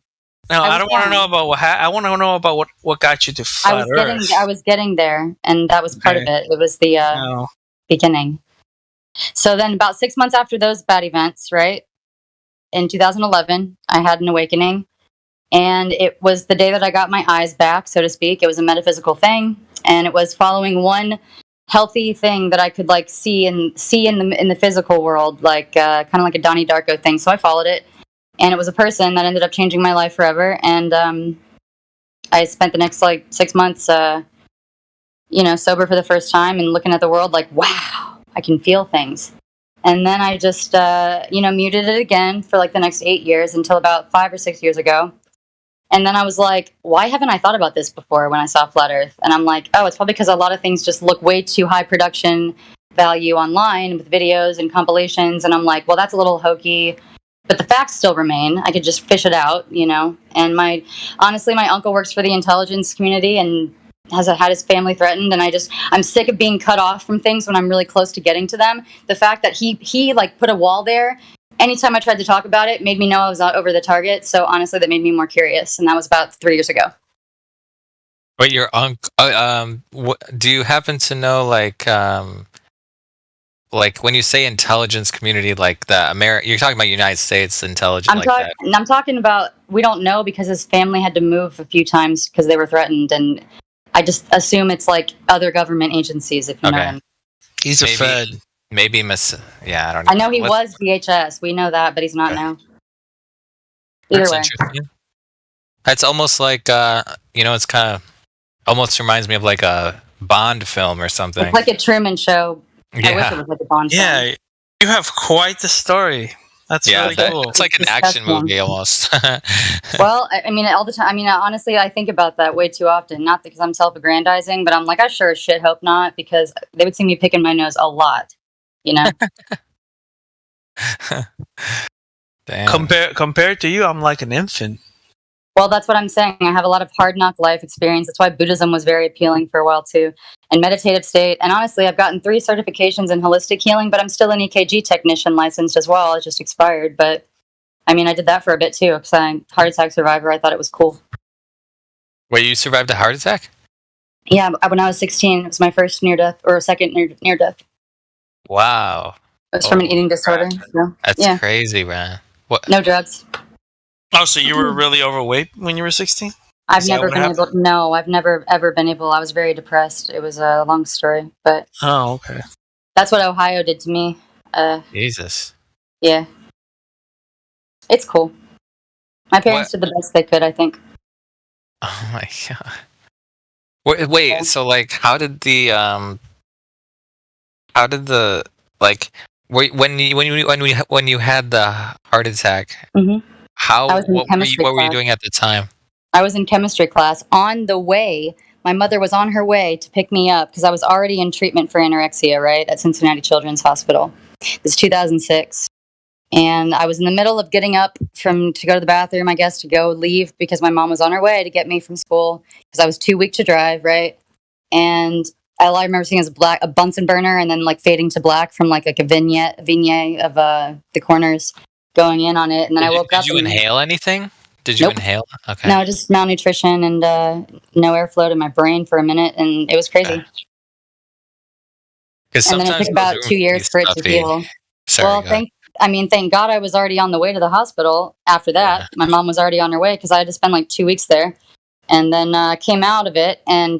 No, I was don't want to done. know about what. I want to know about what got you to flat Earth. I was getting there, and that was part of Okay. it. It was the No. beginning. So then, about 6 months after those bad events, right in 2011, I had an awakening, and it was the day that I got my eyes back, so to speak. It was a metaphysical thing, and it was following one healthy thing that I could like see in the physical world, like kind of like a Donnie Darko thing. So I followed it, And it was a person that ended up changing my life forever. And I spent the next like 6 months, sober for the first time and looking at the world like, wow, I can feel things. And then I just, muted it again for like the next 8 years until about 5 or 6 years ago. And then I was like, why haven't I thought about this before when I saw Flat Earth? And I'm like, oh, it's probably because a lot of things just look way too high production value online with videos and compilations. And I'm like, well, that's a little hokey. But the facts still remain. I could just fish it out, And honestly, my uncle works for the intelligence community and has had his family threatened. And I'm sick of being cut off from things when I'm really close to getting to them. The fact that he like put a wall there, anytime I tried to talk about it, made me know I was not over the target. So honestly, that made me more curious. And that was about 3 years ago. But your uncle, do you happen to know, like when you say intelligence community, like you're talking about United States intelligence? I'm talking about, we don't know because his family had to move a few times because they were threatened. And I just assume it's like other government agencies, if you know what I mean. He's a Fed. Maybe I don't know. I know he was DHS. We know that, but he's not now. Either way. Interesting. That's almost like, it's kind of almost reminds me of like a Bond film or something. It's like a Truman Show. Yeah. I wish it was like a Bond film. Yeah, you have quite the story. That's really cool. It's like an action movie almost. Well, I mean, all the time. I mean, honestly, I think about that way too often. Not because I'm self-aggrandizing, but I'm like, I sure as shit hope not, because they would see me picking my nose a lot. Damn. Compared to you, I'm like an infant. Well, that's what I'm saying. I have a lot of hard knock life experience. That's why Buddhism was very appealing for a while too, and meditative state. And honestly, I've gotten 3 certifications in holistic healing, but I'm still an EKG technician licensed as well. It just expired, but I mean, I did that for a bit too because I'm a heart attack survivor. I thought it was cool. Wait, you survived a heart attack? Yeah, when I was 16, it was my first near death or second near death. Wow. It was from an eating disorder. So, That's crazy, man. What? No drugs. Oh, so you were really overweight when you were 16? I've never been able. No, I've never ever been able. I was very depressed. It was a long story, but okay. That's what Ohio did to me. Jesus. Yeah, it's cool. My parents did the best they could, I think. Oh my god. Wait. So, like, how did the like when you had the heart attack? Mm-hmm. What were you doing at the time? I was in chemistry class. On the way, my mother was on her way to pick me up because I was already in treatment for anorexia, right, at Cincinnati Children's Hospital. This 2006. And I was in the middle of getting up to go to the bathroom, I guess, to go leave because my mom was on her way to get me from school because I was too weak to drive, right? And all I remember seeing is a Bunsen burner and then like fading to black from like a vignette of the corners going in on it. And then I woke up. Did you inhale anything? Did you inhale? Okay. No, just malnutrition and no airflow to my brain for a minute. And it was crazy. And then it took about 2 years for it to heal. Sorry, thank God I was already on the way to the hospital after that. Yeah. My mom was already on her way because I had to spend like 2 weeks there. And then came out of it. And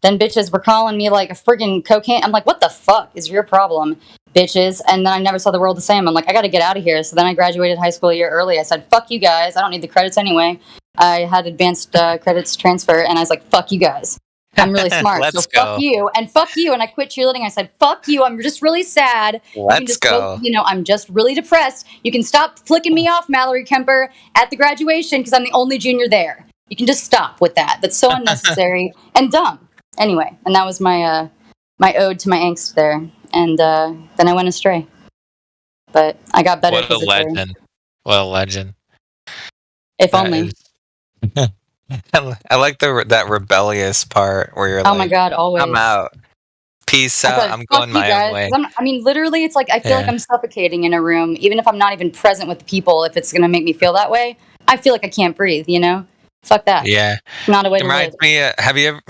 then bitches were calling me like a friggin' cocaine. I'm like, what the fuck is your problem, bitches? And then I never saw the world the same. I'm like, I got to get out of here. So then I graduated high school a year early. I said, fuck you guys. I don't need the credits anyway. I had advanced credits transfer. And I was like, fuck you guys. I'm really smart. So fuck you. And fuck you. And I quit cheerleading. I said, fuck you. I'm just really sad. Let's go. I'm just really depressed. You can stop flicking me off, Mallory Kemper, at the graduation because I'm the only junior there. You can just stop with that. That's so unnecessary and dumb. Anyway, and that was my my ode to my angst there. And then I went astray. But I got better. What a legend. What a legend. If only. I like that rebellious part where you're like, oh my God, always. I'm out. Peace out. I'm going my own way. Literally, it's like I feel like I'm suffocating in a room, even if I'm not even present with the people. If it's going to make me feel that way, I feel like I can't breathe, Fuck that. Yeah. Not a way to live. Me, have you ever...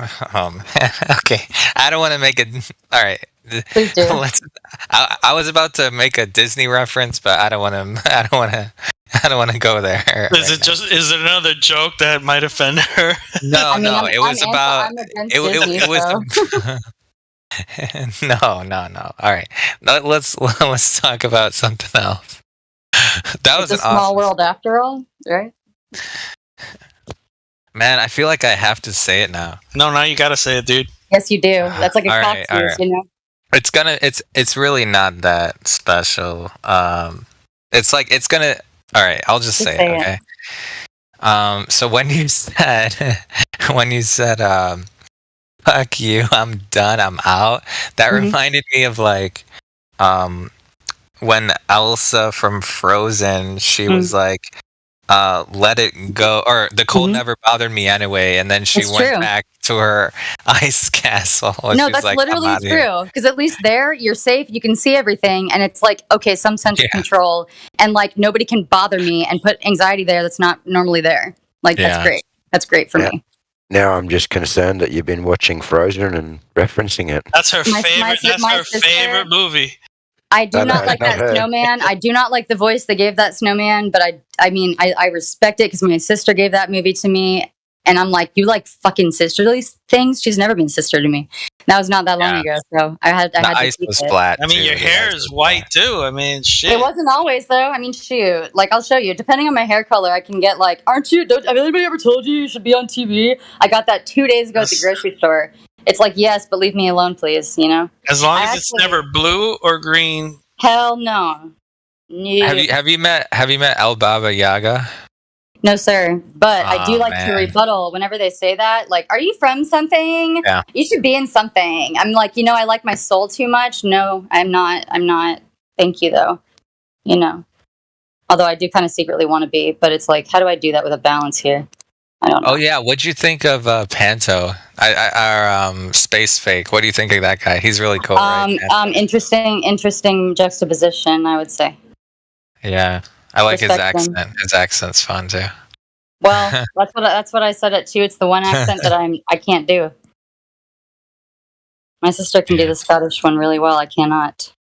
okay. I don't want to make it... All right. Please do. I was about to make a Disney reference, but I don't want to go there. Is it another joke that might offend her? No, it was about... It was... No. All right. Let's talk about something else. That was it's a an small awesome. world after all, right? Man, I feel like I have to say it now. No, now you gotta say it, dude. Yes, you do. That's like a All cock right, all tease, right. you know. It's really not that special. It's like it's gonna. All right, I'll just say it. Okay. So when you said fuck you, I'm done, I'm out, that reminded me of like when Elsa from Frozen, she was like let it go, or the cold never bothered me anyway, and then she It's went true. back to her ice castle. No, She's that's like, I'm literally out of here. true. Because at least there, you're safe. You can see everything, and it's like, okay, some sense of control, and like nobody can bother me and put anxiety there that's not normally there. Like that's great. That's great for me. Now I'm just concerned that you've been watching Frozen and referencing it. That's her favorite. That's her favorite movie. I do No, not like not that her. snowman. I do not like the voice they gave that snowman, but I mean, I respect it because my sister gave that movie to me, and I'm like, you like fucking sisterly things? She's never been sister to me. That was not that long ago, so I had The to ice keep was it. flat. I mean, too. your The hair ice is was white too. I mean, shit. It wasn't always though. I mean, shoot. Like I'll show you. Depending on my hair color, I can get like, aren't you? Have anybody ever told you should be on TV? I got that 2 days ago at the grocery store. It's like, yes, but leave me alone, please. You know. As long as it's never blue or green. Hell no. No. Have you met El Baba Yaga? No, sir. But I do Oh, like to man. rebuttal whenever they say that. Like, are you from something? Yeah. You should be in something. I'm like, I like my soul too much. No, I'm not. Thank you, though. Although I do kind of secretly want to be. But it's like, how do I do that with a balance here? I don't know. Oh yeah, what'd you think of Panto? Our space fake. What do you think of that guy? He's really cool, right? Interesting juxtaposition, I would say. Yeah, I like his Respect accent. him. His accent's fun too. Well, that's what I said it too. It's the one accent that I can't do. My sister can do the Scottish one really well. I cannot.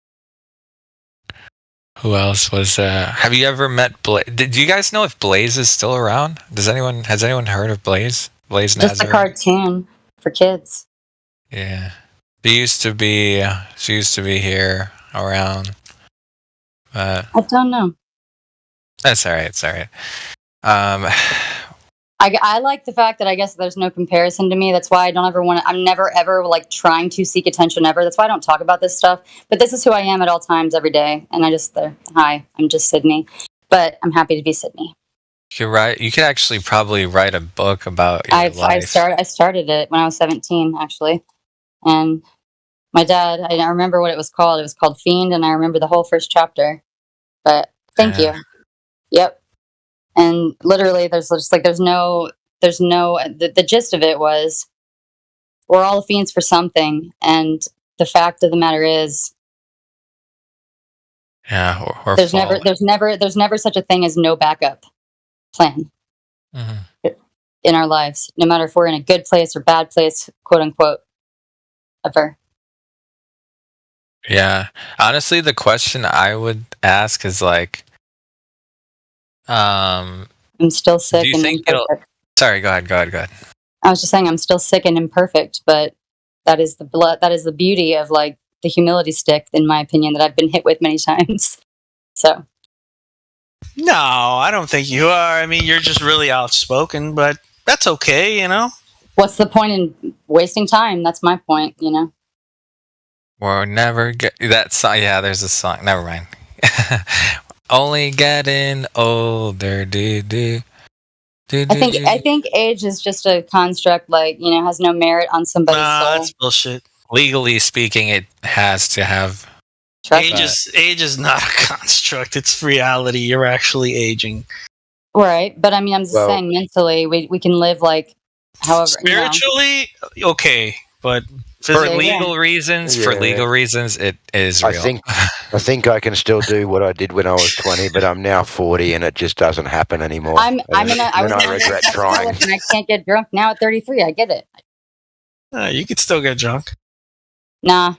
Who else was? Have you ever met Blaze? Do you guys know if Blaze is still around? Has anyone heard of Blaze? Blaze Just a Nazareth? cartoon for kids. Yeah, she used to be here around. But I don't know. that's all right. It's all right. I like the fact that I guess there's no comparison to me. That's why I don't ever want to. I'm never ever like trying to seek attention ever. That's why I don't talk about this stuff. But this is who I am at all times, every day. And hi, I'm just Sydney, but I'm happy to be Sydney. You could actually probably write a book about your life. I started it when I was 17, actually, and my dad. I remember what it was called. It was called Fiend, and I remember the whole first chapter. But thank you. Yep. And literally, the gist of it was, we're all fiends for something, and the fact of the matter is, we're there's fallen. never such a thing as no backup plan in our lives, no matter if we're in a good place or bad place, quote unquote, ever. Yeah, honestly, the question I would ask is like, I'm still sick. do you and think imperfect. Sorry, go ahead. I was just saying I'm still sick and imperfect, but that is the beauty of like the humility stick, in my opinion, that I've been hit with many times. So. No, I don't think you are. I mean, you're just really outspoken, but that's okay, What's the point in wasting time? That's my point, We'll never get that song. Yeah, there's a song. Never mind. Only getting older. I think age is just a construct, like, has no merit on somebody's soul. That's bullshit. Legally speaking, it has to have. Age is not a construct. It's reality. You're actually aging. Right, but I mean, I'm just saying, mentally, we can live like, however. Spiritually, okay, but for legal reasons, it is real. I think I can still do what I did when I was 20, but I'm now 40 and it just doesn't happen anymore. I regret trying. And I can't get drunk now at 33. I get it. You could still get drunk. Nah.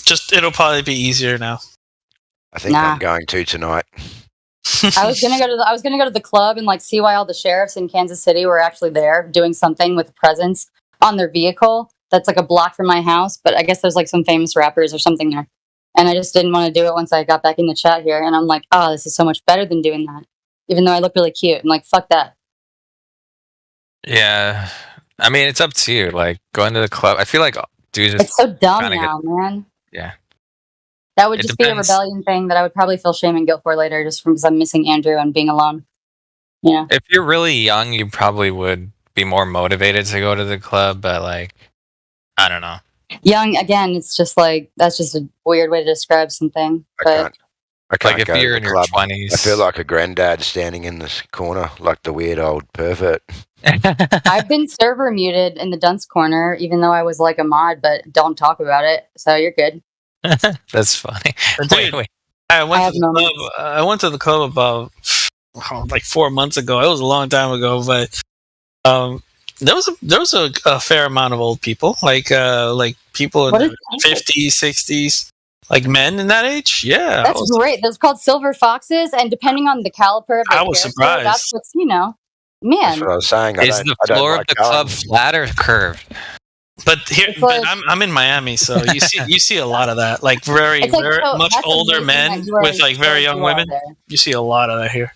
Just it'll probably be easier now. I think I'm going to tonight. I was gonna go to the club and like see why all the sheriffs in Kansas City were actually there doing something with the presence on their vehicle. That's like a block from my house, but I guess there's like some famous rappers or something there. And I just didn't want to do it once I got back in the chat here. And I'm like, oh, this is so much better than doing that. Even though I look really cute. I'm like, fuck that. Yeah. I mean, it's up to you. Like, going to the club. I feel like dudes just... It's so dumb now, man. Yeah. That would just be a rebellion thing that I would probably feel shame and guilt for later just because I'm missing Andrew and being alone. Yeah. If you're really young, you probably would be more motivated to go to the club, but like, I don't know. Young, again, it's just like, that's just a weird way to describe something. But I can't like if go to you're the in your club. 20s. I feel like a granddad standing in this corner, like the weird old pervert. I've been server muted in the dunce corner, even though I was like a mod, but don't talk about it. So you're good. That's funny. Wait. I went to the club about like 4 months ago. It was a long time ago, but there was a fair amount of old people, like people in their 50s, 60s, like men in that age. Yeah, that's great. Those called silver foxes, and depending on the caliper of I was surprised. That's what's, man. That's what I was saying. Is the floor of the club flat or curved? But here, but I'm in Miami, so you see a lot of that, like very much older men with like very young women. You see a lot of that here.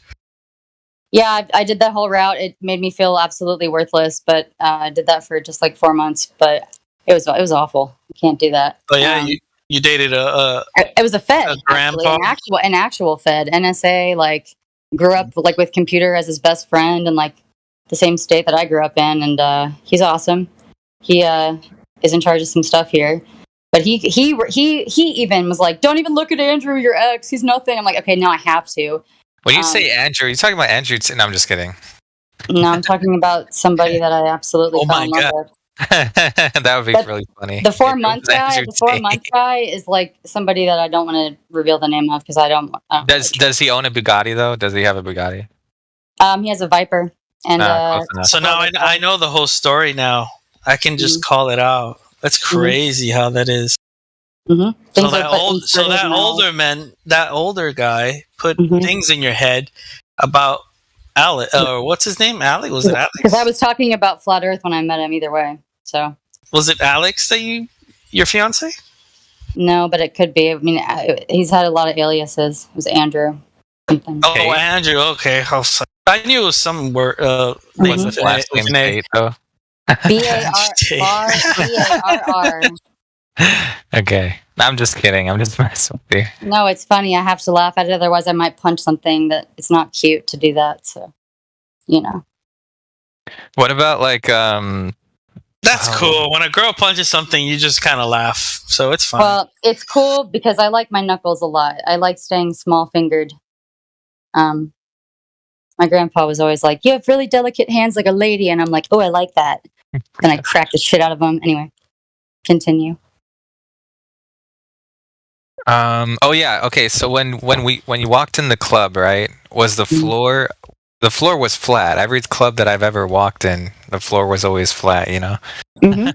Yeah, I did that whole route. It made me feel absolutely worthless, but I did that for just like 4 months. But it was awful. You can't do that. But yeah, you dated it was a Fed, grandpa, actually, an actual Fed, NSA. Like, grew up like with computer as his best friend, and like the same state that I grew up in. And he's awesome. He is in charge of some stuff here. But he even was like, don't even look at Andrew, your ex. He's nothing. I'm like, okay, now I have to. When you say Andrew, you're talking about Andrew. No, I'm just kidding. No, I'm talking about somebody that I absolutely fell in love with. That would be really funny. The 4 month guy is like somebody that I don't want to reveal the name of because I don't. Does he own a Bugatti though? Does he have a Bugatti? He has a Viper. And so now I know the whole story now. I can just call it out. That's crazy how that is. Mm-hmm. So that older guy put things in your head about Alex, or what's his name? Alex? Was it Alex? Because I was talking about flat Earth when I met him. Either way, so was it Alex that your fiance? No, but it could be. I mean, he's had a lot of aliases. It was Andrew. Something. Oh, Andrew. Okay, I knew it was some word. What's his last name? Though. B-A-R-R. Okay. I'm just kidding. I'm just messing with you. No, it's funny. I have to laugh at it. Otherwise, I might punch something that it's not cute to do that. So, What about like, That's cool. When a girl punches something, you just kind of laugh. So it's fine. Well, it's cool because I like my knuckles a lot. I like staying small-fingered. My grandpa was always like, you have really delicate hands like a lady. And I'm like, oh, I like that. Then I crack the shit out of them. Anyway, continue. Oh yeah. Okay. So when you walked in the club, right? Was the floor was flat? Every club that I've ever walked in, the floor was always flat. Mm-hmm.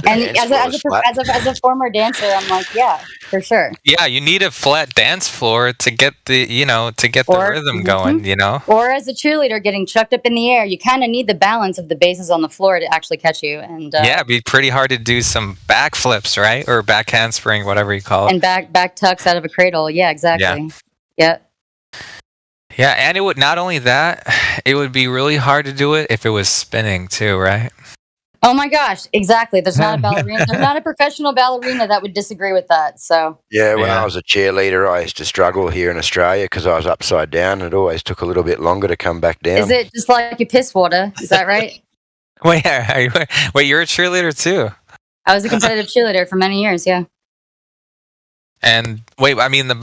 And as a former dancer, I'm like, yeah, for sure. Yeah, you need a flat dance floor to get the rhythm going. Or as a cheerleader getting chucked up in the air, you kind of need the balance of the bases on the floor to actually catch you. And yeah, it'd be pretty hard to do some backflips, right? Or back handspring, whatever you call it. And back tucks out of a cradle. Yeah, exactly. Yeah. Yeah, and it would not only that, it would be really hard to do it if it was spinning too, right? Oh my gosh, exactly. There's not a ballerina. There's not a professional ballerina that would disagree with that. So yeah, when I was a cheerleader, I used to struggle here in Australia because I was upside down. It always took a little bit longer to come back down. Is it just like you piss water? Is that right? Wait, you're a cheerleader too? I was a competitive cheerleader for many years. Yeah. And wait, I mean the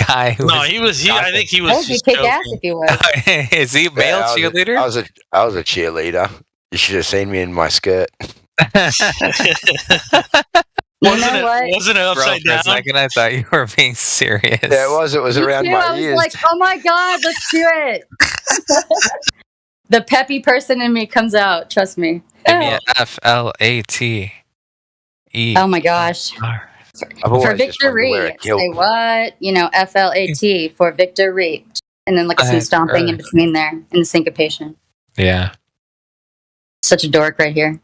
guy who. No, he was. I think he was. Just kick ass if you were. Is he a male cheerleader? I was a cheerleader. You should have seen me in my skirt. Wasn't it upside down? For a second, I thought you were being serious. Yeah, it was. It was around my ears. I was like, oh my god, let's do it. The peppy person in me comes out. Trust me. Give me a FLATE. Oh my gosh. For victory. Say what? FLAT for victory. And then like some stomping in between there in the syncopation. Yeah. Such a dork right here.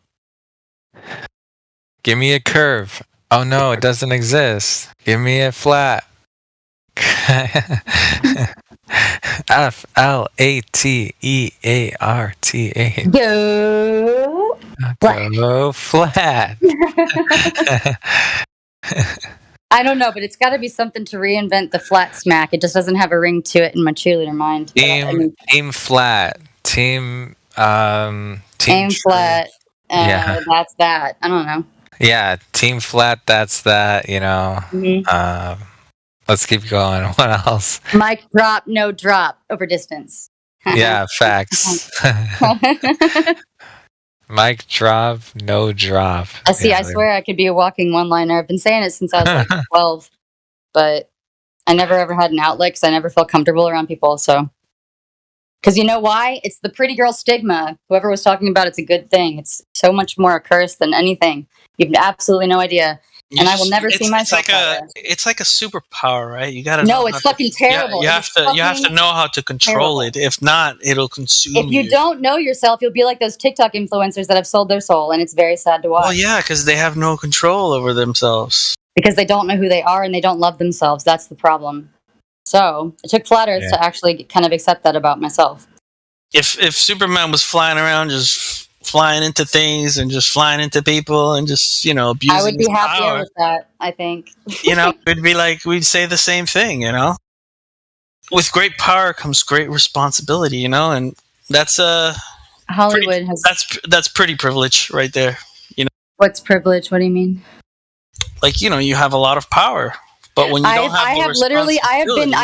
Give me a curve. Oh no, it doesn't exist. Give me a flat. FLATEARTA. Go flat. Go flat. I don't know, but it's got to be something to reinvent the flat smack. It just doesn't have a ring to it in my cheerleader mind. Team flat. Team aim true. flat. Yeah. That's that. I don't know. Yeah, team flat. That's that. You know. Mhm. Let's keep going. What else? Mic drop, no drop over distance. Yeah, facts. Mic drop, no drop. See, I swear I could be a walking one-liner. I've been saying it since I was like 12, but I never ever had an outlet because I never felt comfortable around people. So, because you know why? It's the pretty girl stigma. Whoever was talking about it's a good thing. It's so much more a curse than anything. You have absolutely no idea. And I will never see myself. It's like a superpower, right? You gotta. No, it's fucking terrible. You have to know how to control it. If not, it'll consume you. If you don't know yourself, you'll be like those TikTok influencers that have sold their soul, and it's very sad to watch. Well, yeah, because they have no control over themselves. Because they don't know who they are and they don't love themselves. That's the problem. So it took Flat Earth to actually kind of accept that about myself. If Superman was flying around just flying into things and just flying into people and just, abusing I would be happier power, with that, I think. It'd be like we'd say the same thing, With great power comes great responsibility, and that's Hollywood that's pretty privilege right there, What's privilege? What do you mean? Like, you have a lot of power. But when you don't I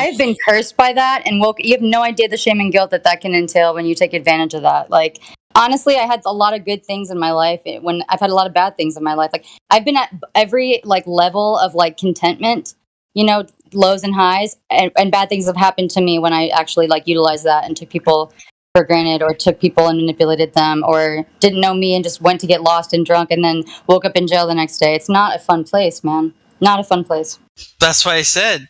have been cursed by that and you have no idea the shame and guilt that can entail when you take advantage of that. Like, honestly, I had a lot of good things in my life when I've had a lot of bad things in my life. Like, I've been at every level of contentment, lows and highs, and bad things have happened to me when I actually utilized that and took people for granted or took people and manipulated them or didn't know me and just went to get lost and drunk and then woke up in jail the next day. It's not a fun place, man. Not a fun place. That's why I said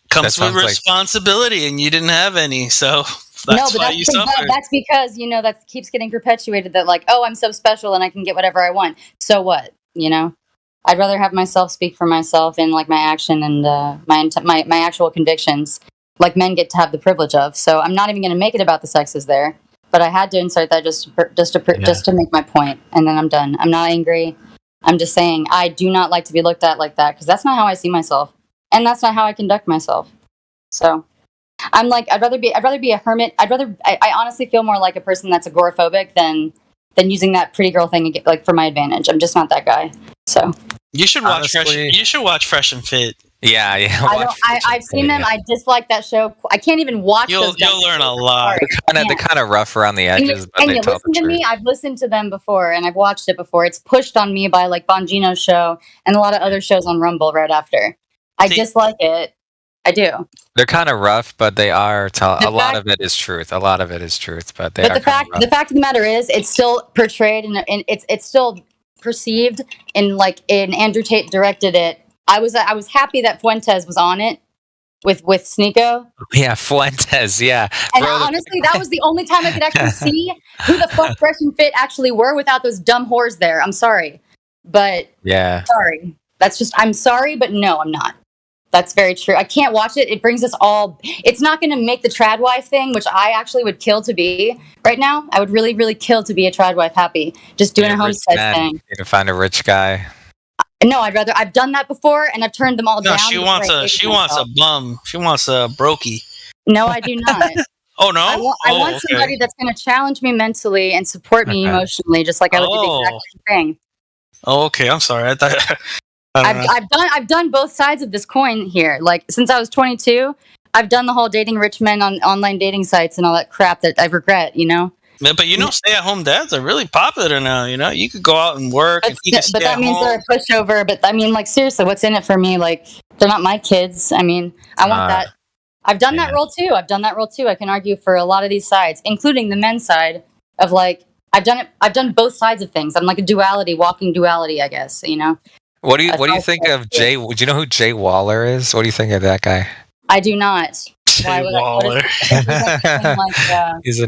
comes with responsibility, and you didn't have any, so that's why you suffered. That's because that keeps getting perpetuated. That I'm so special and I can get whatever I want. So what? I'd rather have myself speak for myself and my action and my actual convictions. Like men get to have the privilege of. So I'm not even going to make it about the sexes there. But I had to insert that just to make my point, and then I'm done. I'm not angry. I'm just saying I do not like to be looked at like that because that's not how I see myself, and that's not how I conduct myself. So I'm I'd rather be a hermit. I honestly feel more like a person that's agoraphobic than using that pretty girl thing for my advantage. I'm just not that guy. So you should watch Fresh and Fit. Yeah. I've seen them. I dislike that show. I can't even watch. You'll learn a lot. They're kind of rough around the edges, but they tell the truth. Me. I've listened to them before, and I've watched it before. It's pushed on me by Bongino's show and a lot of other shows on Rumble right after. I dislike it. I do. They're kind of rough, but they are. A lot of it is truth. A lot of it is truth, but they are. The fact of the matter is, it's still portrayed and it's still perceived in Andrew Tate directed it. I was happy that Fuentes was on it with Sneeko. Yeah, Fuentes. Yeah, and honestly, that was the only time I could actually see who the fuck Fresh and Fit actually were without those dumb whores there. I'm sorry, but sorry. That's just I'm sorry, but no, I'm not. That's very true. I can't watch it. It brings us all. It's not going to make the trad wife thing, which I actually would kill to be right now. I would really, really kill to be a trad wife happy, just doing a homestead thing. You need to find a rich guy. No, I've done that before, and I've turned them all down. She wants a bum. She wants a brokey. No, I do not. Oh no! I want somebody that's going to challenge me mentally and support me emotionally, just like I would do the exact same thing. Oh, okay. I'm sorry. I thought I've done both sides of this coin here. Since I was 22, I've done the whole dating rich men on online dating sites and all that crap that I regret. But stay-at-home dads are really popular now. You could go out and work. But that means they're a pushover. But I mean, seriously, what's in it for me? They're not my kids. I mean, I want that. I've done that role too. I can argue for a lot of these sides, including the men's side of I've done it. I've done both sides of things. I'm like a walking duality, I guess. What do you think of Jay? Do you know who Jay Waller is? What do you think of that guy? I do not. Why would what is, He's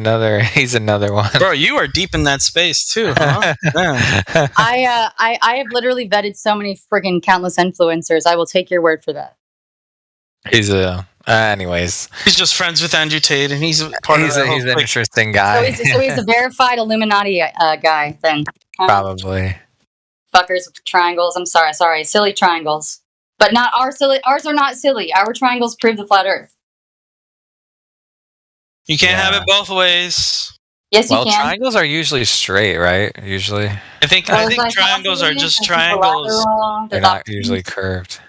another one. Bro, you are deep in that space too, huh? Yeah. I have literally vetted so many friggin' countless influencers. I will take your word for that. He's anyways. He's just friends with Andrew Tate, and he's part of that he's an interesting guy. So he's a verified Illuminati guy then. Probably. Fuckers with triangles. I'm sorry, silly triangles. But not our silly. Ours are not silly. Our triangles prove the flat Earth. You can't have it both ways. Yes, you well, can. triangles are usually straight, right? Usually. I think triangles are just triangles. They're not usually curved.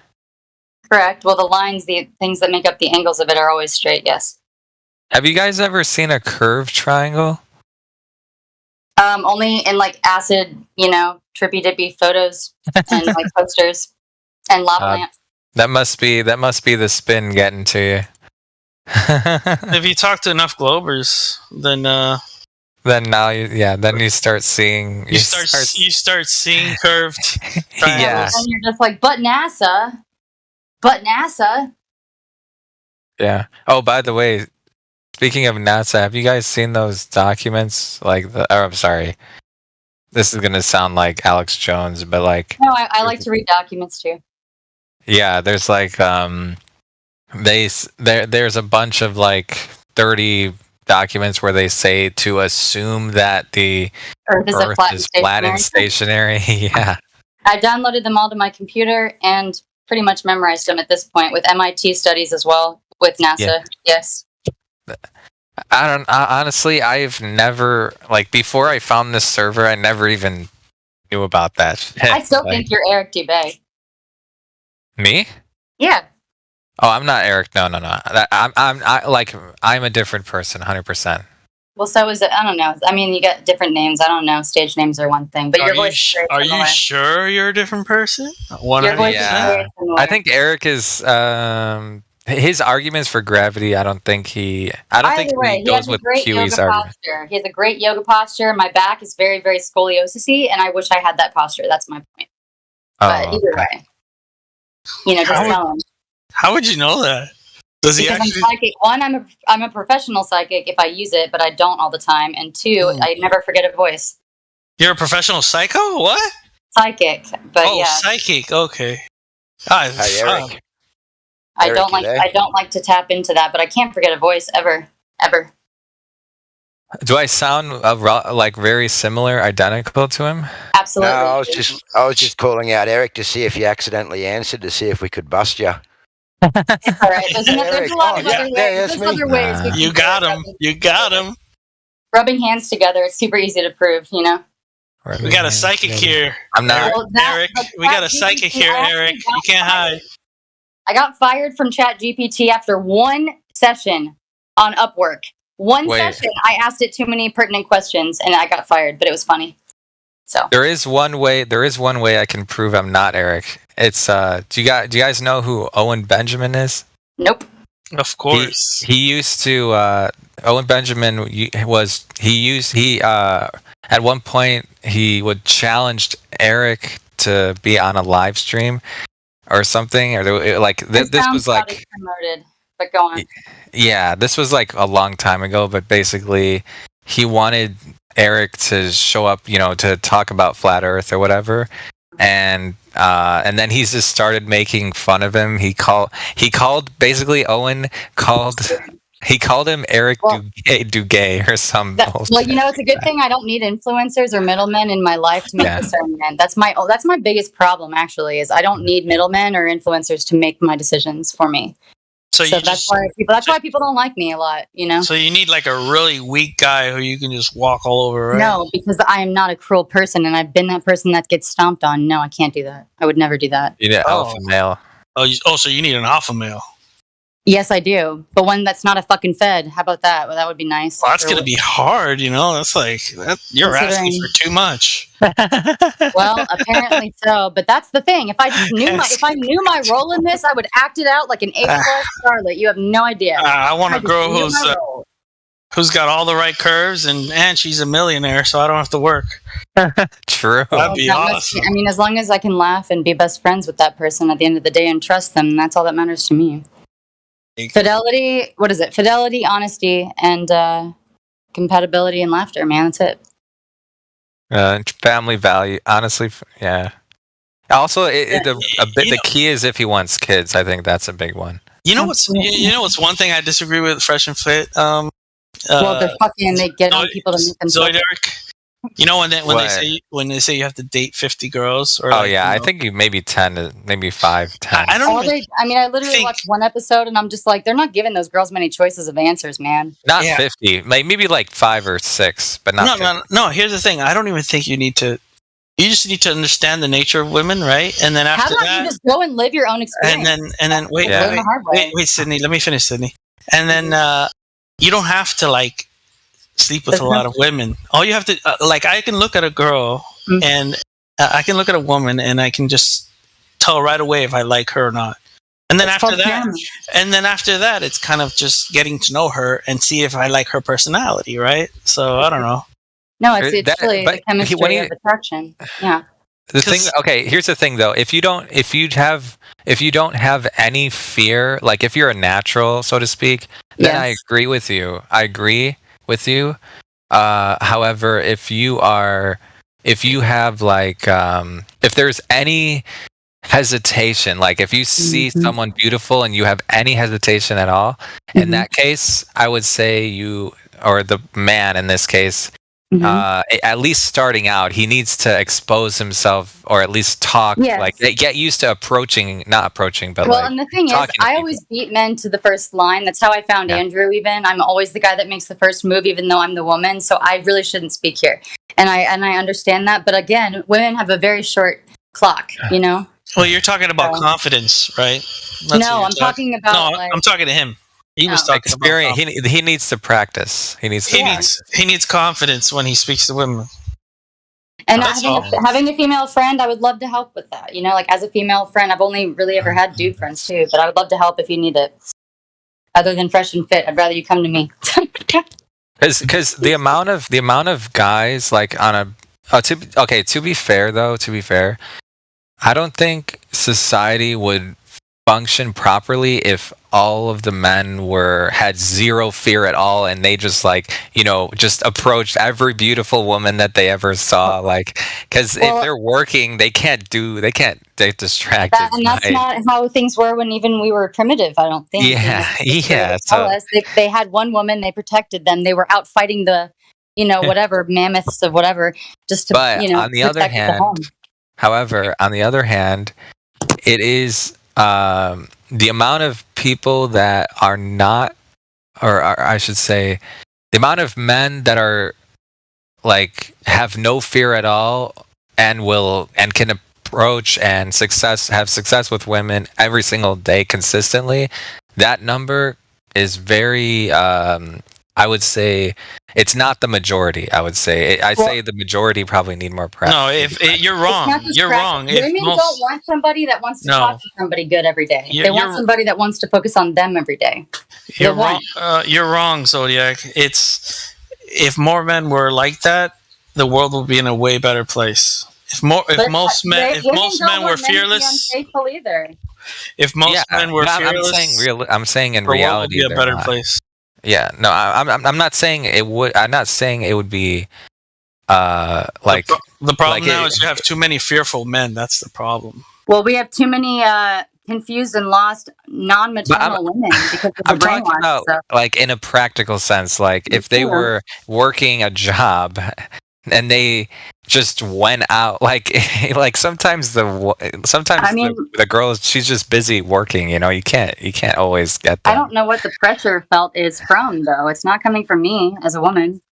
Correct. Well, the lines, the things that make up the angles of it are always straight. Yes. Have you guys ever seen a curved triangle? Only in like acid, trippy dippy photos and like posters and lava lamps. That must be the spin getting to you. If you talk to enough Globers, then now you start seeing you start seeing curved triangles. Yeah. And you're just like, but NASA. Yeah. Oh, by the way, speaking of NASA, have you guys seen those documents? I'm sorry. This is gonna sound like Alex Jones, but like. No, I like to read documents too. Yeah, there's like there's a bunch of like 30 documents where they say to assume that the Earth is flat and stationary. Yeah. I downloaded them all to my computer and pretty much memorized them at this point with MIT studies as well with NASA. Yeah. Yes. Honestly, I've never before I found this server, I never even knew about that. I still think you're Eric Dubé. Me? Yeah. Oh, I'm not Eric. No. I'm a different person, 100%. Well, so is it. I don't know. I mean, you got different names. I don't know. Stage names are one thing, but your voice is very Are similar. you sure you're a different person? Your voice is very similar. I think Eric is. His arguments for gravity. I don't think he goes with Huey's argument. He has a great yoga posture. My back is very, very scoliosis-y, and I wish I had that posture. That's my point. But either way, just tell him. How would you know that? Does he because actually? I'm psychic. One, I'm a professional psychic if I use it, but I don't all the time. And two, I never forget a voice. You're a professional psycho? What? Psychic, but yeah. Psychic. Okay. Hi, Eric. I don't like to tap into that, but I can't forget a voice ever. Do I sound very similar, identical to him? Absolutely. No, I was just calling out Eric to see if you accidentally answered, to see if we could bust you. All right. There's a lot of other ways. There's other ways. We can You got him. You got him. Rubbing hands together. It's super easy to prove. We got a psychic here. I'm not Eric. We got a psychic here, Eric. You can't hide. I got fired from ChatGPT after one session on Upwork. One session. I asked it too many pertinent questions, and I got fired. But it was funny. So there is one way I can prove I'm not Eric. It's do you guys know who Owen Benjamin is? Nope. Of course. He used to Owen Benjamin at one point he would challenge Eric to be on a live stream or something, or this was like promoted, but go on. Yeah, this was like a long time ago, but basically he wanted Eric to show up, to talk about flat Earth or whatever, and then he just started making fun of him. He called Owen him Eric Duguay or something. Well, it's a good thing I don't need influencers or middlemen in my life to make discernment. That's my biggest problem. Actually, is I don't need middlemen or influencers to make my decisions for me. So that's why people don't like me a lot, So you need like a really weak guy who you can just walk all over, right? No, because I am not a cruel person, and I've been that person that gets stomped on. No, I can't do that. I would never do that. You need an alpha male. So you need an alpha male. Yes, I do, but one that's not a fucking fed. How about that? Well, that would be nice. Well, that's gonna be hard, That's you're asking for too much. Well, apparently so, but that's the thing. If I knew my role in this, I would act it out like an A+ starlet. You have no idea. I want a girl who's got all the right curves, and she's a millionaire, so I don't have to work. True. That'd be awesome. I mean, as long as I can laugh and be best friends with that person at the end of the day and trust them, that's all that matters to me. Fidelity. What is it? Fidelity, honesty, and compatibility and laughter. Man, that's it. Family value. Honestly, yeah. Also, the key is if he wants kids. I think that's a big one. You know what's one thing I disagree with Fresh and Fit. Well, they get on people to make them. Zoideric. You know when they say you have to date 50 girls? Or I think you maybe 10 to maybe 5, 10. I literally watched one episode and I'm just like, they're not giving those girls many choices of answers, man. Not 50, maybe like 5 or 6, but not. No. Here's the thing. I don't even think you need to. You just need to understand the nature of women, right? And then after you just go and live your own experience? And then wait, Sydney. Let me finish, Sydney. And then you don't have to like sleep with a lot of women. All you have to I can look at a girl and I can look at a woman and I can just tell right away if I like her or not. And then after that, it's kind of just getting to know her and see if I like her personality, right? So I don't know. No, it's really the chemistry of attraction. Yeah. The thing. Okay, here's the thing though. If you don't have any fear, like if you're a natural, so to speak, then I agree with you. However, if there's any hesitation, like if you see someone beautiful and you have any hesitation at all, in that case, I would say you, or the man in this case, at least starting out, he needs to expose himself or at least talk, get used to not approaching, but and the thing is, I always beat men to the first line. That's how I found Andrew. Even I'm always the guy that makes the first move, even though I'm the woman. So I really shouldn't speak here, and I understand that. But again, women have a very short clock, you know. Well, you're talking about confidence, right? I'm talking about. No, I'm talking to him. He was talking experience. He needs to practice. He needs confidence when he speaks to women. And having a female friend, I would love to help with that. You know, like as a female friend, I've only really ever had dude friends too, but I would love to help if you need it. Other than Fresh and Fit, I'd rather you come to me. Because the amount of guys like on a to be fair, I don't think society would function properly if all of the men had zero fear at all and they just just approached every beautiful woman that they ever saw, because if they're working they're distracted, and that's not how things were when even we were primitive. I don't think they had one woman, they protected them, they were out fighting the whatever mammoths of whatever, just to on the other hand, however, on the other hand, it is the amount of people that are not, I should say, the amount of men that are have no fear at all and can approach and have success with women every single day consistently. That number is very, I would say, it's not the majority. I would say, say the majority probably need more practice. No, you're wrong. You're wrong. Women don't want somebody that wants to talk to somebody good every day. They want somebody that wants to focus on them every day. You're wrong. You're wrong, Zodiac. If more men were like that, the world would be in a way better place. If most men were fearless, if most men were fearless, I'm saying in the world reality, would be a better place. Yeah, no, I'm not saying it would. I'm not saying it would be the problem now is you have too many fearful men. That's the problem. Well, we have too many confused and lost non-maternal women because of the talking about in a practical sense, if they were working a job and they just went out, sometimes the girl, she's just busy working, you can't always get that. I don't know what the pressure felt is from, though. It's not coming from me as a woman.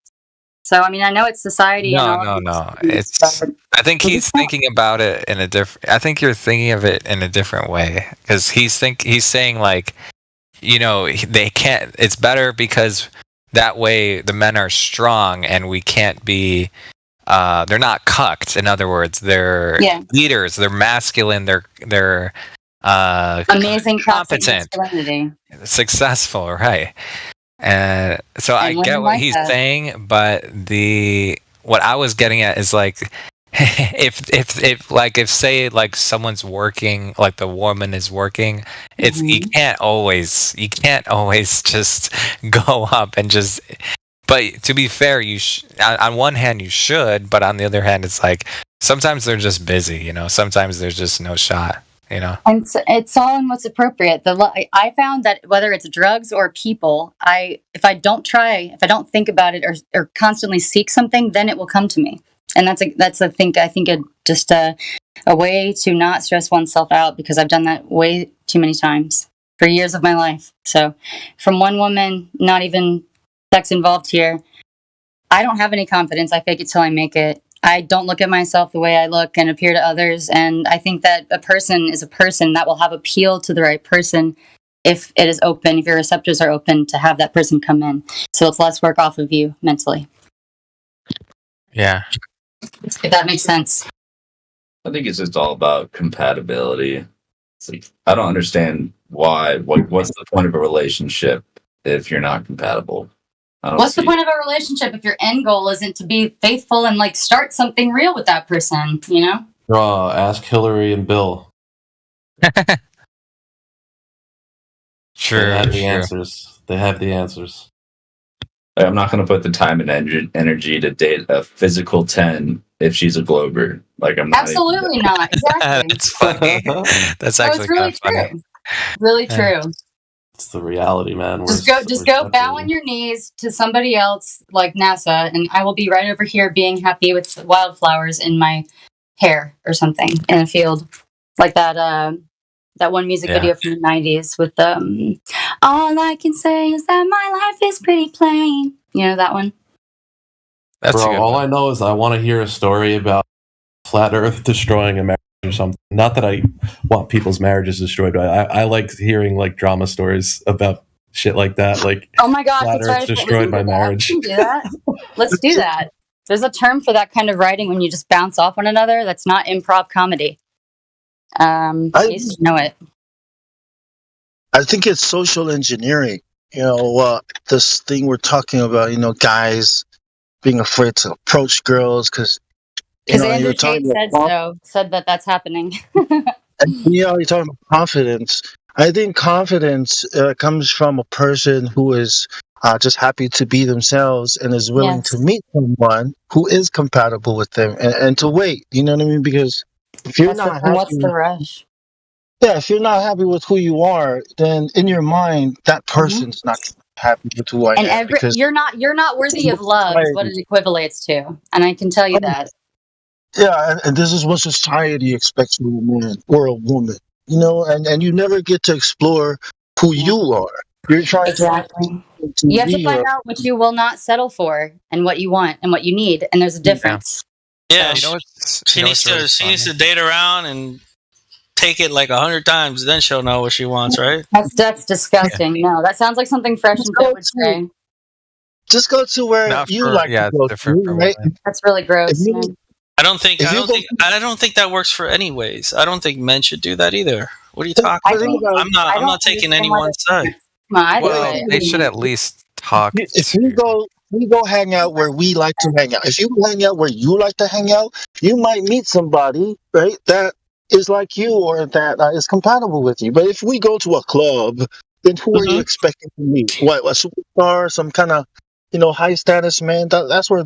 So I know it's society. No. I think he's thinking about it in a different. I think you're thinking of it in a different way, because he's saying they can't. It's better because that way the men are strong and we can't be. They're not cucked. In other words, they're leaders. They're masculine. They're amazing, competent, successful, right? And so I get what he's saying, but what I was getting at is if say like someone's working, like the woman is working, it's you can't always just go up and just. But to be fair, on one hand you should, but on the other hand, it's like sometimes they're just busy, you know. Sometimes there's just no shot, you know. And it's all in what's appropriate. I found that whether it's drugs or people, if I don't think about it or constantly seek something, then it will come to me. And that's I think it just a way to not stress oneself out, because I've done that way too many times for years of my life. So from one woman, not even sex involved here, I don't have any confidence. I fake it till I make it. I don't look at myself the way I look and appear to others. And I think that a person is a person that will have appeal to the right person if it is open, if your receptors are open to have that person come in. So it's less work off of you mentally. Yeah. If that makes sense. I think it's just all about compatibility. It's like, I don't understand why. What's the point of a relationship if you're not compatible? What's the point of a relationship if your end goal isn't to be faithful and like start something real with that person, you know? Ask Hillary and Bill. True. They have the answers. They have the answers. I'm not going to put the time and energy to date a physical 10 if she's a glober. Like, I'm not. Absolutely not. Exactly. That's funny. That's actually it's really funny. true. Really true. It's the reality, man. Just go bow on your knees to somebody else like NASA, and I will be right over here being happy with wildflowers in my hair or something in a field, like that one music video from the 90s with all I can say is that my life is pretty plain. You know that one? That's all I know is I want to hear a story about flat Earth destroying a marriage or something. Not that I want people's marriages destroyed, but I like hearing like drama stories about shit like that. Like, oh my god, flat Earth destroyed my marriage. We can do that. Let's do that. There's a term for that kind of writing when you just bounce off one another. That's not improv comedy. You just know it. I think it's social engineering. You know, this thing we're talking about, you know, guys being afraid to approach girls because Andrew Tate said that that's happening. You're talking about confidence. I think confidence comes from a person who is just happy to be themselves and is willing to meet someone who is compatible with them and to wait. You know what I mean? Because if you're not happy, what's the rush? Yeah, if you're not happy with who you are, then in your mind, that person's not happy with who I am. Because you're not worthy of love is what it equivalates to, and I can tell you that. Yeah, and this is what society expects from a man or a woman, you know, and you never get to explore who you are. You're trying to you have to find out what you will not settle for and what you want and what you need, and there's a difference. Yeah, she needs to date around and take it like 100 times, then she'll know what she wants, right? That's disgusting. Yeah. No, that sounds like something Fresh and Fit would say. Just go to where you like to go to, right? That's really gross. I don't think that works for anyways. I don't think men should do that either. What are you talking about? I'm not taking anyone's side. Well, they should at least talk. If we go hang out where we like to hang out. If you hang out where you like to hang out, you might meet somebody, right, that is like you or that is compatible with you. But if we go to a club, then who are you expecting to meet? What, a superstar, some kind of, high status man? That's where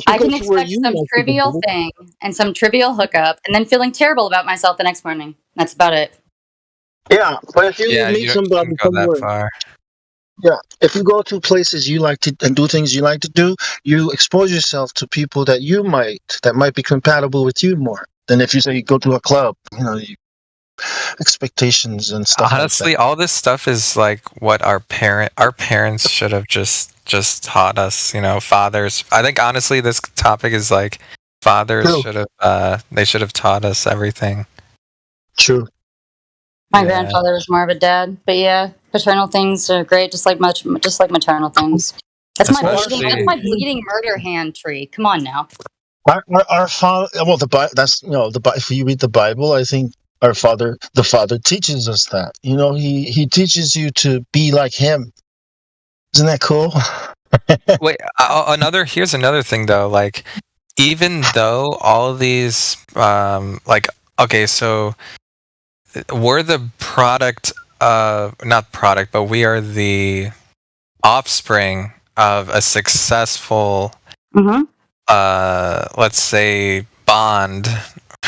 I can expect some trivial thing and some trivial hookup, and then feeling terrible about myself the next morning. That's about it. Yeah, but if you meet somebody that far. Yeah, if you go to places you like to and do things you like to do, you expose yourself to people that might be compatible with you more than if you say you go to a club. Expectations and stuff. Honestly, like that. All this stuff is like what our parents should have just taught us. Fathers. I think honestly, this topic is like fathers should have taught us everything. True. My grandfather was more of a dad, but yeah, paternal things are great, just like maternal things. That's my bleeding murder hand tree. Come on now. Our father. Well, if you read the Bible, I think the Father teaches us that. He teaches you to be like Him. Isn't that cool? Wait, here's another thing though. Like, even though all of these, okay, so we're the product of, not product, but we are the offspring of a successful, let's say, bond,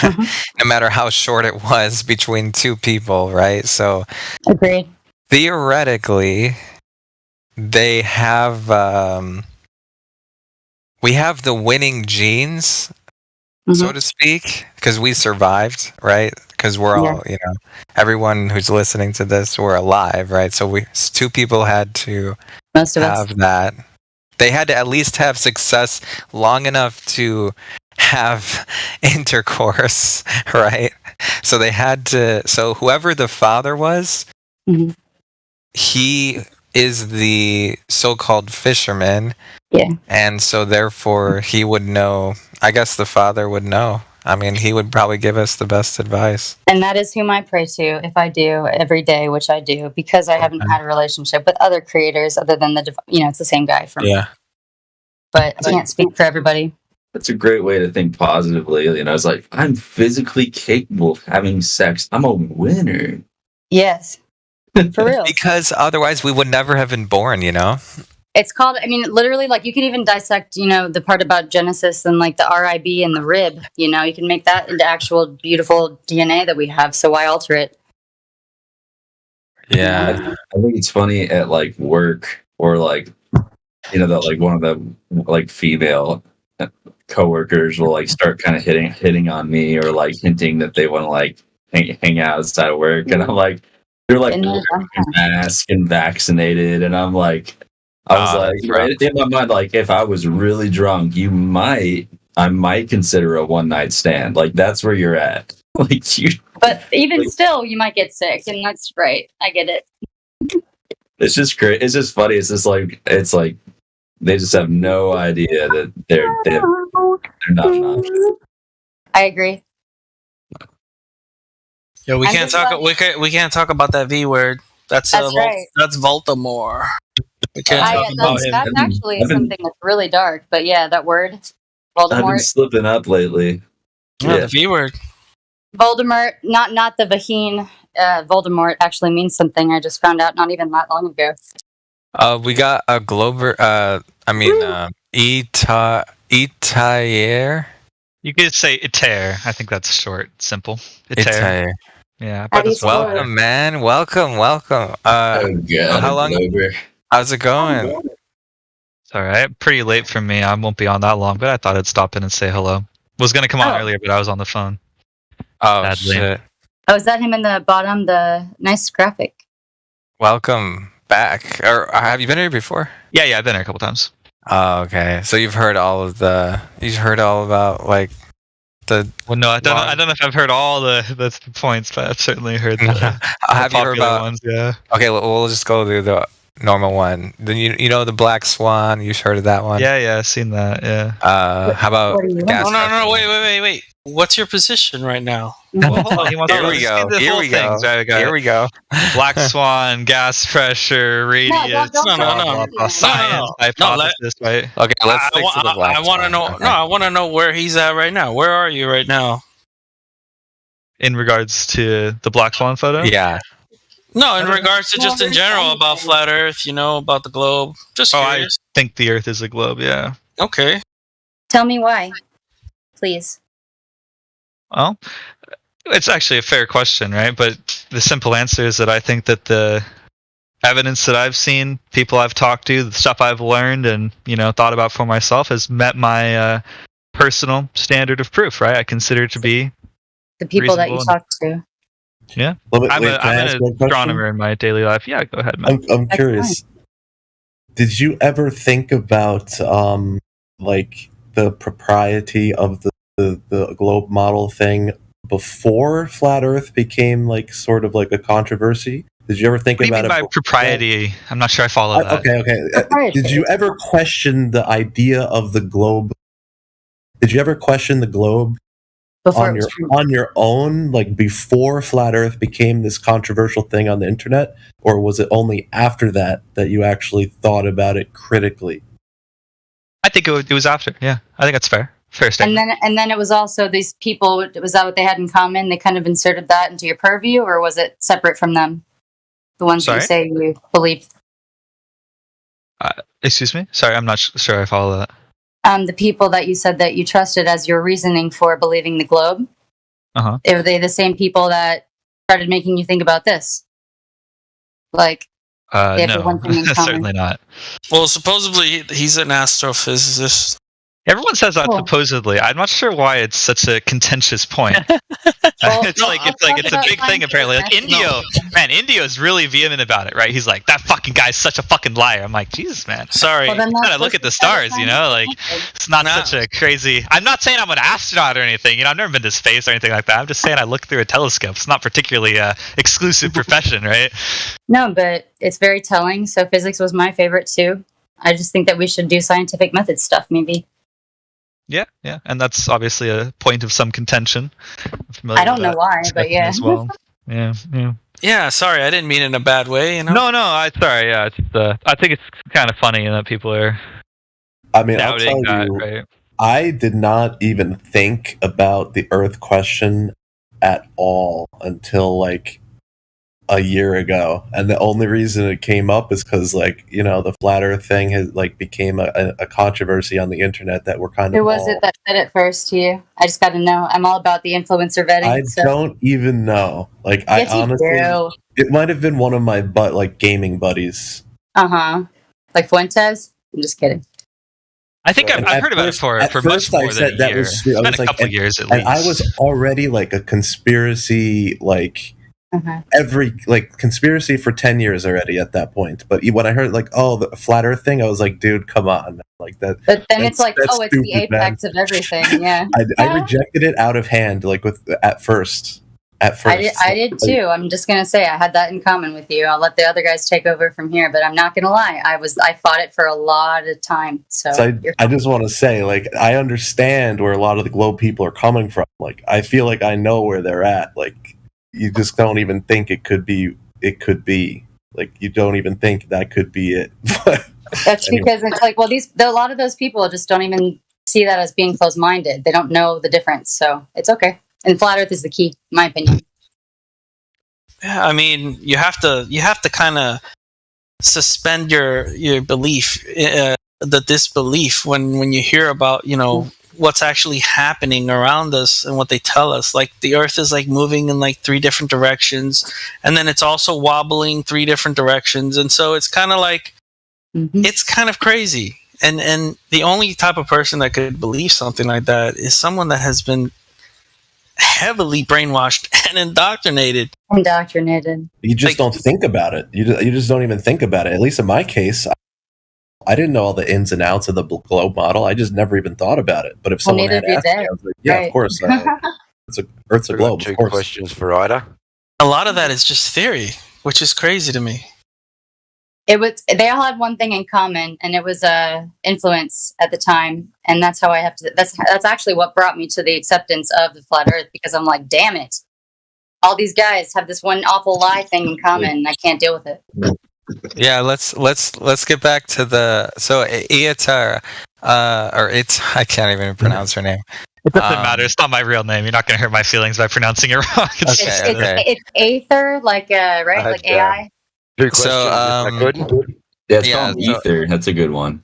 no matter how short it was between two people, right? So, agreed. Theoretically, they have, we have the winning genes, so to speak, because we survived, right? Because we're all, everyone who's listening to this, we're alive, right? So two people had to have that. They had to at least have success long enough to have intercourse, right? So they had to. So whoever the father was, he is the so-called fisherman. Yeah. And so therefore he would know, I guess the father would know. I mean, he would probably give us the best advice. And that is whom I pray to if I do every day, which I do, because I haven't had a relationship with other creators other than it's the same guy for me. Yeah. But I can't speak for everybody. That's a great way to think positively. It's like, I'm physically capable of having sex. I'm a winner. Yes. For real. Because otherwise we would never have been born, It's called, literally, like, you can even dissect, the part about Genesis and, like, the RIB and the rib, you can make that into actual beautiful DNA that we have, so why alter it? Yeah. I think it's funny at, like, work, or, like, that, like, one of the, like, female coworkers will, like, start kind of hitting on me, or, like, hinting that they want to, like, hang out outside of work, and I'm like, they're, like, wearing a mask and vaccinated, and I'm like... I was like, right in my mind, like, if I was really drunk, I might consider a one-night stand. Like, that's where you're at. Like, you. But even still, you might get sick, and that's right. I get it. It's just great. It's just funny. It's like they just have no idea that they're not an option. I agree. Yeah, we can't talk about that V word. That's right. That's Voldemort. That's actually something that's really dark, but yeah, that word, Voldemort. I've been slipping up lately. Yeah, the V word. Voldemort, not the vagine. Voldemort actually means something. I just found out not even that long ago. We got a Glober. Itayer. You could say Itayer. I think that's short, simple. Itayer. Yeah. Welcome, man. Welcome. How long? How's it going? It's all right. Pretty late for me. I won't be on that long, but I thought I'd stop in and say hello. Was going to come on earlier, but I was on the phone. Oh, shit. Oh, is that him in the bottom? The nice graphic. Welcome back. Or have you been here before? Yeah, I've been here a couple times. Oh, okay. So you've heard all about, like, the... Well, no, I don't know if I've heard all the points, but I've certainly heard the have you heard about ones, yeah. Okay, we'll just go through the normal one. Then the Black Swan. You've heard of that one? Yeah, I've seen that. Yeah. How about gas? No, wait. What's your position right now? Well, hold on. Here we go. Black Swan, gas pressure, radius, science, hypothesis, right? Okay, let's stick to the Black Swan. I want to know. No, I want to know where he's at right now. Where are you right now? In regards to the Black Swan photo? Yeah. No, in regards to just in general about flat Earth, about the globe. Just curious. I think the Earth is a globe, yeah. Okay. Tell me why, please. Well, it's actually a fair question, right? But the simple answer is that I think that the evidence that I've seen, people I've talked to, the stuff I've learned and, thought about for myself has met my personal standard of proof, right? I consider it to be the people that you talk to. Yeah. I'm an astronomer in my daily life. Yeah, go ahead, man. I'm curious. Did you ever think about like the propriety of the globe model thing before flat Earth became like sort of like a controversy? Did you ever think about it? By propriety? I'm not sure I follow that. Okay. Did you ever question the idea of the globe? Did you ever question the globe on your own, like before flat Earth became this controversial thing on the internet, or was it only after that you actually thought about it critically? I think it was after. Yeah, I think that's fair. Fair statement. And then it was also these people. Was that what they had in common? They kind of inserted that into your purview, or was it separate from them? The ones that you say you believed. Excuse me. Sorry, I'm not sure I follow that. The people that you said that you trusted as your reasoning for believing the globe. Uh-huh. Are they the same people that started making you think about this? Like, they have the one thing in common. Certainly not. Well, supposedly he's an astrophysicist. Everyone says that supposedly. I'm not sure why it's such a contentious point. It's a big thing apparently. Like Indio is really vehement about it, right? He's like, that fucking guy's such a fucking liar. I'm like, Jesus, man. Sorry. Gotta look at the stars, you know? Like, it's not such a crazy. I'm not saying I'm an astronaut or anything. You know, I've never been to space or anything like that. I'm just saying I look through a telescope. It's not particularly a exclusive profession, right? No, but it's very telling. So physics was my favorite too. I just think that we should do scientific method stuff, maybe. Yeah, and that's obviously a point of some contention. I don't know why, but yeah. As well. Yeah. Yeah, sorry, I didn't mean it in a bad way. You know? No, sorry. Yeah, I think it's kind of funny that people are. I mean, I'll doubting tell that, you, right? I did not even think about the Earth question at all until like a year ago, and the only reason it came up is because, like, you know, the flat Earth thing has like became a controversy on the internet that we're kind of. Who was it that said it first to you? I just got to know. I'm all about the influencer vetting. I don't even know. Like, yes, I honestly, do. It might have been one of my gaming buddies. Like Fuentes. I'm just kidding. I think I've heard about it for much more than a year. It's been a couple years at least. I was already like a conspiracy, like. Every conspiracy for 10 years already at that point, but when I heard like, oh, the flat Earth thing, I was like, dude, come on, like that. But then it's like, oh, it's the apex of everything. Yeah, I rejected it out of hand, like at first. I did too. I'm just gonna say I had that in common with you. I'll let the other guys take over from here, but I'm not gonna lie. I fought it for a lot of time. So I just want to say, like, I understand where a lot of the globe people are coming from. Like, I feel like I know where they're at. Like. You just don't even think it could be. Like, you don't even think that could be it. That's because it's like, well, a lot of those people just don't even see that as being closed-minded. They don't know the difference, so it's okay. And flat Earth is the key, in my opinion. Yeah, I mean, you have to kind of suspend your belief, the disbelief when you hear about, you know, what's actually happening around us and what they tell us. Like, the Earth is like moving in like 3 different directions, and then it's also wobbling 3 different directions, and so it's kind of like it's kind of crazy. And the only type of person that could believe something like that is someone that has been heavily brainwashed and indoctrinated. You just don't think about it. You just don't even think about it. At least in my case, I didn't know all the ins and outs of the globe model. I just never even thought about it. But if someone had asked me, I was like, yeah, right. Of course. Earth's a globe. 2 of course. questions for Ida. A lot of that is just theory, which is crazy to me. They all had one thing in common, and it was influence at the time. And that's how that's actually what brought me to the acceptance of the flat Earth, because I'm like, damn it. All these guys have this one awful lie thing in common, and I can't deal with it. Yeah, let's get back to the Iatar, I can't even pronounce her name. It doesn't matter. It's not my real name. You're not going to hurt my feelings by pronouncing it wrong. It's Aether, like right, like AI. Good question. Is that good? Yeah, it's called Ether. That's a good one.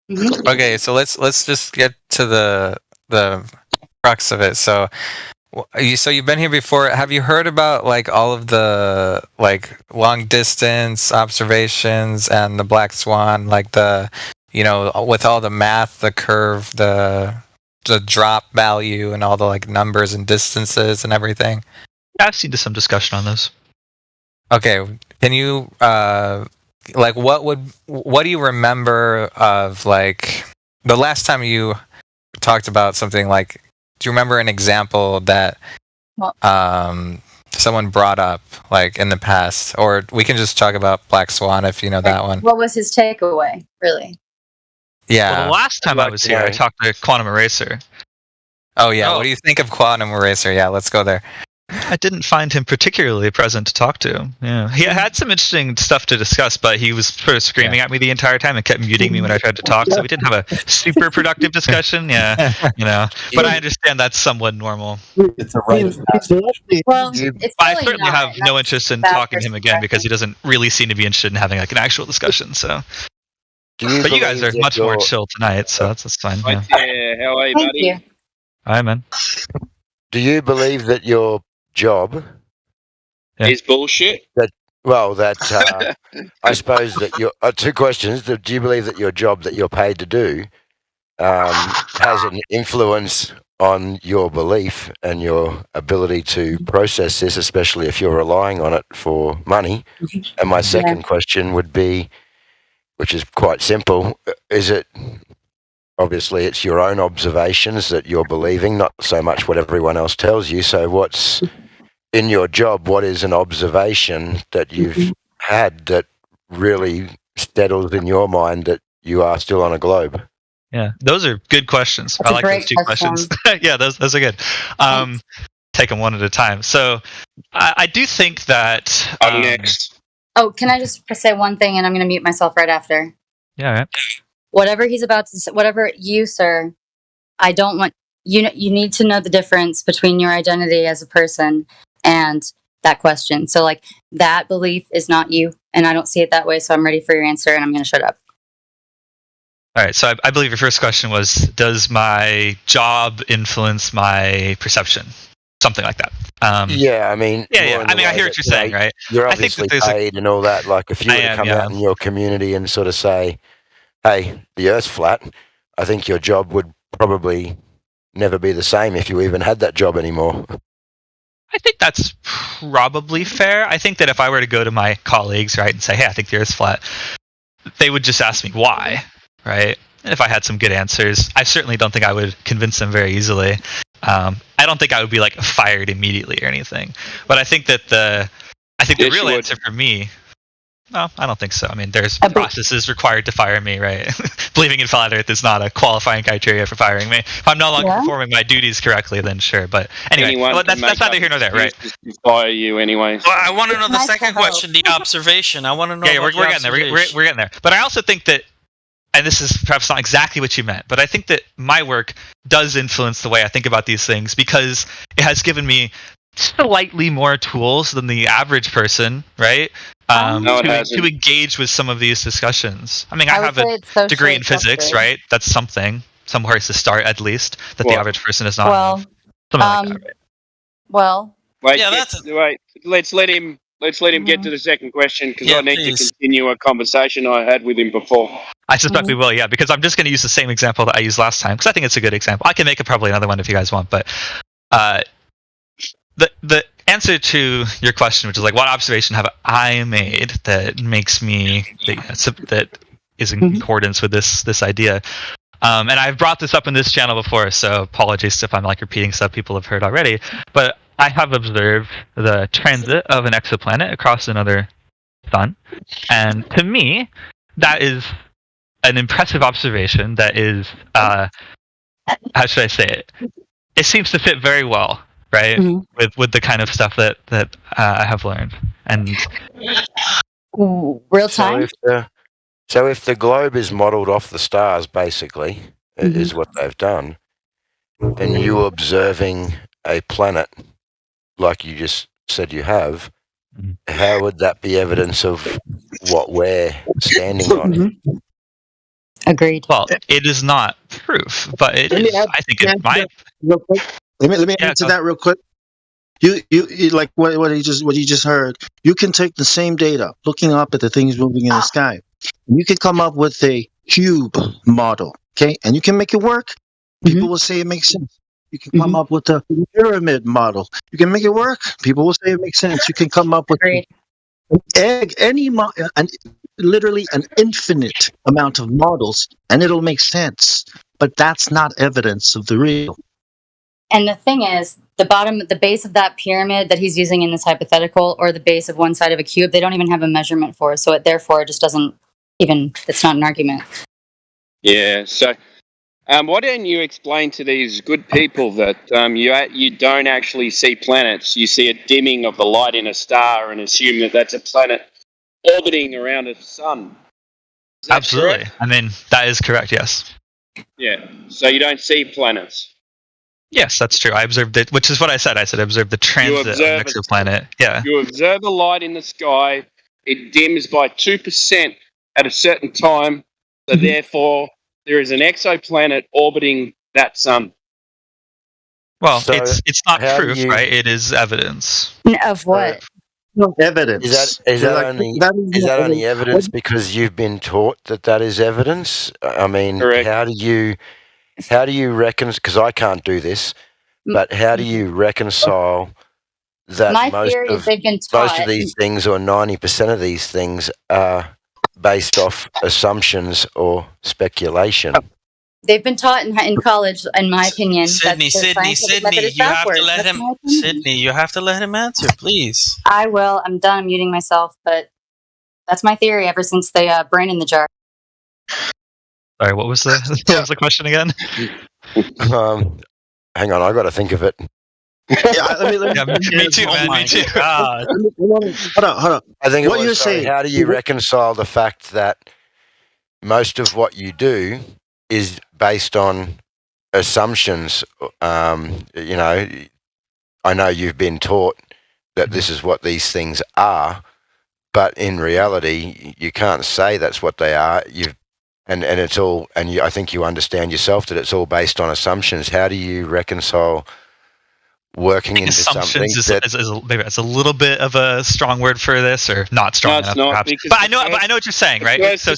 Okay, so let's just get to the crux of it. So you've been here before. Have you heard about like all of the like long distance observations and the black swan, like the, you know, with all the math, the curve, the drop value, and all the like numbers and distances and everything? I've seen some discussion on those. Okay, can you like what do you remember of like the last time you talked about something? Like, do you remember an example that someone brought up like in the past? Or we can just talk about Black Swan if you know that one. What was his takeaway, really? Yeah. Well, the last time I was here, I talked to Quantum Eraser. Oh yeah. What do you think of Quantum Eraser? Yeah, let's go there. I didn't find him particularly present to talk to. Yeah, he had some interesting stuff to discuss, but he was sort of screaming at me the entire time and kept muting me when I tried to talk. So we didn't have a super productive discussion. Yeah, but I understand that's somewhat normal. It's a rite of passage. Well, it's I really certainly not, have and no that's interest in bad talking to him again because he doesn't really seem to be interested in having like an actual discussion. So, but you guys are much more chill tonight, so that's fine. Yeah. Yeah, how are you, Thank buddy? you. Hi, man. Do you believe that your job is bullshit? I suppose that your two questions. Do you believe that your job that you're paid to do has an influence on your belief and your ability to process this, especially if you're relying on it for money? And my second question would be, which is quite simple, is it, obviously it's your own observations that you're believing, not so much what everyone else tells you. So what's in your job, what is an observation that you've had that really settles in your mind that you are still on a globe? Yeah, those are good questions. That's I a like great those two question. questions. Yeah, those are good. Take them one at a time. So I do think that... I'm next. Oh, can I just say one thing, and I'm going to mute myself right after? Yeah, all right. Whatever he's about to say, whatever you, sir, I don't want... You need to know the difference between your identity as a person and that question. So, like, that belief is not you, and I don't see it that way, so I'm ready for your answer, and I'm going to shut up. All right, so I believe your first question was, does my job influence my perception? Something like that. Yeah, I mean... Yeah, I mean, I hear what you're saying, right? You're I think obviously that paid and all that. Like, if you were to come out in your community and sort of say, hey, the Earth's flat, I think your job would probably never be the same if you even had that job anymore. I think that's probably fair. I think that if I were to go to my colleagues, right, and say, hey, I think the Earth's flat, they would just ask me why, right? And if I had some good answers, I certainly don't think I would convince them very easily. I don't think I would be like fired immediately or anything. But I think that the real answer for me, no, I don't think so. I mean, there's processes required to fire me, right? Believing in flat Earth is not a qualifying criteria for firing me. If I'm no longer performing my duties correctly, then sure. But anyway, that's neither here nor there, right? To fire you anyway. Well, I want to know the second question, the observation. I want to know. Yeah, we're getting there. We're getting there. But I also think that, and this is perhaps not exactly what you meant, but I think that my work does influence the way I think about these things because it has given me slightly more tools than the average person, right? To engage with some of these discussions. I mean, I have a degree in physics, right? That's something. Somewhere to start, at least, that the average person is not. Well, something like that, right? Well, wait, let's let him get to the second question because I need to continue a conversation I had with him before. I suspect we will, yeah, because I'm just going to use the same example that I used last time because I think it's a good example. I can make probably another one if you guys want, but the answer to your question, which is like, what observation have I made that makes me that is in accordance with this idea? And I've brought this up in this channel before, so apologies if I'm like repeating stuff people have heard already. But I have observed the transit of an exoplanet across another sun, and to me, that is an impressive observation. That is, how should I say it? It seems to fit very well, right, with the kind of stuff that I have learned. And real time. So if the globe is modelled off the stars, basically, is what they've done, then you observing a planet like you just said you have, how would that be evidence of what we're standing on? Agreed. Well, it is not proof, but it is. I think it might. Real quick. Let me answer that real quick. You like what you just heard. You can take the same data, looking up at the things moving in the sky. You can come up with a cube model, okay, and you can make it work. People will say it makes sense. You can come up with a pyramid model. You can make it work. People will say it makes sense. You can come up with literally an infinite amount of models, and it'll make sense. But that's not evidence of the real. And the thing is, the base of that pyramid that he's using in this hypothetical, or the base of one side of a cube, they don't even have a measurement for. So it therefore just doesn't even. It's not an argument. Yeah. So Why don't you explain to these good people that you don't actually see planets, you see a dimming of the light in a star and assume that that's a planet orbiting around a sun? Is that Absolutely. correct? I mean, that is correct, yes. Yeah, so you don't see planets. Yes, that's true. I observed it, which is what I said. I said I observed the transit of an exoplanet. Yeah. You observe a light in the sky, it dims by 2% at a certain time, so therefore there is an exoplanet orbiting that sun. Well, So it's not how do proof, you- right? It is evidence. Of what? No evidence. Is that only evidence because you've been taught that is evidence? I mean, Correct. how do you reconcile? Because I can't do this, but how do you reconcile that My most theory is of they've been most taught. of these things, or 90% of these things, are based off assumptions or speculation? They've been taught in college, in my opinion. Sydney, that the scientific method is you have to backwards. let That's him. my opinion. Sydney, you have to let him answer, please. I will. I'm done. I'm muting myself, but that's my theory ever since the brain in the jar. Sorry, what was the question again? Hang on, I got to think of it. Me too, man. Me too. Hold on. I think What you're saying? How do you reconcile the fact that most of what you do is based on assumptions? You know, I know you've been taught that this is what these things are, but in reality, you can't say that's what they are. It's all, I think you understand yourself that it's all based on assumptions. How do you reconcile working into assumptions something maybe it's a little bit of a strong word for this, or not strong enough, perhaps. But I know what you're saying, right? So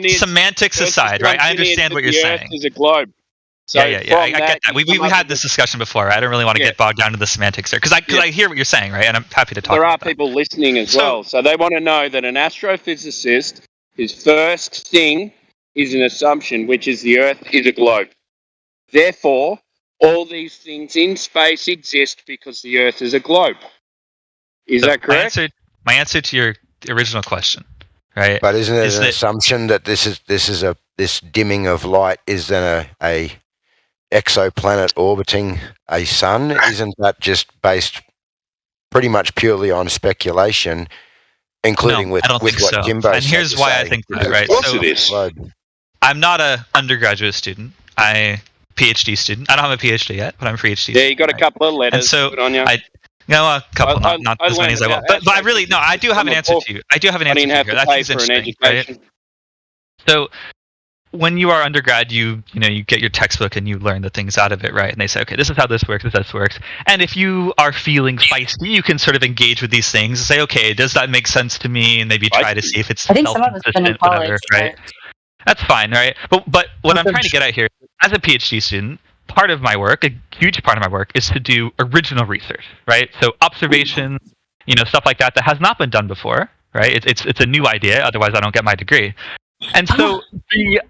semantics aside, right? I understand what you're saying. Is a globe. So I get that. We had this discussion before. I don't really want to get bogged down to the semantics there, because I hear what you're saying, right? And I'm happy to talk. There are about people listening as well, so they want to know that an astrophysicist, his first thing is an assumption, which is the Earth is a globe. Therefore, all these things in space exist because the Earth is a globe. Is that correct? My answer to your original question, right? But isn't it an assumption that this dimming of light is then a exoplanet orbiting a sun? Isn't that just based pretty much purely on speculation, including with what Jimbo said? And here's why I think that, right? Of course it is. I'm not an undergraduate student. I'm a PhD student. I don't have a PhD yet, but I'm a PhD. Yeah, you got a couple of letters. And so Good on you. a couple, not as many as I want. But I really, no, I do have an answer to you. I do have an answer to you here. That is interesting, right? So when you are undergrad, you get your textbook and you learn the things out of it, right? And they say, okay, this is how this works, this works. And if you are feeling feisty, you can sort of engage with these things and say, okay, does that make sense to me? And maybe try to see if it's self-consistent, whatever, right? That's fine, right? But what I'm trying to get at here, as a PhD student, part of my work, a huge part of my work, is to do original research, right? So observations, stuff like that has not been done before, right? It's a new idea. Otherwise, I don't get my degree. And so the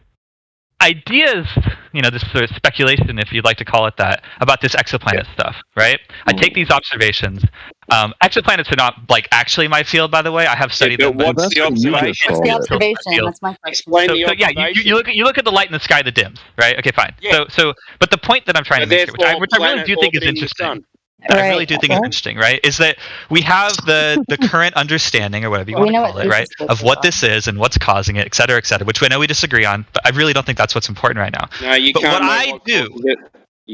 ideas, this sort of speculation, if you'd like to call it that, about this exoplanet stuff, right? I take these observations. Exoplanets are not actually my field, by the way. I have studied them. What's the observation? What's the observation? That's my question. Explain the observation. Yeah, you look at the light in the sky that dims, right? Okay, fine. Yeah. So, but the point that I'm trying to make here, which I really do think is interesting. I really do think it's interesting, right? Is that we have the current understanding, or whatever you want to call it, right, of what this is and what's causing it, et cetera, which I know we disagree on, but I really don't think that's what's important right now. No, you but can't. What I do,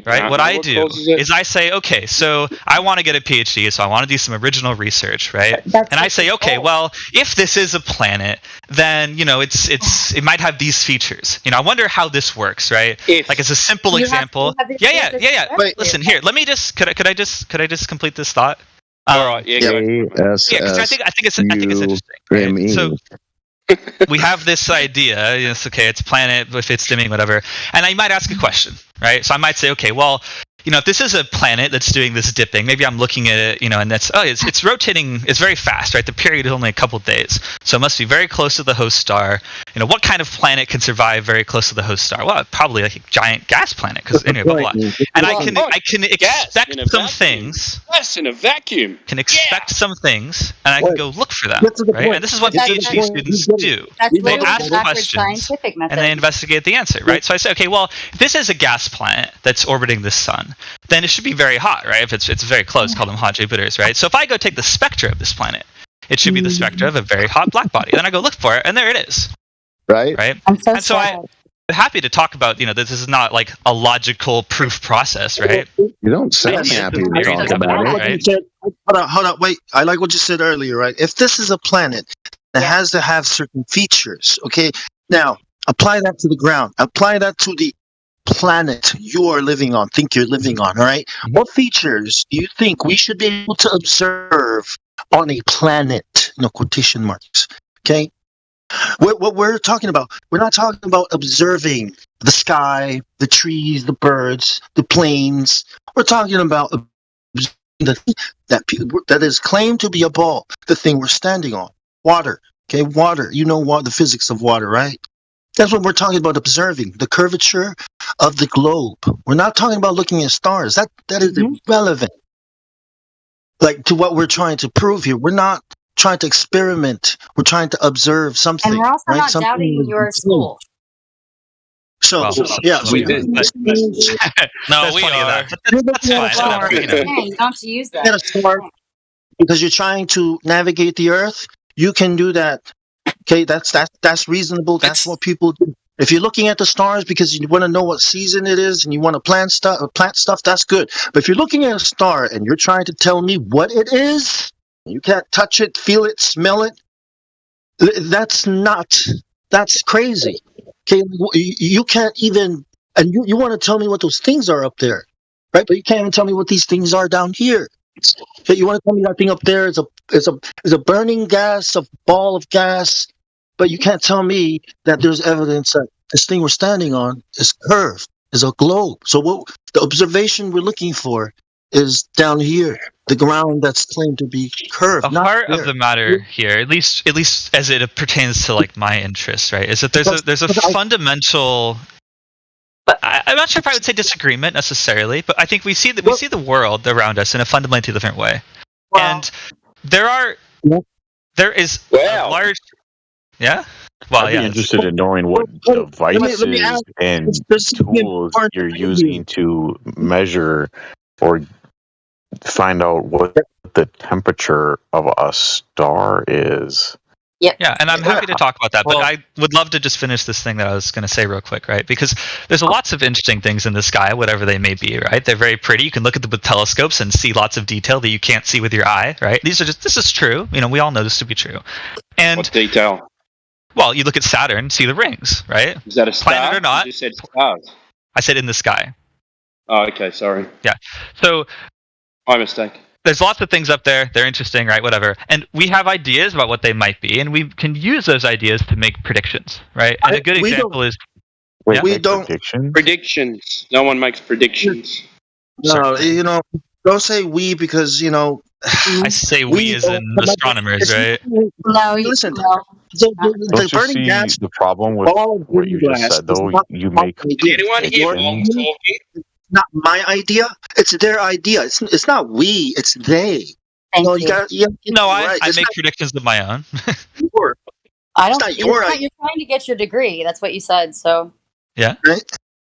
right? What I do is I say, okay, so I want to get a PhD, so I want to do some original research, right? And I say, okay, well, if this is a planet, then it might have these features. I wonder how this works, right? As a simple example. Yeah. Wait, listen here. Let me just. Could I just complete this thought? All right. Yeah. Because I think it's interesting. Right? So we have this idea. It's planet if it's dimming, whatever. And I might ask a question, right? So I might say, okay, well, if this is a planet that's doing this dipping, maybe I'm looking at it, and it's rotating, it's very fast, right? The period is only a couple of days, so it must be very close to the host star. What kind of planet can survive very close to the host star? Well, probably like a giant gas planet, because anyway, blah, blah, blah. And I can expect some things. Gas in a vacuum. Can expect some things, and I can go look for them, right? And this is what PhD students do. They ask questions, and they investigate the answer, right? So I say, okay, well, if this is a gas planet that's orbiting the sun, then it should be very hot, right? If it's very close, call them hot Jupiters, right? So if I go take the spectra of this planet, it should be the spectra of a very hot black body. Then I go look for it, and there it is. Right? I'm so and so I'm happy to talk about, that this is not like a logical proof process, right? You don't sound happy to talk about it. Right? Hold on, wait. I like what you said earlier, right? If this is a planet that has to have certain features, okay? Now, apply that to the ground. Apply that to the planet you are living on, think you're living on, all right? What features do you think we should be able to observe on a planet? Quotation marks, okay? What we're talking about, we're not talking about observing the sky, the trees, the birds, the planes. We're talking about the thing that is claimed to be a ball, the thing we're standing on. Water, okay? Water, the physics of water, right? That's what we're talking about, observing the curvature of the globe. We're not talking about looking at stars. That is irrelevant. Like, to what we're trying to prove here. We're not trying to experiment. We're trying to observe something. And we're also right? not Something doubting your school. So, yeah. We did. No, we are. That's fine. You don't have to use that. At a star, because you're trying to navigate the Earth, you can do that. Okay, that's reasonable. That's what people do. If you're looking at the stars because you want to know what season it is and you want to plant stuff, that's good. But if you're looking at a star and you're trying to tell me what it is, you can't touch it, feel it, smell it. That's crazy. Okay, you can't even, and you want to tell me what those things are up there, right? But you can't even tell me what these things are down here. Okay, you want to tell me that thing up there is a burning gas, a ball of gas, but you can't tell me that there's evidence that this thing we're standing on is curved, is a globe. So the observation we're looking for is down here, the ground that's claimed to be curved. The heart of the matter here, at least as it pertains to like my interests, right, is that there's a fundamental. I'm not sure if I would say disagreement necessarily, but I think we see the world around us in a fundamentally different way, and there is a large. Yeah. Well, I'd be interested in knowing what devices and tools you're using to measure or find out what the temperature of a star is. Yeah, and I'm happy to talk about that, but I would love to just finish this thing that I was going to say real quick, right? Because there's lots of interesting things in the sky, whatever they may be, right? They're very pretty. You can look at them with telescopes and see lots of detail that you can't see with your eye, right? This is true. We all know this to be true. And what detail? Well, you look at Saturn, see the rings, right? Is that a star? Planet or not? You said stars. I said in the sky. Oh, okay, sorry. Yeah. So my mistake. There's lots of things up there. They're interesting, right? Whatever. And we have ideas about what they might be, and we can use those ideas to make predictions, right? And a good example is... We don't... Predictions. No one makes predictions. No, don't say we because, I say we as in astronomers, right? No, listen. The burning gas. The problem with what you just said, though, you make. Anyone here talking? Not my idea. It's their idea. It's not we. It's they. No, I make predictions of my own. I don't. You're trying to get your degree. That's what you said. So. Yeah. Right.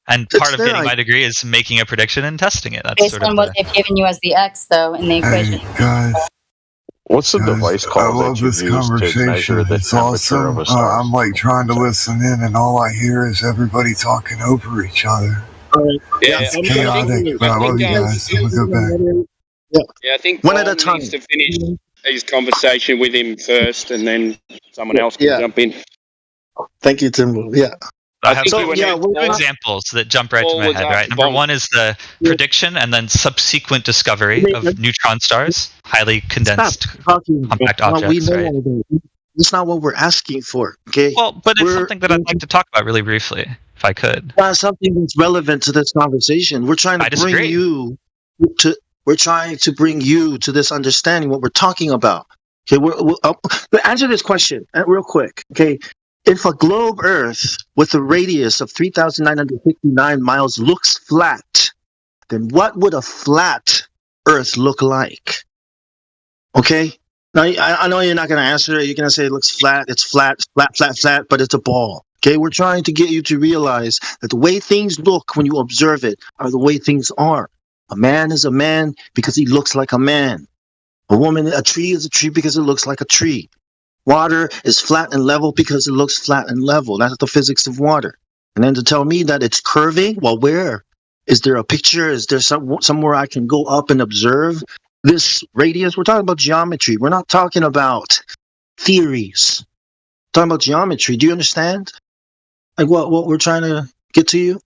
And part of getting my degree is making a prediction and testing it. That's based on what they've given you as the X, though, in the equation. Guys, what's the device called that you use to measure the temperature of a star? I'm like trying to listen in, and all I hear is everybody talking over each other. It's chaotic, but I love you guys. I'm gonna go back. Yeah, I think one at a time needs to finish his conversation with him first, and then someone else can jump in. Thank you, Timbo. Yeah. I have two examples that jump right to my head, right? Number one is the prediction and then subsequent discovery of neutron stars, highly condensed compact objects, right? It's not what we're asking for, okay? Well, but it's something that I'd like to talk about really briefly. if I could. Not something that's relevant to this conversation. We're trying to bring you to. We're trying to bring you to this understanding what we're talking about. Okay, we'll answer this question real quick. Okay, if a globe Earth with a radius of 3,959 miles looks flat, then what would a flat Earth look like? Okay. Now, I know you're not going to answer it. You're going to say it looks flat. It's flat, flat, but it's a ball. Okay, we're trying to get you to realize that the way things look when you observe it are the way things are. A man is a man because he looks like a man. A tree is a tree because it looks like a tree. Water is flat and level because it looks flat and level. That's the physics of water. And then to tell me that it's curving, well, where? Is there a picture? Is there somewhere I can go up and observe this radius? We're talking about geometry. We're not talking about theories. We're talking about geometry. Do you understand? Like what we're trying to get to you?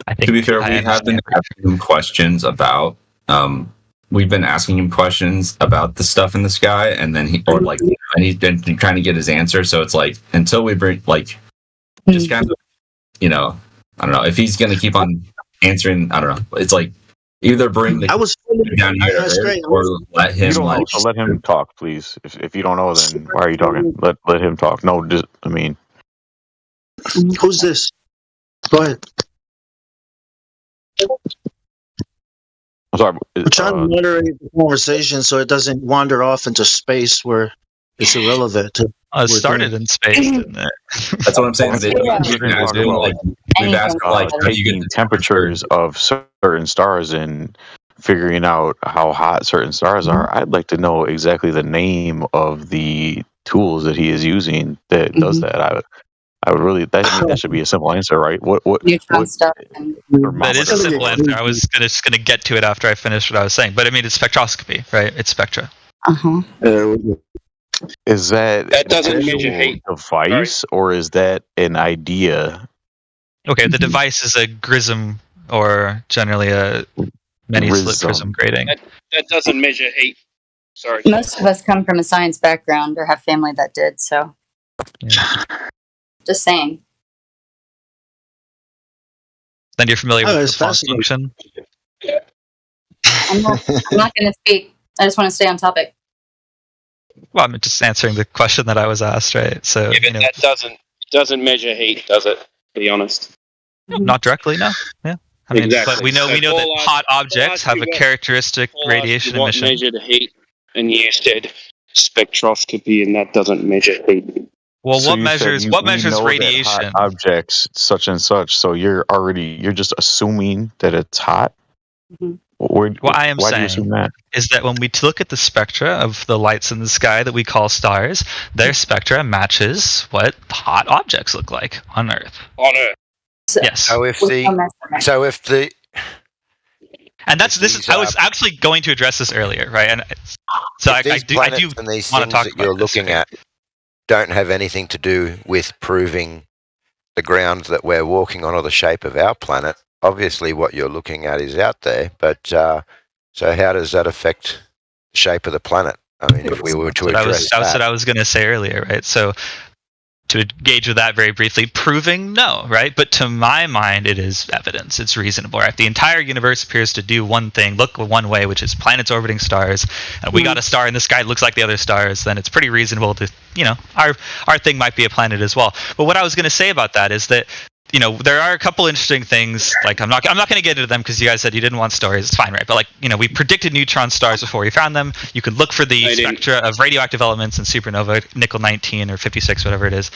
I think to be fair, we have been asking him questions about we've been asking him questions about the stuff in the sky, and then and he's been trying to get his answer. So it's like until we bring just kind of I don't know if he's going to keep on answering. I don't know. It's like either bring the down here or let him. So let him talk, please. If you don't know, then why are you talking? Let him talk. No, who's this? Go ahead. I'm sorry. We're trying to moderate the conversation so it doesn't wander off into space where it's irrelevant. It started in space, didn't it? That's what I'm saying. We've asked taking temperatures of certain stars and figuring out how hot certain stars are. I'd like to know exactly the name of the tools that he is using that does that. I would really. That should be a simple answer, right? What neutron stuff? That is a simple answer. I was just gonna get to it after I finished what I was saying, but I mean it's spectroscopy, right? It's spectra. Is that doesn't measure heat device, or is that an idea? Okay, the device is a grism, or generally a many-slit prism grating. That doesn't measure heat. Sorry. Most of us come from a science background or have family that did, so. Yeah. Just saying. Then you're familiar with the Planck function? I'm not going to speak. I just want to stay on topic. Well, I'm just answering the question that I was asked, right? So that doesn't measure heat, does it? To be honest, not directly, no. Yeah, I mean, but we know that hot objects have a characteristic radiation emission. Measure the heat, and you said spectroscopy, and that doesn't measure heat. Well, what measures radiation? Objects such and such. So you're just assuming that it's hot. Mm-hmm. What I am saying is that when we look at the spectra of the lights in the sky that we call stars, their spectra matches what hot objects look like on Earth. Yes. So if the and I was actually going to address this earlier, right? And so I do want to talk about you're looking at don't have anything to do with proving the ground that we're walking on or the shape of our planet. Obviously, what you're looking at is out there, but so how does that affect the shape of the planet? I mean, if we were to address that was what I was going to say earlier, right? So to engage with that very briefly, proving no, right? But to my mind, it is evidence. It's reasonable, right? If the entire universe appears to do one thing, look one way, which is planets orbiting stars, and we got a star in the sky that looks like the other stars, then it's pretty reasonable to, our thing might be a planet as well. But what I was going to say about that is that, there are a couple interesting things. Like I'm not going to get into them because you guys said you didn't want stories. It's fine, right? But we predicted neutron stars before we found them. You could look for the spectra of radioactive elements in supernova, nickel 19 or 56, whatever it is.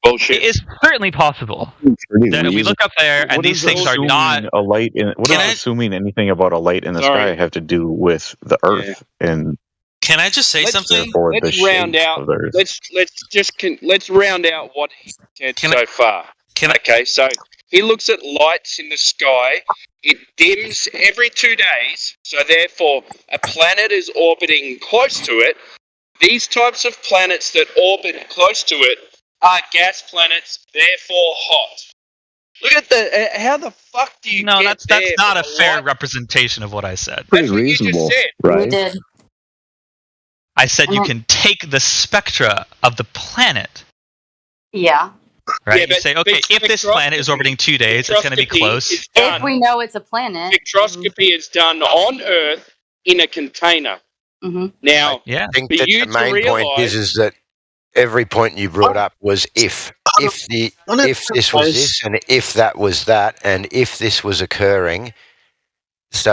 Bullshit. It is certainly possible that we look up there and these things are not a light. What does assuming anything about a light in the sky have to do with the Earth and? Can I just say something? Let's round out. Let's round out what he said so far. Okay, so he looks at lights in the sky. It dims every 2 days, so therefore a planet is orbiting close to it. These types of planets that orbit close to it are gas planets, therefore hot. Look at how the fuck do you No, get that's not a fair representation of what I said. Pretty reasonable, right? You did. I said you can take the spectra of the planet. Yeah. right? You say, okay, if this planet is orbiting 2 days, it's going to be close. If we know it's a planet. Spectroscopy is done on Earth in a container. Now, I think that the main point is that every point you brought up was if this was this, and if that was that, and if this was occurring. So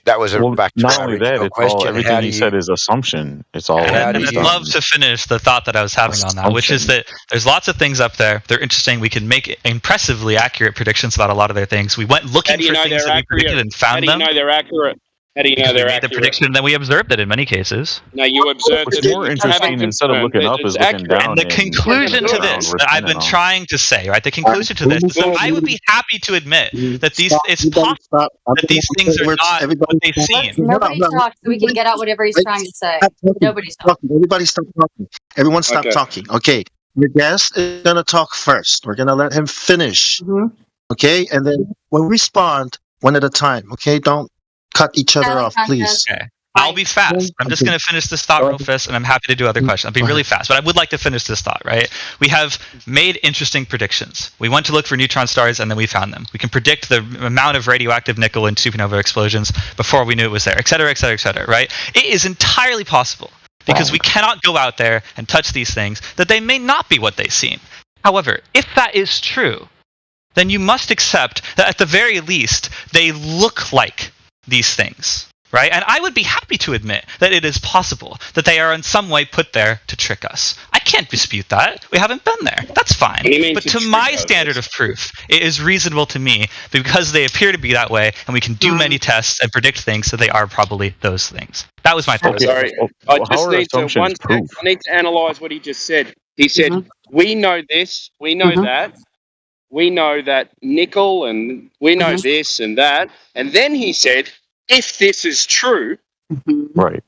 that was back to not only that, it's question. all everything you said is assumption. It's all. And I'd love to finish the thought that I was having on that, which is that there's lots of things up there. They're interesting. We can make impressively accurate predictions about a lot of their things. We went looking for things that we predicted and found them. How do you know they're accurate? How do you know they're accurate? The prediction, and then we observed it in many cases. No, you observed it. What's more interesting instead of looking up is looking down. And the conclusion to this that I've been trying to say, right? The conclusion to this is that I would be happy to admit that it's possible that these things are not what they seem. Nobody talks, so we can get out whatever he's trying to say. Nobody's talking. Everybody stop talking. Everyone stop talking. Okay. Your guest is going to talk first. We're going to let him finish. Okay? And then we'll respond one at a time. Okay? Don't cut each other off, please. Okay. I'll be fast. I'm just going to finish this thought real fast, and I'm happy to do other questions. I'll be really fast, but I would like to finish this thought, right? We have made interesting predictions. We went to look for neutron stars, and then we found them. We can predict the amount of radioactive nickel in supernova explosions before we knew it was there, et cetera, et cetera, et cetera, right? It is entirely possible, because we cannot go out there and touch these things, that they may not be what they seem. However, if that is true, then you must accept that at the very least, they look like these things, right? And I would be happy to admit that it is possible that they are in some way put there to trick us. I can't dispute that. We haven't been there. That's fine. But to my standard of proof, it is reasonable to me because they appear to be that way, and we can do many tests and predict things, so they are probably those things. That was my thought. Sorry, I need to analyze what he just said. He said, we know this, we know that. We know that nickel, and we know this and that. And then he said, if this is true. Right.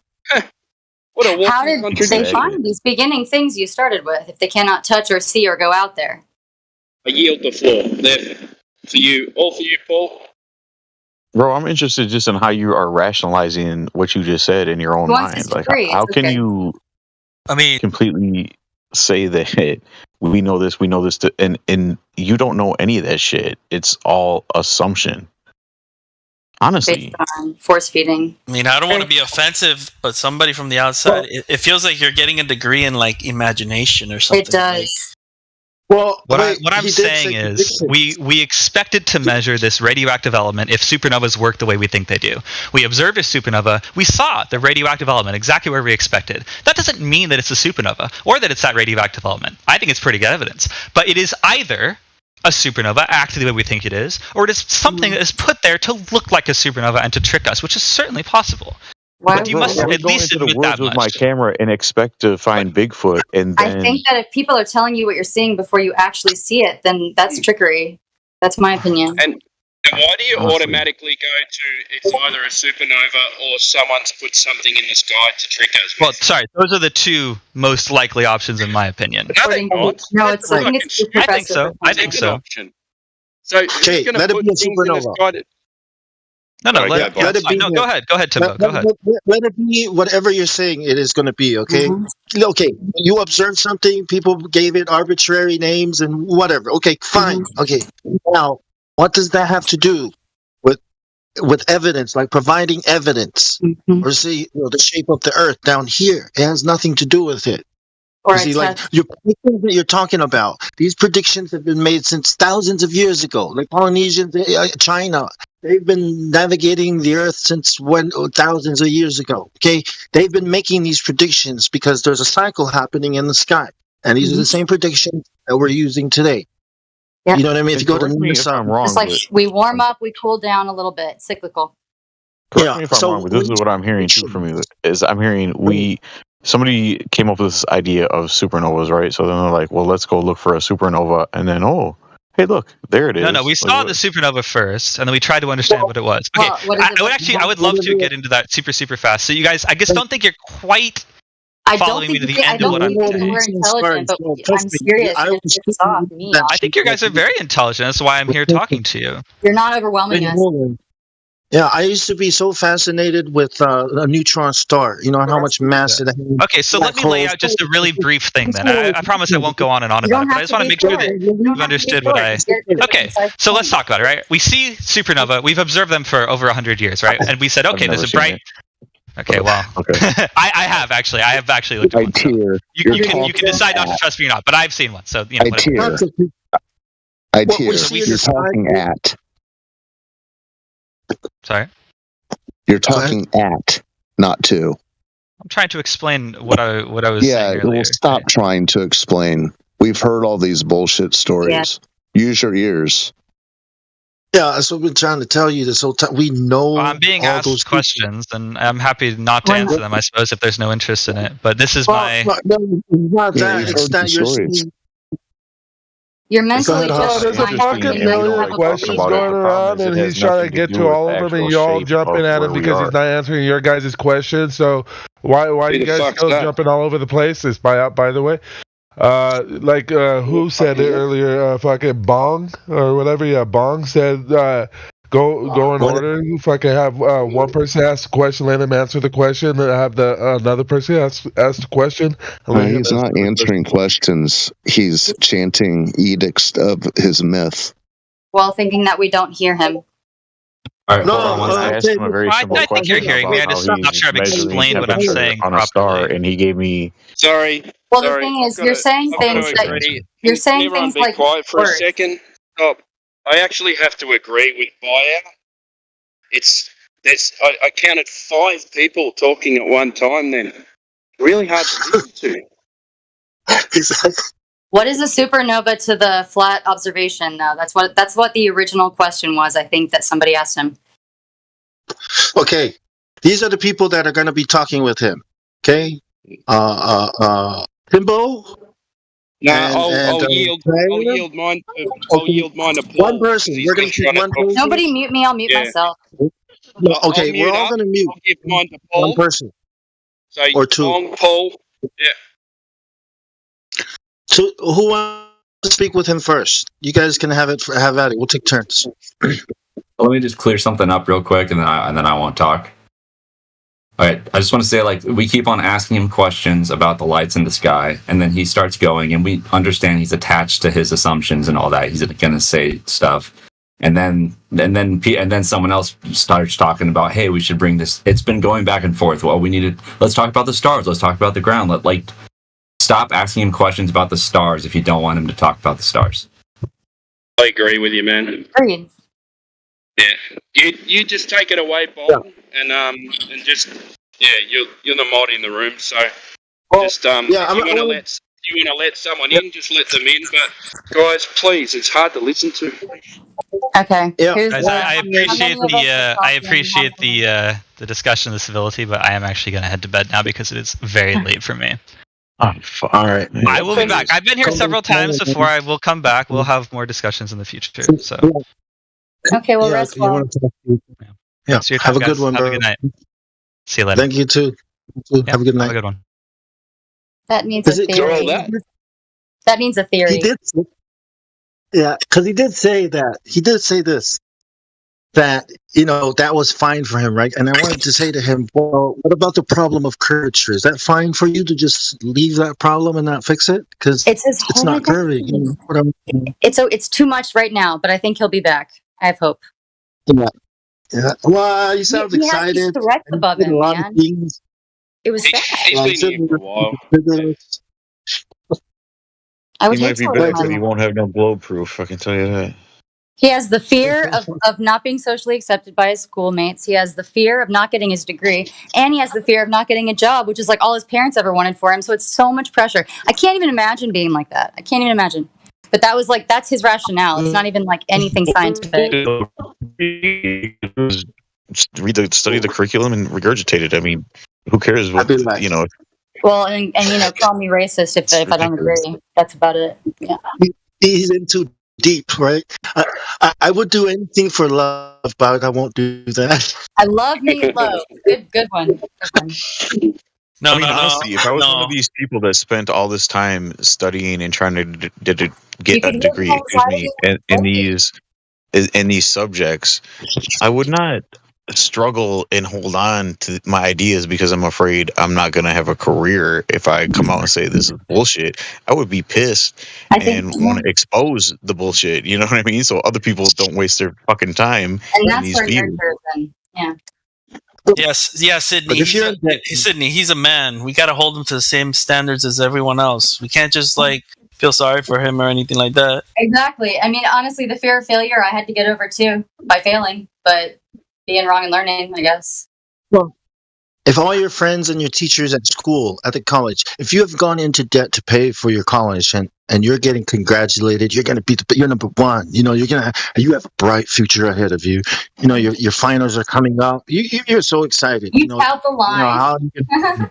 What a How did they find these beginning things you started with if they cannot touch or see or go out there? I yield the floor. There. For you. All for you, Paul. Bro, I'm interested just in how you are rationalizing what you just said in your own mind. Like, how can you completely say that we know this, and you don't know any of that shit. It's all assumption. Honestly. Based on force feeding. I mean, I don't want to be offensive, but somebody from the outside, it feels like you're getting a degree in like imagination or something. It does. Well, what I'm saying is we expected to measure this radioactive element if supernovas work the way we think they do. We observed a supernova. We saw the radioactive element exactly where we expected. That doesn't mean that it's a supernova or that it's that radioactive element. I think it's pretty good evidence. But it is either a supernova acting the way we think it is, or it is something that is put there to look like a supernova and to trick us, which is certainly possible. But you must at least admit that much. With my camera and expect to find Bigfoot, and then I think that if people are telling you what you're seeing before you actually see it, then that's trickery. That's my opinion. And why do you automatically go to it's either a supernova or someone's put something in the sky to trick us? Well, sorry, those are the two most likely options in my opinion. No, they're not. No, it's. I think it's. I think so. I think so. So okay, let it be a supernova. No, let it be. No, go ahead, Timbo. Go ahead. Let it be whatever you're saying it is going to be, okay? Okay, you observed something, people gave it arbitrary names and whatever. Okay, fine. Okay, now, what does that have to do with evidence, like providing evidence? Or see, the shape of the Earth down here, it has nothing to do with it. Or see, like your predictions that you're talking about, these predictions have been made since thousands of years ago. Like Polynesians, China, they've been navigating the Earth since thousands of years ago. Okay, they've been making these predictions because there's a cycle happening in the sky, and these are the same predictions that we're using today. Yeah. You know what I mean? If you go to the sun, it's like we warm up, we cool down a little bit, cyclical. Correct me if I'm wrong, but this is what I'm hearing too from you. Is I'm hearing somebody came up with this idea of supernovas, right? So then they're like, well, let's go look for a supernova. And then, hey, look, there it is. No, we saw the supernova first, and then we tried to understand what it was. Okay, I would love to get into that super fast. So you guys, I guess, don't think you're quite following me to the end of what I'm saying. We're intelligent, but I'm serious. I think you guys are very intelligent. That's why I'm here talking to you. You're not overwhelming us. Yeah, I used to be so fascinated with a neutron star. You know, and how much mass it has. Okay, so let me lay out just a really brief thing then. I promise I won't go on and on about it, but I just want to make sure that you've understood what I... Okay, so let's talk about it, right? We see supernova. We've observed them for over 100 years, right? And we said, okay, there's a bright... Okay, well, I have actually looked at one. So you can decide not to trust me or not, but I've seen one. So, you know, I tear. You're talking at. Sorry? You're talking at, not to. I'm trying to explain what I was saying earlier. Well, stop trying to explain. We've heard all these bullshit stories. Yeah. Use your ears. Yeah, that's what we're trying to tell you this whole time. We know. Well, I'm being asked those questions, and I'm happy not to answer them, I suppose, if there's no interest in it. But this is my... Not that. It's that you're saying... You're mentally just there's a fucking million questions going around, and he's trying to get to all of them, and y'all jumping at him because he's not answering your guys' questions. So why are you guys still jumping all over the place? This by the way, who said it earlier? Fucking Bong or whatever. Yeah, Bong said go in order. You fucking have one person ask the question, let him answer the question, then have the another person ask the question. He's not answering questions. He's chanting edicts of his myth. While thinking that we don't hear him. All right, I asked him a very simple question. I think you're hearing me. I'm just not sure I've explained what I'm saying on a star, and he gave me. Sorry. Well, the thing is, you're saying things that you're saying things like. Be quiet for a second. Stop. I actually have to agree with Bayer. I counted 5 people talking at one time. Then really hard to listen to. What is a supernova to the flat observation? Though that's what the original question was. I think that somebody asked him. Okay, these are the people that are going to be talking with him. Okay, Timbo. No, I'll yield mine to Paul. One person. We're going to choose one person. Nobody mute me. I'll mute myself. Okay, we're all going to mute. I'll give mine to Paul. One person. So or 2. Long, Paul. Yeah. So who wants to speak with him first? You guys can have at it. We'll take turns. Let me just clear something up real quick, and then I won't talk. All right, I just want to say, we keep on asking him questions about the lights in the sky, and then he starts going, and we understand he's attached to his assumptions and all that. He's going to say stuff, and then someone else starts talking about, hey, we should bring this. It's been going back and forth. Well, let's talk about the stars. Let's talk about the ground. Stop asking him questions about the stars if you don't want him to talk about the stars. I agree with you, man. Agreed. Yeah, you just take it away, Bob, and just you're the mod in the room, so if you want to let someone in, just let them in. But guys, please, it's hard to listen to. Okay. Yeah. Guys, I appreciate the discussion, the civility, but I am actually going to head to bed now because it is very late for me. Oh, all right. I will be back. I've been here several times before. I will come back. We'll have more discussions in the future. So. Okay, well, rest well. Yeah, have a good one, bro. Have a good night. See you later. Thank you, too. Have a good night. Have a good one. That means a theory. That means a theory. He did. Yeah, because he did say that. He did say this. That, that was fine for him, right? And I wanted to say to him, well, what about the problem of curvature? Is that fine for you to just leave that problem and not fix it? Because it's not curving. It's too much right now, but I think he'll be back. I have hope. Yeah. Well, he sounds excited. He has these threats above him, man. It was sad. He's been here for a while. He might be back, but he won't have no globe proof. I can tell you that. He has the fear of not being socially accepted by his schoolmates. He has the fear of not getting his degree. And he has the fear of not getting a job, which is all his parents ever wanted for him. So it's so much pressure. I can't even imagine being like that. I can't even imagine. But that was that's his rationale. It's not even anything scientific. Study the curriculum and regurgitate it. I mean, who cares what, Well, and call me racist if I don't agree. That's about it. Yeah. He's into deep, right? I would do anything for love, but I won't do that. I love me love. Good one. No, honestly, if I was one of these people that spent all this time studying and trying to get a degree in these subjects, I would not struggle and hold on to my ideas because I'm afraid I'm not going to have a career if I come out and say this is bullshit. I would be pissed and want to expose the bullshit. You know what I mean? So other people don't waste their fucking time And in that's these where views. nurture is. Yeah. Yes, Sydney. Sydney, he's a man. We got to hold him to the same standards as everyone else. We can't just feel sorry for him or anything like that. Exactly. I mean, honestly, the fear of failure I had to get over too by failing, but being wrong and learning, I guess. Well, if all your friends and your teachers at school, at the college, if you have gone into debt to pay for your college and you're getting congratulated, you're going to be you're number one. You have a bright future ahead of you. Your finals are coming up. You're so excited. You count the line.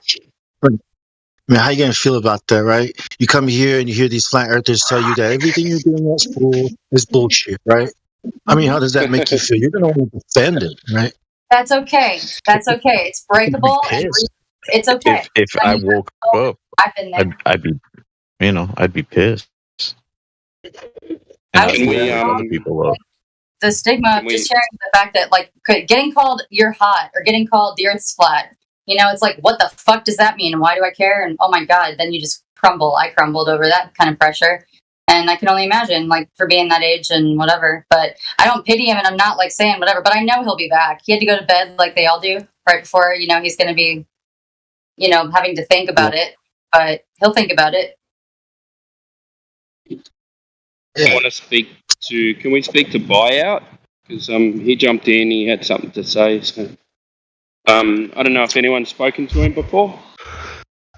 How you gonna feel about that, right? You come here and you hear these flat earthers tell you that everything you're doing at school is bullshit, right? I mean, how does that make you feel? You're gonna want to defend it, right? That's okay. It's breakable. It's okay. If I woke up, I've been there. I'd be pissed. And I'd other people up. The stigma of just sharing the fact that getting called you're hot or getting called the earth's flat. It's like, what the fuck does that mean? And why do I care? And oh my God, then you just crumble. I crumbled over that kind of pressure. And I can only imagine, for being that age and whatever. But I don't pity him, and I'm not, saying whatever. But I know he'll be back. He had to go to bed like they all do right before, he's going to be, having to think about it. But he'll think about it. I want to speak to... Can we speak to Buyout? Because he jumped in. He had something to say. So, I don't know if anyone's spoken to him before.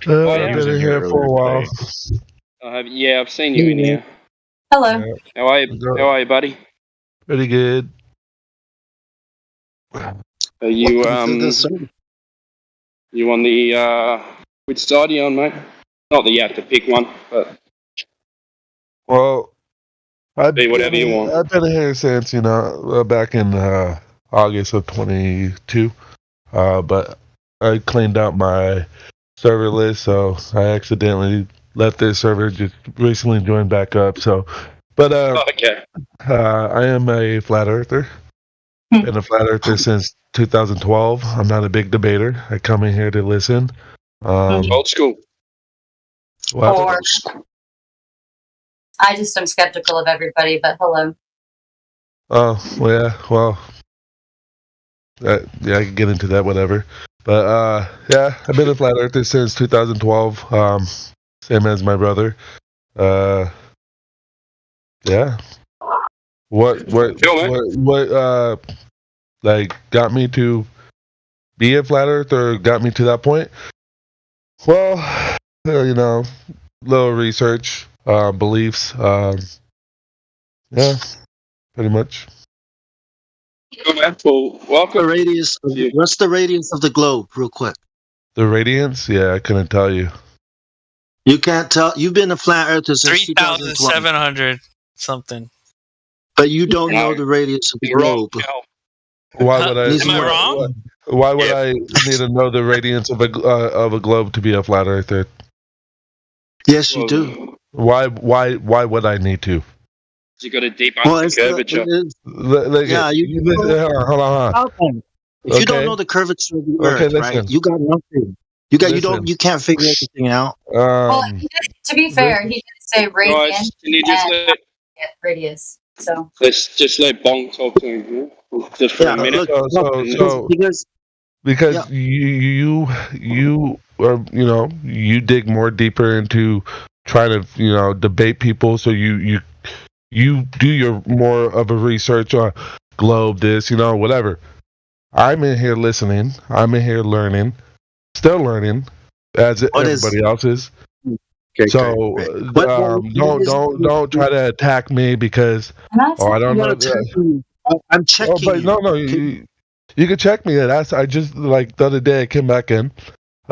I've been in here for a while. I've seen you in here. Hello. How are you, buddy? Pretty good. Are you you on the which side are you on, mate? Not that you have to pick one, but well, be whatever you want. I've been here since back in August of 22, but I cleaned out my server list, so I accidentally left this server, just recently joined back up. So, but okay. I am a flat earther. Been a flat earther since 2012. I'm not a big debater. I come in here to listen. Old school. Or I just am skeptical of everybody. But hello. Oh well, yeah. Well, I can get into that. Whatever. But I've been a flat earther since 2012. Same as my brother. Yeah. What got me to be a flat earther or got me to that point? Well, little research, beliefs. Yeah, pretty much. Well, welcome. What's the radius of the globe, real quick? The radiance? Yeah, I couldn't tell you. You can't tell. You've been a flat earther since 3,700 something. But you don't know the radius of the globe. Why would I? Am I wrong? Why would I need to know the radiance of a globe to be a flat earther? Yes, you do. Why would I need to? You got a deep curvature. Hold on. If you don't know the curvature of the Earth, right? You got nothing. You can't figure everything out. Well, to be fair, he did say radius. Guys, can you just radius? So let's just let Bong talk to him just for a minute. Because you are you dig more deeper into trying to debate people, so you do your more of a research on globe, this whatever. I'm in here listening. I'm in here learning, still learning, as everybody else is. Okay, so don't try to attack me because I don't know. I'm checking. But no, you can check me. I just the other day I came back in.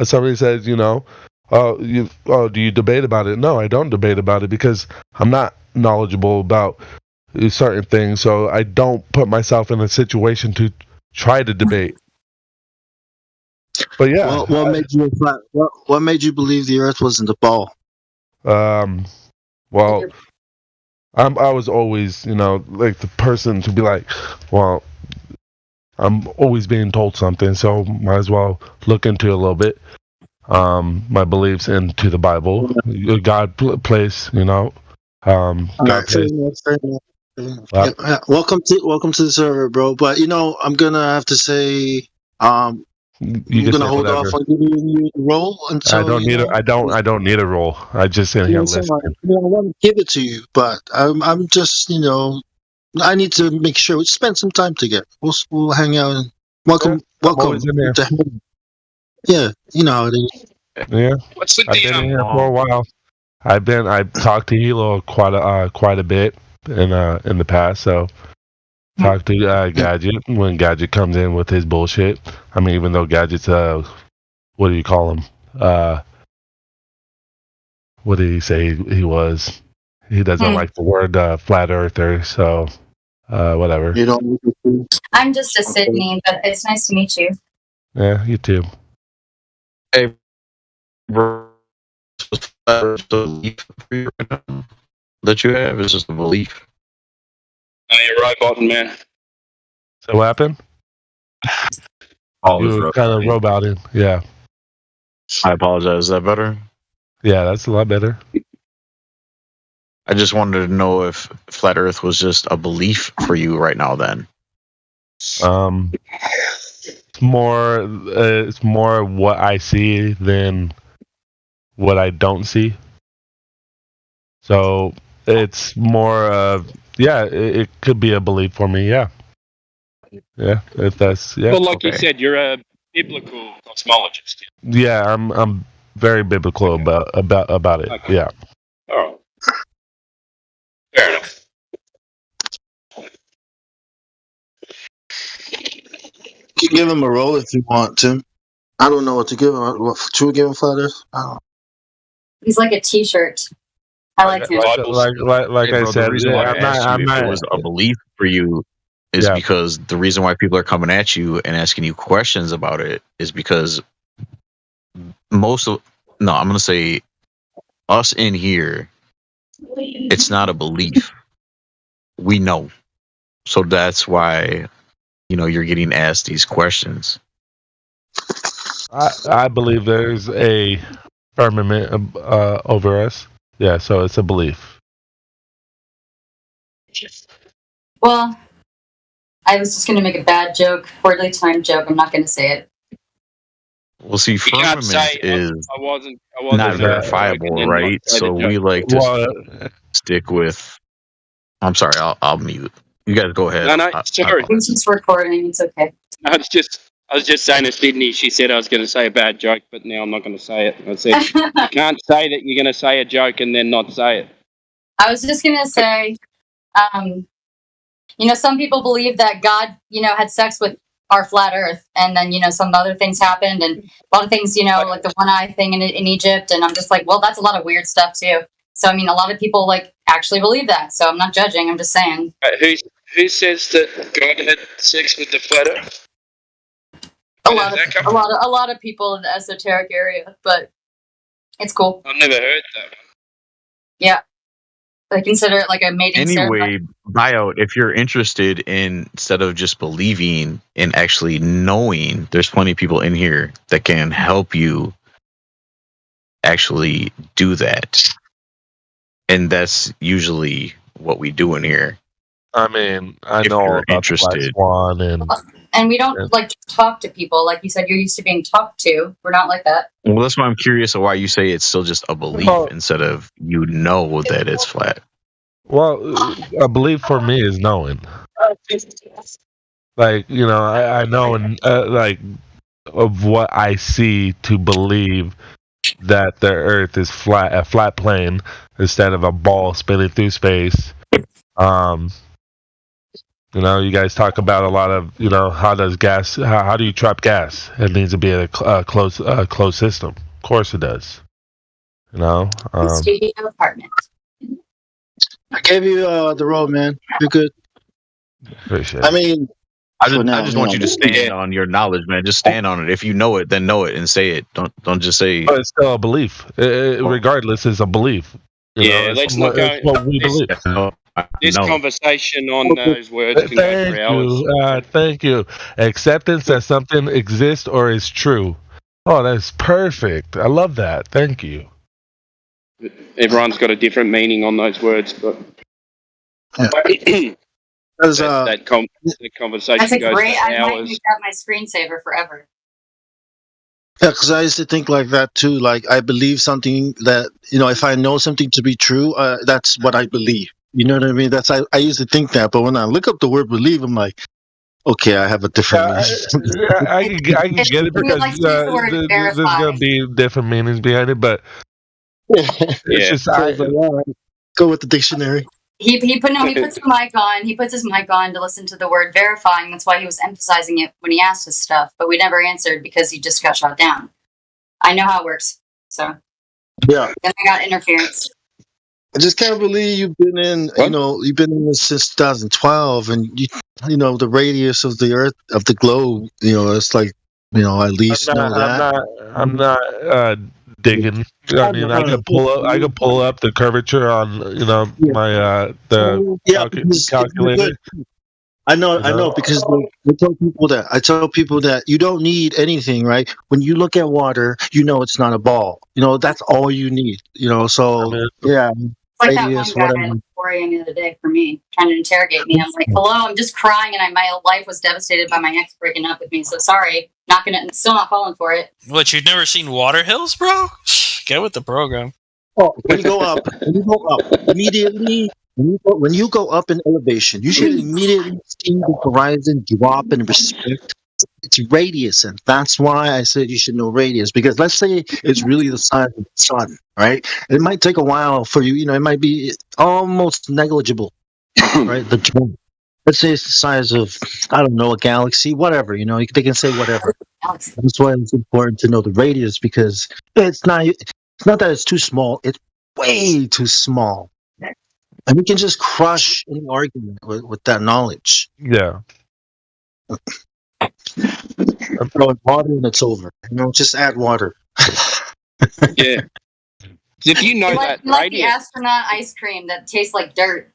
Somebody says, do you debate about it? No, I don't debate about it because I'm not knowledgeable about certain things. So I don't put myself in a situation to try to debate. But yeah, what made you believe the Earth wasn't a ball? Well, I was always the person to be like, well, I'm always being told something, so might as well look into it a little bit. My beliefs into the Bible. God place, God place. Yeah, welcome to the server, bro. But I'm gonna have to say, I'm gonna hold off on giving you the role until I don't need a role. I just sit here listening. I want to give it to you, but I'm just I need to make sure we spend some time together. We'll hang out and welcome. In there. Yeah, you know how it is. Yeah, What's the I've deal? been in here for a while. I've talked to Hilo quite a bit in the past. So talked to Gadget when Gadget comes in with his bullshit. I mean, even though Gadget's what do you call him? What did he say he was? He doesn't like the word flat earther. So whatever. You don't. I'm just a Sydney, but it's nice to meet you. Yeah, you too. Hey, bro, belief that you have is just a belief. Oh, you're right, Bottom Man. So what happened? You were kind of roboting. Yeah. I apologize. Is that better? Yeah, that's a lot better. I just wanted to know if flat Earth was just a belief for you right now. Then, it's more what I see than what I don't see. So it's more of it could be a belief for me. Yeah, if that's Well, like you said, you're a biblical cosmologist. Yeah, I'm very biblical about it. Okay. Yeah. All right. Fair enough. You can give him a role if you want to. I don't know what to give him. What should we give him, Flat Earth? I don't know. He's like a T-shirt. I like him. Like hey, I bro, said, the reason why I asked you if it was a belief for you is because the reason why people are coming at you and asking you questions about it is because I'm going to say us in here, it's not a belief. We know. So that's why, you're getting asked these questions. I believe there's a firmament over us. Yeah, so it's a belief. Well, I was just going to make a bad joke, poorly timed joke. I'm not going to say it. Well, see, firmament is I wasn't not verifiable, right? So we like to stick with. I'm sorry, I'll mute. You guys go ahead. No, sorry. It's just recording. It's okay. I was just saying to Sydney. She said I was going to say a bad joke, but now I'm not going to say it. I said you can't say that you're going to say a joke and then not say it. I was just going to say, some people believe that God, had sex with our flat Earth, and then some other things happened, and a lot of things, like the one eye thing in Egypt, and I'm just like, well, that's a lot of weird stuff too. So I mean, a lot of people actually believe that. So I'm not judging. I'm just saying. Who says that God had sex with the flat Earth? A lot of people in the esoteric area, but it's cool. I've never heard that one. Yeah. I consider it like a mating ceremony. Buyout, if you're interested in, instead of just believing and actually knowing, there's plenty of people in here that can help you actually do that. And that's usually what we do in here. I mean, I know all about interested. the Black Swan and we don't talk to people. Like you said, you're used to being talked to. We're not like that. Well, that's why I'm curious of why you say it's still just a belief instead of that it's flat. Well, a belief for me is knowing. I know of what I see to believe that the Earth is a flat plane instead of a ball spinning through space. You guys talk about a lot of, how do you trap gas? It needs to be a closed system. Of course it does. Studio apartment. I gave you the role, man. You're good. Appreciate it. I mean, I just want you to stand on your knowledge, man. Just stand on it. If you know it, then know it and say it. Don't just say. But it's still a belief. Regardless, it's a belief. Let's not go. It's what we believe. This conversation on those words can go for hours. Thank you. Acceptance that something exists or is true. Oh, that's perfect. I love that. Thank you. Everyone's got a different meaning on those words, but that conversation That's a goes great. for I might hours. make that my screensaver forever. Yeah, because I used to think like that too. Like I believe something that if I know something to be true, that's what I believe. You know what I mean? I used to think that, but when I look up the word "believe," I'm like, okay, I have a different meaning. I can get it because there's gonna be different meanings behind it, but it's just go with the dictionary. He puts the mic on. He puts his mic on to listen to the word verifying. That's why he was emphasizing it when he asked us stuff, but we never answered because he just got shot down. I know how it works. So yeah, then I got interference. I just can't believe you've been in. You've been in this since 2012, and the radius of the Earth of the globe. It's like at least know that. I'm not digging. I mean, I could pull up the curvature on my calculator. I know because I tell people that you don't need anything, right? When you look at water, it's not a ball. That's all you need. So yeah. It's like that one guy at 4 a.m. the other day for me, trying to interrogate me. I'm like, hello, I'm just crying, and my life was devastated by my ex breaking up with me. So sorry, still not falling for it. What, you've never seen Water Hills, bro? Get with the program. Oh, when you go up immediately. When you go up in elevation, you should immediately see the horizon drop in respect. It's radius, and that's why I said you should know radius. Because let's say it's really the size of the sun, right? It might take a while for you. It might be almost negligible, right? Let's say it's the size of a galaxy, whatever. They can say whatever. That's why it's important to know the radius because it's not that it's too small. It's way too small. And we can just crush any argument with that knowledge. Yeah. I'm throwing water and it's over. Just add water. Yeah. If you know that like the astronaut ice cream that tastes like dirt,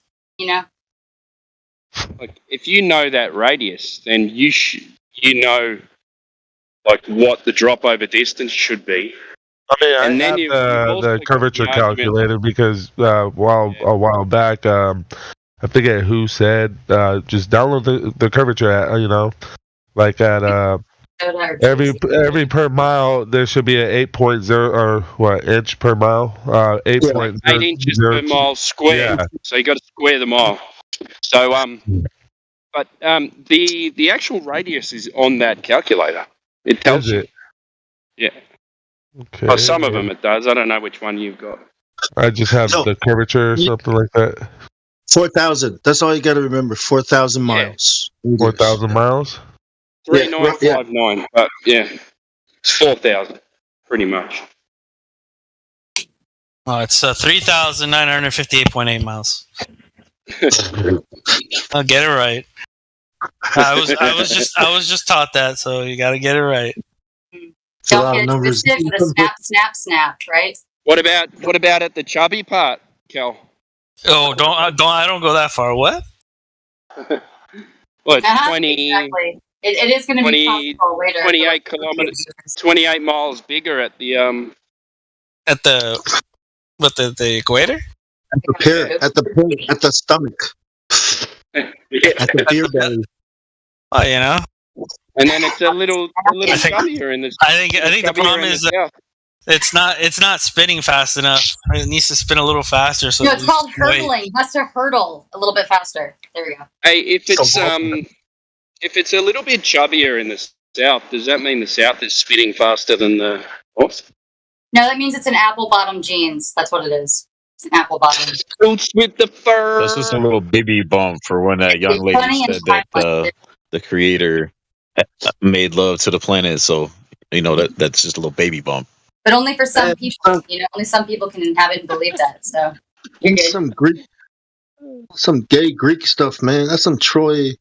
Like, if you know that radius, then you know, like, what the drop over distance should be. I mean, I have the curvature calculated because a while back, I forget who said, just download the curvature at, like at every per mile there should be an 8.0 or what inch per mile, 8.0 8 inches per mile square. Yeah. So you got to square the mile. So but the actual radius is on that calculator. It tells you. Yeah. Okay. Oh, some of them it does. I don't know which one you've got. I just have the curvature or something like that. 4,000. That's all you got to remember. 4,000 miles. 4,000 miles. 3,959. But yeah, it's 4,000, pretty much. Oh, it's 3,958.8 miles. I'll get it right. I was just taught that, so you got to get it right. Don't get twisted for the snap, right? What about at the chubby part, Kel? Oh, I don't go that far. What? Well, it's 20. Exactly. It is going to be possible later. 28 kilometers, 28 miles bigger at the at the equator. At the stomach. At the beer belly. And then it's a little chubbier in this. I think the problem is that it's not spinning fast enough. It needs to spin a little faster. So it's called hurtling. It has to hurdle a little bit faster. There we go. Hey, if it's a little bit chubbier in the south, does that mean the south is spinning faster than the north? No, that means it's an apple bottom jeans. That's what it is. It's an apple bottom. Boots with the fur. This was a little baby bump for when that young lady said that the creator made love to the planet. So that's just a little baby bump. But only for some people. Only some people can inhabit and believe that. So you're good. Some gay Greek stuff, man. That's some Troy.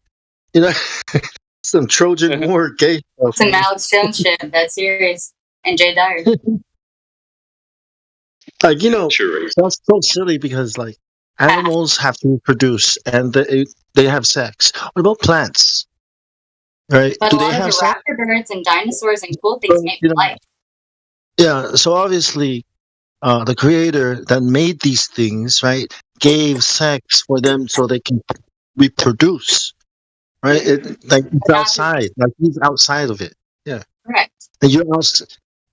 Some Trojan War gay stuff. Some Alex Jones shit. That's serious. And Jay Dyer. Like, that's so silly because, like, Animals have to reproduce, and they have sex. What about plants? Right? But Do a they lot of have the sex? raptor birds and dinosaurs and cool things mate for life. Yeah. So obviously, the creator that made these things, right, gave sex for them so they can reproduce. Right? It's outside. Like he's outside of it. Yeah. Correct. And you're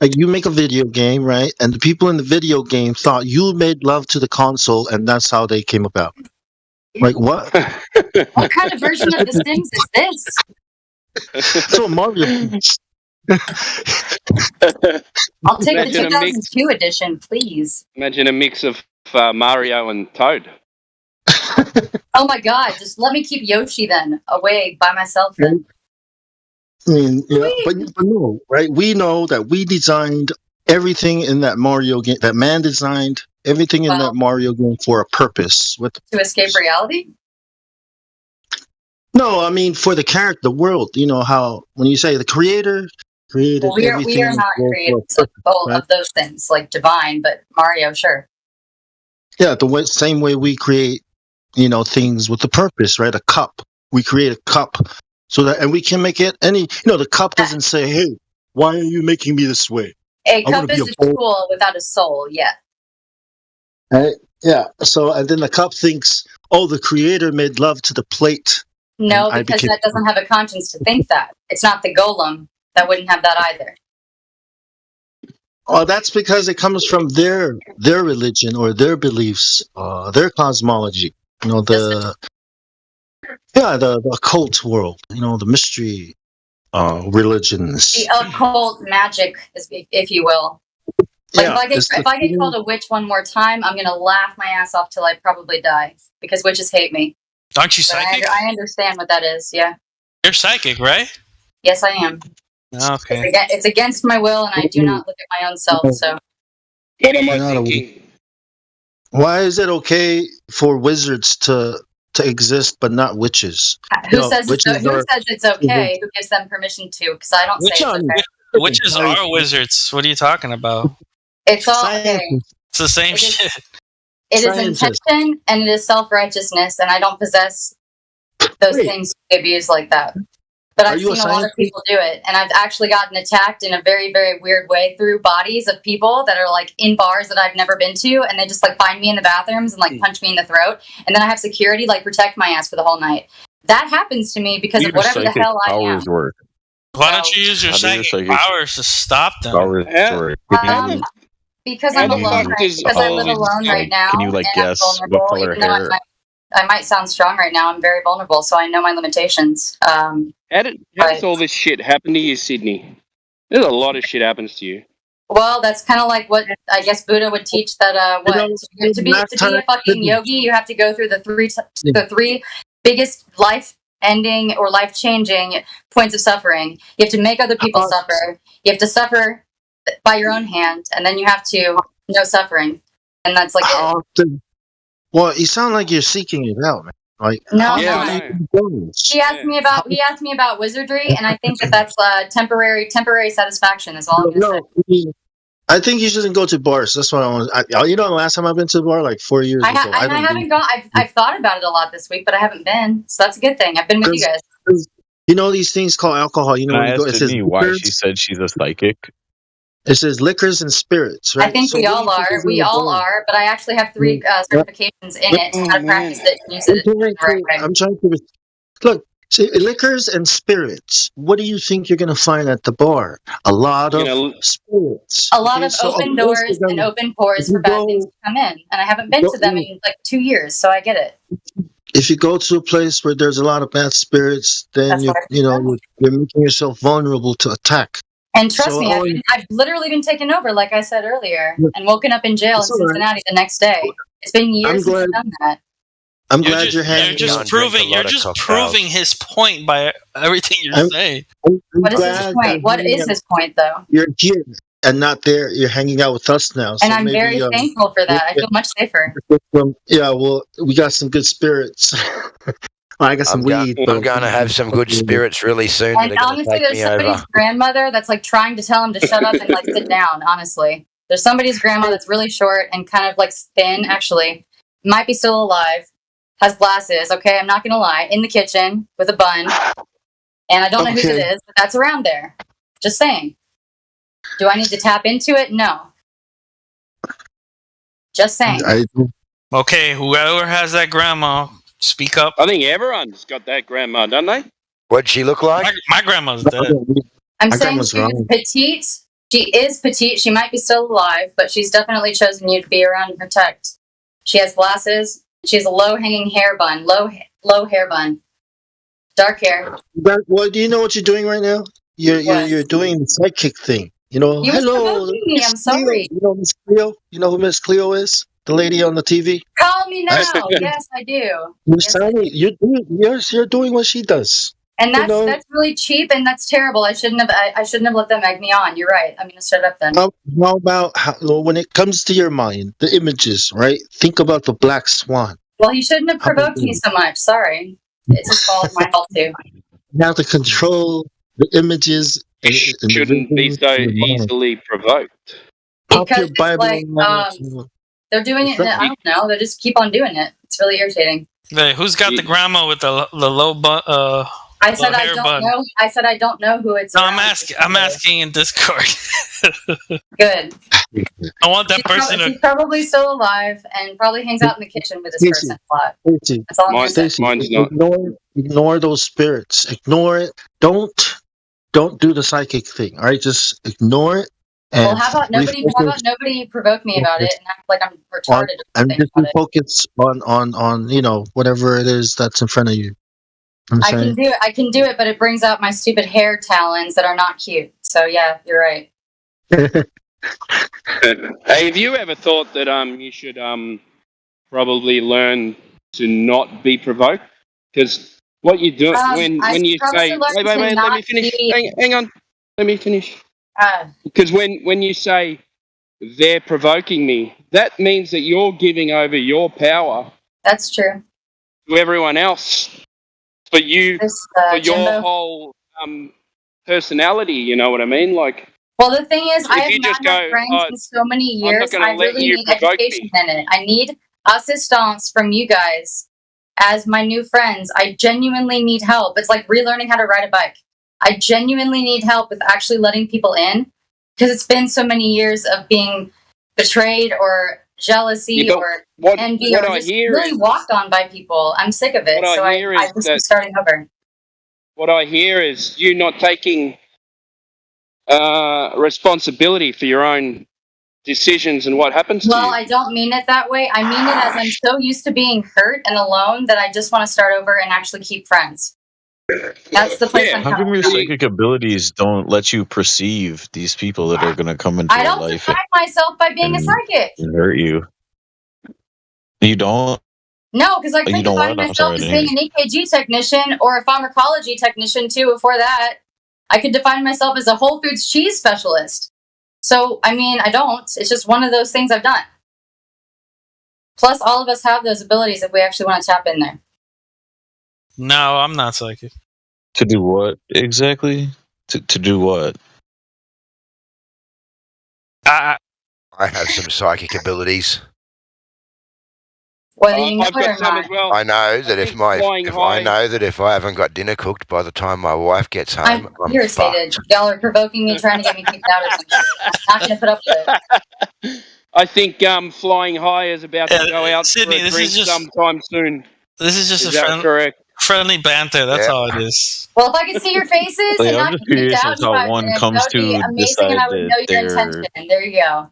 like you make a video game, right? And the people in the video game thought you made love to the console, and that's how they came about. Like what? What kind of version of The Sims is this? So Mario. I'll take Imagine the 2002 edition, please. Imagine a mix of Mario and Toad. Oh my god, just let me keep Yoshi then away by myself then. I mean, yeah, but no, right? We know that we designed everything in that Mario game. That man designed everything in that Mario game for a purpose. To escape reality? No, I mean for the character, the world. You know how when you say the creator created everything. We are not creators of both of those things, like divine, but Mario, sure. Yeah, same way we create, things with a purpose, right? A cup. We create a cup so that, and we can make it any. The cup doesn't say, "Hey, why are you making me this way?" A cup is a tool without a soul. Yeah. Right? Yeah. So, and then the cup thinks, "Oh, the creator made love to the plate." No, because that doesn't have a conscience to think that. It's not the golem that wouldn't have that either. Oh, that's because it comes from their religion or their beliefs, their cosmology. The occult world. The mystery religions. The occult magic, if you will. Like if I get called a witch one more time, I'm gonna laugh my ass off till I probably die because witches hate me. Aren't you psychic? I understand what that is. Yeah. You're psychic, right? Yes, I am. Okay. It's against my will, and I do not look at my own self. So. What am I thinking? Why is it okay for wizards to exist but not witches? Who says it's okay? Who gives them permission to? Because I don't say it's okay. Witches are wizards. What are you talking about? It's all okay. It's the same shit. It is intention and it is self-righteousness, and I don't possess those things to be abused like that. But I've seen a lot of people do it, and I've actually gotten attacked in a very, very weird way through bodies of people that are like in bars that I've never been to, and they just like find me in the bathrooms and like punch me in the throat, and then I have security like protect my ass for the whole night. That happens to me because of whatever the hell I am. Why don't you use your psychic powers to stop them? Because I'm alone. Because I live alone right now. Can you guess what color hair? I might sound strong right now. I'm very vulnerable, so I know my limitations. How does all this shit happen to you, Sydney? There's a lot of shit happens to you. Well, that's kind of like what I guess Buddha would teach that to be a fucking yogi, you have to go through the three biggest life-ending or life-changing points of suffering. You have to make other people suffer. You have to suffer by your own hand, and then you have to know suffering, and that's like it. Well, you sound like you're seeking it out, man. Like no, he asked me about wizardry, and I think that's temporary satisfaction. Is all I'm gonna say. I think you shouldn't go to bars. That's what I want. The last time I've been to a bar, like 4 years ago. I haven't gone. I've thought about it a lot this week, but I haven't been. So that's a good thing. I've been with you guys. These things called alcohol. It says why she said she's a psychic. It says liquors and spirits, right? I think we all are. We all are, but I actually have 3 certifications in it how to practice it and use it the right way. I'm trying to look. See, liquors and spirits. What do you think you're going to find at the bar? A lot of spirits. A lot of open doors and open pores for bad things to come in, and I haven't been to them in like 2 years, so I get it. If you go to a place where there's a lot of bad spirits, then you're making yourself vulnerable to attack. And trust me, I've literally been taken over, like I said earlier, and woken up in jail in Cincinnati the next day. It's been years since I've done that. I'm glad you're hanging. You're just proving his point by everything you're saying. What is his point? What is his point, though? You're here and not there. You're hanging out with us now. And I'm very thankful for that. I feel much safer. Yeah, well, we got some good spirits. I got some weed. I'm going to have some good spirits really soon. And honestly, there's somebody's grandmother that's like trying to tell him to shut up and like sit down. Honestly, there's somebody's grandma that's really short and kind of like thin, actually, might be still alive, has glasses, okay, I'm not gonna lie, in the kitchen with a bun, and I don't know whose it is, but that's around there. Just saying. Do I need to tap into it? No. Just saying. Okay, whoever has that grandma, speak up. I think everyone's got that grandma, don't they? What'd she look like? My grandma's dead. I'm saying she's petite. She is petite. She might be still alive, but she's definitely chosen you to be around and protect. She has glasses. She has a low-hanging hair bun. Low hair bun. Dark hair. Well, do you know what you're doing right now? You're doing the psychic thing. You know, You was hello. provoking me. I'm sorry. You know Miss Cleo? You know who Miss Cleo is? The lady on the TV? Call me now. Yes, I do. You're doing what she does. And that's really cheap, and that's terrible. I shouldn't have let them egg me on. You're right. I'm gonna shut up then. How about when it comes to your mind, the images, right? Think about the black swan. Well, he shouldn't have provoked me so much. Sorry, it's his fault. My fault too. You have to control the images. You shouldn't be so easily provoked. Because they're doing it. I don't know. They just keep on doing it. It's really irritating. Hey, who's got the grandma with the low bun? I said I don't know. I said I don't know who it's. No, I'm asking in Discord. Good. I want that person. She's probably still alive and probably hangs out in the kitchen with this person a lot. That's all I'm saying. Ignore those spirits. Ignore it. Don't do the psychic thing. All right, just ignore it. Well, how about nobody provoke me about it and act like I'm retarded? And just focus on whatever it is that's in front of you. I can do it, but it brings out my stupid hair talons that are not cute. So yeah, you're right. Hey, have you ever thought that you should probably learn to not be provoked? Because what you do when you say wait, let me finish. Hang on, let me finish. Because when you say they're provoking me, that means that you're giving over your power. That's true. To everyone else. For you, for your whole personality, you know what I mean? Like, well, the thing is, I have not had friends in so many years. I really need education in it. I need assistance from you guys as my new friends. I genuinely need help. It's like relearning how to ride a bike. I genuinely need help with actually letting people in because it's been so many years of being betrayed or jealousy or envy or just really walked on by people. I'm sick of it. So I just am starting over. What I hear is you not taking responsibility for your own decisions and what happens to you. Well, I don't mean it that way. I mean it as I'm so used to being hurt and alone that I just want to start over and actually keep friends. That's the place I'm How come your psychic abilities don't let you perceive these people that are going to come into your life? I don't define myself by being a psychic. And hurt you. You don't? No, because I couldn't define myself as being an EKG technician or a pharmacology technician too before that. I could define myself as a Whole Foods cheese specialist. So, I mean, I don't. It's just one of those things I've done. Plus, all of us have those abilities if we actually want to tap in there. No, I'm not psychic. To do what exactly? To do what? I have some psychic abilities. Whether you know it or not. Well. I know that if I haven't got dinner cooked by the time my wife gets home, I'm irritated. Y'all are provoking me, trying to get me kicked out or something. Not going to put up with it. I think flying high is about to go out Sydney, for a drink sometime soon. This is just correct? Friendly banter. That's all it is. Well, if I could see your faces and not get kicked out in 5 minutes, that would be amazing, and I would know your intention. There you go.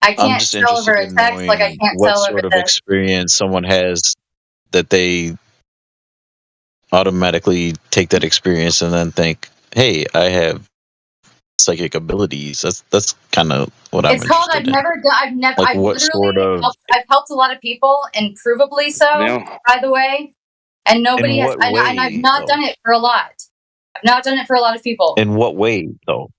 I can't tell over a text like I can't tell over what sort of experience someone has that they automatically take that experience and then think, "Hey, I have psychic abilities." That's kind of what I'm. It's called. I've helped a lot of people, and provably so. By the way, and nobody has. And I've not done it for a lot. I've not done it for a lot of people. In what way, though?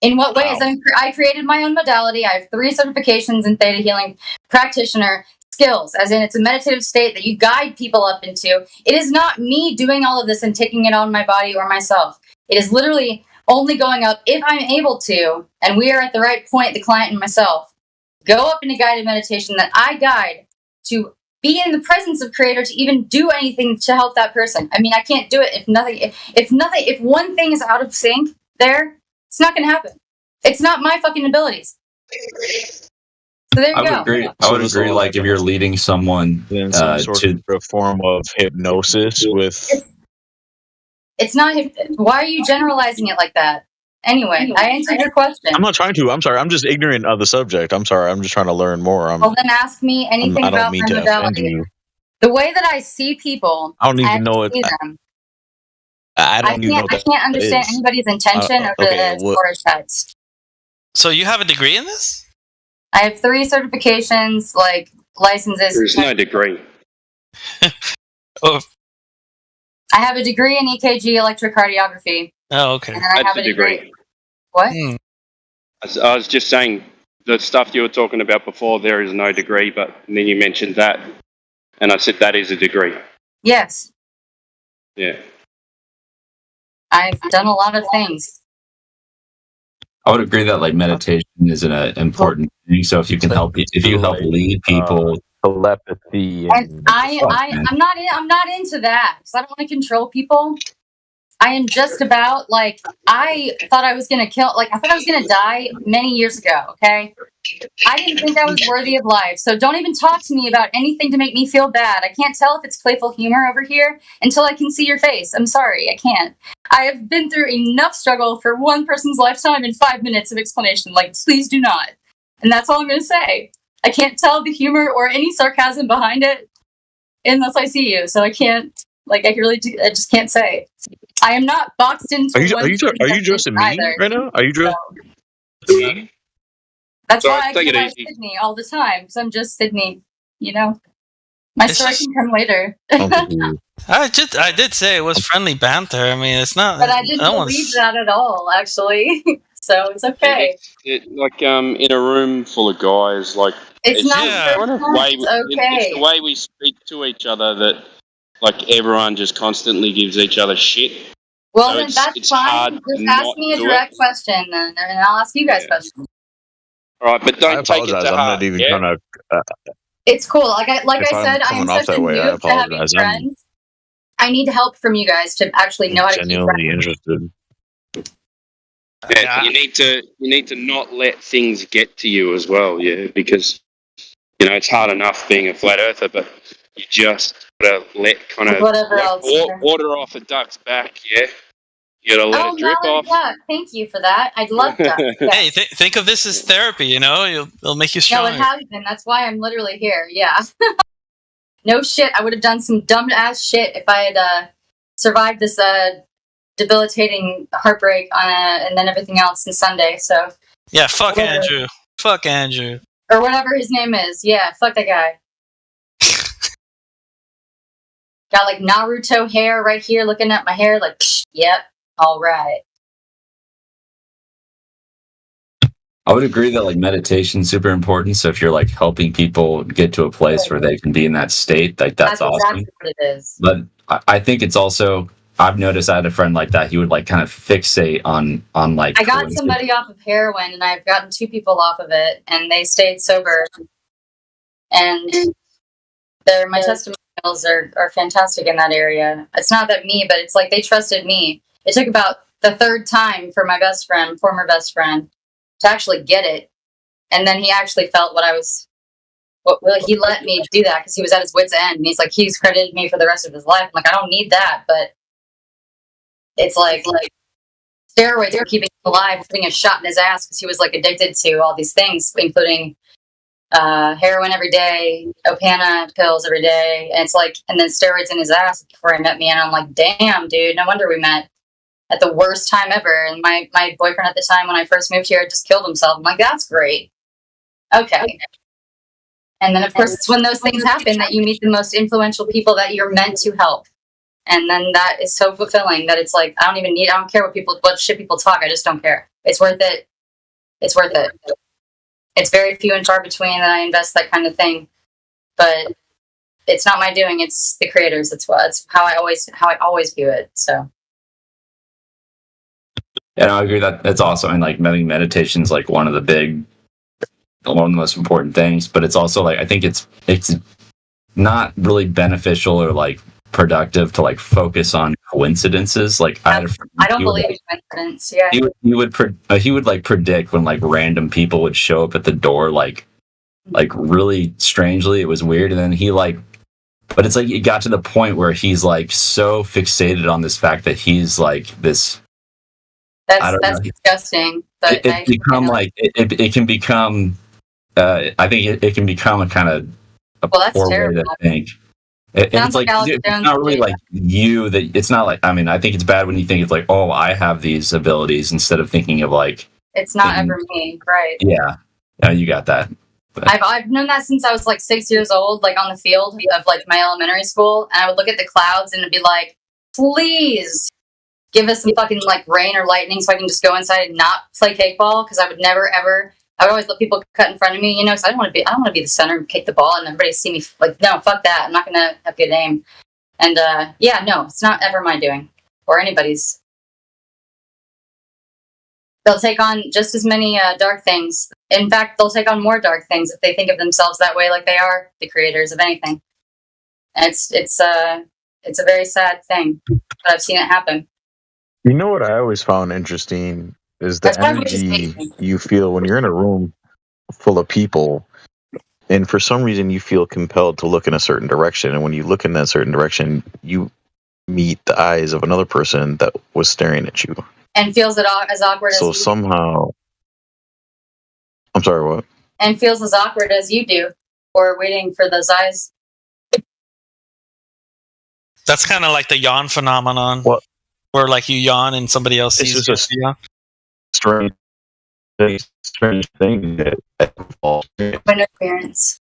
In what ways? I created my own modality. I have 3 certifications in theta healing practitioner skills, as in it's a meditative state that you guide people up into. It is not me doing all of this and taking it on my body or myself. It is literally only going up if I'm able to, and we are at the right point, the client and myself, go up in a guided meditation that I guide to be in the presence of Creator to even do anything to help that person. I mean, I can't do it if one thing is out of sync there, it's not going to happen. It's not my fucking abilities. So there you go. I would agree. Like if you're leading someone some sort of a form of hypnosis with. It's not. Why are you generalizing it like that? Anyway, I answered your question. I'm not trying to. I'm sorry. I'm just ignorant of the subject. I'm sorry. I'm just trying to learn more. Well, then ask me anything about my modality. The way that I see people, I don't even know it. I can't understand anybody's intention over the text. So you have a degree in this? I have 3 certifications, like licenses. There's no degree. Oh. I have a degree in EKG electrocardiography. Oh, okay. And then I have a degree. What? I was just saying the stuff you were talking about before. There is no degree, but then you mentioned that, and I said that is a degree. Yes. Yeah. I've done a lot of things. I would agree that like meditation is an important thing. So if you can help lead people, telepathy, and I'm not into that because I don't want to control people. I am just about like I thought I was gonna die many years ago. Okay, I didn't think I was worthy of life. So don't even talk to me about anything to make me feel bad. I can't tell if it's playful humor over here until I can see your face. I'm sorry, I can't. I have been through enough struggle for one person's lifetime in 5 minutes of explanation. Like, please do not. And that's all I'm going to say. I can't tell the humor or any sarcasm behind it unless I see you. So I can't, I just can't say. I am not boxed into. Are you dressing me right now? Are you dressing me? That's why I come by Sydney all the time. Because I'm just Sydney, My story can come later. I did say it was friendly banter. I mean, it's not. But I didn't believe that at all, actually. So it's okay. In a room full of guys, it's not kind of way. It's the way we speak to each other that, everyone just constantly gives each other shit. Well, so then that's fine. Just ask me a direct question, then, and I'll ask you guys questions. All right, but don't take it to heart. I'm not even trying to. It's cool. I said, I'm such a noob to having friends. I need help from you guys to actually know how to keep friends. Interested. Yeah, you need to not let things get to you as well. Yeah, because it's hard enough being a flat earther, but you just gotta let kind of water off a duck's back. Yeah. You gotta let it drip off. Duck. Thank you for that. I'd love that. Yeah. Hey, think of this as therapy. It'll make you stronger. No, it has been. That's why I'm literally here. Yeah. No shit. I would have done some dumb ass shit if I had survived this debilitating heartbreak and then everything else on Sunday. So. Yeah. Fuck whatever. Andrew. Fuck Andrew. Or whatever his name is. Yeah. Fuck that guy. Got Naruto hair right here, looking at my hair. Yep. All right. I would agree that meditation is super important. So if you're helping people get to a place where they can be in that state, that's awesome. Exactly what it is. But I think it's also, I've noticed I had a friend like that. He would kind of fixate on I got somebody off of heroin, and I've gotten 2 people off of it, and they stayed sober. And my testimonials are fantastic in that area. It's not that me, but it's they trusted me. It took about the 3rd time for my former best friend, to actually get it. And then he actually felt he let me do that because he was at his wit's end. And he's credited me for the rest of his life. I'm I don't need that, but it's steroids are keeping him alive, putting a shot in his ass because he was addicted to all these things, including heroin every day, Opana pills every day. And it's and then steroids in his ass before he met me. And I'm damn, dude, no wonder we met at the worst time ever. And my boyfriend at the time when I first moved here just killed himself. I'm that's great. Okay. And then, of course, it's when those things happen that you meet the most influential people that you're meant to help. And then that is so fulfilling that it's I don't care what shit people talk. I just don't care. It's worth it. It's worth it. It's very few and far between that I invest that kind of thing. But it's not my doing. It's the creators. It's how I always view it. So. Yeah, I agree that's awesome. And meditation is one of the big one of the most important things. But it's also like I think it's not really beneficial or like productive to like focus on coincidences. Like I don't believe in coincidence. Yeah, he would like predict when like random people would show up at the door like really strangely. It was weird, and then he like, but it's like it got to the point where he's like so fixated on this fact that he's like this. That's disgusting. But it become like it can become. I think it can become a kind of a poor way to think. It's like it's not really like you that it's not like I mean I think it's bad when you think it's like oh I have these abilities instead of thinking of like it's not ever me, right? Yeah, you got that. But I've known that since I was like 6 years old, like on the field of like my elementary school, and I would look at the clouds and it'd be like, please give us some fucking like rain or lightning so I can just go inside and not play kickball because I would never ever. I would always let people cut in front of me, because I don't want to be the center and kick the ball and everybody see me like, no, fuck that. I'm not going to have good aim. And no, it's not ever my doing or anybody's. They'll take on just as many dark things. In fact, they'll take on more dark things if they think of themselves that way, like they are the creators of anything. And it's a very sad thing, but I've seen it happen. You know what I always found interesting is the energy you feel when you're in a room full of people, and for some reason you feel compelled to look in a certain direction, and when you look in that certain direction, you meet the eyes of another person that was staring at you. And feels it as awkward as you do. So somehow... I'm sorry, what? And feels as awkward as you do, or waiting for those eyes. That's kind of like the yawn phenomenon. What? Where like you yawn and somebody else sees It's just you yawn. Strange thing that interference.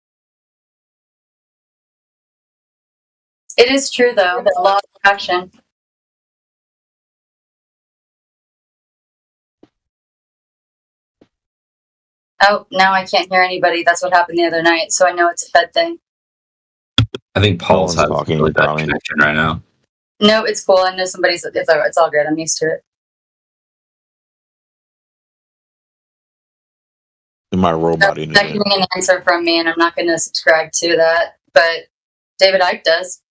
It is true, though. The law of attraction. Oh, now I can't hear anybody. That's what happened the other night, so I know it's a Fed thing. I think Paul's having a really bad connection right now. No, it's cool. I know somebody's. It's all good. I'm used to it. My robot That's getting an answer from me, and I'm not going to subscribe to that. But David Icke does.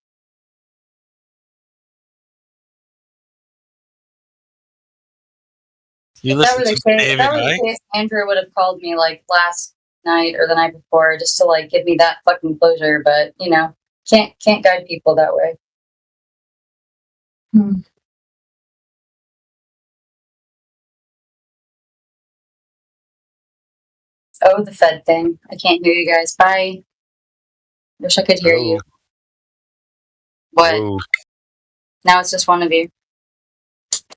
You If that were listen the to case, David if that were the Icke? case, Andrew would have called me like last night or the night before just to like give me that fucking closure. But can't guide people that way. Oh, the Fed thing. I can't hear you guys. Bye. Wish I could hear you. What? Oh. Now it's just one of you.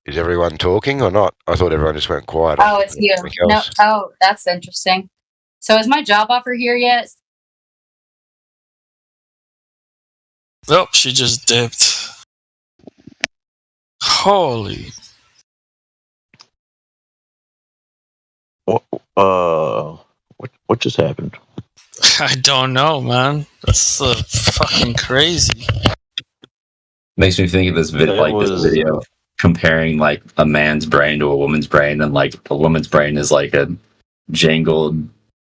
Is everyone talking or not? I thought everyone just went quiet. Oh, it's you. No. Oh, that's interesting. So is my job offer here yet? Oh, she just dipped. Holy. What just happened? I don't know, man. That's fucking crazy. Makes me think of this video comparing like a man's brain to a woman's brain, and like a woman's brain is like a jangled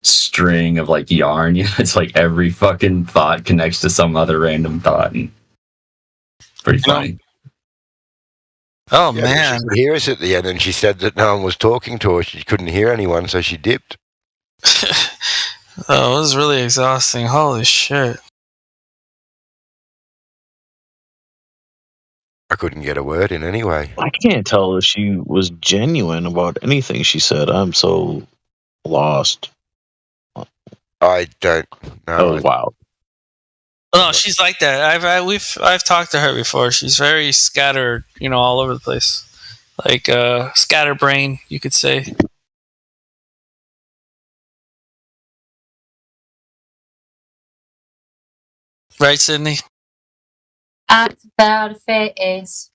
string of like yarn. It's like every fucking thought connects to some other random thought, and pretty funny. Oh Yeah, man! She could hear us at the end, and she said that no one was talking to her. She couldn't hear anyone, so she dipped. Oh, it was really exhausting. Holy shit! I couldn't get a word in anyway. I can't tell if she was genuine about anything she said. I'm so lost. I don't know. That was wild. No, she's like that. I've talked to her before. She's very scattered, all over the place, like scatterbrain, you could say. Right, Sydney? It's about a face.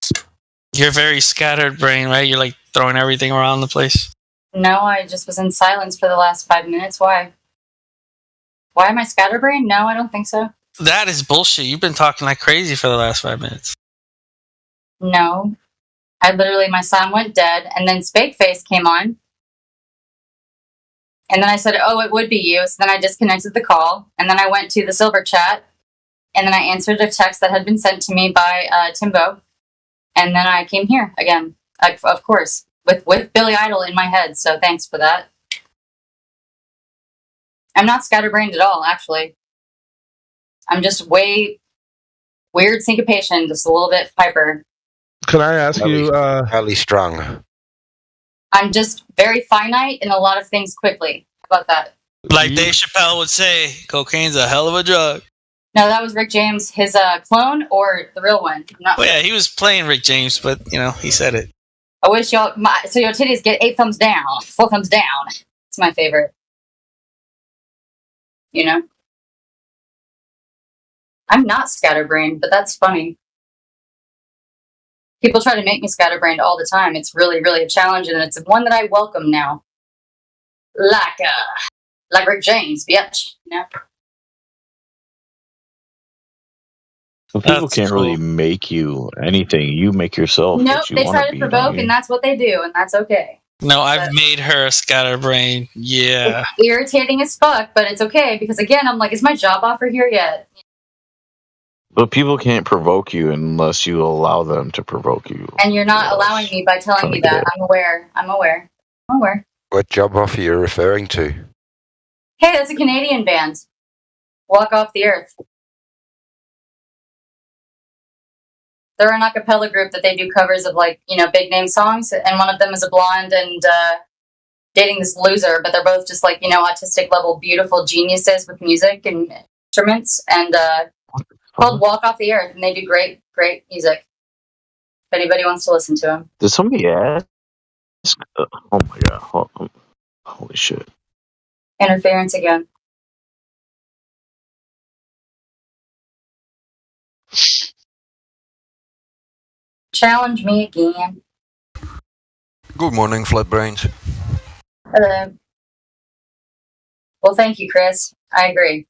You're very scattered brain, right? You're like throwing everything around the place. No, I just was in silence for the last 5 minutes. Why? Why am I scatterbrained? No, I don't think so. That is bullshit. You've been talking like crazy for the last 5 minutes. No. My sound went dead, and then Spakeface came on. And then I said, oh, it would be you. So then I disconnected the call. And then I went to the silver chat. And then I answered a text that had been sent to me by Timbo. And then I came here again, of course, with Billy Idol in my head. So thanks for that. I'm not scatterbrained at all, actually. I'm just way weird syncopation, just a little bit hyper. Can I ask you? Highly strung. I'm just very finite in a lot of things quickly. How about that? Like Dave Chappelle would say, cocaine's a hell of a drug. No, that was Rick James, his clone or the real one? Well, yeah, he was playing Rick James, but, he said it. I wish y'all... so your titties get 8 thumbs down, 4 thumbs down. It's my favorite. I'm not scatterbrained, but that's funny. People try to make me scatterbrained all the time. It's really, really a challenge, and it's one that I welcome now. Like Rick James, bitch. Well, people can't really make you anything. You make yourself. Nope, what you they wanna try to be, provoke, and that's what they do, and that's okay. No, I've made her a scatterbrain. Yeah. It's irritating as fuck, but it's okay, because again, I'm like, is my job offer here yet? But people can't provoke you unless you allow them to provoke you. And you're not allowing me by telling me that. I'm aware. What job offer are you referring to? Hey, that's a Canadian band. Walk Off the Earth. They're an a cappella group that they do covers of, big name songs, and one of them is a blonde and dating this loser, but they're both just, autistic level beautiful geniuses with music and instruments, and called Walk Off the Earth, and they do great, great music. If anybody wants to listen to them. Did somebody ask? Oh my god. Holy shit. Interference again. Challenge me again. Good morning, Flatbrains. Hello. Well, thank you, Chris. I agree.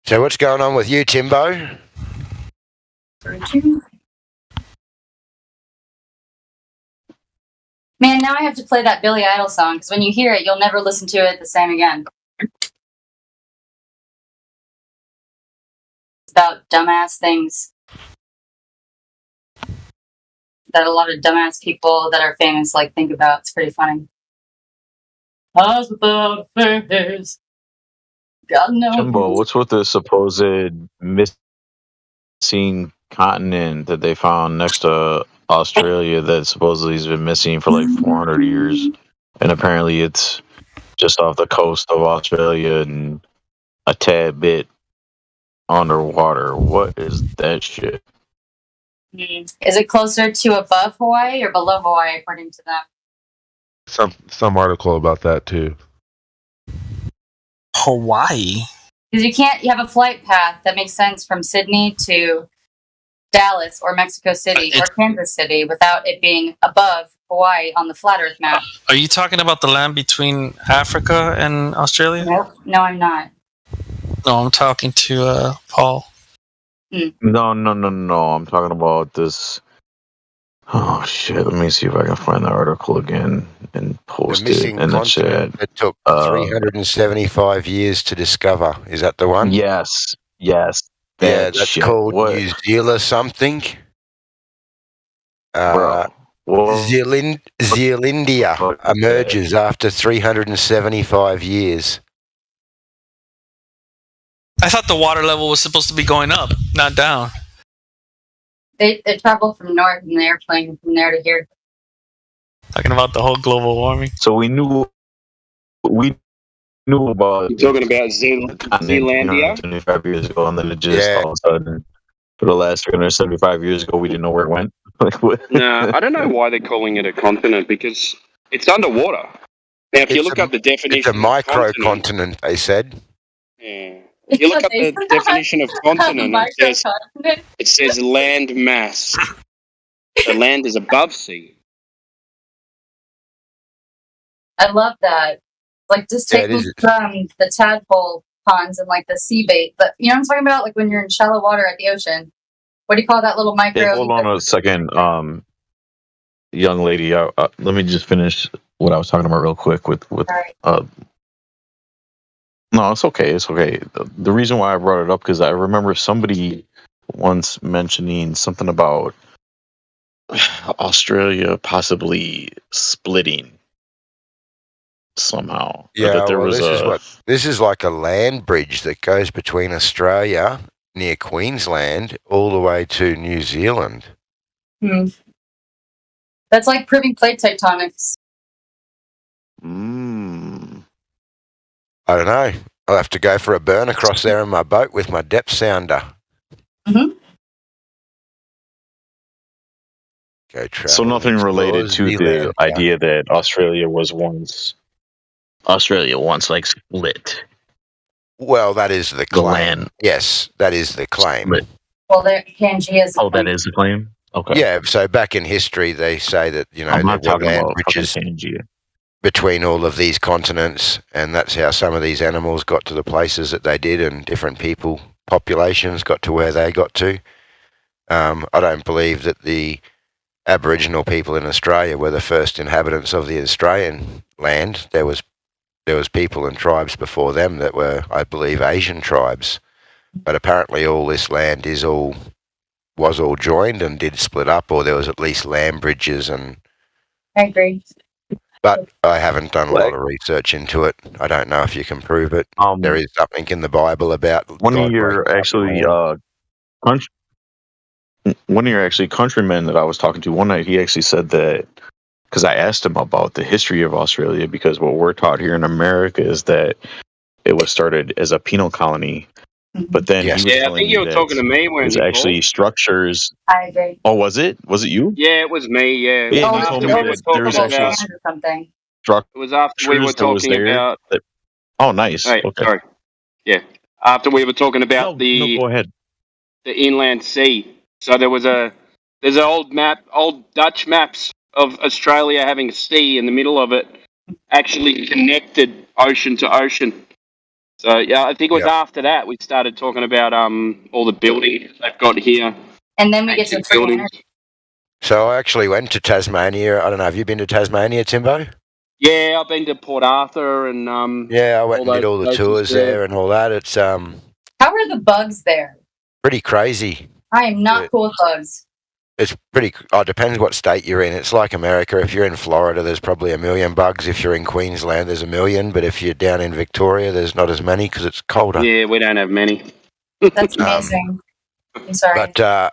So what's going on with you, Timbo? Man, now I have to play that Billy Idol song, because when you hear it, you'll never listen to it the same again. It's about dumbass things that a lot of dumbass people that are famous think about. It's pretty funny. Eyes without a face. God knows. Jimbo, what's with the supposed missing continent that they found next to Australia that supposedly has been missing for 400 years? And apparently it's just off the coast of Australia and a tad bit underwater. What is that shit? Is it closer to above Hawaii or below Hawaii, according to them? Some article about that too. Hawaii? Because you have a flight path that makes sense from Sydney to Dallas or Mexico City or Kansas City without it being above Hawaii on the flat Earth map. Are you talking about the land between Africa and Australia? Nope. No, I'm not. No, I'm talking to Paul. No. I'm talking about this. Oh shit! Let me see if I can find the article again and post it in the chat. It took 375 years to discover. Is that the one? Yes. That's shit. called What? New Zealand something. Zealandia emerges after 375 years. I thought the water level was supposed to be going up, not down. They travel from north in the airplane from there to here. Talking about the whole global warming. So we knew about. You're talking about Zealandia? 25 years ago, and then it just all of a sudden, for the last 375 years ago, we didn't know where it went. No, I don't know why they're calling it a continent, because it's underwater. Now, if you look up the definition, it's a microcontinent. They said. Yeah. If you look up the definition of continent, it says land mass. The land is above sea. I love that. Just take from the tadpole ponds and the sea bait. But you know what I'm talking about? When you're in shallow water at the ocean. What do you call that little micro? Hey, hold on a second, young lady. Let me just finish what I was talking about real quick with no, it's okay. It's okay. The reason why I brought it up because I remember somebody once mentioning something about Australia possibly splitting somehow. Yeah, That there well, was this is like a land bridge that goes between Australia near Queensland all the way to New Zealand. That's like proving plate tectonics. I don't know. I'll have to go for a burn across there in my boat with my depth sounder. Go travel. so nothing related to the idea that Australia once like split. Well, that is the claim. land. Yes, that is the claim. Split. Well, there Pangaea's. Oh, that is the claim. Okay. Yeah, so back in history, they say that I'm not there were talking land about fucking bridges Pangea. between all of these continents, and that's how some of these animals got to the places that they did, and different populations got to where they got to. I don't believe that the Aboriginal people in Australia were the first inhabitants of the Australian land. There was people and tribes before them that were, I believe, Asian tribes. But apparently all this land was all joined and did split up, or there was at least land bridges. And I agree. But I haven't done a lot of research into it. I don't know if you can prove it. There is something in the Bible about One of your countrymen that I was talking to one night, he actually said that, because I asked him about the history of Australia, because what we're taught here in America is that it was started as a penal colony, but then he was I telling think me you were that talking to me when there's you actually called. structures. I agree. Oh, was it? Was it you? Yeah, it was me. Yeah, Yeah, it was you told after me we were that there was talking actually about. Or something. It was after we were that was talking there about. that- oh, nice. Wait, Okay. sorry. Yeah, after we were talking about No, go ahead. the inland sea. So there's an old Dutch maps of Australia having a sea in the middle of it, actually connected ocean to ocean. So yeah, I think it was after that we started talking about all the buildings they've got here. And then we get to Ancient free buildings. energy. So I actually went to Tasmania. I don't know, have you been to Tasmania, Timbo? Yeah, I've been to Port Arthur and Yeah, I went and did all the tours there and all that. It's How are the bugs there? pretty crazy. I am not cool with bugs. It's pretty. It depends what state you're in. It's like America. If you're in Florida, there's probably 1 million bugs. If you're in Queensland, there's 1 million. But if you're down in Victoria, there's not as many because it's colder. Yeah, we don't have many. That's amazing. I'm sorry. But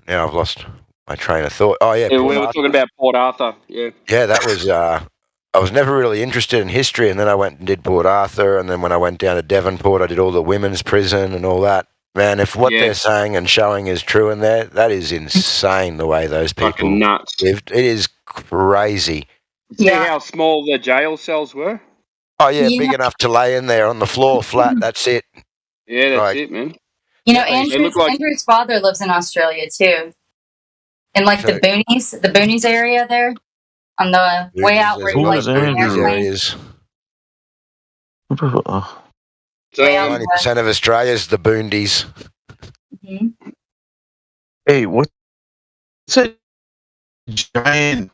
now I've lost my train of thought. Oh yeah, Yeah, Port we were Arthur. talking about Port Arthur. Yeah. Yeah, that was. I was never really interested in history, and then I went and did Port Arthur, and then when I went down to Devonport, I did all the women's prison and all that. Man, if what they're saying and showing is true in there, that is insane the way those people nuts. lived. It is crazy. See how small the jail cells were? Oh, yeah, big enough to lay in there on the floor flat. That's it. Yeah, that's it, man. You know, They look like- Andrew's father lives in Australia too, in like the boonies area there, on the way out where you like the airplanes. 90% of Australia's the boondies. Mm-hmm. Hey, what's a giant?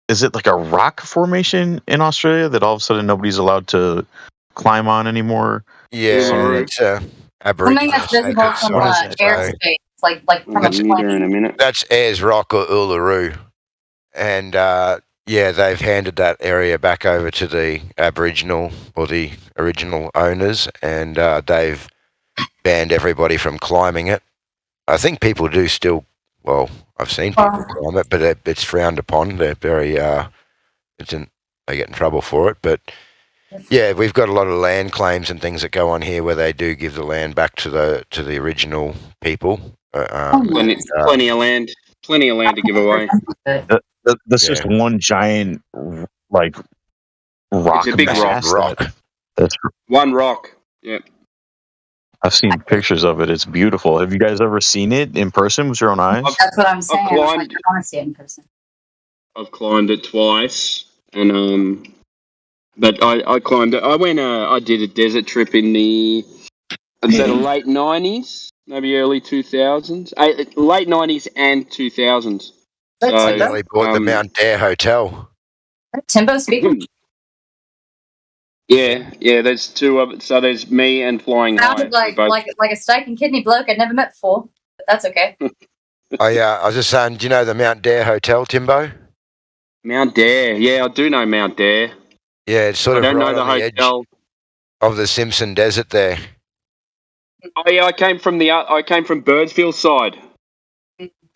Is it like a rock formation in Australia that all of a sudden nobody's allowed to climb on anymore? Yeah, it's Something that's visible from airspace, like from a plane. That's Ayers Rock or Uluru, and they've handed that area back over to the Aboriginal or the original owners, and they've banned everybody from climbing it. I think people do still. Well, I've seen people climb it, but it's frowned upon. They're very they get in trouble for it. But yeah, we've got a lot of land claims and things that go on here where they do give the land back to the original people. Plenty of land to give away. That's just one giant like rock. It's a big rock. That's one rock. Yeah. I've seen pictures of it. It's beautiful. Have you guys ever seen it in person with your own eyes? That's what I'm saying. I want to see it in person. I've climbed it twice, and but I climbed it. I did a desert trip in the late 90s, maybe early 2000s, late 90s and 2000s. I nearly bought the Mount Dare Hotel. Timbo speaking? Yeah. There's two of it. So there's me and Flying High. Sounded like a steak and kidney bloke I'd never met before, but that's okay. I was just saying, do you know the Mount Dare Hotel, Timbo? Mount Dare. Yeah, I do know Mount Dare. Yeah, it's sort of right on the hotel. edge of the Simpson Desert there. Oh yeah, I came from Birdsville side.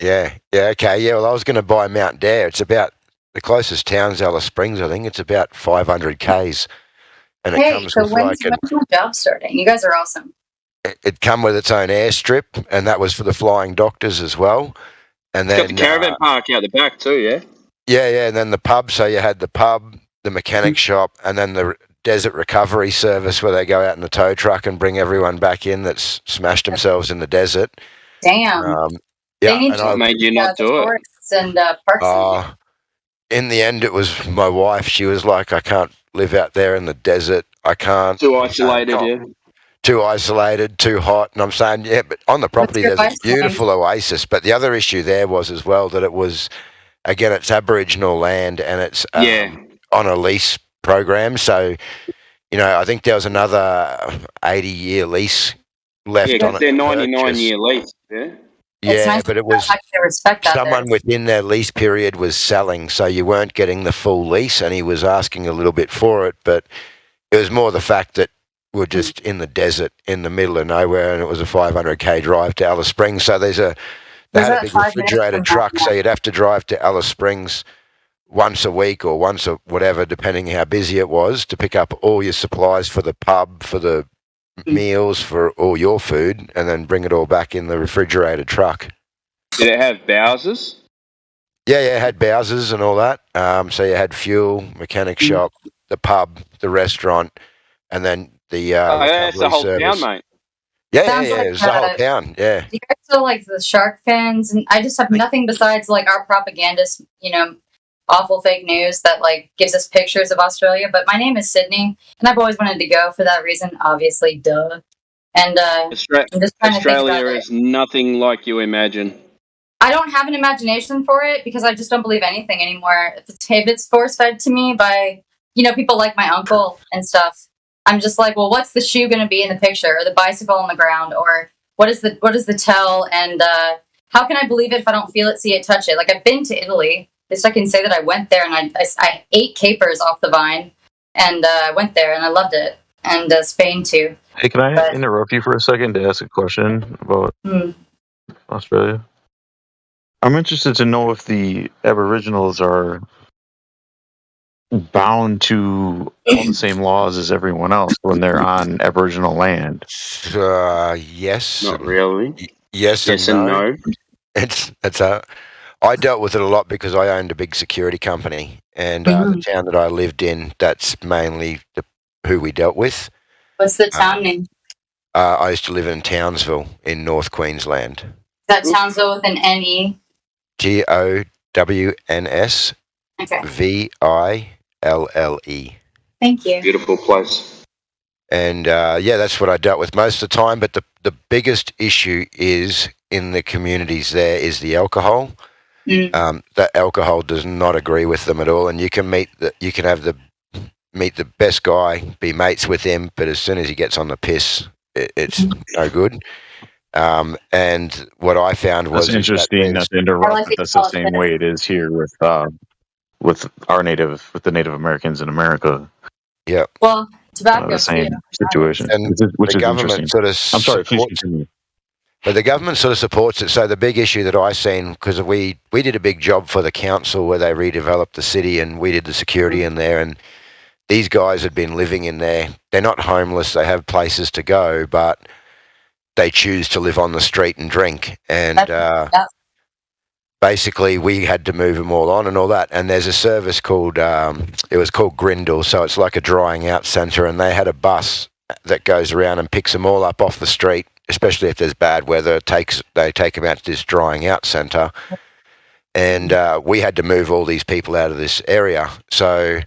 Yeah, okay. Yeah, well, I was going to buy Mount Dare. It's about, the closest town's Alice Springs, I think. It's about 500 Ks. And it comes so with when's my job starting? You guys are awesome. It come with its own airstrip, and that was for the flying doctors as well. And then It's got the caravan park out the back too, yeah? Yeah, and then the pub. So you had the pub, the mechanic shop, and then the desert recovery service where they go out in the tow truck and bring everyone back in that's smashed themselves in the desert. Damn. Yeah, they need and I made you not do it. And parks. In the end, it was my wife. She was like, I can't live out there in the desert. I can't. Too isolated, yeah. Too isolated, too hot. And I'm saying, yeah, but on the property there's a beautiful oasis. But the other issue there was as well that it was, again, it's Aboriginal land and it's on a lease program. So, I think there was another 80-year lease left on it. They're 99-year lease, yeah. Yeah, nice, but it was someone within their lease period was selling, so you weren't getting the full lease, and he was asking a little bit for it, but it was more the fact that we're just in the desert in the middle of nowhere, and it was a 500k drive to Alice Springs. So they had a big refrigerated truck, so you'd have to drive to Alice Springs once a week or once a whatever, depending how busy it was, to pick up all your supplies for the pub, for the meals, for all your food, and then bring it all back in the refrigerated truck. Did it have Bowsers? Yeah, it had Bowsers and all that. So you had fuel, mechanic shop, the pub, the restaurant, and then the that's the whole service. town, mate. Yeah, it's the whole town. Yeah. You guys still like the shark fans, and I just have nothing besides like our propagandist, awful fake news that like gives us pictures of Australia. But my name is Sydney, and I've always wanted to go for that reason. Obviously, duh. And I'm just trying to think about Australia is nothing like you imagine. I don't have an imagination for it because I just don't believe anything anymore. If it's force fed to me by people like my uncle and stuff, I'm just like, well, what's the shoe going to be in the picture, or the bicycle on the ground, or what is the tell, and how can I believe it if I don't feel it, see it, touch it? Like, I've been to Italy. At least I can say that I went there, and I ate capers off the vine, and I went there, and I loved it, and Spain too. Hey, can I interrupt you for a second to ask a question about Australia? I'm interested to know if the Aboriginals are bound to all the same laws as everyone else when they're on Aboriginal land. Yes. Not really. Yes and no. I dealt with it a lot because I owned a big security company, and the town that I lived in, that's mainly who we dealt with. What's the town name? I used to live in Townsville in North Queensland. Is that Townsville with an N-E? Gowns Ville. Thank you. Beautiful place. And that's what I dealt with most of the time. But the biggest issue is in the communities there is the alcohol. That alcohol does not agree with them at all. And you can meet the best guy, be mates with him, but as soon as he gets on the piss, it's no good. And what I found was that's interesting. Not to interrupt, but that's the same way it is here with the Native Americans in America. Yeah. Well, tobacco. The same situation, and which the is government interesting. sort of I'm sorry, please continue. But the government sort of supports it. So the big issue that I seen, because we did a big job for the council where they redeveloped the city, and we did the security in there, and these guys had been living in there. They're not homeless. They have places to go, but they choose to live on the street and drink. And basically we had to move them all on and all that. And there's a service called, it was called Grindle. So it's like a drying out centre, and they had a bus that goes around and picks them all up off the street, especially if there's bad weather. They take them out to this drying out centre. And we had to move all these people out of this area. So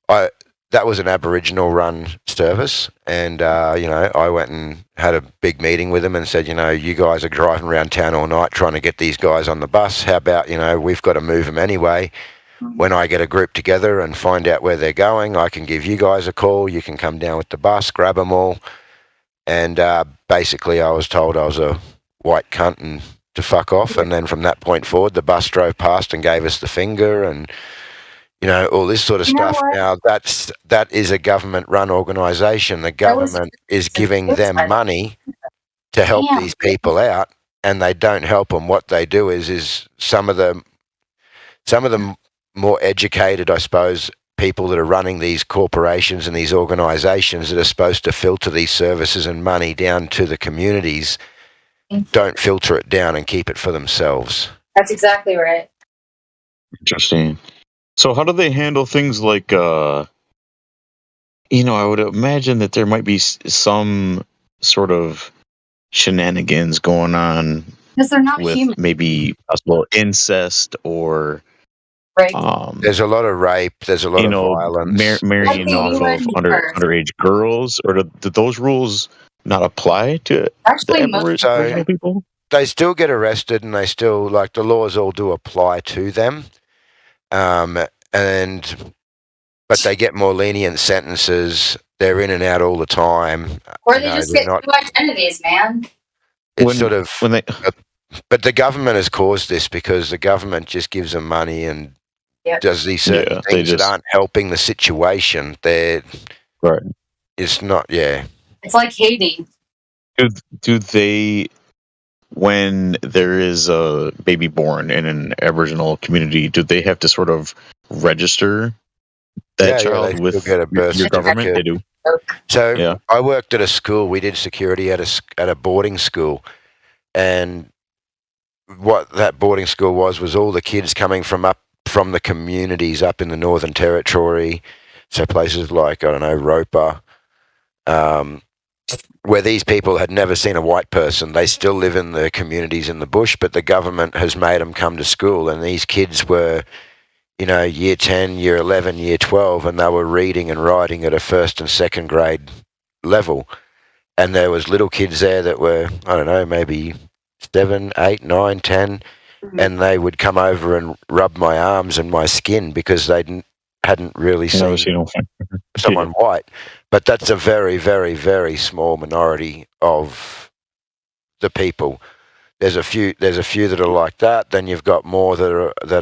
that was an Aboriginal run service, and I went and had a big meeting with them and said, you guys are driving around town all night trying to get these guys on the bus. How about, we've got to move them anyway. when I get a group together and find out where they're going, I can give you guys a call. You can come down with the bus, grab them all. And basically I was told I was a white cunt and to fuck off. And then from that point forward, the bus drove past and gave us the finger and, you know, all this sort of stuff. Now, that is a government-run organisation. The government is giving them money to help these people out, and they don't help them. What they do is some of the more educated, I suppose, people that are running these corporations and these organisations that are supposed to filter these services and money down to the communities don't filter it down and keep it for themselves. That's exactly right. Interesting. So how do they handle things like, I would imagine that there might be some sort of shenanigans going on Because they're not with human. maybe possible incest or there's a lot of rape, there's a lot of violence. Marrying off of underage girls, or do those rules not apply to Actually, the Aboriginal people? They still get arrested, and they still, like, the laws all do apply to them. But they get more lenient sentences. They're in and out all the time. Or they just get two identities, man. It's but the government has caused this because the government just gives them money and does these certain things that aren't helping the situation. It's not, It's like Haiti. Do they, when there is a baby born in an Aboriginal community, do they have to sort of register that child with your government? They do. So I worked at a school. We did security at a boarding school, and what that boarding school was all the kids coming from the communities up in the Northern Territory, so places like, I don't know, Roper, where these people had never seen a white person. They still live in the communities in the bush, but the government has made them come to school, and these kids were, year 10, year 11, year 12, and they were reading and writing at a first and second grade level. And there was little kids there that were, I don't know, maybe 7, 8, 9, 10, and they would come over and rub my arms and my skin because they hadn't really seen someone white. But that's a very, very, very small minority of the people. There's a few that are like that. Then you've got more that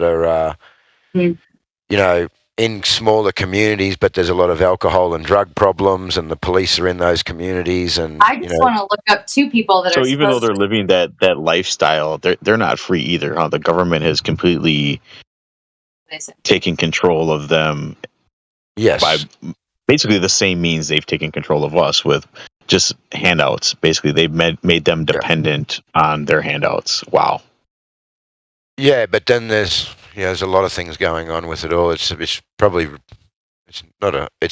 are in smaller communities, but there's a lot of alcohol and drug problems, and the police are in those communities. And I just want to look up two people that are. So even though they're living that lifestyle, they're not free either, huh? The government has completely taken control of them. Yes. By basically the same means they've taken control of us with just handouts. Basically, they've made them dependent on their handouts. Wow. Yeah, but then there's a lot of things going on with it all. It's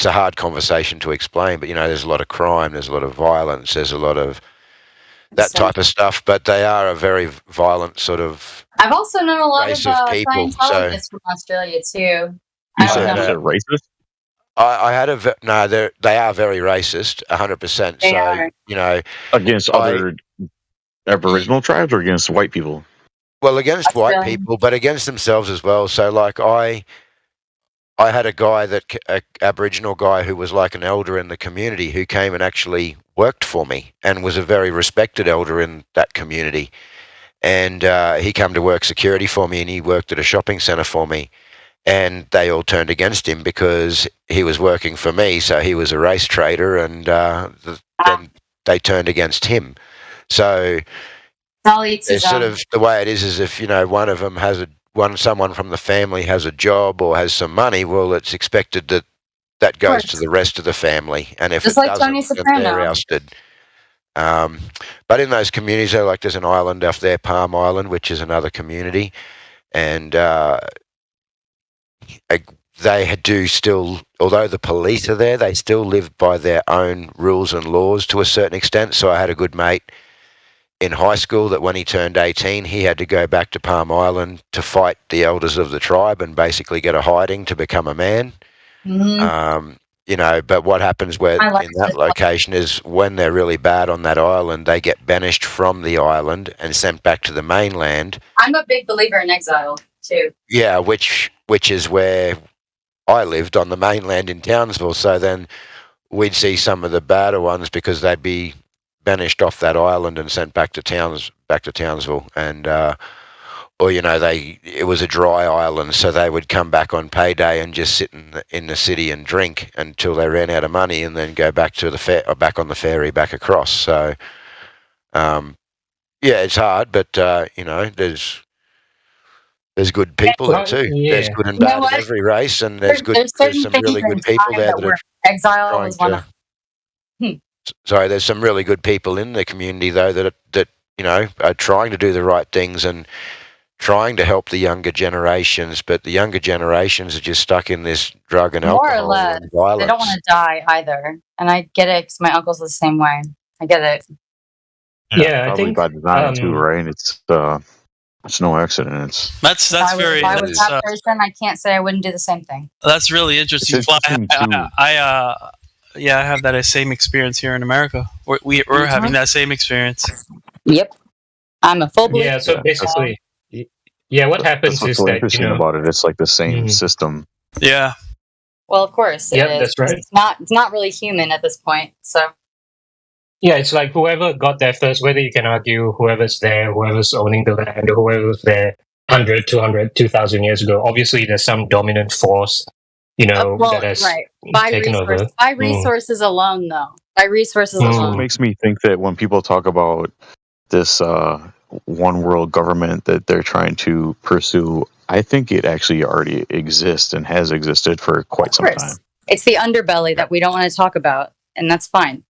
a hard conversation to explain, but there's a lot of crime, there's a lot of violence, there's a lot of that type of stuff. But they are a very violent sort of. I've also known a lot of people, Scientologists from Australia too. You said racist? I had they are very racist, 100%. They are. Against other Aboriginal tribes or against white people? Well, against white people, but against themselves as well. So, like, I had a guy a Aboriginal guy who was like an elder in the community who came and actually worked for me and was a very respected elder in that community. And he came to work security for me, and he worked at a shopping centre for me. And they all turned against him because he was working for me. So he was a race trader, and then they turned against him. So it's sort of the way it is if one of them someone from the family has a job or has some money, well, it's expected that goes to the rest of the family, and if just it like doesn't, then they're ousted. But in those communities, there's an island off there, Palm Island, which is another community, and they do still, although the police are there, they still live by their own rules and laws to a certain extent. So I had a good mate in high school that when he turned 18, he had to go back to Palm Island to fight the elders of the tribe and basically get a hiding to become a man. But what happens in that location is when they're really bad on that island, they get banished from the island and sent back to the mainland. I'm a big believer in exile too. Yeah, which which is where I lived on the mainland in Townsville. So then we'd see some of the badder ones because they'd be banished off that island and sent back to Townsville, and or it was a dry island, so they would come back on payday and just sit in the city and drink until they ran out of money, and then go back to back on the ferry back across. So, it's hard, but there's good people there too. Yeah. There's good and bad in every race, and there's some really good people there that are exile was one of. Sorry, there's some really good people in the community though that are trying to do the right things and trying to help the younger generations, but the younger generations are just stuck in this drug and More or alcohol less, and violence. they don't want to die either, and I get it because my uncle's the same way. I get it. Yeah, probably by design too, right? It's no accident. That's very. If I was that person, I can't say I wouldn't do the same thing. That's really interesting. I have that same experience here in America. We're having that same experience. Yep, I'm a full believer. Yeah, so basically, what happens is that interesting about it. It's like the same system. Yeah. Well, of course, it is. That's right. It's not really human at this point. So. Yeah, it's like whoever got there first, whether you can argue whoever's there, whoever's owning the land, or whoever was there 100, 200, 2,000 years ago. Obviously, there's some dominant force, that has taken over. By resources alone, though. By resources alone. It makes me think that when people talk about this one world government that they're trying to pursue, I think it actually already exists and has existed for quite some time. It's the underbelly that we don't want to talk about, and that's fine.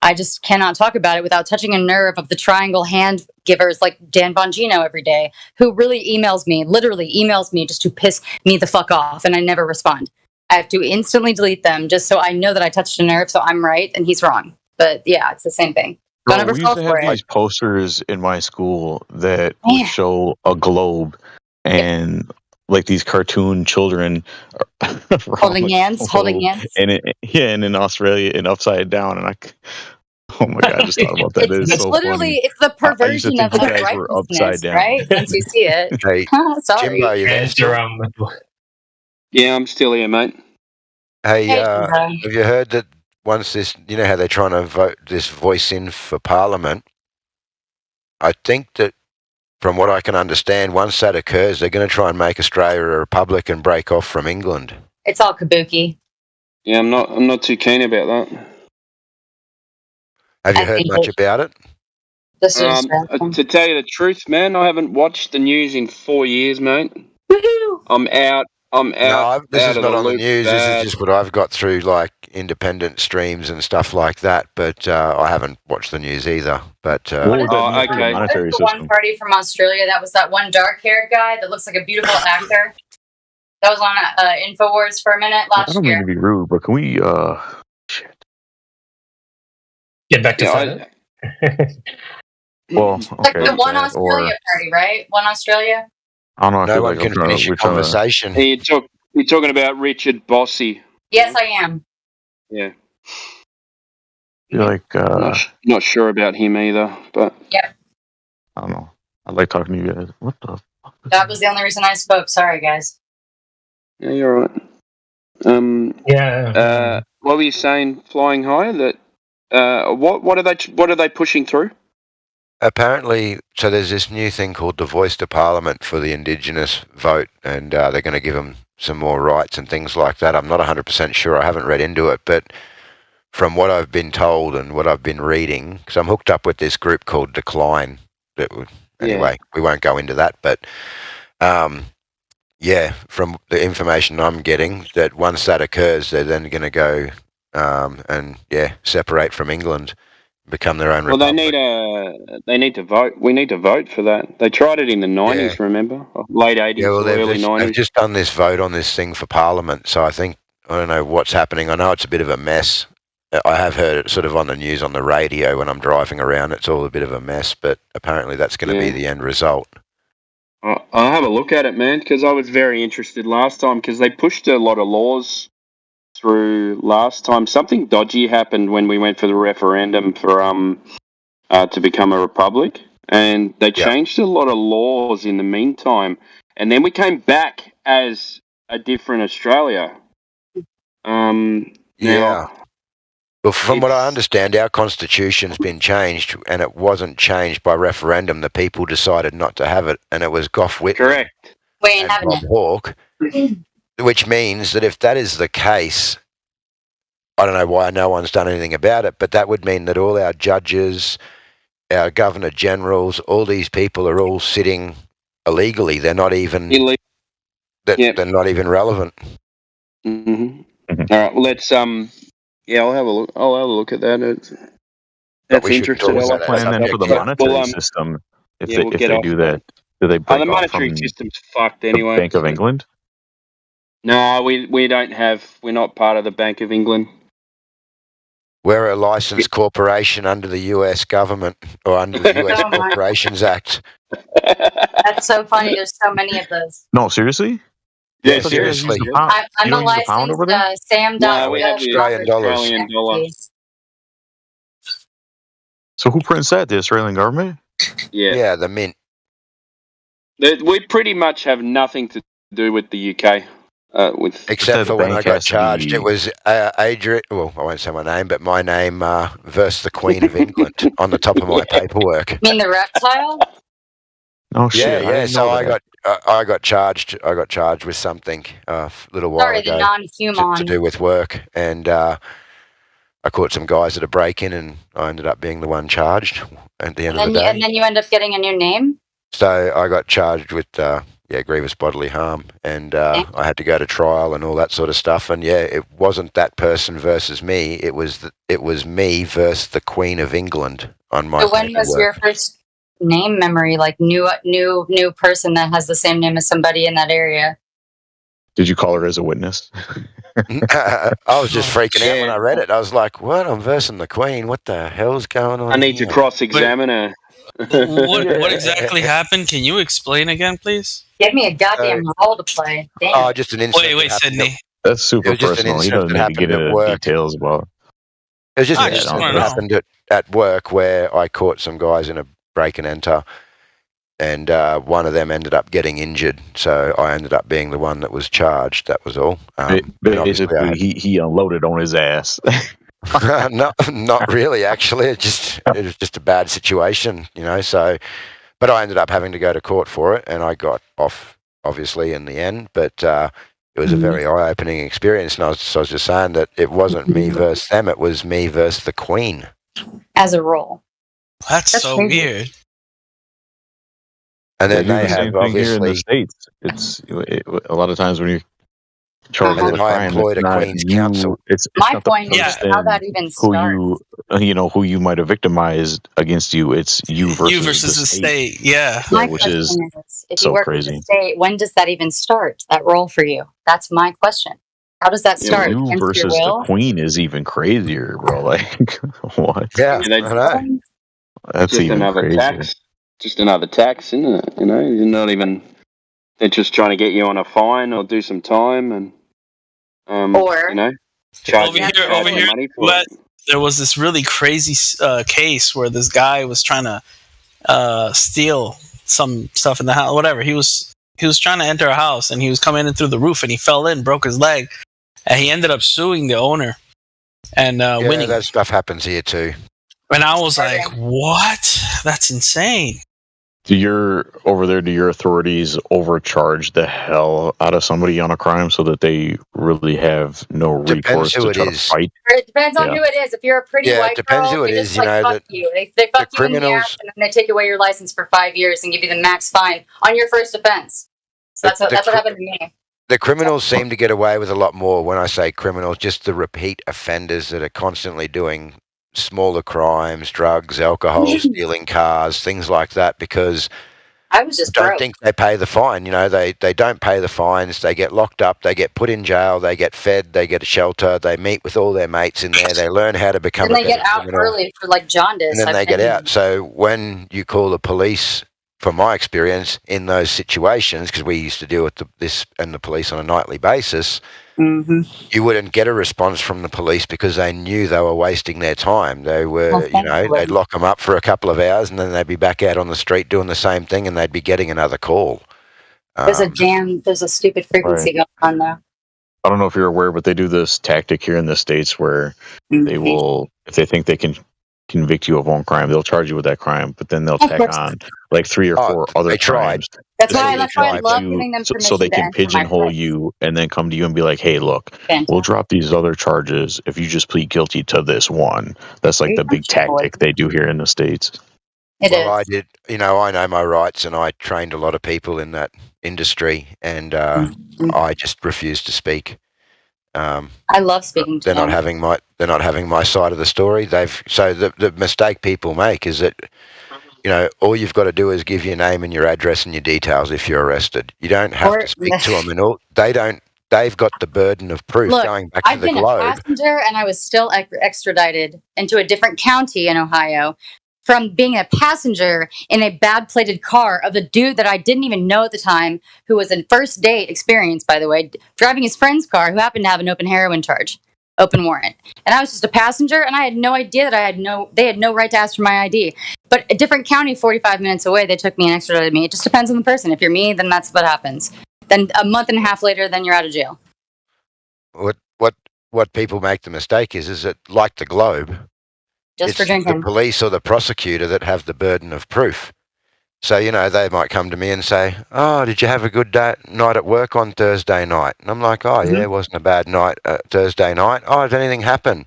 I just cannot talk about it without touching a nerve of the triangle hand givers like Dan Bongino every day, who really literally emails me just to piss me the fuck off, and I never respond. I have to instantly delete them just so I know that I touched a nerve, so I'm right and he's wrong. But yeah, it's the same thing. We used to have these posters in my school that would show a globe and like these cartoon children holding hands, and in Australia and upside down, and oh my god, I just thought about that. It's so literally funny. It's the perversion of righteousness, right? Once you see it. Hey, sorry. Jimbo, you there? Yeah, I'm still here, mate. Hey, have you heard that once this, how they're trying to vote this voice in for Parliament? I think that, from what I can understand, once that occurs, they're going to try and make Australia a republic and break off from England. It's all kabuki. Yeah, I'm not too keen about that. Have you heard much about it? To tell you the truth, man, I haven't watched the news in 4 years, mate. Woohoo! I'm out. No, this is not on the news. Bad. This is just what I've got through, like independent streams and stuff like that. But I haven't watched the news either. But okay. The one party from Australia that was that one dark-haired guy that looks like a beautiful actor. That was on Infowars for a minute last year. I don't mean to be rude, but can we get back to well, okay, like the one Australia party, right? One Australia. I don't know. No one can finish a conversation. You're talking about Richard Bossy. Yes, I am. Yeah. You're like not sure about him either, but yeah. I don't know. I like talking to you guys. What the fuck? That was the only reason I spoke. Sorry, guys. Yeah, you're right. What were you saying? Flying high? That what are they pushing through? Apparently, so there's this new thing called the Voice to Parliament for the Indigenous vote, and they're going to give them some more rights and things like that. I'm not 100% sure. I haven't read into it, but from what I've been told and what I've been reading, because I'm hooked up with this group called Decline. Anyway, we won't go into that, but from the information I'm getting, that once that occurs, they're then going to go and separate from England. Become their own republic. They need to vote. We need to vote for that. They tried it in the 90s, remember? Late 80s, early 90s. They've just done this vote on this thing for Parliament, so I don't know what's happening. I know it's a bit of a mess. I have heard it sort of on the news, on the radio when I'm driving around. It's all a bit of a mess, but apparently that's going to be the end result. I'll have a look at it, man, because I was very interested last time, because they pushed a lot of laws through last time. Something dodgy happened when we went for the referendum for to become a republic, and they changed a lot of laws in the meantime, and then we came back as a different Australia. Yeah. Well, from what I understand, our constitution's been changed, and it wasn't changed by referendum. The people decided not to have it, and it was Gough Whitlam correct. We ain't and having Bob it. Hawke, which means that if that is the case, I don't know why no one's done anything about it, but that would mean that all our judges, our governor generals, all these people are all sitting illegally. They're not even they're not even relevant. Mm-hmm. All right, well, let's I'll have a look. I'll have a look at that. That's interesting. What's the plan then for the monetary system? If they do that, do they break the off monetary from system's fucked the anyway. Bank of England? No, we don't have. We're not part of the Bank of England. We're a licensed corporation under the US government or under the US Corporations Act. That's so funny. There's so many of those. No, seriously? Yeah, seriously. I'm a licensed Sam. No, we have the Australian dollar. So who prints that? The Australian government? Yeah, the mint. We pretty much have nothing to do with the UK. Except for when I got charged, it was Adrian. Well, I won't say my name, but my name versus the Queen of England on the top of my paperwork. You mean the reptile? Oh shit! Yeah. So I got charged. I got charged with something a little while ago. The non-human to do with work, and I caught some guys at a break-in, and I ended up being the one charged at the end of the day. And then you end up getting a new name. So I got charged with grievous bodily harm, and I had to go to trial and all that sort of stuff. And it wasn't that person versus me. It was me versus the Queen of England on my. So when was your first name memory? Like new person that has the same name as somebody in that area. Did you call her as a witness? I was just freaking out when I read it. I was like, "What? I'm versing the Queen. What the hell's going on?" I need to cross-examine her. What exactly happened? Can you explain again, please? Give me a goddamn role to play. Damn. Oh, just an incident. Wait, Sydney. That's super personal. He doesn't need to get into details about. It was just an incident that happened at work where I caught some guys in a break and enter, and one of them ended up getting injured. So I ended up being the one that was charged. That was all. Basically, he unloaded on his ass. Not really, actually. It was just a bad situation, So, but I ended up having to go to court for it, and I got off, obviously, in the end. But it was a very eye-opening experience, and I was just saying that it wasn't me versus them; it was me versus the Queen. As a role. That's so crazy. weird. And then they they do the have same thing here in the obviously. States. A lot of times when you charged And with then a I crime, employed it's a not Queen's you. counsel. It's My not the point is how that even starts. who you might have victimized against you. It's you versus the state. Yeah. My which question is if so you work crazy. with the state, when does that even start? That role for you? That's my question. How does that start? You Against your versus will? the Queen is even crazier, bro. Like what? Yeah, I know. That's just even another crazier. tax. Just another tax, isn't it? You're not even. They're just trying to get you on a fine or do some time, and charge over here, money for it. there was this really crazy case where this guy was trying to steal some stuff in the house. Whatever, he was trying to enter a house, and he was coming in through the roof, and he fell in, broke his leg, and he ended up suing the owner and winning. That stuff happens here too. And I was like, "What? That's insane." Do your authorities overcharge the hell out of somebody on a crime so that they really have no recourse to try to fight? It depends on who it is. If you're a pretty white depends girl, who it they is. just fuck you. They fuck you in the ass, and then they take away your license for 5 years and give you the max fine on your first offense. So that's what happened to me. The criminals seem to get away with a lot more. When I say criminals, just the repeat offenders that are constantly doing smaller crimes, drugs, alcohol, stealing cars, things like that, because I was just don't think they pay the fine. They don't pay the fines. They get locked up. They get put in jail. They get fed. They get a shelter. They meet with all their mates in there. They learn how to become and a they better get out criminal. early for like jaundice. And then they get out. So when you call the police, from my experience in those situations, because we used to deal with this and the police on a nightly basis, you wouldn't get a response from the police because they knew they were wasting their time. They were, they'd lock them up for a couple of hours and then they'd be back out on the street doing the same thing and they'd be getting another call. There's a stupid frequency going on though. I don't know if you're aware, but they do this tactic here in the States where they will, if they think they can convict you of one crime, they'll charge you with that crime, but then they'll tack on like 3 or 4 other crimes. That's why I love giving them permission so they to can enter my pigeonhole place. you and then come to you and be like, hey, look, we'll drop these other charges if you just plead guilty to this one. That's like the big tactic they do here in the States. I did, I know my rights, and I trained a lot of people in that industry, and I just refused to speak. I love speaking to they're them. They're not having my side of the story. So the mistake people make is that, all you've got to do is give your name and your address and your details if you're arrested. You don't have to speak to them, and all they've got the burden of proof. Look, Going back to the I've been globe. a passenger, and I was still extradited into a different county in Ohio from being a passenger in a bad-plated car of a dude that I didn't even know at the time, who was a first date experience, by the way, driving his friend's car, who happened to have an open heroin charge, open warrant. And I was just a passenger, and I had no idea that they had no right to ask for my ID. But a different county, 45 minutes away, they took me and extradited me. It just depends on the person. If you're me, then that's what happens. Then a month and a half later, then you're out of jail. What people make the mistake is that, like the globe, Just for drinking. The police or the prosecutor that have the burden of proof. So, they might come to me and say, oh, did you have a good night at work on Thursday night? And I'm like, oh, yeah, it wasn't a bad night Thursday night. Oh, did anything happen?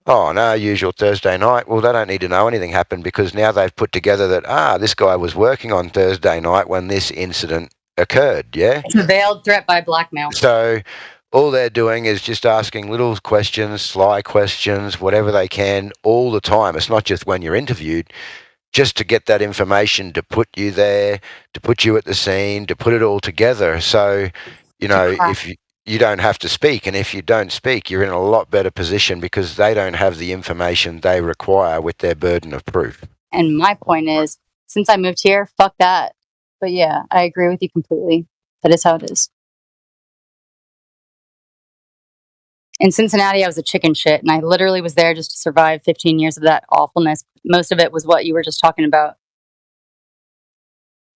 Oh, no, usual Thursday night. Well, they don't need to know anything happened, because now they've put together that, this guy was working on Thursday night when this incident occurred, yeah? It's a veiled threat by blackmail. So all they're doing is just asking little questions, sly questions, whatever they can, all the time. It's not just when you're interviewed, just to get that information, to put you there, to put you at the scene, to put it all together. So, if you don't have to speak, and if you don't speak, you're in a lot better position, because they don't have the information they require with their burden of proof. And my point is, since I moved here, fuck that. But yeah, I agree with you completely. That is how it is. In Cincinnati, I was a chicken shit, and I literally was there just to survive 15 years of that awfulness. Most of it was what you were just talking about.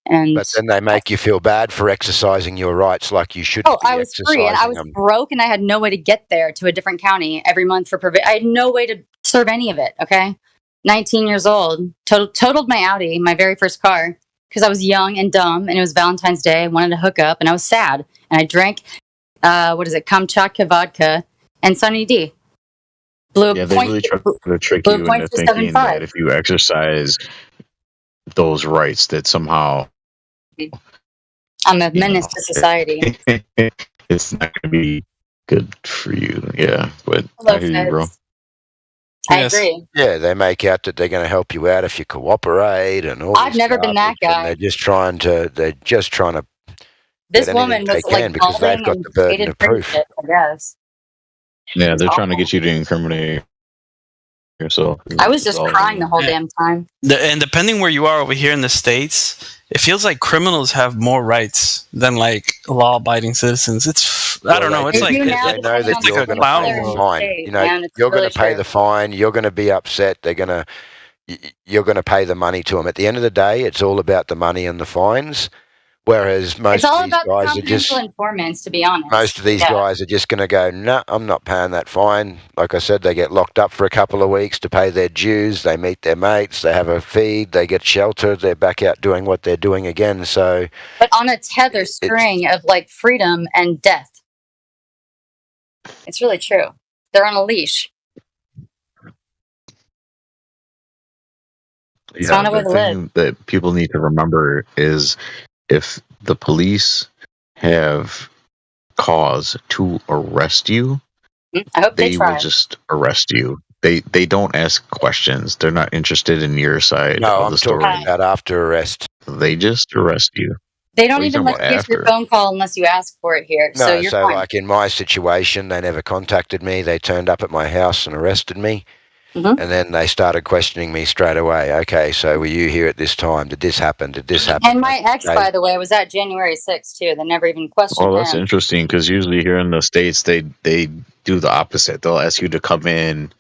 But then they make you feel bad for exercising your rights like you shouldn't be I was free, and I was broke, and I had no way to get there to a different county every month for I had no way to serve any of it, okay? 19 years old, totaled my Audi, my very first car, because I was young and dumb, and it was Valentine's Day. I wanted to hook up, and I was sad. And I drank, Kamchatka vodka and Sunny D. They really try to trick you into thinking that if you exercise those rights, that somehow I'm a menace to society. It's not going to be good for you. Yeah, but I hear you, bro. I agree. Yeah, they make out that they're going to help you out if you cooperate and all. I've never been that guy. They're just trying to. This woman was like because they've got the burden of proof. I guess. Yeah, they're trying to get you to incriminate yourself. I was just crying the whole damn time. And depending where you are over here in the States, it feels like criminals have more rights than like law-abiding citizens. I don't know. It's like they know that you're going to pay the fine. You're going to pay the fine. You're going to be upset. You're going to pay the money to them. At the end of the day, it's all about the money and the fines. Whereas most of these guys are just informants, to be honest. Most of these guys are just going to go, no, I'm not paying that fine. Like I said, they get locked up for a couple of weeks to pay their dues. They meet their mates. They have a feed. They get sheltered. They're back out doing what they're doing again. So, but on a tether string of like freedom and death. It's really true. They're on a leash. Yeah, the thing that people need to remember is, if the police have cause to arrest you, I hope they will just arrest you. They don't ask questions. They're not interested in your side of the story. No, I'm talking about after arrest. They just arrest you. They don't even let you get your phone call unless you ask for it here. No, so fine. Like in my situation, they never contacted me. They turned up at my house and arrested me. And then they started questioning me straight away. Okay, so were you here at this time? Did this happen? Did this happen? And my ex, by the way, was at January 6th, too. They never even questioned him. Oh, that's interesting, because usually here in the States, they do the opposite. They'll ask you to come in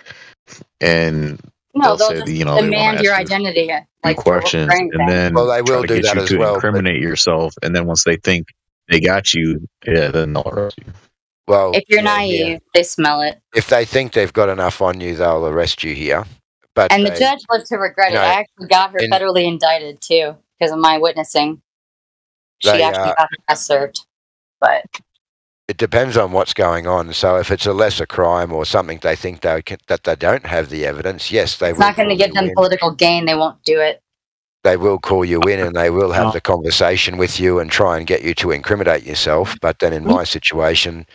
and No, they'll just demand your identity, like questions, and then they will try to do get that you as to well, incriminate yourself. And then once they think they got you, then they'll arrest you. Well, if you're naive, they smell it. If they think they've got enough on you, they'll arrest you here. But And the judge lived to regret it. I actually got her federally indicted too because of my witnessing. She actually got her ass served, but it depends on what's going on. So if it's a lesser crime or something they think that they don't have the evidence, yes, they will. It's not going to give them political gain. They won't do it. They will call you in and they will have the conversation with you and try and get you to incriminate yourself. But then in my situation,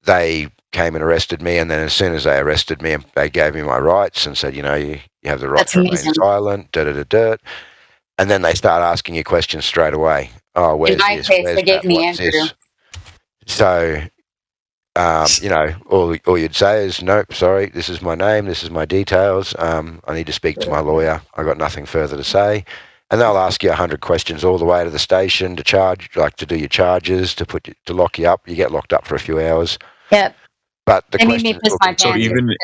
they came and arrested me, and then as soon as they arrested me, they gave me my rights and said, you have the right to remain silent, and then they start asking you questions straight away. Oh, where's in my this? case, Where's they gave that? me What's Andrew. this? So, all you'd say is, nope, sorry, this is my name, this is my details. I need to speak to my lawyer. I got nothing further to say. And they'll ask you 100 questions all the way to the station to do your charges, to lock you up. You get locked up for a few hours. Yep. But the they made me piss my pants. So even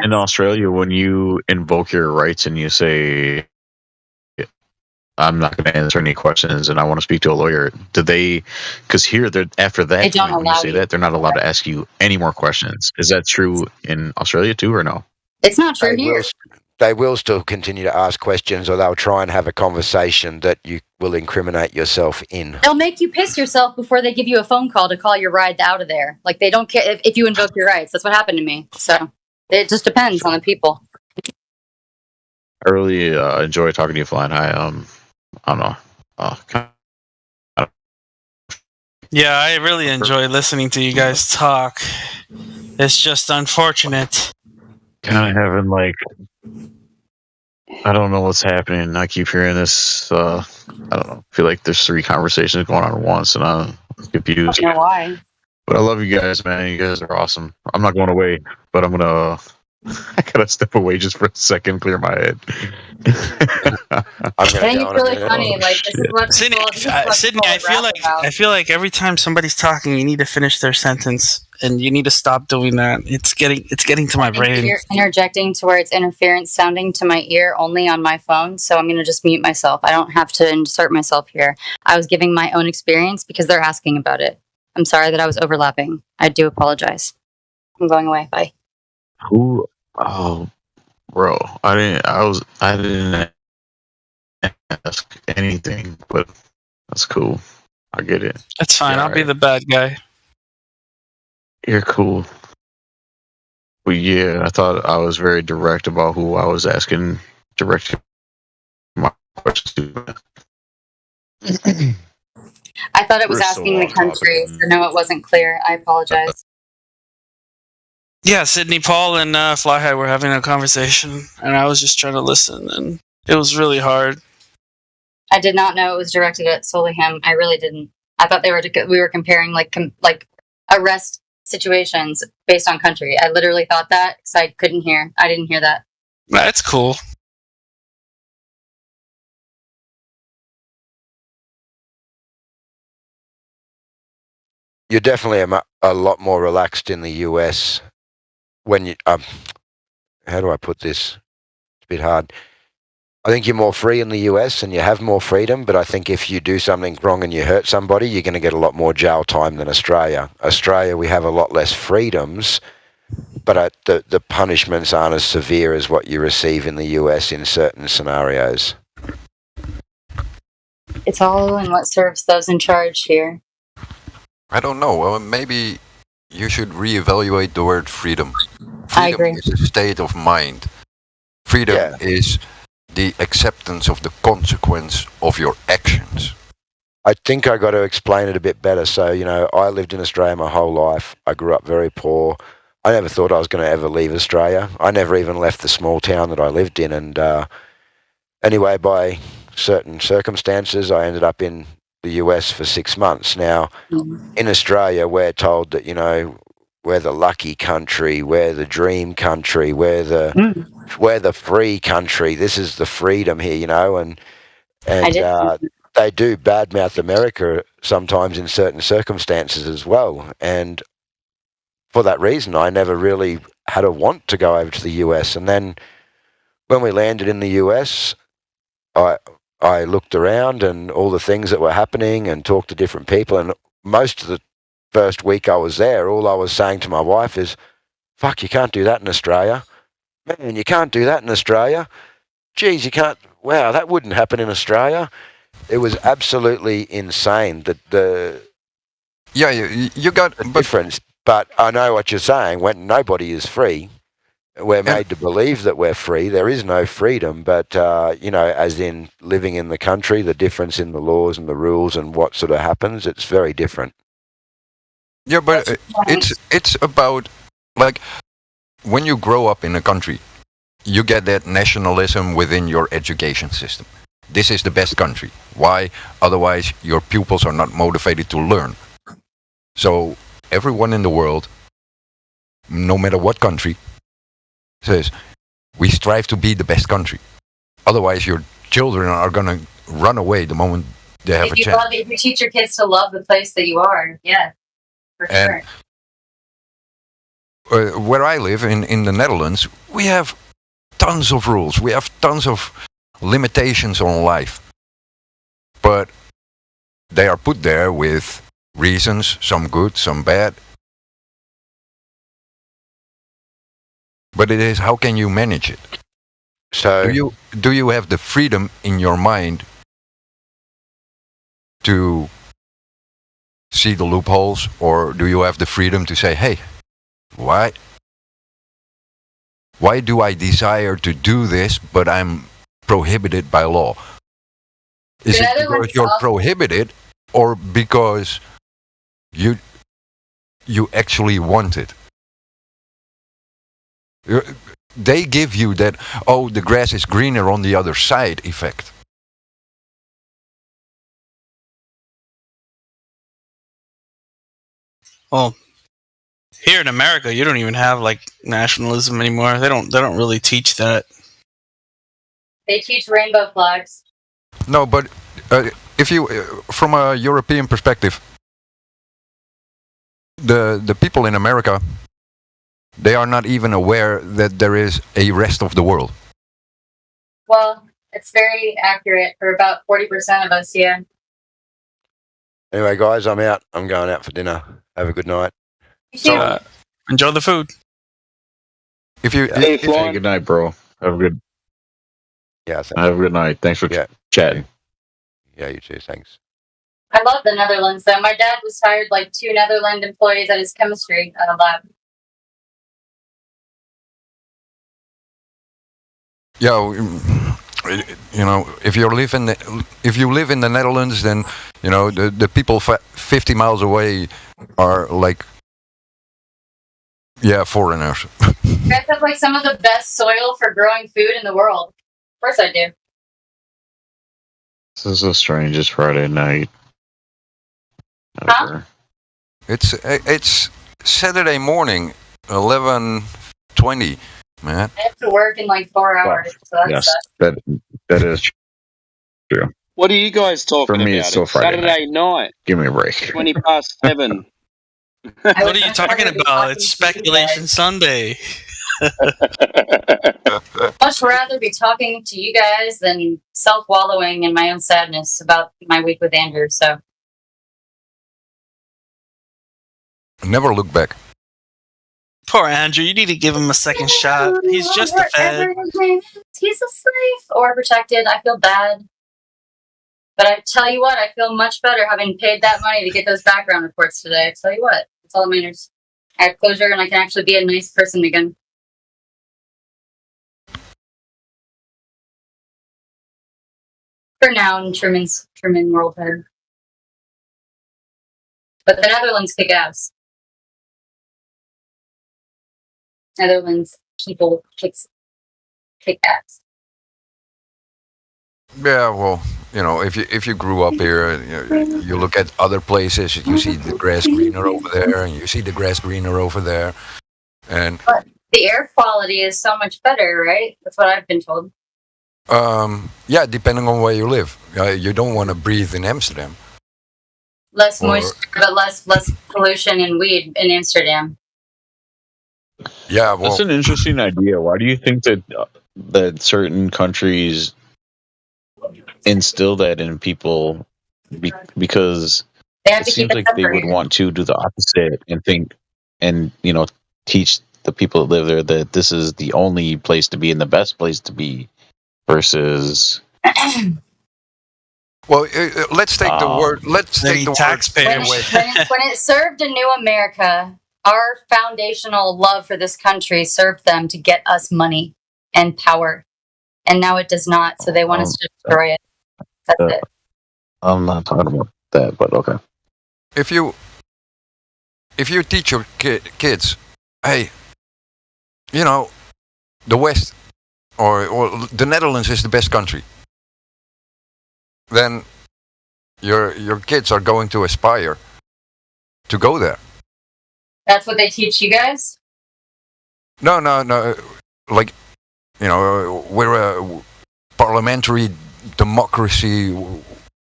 in Australia, when you invoke your rights and you say, I'm not going to answer any questions and I want to speak to a lawyer, do they, because here, after that, when you say that, they're not allowed to ask you any more questions. Is that true in Australia too, or no? It's not true here. They will still continue to ask questions, or they'll try and have a conversation that you will incriminate yourself in. They'll make you piss yourself before they give you a phone call to call your ride out of there. Like, they don't care if you invoke your rights. That's what happened to me. So it just depends on the people. I really enjoy talking to you, Flying High. I don't know. Yeah, I really enjoy listening to you guys talk. It's just unfortunate. Kind of having I don't know what's happening. I keep hearing this. I don't know. I feel like there's 3 conversations going on at once, and I'm confused. I don't know why. But I love you guys, man. You guys are awesome. I'm not going away, but I'm gonna. I gotta step away just for a second, clear my head. I think it's really funny. Like, this is what Sydney, I feel like every time somebody's talking, you need to finish their sentence, and you need to stop doing that. It's getting to my brain. You're interjecting to where it's interference sounding to my ear only on my phone, so I'm going to just mute myself. I don't have to insert myself here. I was giving my own experience because they're asking about it. I'm sorry that I was overlapping. I do apologize. I'm going away. Bye. Who? Oh, bro, I didn't ask anything, but that's cool. I get it. That's fine. I'll be the bad guy. You're cool. But yeah, I thought I was very direct about who I was asking direct my questions to. I thought it was asking the country, so no, it wasn't clear. I apologize. Yeah, Sydney, Paul, and Fly High were having a conversation, and I was just trying to listen, and it was really hard. I did not know it was directed at solely him. I really didn't. I thought we were comparing like arrest situations based on country. I literally thought that because I couldn't hear. I didn't hear that. That's cool. You're definitely a lot more relaxed in the US when you. How do I put this? It's a bit hard. I think you're more free in the US and you have more freedom, but I think if you do something wrong and you hurt somebody, you're going to get a lot more jail time than Australia. Australia, we have a lot less freedoms, but the punishments aren't as severe as what you receive in the US in certain scenarios. It's all in what serves those in charge here. I don't know. Well, maybe you should reevaluate the word freedom. I agree. Freedom is a state of mind. Freedom is the acceptance of the consequence of your actions. I think I got to explain it a bit better. So, I lived in Australia my whole life. I grew up very poor. I never thought I was going to ever leave Australia. I never even left the small town that I lived in. And anyway, by certain circumstances, I ended up in the US for 6 months. Now, in Australia, we're told that, we're the lucky country, we're the dream country, we're the free country. This is the freedom here, and they do badmouth America sometimes in certain circumstances as well. And for that reason, I never really had a want to go over to the US. And then when we landed in the US, I looked around and all the things that were happening and talked to different people. And most of the first week I was there, all I was saying to my wife is, fuck, you can't do that in Australia. Man, you can't do that in Australia. Geez, you can't. Wow, that wouldn't happen in Australia. It was absolutely insane that you got difference. But I know what you're saying. When nobody is free, we're made to believe that we're free. There is no freedom, but as in living in the country, the difference in the laws and the rules and what sort of happens, it's very different. Yeah, but it's about, like, when you grow up in a country, you get that nationalism within your education system. This is the best country. Why? Otherwise, your pupils are not motivated to learn. So everyone in the world, no matter what country, says, we strive to be the best country. Otherwise, your children are going to run away the moment they have a chance. If you teach your kids to love the place that you are, yeah, for sure. Where I live, in the Netherlands, we have tons of rules. We have tons of limitations on life. But they are put there with reasons, some good, some bad. But it is, how can you manage it? So do you have the freedom in your mind to see the loopholes, or do you have the freedom to say, hey, why do I desire to do this, but I'm prohibited by law? Is it because you're prohibited, or because you actually want it? They give you that, oh, the grass is greener on the other side effect. Well, here in America, you don't even have like nationalism anymore. They don't really teach that. They teach rainbow flags. No, but if you, from a European perspective, the people in America, they are not even aware that there is a rest of the world. Well, it's very accurate for about 40% of us, yeah. Anyway, guys, I'm out. I'm going out for dinner. Have a good night. So, enjoy the food. If you, hey, good night, bro. Have a good. Yeah. Have a good night. Thanks for chatting. Yeah, you too. Thanks. I love the Netherlands, though. My dad was hired like 2 Netherlands employees at his chemistry lab. Yeah, if you live in the Netherlands, then the people 50 miles away are like, foreigners. You guys have like some of the best soil for growing food in the world. Of course I do. This is the strangest Friday night ever. It's Saturday morning, 11:20. Man, I have to work in like 4 hours. So that sucks. That is true. What are you guys talking about? For me, it's still Friday Saturday night. Give me a break. 20 past 7. What are you talking about? It's Speculation Sunday. Much rather be talking to you guys than self-wallowing in my own sadness about my week with Andrew. So never look back. Poor Andrew, you need to give him a second shot. He's just a fed. He's a slave or protected. I feel bad. But I tell you what, I feel much better having paid that money to get those background reports today. I tell you what, that's all that matters. I have closure and I can actually be a nice person again. For now, in Truman world better. But the Netherlands kick ass. Netherlands people kick ass. Yeah, well, if you grew up here, you look at other places, you see the grass greener over there, and you see the grass greener over there, and but the air quality is so much better, right? That's what I've been told. Yeah, depending on where you live, you don't want to breathe in Amsterdam. Less moisture, but less pollution and weed in Amsterdam. Yeah, well, that's an interesting idea. Why do you think that that certain countries instill that in people because They it seems like they would want to do the opposite and think and teach the people that live there that this is the only place to be and the best place to be versus well, let's take the word. Let's take the taxpayer word away. When it served a new America, our foundational love for this country served them to get us money and power. And now it does not, so they want us to destroy it. That's it. I'm not talking about that, but okay. If you teach your kids, hey, the West or the Netherlands is the best country, then your kids are going to aspire to go there. That's what they teach you guys? No. Like, we're a parliamentary democracy.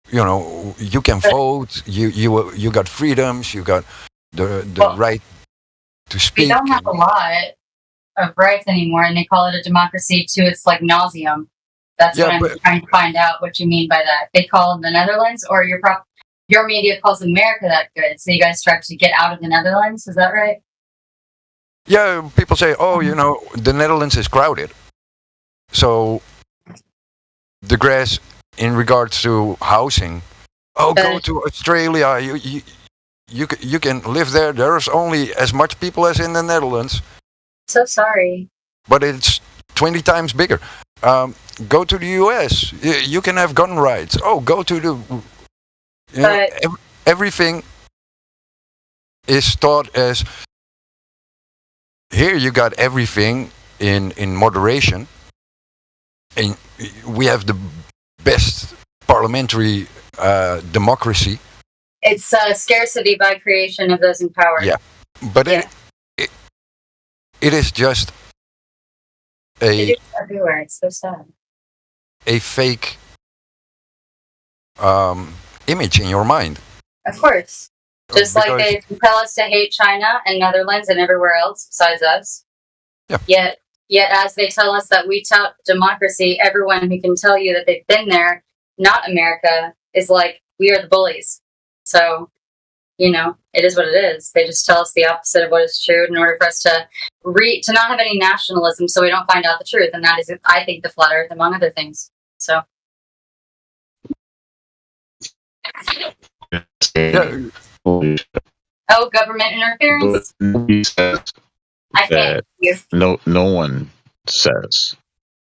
You can vote. You got freedoms. You got the right to speak. We don't have a lot of rights anymore, and they call it a democracy to its like nauseum. That's what I'm trying to find out what you mean by that. They call the Netherlands, or your media calls America that good, so you guys start to get out of the Netherlands. Is that right? Yeah, people say, the Netherlands is crowded. So the grass in regards to housing, go to Australia. You can live there. There's only as much people as in the Netherlands. So sorry. But it's 20 times bigger. Go to the US. You can have gun rights. Go to the... everything is taught as... Here you got everything in moderation. And we have the best parliamentary democracy. It's scarcity by creation of those in power. Yeah. But it is just everywhere. It's so sad. A fake image in your mind. Of course. Just like they tell us to hate China and Netherlands and everywhere else besides us. Yeah. Yet as they tell us that we tout democracy, everyone who can tell you that they've been there, not America, is like, we are the bullies. So, it is what it is. They just tell us the opposite of what is true in order for us to not have any nationalism so we don't find out the truth. And that is, I think, the flat earth, among other things. So. Oh, government interference? I can't hear you. No one says.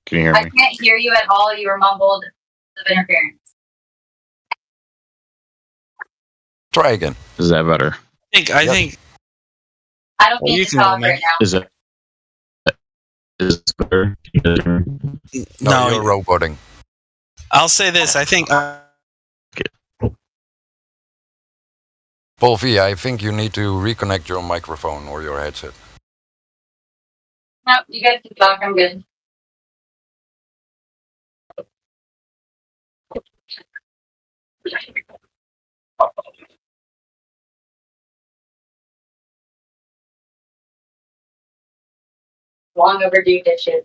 Can you hear me? I can't hear you at all. You were mumbled of interference. Try again. Is that better? I think. I don't need to talk right now. Is it better? No, you're roboting. I'll say this. I think. Paul V, I think you need to reconnect your microphone or your headset. No, you guys can talk. I'm good. Long overdue dishes.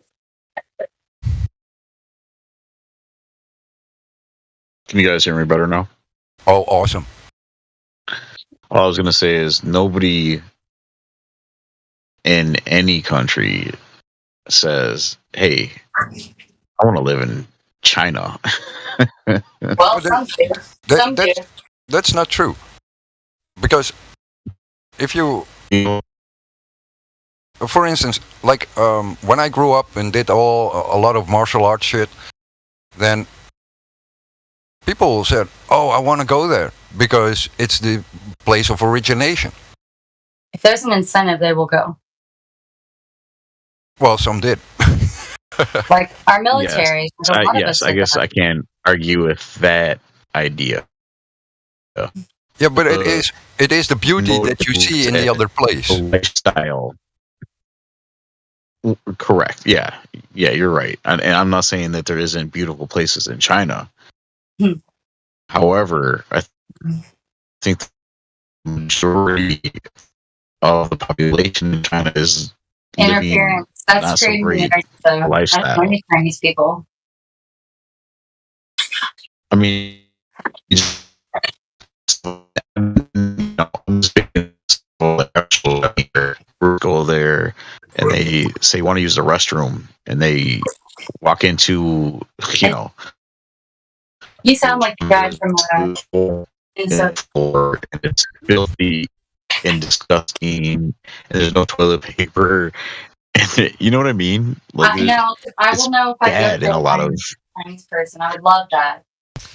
Can you guys hear me better now? Oh, awesome. All I was going to say is nobody in any country says, hey, I want to live in China. Well, some do. That's not true. Because if you... For instance, like when I grew up and did a lot of martial arts shit, then people said, oh, I want to go there because it's the place of origination. If there's an incentive, they will go. Well, some did. Like our military. Yes, I guess I can't argue with that idea. Yeah, but it is the beauty that you see in the other place. Lifestyle. Correct. Yeah, you're right. And I'm not saying that there isn't beautiful places in China. However, I think the majority of the population in China is living That's not so crazy. great So I don't lifestyle. know any Chinese people. I mean, go there and they say want to use the restroom and they walk into, you know, You sound like the guy from and it's filthy and disgusting and there's no toilet paper and you know what I mean? Like I know. I will know if I bad in a lot of, Chinese person. I would love that.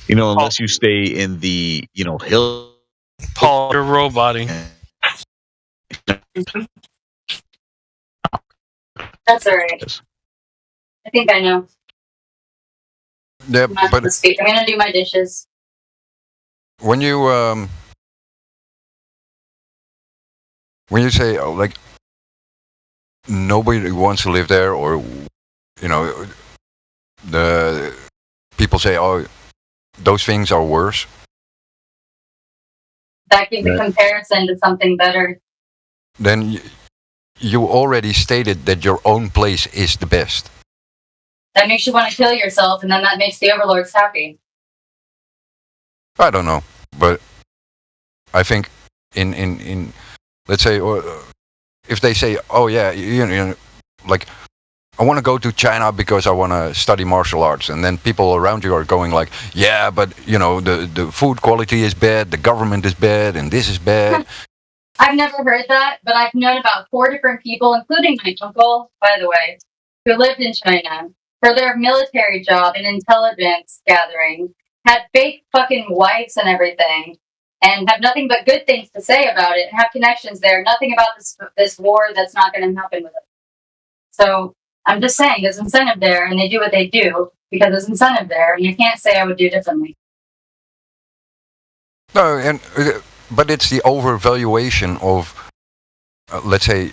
you know, unless you stay in the, you know, hill. Paul, you're roboting. That's alright. I think I know. Yeah, I'm but gonna do my dishes. when you say like nobody wants to live there, or you know, the people say, oh, those things are worse. That gives a comparison to something better. Then you already stated that your own place is the best. That makes you want to kill yourself, and then that makes the overlords happy. I don't know, but I think in let's say, if they say, oh yeah, you know, like I want to go to China because I want to study martial arts, and then people around you are going like, yeah, but you know the food quality is bad, the government is bad, and this is bad. I've never heard that, but I've known about 4 different people, including my uncle, by the way, who lived in China for their military job and intelligence gathering, had fake fucking wives and everything, and have nothing but good things to say about it, and have connections there. Nothing about this war that's not going to happen with it. So I'm just saying, there's incentive there, and they do what they do because there's incentive there, and you can't say I would do differently. No, and but it's the overvaluation of, let's say,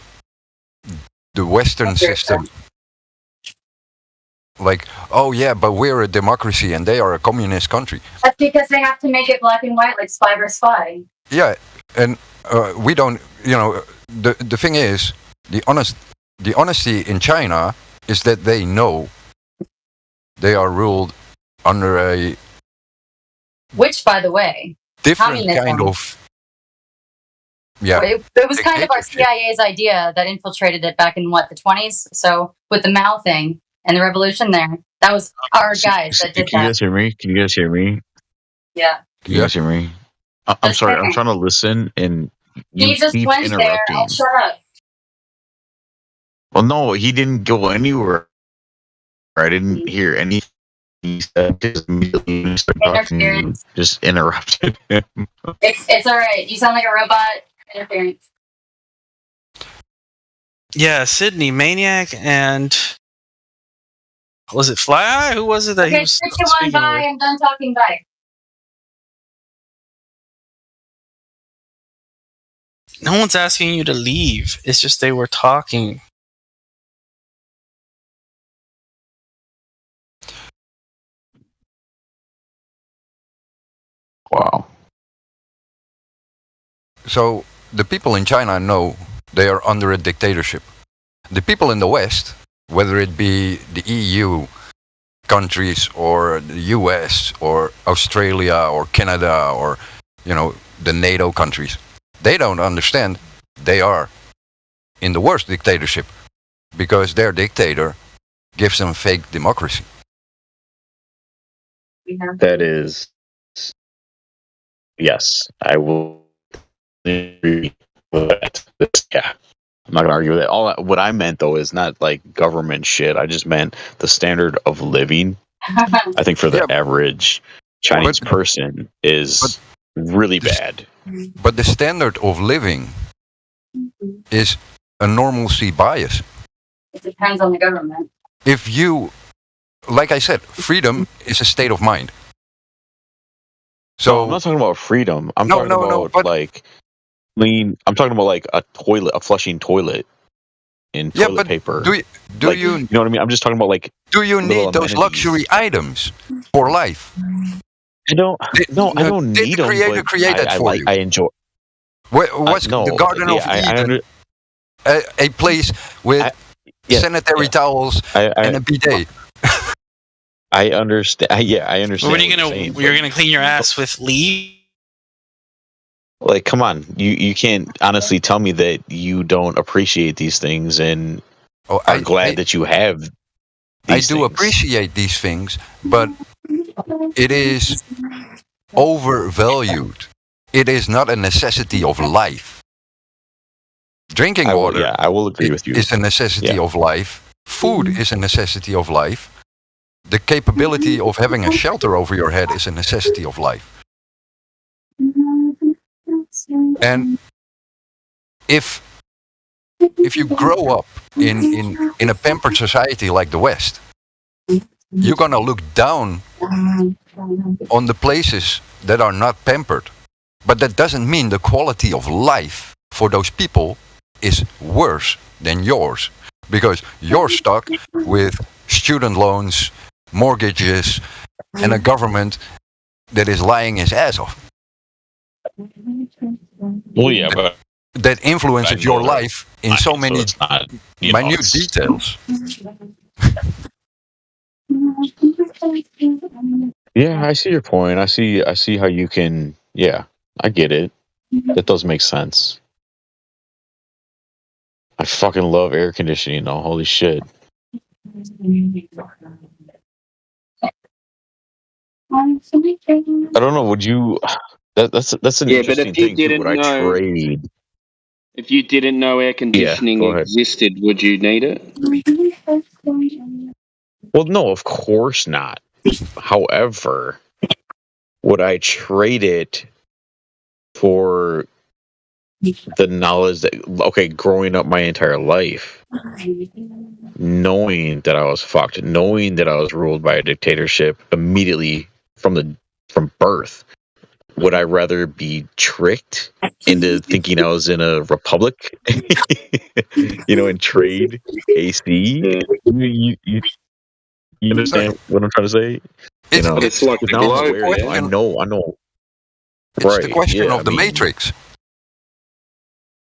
the Western system. Like, oh yeah, but we're a democracy and they are a communist country. That's because they have to make it black and white, like Spy vs. Spy. Yeah, and we don't. You know, the thing is, the honesty in China is that they know they are ruled under a Which, by the way, different kind of. Yeah, it was kind of our CIA's idea that infiltrated it back in the 20s. So with the Mao thing and the revolution there, that was our guys that did that. Can you guys hear me? Can you guys hear me? Yeah. Can you guys hear me? I'm sorry. I'm trying to listen, and He just keep went there. interrupting. I'll shut up. Well, no, he didn't go anywhere. I didn't hear anything he said. Just immediately started talking, just interrupted him. It's all right. You sound like a robot. Interference. Yeah, Sydney Maniac and was it Fly Eye? Who was it that he was 3, 2, 1, speaking bye. with? I'm done talking. Bye. No one's asking you to leave. It's just they were talking. Wow. So the people in China know they are under a dictatorship. The people in the West, whether it be the EU countries or the US or Australia or Canada or, you know, the NATO countries, they don't understand they are in the worst dictatorship because their dictator gives them fake democracy. That is, yes, I will agree with that. Yeah, I'm not gonna argue with that. What I meant though is not like government shit. I just meant the standard of living. I think for the average Chinese person is really bad. But the standard of living is a normalcy bias. It depends on the government. If you, like I said, freedom is a state of mind. So I'm not talking about freedom. I'm talking about like clean. I'm talking about like a toilet, a flushing toilet, in toilet paper. Do you know what I mean? I'm just talking about like. Do you need those luxury items for life? I don't. No, I don't need them. Creator created for you. I enjoy. What's the Garden of Eden? A place with sanitary towels and a bidet. I understand. Yeah, I understand. What are you gonna? You're gonna clean your ass with leaves? Like, come on, you can't honestly tell me that you don't appreciate these things and are glad that you have these I do things. appreciate these things, but it is overvalued. It is not a necessity of life. Drinking water, I will agree with you. Is a necessity of life. Food is a necessity of life. The capability of having a shelter over your head is a necessity of life. And if you grow up in a pampered society like the West, you're gonna look down on the places that are not pampered. But that doesn't mean the quality of life for those people is worse than yours, because you're stuck with student loans, mortgages, and a government that is lying his ass off. Well, yeah, but that influences your life in so many minute details. Yeah, I see your point. I see how you can. Yeah, I get it. That does make sense. I fucking love air conditioning though. Holy shit. I don't know. Would you? That's an interesting thing too. Would I trade? If you didn't know air conditioning existed, would you need it? Well, no, of course not. However, would I trade it for the knowledge that, growing up my entire life, knowing that I was fucked, knowing that I was ruled by a dictatorship immediately from birth, would I rather be tricked into thinking I was in a republic, and trade AC? You understand what I'm trying to say? It's like the globe, I know. It's the question of the Matrix.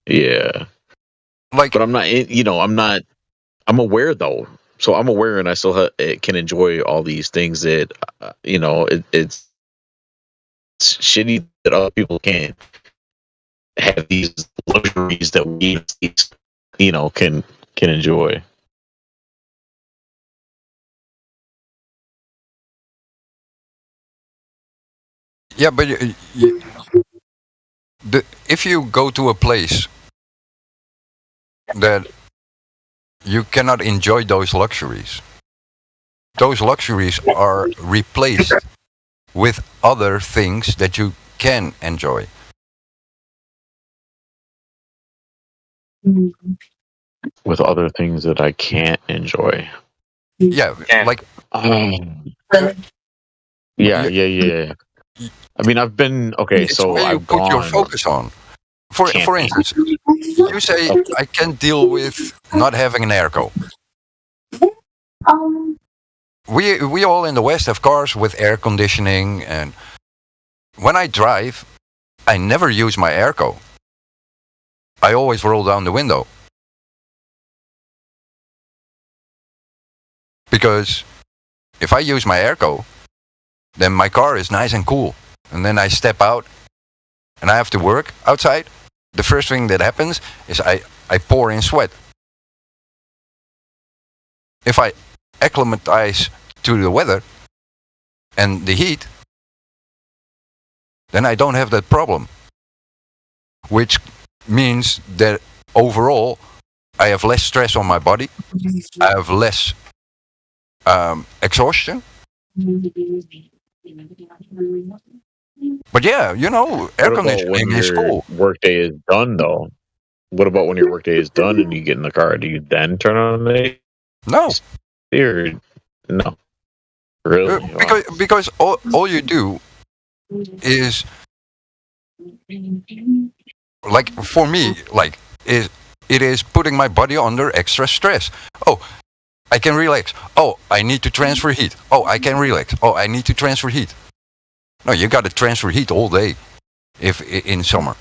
Yeah. But I'm not, I'm aware though. So I'm aware and I still can enjoy all these things that, it's shitty that other people can't have these luxuries that we, can enjoy. Yeah, but if you go to a place that you cannot enjoy those luxuries are replaced with other things that you can enjoy. With other things that I can't enjoy. Yeah, like. Yeah. I mean, I've been It's so where you I've put gone. your focus on. For instance, you say I can't deal with not having an airco. We all in the West have cars with air conditioning, and when I drive, I never use my airco. I always roll down the window. Because if I use my airco, then my car is nice and cool. And then I step out and I have to work outside. The first thing that happens is I pour in sweat. If I acclimatize to the weather and the heat, then I don't have that problem. Which means that overall, I have less stress on my body. I have less exhaustion. But yeah, air conditioning is cool. Workday is done though. What about when your workday is done and you get in the car? Do you then turn on the No. No. Really? Because all you do is, like, for me, like, it is putting my body under extra stress. Oh, I can relax. Oh, I need to transfer heat. Oh, I can relax. Oh, I need to transfer heat. No, you got to transfer heat all day if in summer.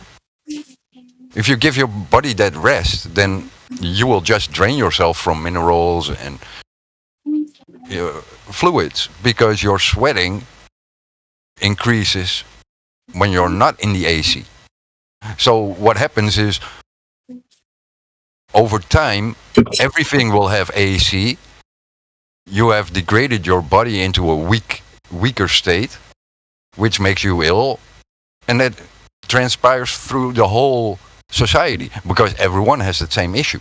If you give your body that rest, then you will just drain yourself from minerals and fluids because your sweating increases when you're not in the AC. So what happens is, over time, everything will have AC. You have degraded your body into a weaker state, which makes you ill, and that transpires through the whole society because everyone has the same issue.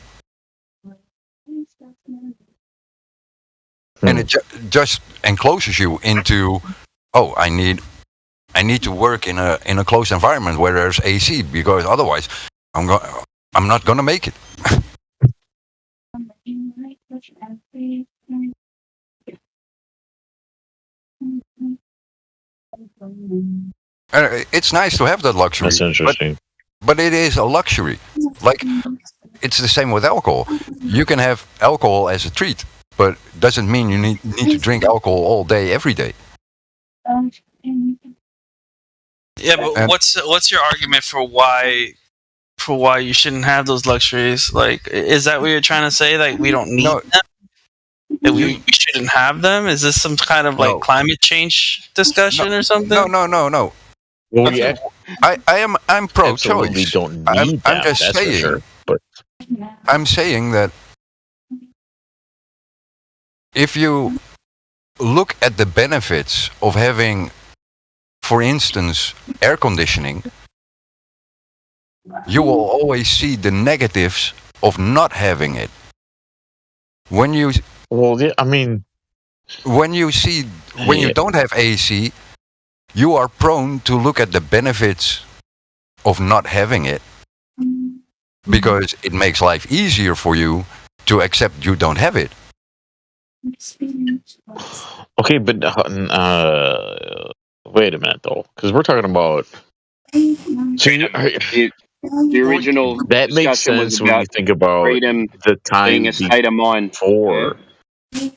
And it just encloses you into, oh, I need to work in a closed environment where there's AC because otherwise I'm not gonna make it. It's nice to have that luxury. That's interesting. But it is a luxury. Like, it's the same with alcohol. You can have alcohol as a treat, but doesn't mean you need to drink alcohol all day, every day. Yeah, but what's your argument for why you shouldn't have those luxuries? Like, is that what you're trying to say? Like, we don't need them? That we shouldn't have them? Is this some kind of like climate change discussion or something? No. Well, I'm pro-choice. Absolutely don't need I'm that, just that's saying. for sure. But I'm saying that if you look at the benefits of having, for instance, air conditioning, you will always see the negatives of not having it. When you when you don't have AC, you are prone to look at the benefits of not having it because it makes life easier for you to accept you don't have it. okay, but wait a minute though, because we're talking about. So the original that makes sense when you think about freedom the time being a state of mind. Before. Yeah.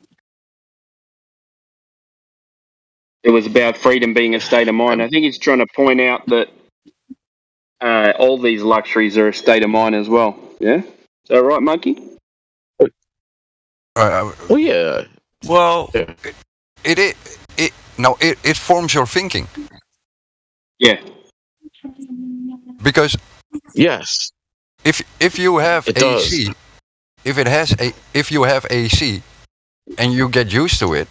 It was about freedom being a state of mind. I think he's trying to point out that all these luxuries are a state of mind as well. Yeah, is that right, Monkey? Well, yeah. Well, it forms your thinking. Yeah. Because yes, if you have AC, if you have AC, and you get used to it,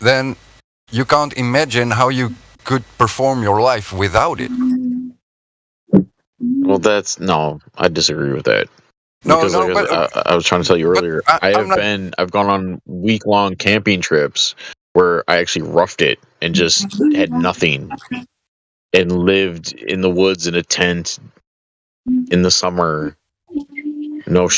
then you can't imagine how you could perform your life without it. Well, I disagree with that. Because I was trying to tell you earlier, I've gone on week-long camping trips where I actually roughed it and just had nothing and lived in the woods in a tent in the summer. So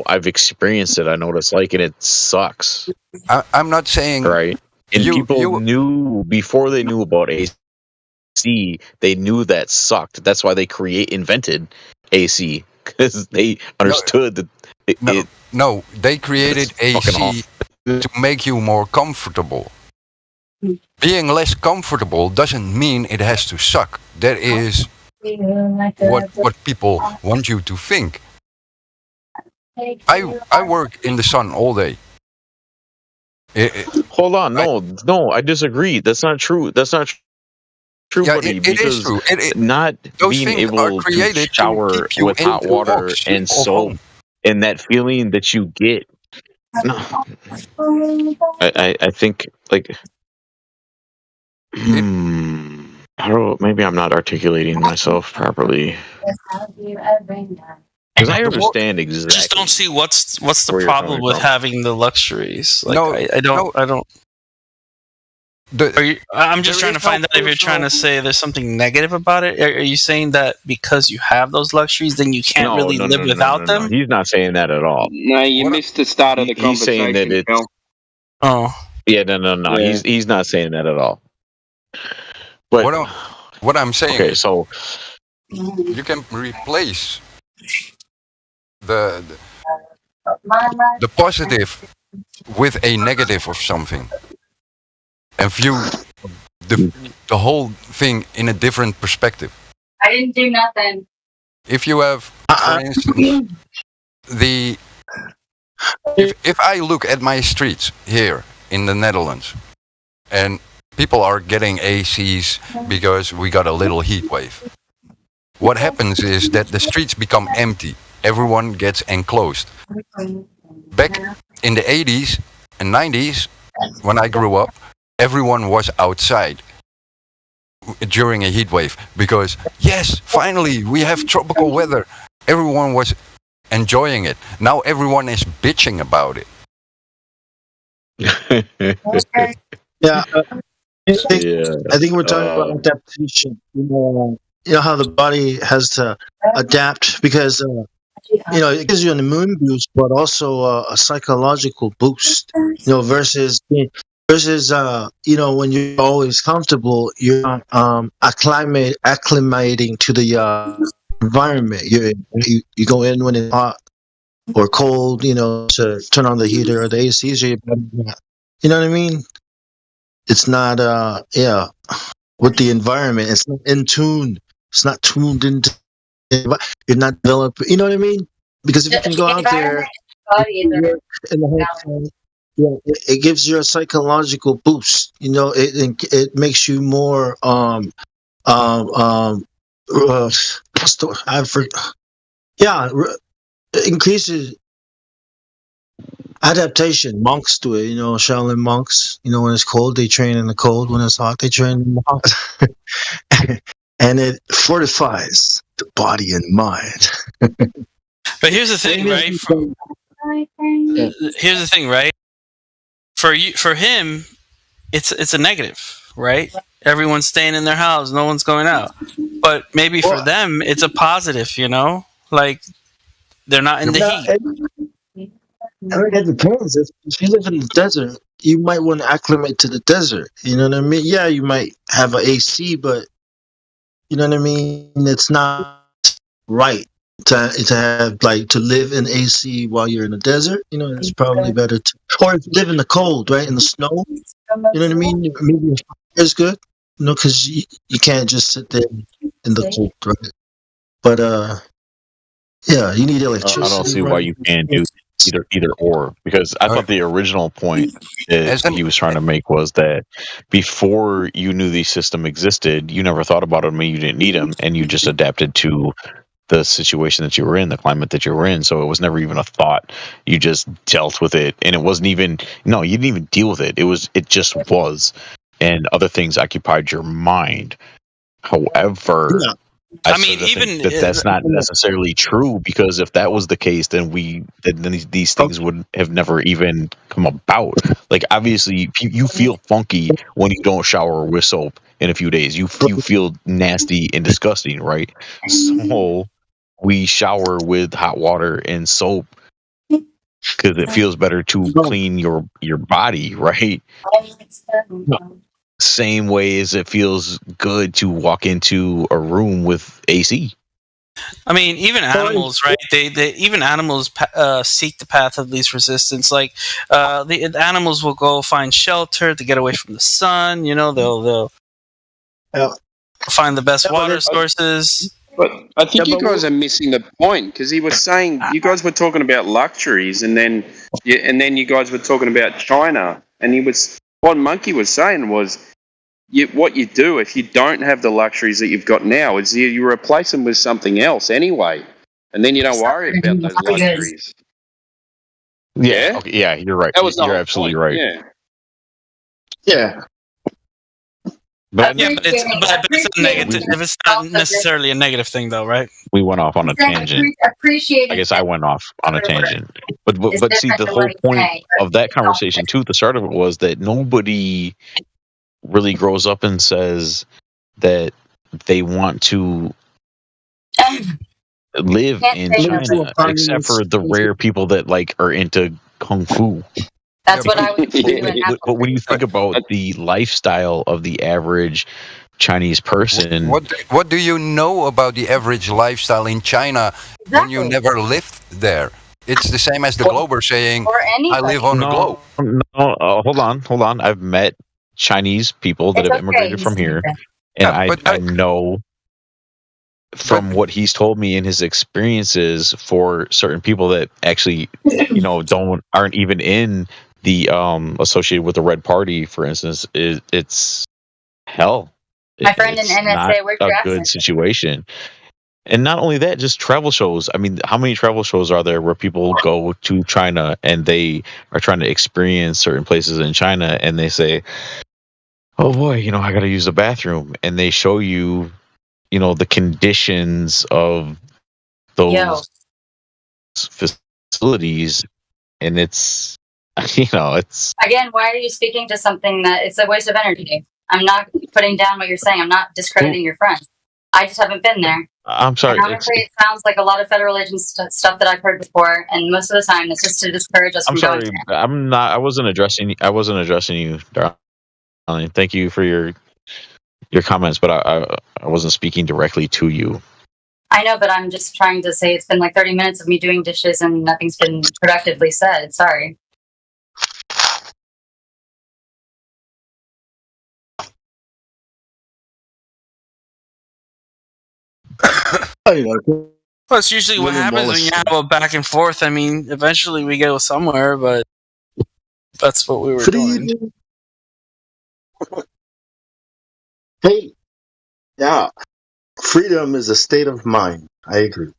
I've experienced it. I know what it's like, and it sucks. I'm not saying right. And people knew before they knew about AC. They knew that sucked. That's why they invented AC, because they understood that. They created AC to make you more comfortable. Being less comfortable doesn't mean it has to suck. That is what people want you to think. I work in the sun all day. Hold on, no, I disagree. That's not true. That's not true, buddy. It is true. Not being able to shower with hot water and soap, and that feeling that you get. No, I think like. I don't know. Maybe I'm not articulating myself properly. Because I understand exactly. Just don't see what's the problem with having the luxuries. Like I don't. I'm just trying to find out if you're trying to say there's something negative about it. Are you saying that because you have those luxuries, then you can't really live without them? No. He's not saying that at all. No, you missed the start of the conversation. He's saying that it's. Oh. Yeah, no. Yeah. He's not saying that at all. But what I'm saying. Okay, so you can replace the positive with a negative of something, and view the whole thing in a different perspective. I didn't do nothing. If you have for instance, if I look at my streets here in the Netherlands, and people are getting ACs because we got a little heat wave, what happens is that the streets become empty. Everyone gets enclosed. Back in the 80s and 90s, when I grew up, everyone was outside during a heat wave because, yes, finally, we have tropical weather. Everyone was enjoying it. Now everyone is bitching about it. Yeah, I think we're talking about adaptation. You know how the body has to adapt because it gives you an immune boost, but also a psychological boost. Versus when you're always comfortable, you're not acclimating to the environment. You go in when it's hot or cold, to turn on the heater or the AC. So you know what I mean? It's not with the environment. It's not in tune. It's not tuned into. You're not developing. You know what I mean? Because if you can go out there, in the whole time, it gives you a psychological boost. It makes you more what's the I forgot. Yeah, increases adaptation. Monks do it. Shaolin monks. When it's cold, they train in the cold. When it's hot, they train in the hot. And it fortifies the body and mind. But here's the thing, right? Here's the thing, right? For him, it's a negative, right? Everyone's staying in their house, no one's going out. But maybe for them, it's a positive, like they're not in the heat. It depends. If you live in the desert, you might want to acclimate to the desert. You know what I mean? Yeah, you might have an AC, but you know what I mean? It's not right to have to live in AC while you're in the desert. It's probably better to, or if you live in the cold, right, in the snow. You know what I mean? Maybe it's good, because you can't just sit there in the cold, right? But yeah, you need electricity. I don't see why you can't do either or, because I thought the original point that he was trying to make was that before you knew the system existed, you never thought about them and you didn't need them, and you just adapted to the situation that you were in, the climate that you were in. So it was never even a thought. You just dealt with it, and it wasn't even you didn't even deal with it. It just was, and other things occupied your mind. However, I mean, even that's not necessarily true, because if that was the case, then these things would have never even come about. Like, obviously, you feel funky when you don't shower with soap in a few days. You feel nasty and disgusting, right? So we shower with hot water and soap because it feels better to clean your body, right? Same way as it feels good to walk into a room with AC. I mean, even animals, right? They even animals seek the path of least resistance. Like the animals will go find shelter to get away from the sun. They'll find the best water sources. But I think you guys are missing the point, because he was saying you guys were talking about luxuries, and then you guys were talking about China, and what Monkey was saying was, what you do if you don't have the luxuries that you've got now is you replace them with something else anyway, and then you don't worry about those luxuries. Yeah, okay, yeah, you're right. You're absolutely right. Yeah. But it's a negative. It's not necessarily a negative thing, though, right? We went off on a tangent. I guess I went off on a tangent. But see, the whole point of that conversation too, at the start of it, was that nobody really grows up and says that they want to live in China, except for the rare people that are into kung fu. That's what I would do. But when you think about the lifestyle of the average Chinese person, what do you know about the average lifestyle in China when you never lived there? It's the same as the Glober saying, "I live on a globe." No, hold on. I've met Chinese people that have immigrated from here, and I know from what he's told me in his experiences, for certain people that actually, aren't even in the associated with the Red Party, for instance, it's hell. My friend in It's not NSA, where's a your good accent? situation. And not only that, just travel shows. I mean, how many travel shows are there where people go to China and they are trying to experience certain places in China and they say, oh boy, I got to use the bathroom. And they show you, the conditions of those facilities. And it's, it's. Again, why are you speaking to something that it's a waste of energy? I'm not putting down what you're saying. I'm not discrediting your friends. I just haven't been there. I'm sorry. And honestly, it sounds like a lot of federal agent stuff that I've heard before, and most of the time, it's just to discourage us I'm from sorry. going there. I wasn't addressing you, darling. Thank you for your comments, but I wasn't speaking directly to you. I know, but I'm just trying to say it's been like 30 minutes of me doing dishes and nothing's been productively said. Sorry. Well, it's usually what happens when you have a back and forth. I mean, eventually we go somewhere, but that's what we were doing. Hey, yeah, freedom is a state of mind. I agree.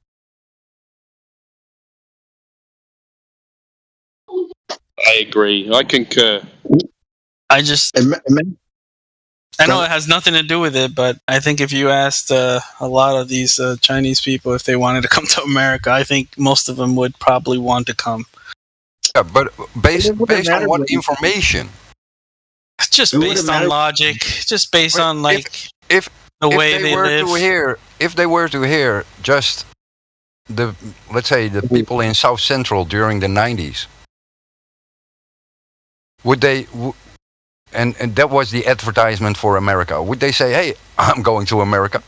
I agree. I concur. I know it has nothing to do with it, but I think if you asked a lot of these Chinese people if they wanted to come to America, I think most of them would probably want to come. Yeah, but based on what information? Just based on logic. Just based on the way they live. If they were to hear just let's say the people in South Central during the 90s, would they? And that was the advertisement for America. Would they say, "Hey, I'm going to America"?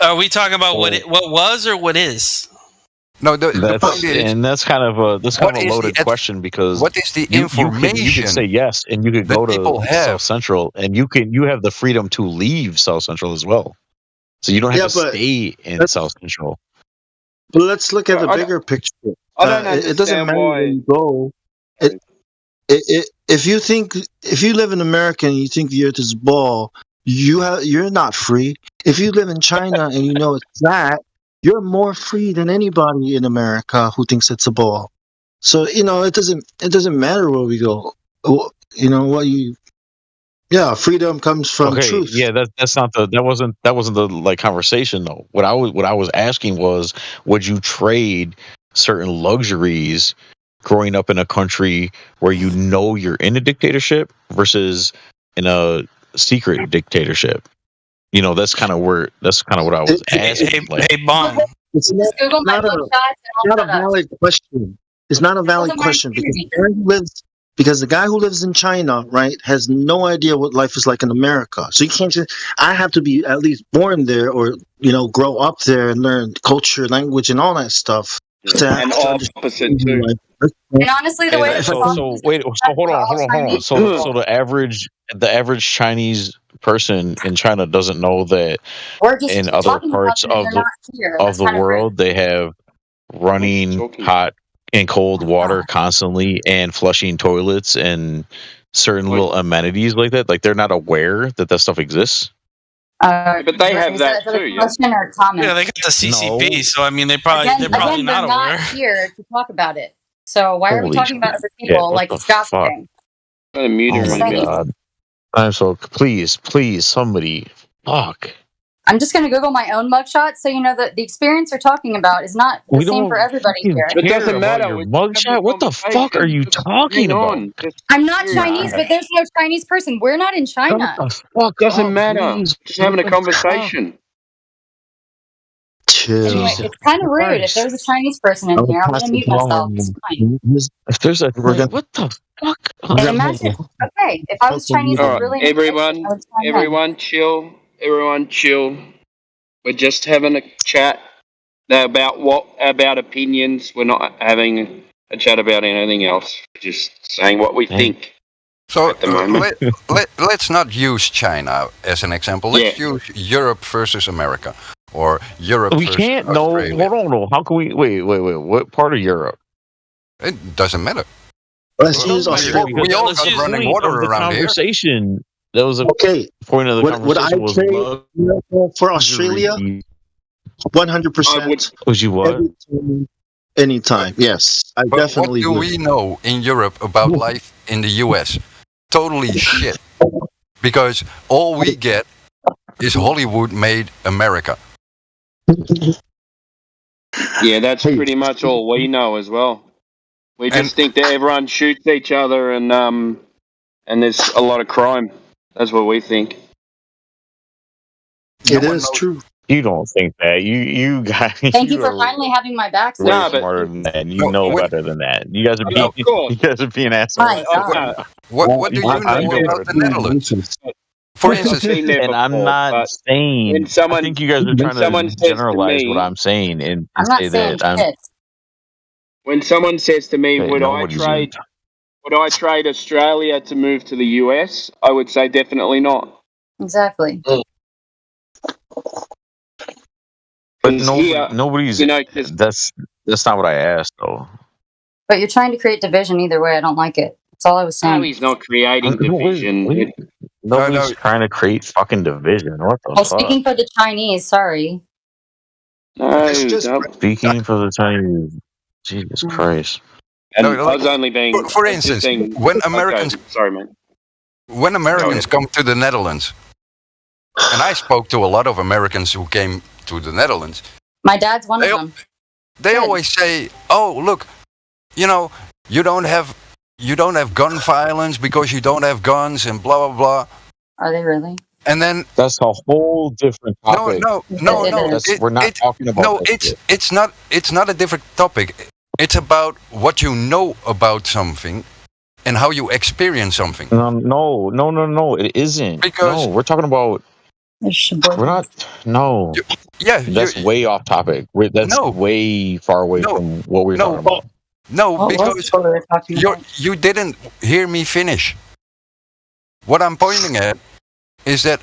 Are we talking about what was or what is? No, the point is, and that's kind of a loaded question, because what is the information? You could say yes, and you could go to South Central, and you have the freedom to leave South Central as well. So you don't have to stay in South Central. But let's look at the bigger picture. It doesn't matter where you go. If you live in America and you think the Earth is a ball, you're not free. If you live in China and you know it's flat, you're more free than anybody in America who thinks it's a ball. So it doesn't matter where we go. Freedom comes from truth. Yeah, that wasn't the conversation though. What I was asking was, would you trade certain luxuries growing up in a country where you're in a dictatorship versus in a secret dictatorship? That's kind of what I was asking. Hey, Bong. It's not a valid question. It's not a valid question because the guy who lives in China, right, has no idea what life is like in America. So you can't just. I have to be at least born there, or grow up there and learn culture, language, and all that stuff. And opposite too. And honestly, the way so hold on. So the average Chinese person in China doesn't know that in other parts of the world they have running hot and cold water constantly and flushing toilets and certain little amenities like that. Like they're not aware that stuff exists. But they have that too, yeah. Or comment? Yeah, they got the CCP, so I mean, they're probably not aware. Not here to talk about it. So why are we talking about other people like it's gossiping? Oh my god! I'm so please, somebody, fuck. I'm just going to Google my own mugshot, so you know that the experience we're talking about is not the same for everybody here. It doesn't matter. Mugshot? What the fuck are you talking about? I'm not Chinese, but there's no Chinese person. We're not in China. What the fuck? Doesn't matter. Just having a conversation. Chill. Anyway, it's kind of rude. If there's a Chinese person in here, I'm going to mute myself. It's fine. If there's what the fuck? And imagine, okay, if I was Chinese, All right, really everyone chill. Everyone chill. We're just having a chat about opinions. We're not having a chat about anything else. Just saying what we think. So at the moment. let's not use China as an example. Let's use Europe versus America, or Europe We versus can't. No, Australia. hold on. No. How can we? Wait. What part of Europe? It doesn't matter. Let's use Australia. We all got running water of the around here. conversation. That was a point of the Would I conversation. Was trade for Australia? 100%. Was you what? Anytime. Yes, I But definitely what do would. we know in Europe about life in the US? Totally shit. Because all we get is Hollywood made America. Yeah, that's pretty much all we know as well. We just think that everyone shoots each other and there's a lot of crime. That's what we think. It is true. You don't think that. You guys. Thank you for finally having my back, Way sir. smarter than that. You know better than that. You guys are being. Of course. You guys are being assholes. My God. What do you know about the Netherlands? For instance, and I'm not saying. I think you guys are trying to generalize what I'm saying and say that I'm. When someone says to me, Okay, would I trade Australia to move to the US? I would say definitely not. Exactly. But nobody's. That's not what I asked though. But you're trying to create division either way. I don't like it. That's all I was saying. No, he's not creating division. Nobody's trying to create fucking division. What the Well, fuck? speaking for the Chinese, sorry. Speaking for the Chinese. Jesus Christ. And I was only being. For instance, when Americans. Sorry, man. When Americans come to the Netherlands, and I spoke to a lot of Americans who came to the Netherlands. My dad's one of them. They always say, "Oh, look, you don't have gun violence because you don't have guns and blah blah blah." Are they really? And then that's a whole different topic. No. We're not talking about. No, it's not a different topic. It's about what you know about something and how you experience something. No. It isn't. Because we're talking about. We're not. No. That's way off topic. That's way far away from what we're talking about. No, because you didn't hear me finish. What I'm pointing at is that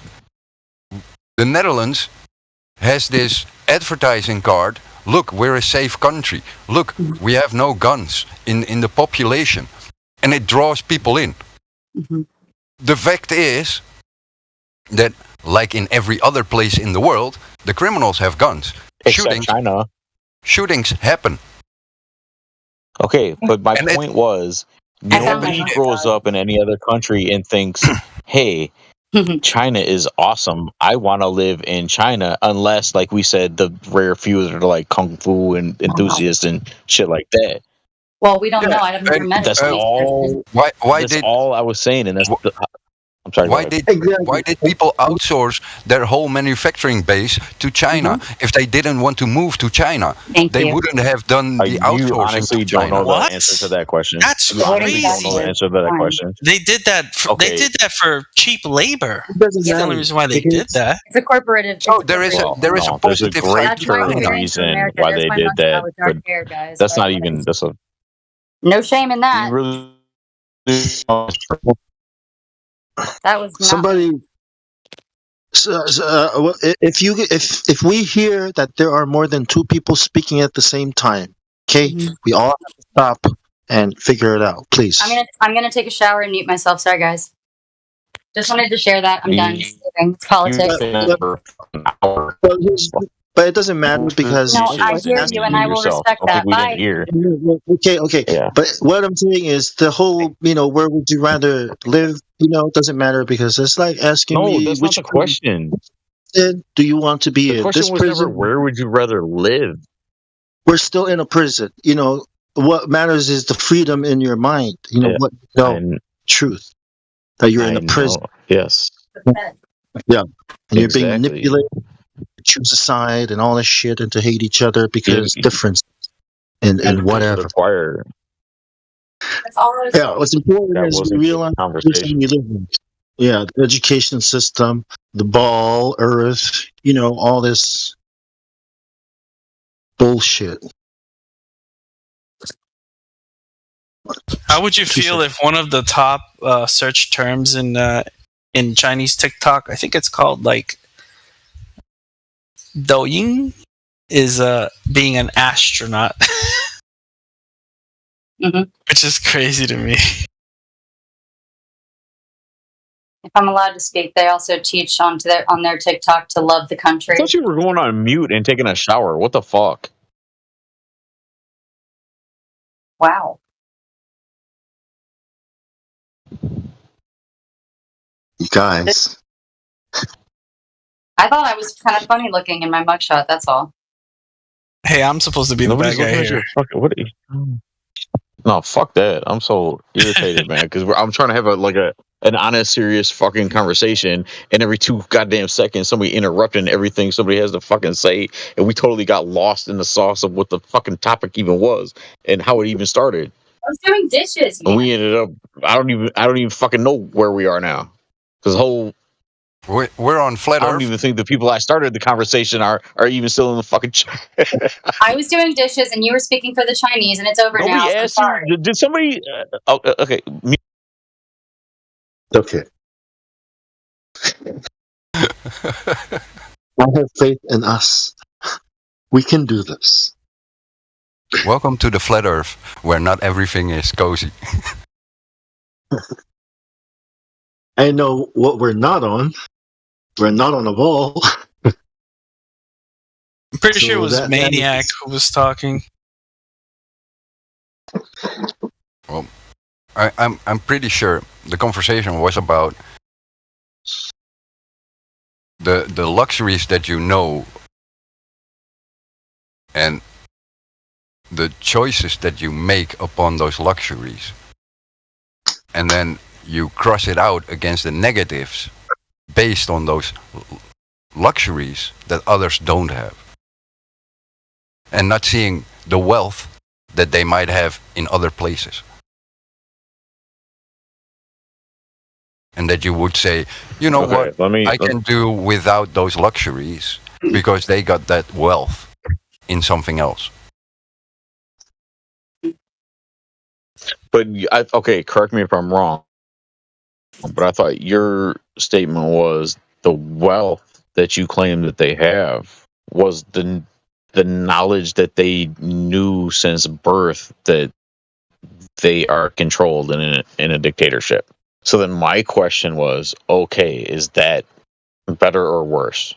the Netherlands has this advertising card. Look, we're a safe country. Look, we have no guns in the population. And it draws people in. Mm-hmm. The fact is that, like in every other place in the world, the criminals have guns. Except China. Shootings happen. Okay, but my point was, nobody grows up in any other country and thinks, hey, China is awesome. I want to live in China, unless, like we said, the rare few that are like kung fu and enthusiasts and shit like that. Well, we don't know. I've never met. That's all. That's all I was saying, and that's. I'm sorry. Why did people outsource their whole manufacturing base to China? If they didn't want to move to China, they wouldn't have done the outsourcing You honestly to China. don't know the answer to that question. That's you honestly crazy. don't know the answer to that question. They did that. They did that for cheap labor. That's the only reason why they did that. It's a corporative. So there is a positive great reason why they did that. But that's not even. That's a. No shame in that. That was not somebody. If we hear that there are more than two people speaking at the same time, okay, we all have to stop and figure it out, please. I'm gonna take a shower and mute myself. Sorry, guys. Just wanted to share that. I'm done. It's politics. But it doesn't matter because I hear you and I will respect that. Bye. Okay. Yeah. But what I'm saying is the whole, where would you rather live? Doesn't matter because it's like asking me. No, that's not the question. Do you want to be in this was prison? Never, where would you rather live? We're still in a prison. What matters is the freedom in your mind. Truth that you're in a prison. Yes. Yeah. And you're being manipulated. Choose a side and all this shit and to hate each other because difference and whatever. Yeah, what's important is we realize everything you live in. Yeah, the education system, the ball, Earth, all this bullshit. How would you feel if one of the top search terms in Chinese TikTok, I think it's called like Douyin, is being an astronaut, which is crazy to me. If I'm allowed to speak, they also teach on their TikTok to love the country. I thought you were going on mute and taking a shower. What the fuck? Wow. You guys. I thought I was kind of funny looking in my mugshot, that's all. Hey, I'm supposed to be Nobody's the bad guy looking at here. your fucking, what are you? No, fuck that. I'm so irritated, man, because I'm trying to have an honest, serious fucking conversation, and every 2 goddamn seconds, somebody interrupting everything somebody has to fucking say, and we totally got lost in the sauce of what the fucking topic even was and how it even started. I was doing dishes, man. And we ended up, I don't even fucking know where we are now, because we're on flat I Earth. don't even think the people I started the conversation are even still in the fucking chat. I was doing dishes and you were speaking for the Chinese, and it's over now. Nobody So I'm asked sorry. you. Did somebody? Okay. Okay. I have faith in us. We can do this. Welcome to the flat Earth, where not everything is cozy. I know what we're not on. We're not on a ball. I'm pretty sure it was Maniac who was talking. Well, I'm pretty sure the conversation was about the luxuries that you know and the choices that you make upon those luxuries, and then you cross it out against the negatives based on those luxuries that others don't have, and not seeing the wealth that they might have in other places. And that you would say, you know what, I can do without those luxuries because they got that wealth in something else. But okay, correct me if I'm wrong, but I thought your statement was the wealth that you claim that they have was the knowledge that they knew since birth that they are controlled in a dictatorship. So then my question was, okay, is that better or worse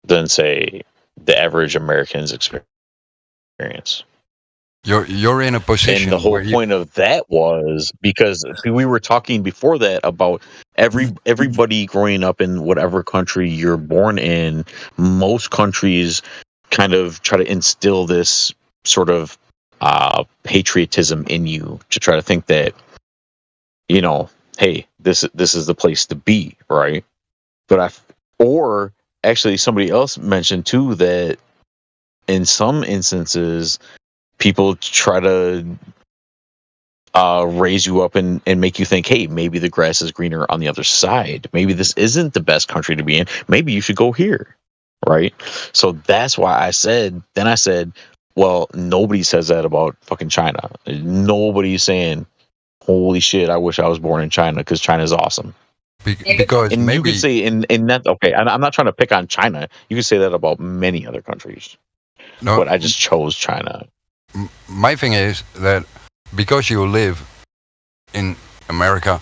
than, say, the average American's experience? You're in a position. And the whole point of that was because we were talking before that about everybody growing up in whatever country you're born in. Most countries kind of try to instill this sort of patriotism in you to try to think that, you know, hey, this is the place to be, right? But or actually somebody else mentioned too that in some instances people try to raise you up and make you think, hey, maybe the grass is greener on the other side. Maybe this isn't the best country to be in. Maybe you should go here, right? So that's why I said, well, nobody says that about fucking China. Nobody's saying, holy shit, I wish I was born in China because China's awesome. Because and maybe you could say in that, okay, I'm not trying to pick on China. You could say that about many other countries. No, but I just chose China. My thing is that because you live in America,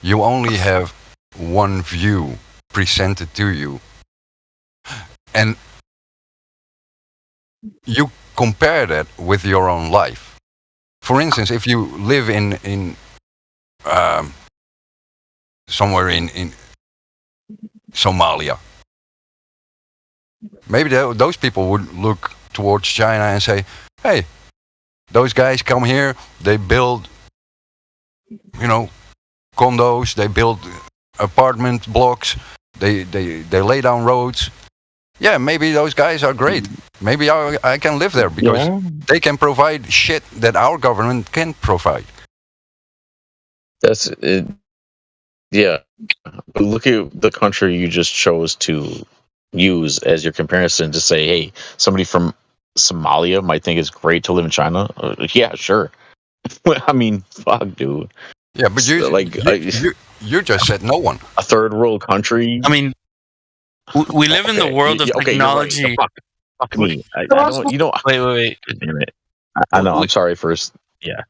you only have one view presented to you. And you compare that with your own life. For instance, if you live in somewhere in Somalia, maybe those people would look towards China and say, hey, those guys come here, they build, condos, they build apartment blocks, they lay down roads. Yeah, maybe those guys are great. Maybe I can live there because they can provide shit that our government can't provide. That's it. Yeah. But look at the country you just chose to use as your comparison to say, hey, somebody from Somalia might think it's great to live in China. Yeah, sure. I mean, fuck, dude. Yeah, but you just said no one. A third world country. I mean, we live in the world of technology. You're right. Fuck me. I don't. You know. Wait. Damn it. I know. I'm sorry. First. Yeah.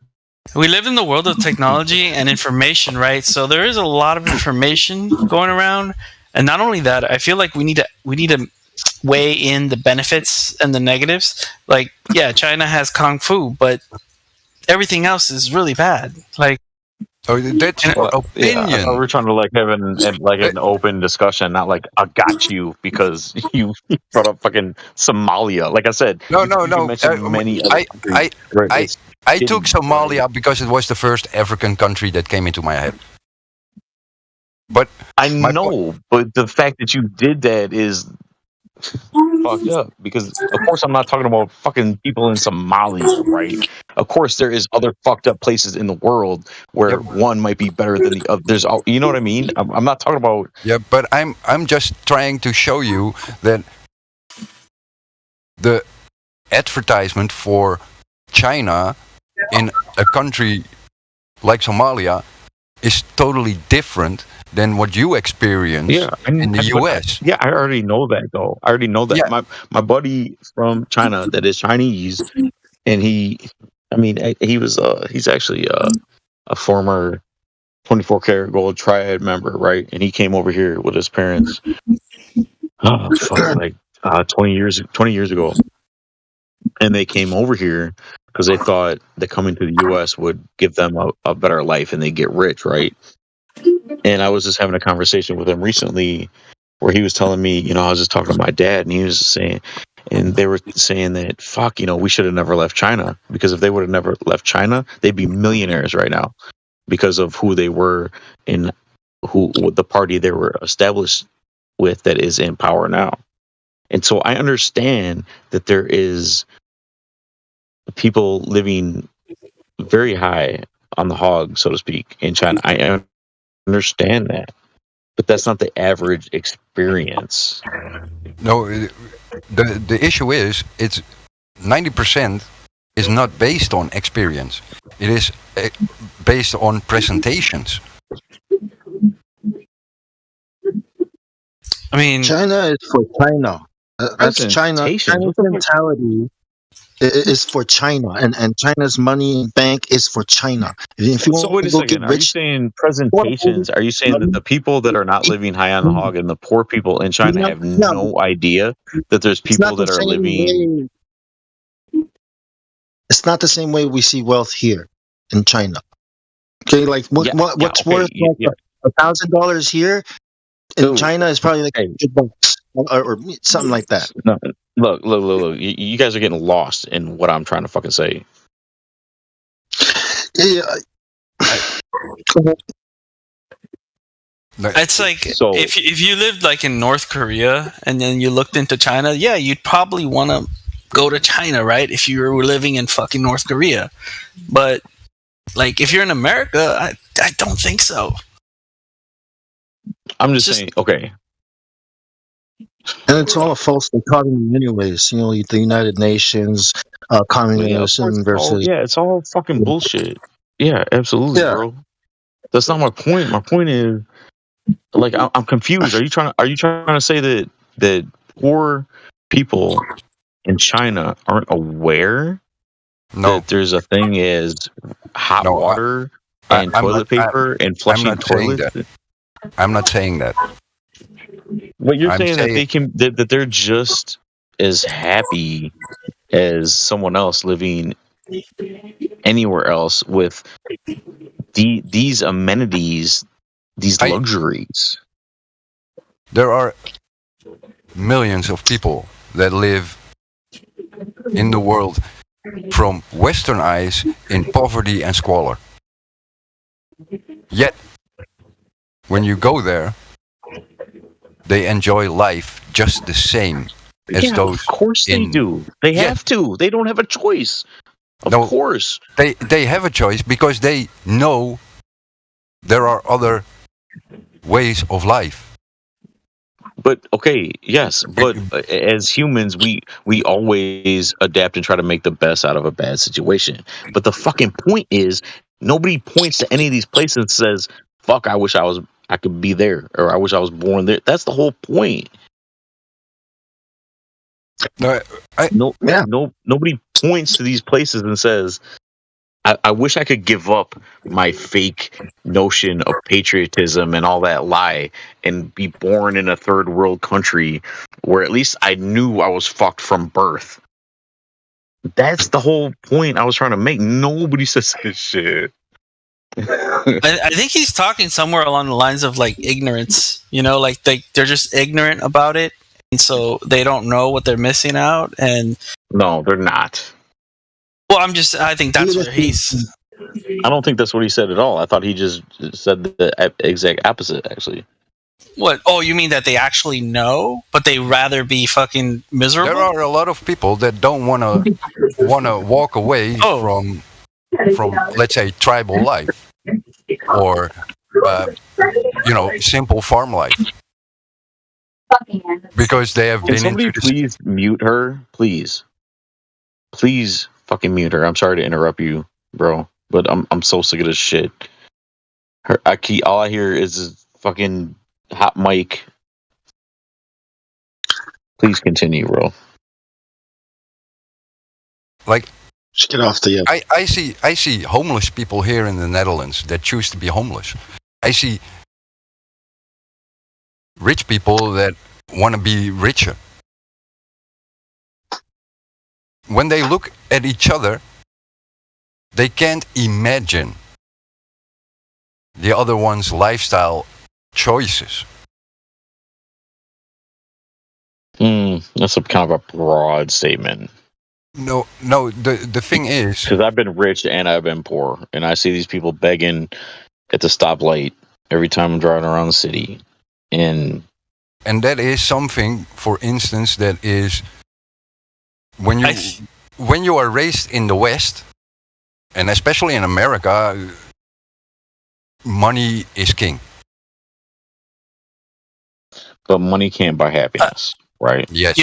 We live in the world of technology and information, right? So there is a lot of information going around, and not only that, I feel like we need to weigh in the benefits and the negatives. Like, yeah, China has kung fu, but everything else is really bad. Like, that's your opinion. Yeah, we're trying to have an open discussion, not like I got you because you brought up fucking Somalia. Like I said, no. Many I took Somalia because it was the first African country that came into my head. But but the fact that you did that is fucked up, because of course I'm not talking about fucking people in Somalia, right? Of course there is other fucked up places in the world where one might be better than the other. There's, you know what I mean? I'm not talking about. Yeah, but I'm just trying to show you that the advertisement for China in a country like Somalia is totally different than what you experience in the US. Yeah, I already know that, though. I already know that. Yeah. My buddy from China that is Chinese, and he's actually a former 24 karat gold triad member, right? And he came over here with his parents 20 years ago. And they came over here because they thought that coming to the US would give them a better life and they get rich, right? And I was just having a conversation with him recently where he was telling me, I was just talking to my dad, and he was saying, and they were saying that, fuck, we should have never left China, because if they would have never left China, they'd be millionaires right now because of who they were and the party they were established with that is in power now. And so I understand that there is people living very high on the hog, so to speak, in China. I understand that, but that's not the average experience. No, the issue is it's 90% is not based on experience. It is based on presentations. I mean, China is for China. That's China. China's mentality is for China, and China's money in bank is for China. If you wait a second, are you saying presentations? Are you saying that the people that are not living high on the hog and the poor people in China have no idea that there's people that are living? It's not the same way we see wealth here in China. Okay, like what's worth $1,000 here in China is probably like $100 or something like that. No, look! You guys are getting lost in what I'm trying to fucking say. Yeah. It's like if you lived like in North Korea and then you looked into China, yeah, you'd probably want to go to China, right? If you were living in fucking North Korea, but like if you're in America, I don't think so. I'm just saying, okay. And it's all a false dichotomy anyways. The United Nations, communism versus... it's all fucking bullshit. Yeah, absolutely, bro. That's not my point. My point is, like, I'm confused. Are you trying to say that poor people in China aren't aware that there's a thing as hot water and toilet paper and flushing toilets? I'm not saying that. What you're saying that they can that they're just as happy as someone else living anywhere else with these amenities, these luxuries. There are millions of people that live in the world from Western eyes in poverty and squalor. Yet, when you go there, they enjoy life just the same as those. Of course they do. They have to. They don't have a choice. Of course. They have a choice because they know there are other ways of life. But okay, yes, but as humans, we always adapt and try to make the best out of a bad situation. But the fucking point is, nobody points to any of these places and says, "Fuck, I could be there," or "I wish I was born there." That's the whole point. Nobody points to these places and says, I wish I could give up my fake notion of patriotism and all that lie and be born in a third world country where at least I knew I was fucked from birth. That's the whole point I was trying to make. Nobody says this shit. I think he's talking somewhere along the lines of like ignorance, like they're just ignorant about it. And so they don't know what they're missing out. And no, they're not. Well, I think that's where he's. I don't think that's what he said at all. I thought he just said the exact opposite, actually. What? Oh, you mean that they actually know, but they rather be fucking miserable? There are a lot of people that don't want to walk away from let's say tribal life or simple farm life because they have Can been. Somebody please mute her, please fucking mute her. I'm sorry to interrupt you, bro, but I'm so sick of this shit. All I hear is fucking hot mic. Please continue, bro. Like, just get off the. I see homeless people here in the Netherlands that choose to be homeless. I see rich people that want to be richer. When they look at each other, they can't imagine the other one's lifestyle choices. That's a kind of a broad statement. No. The thing is, because I've been rich and I've been poor, and I see these people begging at the stoplight every time I'm driving around the city, and that is something, for instance, that is when you are raised in the West, and especially in America, money is king. But money can't buy happiness, right? Yes.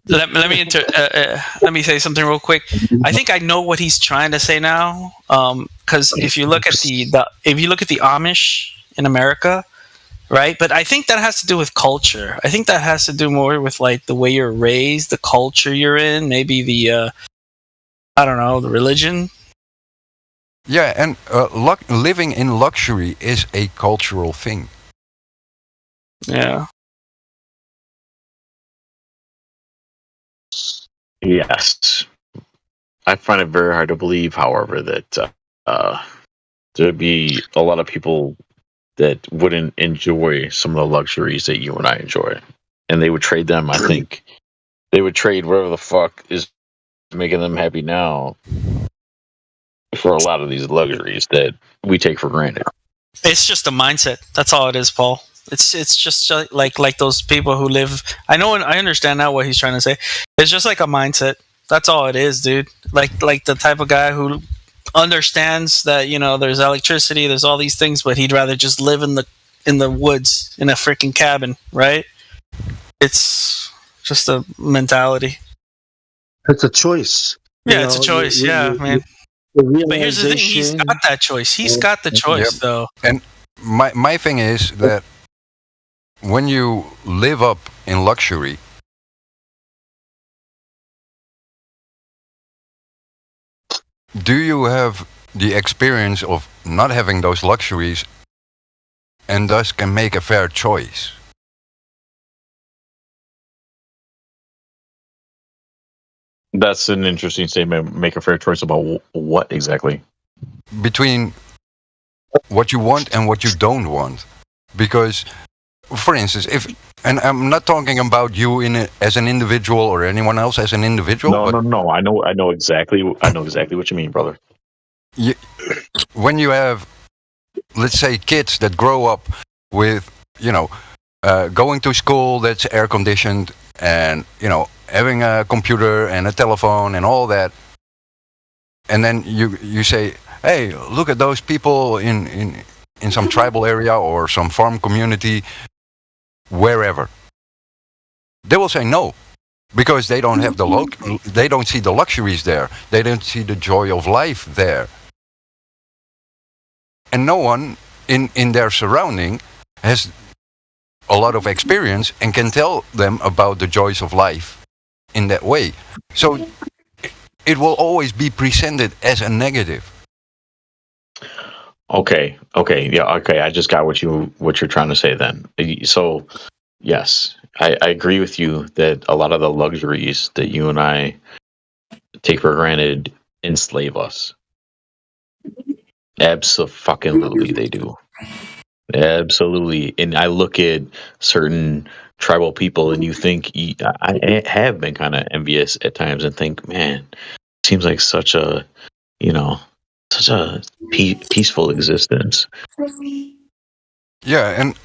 Let me say something real quick. I think I know what he's trying to say now. Because if you look at the Amish in America, right? But I think that has to do with culture. I think that has to do more with like the way you're raised, the culture you're in, maybe the the religion. Yeah, and living in luxury is a cultural thing. Yeah. Yes. I find it very hard to believe, however, that there'd be a lot of people that wouldn't enjoy some of the luxuries that you and I enjoy. And they would trade them, I think. They would trade whatever the fuck is making them happy now for a lot of these luxuries that we take for granted. It's just a mindset. That's all it is, Paul. It's just like those people who live. I know and I understand now what he's trying to say. It's just like a mindset. That's all it is, dude. Like the type of guy who understands that there's electricity, there's all these things, but he'd rather just live in the woods in a freaking cabin, right? It's just a mentality. It's a choice. It's a choice. Man. But here's the thing: he's got that choice. He's got the choice, though. And my thing is that when you live up in luxury, do you have the experience of not having those luxuries and thus can make a fair choice? That's an interesting statement. Make a fair choice about what exactly? Between what you want and what you don't want. Because, for instance, and I'm not talking about you as an individual or anyone else as an individual. No. I know exactly what you mean, brother. When you have, let's say, kids that grow up with, going to school that's air conditioned and, having a computer and a telephone and all that, and then you say, hey, look at those people in some tribal area or some farm community, wherever. They will say no, because they don't have they don't see the luxuries there. They don't see the joy of life there. And no one in their surrounding has a lot of experience and can tell them about the joys of life in that way. So it will always be presented as a negative. Okay. I just got what you're trying to say then. So, yes, I agree with you that a lot of the luxuries that you and I take for granted enslave us. Absolutely, they do. Absolutely. And I look at certain tribal people, and you think I have been kind of envious at times, and think, man, seems like such a peaceful existence. Yeah, and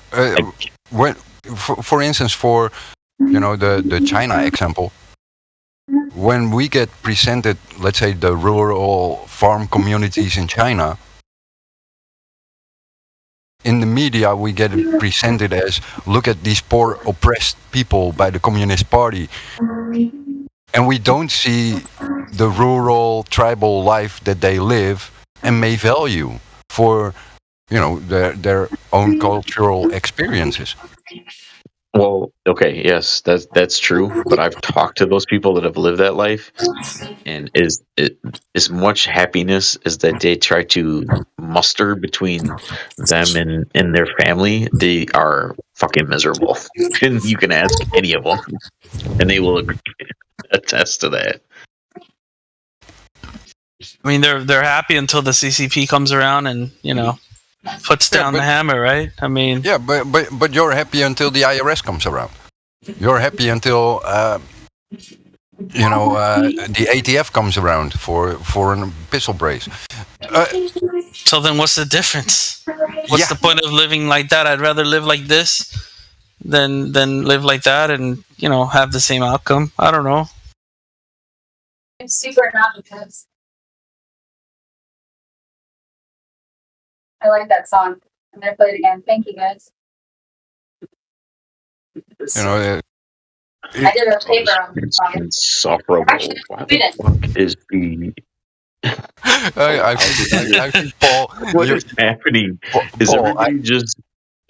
when, for instance, for the China example, when we get presented, let's say, the rural farm communities in China, in the media we get it presented as, look at these poor oppressed people by the Communist Party, and we don't see the rural tribal life that they live and may value for their own cultural experiences. Well, okay, yes, that's true. But I've talked to those people that have lived that life, and as much happiness as that they try to muster between them and their family, they are fucking miserable. And you can ask any of them, and they will attest to that. I mean, they're happy until the CCP comes around and puts down the hammer, right? I mean, yeah, but you're happy until the IRS comes around. You're happy until the ATF comes around for an pistol brace. So then, what's the difference? What's the point of living like that? I'd rather live like this than live like that, and have the same outcome. I don't know. It's super not because I like that song. I'm gonna play it again. Thank you, guys. I did a paper on the song. Insufferable. Why the fuck is the? I think Paul. What is happening? Is Paul, everybody just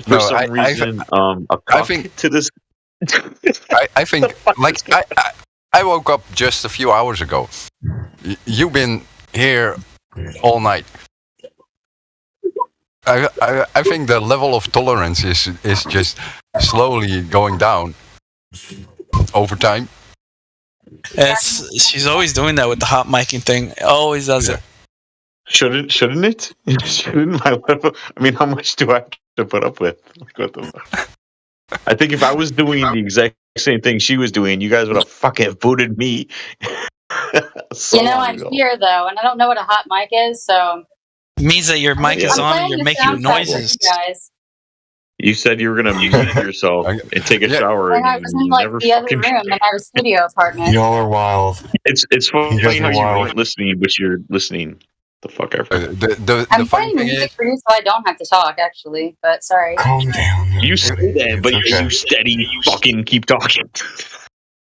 for some reason I think to this? I think like I woke up just a few hours ago. You've been here all night. I think the level of tolerance is just slowly going down over time. She's always doing that with the hot micing thing. Always does it. Shouldn't it? Shouldn't my level? I mean, how much do I have to put up with? Like, what the fuck? I think if I was doing the exact same thing she was doing, you guys would have fucking booted me. I'm here though, and I don't know what a hot mic is, so. It means that your mic is on and you're making noises. Guys. You said you were going to mute yourself and take a shower. And I was in the other room in our studio apartment. Y'all are wild. It's funny how you weren't listening, but you're listening. The fuck ever. I'm playing music for you, so I don't have to talk. Actually, but sorry. Calm down. You say that, but you steady fucking keep talking.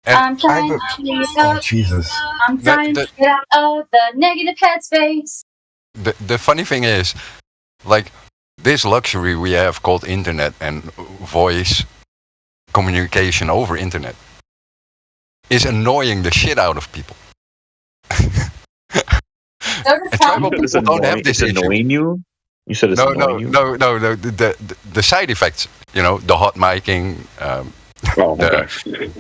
I'm trying to get Oh, Jesus. I'm trying to get out of the negative headspace. The funny thing is, like, this luxury we have called internet and voice communication over internet is annoying the shit out of people. Tribal people don't have this issue. Annoying you? You said it's annoying you? No. The side effects, the hot micing,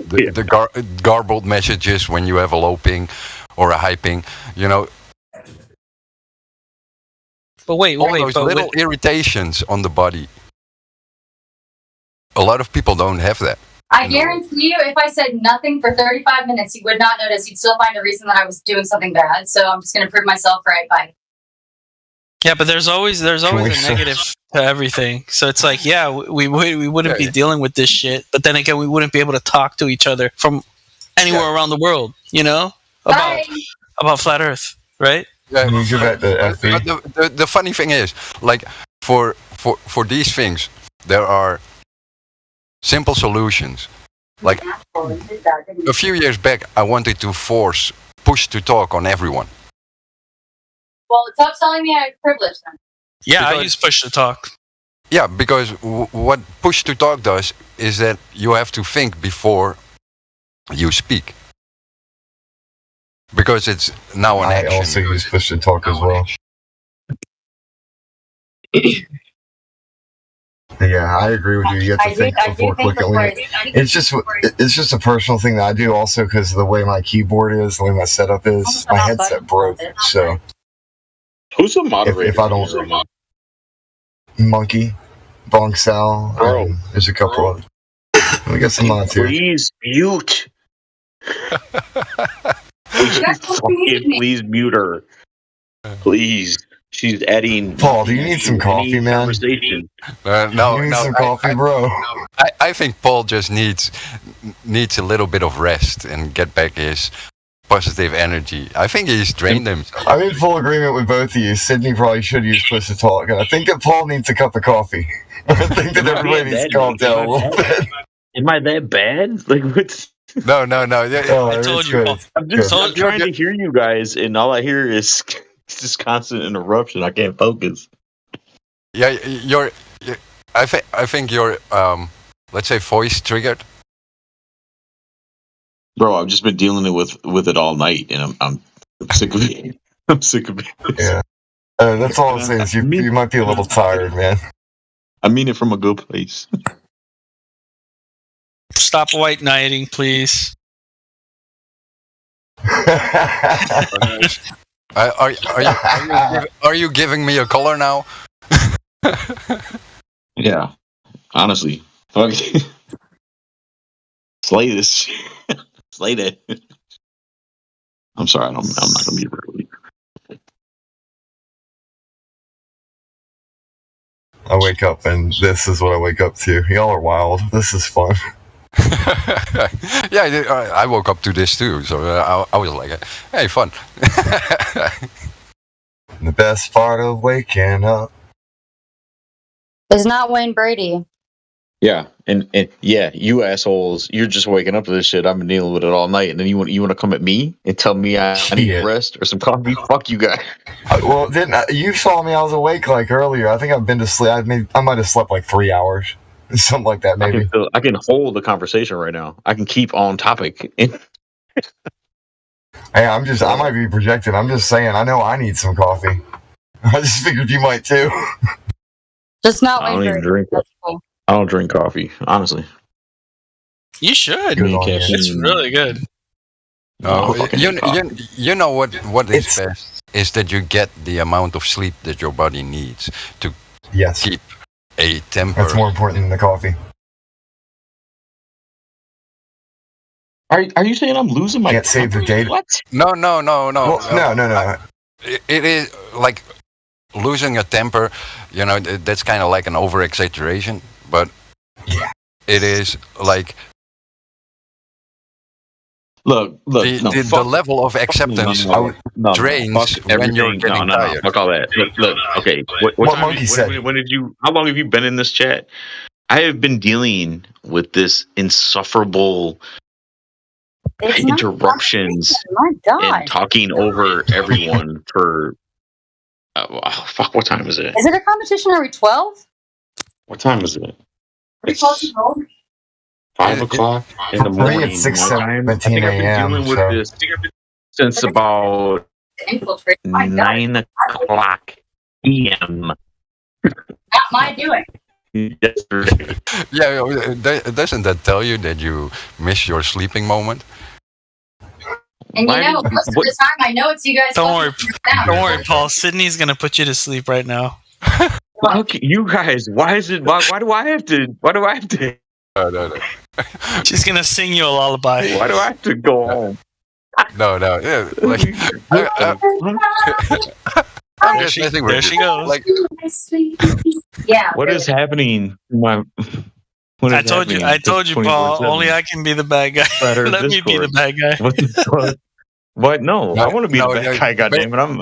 the garbled messages when you have a low ping or a high ping, But wait. Those little irritations on the body. A lot of people don't have that. I guarantee you, if I said nothing for 35 minutes, you would not notice. You'd still find a reason that I was doing something bad. So I'm just going to prove myself right. Bye. Yeah, but there's always a negative to everything. So it's like, yeah, we wouldn't be dealing with this shit. But then again, we wouldn't be able to talk to each other from anywhere around the world. About flat Earth, right? Yeah. The funny thing is, like, for these things, there are simple solutions Like a few years back, I wanted to force push to talk on everyone. Well, stop telling me I have privilege then. Yeah, I use push to talk. Yeah, because what push to talk does is that you have to think before you speak. Because it's now an action. I also use push to talk as well. Yeah, I agree with you. You have to think before clicking. It's just a personal thing that I do also because of the way my keyboard is, the way my setup is. My headset broke, so. Who's the moderator? If I don't. Monkey, Bong Sal, there's a couple of. We got some mods here. Please mute. Please mute her. Please. She's adding. Paul, do you need some coffee, man? Conversation. No, you need some coffee, bro. I think Paul just needs a little bit of rest and get back his positive energy. I think he's drained himself. I'm in full agreement with both of you. Sydney probably should use push to talk, and I think that Paul needs a cup of coffee. I think that everybody needs to calm down a little bit. Am I that bad? Like what's? No. Yeah, I told you. I'm trying to hear you guys, and all I hear is just constant interruption. I can't focus. Yeah, I think you're let's say voice triggered. Bro, I've just been dealing with it all night, and I'm sick of it. I'm sick of it. Yeah, that's all I'm saying. Is you might be a little tired, man. I mean it from a good place. Stop white knighting, please. Are you giving me a color now? Yeah, honestly, fuck. Slay this. Slay that. I'm sorry, I'm not gonna be rude. I wake up and this is what I wake up to. Y'all are wild. This is fun. Yeah, I woke up to this too, so I was like, hey, fun. The best part of waking up is not Wayne Brady. Yeah, and yeah, you assholes, you're just waking up to this shit. I've been dealing with it all night, and then you want to come at me and tell me I need rest or some coffee? Fuck you guys. Well, you saw me? I was awake like earlier. I think I've been to sleep. I might have slept like 3 hours, something like that. Maybe I can hold the conversation right now. I can keep on topic. Hey, I might be projecting. I'm just saying. I know I need some coffee. I just figured you might too. Just not I Wayne don't even Brady. drink. I don't drink coffee, honestly. You should. Caffeine. It's really good. You know what is best is that you get the amount of sleep that your body needs to keep a temper. That's more important than the coffee. Are you saying I'm losing my? Can't save the data. What? No. Well, no. It is like losing a temper. You know, that's kind of like an over exaggeration, but it is like. Look. The level of acceptance drains when you're getting tired. Fuck all that. Look. Okay. What Monkey said? When did you? How long have you been in this chat? I have been dealing with this insufferable interruptions and talking over everyone for. Fuck! What time is it? Is it a competition? Are we 12? What time is it? It's 5 o'clock in the morning. It's 6:17 a.m. I've been dealing with this since about 9 o'clock p.m. Not my doing. Yesterday. Yeah, doesn't that tell you that you miss your sleeping moment? And you know, most of the time, I know it's you guys. Don't worry, Paul. Sydney's gonna put you to sleep right now. Okay, you guys. Why is it? Why do I have to? Why do I have to? No. She's gonna sing you a lullaby. Why do I have to go home? No. Yeah, like, there she goes. Like, yeah. What is happening? I told you, Paul. Only I can be the bad guy. Let me be the bad guy. What? No, I want to be the bad guy. Goddamn it! I'm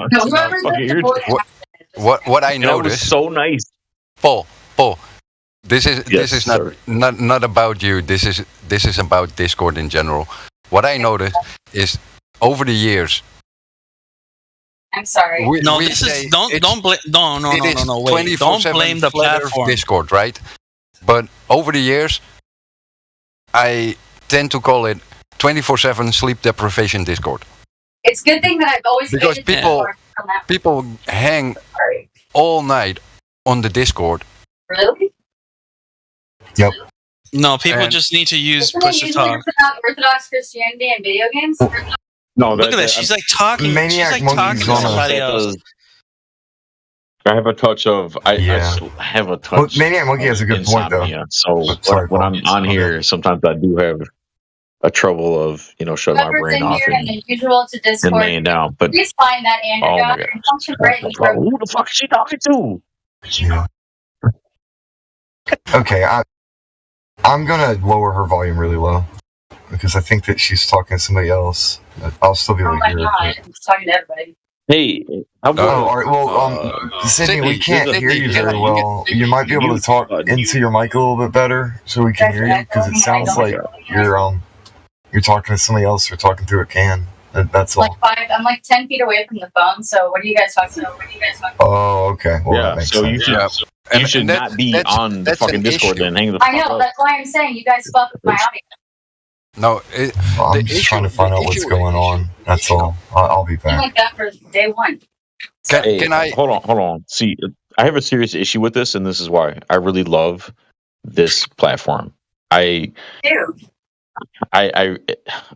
fucking here. What I noticed? That was so nice. Paul. This is not about you. This is about Discord in general. What I noticed is over the years. I'm sorry. We don't blame. Wait, don't blame the platform. Discord, right? But over the years, I tend to call it 24/7 sleep deprivation Discord. It's a good thing that I've always because people hang all night on the Discord. Really? Yep. No, people just need to use push to talk. Orthodox Christianity and video games. No, look at that. She's like talking. She's like talking to somebody else. I have a touch of I have a touch. Well, Maniac Monkey has a good point though. So when I'm on here, sometimes I do have a trouble of shutting my brain off and laying down. But please find that Andrew. Oh my God. Who the fuck is she talking to? Yeah. Okay, I'm gonna lower her volume really low because I think that she's talking to somebody else. I'll still be able to hear her. I'm talking to everybody. Hey, all right. Well, Sydney, we can't hear you very well. You might be able to talk into your mic a little bit better so we can hear you because it sounds like you're talking to somebody else or talking through a can. That's all. I'm like 10 feet away from the phone. So what are you guys talking about? Oh, okay. Well, that makes so sense. you should not be on the fucking Discord and hang the fuck I know. up. That's why I'm saying you guys fuck with my audio. No, I'm just trying to find out what's going on. That's all. I'll be Been back. like that for day one. Can I hold on? See, I have a serious issue with this, and this is why I really love this platform. I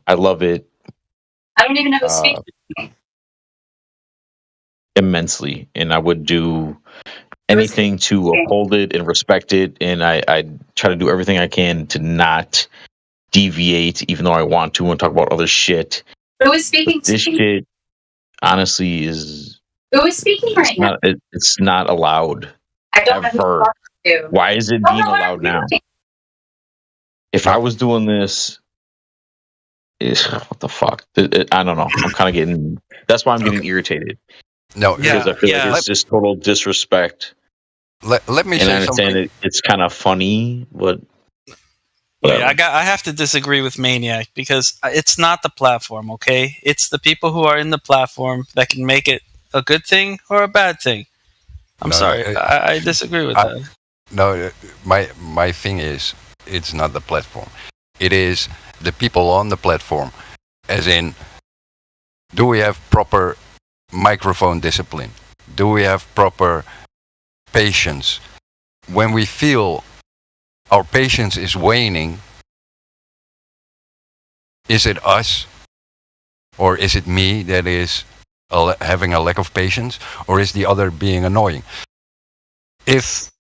love it. I don't even know who's speaking. Immensely, and I would do anything to uphold it and respect it, and I try to do everything I can to not deviate, even though I want to and talk about other shit. Who is speaking This shit, honestly, is who is speaking right now? It's not allowed. I don't know who ever. to talk to. Why is it being allowed now? If I was doing this, what the fuck? I don't know. I'm kind of getting. That's why I'm getting irritated. No, because I feel like it's just total disrespect. Let me and say I understand something. it's kind of funny, but Yeah, I have to disagree with Maniac because it's not the platform, okay? It's the people who are in the platform that can make it a good thing or a bad thing. I'm sorry, I disagree with that. No, my thing is, it's not the platform. It is the people on the platform. As in, do we have proper microphone discipline? Do we have proper patience? When we feel our patience is waning, is it us or is it me that is having a lack of patience, or is the other being annoying? If,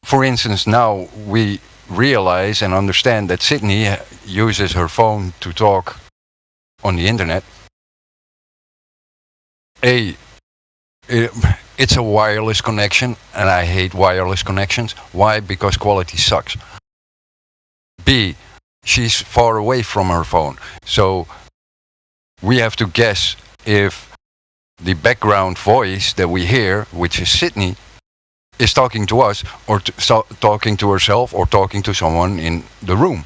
for instance, now we realize and understand that Sydney uses her phone to talk on the internet, it's a wireless connection, and I hate wireless connections. Why? Because quality sucks. B, she's far away from her phone, so we have to guess if the background voice that we hear, which is Sydney, is talking to us or talking to herself or talking to someone in the room,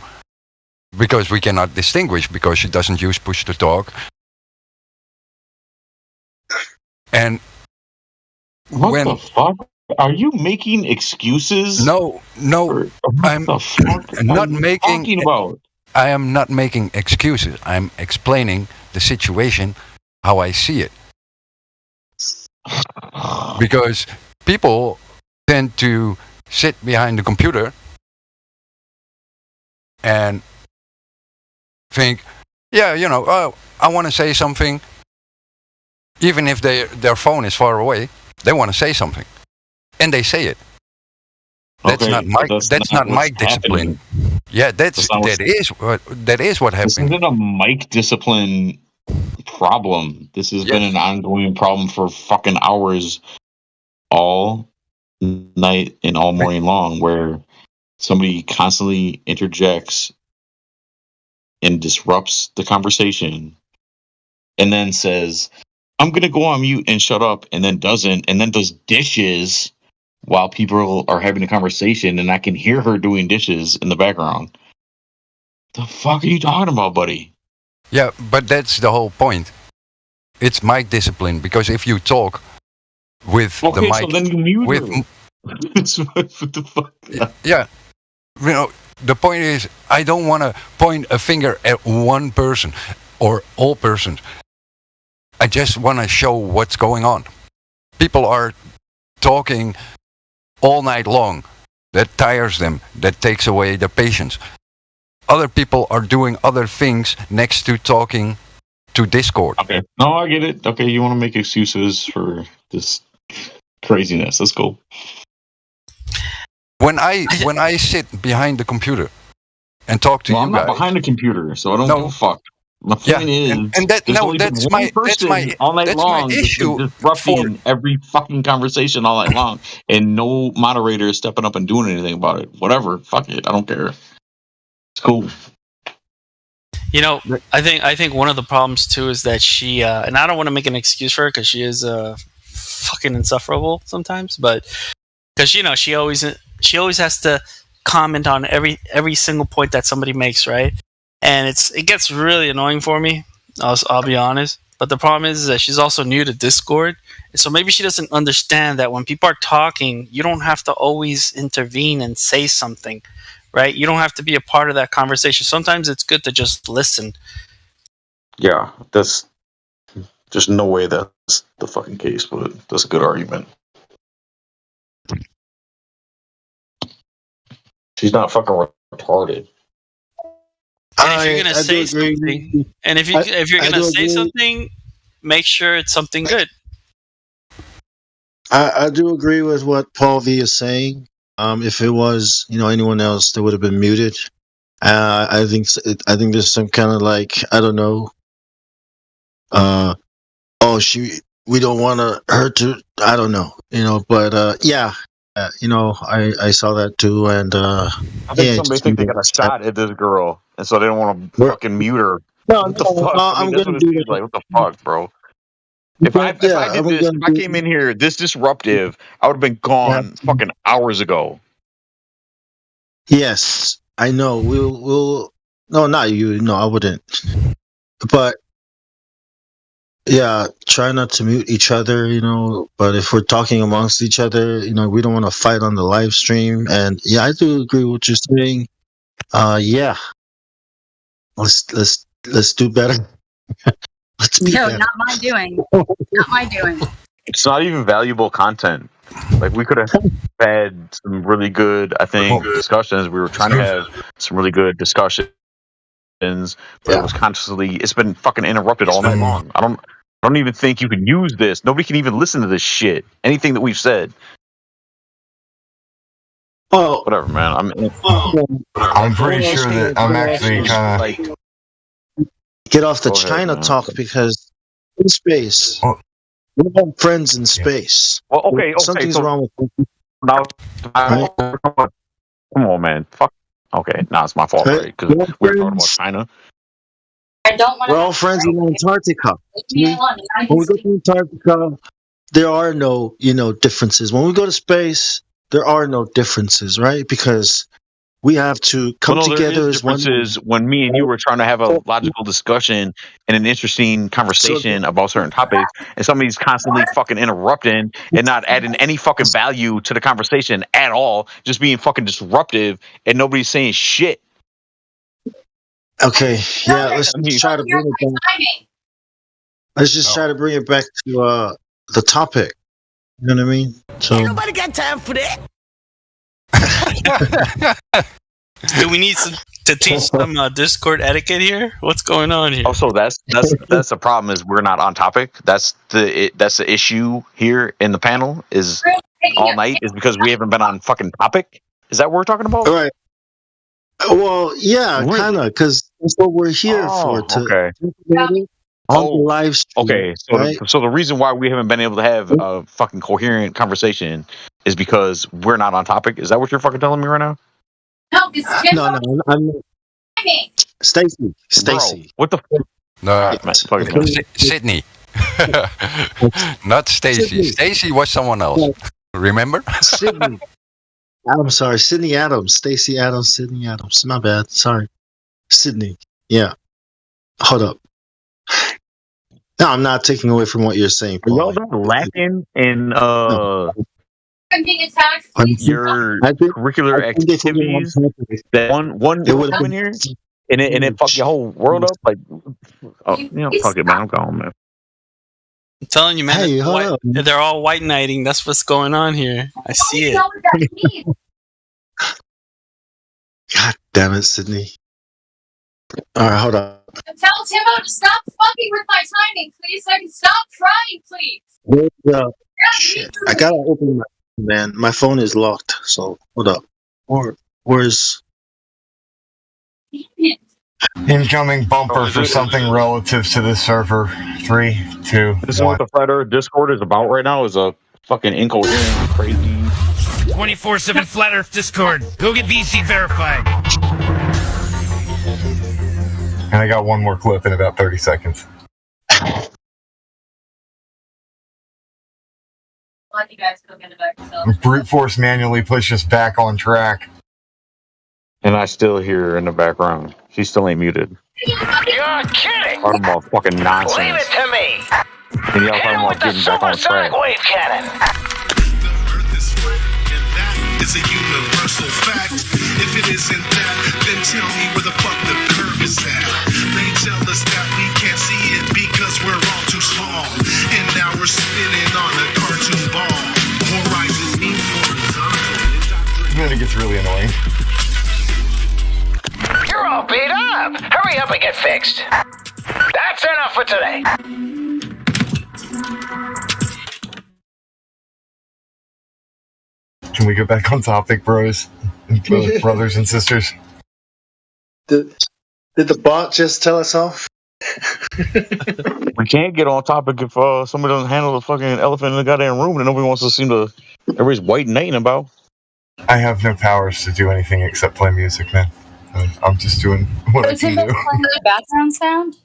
because we cannot distinguish, because she doesn't use push to talk. And what the fuck? Are you making excuses? No, I'm not making. I am not making excuses. I'm explaining the situation, how I see it. Because people tend to sit behind the computer and think, I want to say something. Even if their phone is far away, they want to say something, and they say it. That's not mic discipline. Yeah, that is what happened. This isn't a mic discipline problem. This has been an ongoing problem for fucking hours, all night and all morning long, where somebody constantly interjects and disrupts the conversation, and then says, I'm going to go on mute and shut up, and then doesn't, and then does dishes, while people are having a conversation, and I can hear her doing dishes in the background. The fuck are you talking about, buddy? Yeah, but that's the whole point. It's mic discipline, because if you talk with the mic, so then you mute with her. What the fuck? yeah, the point is, I don't want to point a finger at one person or all persons. I just want to show what's going on. People are talking all night long. That tires them. That takes away their patience. Other people are doing other things next to talking to Discord. Okay. No, I get it. Okay, you want to make excuses for this craziness. That's cool. When I sit behind the computer and talk to you I'm guys, not behind the computer, so I don't give a fuck. My point is, and that, there's no, only been that's one my person all night long my issue disrupting every fucking conversation all night long, and no moderator is stepping up and doing anything about it. Whatever, fuck it, I don't care. It's cool. You know, I think one of the problems too is that she, and I don't want to make an excuse for her because she is fucking insufferable sometimes, but because she always has to comment on every single point that somebody makes, right? And it gets really annoying for me. I'll be honest. But the problem is that she's also new to Discord, so maybe she doesn't understand that when people are talking, you don't have to always intervene and say something, right? You don't have to be a part of that conversation. Sometimes it's good to just listen. Yeah, that's just no way that's the fucking case, but that's a good argument. She's not fucking retarded. And if you're gonna say something, and if you're gonna say something, make sure it's something good. I do agree with what Paul V is saying. If it was anyone else, that would have been muted. I think there's some kind of I don't know. We don't want her to. I don't know. But yeah. I saw that too, and I think somebody think they got a shot at this girl, and so they don't want to fucking mute her. What the fuck? I'm that's gonna what it do seems like. What the fuck, bro? If I came in here this disruptive, I would have been gone fucking hours ago. Yes, I know. We'll. No, not you. No, I wouldn't. But yeah, try not to mute each other. But if we're talking amongst each other, we don't want to fight on the live stream. And yeah, I do agree with what you're saying. Yeah, let's do better. Let's be better. Not my doing. Not my doing. It's not even valuable content. Like, we could have had some really good, I think, discussions. We were trying to have some really good discussions, but it was constantly. It's been fucking interrupted all night long. I don't even think you can use this. Nobody can even listen to this shit. Anything that we've said. Oh, whatever, man. I'm pretty sure that I'm actually kind of get off the China talk because in space. We have friends in space. Well, okay. Something's wrong with them. Now, come on, man. Fuck. Okay, now it's my fault, right? Because we're talking about China. I don't want. We're all friends in Antarctica. When we go to Antarctica, there are no, differences. When we go to space, there are no differences, right? Because we have to come together as one. When me and you were trying to have a logical discussion and an interesting conversation about certain topics, and somebody's constantly fucking interrupting and not adding any fucking value to the conversation at all, just being fucking disruptive, and nobody's saying shit. Okay, yeah, let's try to bring it back. Let's just try to bring it back to the topic. You know what I mean? So ain't nobody got time for that. Do we need to teach some Discord etiquette here? What's going on here? Also, that's the problem. Is we're not on topic. That's the issue here in the panel. Is all night is because we haven't been on fucking topic. Is that what we're talking about? All right. Well, yeah, Really? kind of, because that's what we're here for. Okay. On the live stream. Okay, so the reason why we haven't been able to have a fucking coherent conversation is because we're not on topic. Is that what you're fucking telling me right now? No, I'm Stacy. Stacy. What the fuck? No, Sydney. Not Stacy. Stacy was someone else. Remember? Sydney. I'm sorry, Sydney Adams, Stacey Adams, Sydney Adams. My bad. Sorry, Sydney. Yeah. Hold up. No, I'm not taking away from what you're saying, Are y'all Paul. not lacking in No. I'm being attacked. Please. your I think curricular if we were on activities? topic, That one it would have come in been here and it fuck your whole world up. Like, oh, fuck it, man. I'm gone, man. I'm telling you, man. Hey, hold up. They're all white knighting. That's what's going on here. I see it. God damn it, Sydney. All right, hold on. Tell Timo to stop fucking with my timing, please. So I can stop trying, please. Shit. I gotta open my man. My phone is locked. So hold up. Where's Incoming bumper for something relative to this server. 3, 2, This is 1. what the Flat Earth Discord is about right now. Is a fucking incoherent, crazy. 24/7 Flat Earth Discord. Go get VC verified. And I got one more clip in about 30 seconds. Let you guys go get it back yourself. Brute force manually pushes back on track. And I still hear her in the background. She still ain't muted. You're kidding! Talking about fucking nonsense. Leave it to me! And y'all talking about getting back on track. Wave cannon! It's a universal fact. If it isn't that, then tell me where the fuck the curve is at. They tell us that we can't see it because we're all too small. And now we're spinning on a cartoon ball. Horizon means horizontal. Then it gets really annoying. You're all beat up! Hurry up and get fixed! That's enough for today! Can we get back on topic, bros? Brothers and sisters? Did the bot just tell us off? We can't get on topic if somebody doesn't handle the fucking elephant in the goddamn room and nobody wants to seem to. Everybody's white knighting about. I have no powers to do anything except play music, man. I'm just doing what I can do. The background sound?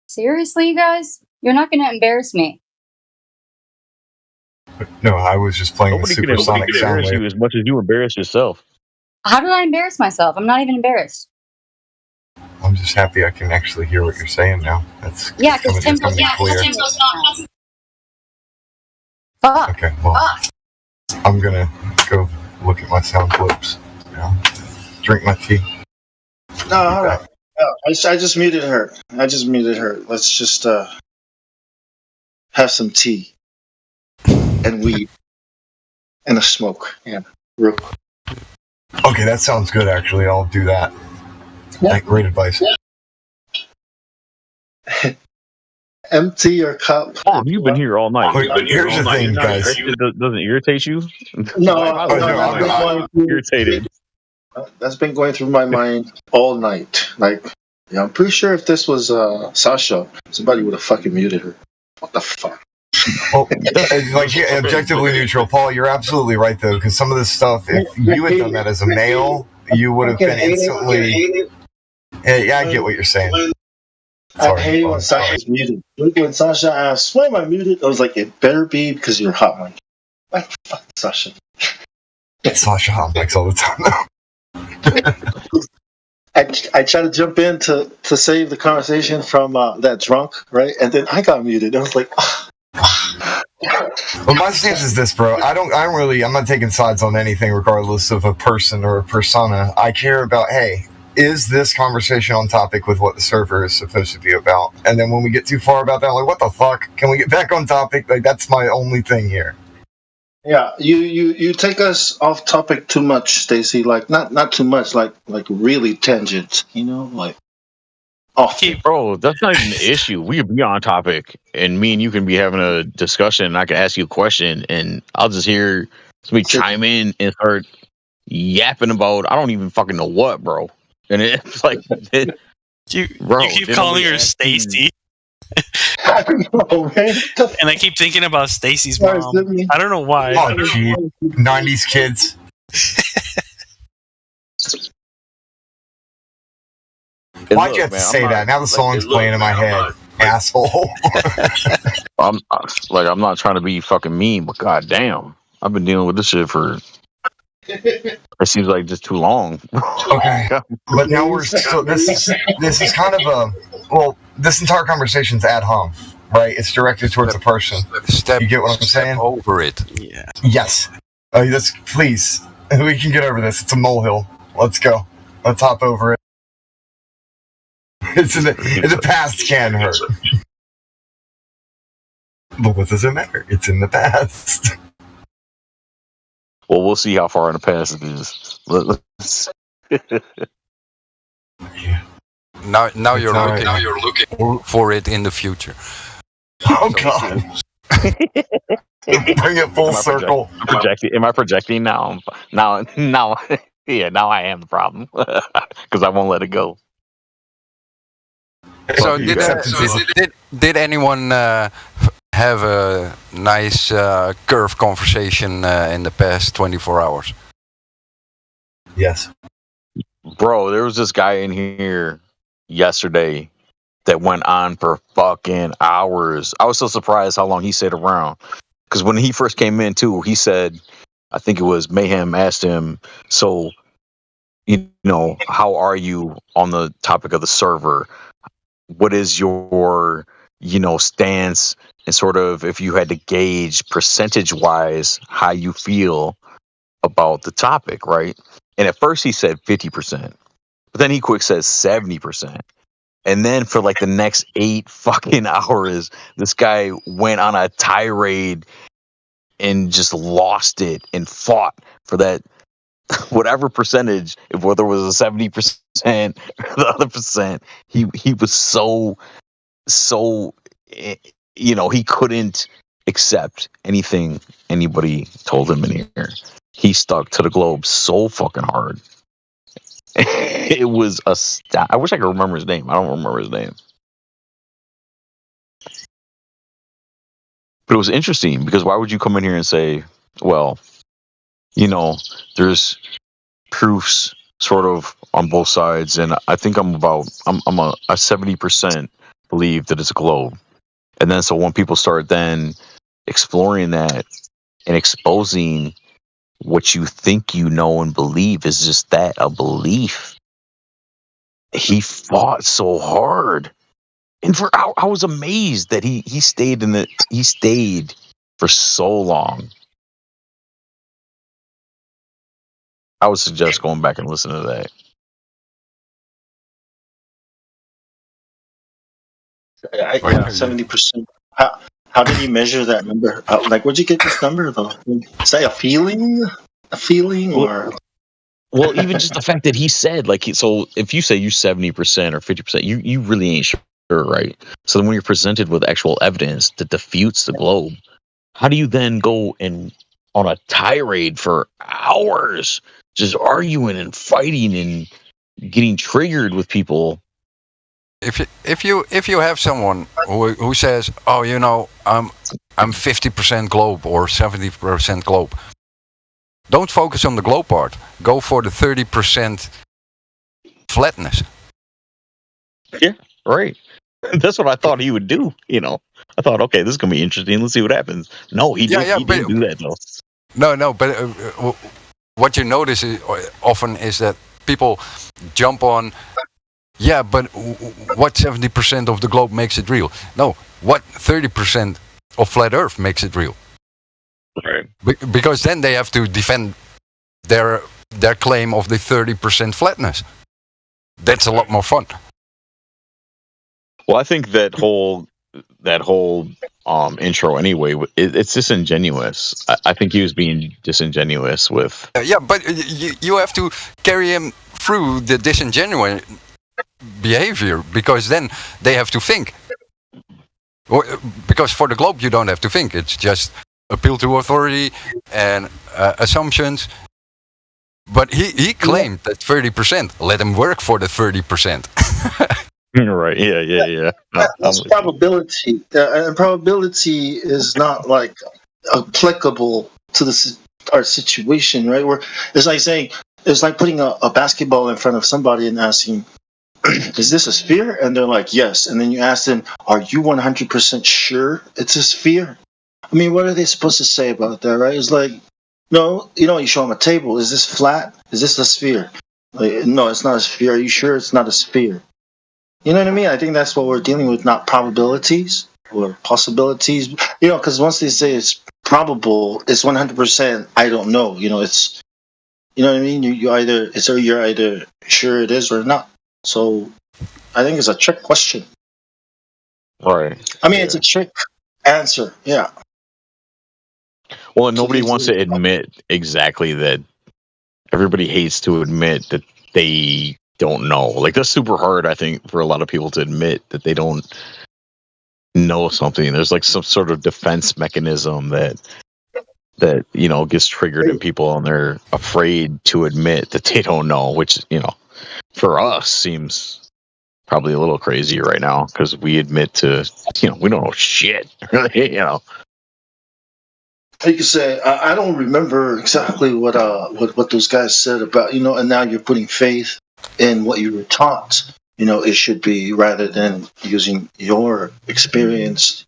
Seriously, you guys? You're not going to embarrass me. No, I was just playing the supersonic sound embarrass you wave. as much as you embarrass yourself. How did I embarrass myself? I'm not even embarrassed. I'm just happy I can actually hear what you're saying now. That's Yeah, because coming Tim's clear. not. Fuck. Okay, well, I'm gonna go look at my sound clips now. Drink my tea. No, hold on. No, I just muted her. Let's just have some tea and weed and a smoke. Yeah, real quick. Okay, that sounds good. Actually, I'll do that. Great advice. Empty your cup. Oh, you've been here all night. Here's the thing, guys. It doesn't irritate you? No, I'm irritated. That's been going through my mind all night. Like, yeah, I'm pretty sure if this was Sasha, somebody would have fucking muted her. What the fuck? Well, objectively neutral, Paul. You're absolutely right, though, because some of this stuff, if you had done that as a male, you would have been instantly. Yeah, I get what you're saying. I hate when Sasha's muted. When Sasha asked, "Why am I muted?" I was like, "It better be because you're hot." Like, fuck Sasha. Sasha hot mics all the time, though. I try to jump in to save the conversation from that drunk, right? And then I got muted. I was like, Well, my stance is this, bro. I'm not taking sides on anything, regardless of a person or a persona. I care about, hey, is this conversation on topic with what the server is supposed to be about? And then when we get too far about that, I'm like, what the fuck? Can we get back on topic? Like, that's my only thing here. yeah, you take us off topic too much, Stacy. Like, not too much, like really tangent, like off. Bro, that's not even the issue. We could be on topic, and me and you can be having a discussion, and I can ask you a question, and I'll just hear somebody chime in and start yapping about, I don't even fucking know what, bro. And it's like, you keep calling her Stacy. I know, man. And I keep thinking about Stacy's mom. I don't know why. Oh, gee. 90s kids. Why'd you have to say that? Now the song's playing in my head. asshole. I'm not trying to be fucking mean, but goddamn, I've been dealing with this shit for. It seems like just too long. Okay, but now we're still. This is kind of this entire conversation's ad hom, right? It's directed towards a person. You get what I'm saying? Over it. Yeah. Yes. Please. We can get over this. It's a molehill. Let's go. Let's hop over it. It's the past can hurt. But what does it matter? It's in the past. Well, we'll see how far in the past it is. Now you're looking for it in the future. Oh God! Bring it full circle. Am I projecting now? Now, yeah. Now I am the problem because I won't let it go. So did anyone have a nice curve conversation in the past 24 hours? Yes. Bro, there was this guy in here yesterday that went on for fucking hours. I was so surprised how long he stayed around. Because when he first came in, too, he said, I think it was Mayhem asked him, so, how are you on the topic of the server? What is your, stance and sort of if you had to gauge percentage-wise how you feel about the topic, right? And at first he said 50%, but then he quick says 70%. And then for like the next 8 fucking hours, this guy went on a tirade and just lost it and fought for that whatever percentage, whether it was a 70% or the other percent. He was so he couldn't accept anything anybody told him in here. He stuck to the globe so fucking hard. It was I wish I could remember his name. I don't remember his name. But it was interesting because why would you come in here and say, well, there's proofs sort of on both sides, and I think I'm a 70% believe that it's a globe. And then so when people start then exploring that and exposing what you think you know and believe is just that, a belief. He fought so hard. And I was amazed that he stayed for so long. I would suggest going back and listening to that. Yeah, 70%. How did you measure that number? Where'd you get this number, though? Is that a feeling? Or? Well, even just the fact that he said, so if you say you're 70% or 50%, you really ain't sure, right? So then when you're presented with actual evidence that defutes the globe, how do you then go and on a tirade for hours, just arguing and fighting and getting triggered with people? If you have someone who says, oh, I'm 50% globe or 70% globe, don't focus on the globe part. Go for the 30% flatness. Yeah, right. That's what I thought he would do. I thought, okay, this is gonna be interesting. Let's see what happens. No, he didn't do that though. No, but what you notice often is that people jump on. Yeah, but what 70% of the globe makes it real? No, what 30% of flat Earth makes it real? Right. Because then they have to defend their claim of the 30% flatness. That's a lot more fun. Well, I think that whole intro anyway, it's disingenuous. I think he was being disingenuous with. Yeah, but you have to carry him through the disingenuous behavior, because then they have to think. Because for the globe you don't have to think, it's just appeal to authority and assumptions. But he claimed that 30%, let him work for the 30%. Right, yeah. That's probability. And probability is not applicable to our situation, right? It's like saying, it's like putting a basketball in front of somebody and asking, is this a sphere? And they're like, yes. And then you ask them, are you 100% sure it's a sphere? I mean, what are they supposed to say about that, right? It's like, no, you show them a table. Is this flat? Is this a sphere? Like, no, it's not a sphere. Are you sure it's not a sphere? You know what I mean? I think that's what we're dealing with, not probabilities or possibilities. Because once they say it's probable, it's 100%. I don't know. It's, you know what I mean? You're either sure it is or not. So I think it's a trick question. Right. I mean, it's a trick answer. Yeah. Well, and nobody wants to admit exactly that. Everybody hates to admit that they don't know. Like, that's super hard, I think, for a lot of people to admit that they don't know something. There's like some sort of defense mechanism that gets triggered in people, and they're afraid to admit that they don't know, which, for us seems probably a little crazy right now, because we admit to, we don't know shit, really, You could say, I don't remember exactly what those guys said about, and now you're putting faith in what you were taught. It should be, rather than using your experience,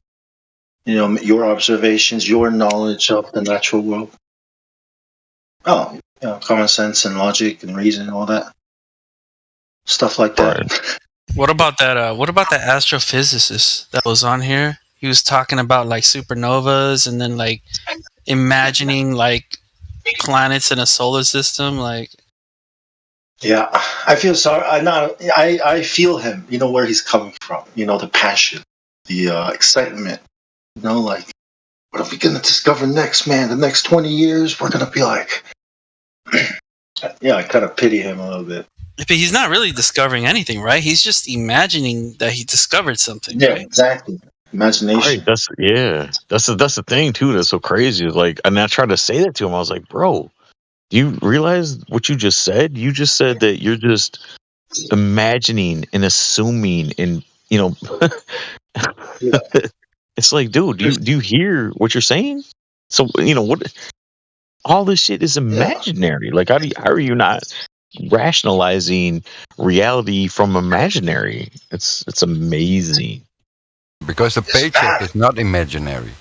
your observations, your knowledge of the natural world. Oh, common sense and logic and reason and all that stuff like that. Right. What about that? What about the astrophysicist that was on here? He was talking about like supernovas and then like imagining like planets in a solar system. Like, yeah, I feel sorry. I feel him. Where he's coming from. The passion, the excitement. Like, what are we gonna discover next, man? The next 20 years, we're gonna be like. Yeah, I kind of pity him a little bit. but he's not really discovering anything, right? He's just imagining that he discovered something. Yeah, right? exactly. Imagination. Right, that's the thing too. That's so crazy. Like, and I tried to say that to him. I was like, bro, do you realize what you just said? You just said that you're just imagining and assuming, and it's like, dude, do you hear what you're saying? So what? All this shit is imaginary. Like, how are you not rationalizing reality from imaginary? It's amazing. Because the paycheck is not imaginary.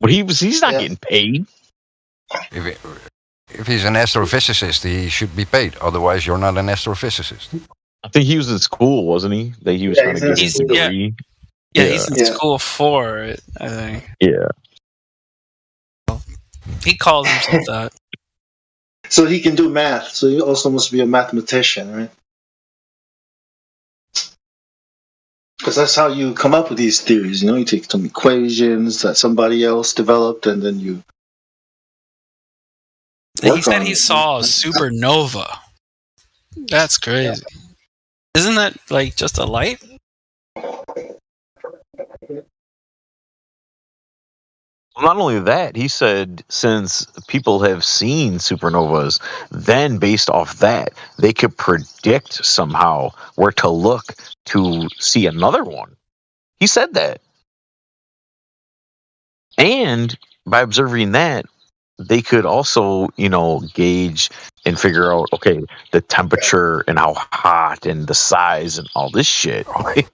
But he's not getting paid. If he's an astrophysicist, he should be paid. Otherwise, you're not an astrophysicist. I think he was in school, wasn't he? That he was trying to get his degree. Yeah, he's in school for it, I think. Yeah. He calls himself that. So he can do math. So he also must be a mathematician, right? Because that's how you come up with these theories. You take some equations that somebody else developed, and then you. He said he saw a supernova. That's crazy. Yeah. Isn't that like just a light? Not only that, he said since people have seen supernovas, then based off that, they could predict somehow where to look to see another one. He said that. And by observing that, they could also, gauge and figure out, okay, the temperature and how hot and the size and all this shit. Like,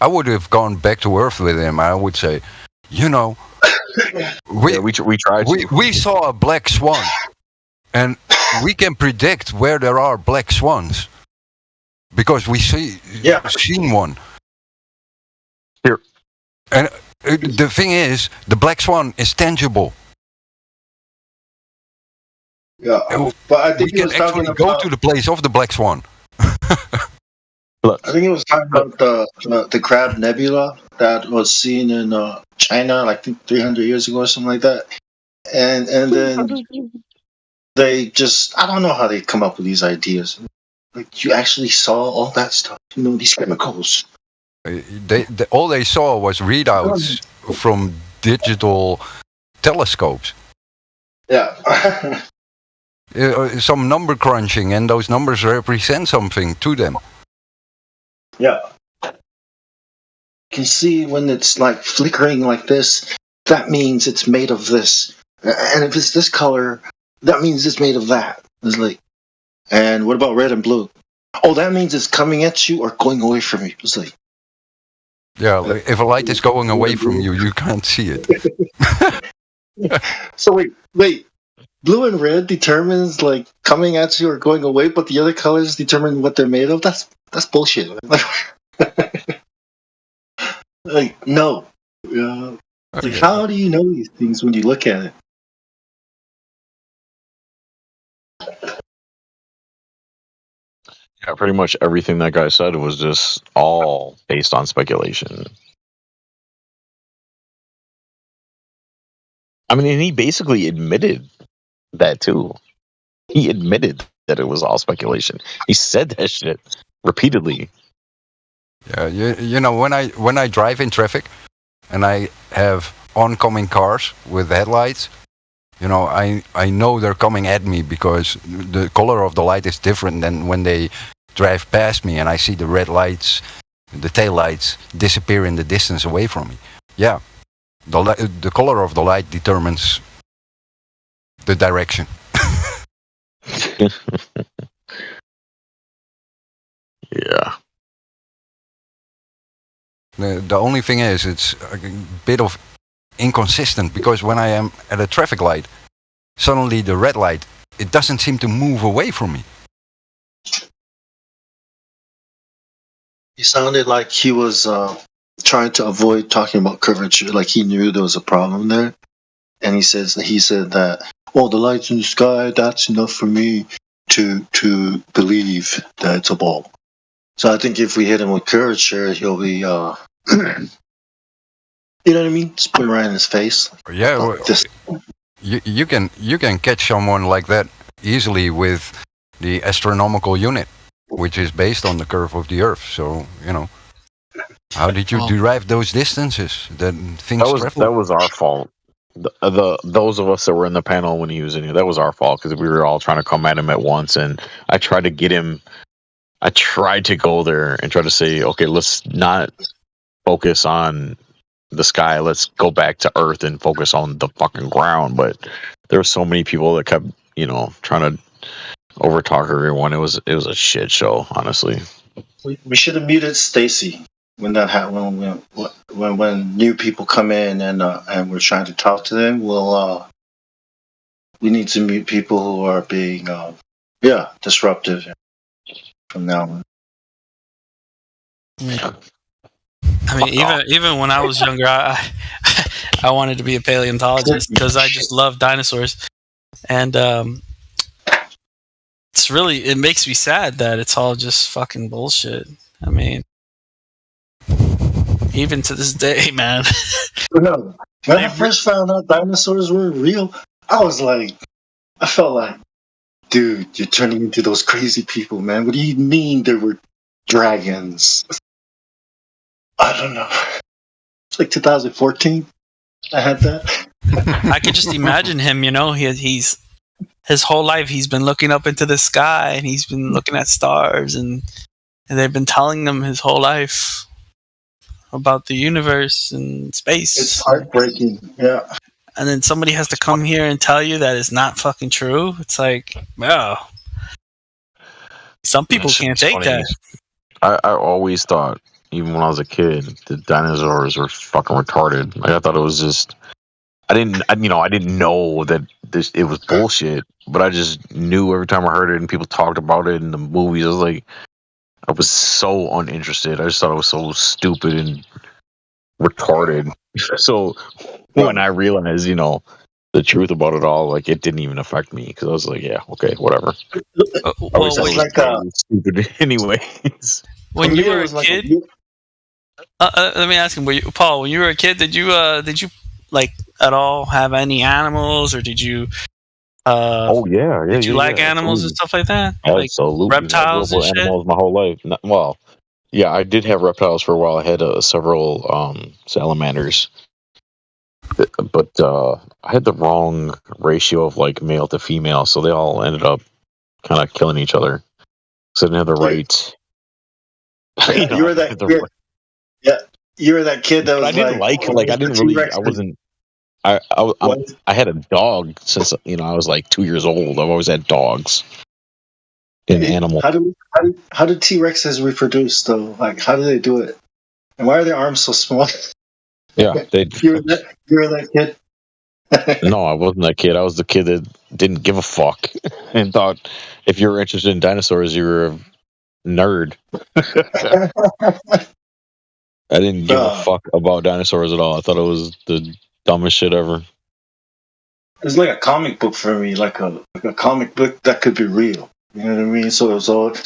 I would have gone back to Earth with him. I would say, we tried. We saw a black swan, and we can predict where there are black swans because we seen one. Here, and the thing is, the black swan is tangible. Yeah, but I think we can actually go to the place of the black swan. I think it was talking about the Crab Nebula that was seen in China, like 300 years ago or something like that. And then they just, I don't know how they come up with these ideas. Like, you actually saw all that stuff, these chemicals. All they saw was readouts from digital telescopes. Yeah. Some number crunching, and those numbers represent something to them. Yeah. You can see when it's like flickering like this, that means it's made of this. And if it's this color, that means it's made of that. It's like, and what about red and blue? Oh, that means it's coming at you or going away from you. It's like, yeah, like if a light is going away from you, you can't see it. so wait. Blue and red determines like coming at you or going away, but the other colors determine what they're made of. That's bullshit. Like no. Like, how do you know these things when you look at it? Yeah, pretty much everything that guy said was just all based on speculation. I mean, and he basically admitted that too. He admitted that it was all speculation. He said that shit repeatedly. Yeah, you know, when I drive in traffic and I have oncoming cars with headlights, you know, I know they're coming at me because the color of the light is different than when they drive past me and I see the red lights, the tail lights disappear in the distance away from me. Yeah, the color of the light determines the direction. Yeah. The only thing is, it's a bit of inconsistent because when I am at a traffic light, suddenly the red light, it doesn't seem to move away from me. He sounded like he was trying to avoid talking about curvature, like he knew there was a problem there. And he said that, oh, the lights in the sky, that's enough for me to believe that it's a ball. So I think if we hit him with curvature, he'll be, you know what I mean? Just put it right in his face. Yeah, well, you can catch someone like that easily with the astronomical unit, which is based on the curve of the Earth. So, you know, how did you derive those distances that things travel? That was our fault. Those of us that were in the panel when he was in here, that was our fault because we were all trying to come at him at once, and I tried to get him. I tried to go there and try to say, okay, let's not focus on the sky. Let's go back to Earth and focus on the fucking ground. But there were so many people that kept, you know, trying to overtalk everyone. It was a shit show, honestly. We should have muted Stacy when that happened. When new people come in and we're trying to talk to them. We need to mute people who are being disruptive from now on. Yeah. I mean, even when I was younger, I wanted to be a paleontologist because I just love dinosaurs, and it makes me sad that it's all just fucking bullshit. I mean, even to this day, man. When I first found out dinosaurs were real, I felt like, dude, you're turning into those crazy people, man. What do you mean there were dragons? I don't know. It's like 2014. I had that. I could just imagine him, you know, he's his whole life he's been looking up into the sky and he's been looking at stars and they've been telling him his whole life about the universe and space. It's heartbreaking, yeah. And then somebody has to come here and tell you that it's not fucking true. It's like, wow. Some people can't take that. I always thought, even when I was a kid, the dinosaurs were fucking retarded. Like I thought it was just, I didn't know that it was bullshit. But I just knew every time I heard it and people talked about it in the movies. I was so uninterested. I just thought it was so stupid and retarded. So when I realized, you know, the truth about it all, like it didn't even affect me because I was like, yeah, okay, whatever. Stupid anyways. When you were a kid, let me ask him, Paul, when you were a kid, did you like at all have any animals, or did you? Did you like animals and stuff like that? Absolutely, like reptiles and shit. Animals my whole life. Well, yeah, I did have reptiles for a while. I had several salamanders, but I had the wrong ratio of like male to female, so they all ended up kind of killing each other. So I didn't have the right. Yeah, you were that. You were that kid that was. I didn't like I didn't really. I wasn't. I had a dog since I was like 2 years old. I've always had dogs. an animal. How did T-Rexes reproduce though? Like, how do they do it? And why are their arms so small? Yeah, they. You were that kid. No, I wasn't that kid. I was the kid that didn't give a fuck and thought if you were interested in dinosaurs, you were a nerd. I didn't give a fuck about dinosaurs at all. I thought it was the dumbest shit ever. It's like a comic book for me, like a comic book that could be real. You know what I mean? So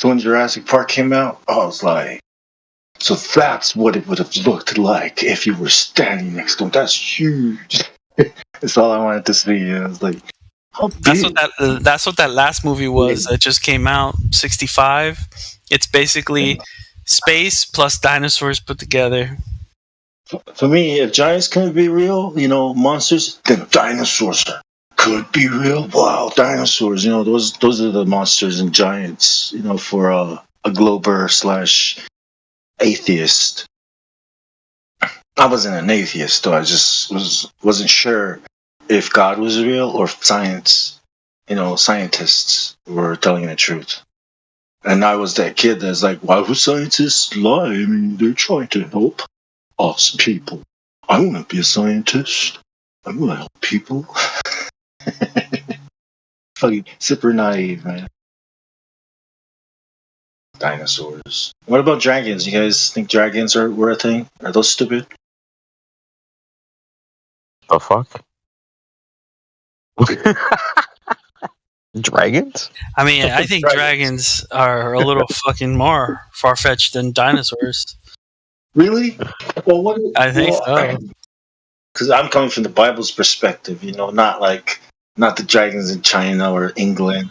when Jurassic Park came out, I was like, so that's what it would have looked like if you were standing next to him. That's huge. That's all I wanted to see. I was like, how big? That's what that last movie was that just came out, 65. It's basically space plus dinosaurs put together. For me, if giants couldn't be real, monsters, then dinosaurs could be real. Wow, dinosaurs, those are the monsters and giants, for a glober / atheist. I wasn't an atheist, though. I just wasn't sure if God was real or if scientists were telling the truth. And I was that kid that's like, why would scientists lie? I mean, they're trying to help us people. I want to be a scientist. I want to help people. Fucking super naive, man. Dinosaurs. What about dragons? You guys think dragons were a thing? Are those stupid? The fuck? Dragons? I mean, I think dragons are a little fucking more far-fetched than dinosaurs. Really? Well, I think so. Because I'm coming from the Bible's perspective, not the dragons in China or England.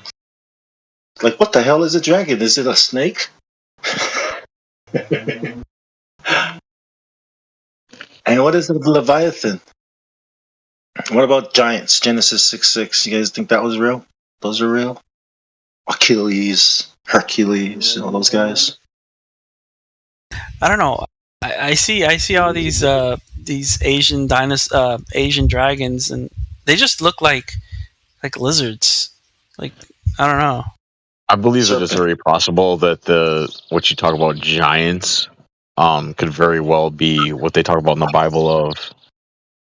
Like, what the hell is a dragon? Is it a snake? And what is a Leviathan? What about giants? Genesis 6:6. You guys think that was real? Those are real? Achilles, Hercules, those guys. I don't know. I see all these Asian Asian dragons, and they just look like lizards. Like, I don't know. I believe that it's very possible that what you talk about giants could very well be what they talk about in the Bible of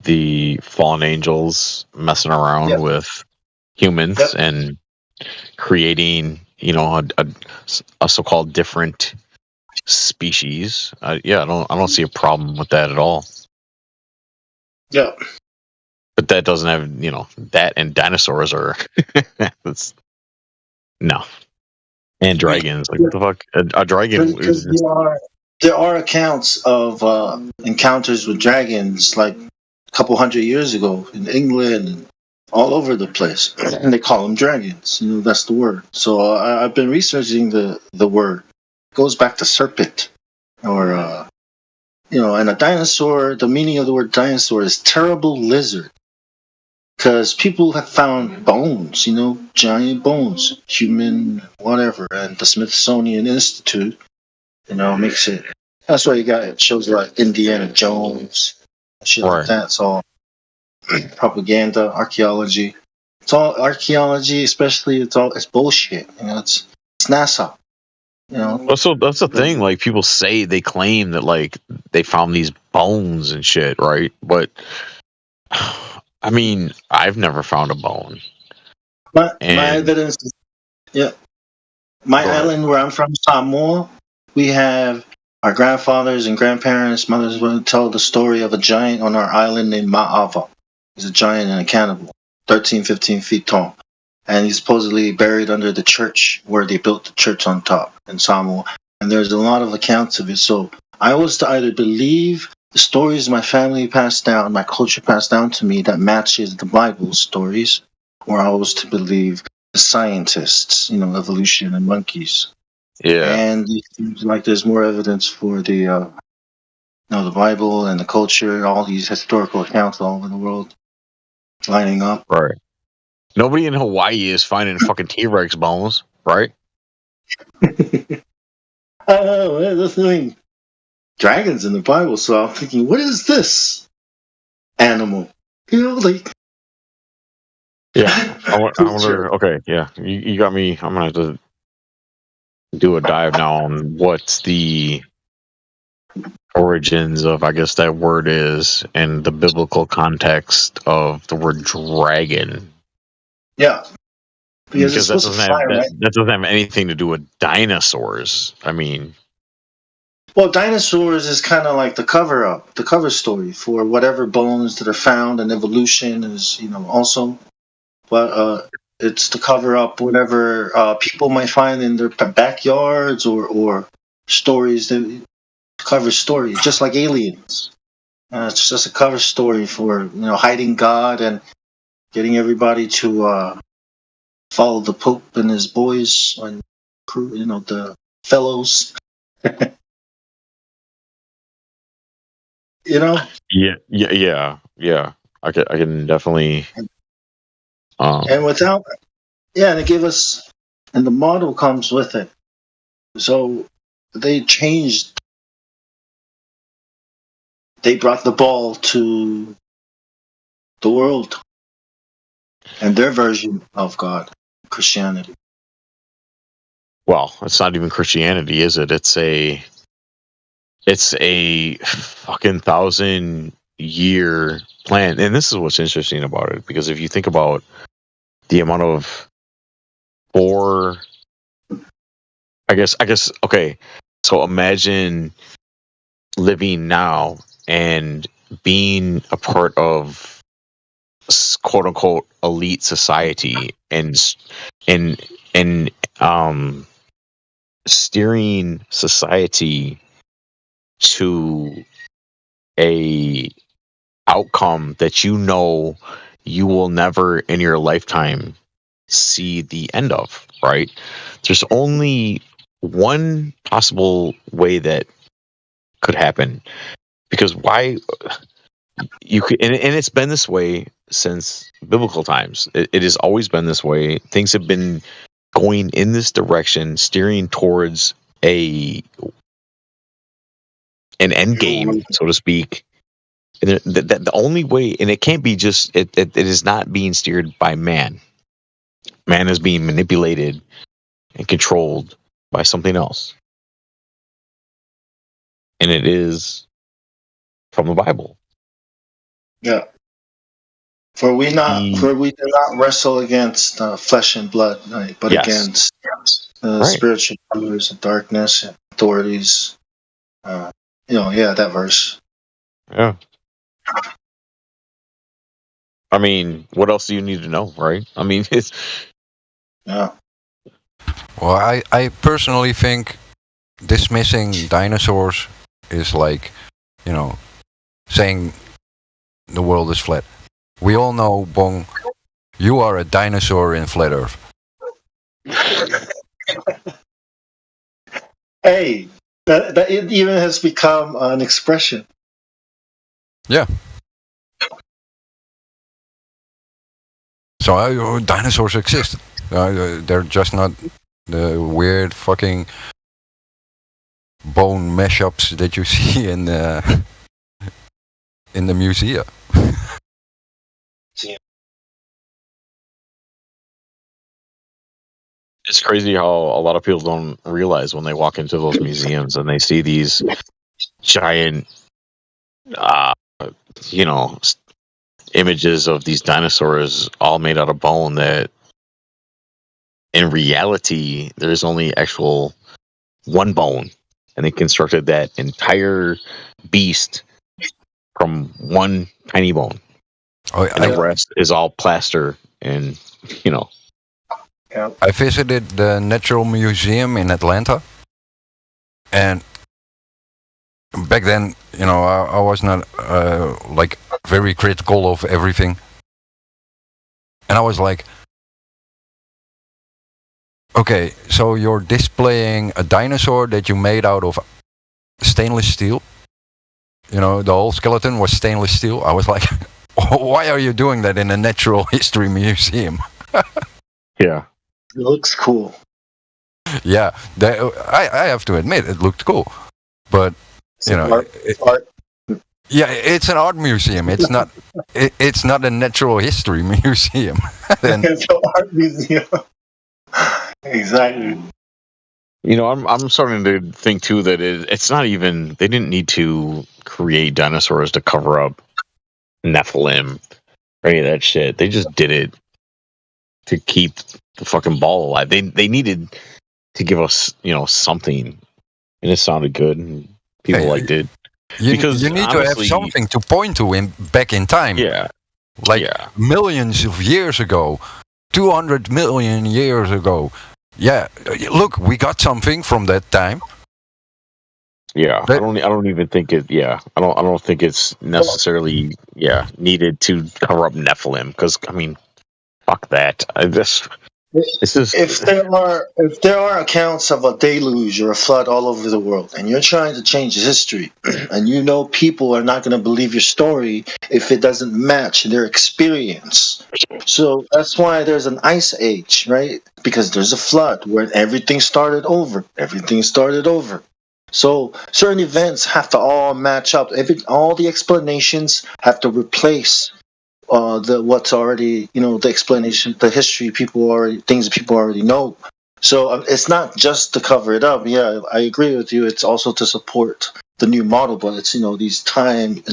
the fallen angels messing around with humans and creating, a so-called different species. I don't see a problem with that at all. Yeah. But that doesn't have, that and dinosaurs are that's no. And dragons, like what the fuck? A dragon is there are accounts of encounters with dragons like a couple hundred years ago in England and all over the place, and they call them dragons. That's the word. So I've been researching the word. It goes back to serpent, or and a dinosaur. The meaning of the word dinosaur is terrible lizard, because people have found bones, giant bones, human, whatever, and the Smithsonian Institute, makes it. That's why you got shows like Indiana Jones, shit like that. It's all propaganda, archaeology. It's all archaeology, especially. It's bullshit. It's NASA. So that's the thing. Like, people they claim that like they found these bones and shit, right? But I mean, I've never found a bone. My evidence is, my island where I'm from, Samoa, we have our grandfathers and grandparents, mothers would tell the story of a giant on our island named Ma'ava. He's a giant and a cannibal, 13, 15 feet tall. And he's supposedly buried under the church where they built the church on top in Samoa. And there's a lot of accounts of it. So I was to either believe the stories my family passed down, my culture passed down to me that matches the Bible stories, or I was to believe the scientists, evolution and monkeys. Yeah. And it seems like there's more evidence for the Bible and the culture, all these historical accounts all over the world lining up. Right. Nobody in Hawaii is finding fucking T-Rex bones, right? There's nothing dragons in the Bible, so I'm thinking, what is this animal? Yeah. I wonder. Okay, yeah, you got me. I'm gonna have to do a dive now on what's the origins of, I guess that word is, and the biblical context of the word dragon. Yeah. Because that doesn't have anything to do with dinosaurs. I mean, well, dinosaurs is kind of like the cover story for whatever bones that are found, and evolution is, also. But it's to cover up whatever people might find in their backyards or stories that cover stories, just like aliens. It's just a cover story for hiding God and getting everybody to follow the Pope and his boys and crew, the fellows. Yeah. I can definitely. And without, and it gave us, and the model comes with it. So they changed. They brought the ball to the world and their version of God, Christianity. Well, it's not even Christianity, is it? It's a fucking 1,000-year plan. And this is what's interesting about it, because if you think about the amount of I guess, okay, so imagine living now and being a part of quote unquote elite society and steering society to a outcome that you will never in your lifetime see the end of, right? There's only one possible way that could happen, because why you could, and it's been this way since biblical times. It has always been this way. Things have been going in this direction, steering towards an end game, so to speak. And the only way, and it can't be just, it is not being steered by man. Man is being manipulated and controlled by something else. And it is from the Bible. Yeah. For we do not wrestle against flesh and blood, but against spiritual powers of darkness and authorities. That verse. Yeah. I mean, what else do you need to know, right? I mean, it's... Yeah. Well, I personally think dismissing dinosaurs is like, saying the world is flat. We all know, Bong, you are a dinosaur in flat Earth. Hey, that it even has become an expression. Yeah. So dinosaurs exist. They're just not the weird fucking bone mashups that you see in the museum. It's crazy how a lot of people don't realize when they walk into those museums and they see these giant, images of these dinosaurs all made out of bone, that in reality there's only actual one bone, and they constructed that entire beast from one tiny bone. And the rest is all plaster and Yeah. I visited the Natural Museum in Atlanta, and back then, I was not very critical of everything, and I was like, okay, so you're displaying a dinosaur that you made out of stainless steel. The whole skeleton was stainless steel. I was like, why are you doing that in a natural history museum? Yeah. It looks cool. Yeah, I have to admit, it looked cool. But, art. Yeah, it's an art museum. It's not it's not a natural history museum. It's an art museum. Exactly. I'm starting to think too that it's not even they didn't need to create dinosaurs to cover up Nephilim or any of that shit. They just did it to keep the fucking ball alive. They needed to give us something, and it sounded good, and people liked it. Because you need honestly, to have something to point to back in time. Yeah. Like millions of years ago, 200 million years ago. Yeah, look, we got something from that time. Yeah, I don't even think it. Yeah, I don't think it's necessarily needed to cover up Nephilim because fuck that. If there are accounts of a deluge or a flood all over the world, and you're trying to change history, and people are not going to believe your story if it doesn't match their experience. So that's why there's an ice age, right? Because there's a flood where everything started over. So certain events have to all match up. All the explanations have to replace what's already the explanation, the history things that people already know. So it's not just to cover it up. Yeah, I agree with you. It's also to support the new model, but it's these timeline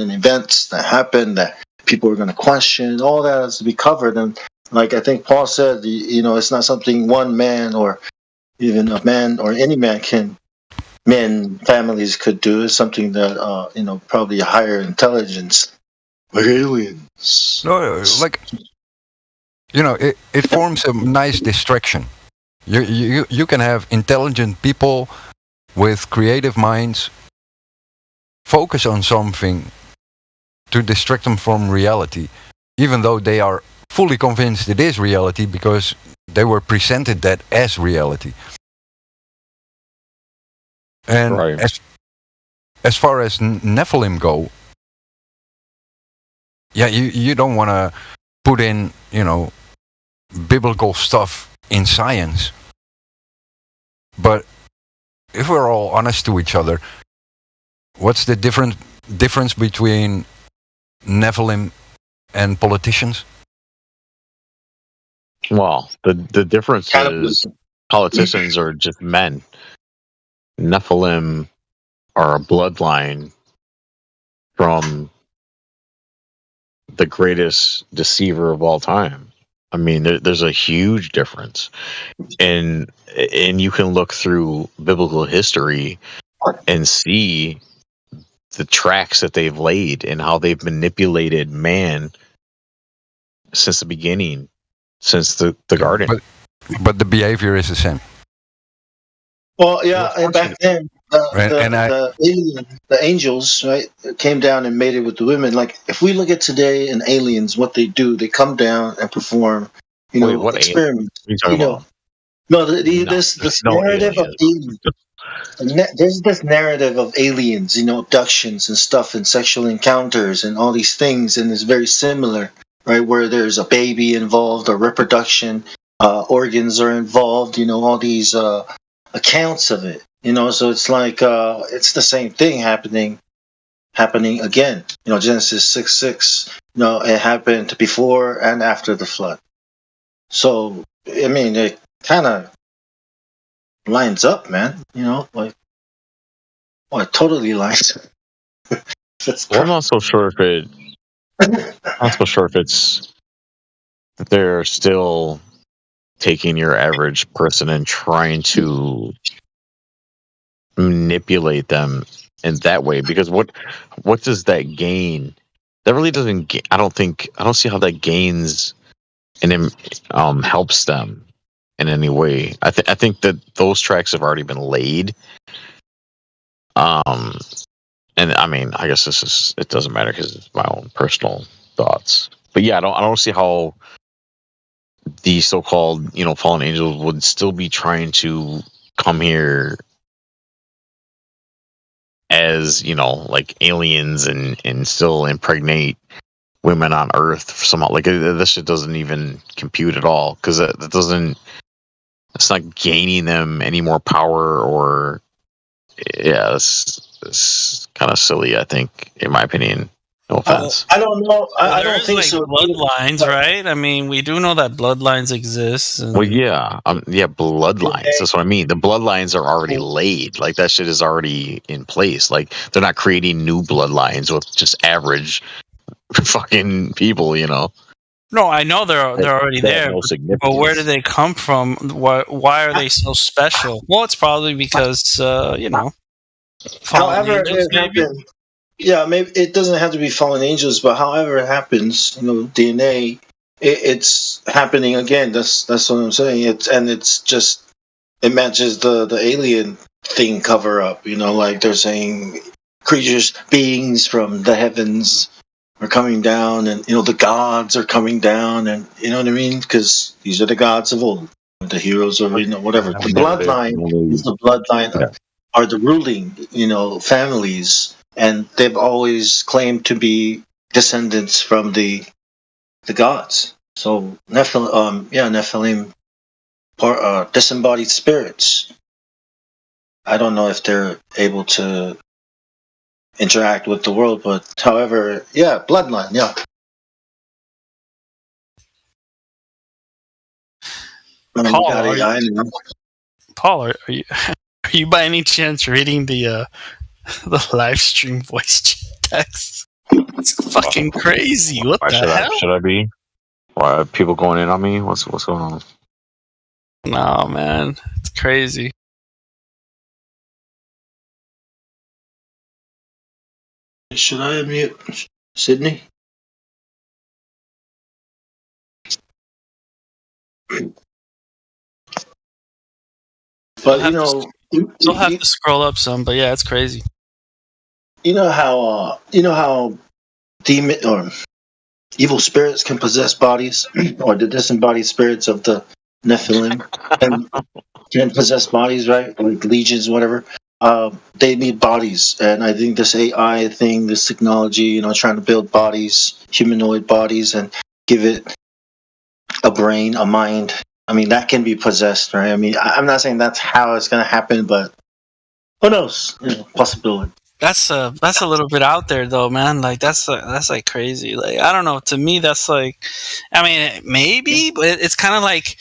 and events that happen that people are going to question. All that has to be covered, and like I think Paul said, it's not something one man or even a man or any families could do. It's something that probably a higher intelligence. Like aliens. No, like it forms a nice distraction. You can have intelligent people with creative minds focus on something to distract them from reality, even though they are fully convinced it is reality because they were presented that as reality. And as far as Nephilim go, yeah, you don't want to put in, biblical stuff in science. But if we're all honest to each other, what's the difference between Nephilim and politicians? Well, the difference is politicians are just men. Nephilim are a bloodline from the greatest deceiver of all time. There's a huge difference, and you can look through biblical history and see the tracks that they've laid and how they've manipulated man since the beginning, since the garden. But the behavior is the same. Well, yeah, and back then, the angels, right, came down and mated with the women. Like, if we look at today and aliens, what they do, they come down and perform, experiments. This narrative of aliens. There's this narrative of aliens, abductions and stuff, and sexual encounters and all these things, and it's very similar, right? Where there's a baby involved, or reproduction, organs are involved, all these accounts of it, so it's like it's the same thing happening again. Genesis 6:6. It happened before and after the flood. So it kind of lines up, man. It totally lines up. I'm not so sure if it's that they're still taking your average person and trying to manipulate them in that way, because what does that gain? That really doesn't. I don't see how that gains and helps them in any way. I think that those tracks have already been laid. And I guess it doesn't matter because it's my own personal thoughts. But yeah, I don't see how the so-called fallen angels would still be trying to come here as like aliens and still impregnate women on Earth somehow. Like, this shit doesn't even compute at all, because it's not gaining them any more power, or it's kind of silly, I think, in my opinion. No offense. I don't know. I don't there's think like so. bloodlines, right? I mean, we do know that bloodlines exist. And Well, yeah, bloodlines. That's what I mean. The bloodlines are already laid. Like that shit is already in place. Like they're not creating new bloodlines with just average fucking people. No, I know they're already there, no but where do they come from? Why are they so special? Well, it's probably because fallen However, angels, it maybe? happened. Yeah, maybe it doesn't have to be fallen angels, but however it happens, DNA, it's happening again. That's what I'm saying. It's just it matches the alien thing cover up. Like they're saying creatures, beings from the heavens are coming down, and the gods are coming down, and you know what I mean? Because these are the gods of old, the heroes of whatever. The bloodline is the bloodline are the ruling families, and they've always claimed to be descendants from the gods. So Nephilim, disembodied spirits. I don't know if they're able to interact with the world, but however, bloodline, Paul, are you by any chance reading the live stream voice text? It's fucking crazy. What the hell? Should I be? Why are people going in on me? What's going on? No, man, it's crazy. Should I unmute Sydney? But you'll have to scroll up some. But yeah, it's crazy. You know how demon or evil spirits can possess bodies, or the disembodied spirits of the Nephilim can possess bodies, right? Like legions, whatever. They need bodies, and I think this AI thing, this technology, trying to build bodies, humanoid bodies, and give it a brain, a mind. I mean, that can be possessed, right? I mean, I'm not saying that's how it's going to happen, but who knows? Possibility. That's a little bit out there, though, man. Like that's like crazy. Like I don't know. To me, that's like, I mean, maybe, but it's kind of like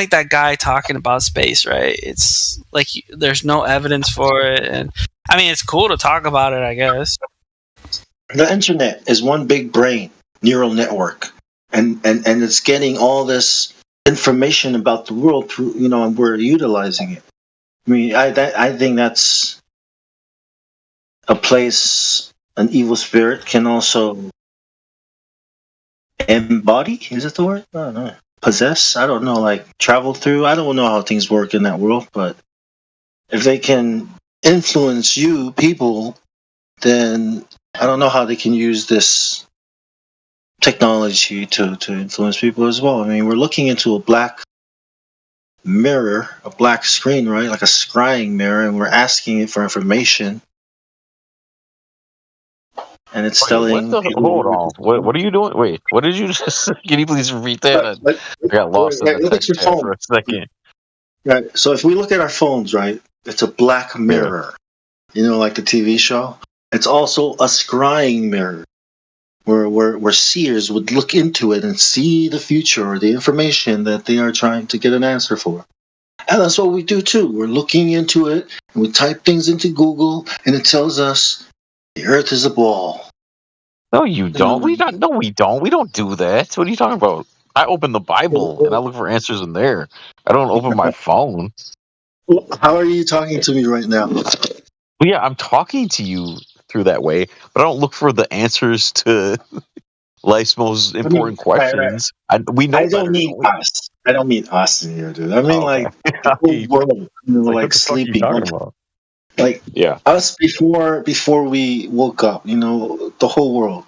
that guy talking about space, right? It's like there's no evidence for it, and I mean, it's cool to talk about it, I guess. The internet is one big brain neural network, and it's getting all this information about the world through, and we're utilizing it. I mean, I think that's a place an evil spirit can also embody. Is it the word? I don't know. Possess? I don't know. Like travel through? I don't know how things work in that world, but if they can influence you, people, then I don't know how they can use this technology to influence people as well. I mean, we're looking into a black mirror, a black screen, right? Like a scrying mirror, and we're asking it for information. And it's telling. Hold on. What are you doing? Wait, what did you just? Can you please repeat that? I got lost in the text chat for a second. Right. So if we look at our phones, right, it's a black mirror. Like the TV show. It's also a scrying mirror, where seers would look into it and see the future or the information that they are trying to get an answer for. And that's what we do too. We're looking into it, and we type things into Google, and it tells us the Earth is a ball. No, you don't. We don't. No, we don't. We don't do that. What are you talking about? I open the Bible and I look for answers in there. I don't open my phone. How are you talking to me right now? Well, yeah, I'm talking to you through that way, but I don't look for the answers to life's most important questions. We know. I don't mean us. I don't mean us in here, dude. I mean like the whole world. Like sleeping. Like us before we woke up, the whole world,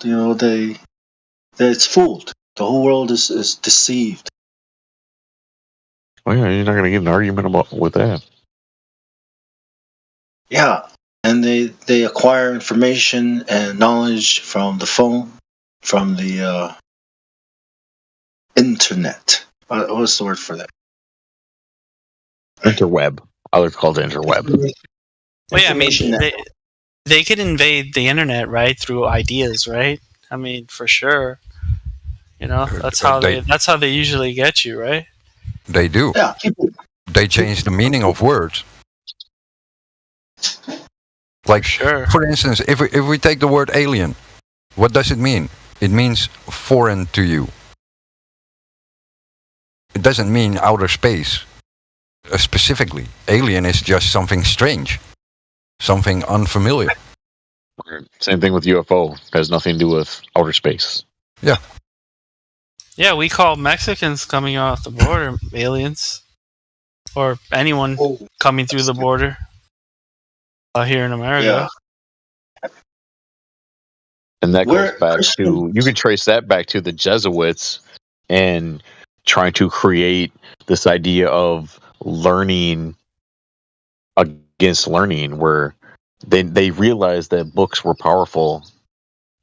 it's fooled. The whole world is deceived. Oh yeah, you're not going to get an argument with that. Yeah, and they acquire information and knowledge from the phone, from the internet. What's the word for that? Interweb. I would call it interweb. Well, yeah, I mean, they could invade the internet, right, through ideas, right? I mean, for sure. You know, that's how they usually get you, right? They do. Yeah. They change the meaning of words. Like, sure. For instance, if we take the word alien, what does it mean? It means foreign to you. It doesn't mean outer space. Specifically, alien is just something strange, something unfamiliar. Same thing with UFO. Has nothing to do with outer space. Yeah. Yeah, we call Mexicans coming off the border aliens, or anyone coming through the border here in America. Yeah. And that goes back to, you can trace that back to the Jesuits and trying to create this idea of learning against learning, where they realized that books were powerful,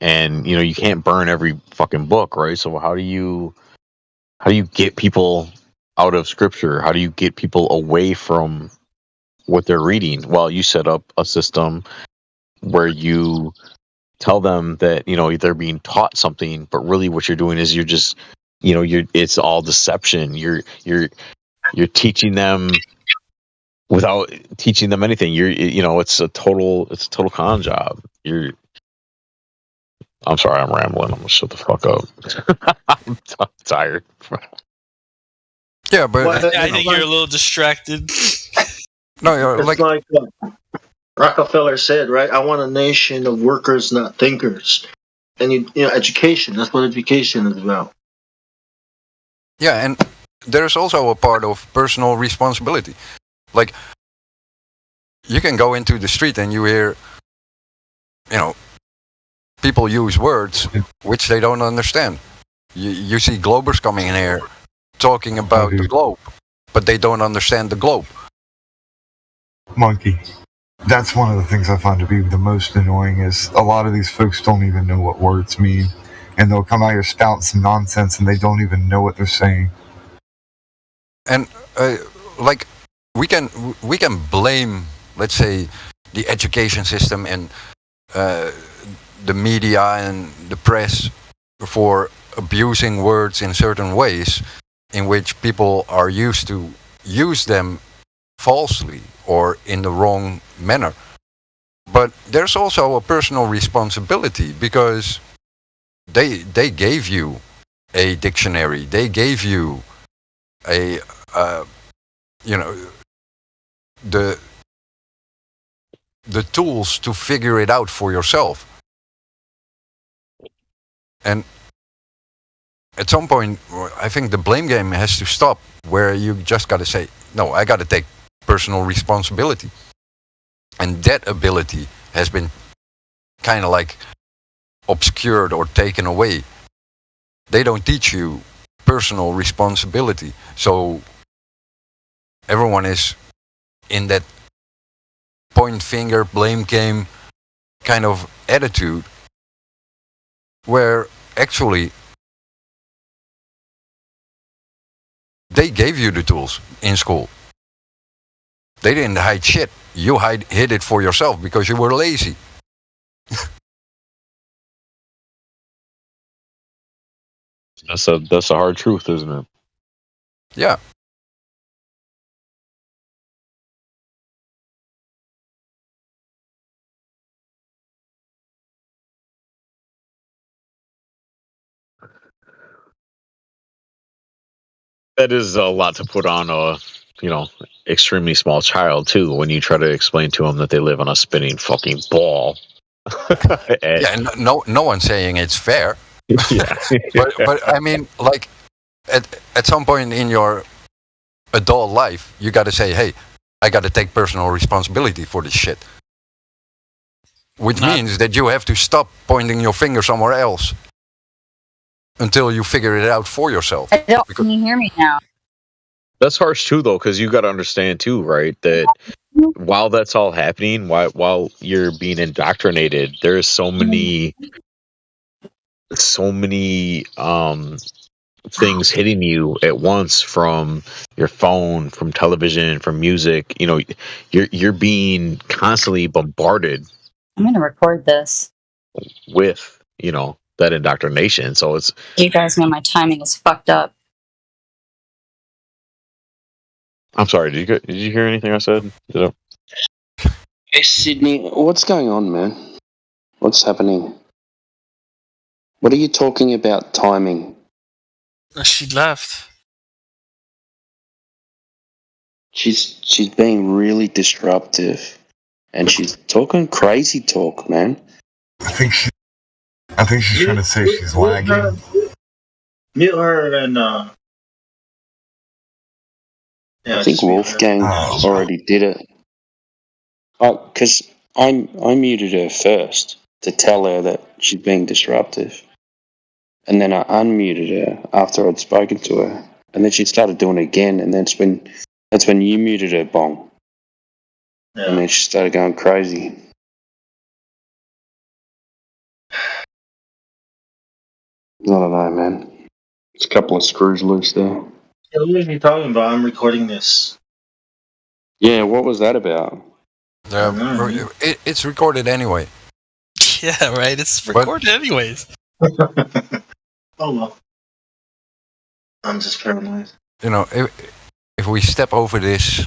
and you can't burn every fucking book, right? So how do you get people out of scripture? How do you get people away from what they're reading? Well, you set up a system where you tell them that they're being taught something, but really what you're doing is you're just it's all deception. You're teaching them without teaching them anything. It's a total con job. I'm sorry, I'm rambling. I'm gonna shut the fuck up. I'm tired. Yeah, but I think you're a little distracted. No, it's like Rockefeller said, right? I want a nation of workers, not thinkers. And education. That's what education is about. Yeah, and there's also a part of personal responsibility. Like, you can go into the street and you hear, people use words which they don't understand. You see globers coming in here talking about the globe, but they don't understand the globe. Monkey. That's one of the things I find to be the most annoying is a lot of these folks don't even know what words mean. And they'll come out here spouting some nonsense and they don't even know what they're saying. And we can blame, let's say, the education system and the media and the press for abusing words in certain ways in which people are used to use them falsely or in the wrong manner. But there's also a personal responsibility, because they gave you a dictionary, they gave you a the tools to figure it out for yourself. And at some point, I think the blame game has to stop, where you just got to say, no, I got to take personal responsibility. And that ability has been kind of like obscured or taken away. They don't teach you personal responsibility. So everyone is in that point finger, blame game kind of attitude, where actually they gave you the tools in school. They didn't hide shit. You hid it for yourself because you were lazy. That's a hard truth, isn't it? Yeah. That is a lot to put on a, extremely small child too. When you try to explain to them that they live on a spinning fucking ball. Yeah, no one's saying it's fair. Yeah, but I mean, like, at some point in your adult life, you got to say, hey, I got to take personal responsibility for this shit. Which means that you have to stop pointing your finger somewhere else until you figure it out for yourself. Can you hear me now? That's harsh too, though, because you got to understand too, right? That while that's all happening, while you're being indoctrinated, there's so many things hitting you at once, from your phone, from television, from music. You're being constantly bombarded I'm going to record this. with, that indoctrination. So it's. You guys know my timing is fucked up. I'm sorry. Did you hear anything I said? Hey, Sydney, what's going on, man? What's happening? What are you talking about timing? She left. She's being really disruptive, and she's talking crazy talk, man. I think she's trying to say she's lagging. Mute her and I think Wolfgang already did it. Because I muted her first to tell her that she's being disruptive, and then I unmuted her after I'd spoken to her, and then she started doing it again, and that's when you muted her, Bong. Yeah. And then she started going crazy. I don't know, man. There's a couple of screws loose there. Yeah, what are you talking about? I'm recording this. Yeah, what was that about? It's recorded anyway. Yeah, right. It's recorded anyways. Oh well. I'm just paranoid. If we step over this,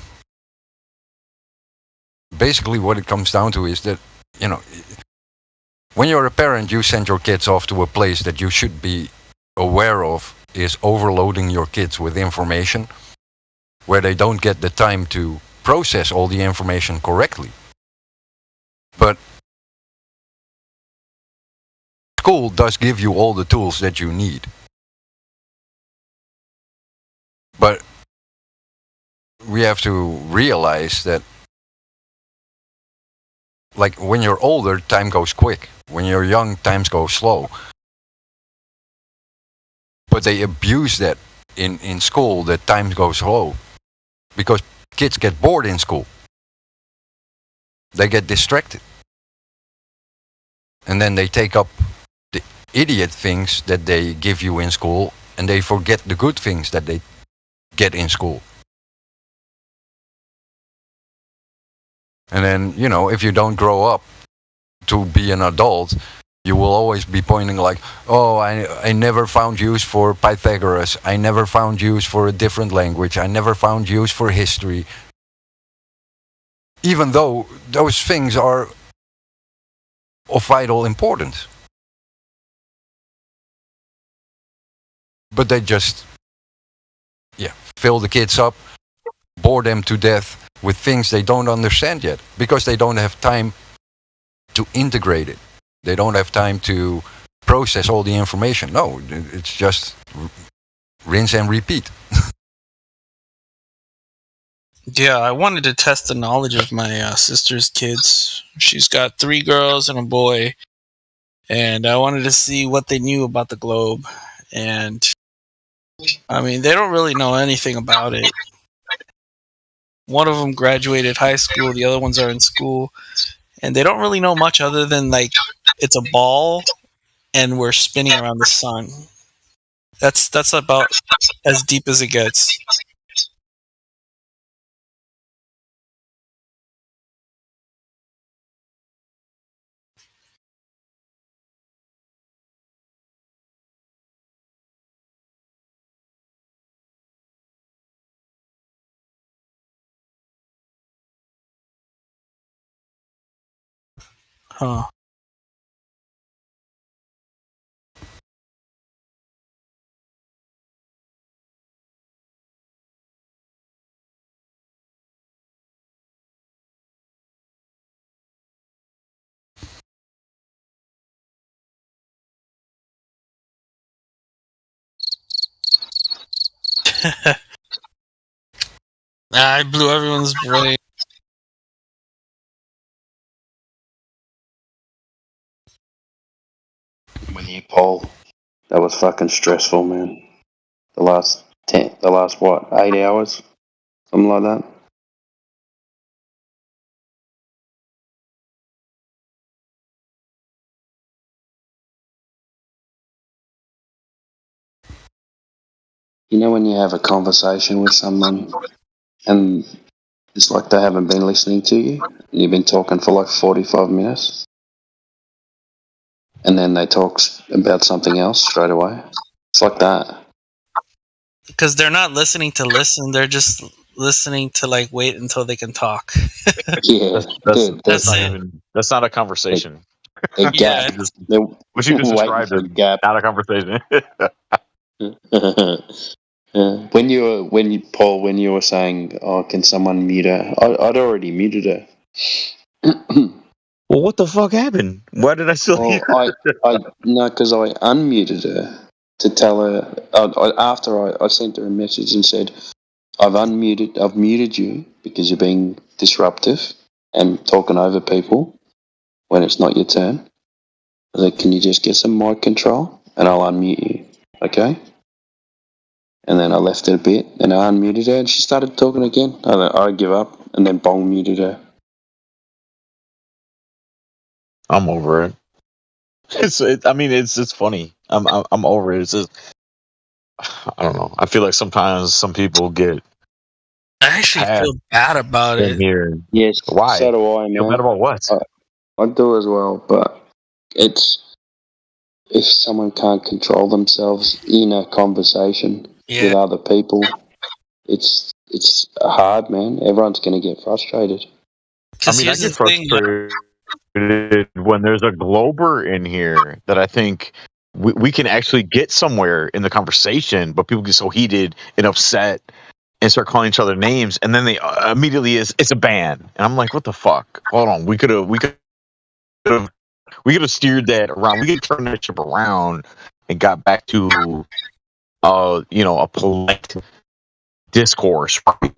basically what it comes down to is that, when you're a parent, you send your kids off to a place that you should be aware of is overloading your kids with information where they don't get the time to process all the information correctly. But school does give you all the tools that you need. But we have to realize that, like, when you're older, time goes quick. When you're young, time goes slow. But they abuse that in school, that time goes slow. Because kids get bored in school. They get distracted. And then they take up the idiot things that they give you in school, and they forget the good things that they get in school. And then, if you don't grow up to be an adult, you will always be pointing like, oh, I never found use for Pythagoras. I never found use for a different language. I never found use for history. Even though those things are of vital importance. But they just, fill the kids up, bore them to death with things they don't understand yet, because they don't have time to integrate it. They don't have time to process all the information. No, it's just rinse and repeat. Yeah, I wanted to test the knowledge of my sister's kids. She's got 3 girls and a boy, and I wanted to see what they knew about the globe. And I mean, they don't really know anything about it. One of them graduated high school, the other ones are in school, and they don't really know much other than, like, it's a ball and we're spinning around the sun. That's about as deep as it gets. Huh. I blew everyone's brain. When you poll, that was fucking stressful, man. The last 8 hours? Something like that. You know when you have a conversation with someone and it's like they haven't been listening to you and you've been talking for like 45 minutes? and then they talk about something else straight away. It's like that. Because they're not listening to listen; they're just listening to like wait until they can talk. Yeah, that's not it. even. That's not a conversation. A gap. What you just described is not a conversation. When you Paul, when you were saying, "Oh, can someone mute her?" I'd already muted her. Well, what the fuck happened? Why did I still hear? No, because I unmuted her to tell her after I sent her a message and said, I've muted you because you're being disruptive and talking over people when it's not your turn. I was like, can you just get some mic control and I'll unmute you, okay? And then I left it a bit, and I unmuted her, and she started talking again. I give up, and then bong muted her. I'm over it. It's funny. I'm over it. It's just, I don't know. I feel like sometimes some people get. I actually feel bad about it. Here. Yes, why? So do I, man. Feel bad about what? I do as well, but it's if someone can't control themselves in a conversation with other people, it's hard, man. Everyone's going to get frustrated. I get frustrated when there's a glober in here that I think we can actually get somewhere in the conversation, but people get so heated and upset and start calling each other names, and then they immediately it's a ban, and I'm like, what the fuck? Hold on, we could have steered that around. We could turn that ship around and got back to a polite discourse, right?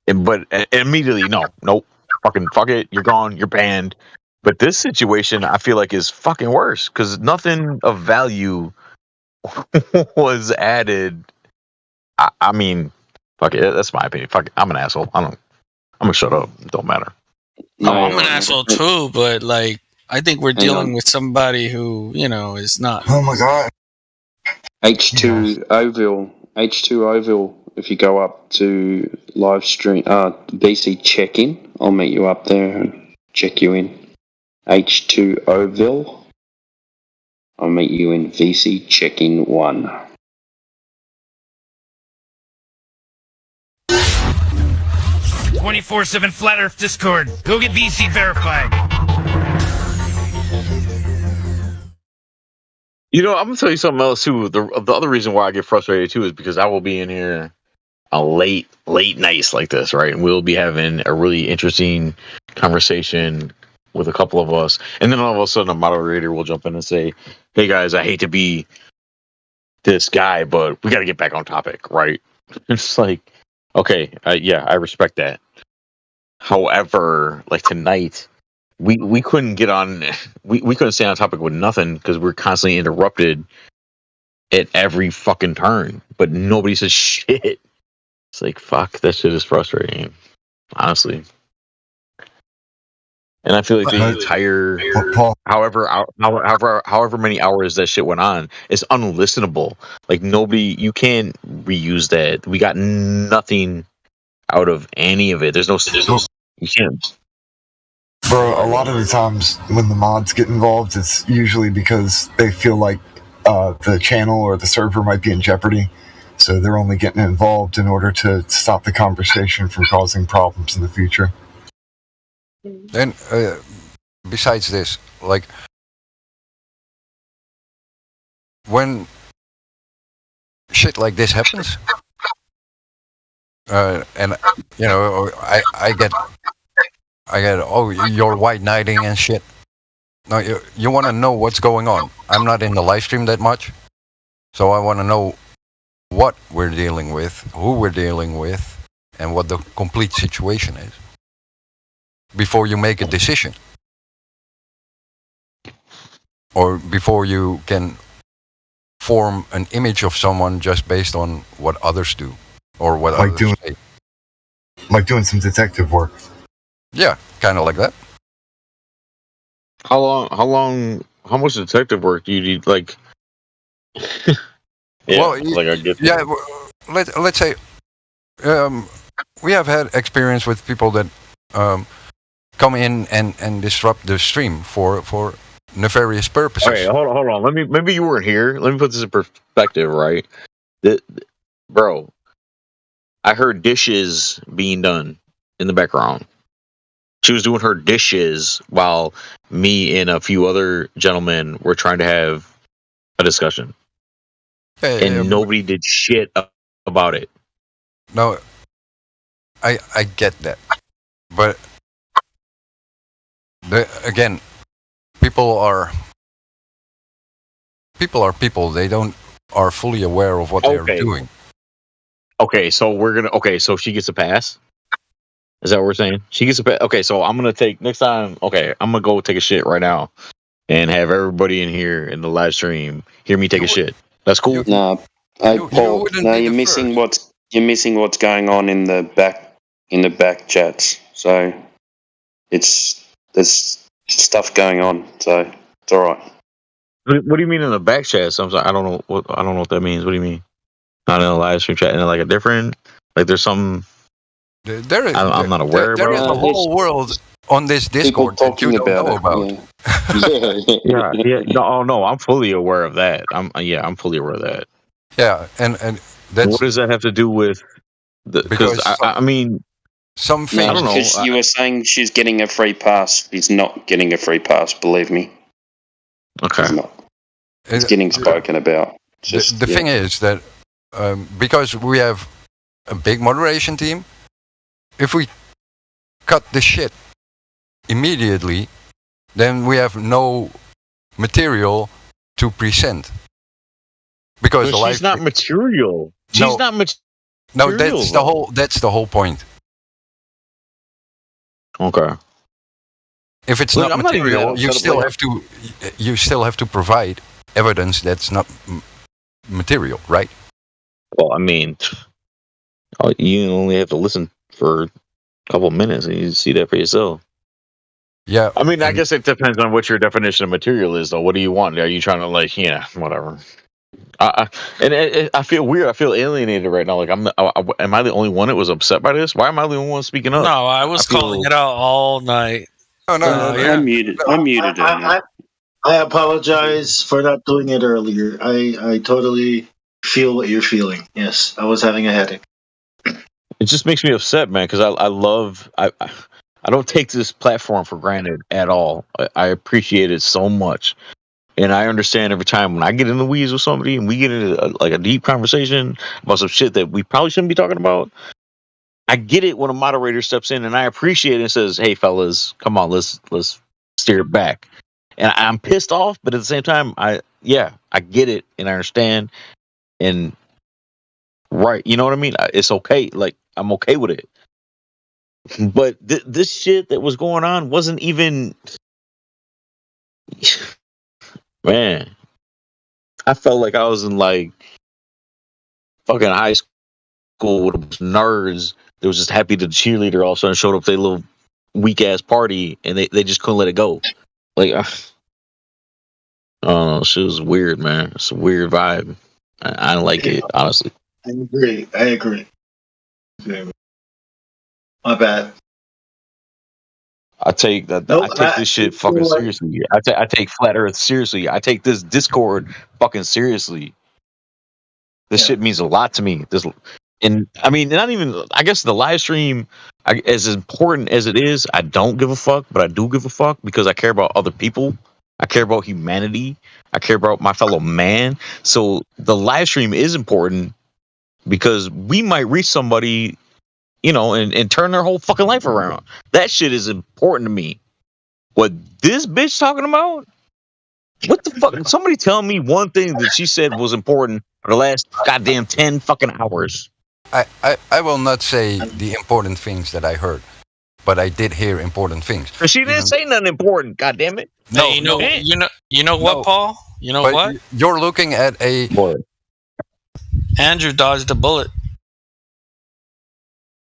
But immediately, nope, fucking fuck it, you're gone, you're banned. But this situation, I feel like, is fucking worse because nothing of value was added. I mean, fuck it, that's my opinion. Fuck it, I'm an asshole. I'm gonna shut up. It don't matter. I'm an asshole too, but like, I think we're dealing with somebody who, is not. Oh my god. H2Oville. If you go up to live stream, BC check-in, I'll meet you up there and check you in. H2Oville. I'll meet you in VC check-in 1. "24/7 Flat Earth Discord. Go get VC verified." I'm gonna tell you something else too. The other reason why I get frustrated too is because I will be in here a late nights like this, right? And we'll be having a really interesting conversation with a couple of us, and then all of a sudden a moderator will jump in and say, "Hey guys, I hate to be this guy, but we got to get back on topic," right? It's like, okay, I respect that. However, like tonight, we couldn't get on. We couldn't stay on topic with nothing because we're constantly interrupted at every fucking turn. But nobody says shit. It's like, fuck, that shit is frustrating, honestly. And I feel like the entire, however many hours that shit went on, is unlistenable. Like you can't reuse that. We got nothing out of any of it. There's no, you can't. Bro, a lot of the times when the mods get involved, it's usually because they feel like the channel or the server might be in jeopardy. So they're only getting involved in order to stop the conversation from causing problems in the future. Then, besides this, like, when shit like this happens, and I get, oh, you're white knighting and shit. No, you want to know what's going on. I'm not in the live stream that much, so I want to know what we're dealing with, who we're dealing with, and what the complete situation is before you make a decision, or before you can form an image of someone just based on what others do or what others say. Like doing some detective work. Yeah, kind of like that. How much detective work do you need? Like, let's say we have had experience with people that come in and disrupt the stream for nefarious purposes. Okay, hold on. Maybe you weren't here. Let me put this in perspective, right? Bro, I heard dishes being done in the background. She was doing her dishes while me and a few other gentlemen were trying to have a discussion. And nobody did shit about it. No, I get that. But again, people are people. They are fully aware of what they're doing. Okay, so she gets a pass? Is that what we're saying? She gets a pass. Okay, so I'm gonna take next time. Okay, I'm gonna go take a shit right now, and have everybody in here in the live stream hear me take a shit. That's cool. No, Paul. No, you're missing what's going on in the back chats. So there's stuff going on. So it's all right. What do you mean in the back chat? I don't know what that means. What do you mean? Not in a live stream chat, in like a different, like there's some. I'm not aware. There is a whole world on this Discord that you don't know about. Yeah. No, I'm fully aware of that. I'm fully aware of that. Yeah, and that's what does that have to do with? Because I mean, some things. No, because you were saying she's getting a free pass. She's not getting a free pass. Believe me. Okay. She's not. It's getting spoken about. The thing is that because we have a big moderation team, if we cut the shit immediately, then we have no material to present. Because she's not material. She's not material. No, that's the whole point. Okay. If it's not material, you still have to provide evidence that's not material, right? Well, I mean, you only have to listen for a couple minutes and you see that for yourself. Yeah. I mean, I guess it depends on what your definition of material is, though. What do you want? Are you trying to whatever? I feel weird. I feel alienated right now. Like, am I the only one that was upset by this? Why am I the only one speaking up? No, I was calling it out all night. Oh no, I muted it. I apologize for not doing it earlier. I totally feel what you're feeling. Yes, I was having a headache. It just makes me upset, man, because I don't take this platform for granted at all. I appreciate it so much. And I understand every time when I get in the weeds with somebody and we get into a deep conversation about some shit that we probably shouldn't be talking about, I get it when a moderator steps in and I appreciate it and says, "Hey, fellas, come on, let's steer it back." And I'm pissed off, but at the same time, I get it and I understand. And right, you know what I mean? It's okay. Like, I'm okay with it. But this shit that was going on wasn't even. Man, I felt like I was in fucking high school with a bunch of nerds that was just happy that the cheerleader all of a sudden showed up to their little weak ass party and they just couldn't let it go. Like, I don't know, shit was weird, man. It's a weird vibe. I don't like it, honestly. I agree. My bad. I take this shit fucking seriously. I take Flat Earth seriously. I take this Discord fucking seriously. This shit means a lot to me. And I mean, not even. I guess the live stream, as important as it is, I don't give a fuck, but I do give a fuck because I care about other people. I care about humanity. I care about my fellow man. So the live stream is important because we might reach somebody, and turn their whole fucking life around. That shit is important to me. What this bitch talking about? What the fuck? Somebody tell me one thing that she said was important for the last goddamn 10 fucking hours. I will not say the important things that I heard, but I did hear important things. She didn't say nothing important, goddamn it. No, you know what, Paul? You know what? You're looking at a... Andrew dodged a bullet.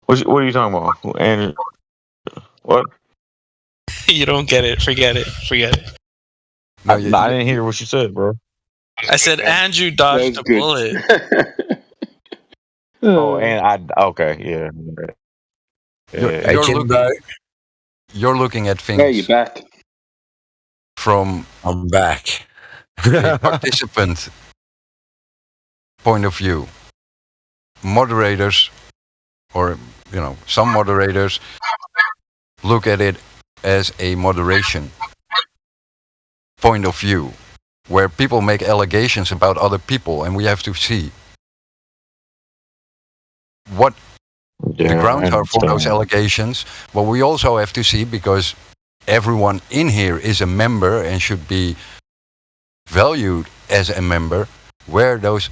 What are you talking about? Andrew? What? You don't get it. Forget it. No, I didn't hear what you said, bro. I said Andrew dodged a bullet. Okay, yeah. You're looking at things. Yeah, you're back. from I'm back. a participant point of view. Moderators, or some moderators look at it as a moderation point of view, where people make allegations about other people, and we have to see what the grounds are for those allegations. But we also have to see, because everyone in here is a member and should be valued as a member, where those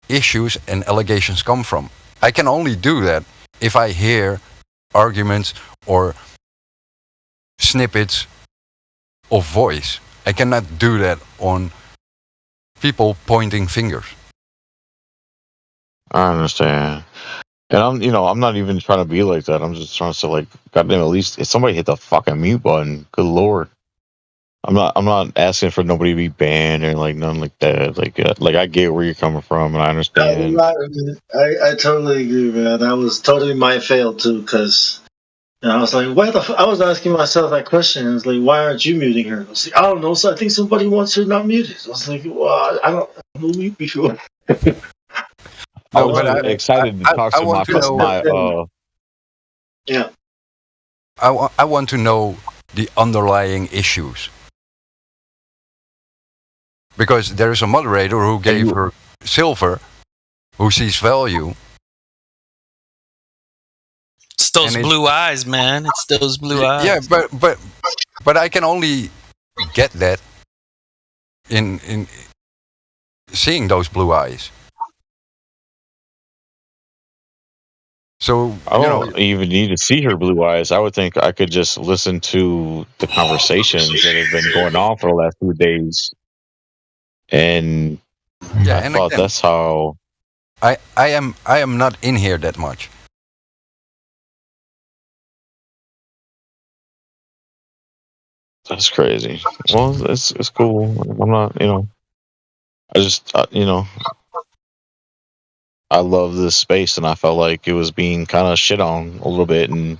issues and allegations come from. I can only do that if I hear arguments or snippets of voice. I cannot do that on people pointing fingers. I understand. And I'm not even trying to be like that. I'm just trying to say, like, goddamn, at least if somebody hit the fucking mute button, good lord. I'm not asking for nobody to be banned or like nothing like that. Like I get where you're coming from, and I understand. I totally agree, man. That was totally my fail too, because I was like, why the? I was asking myself that question. I was like, why aren't you muting her? I was like, I don't know. So I think somebody wants her not muted. I was like, well, I don't mute before. I was excited to talk to my yeah. I want to know the underlying issues. Because there is a moderator who gave her silver, who sees value. It's those blue eyes, man. It's those blue eyes. Yeah, but I can only get that in seeing those blue eyes. So I don't even need to see her blue eyes. I would think I could just listen to the conversations that have been going on for the last 2 days. And I thought again, that's how I am not in here that much. That's crazy. Well, it's cool. I'm not, I just, I love this space, and I felt like it was being kind of shit on a little bit. And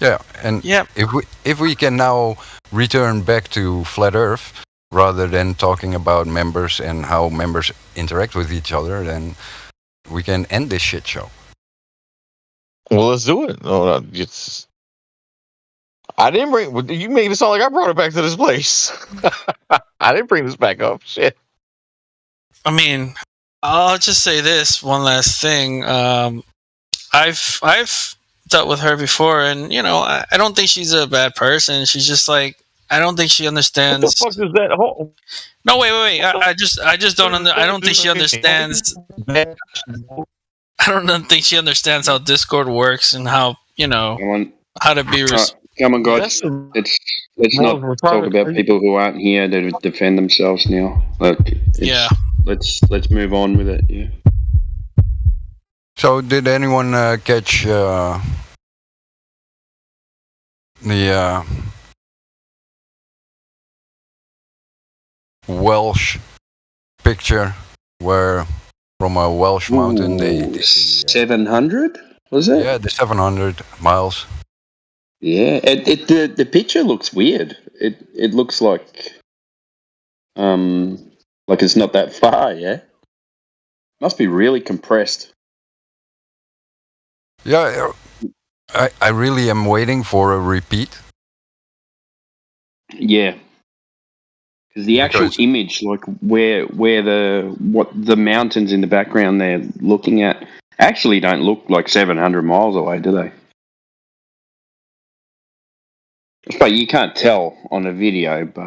if we can now return back to Flat Earth, rather than talking about members and how members interact with each other, then we can end this shit show. Well, let's do it. I didn't bring. You made it sound like I brought it back to this place. I didn't bring this back up. Shit. I mean, I'll just say this one last thing. I've dealt with her before, and I don't think she's a bad person. She's just like, I don't think she understands. What the fuck is that? No, wait. I just don't. I don't think she understands. I don't think she understands how Discord works and how how to be. Come on, guys. Let's not talk about people who aren't here to defend themselves now. Let's move on with it. Yeah. So, did anyone catch the Welsh picture where from a Welsh mountain they 700 was it? Yeah, the 700 miles. Yeah, the picture looks weird. It looks like it's not that far. Yeah, must be really compressed. Yeah, I really am waiting for a repeat. Yeah. Because the actual image, like where the mountains in the background they're looking at, actually don't look like 700 miles away, do they? But you can't tell on a video, but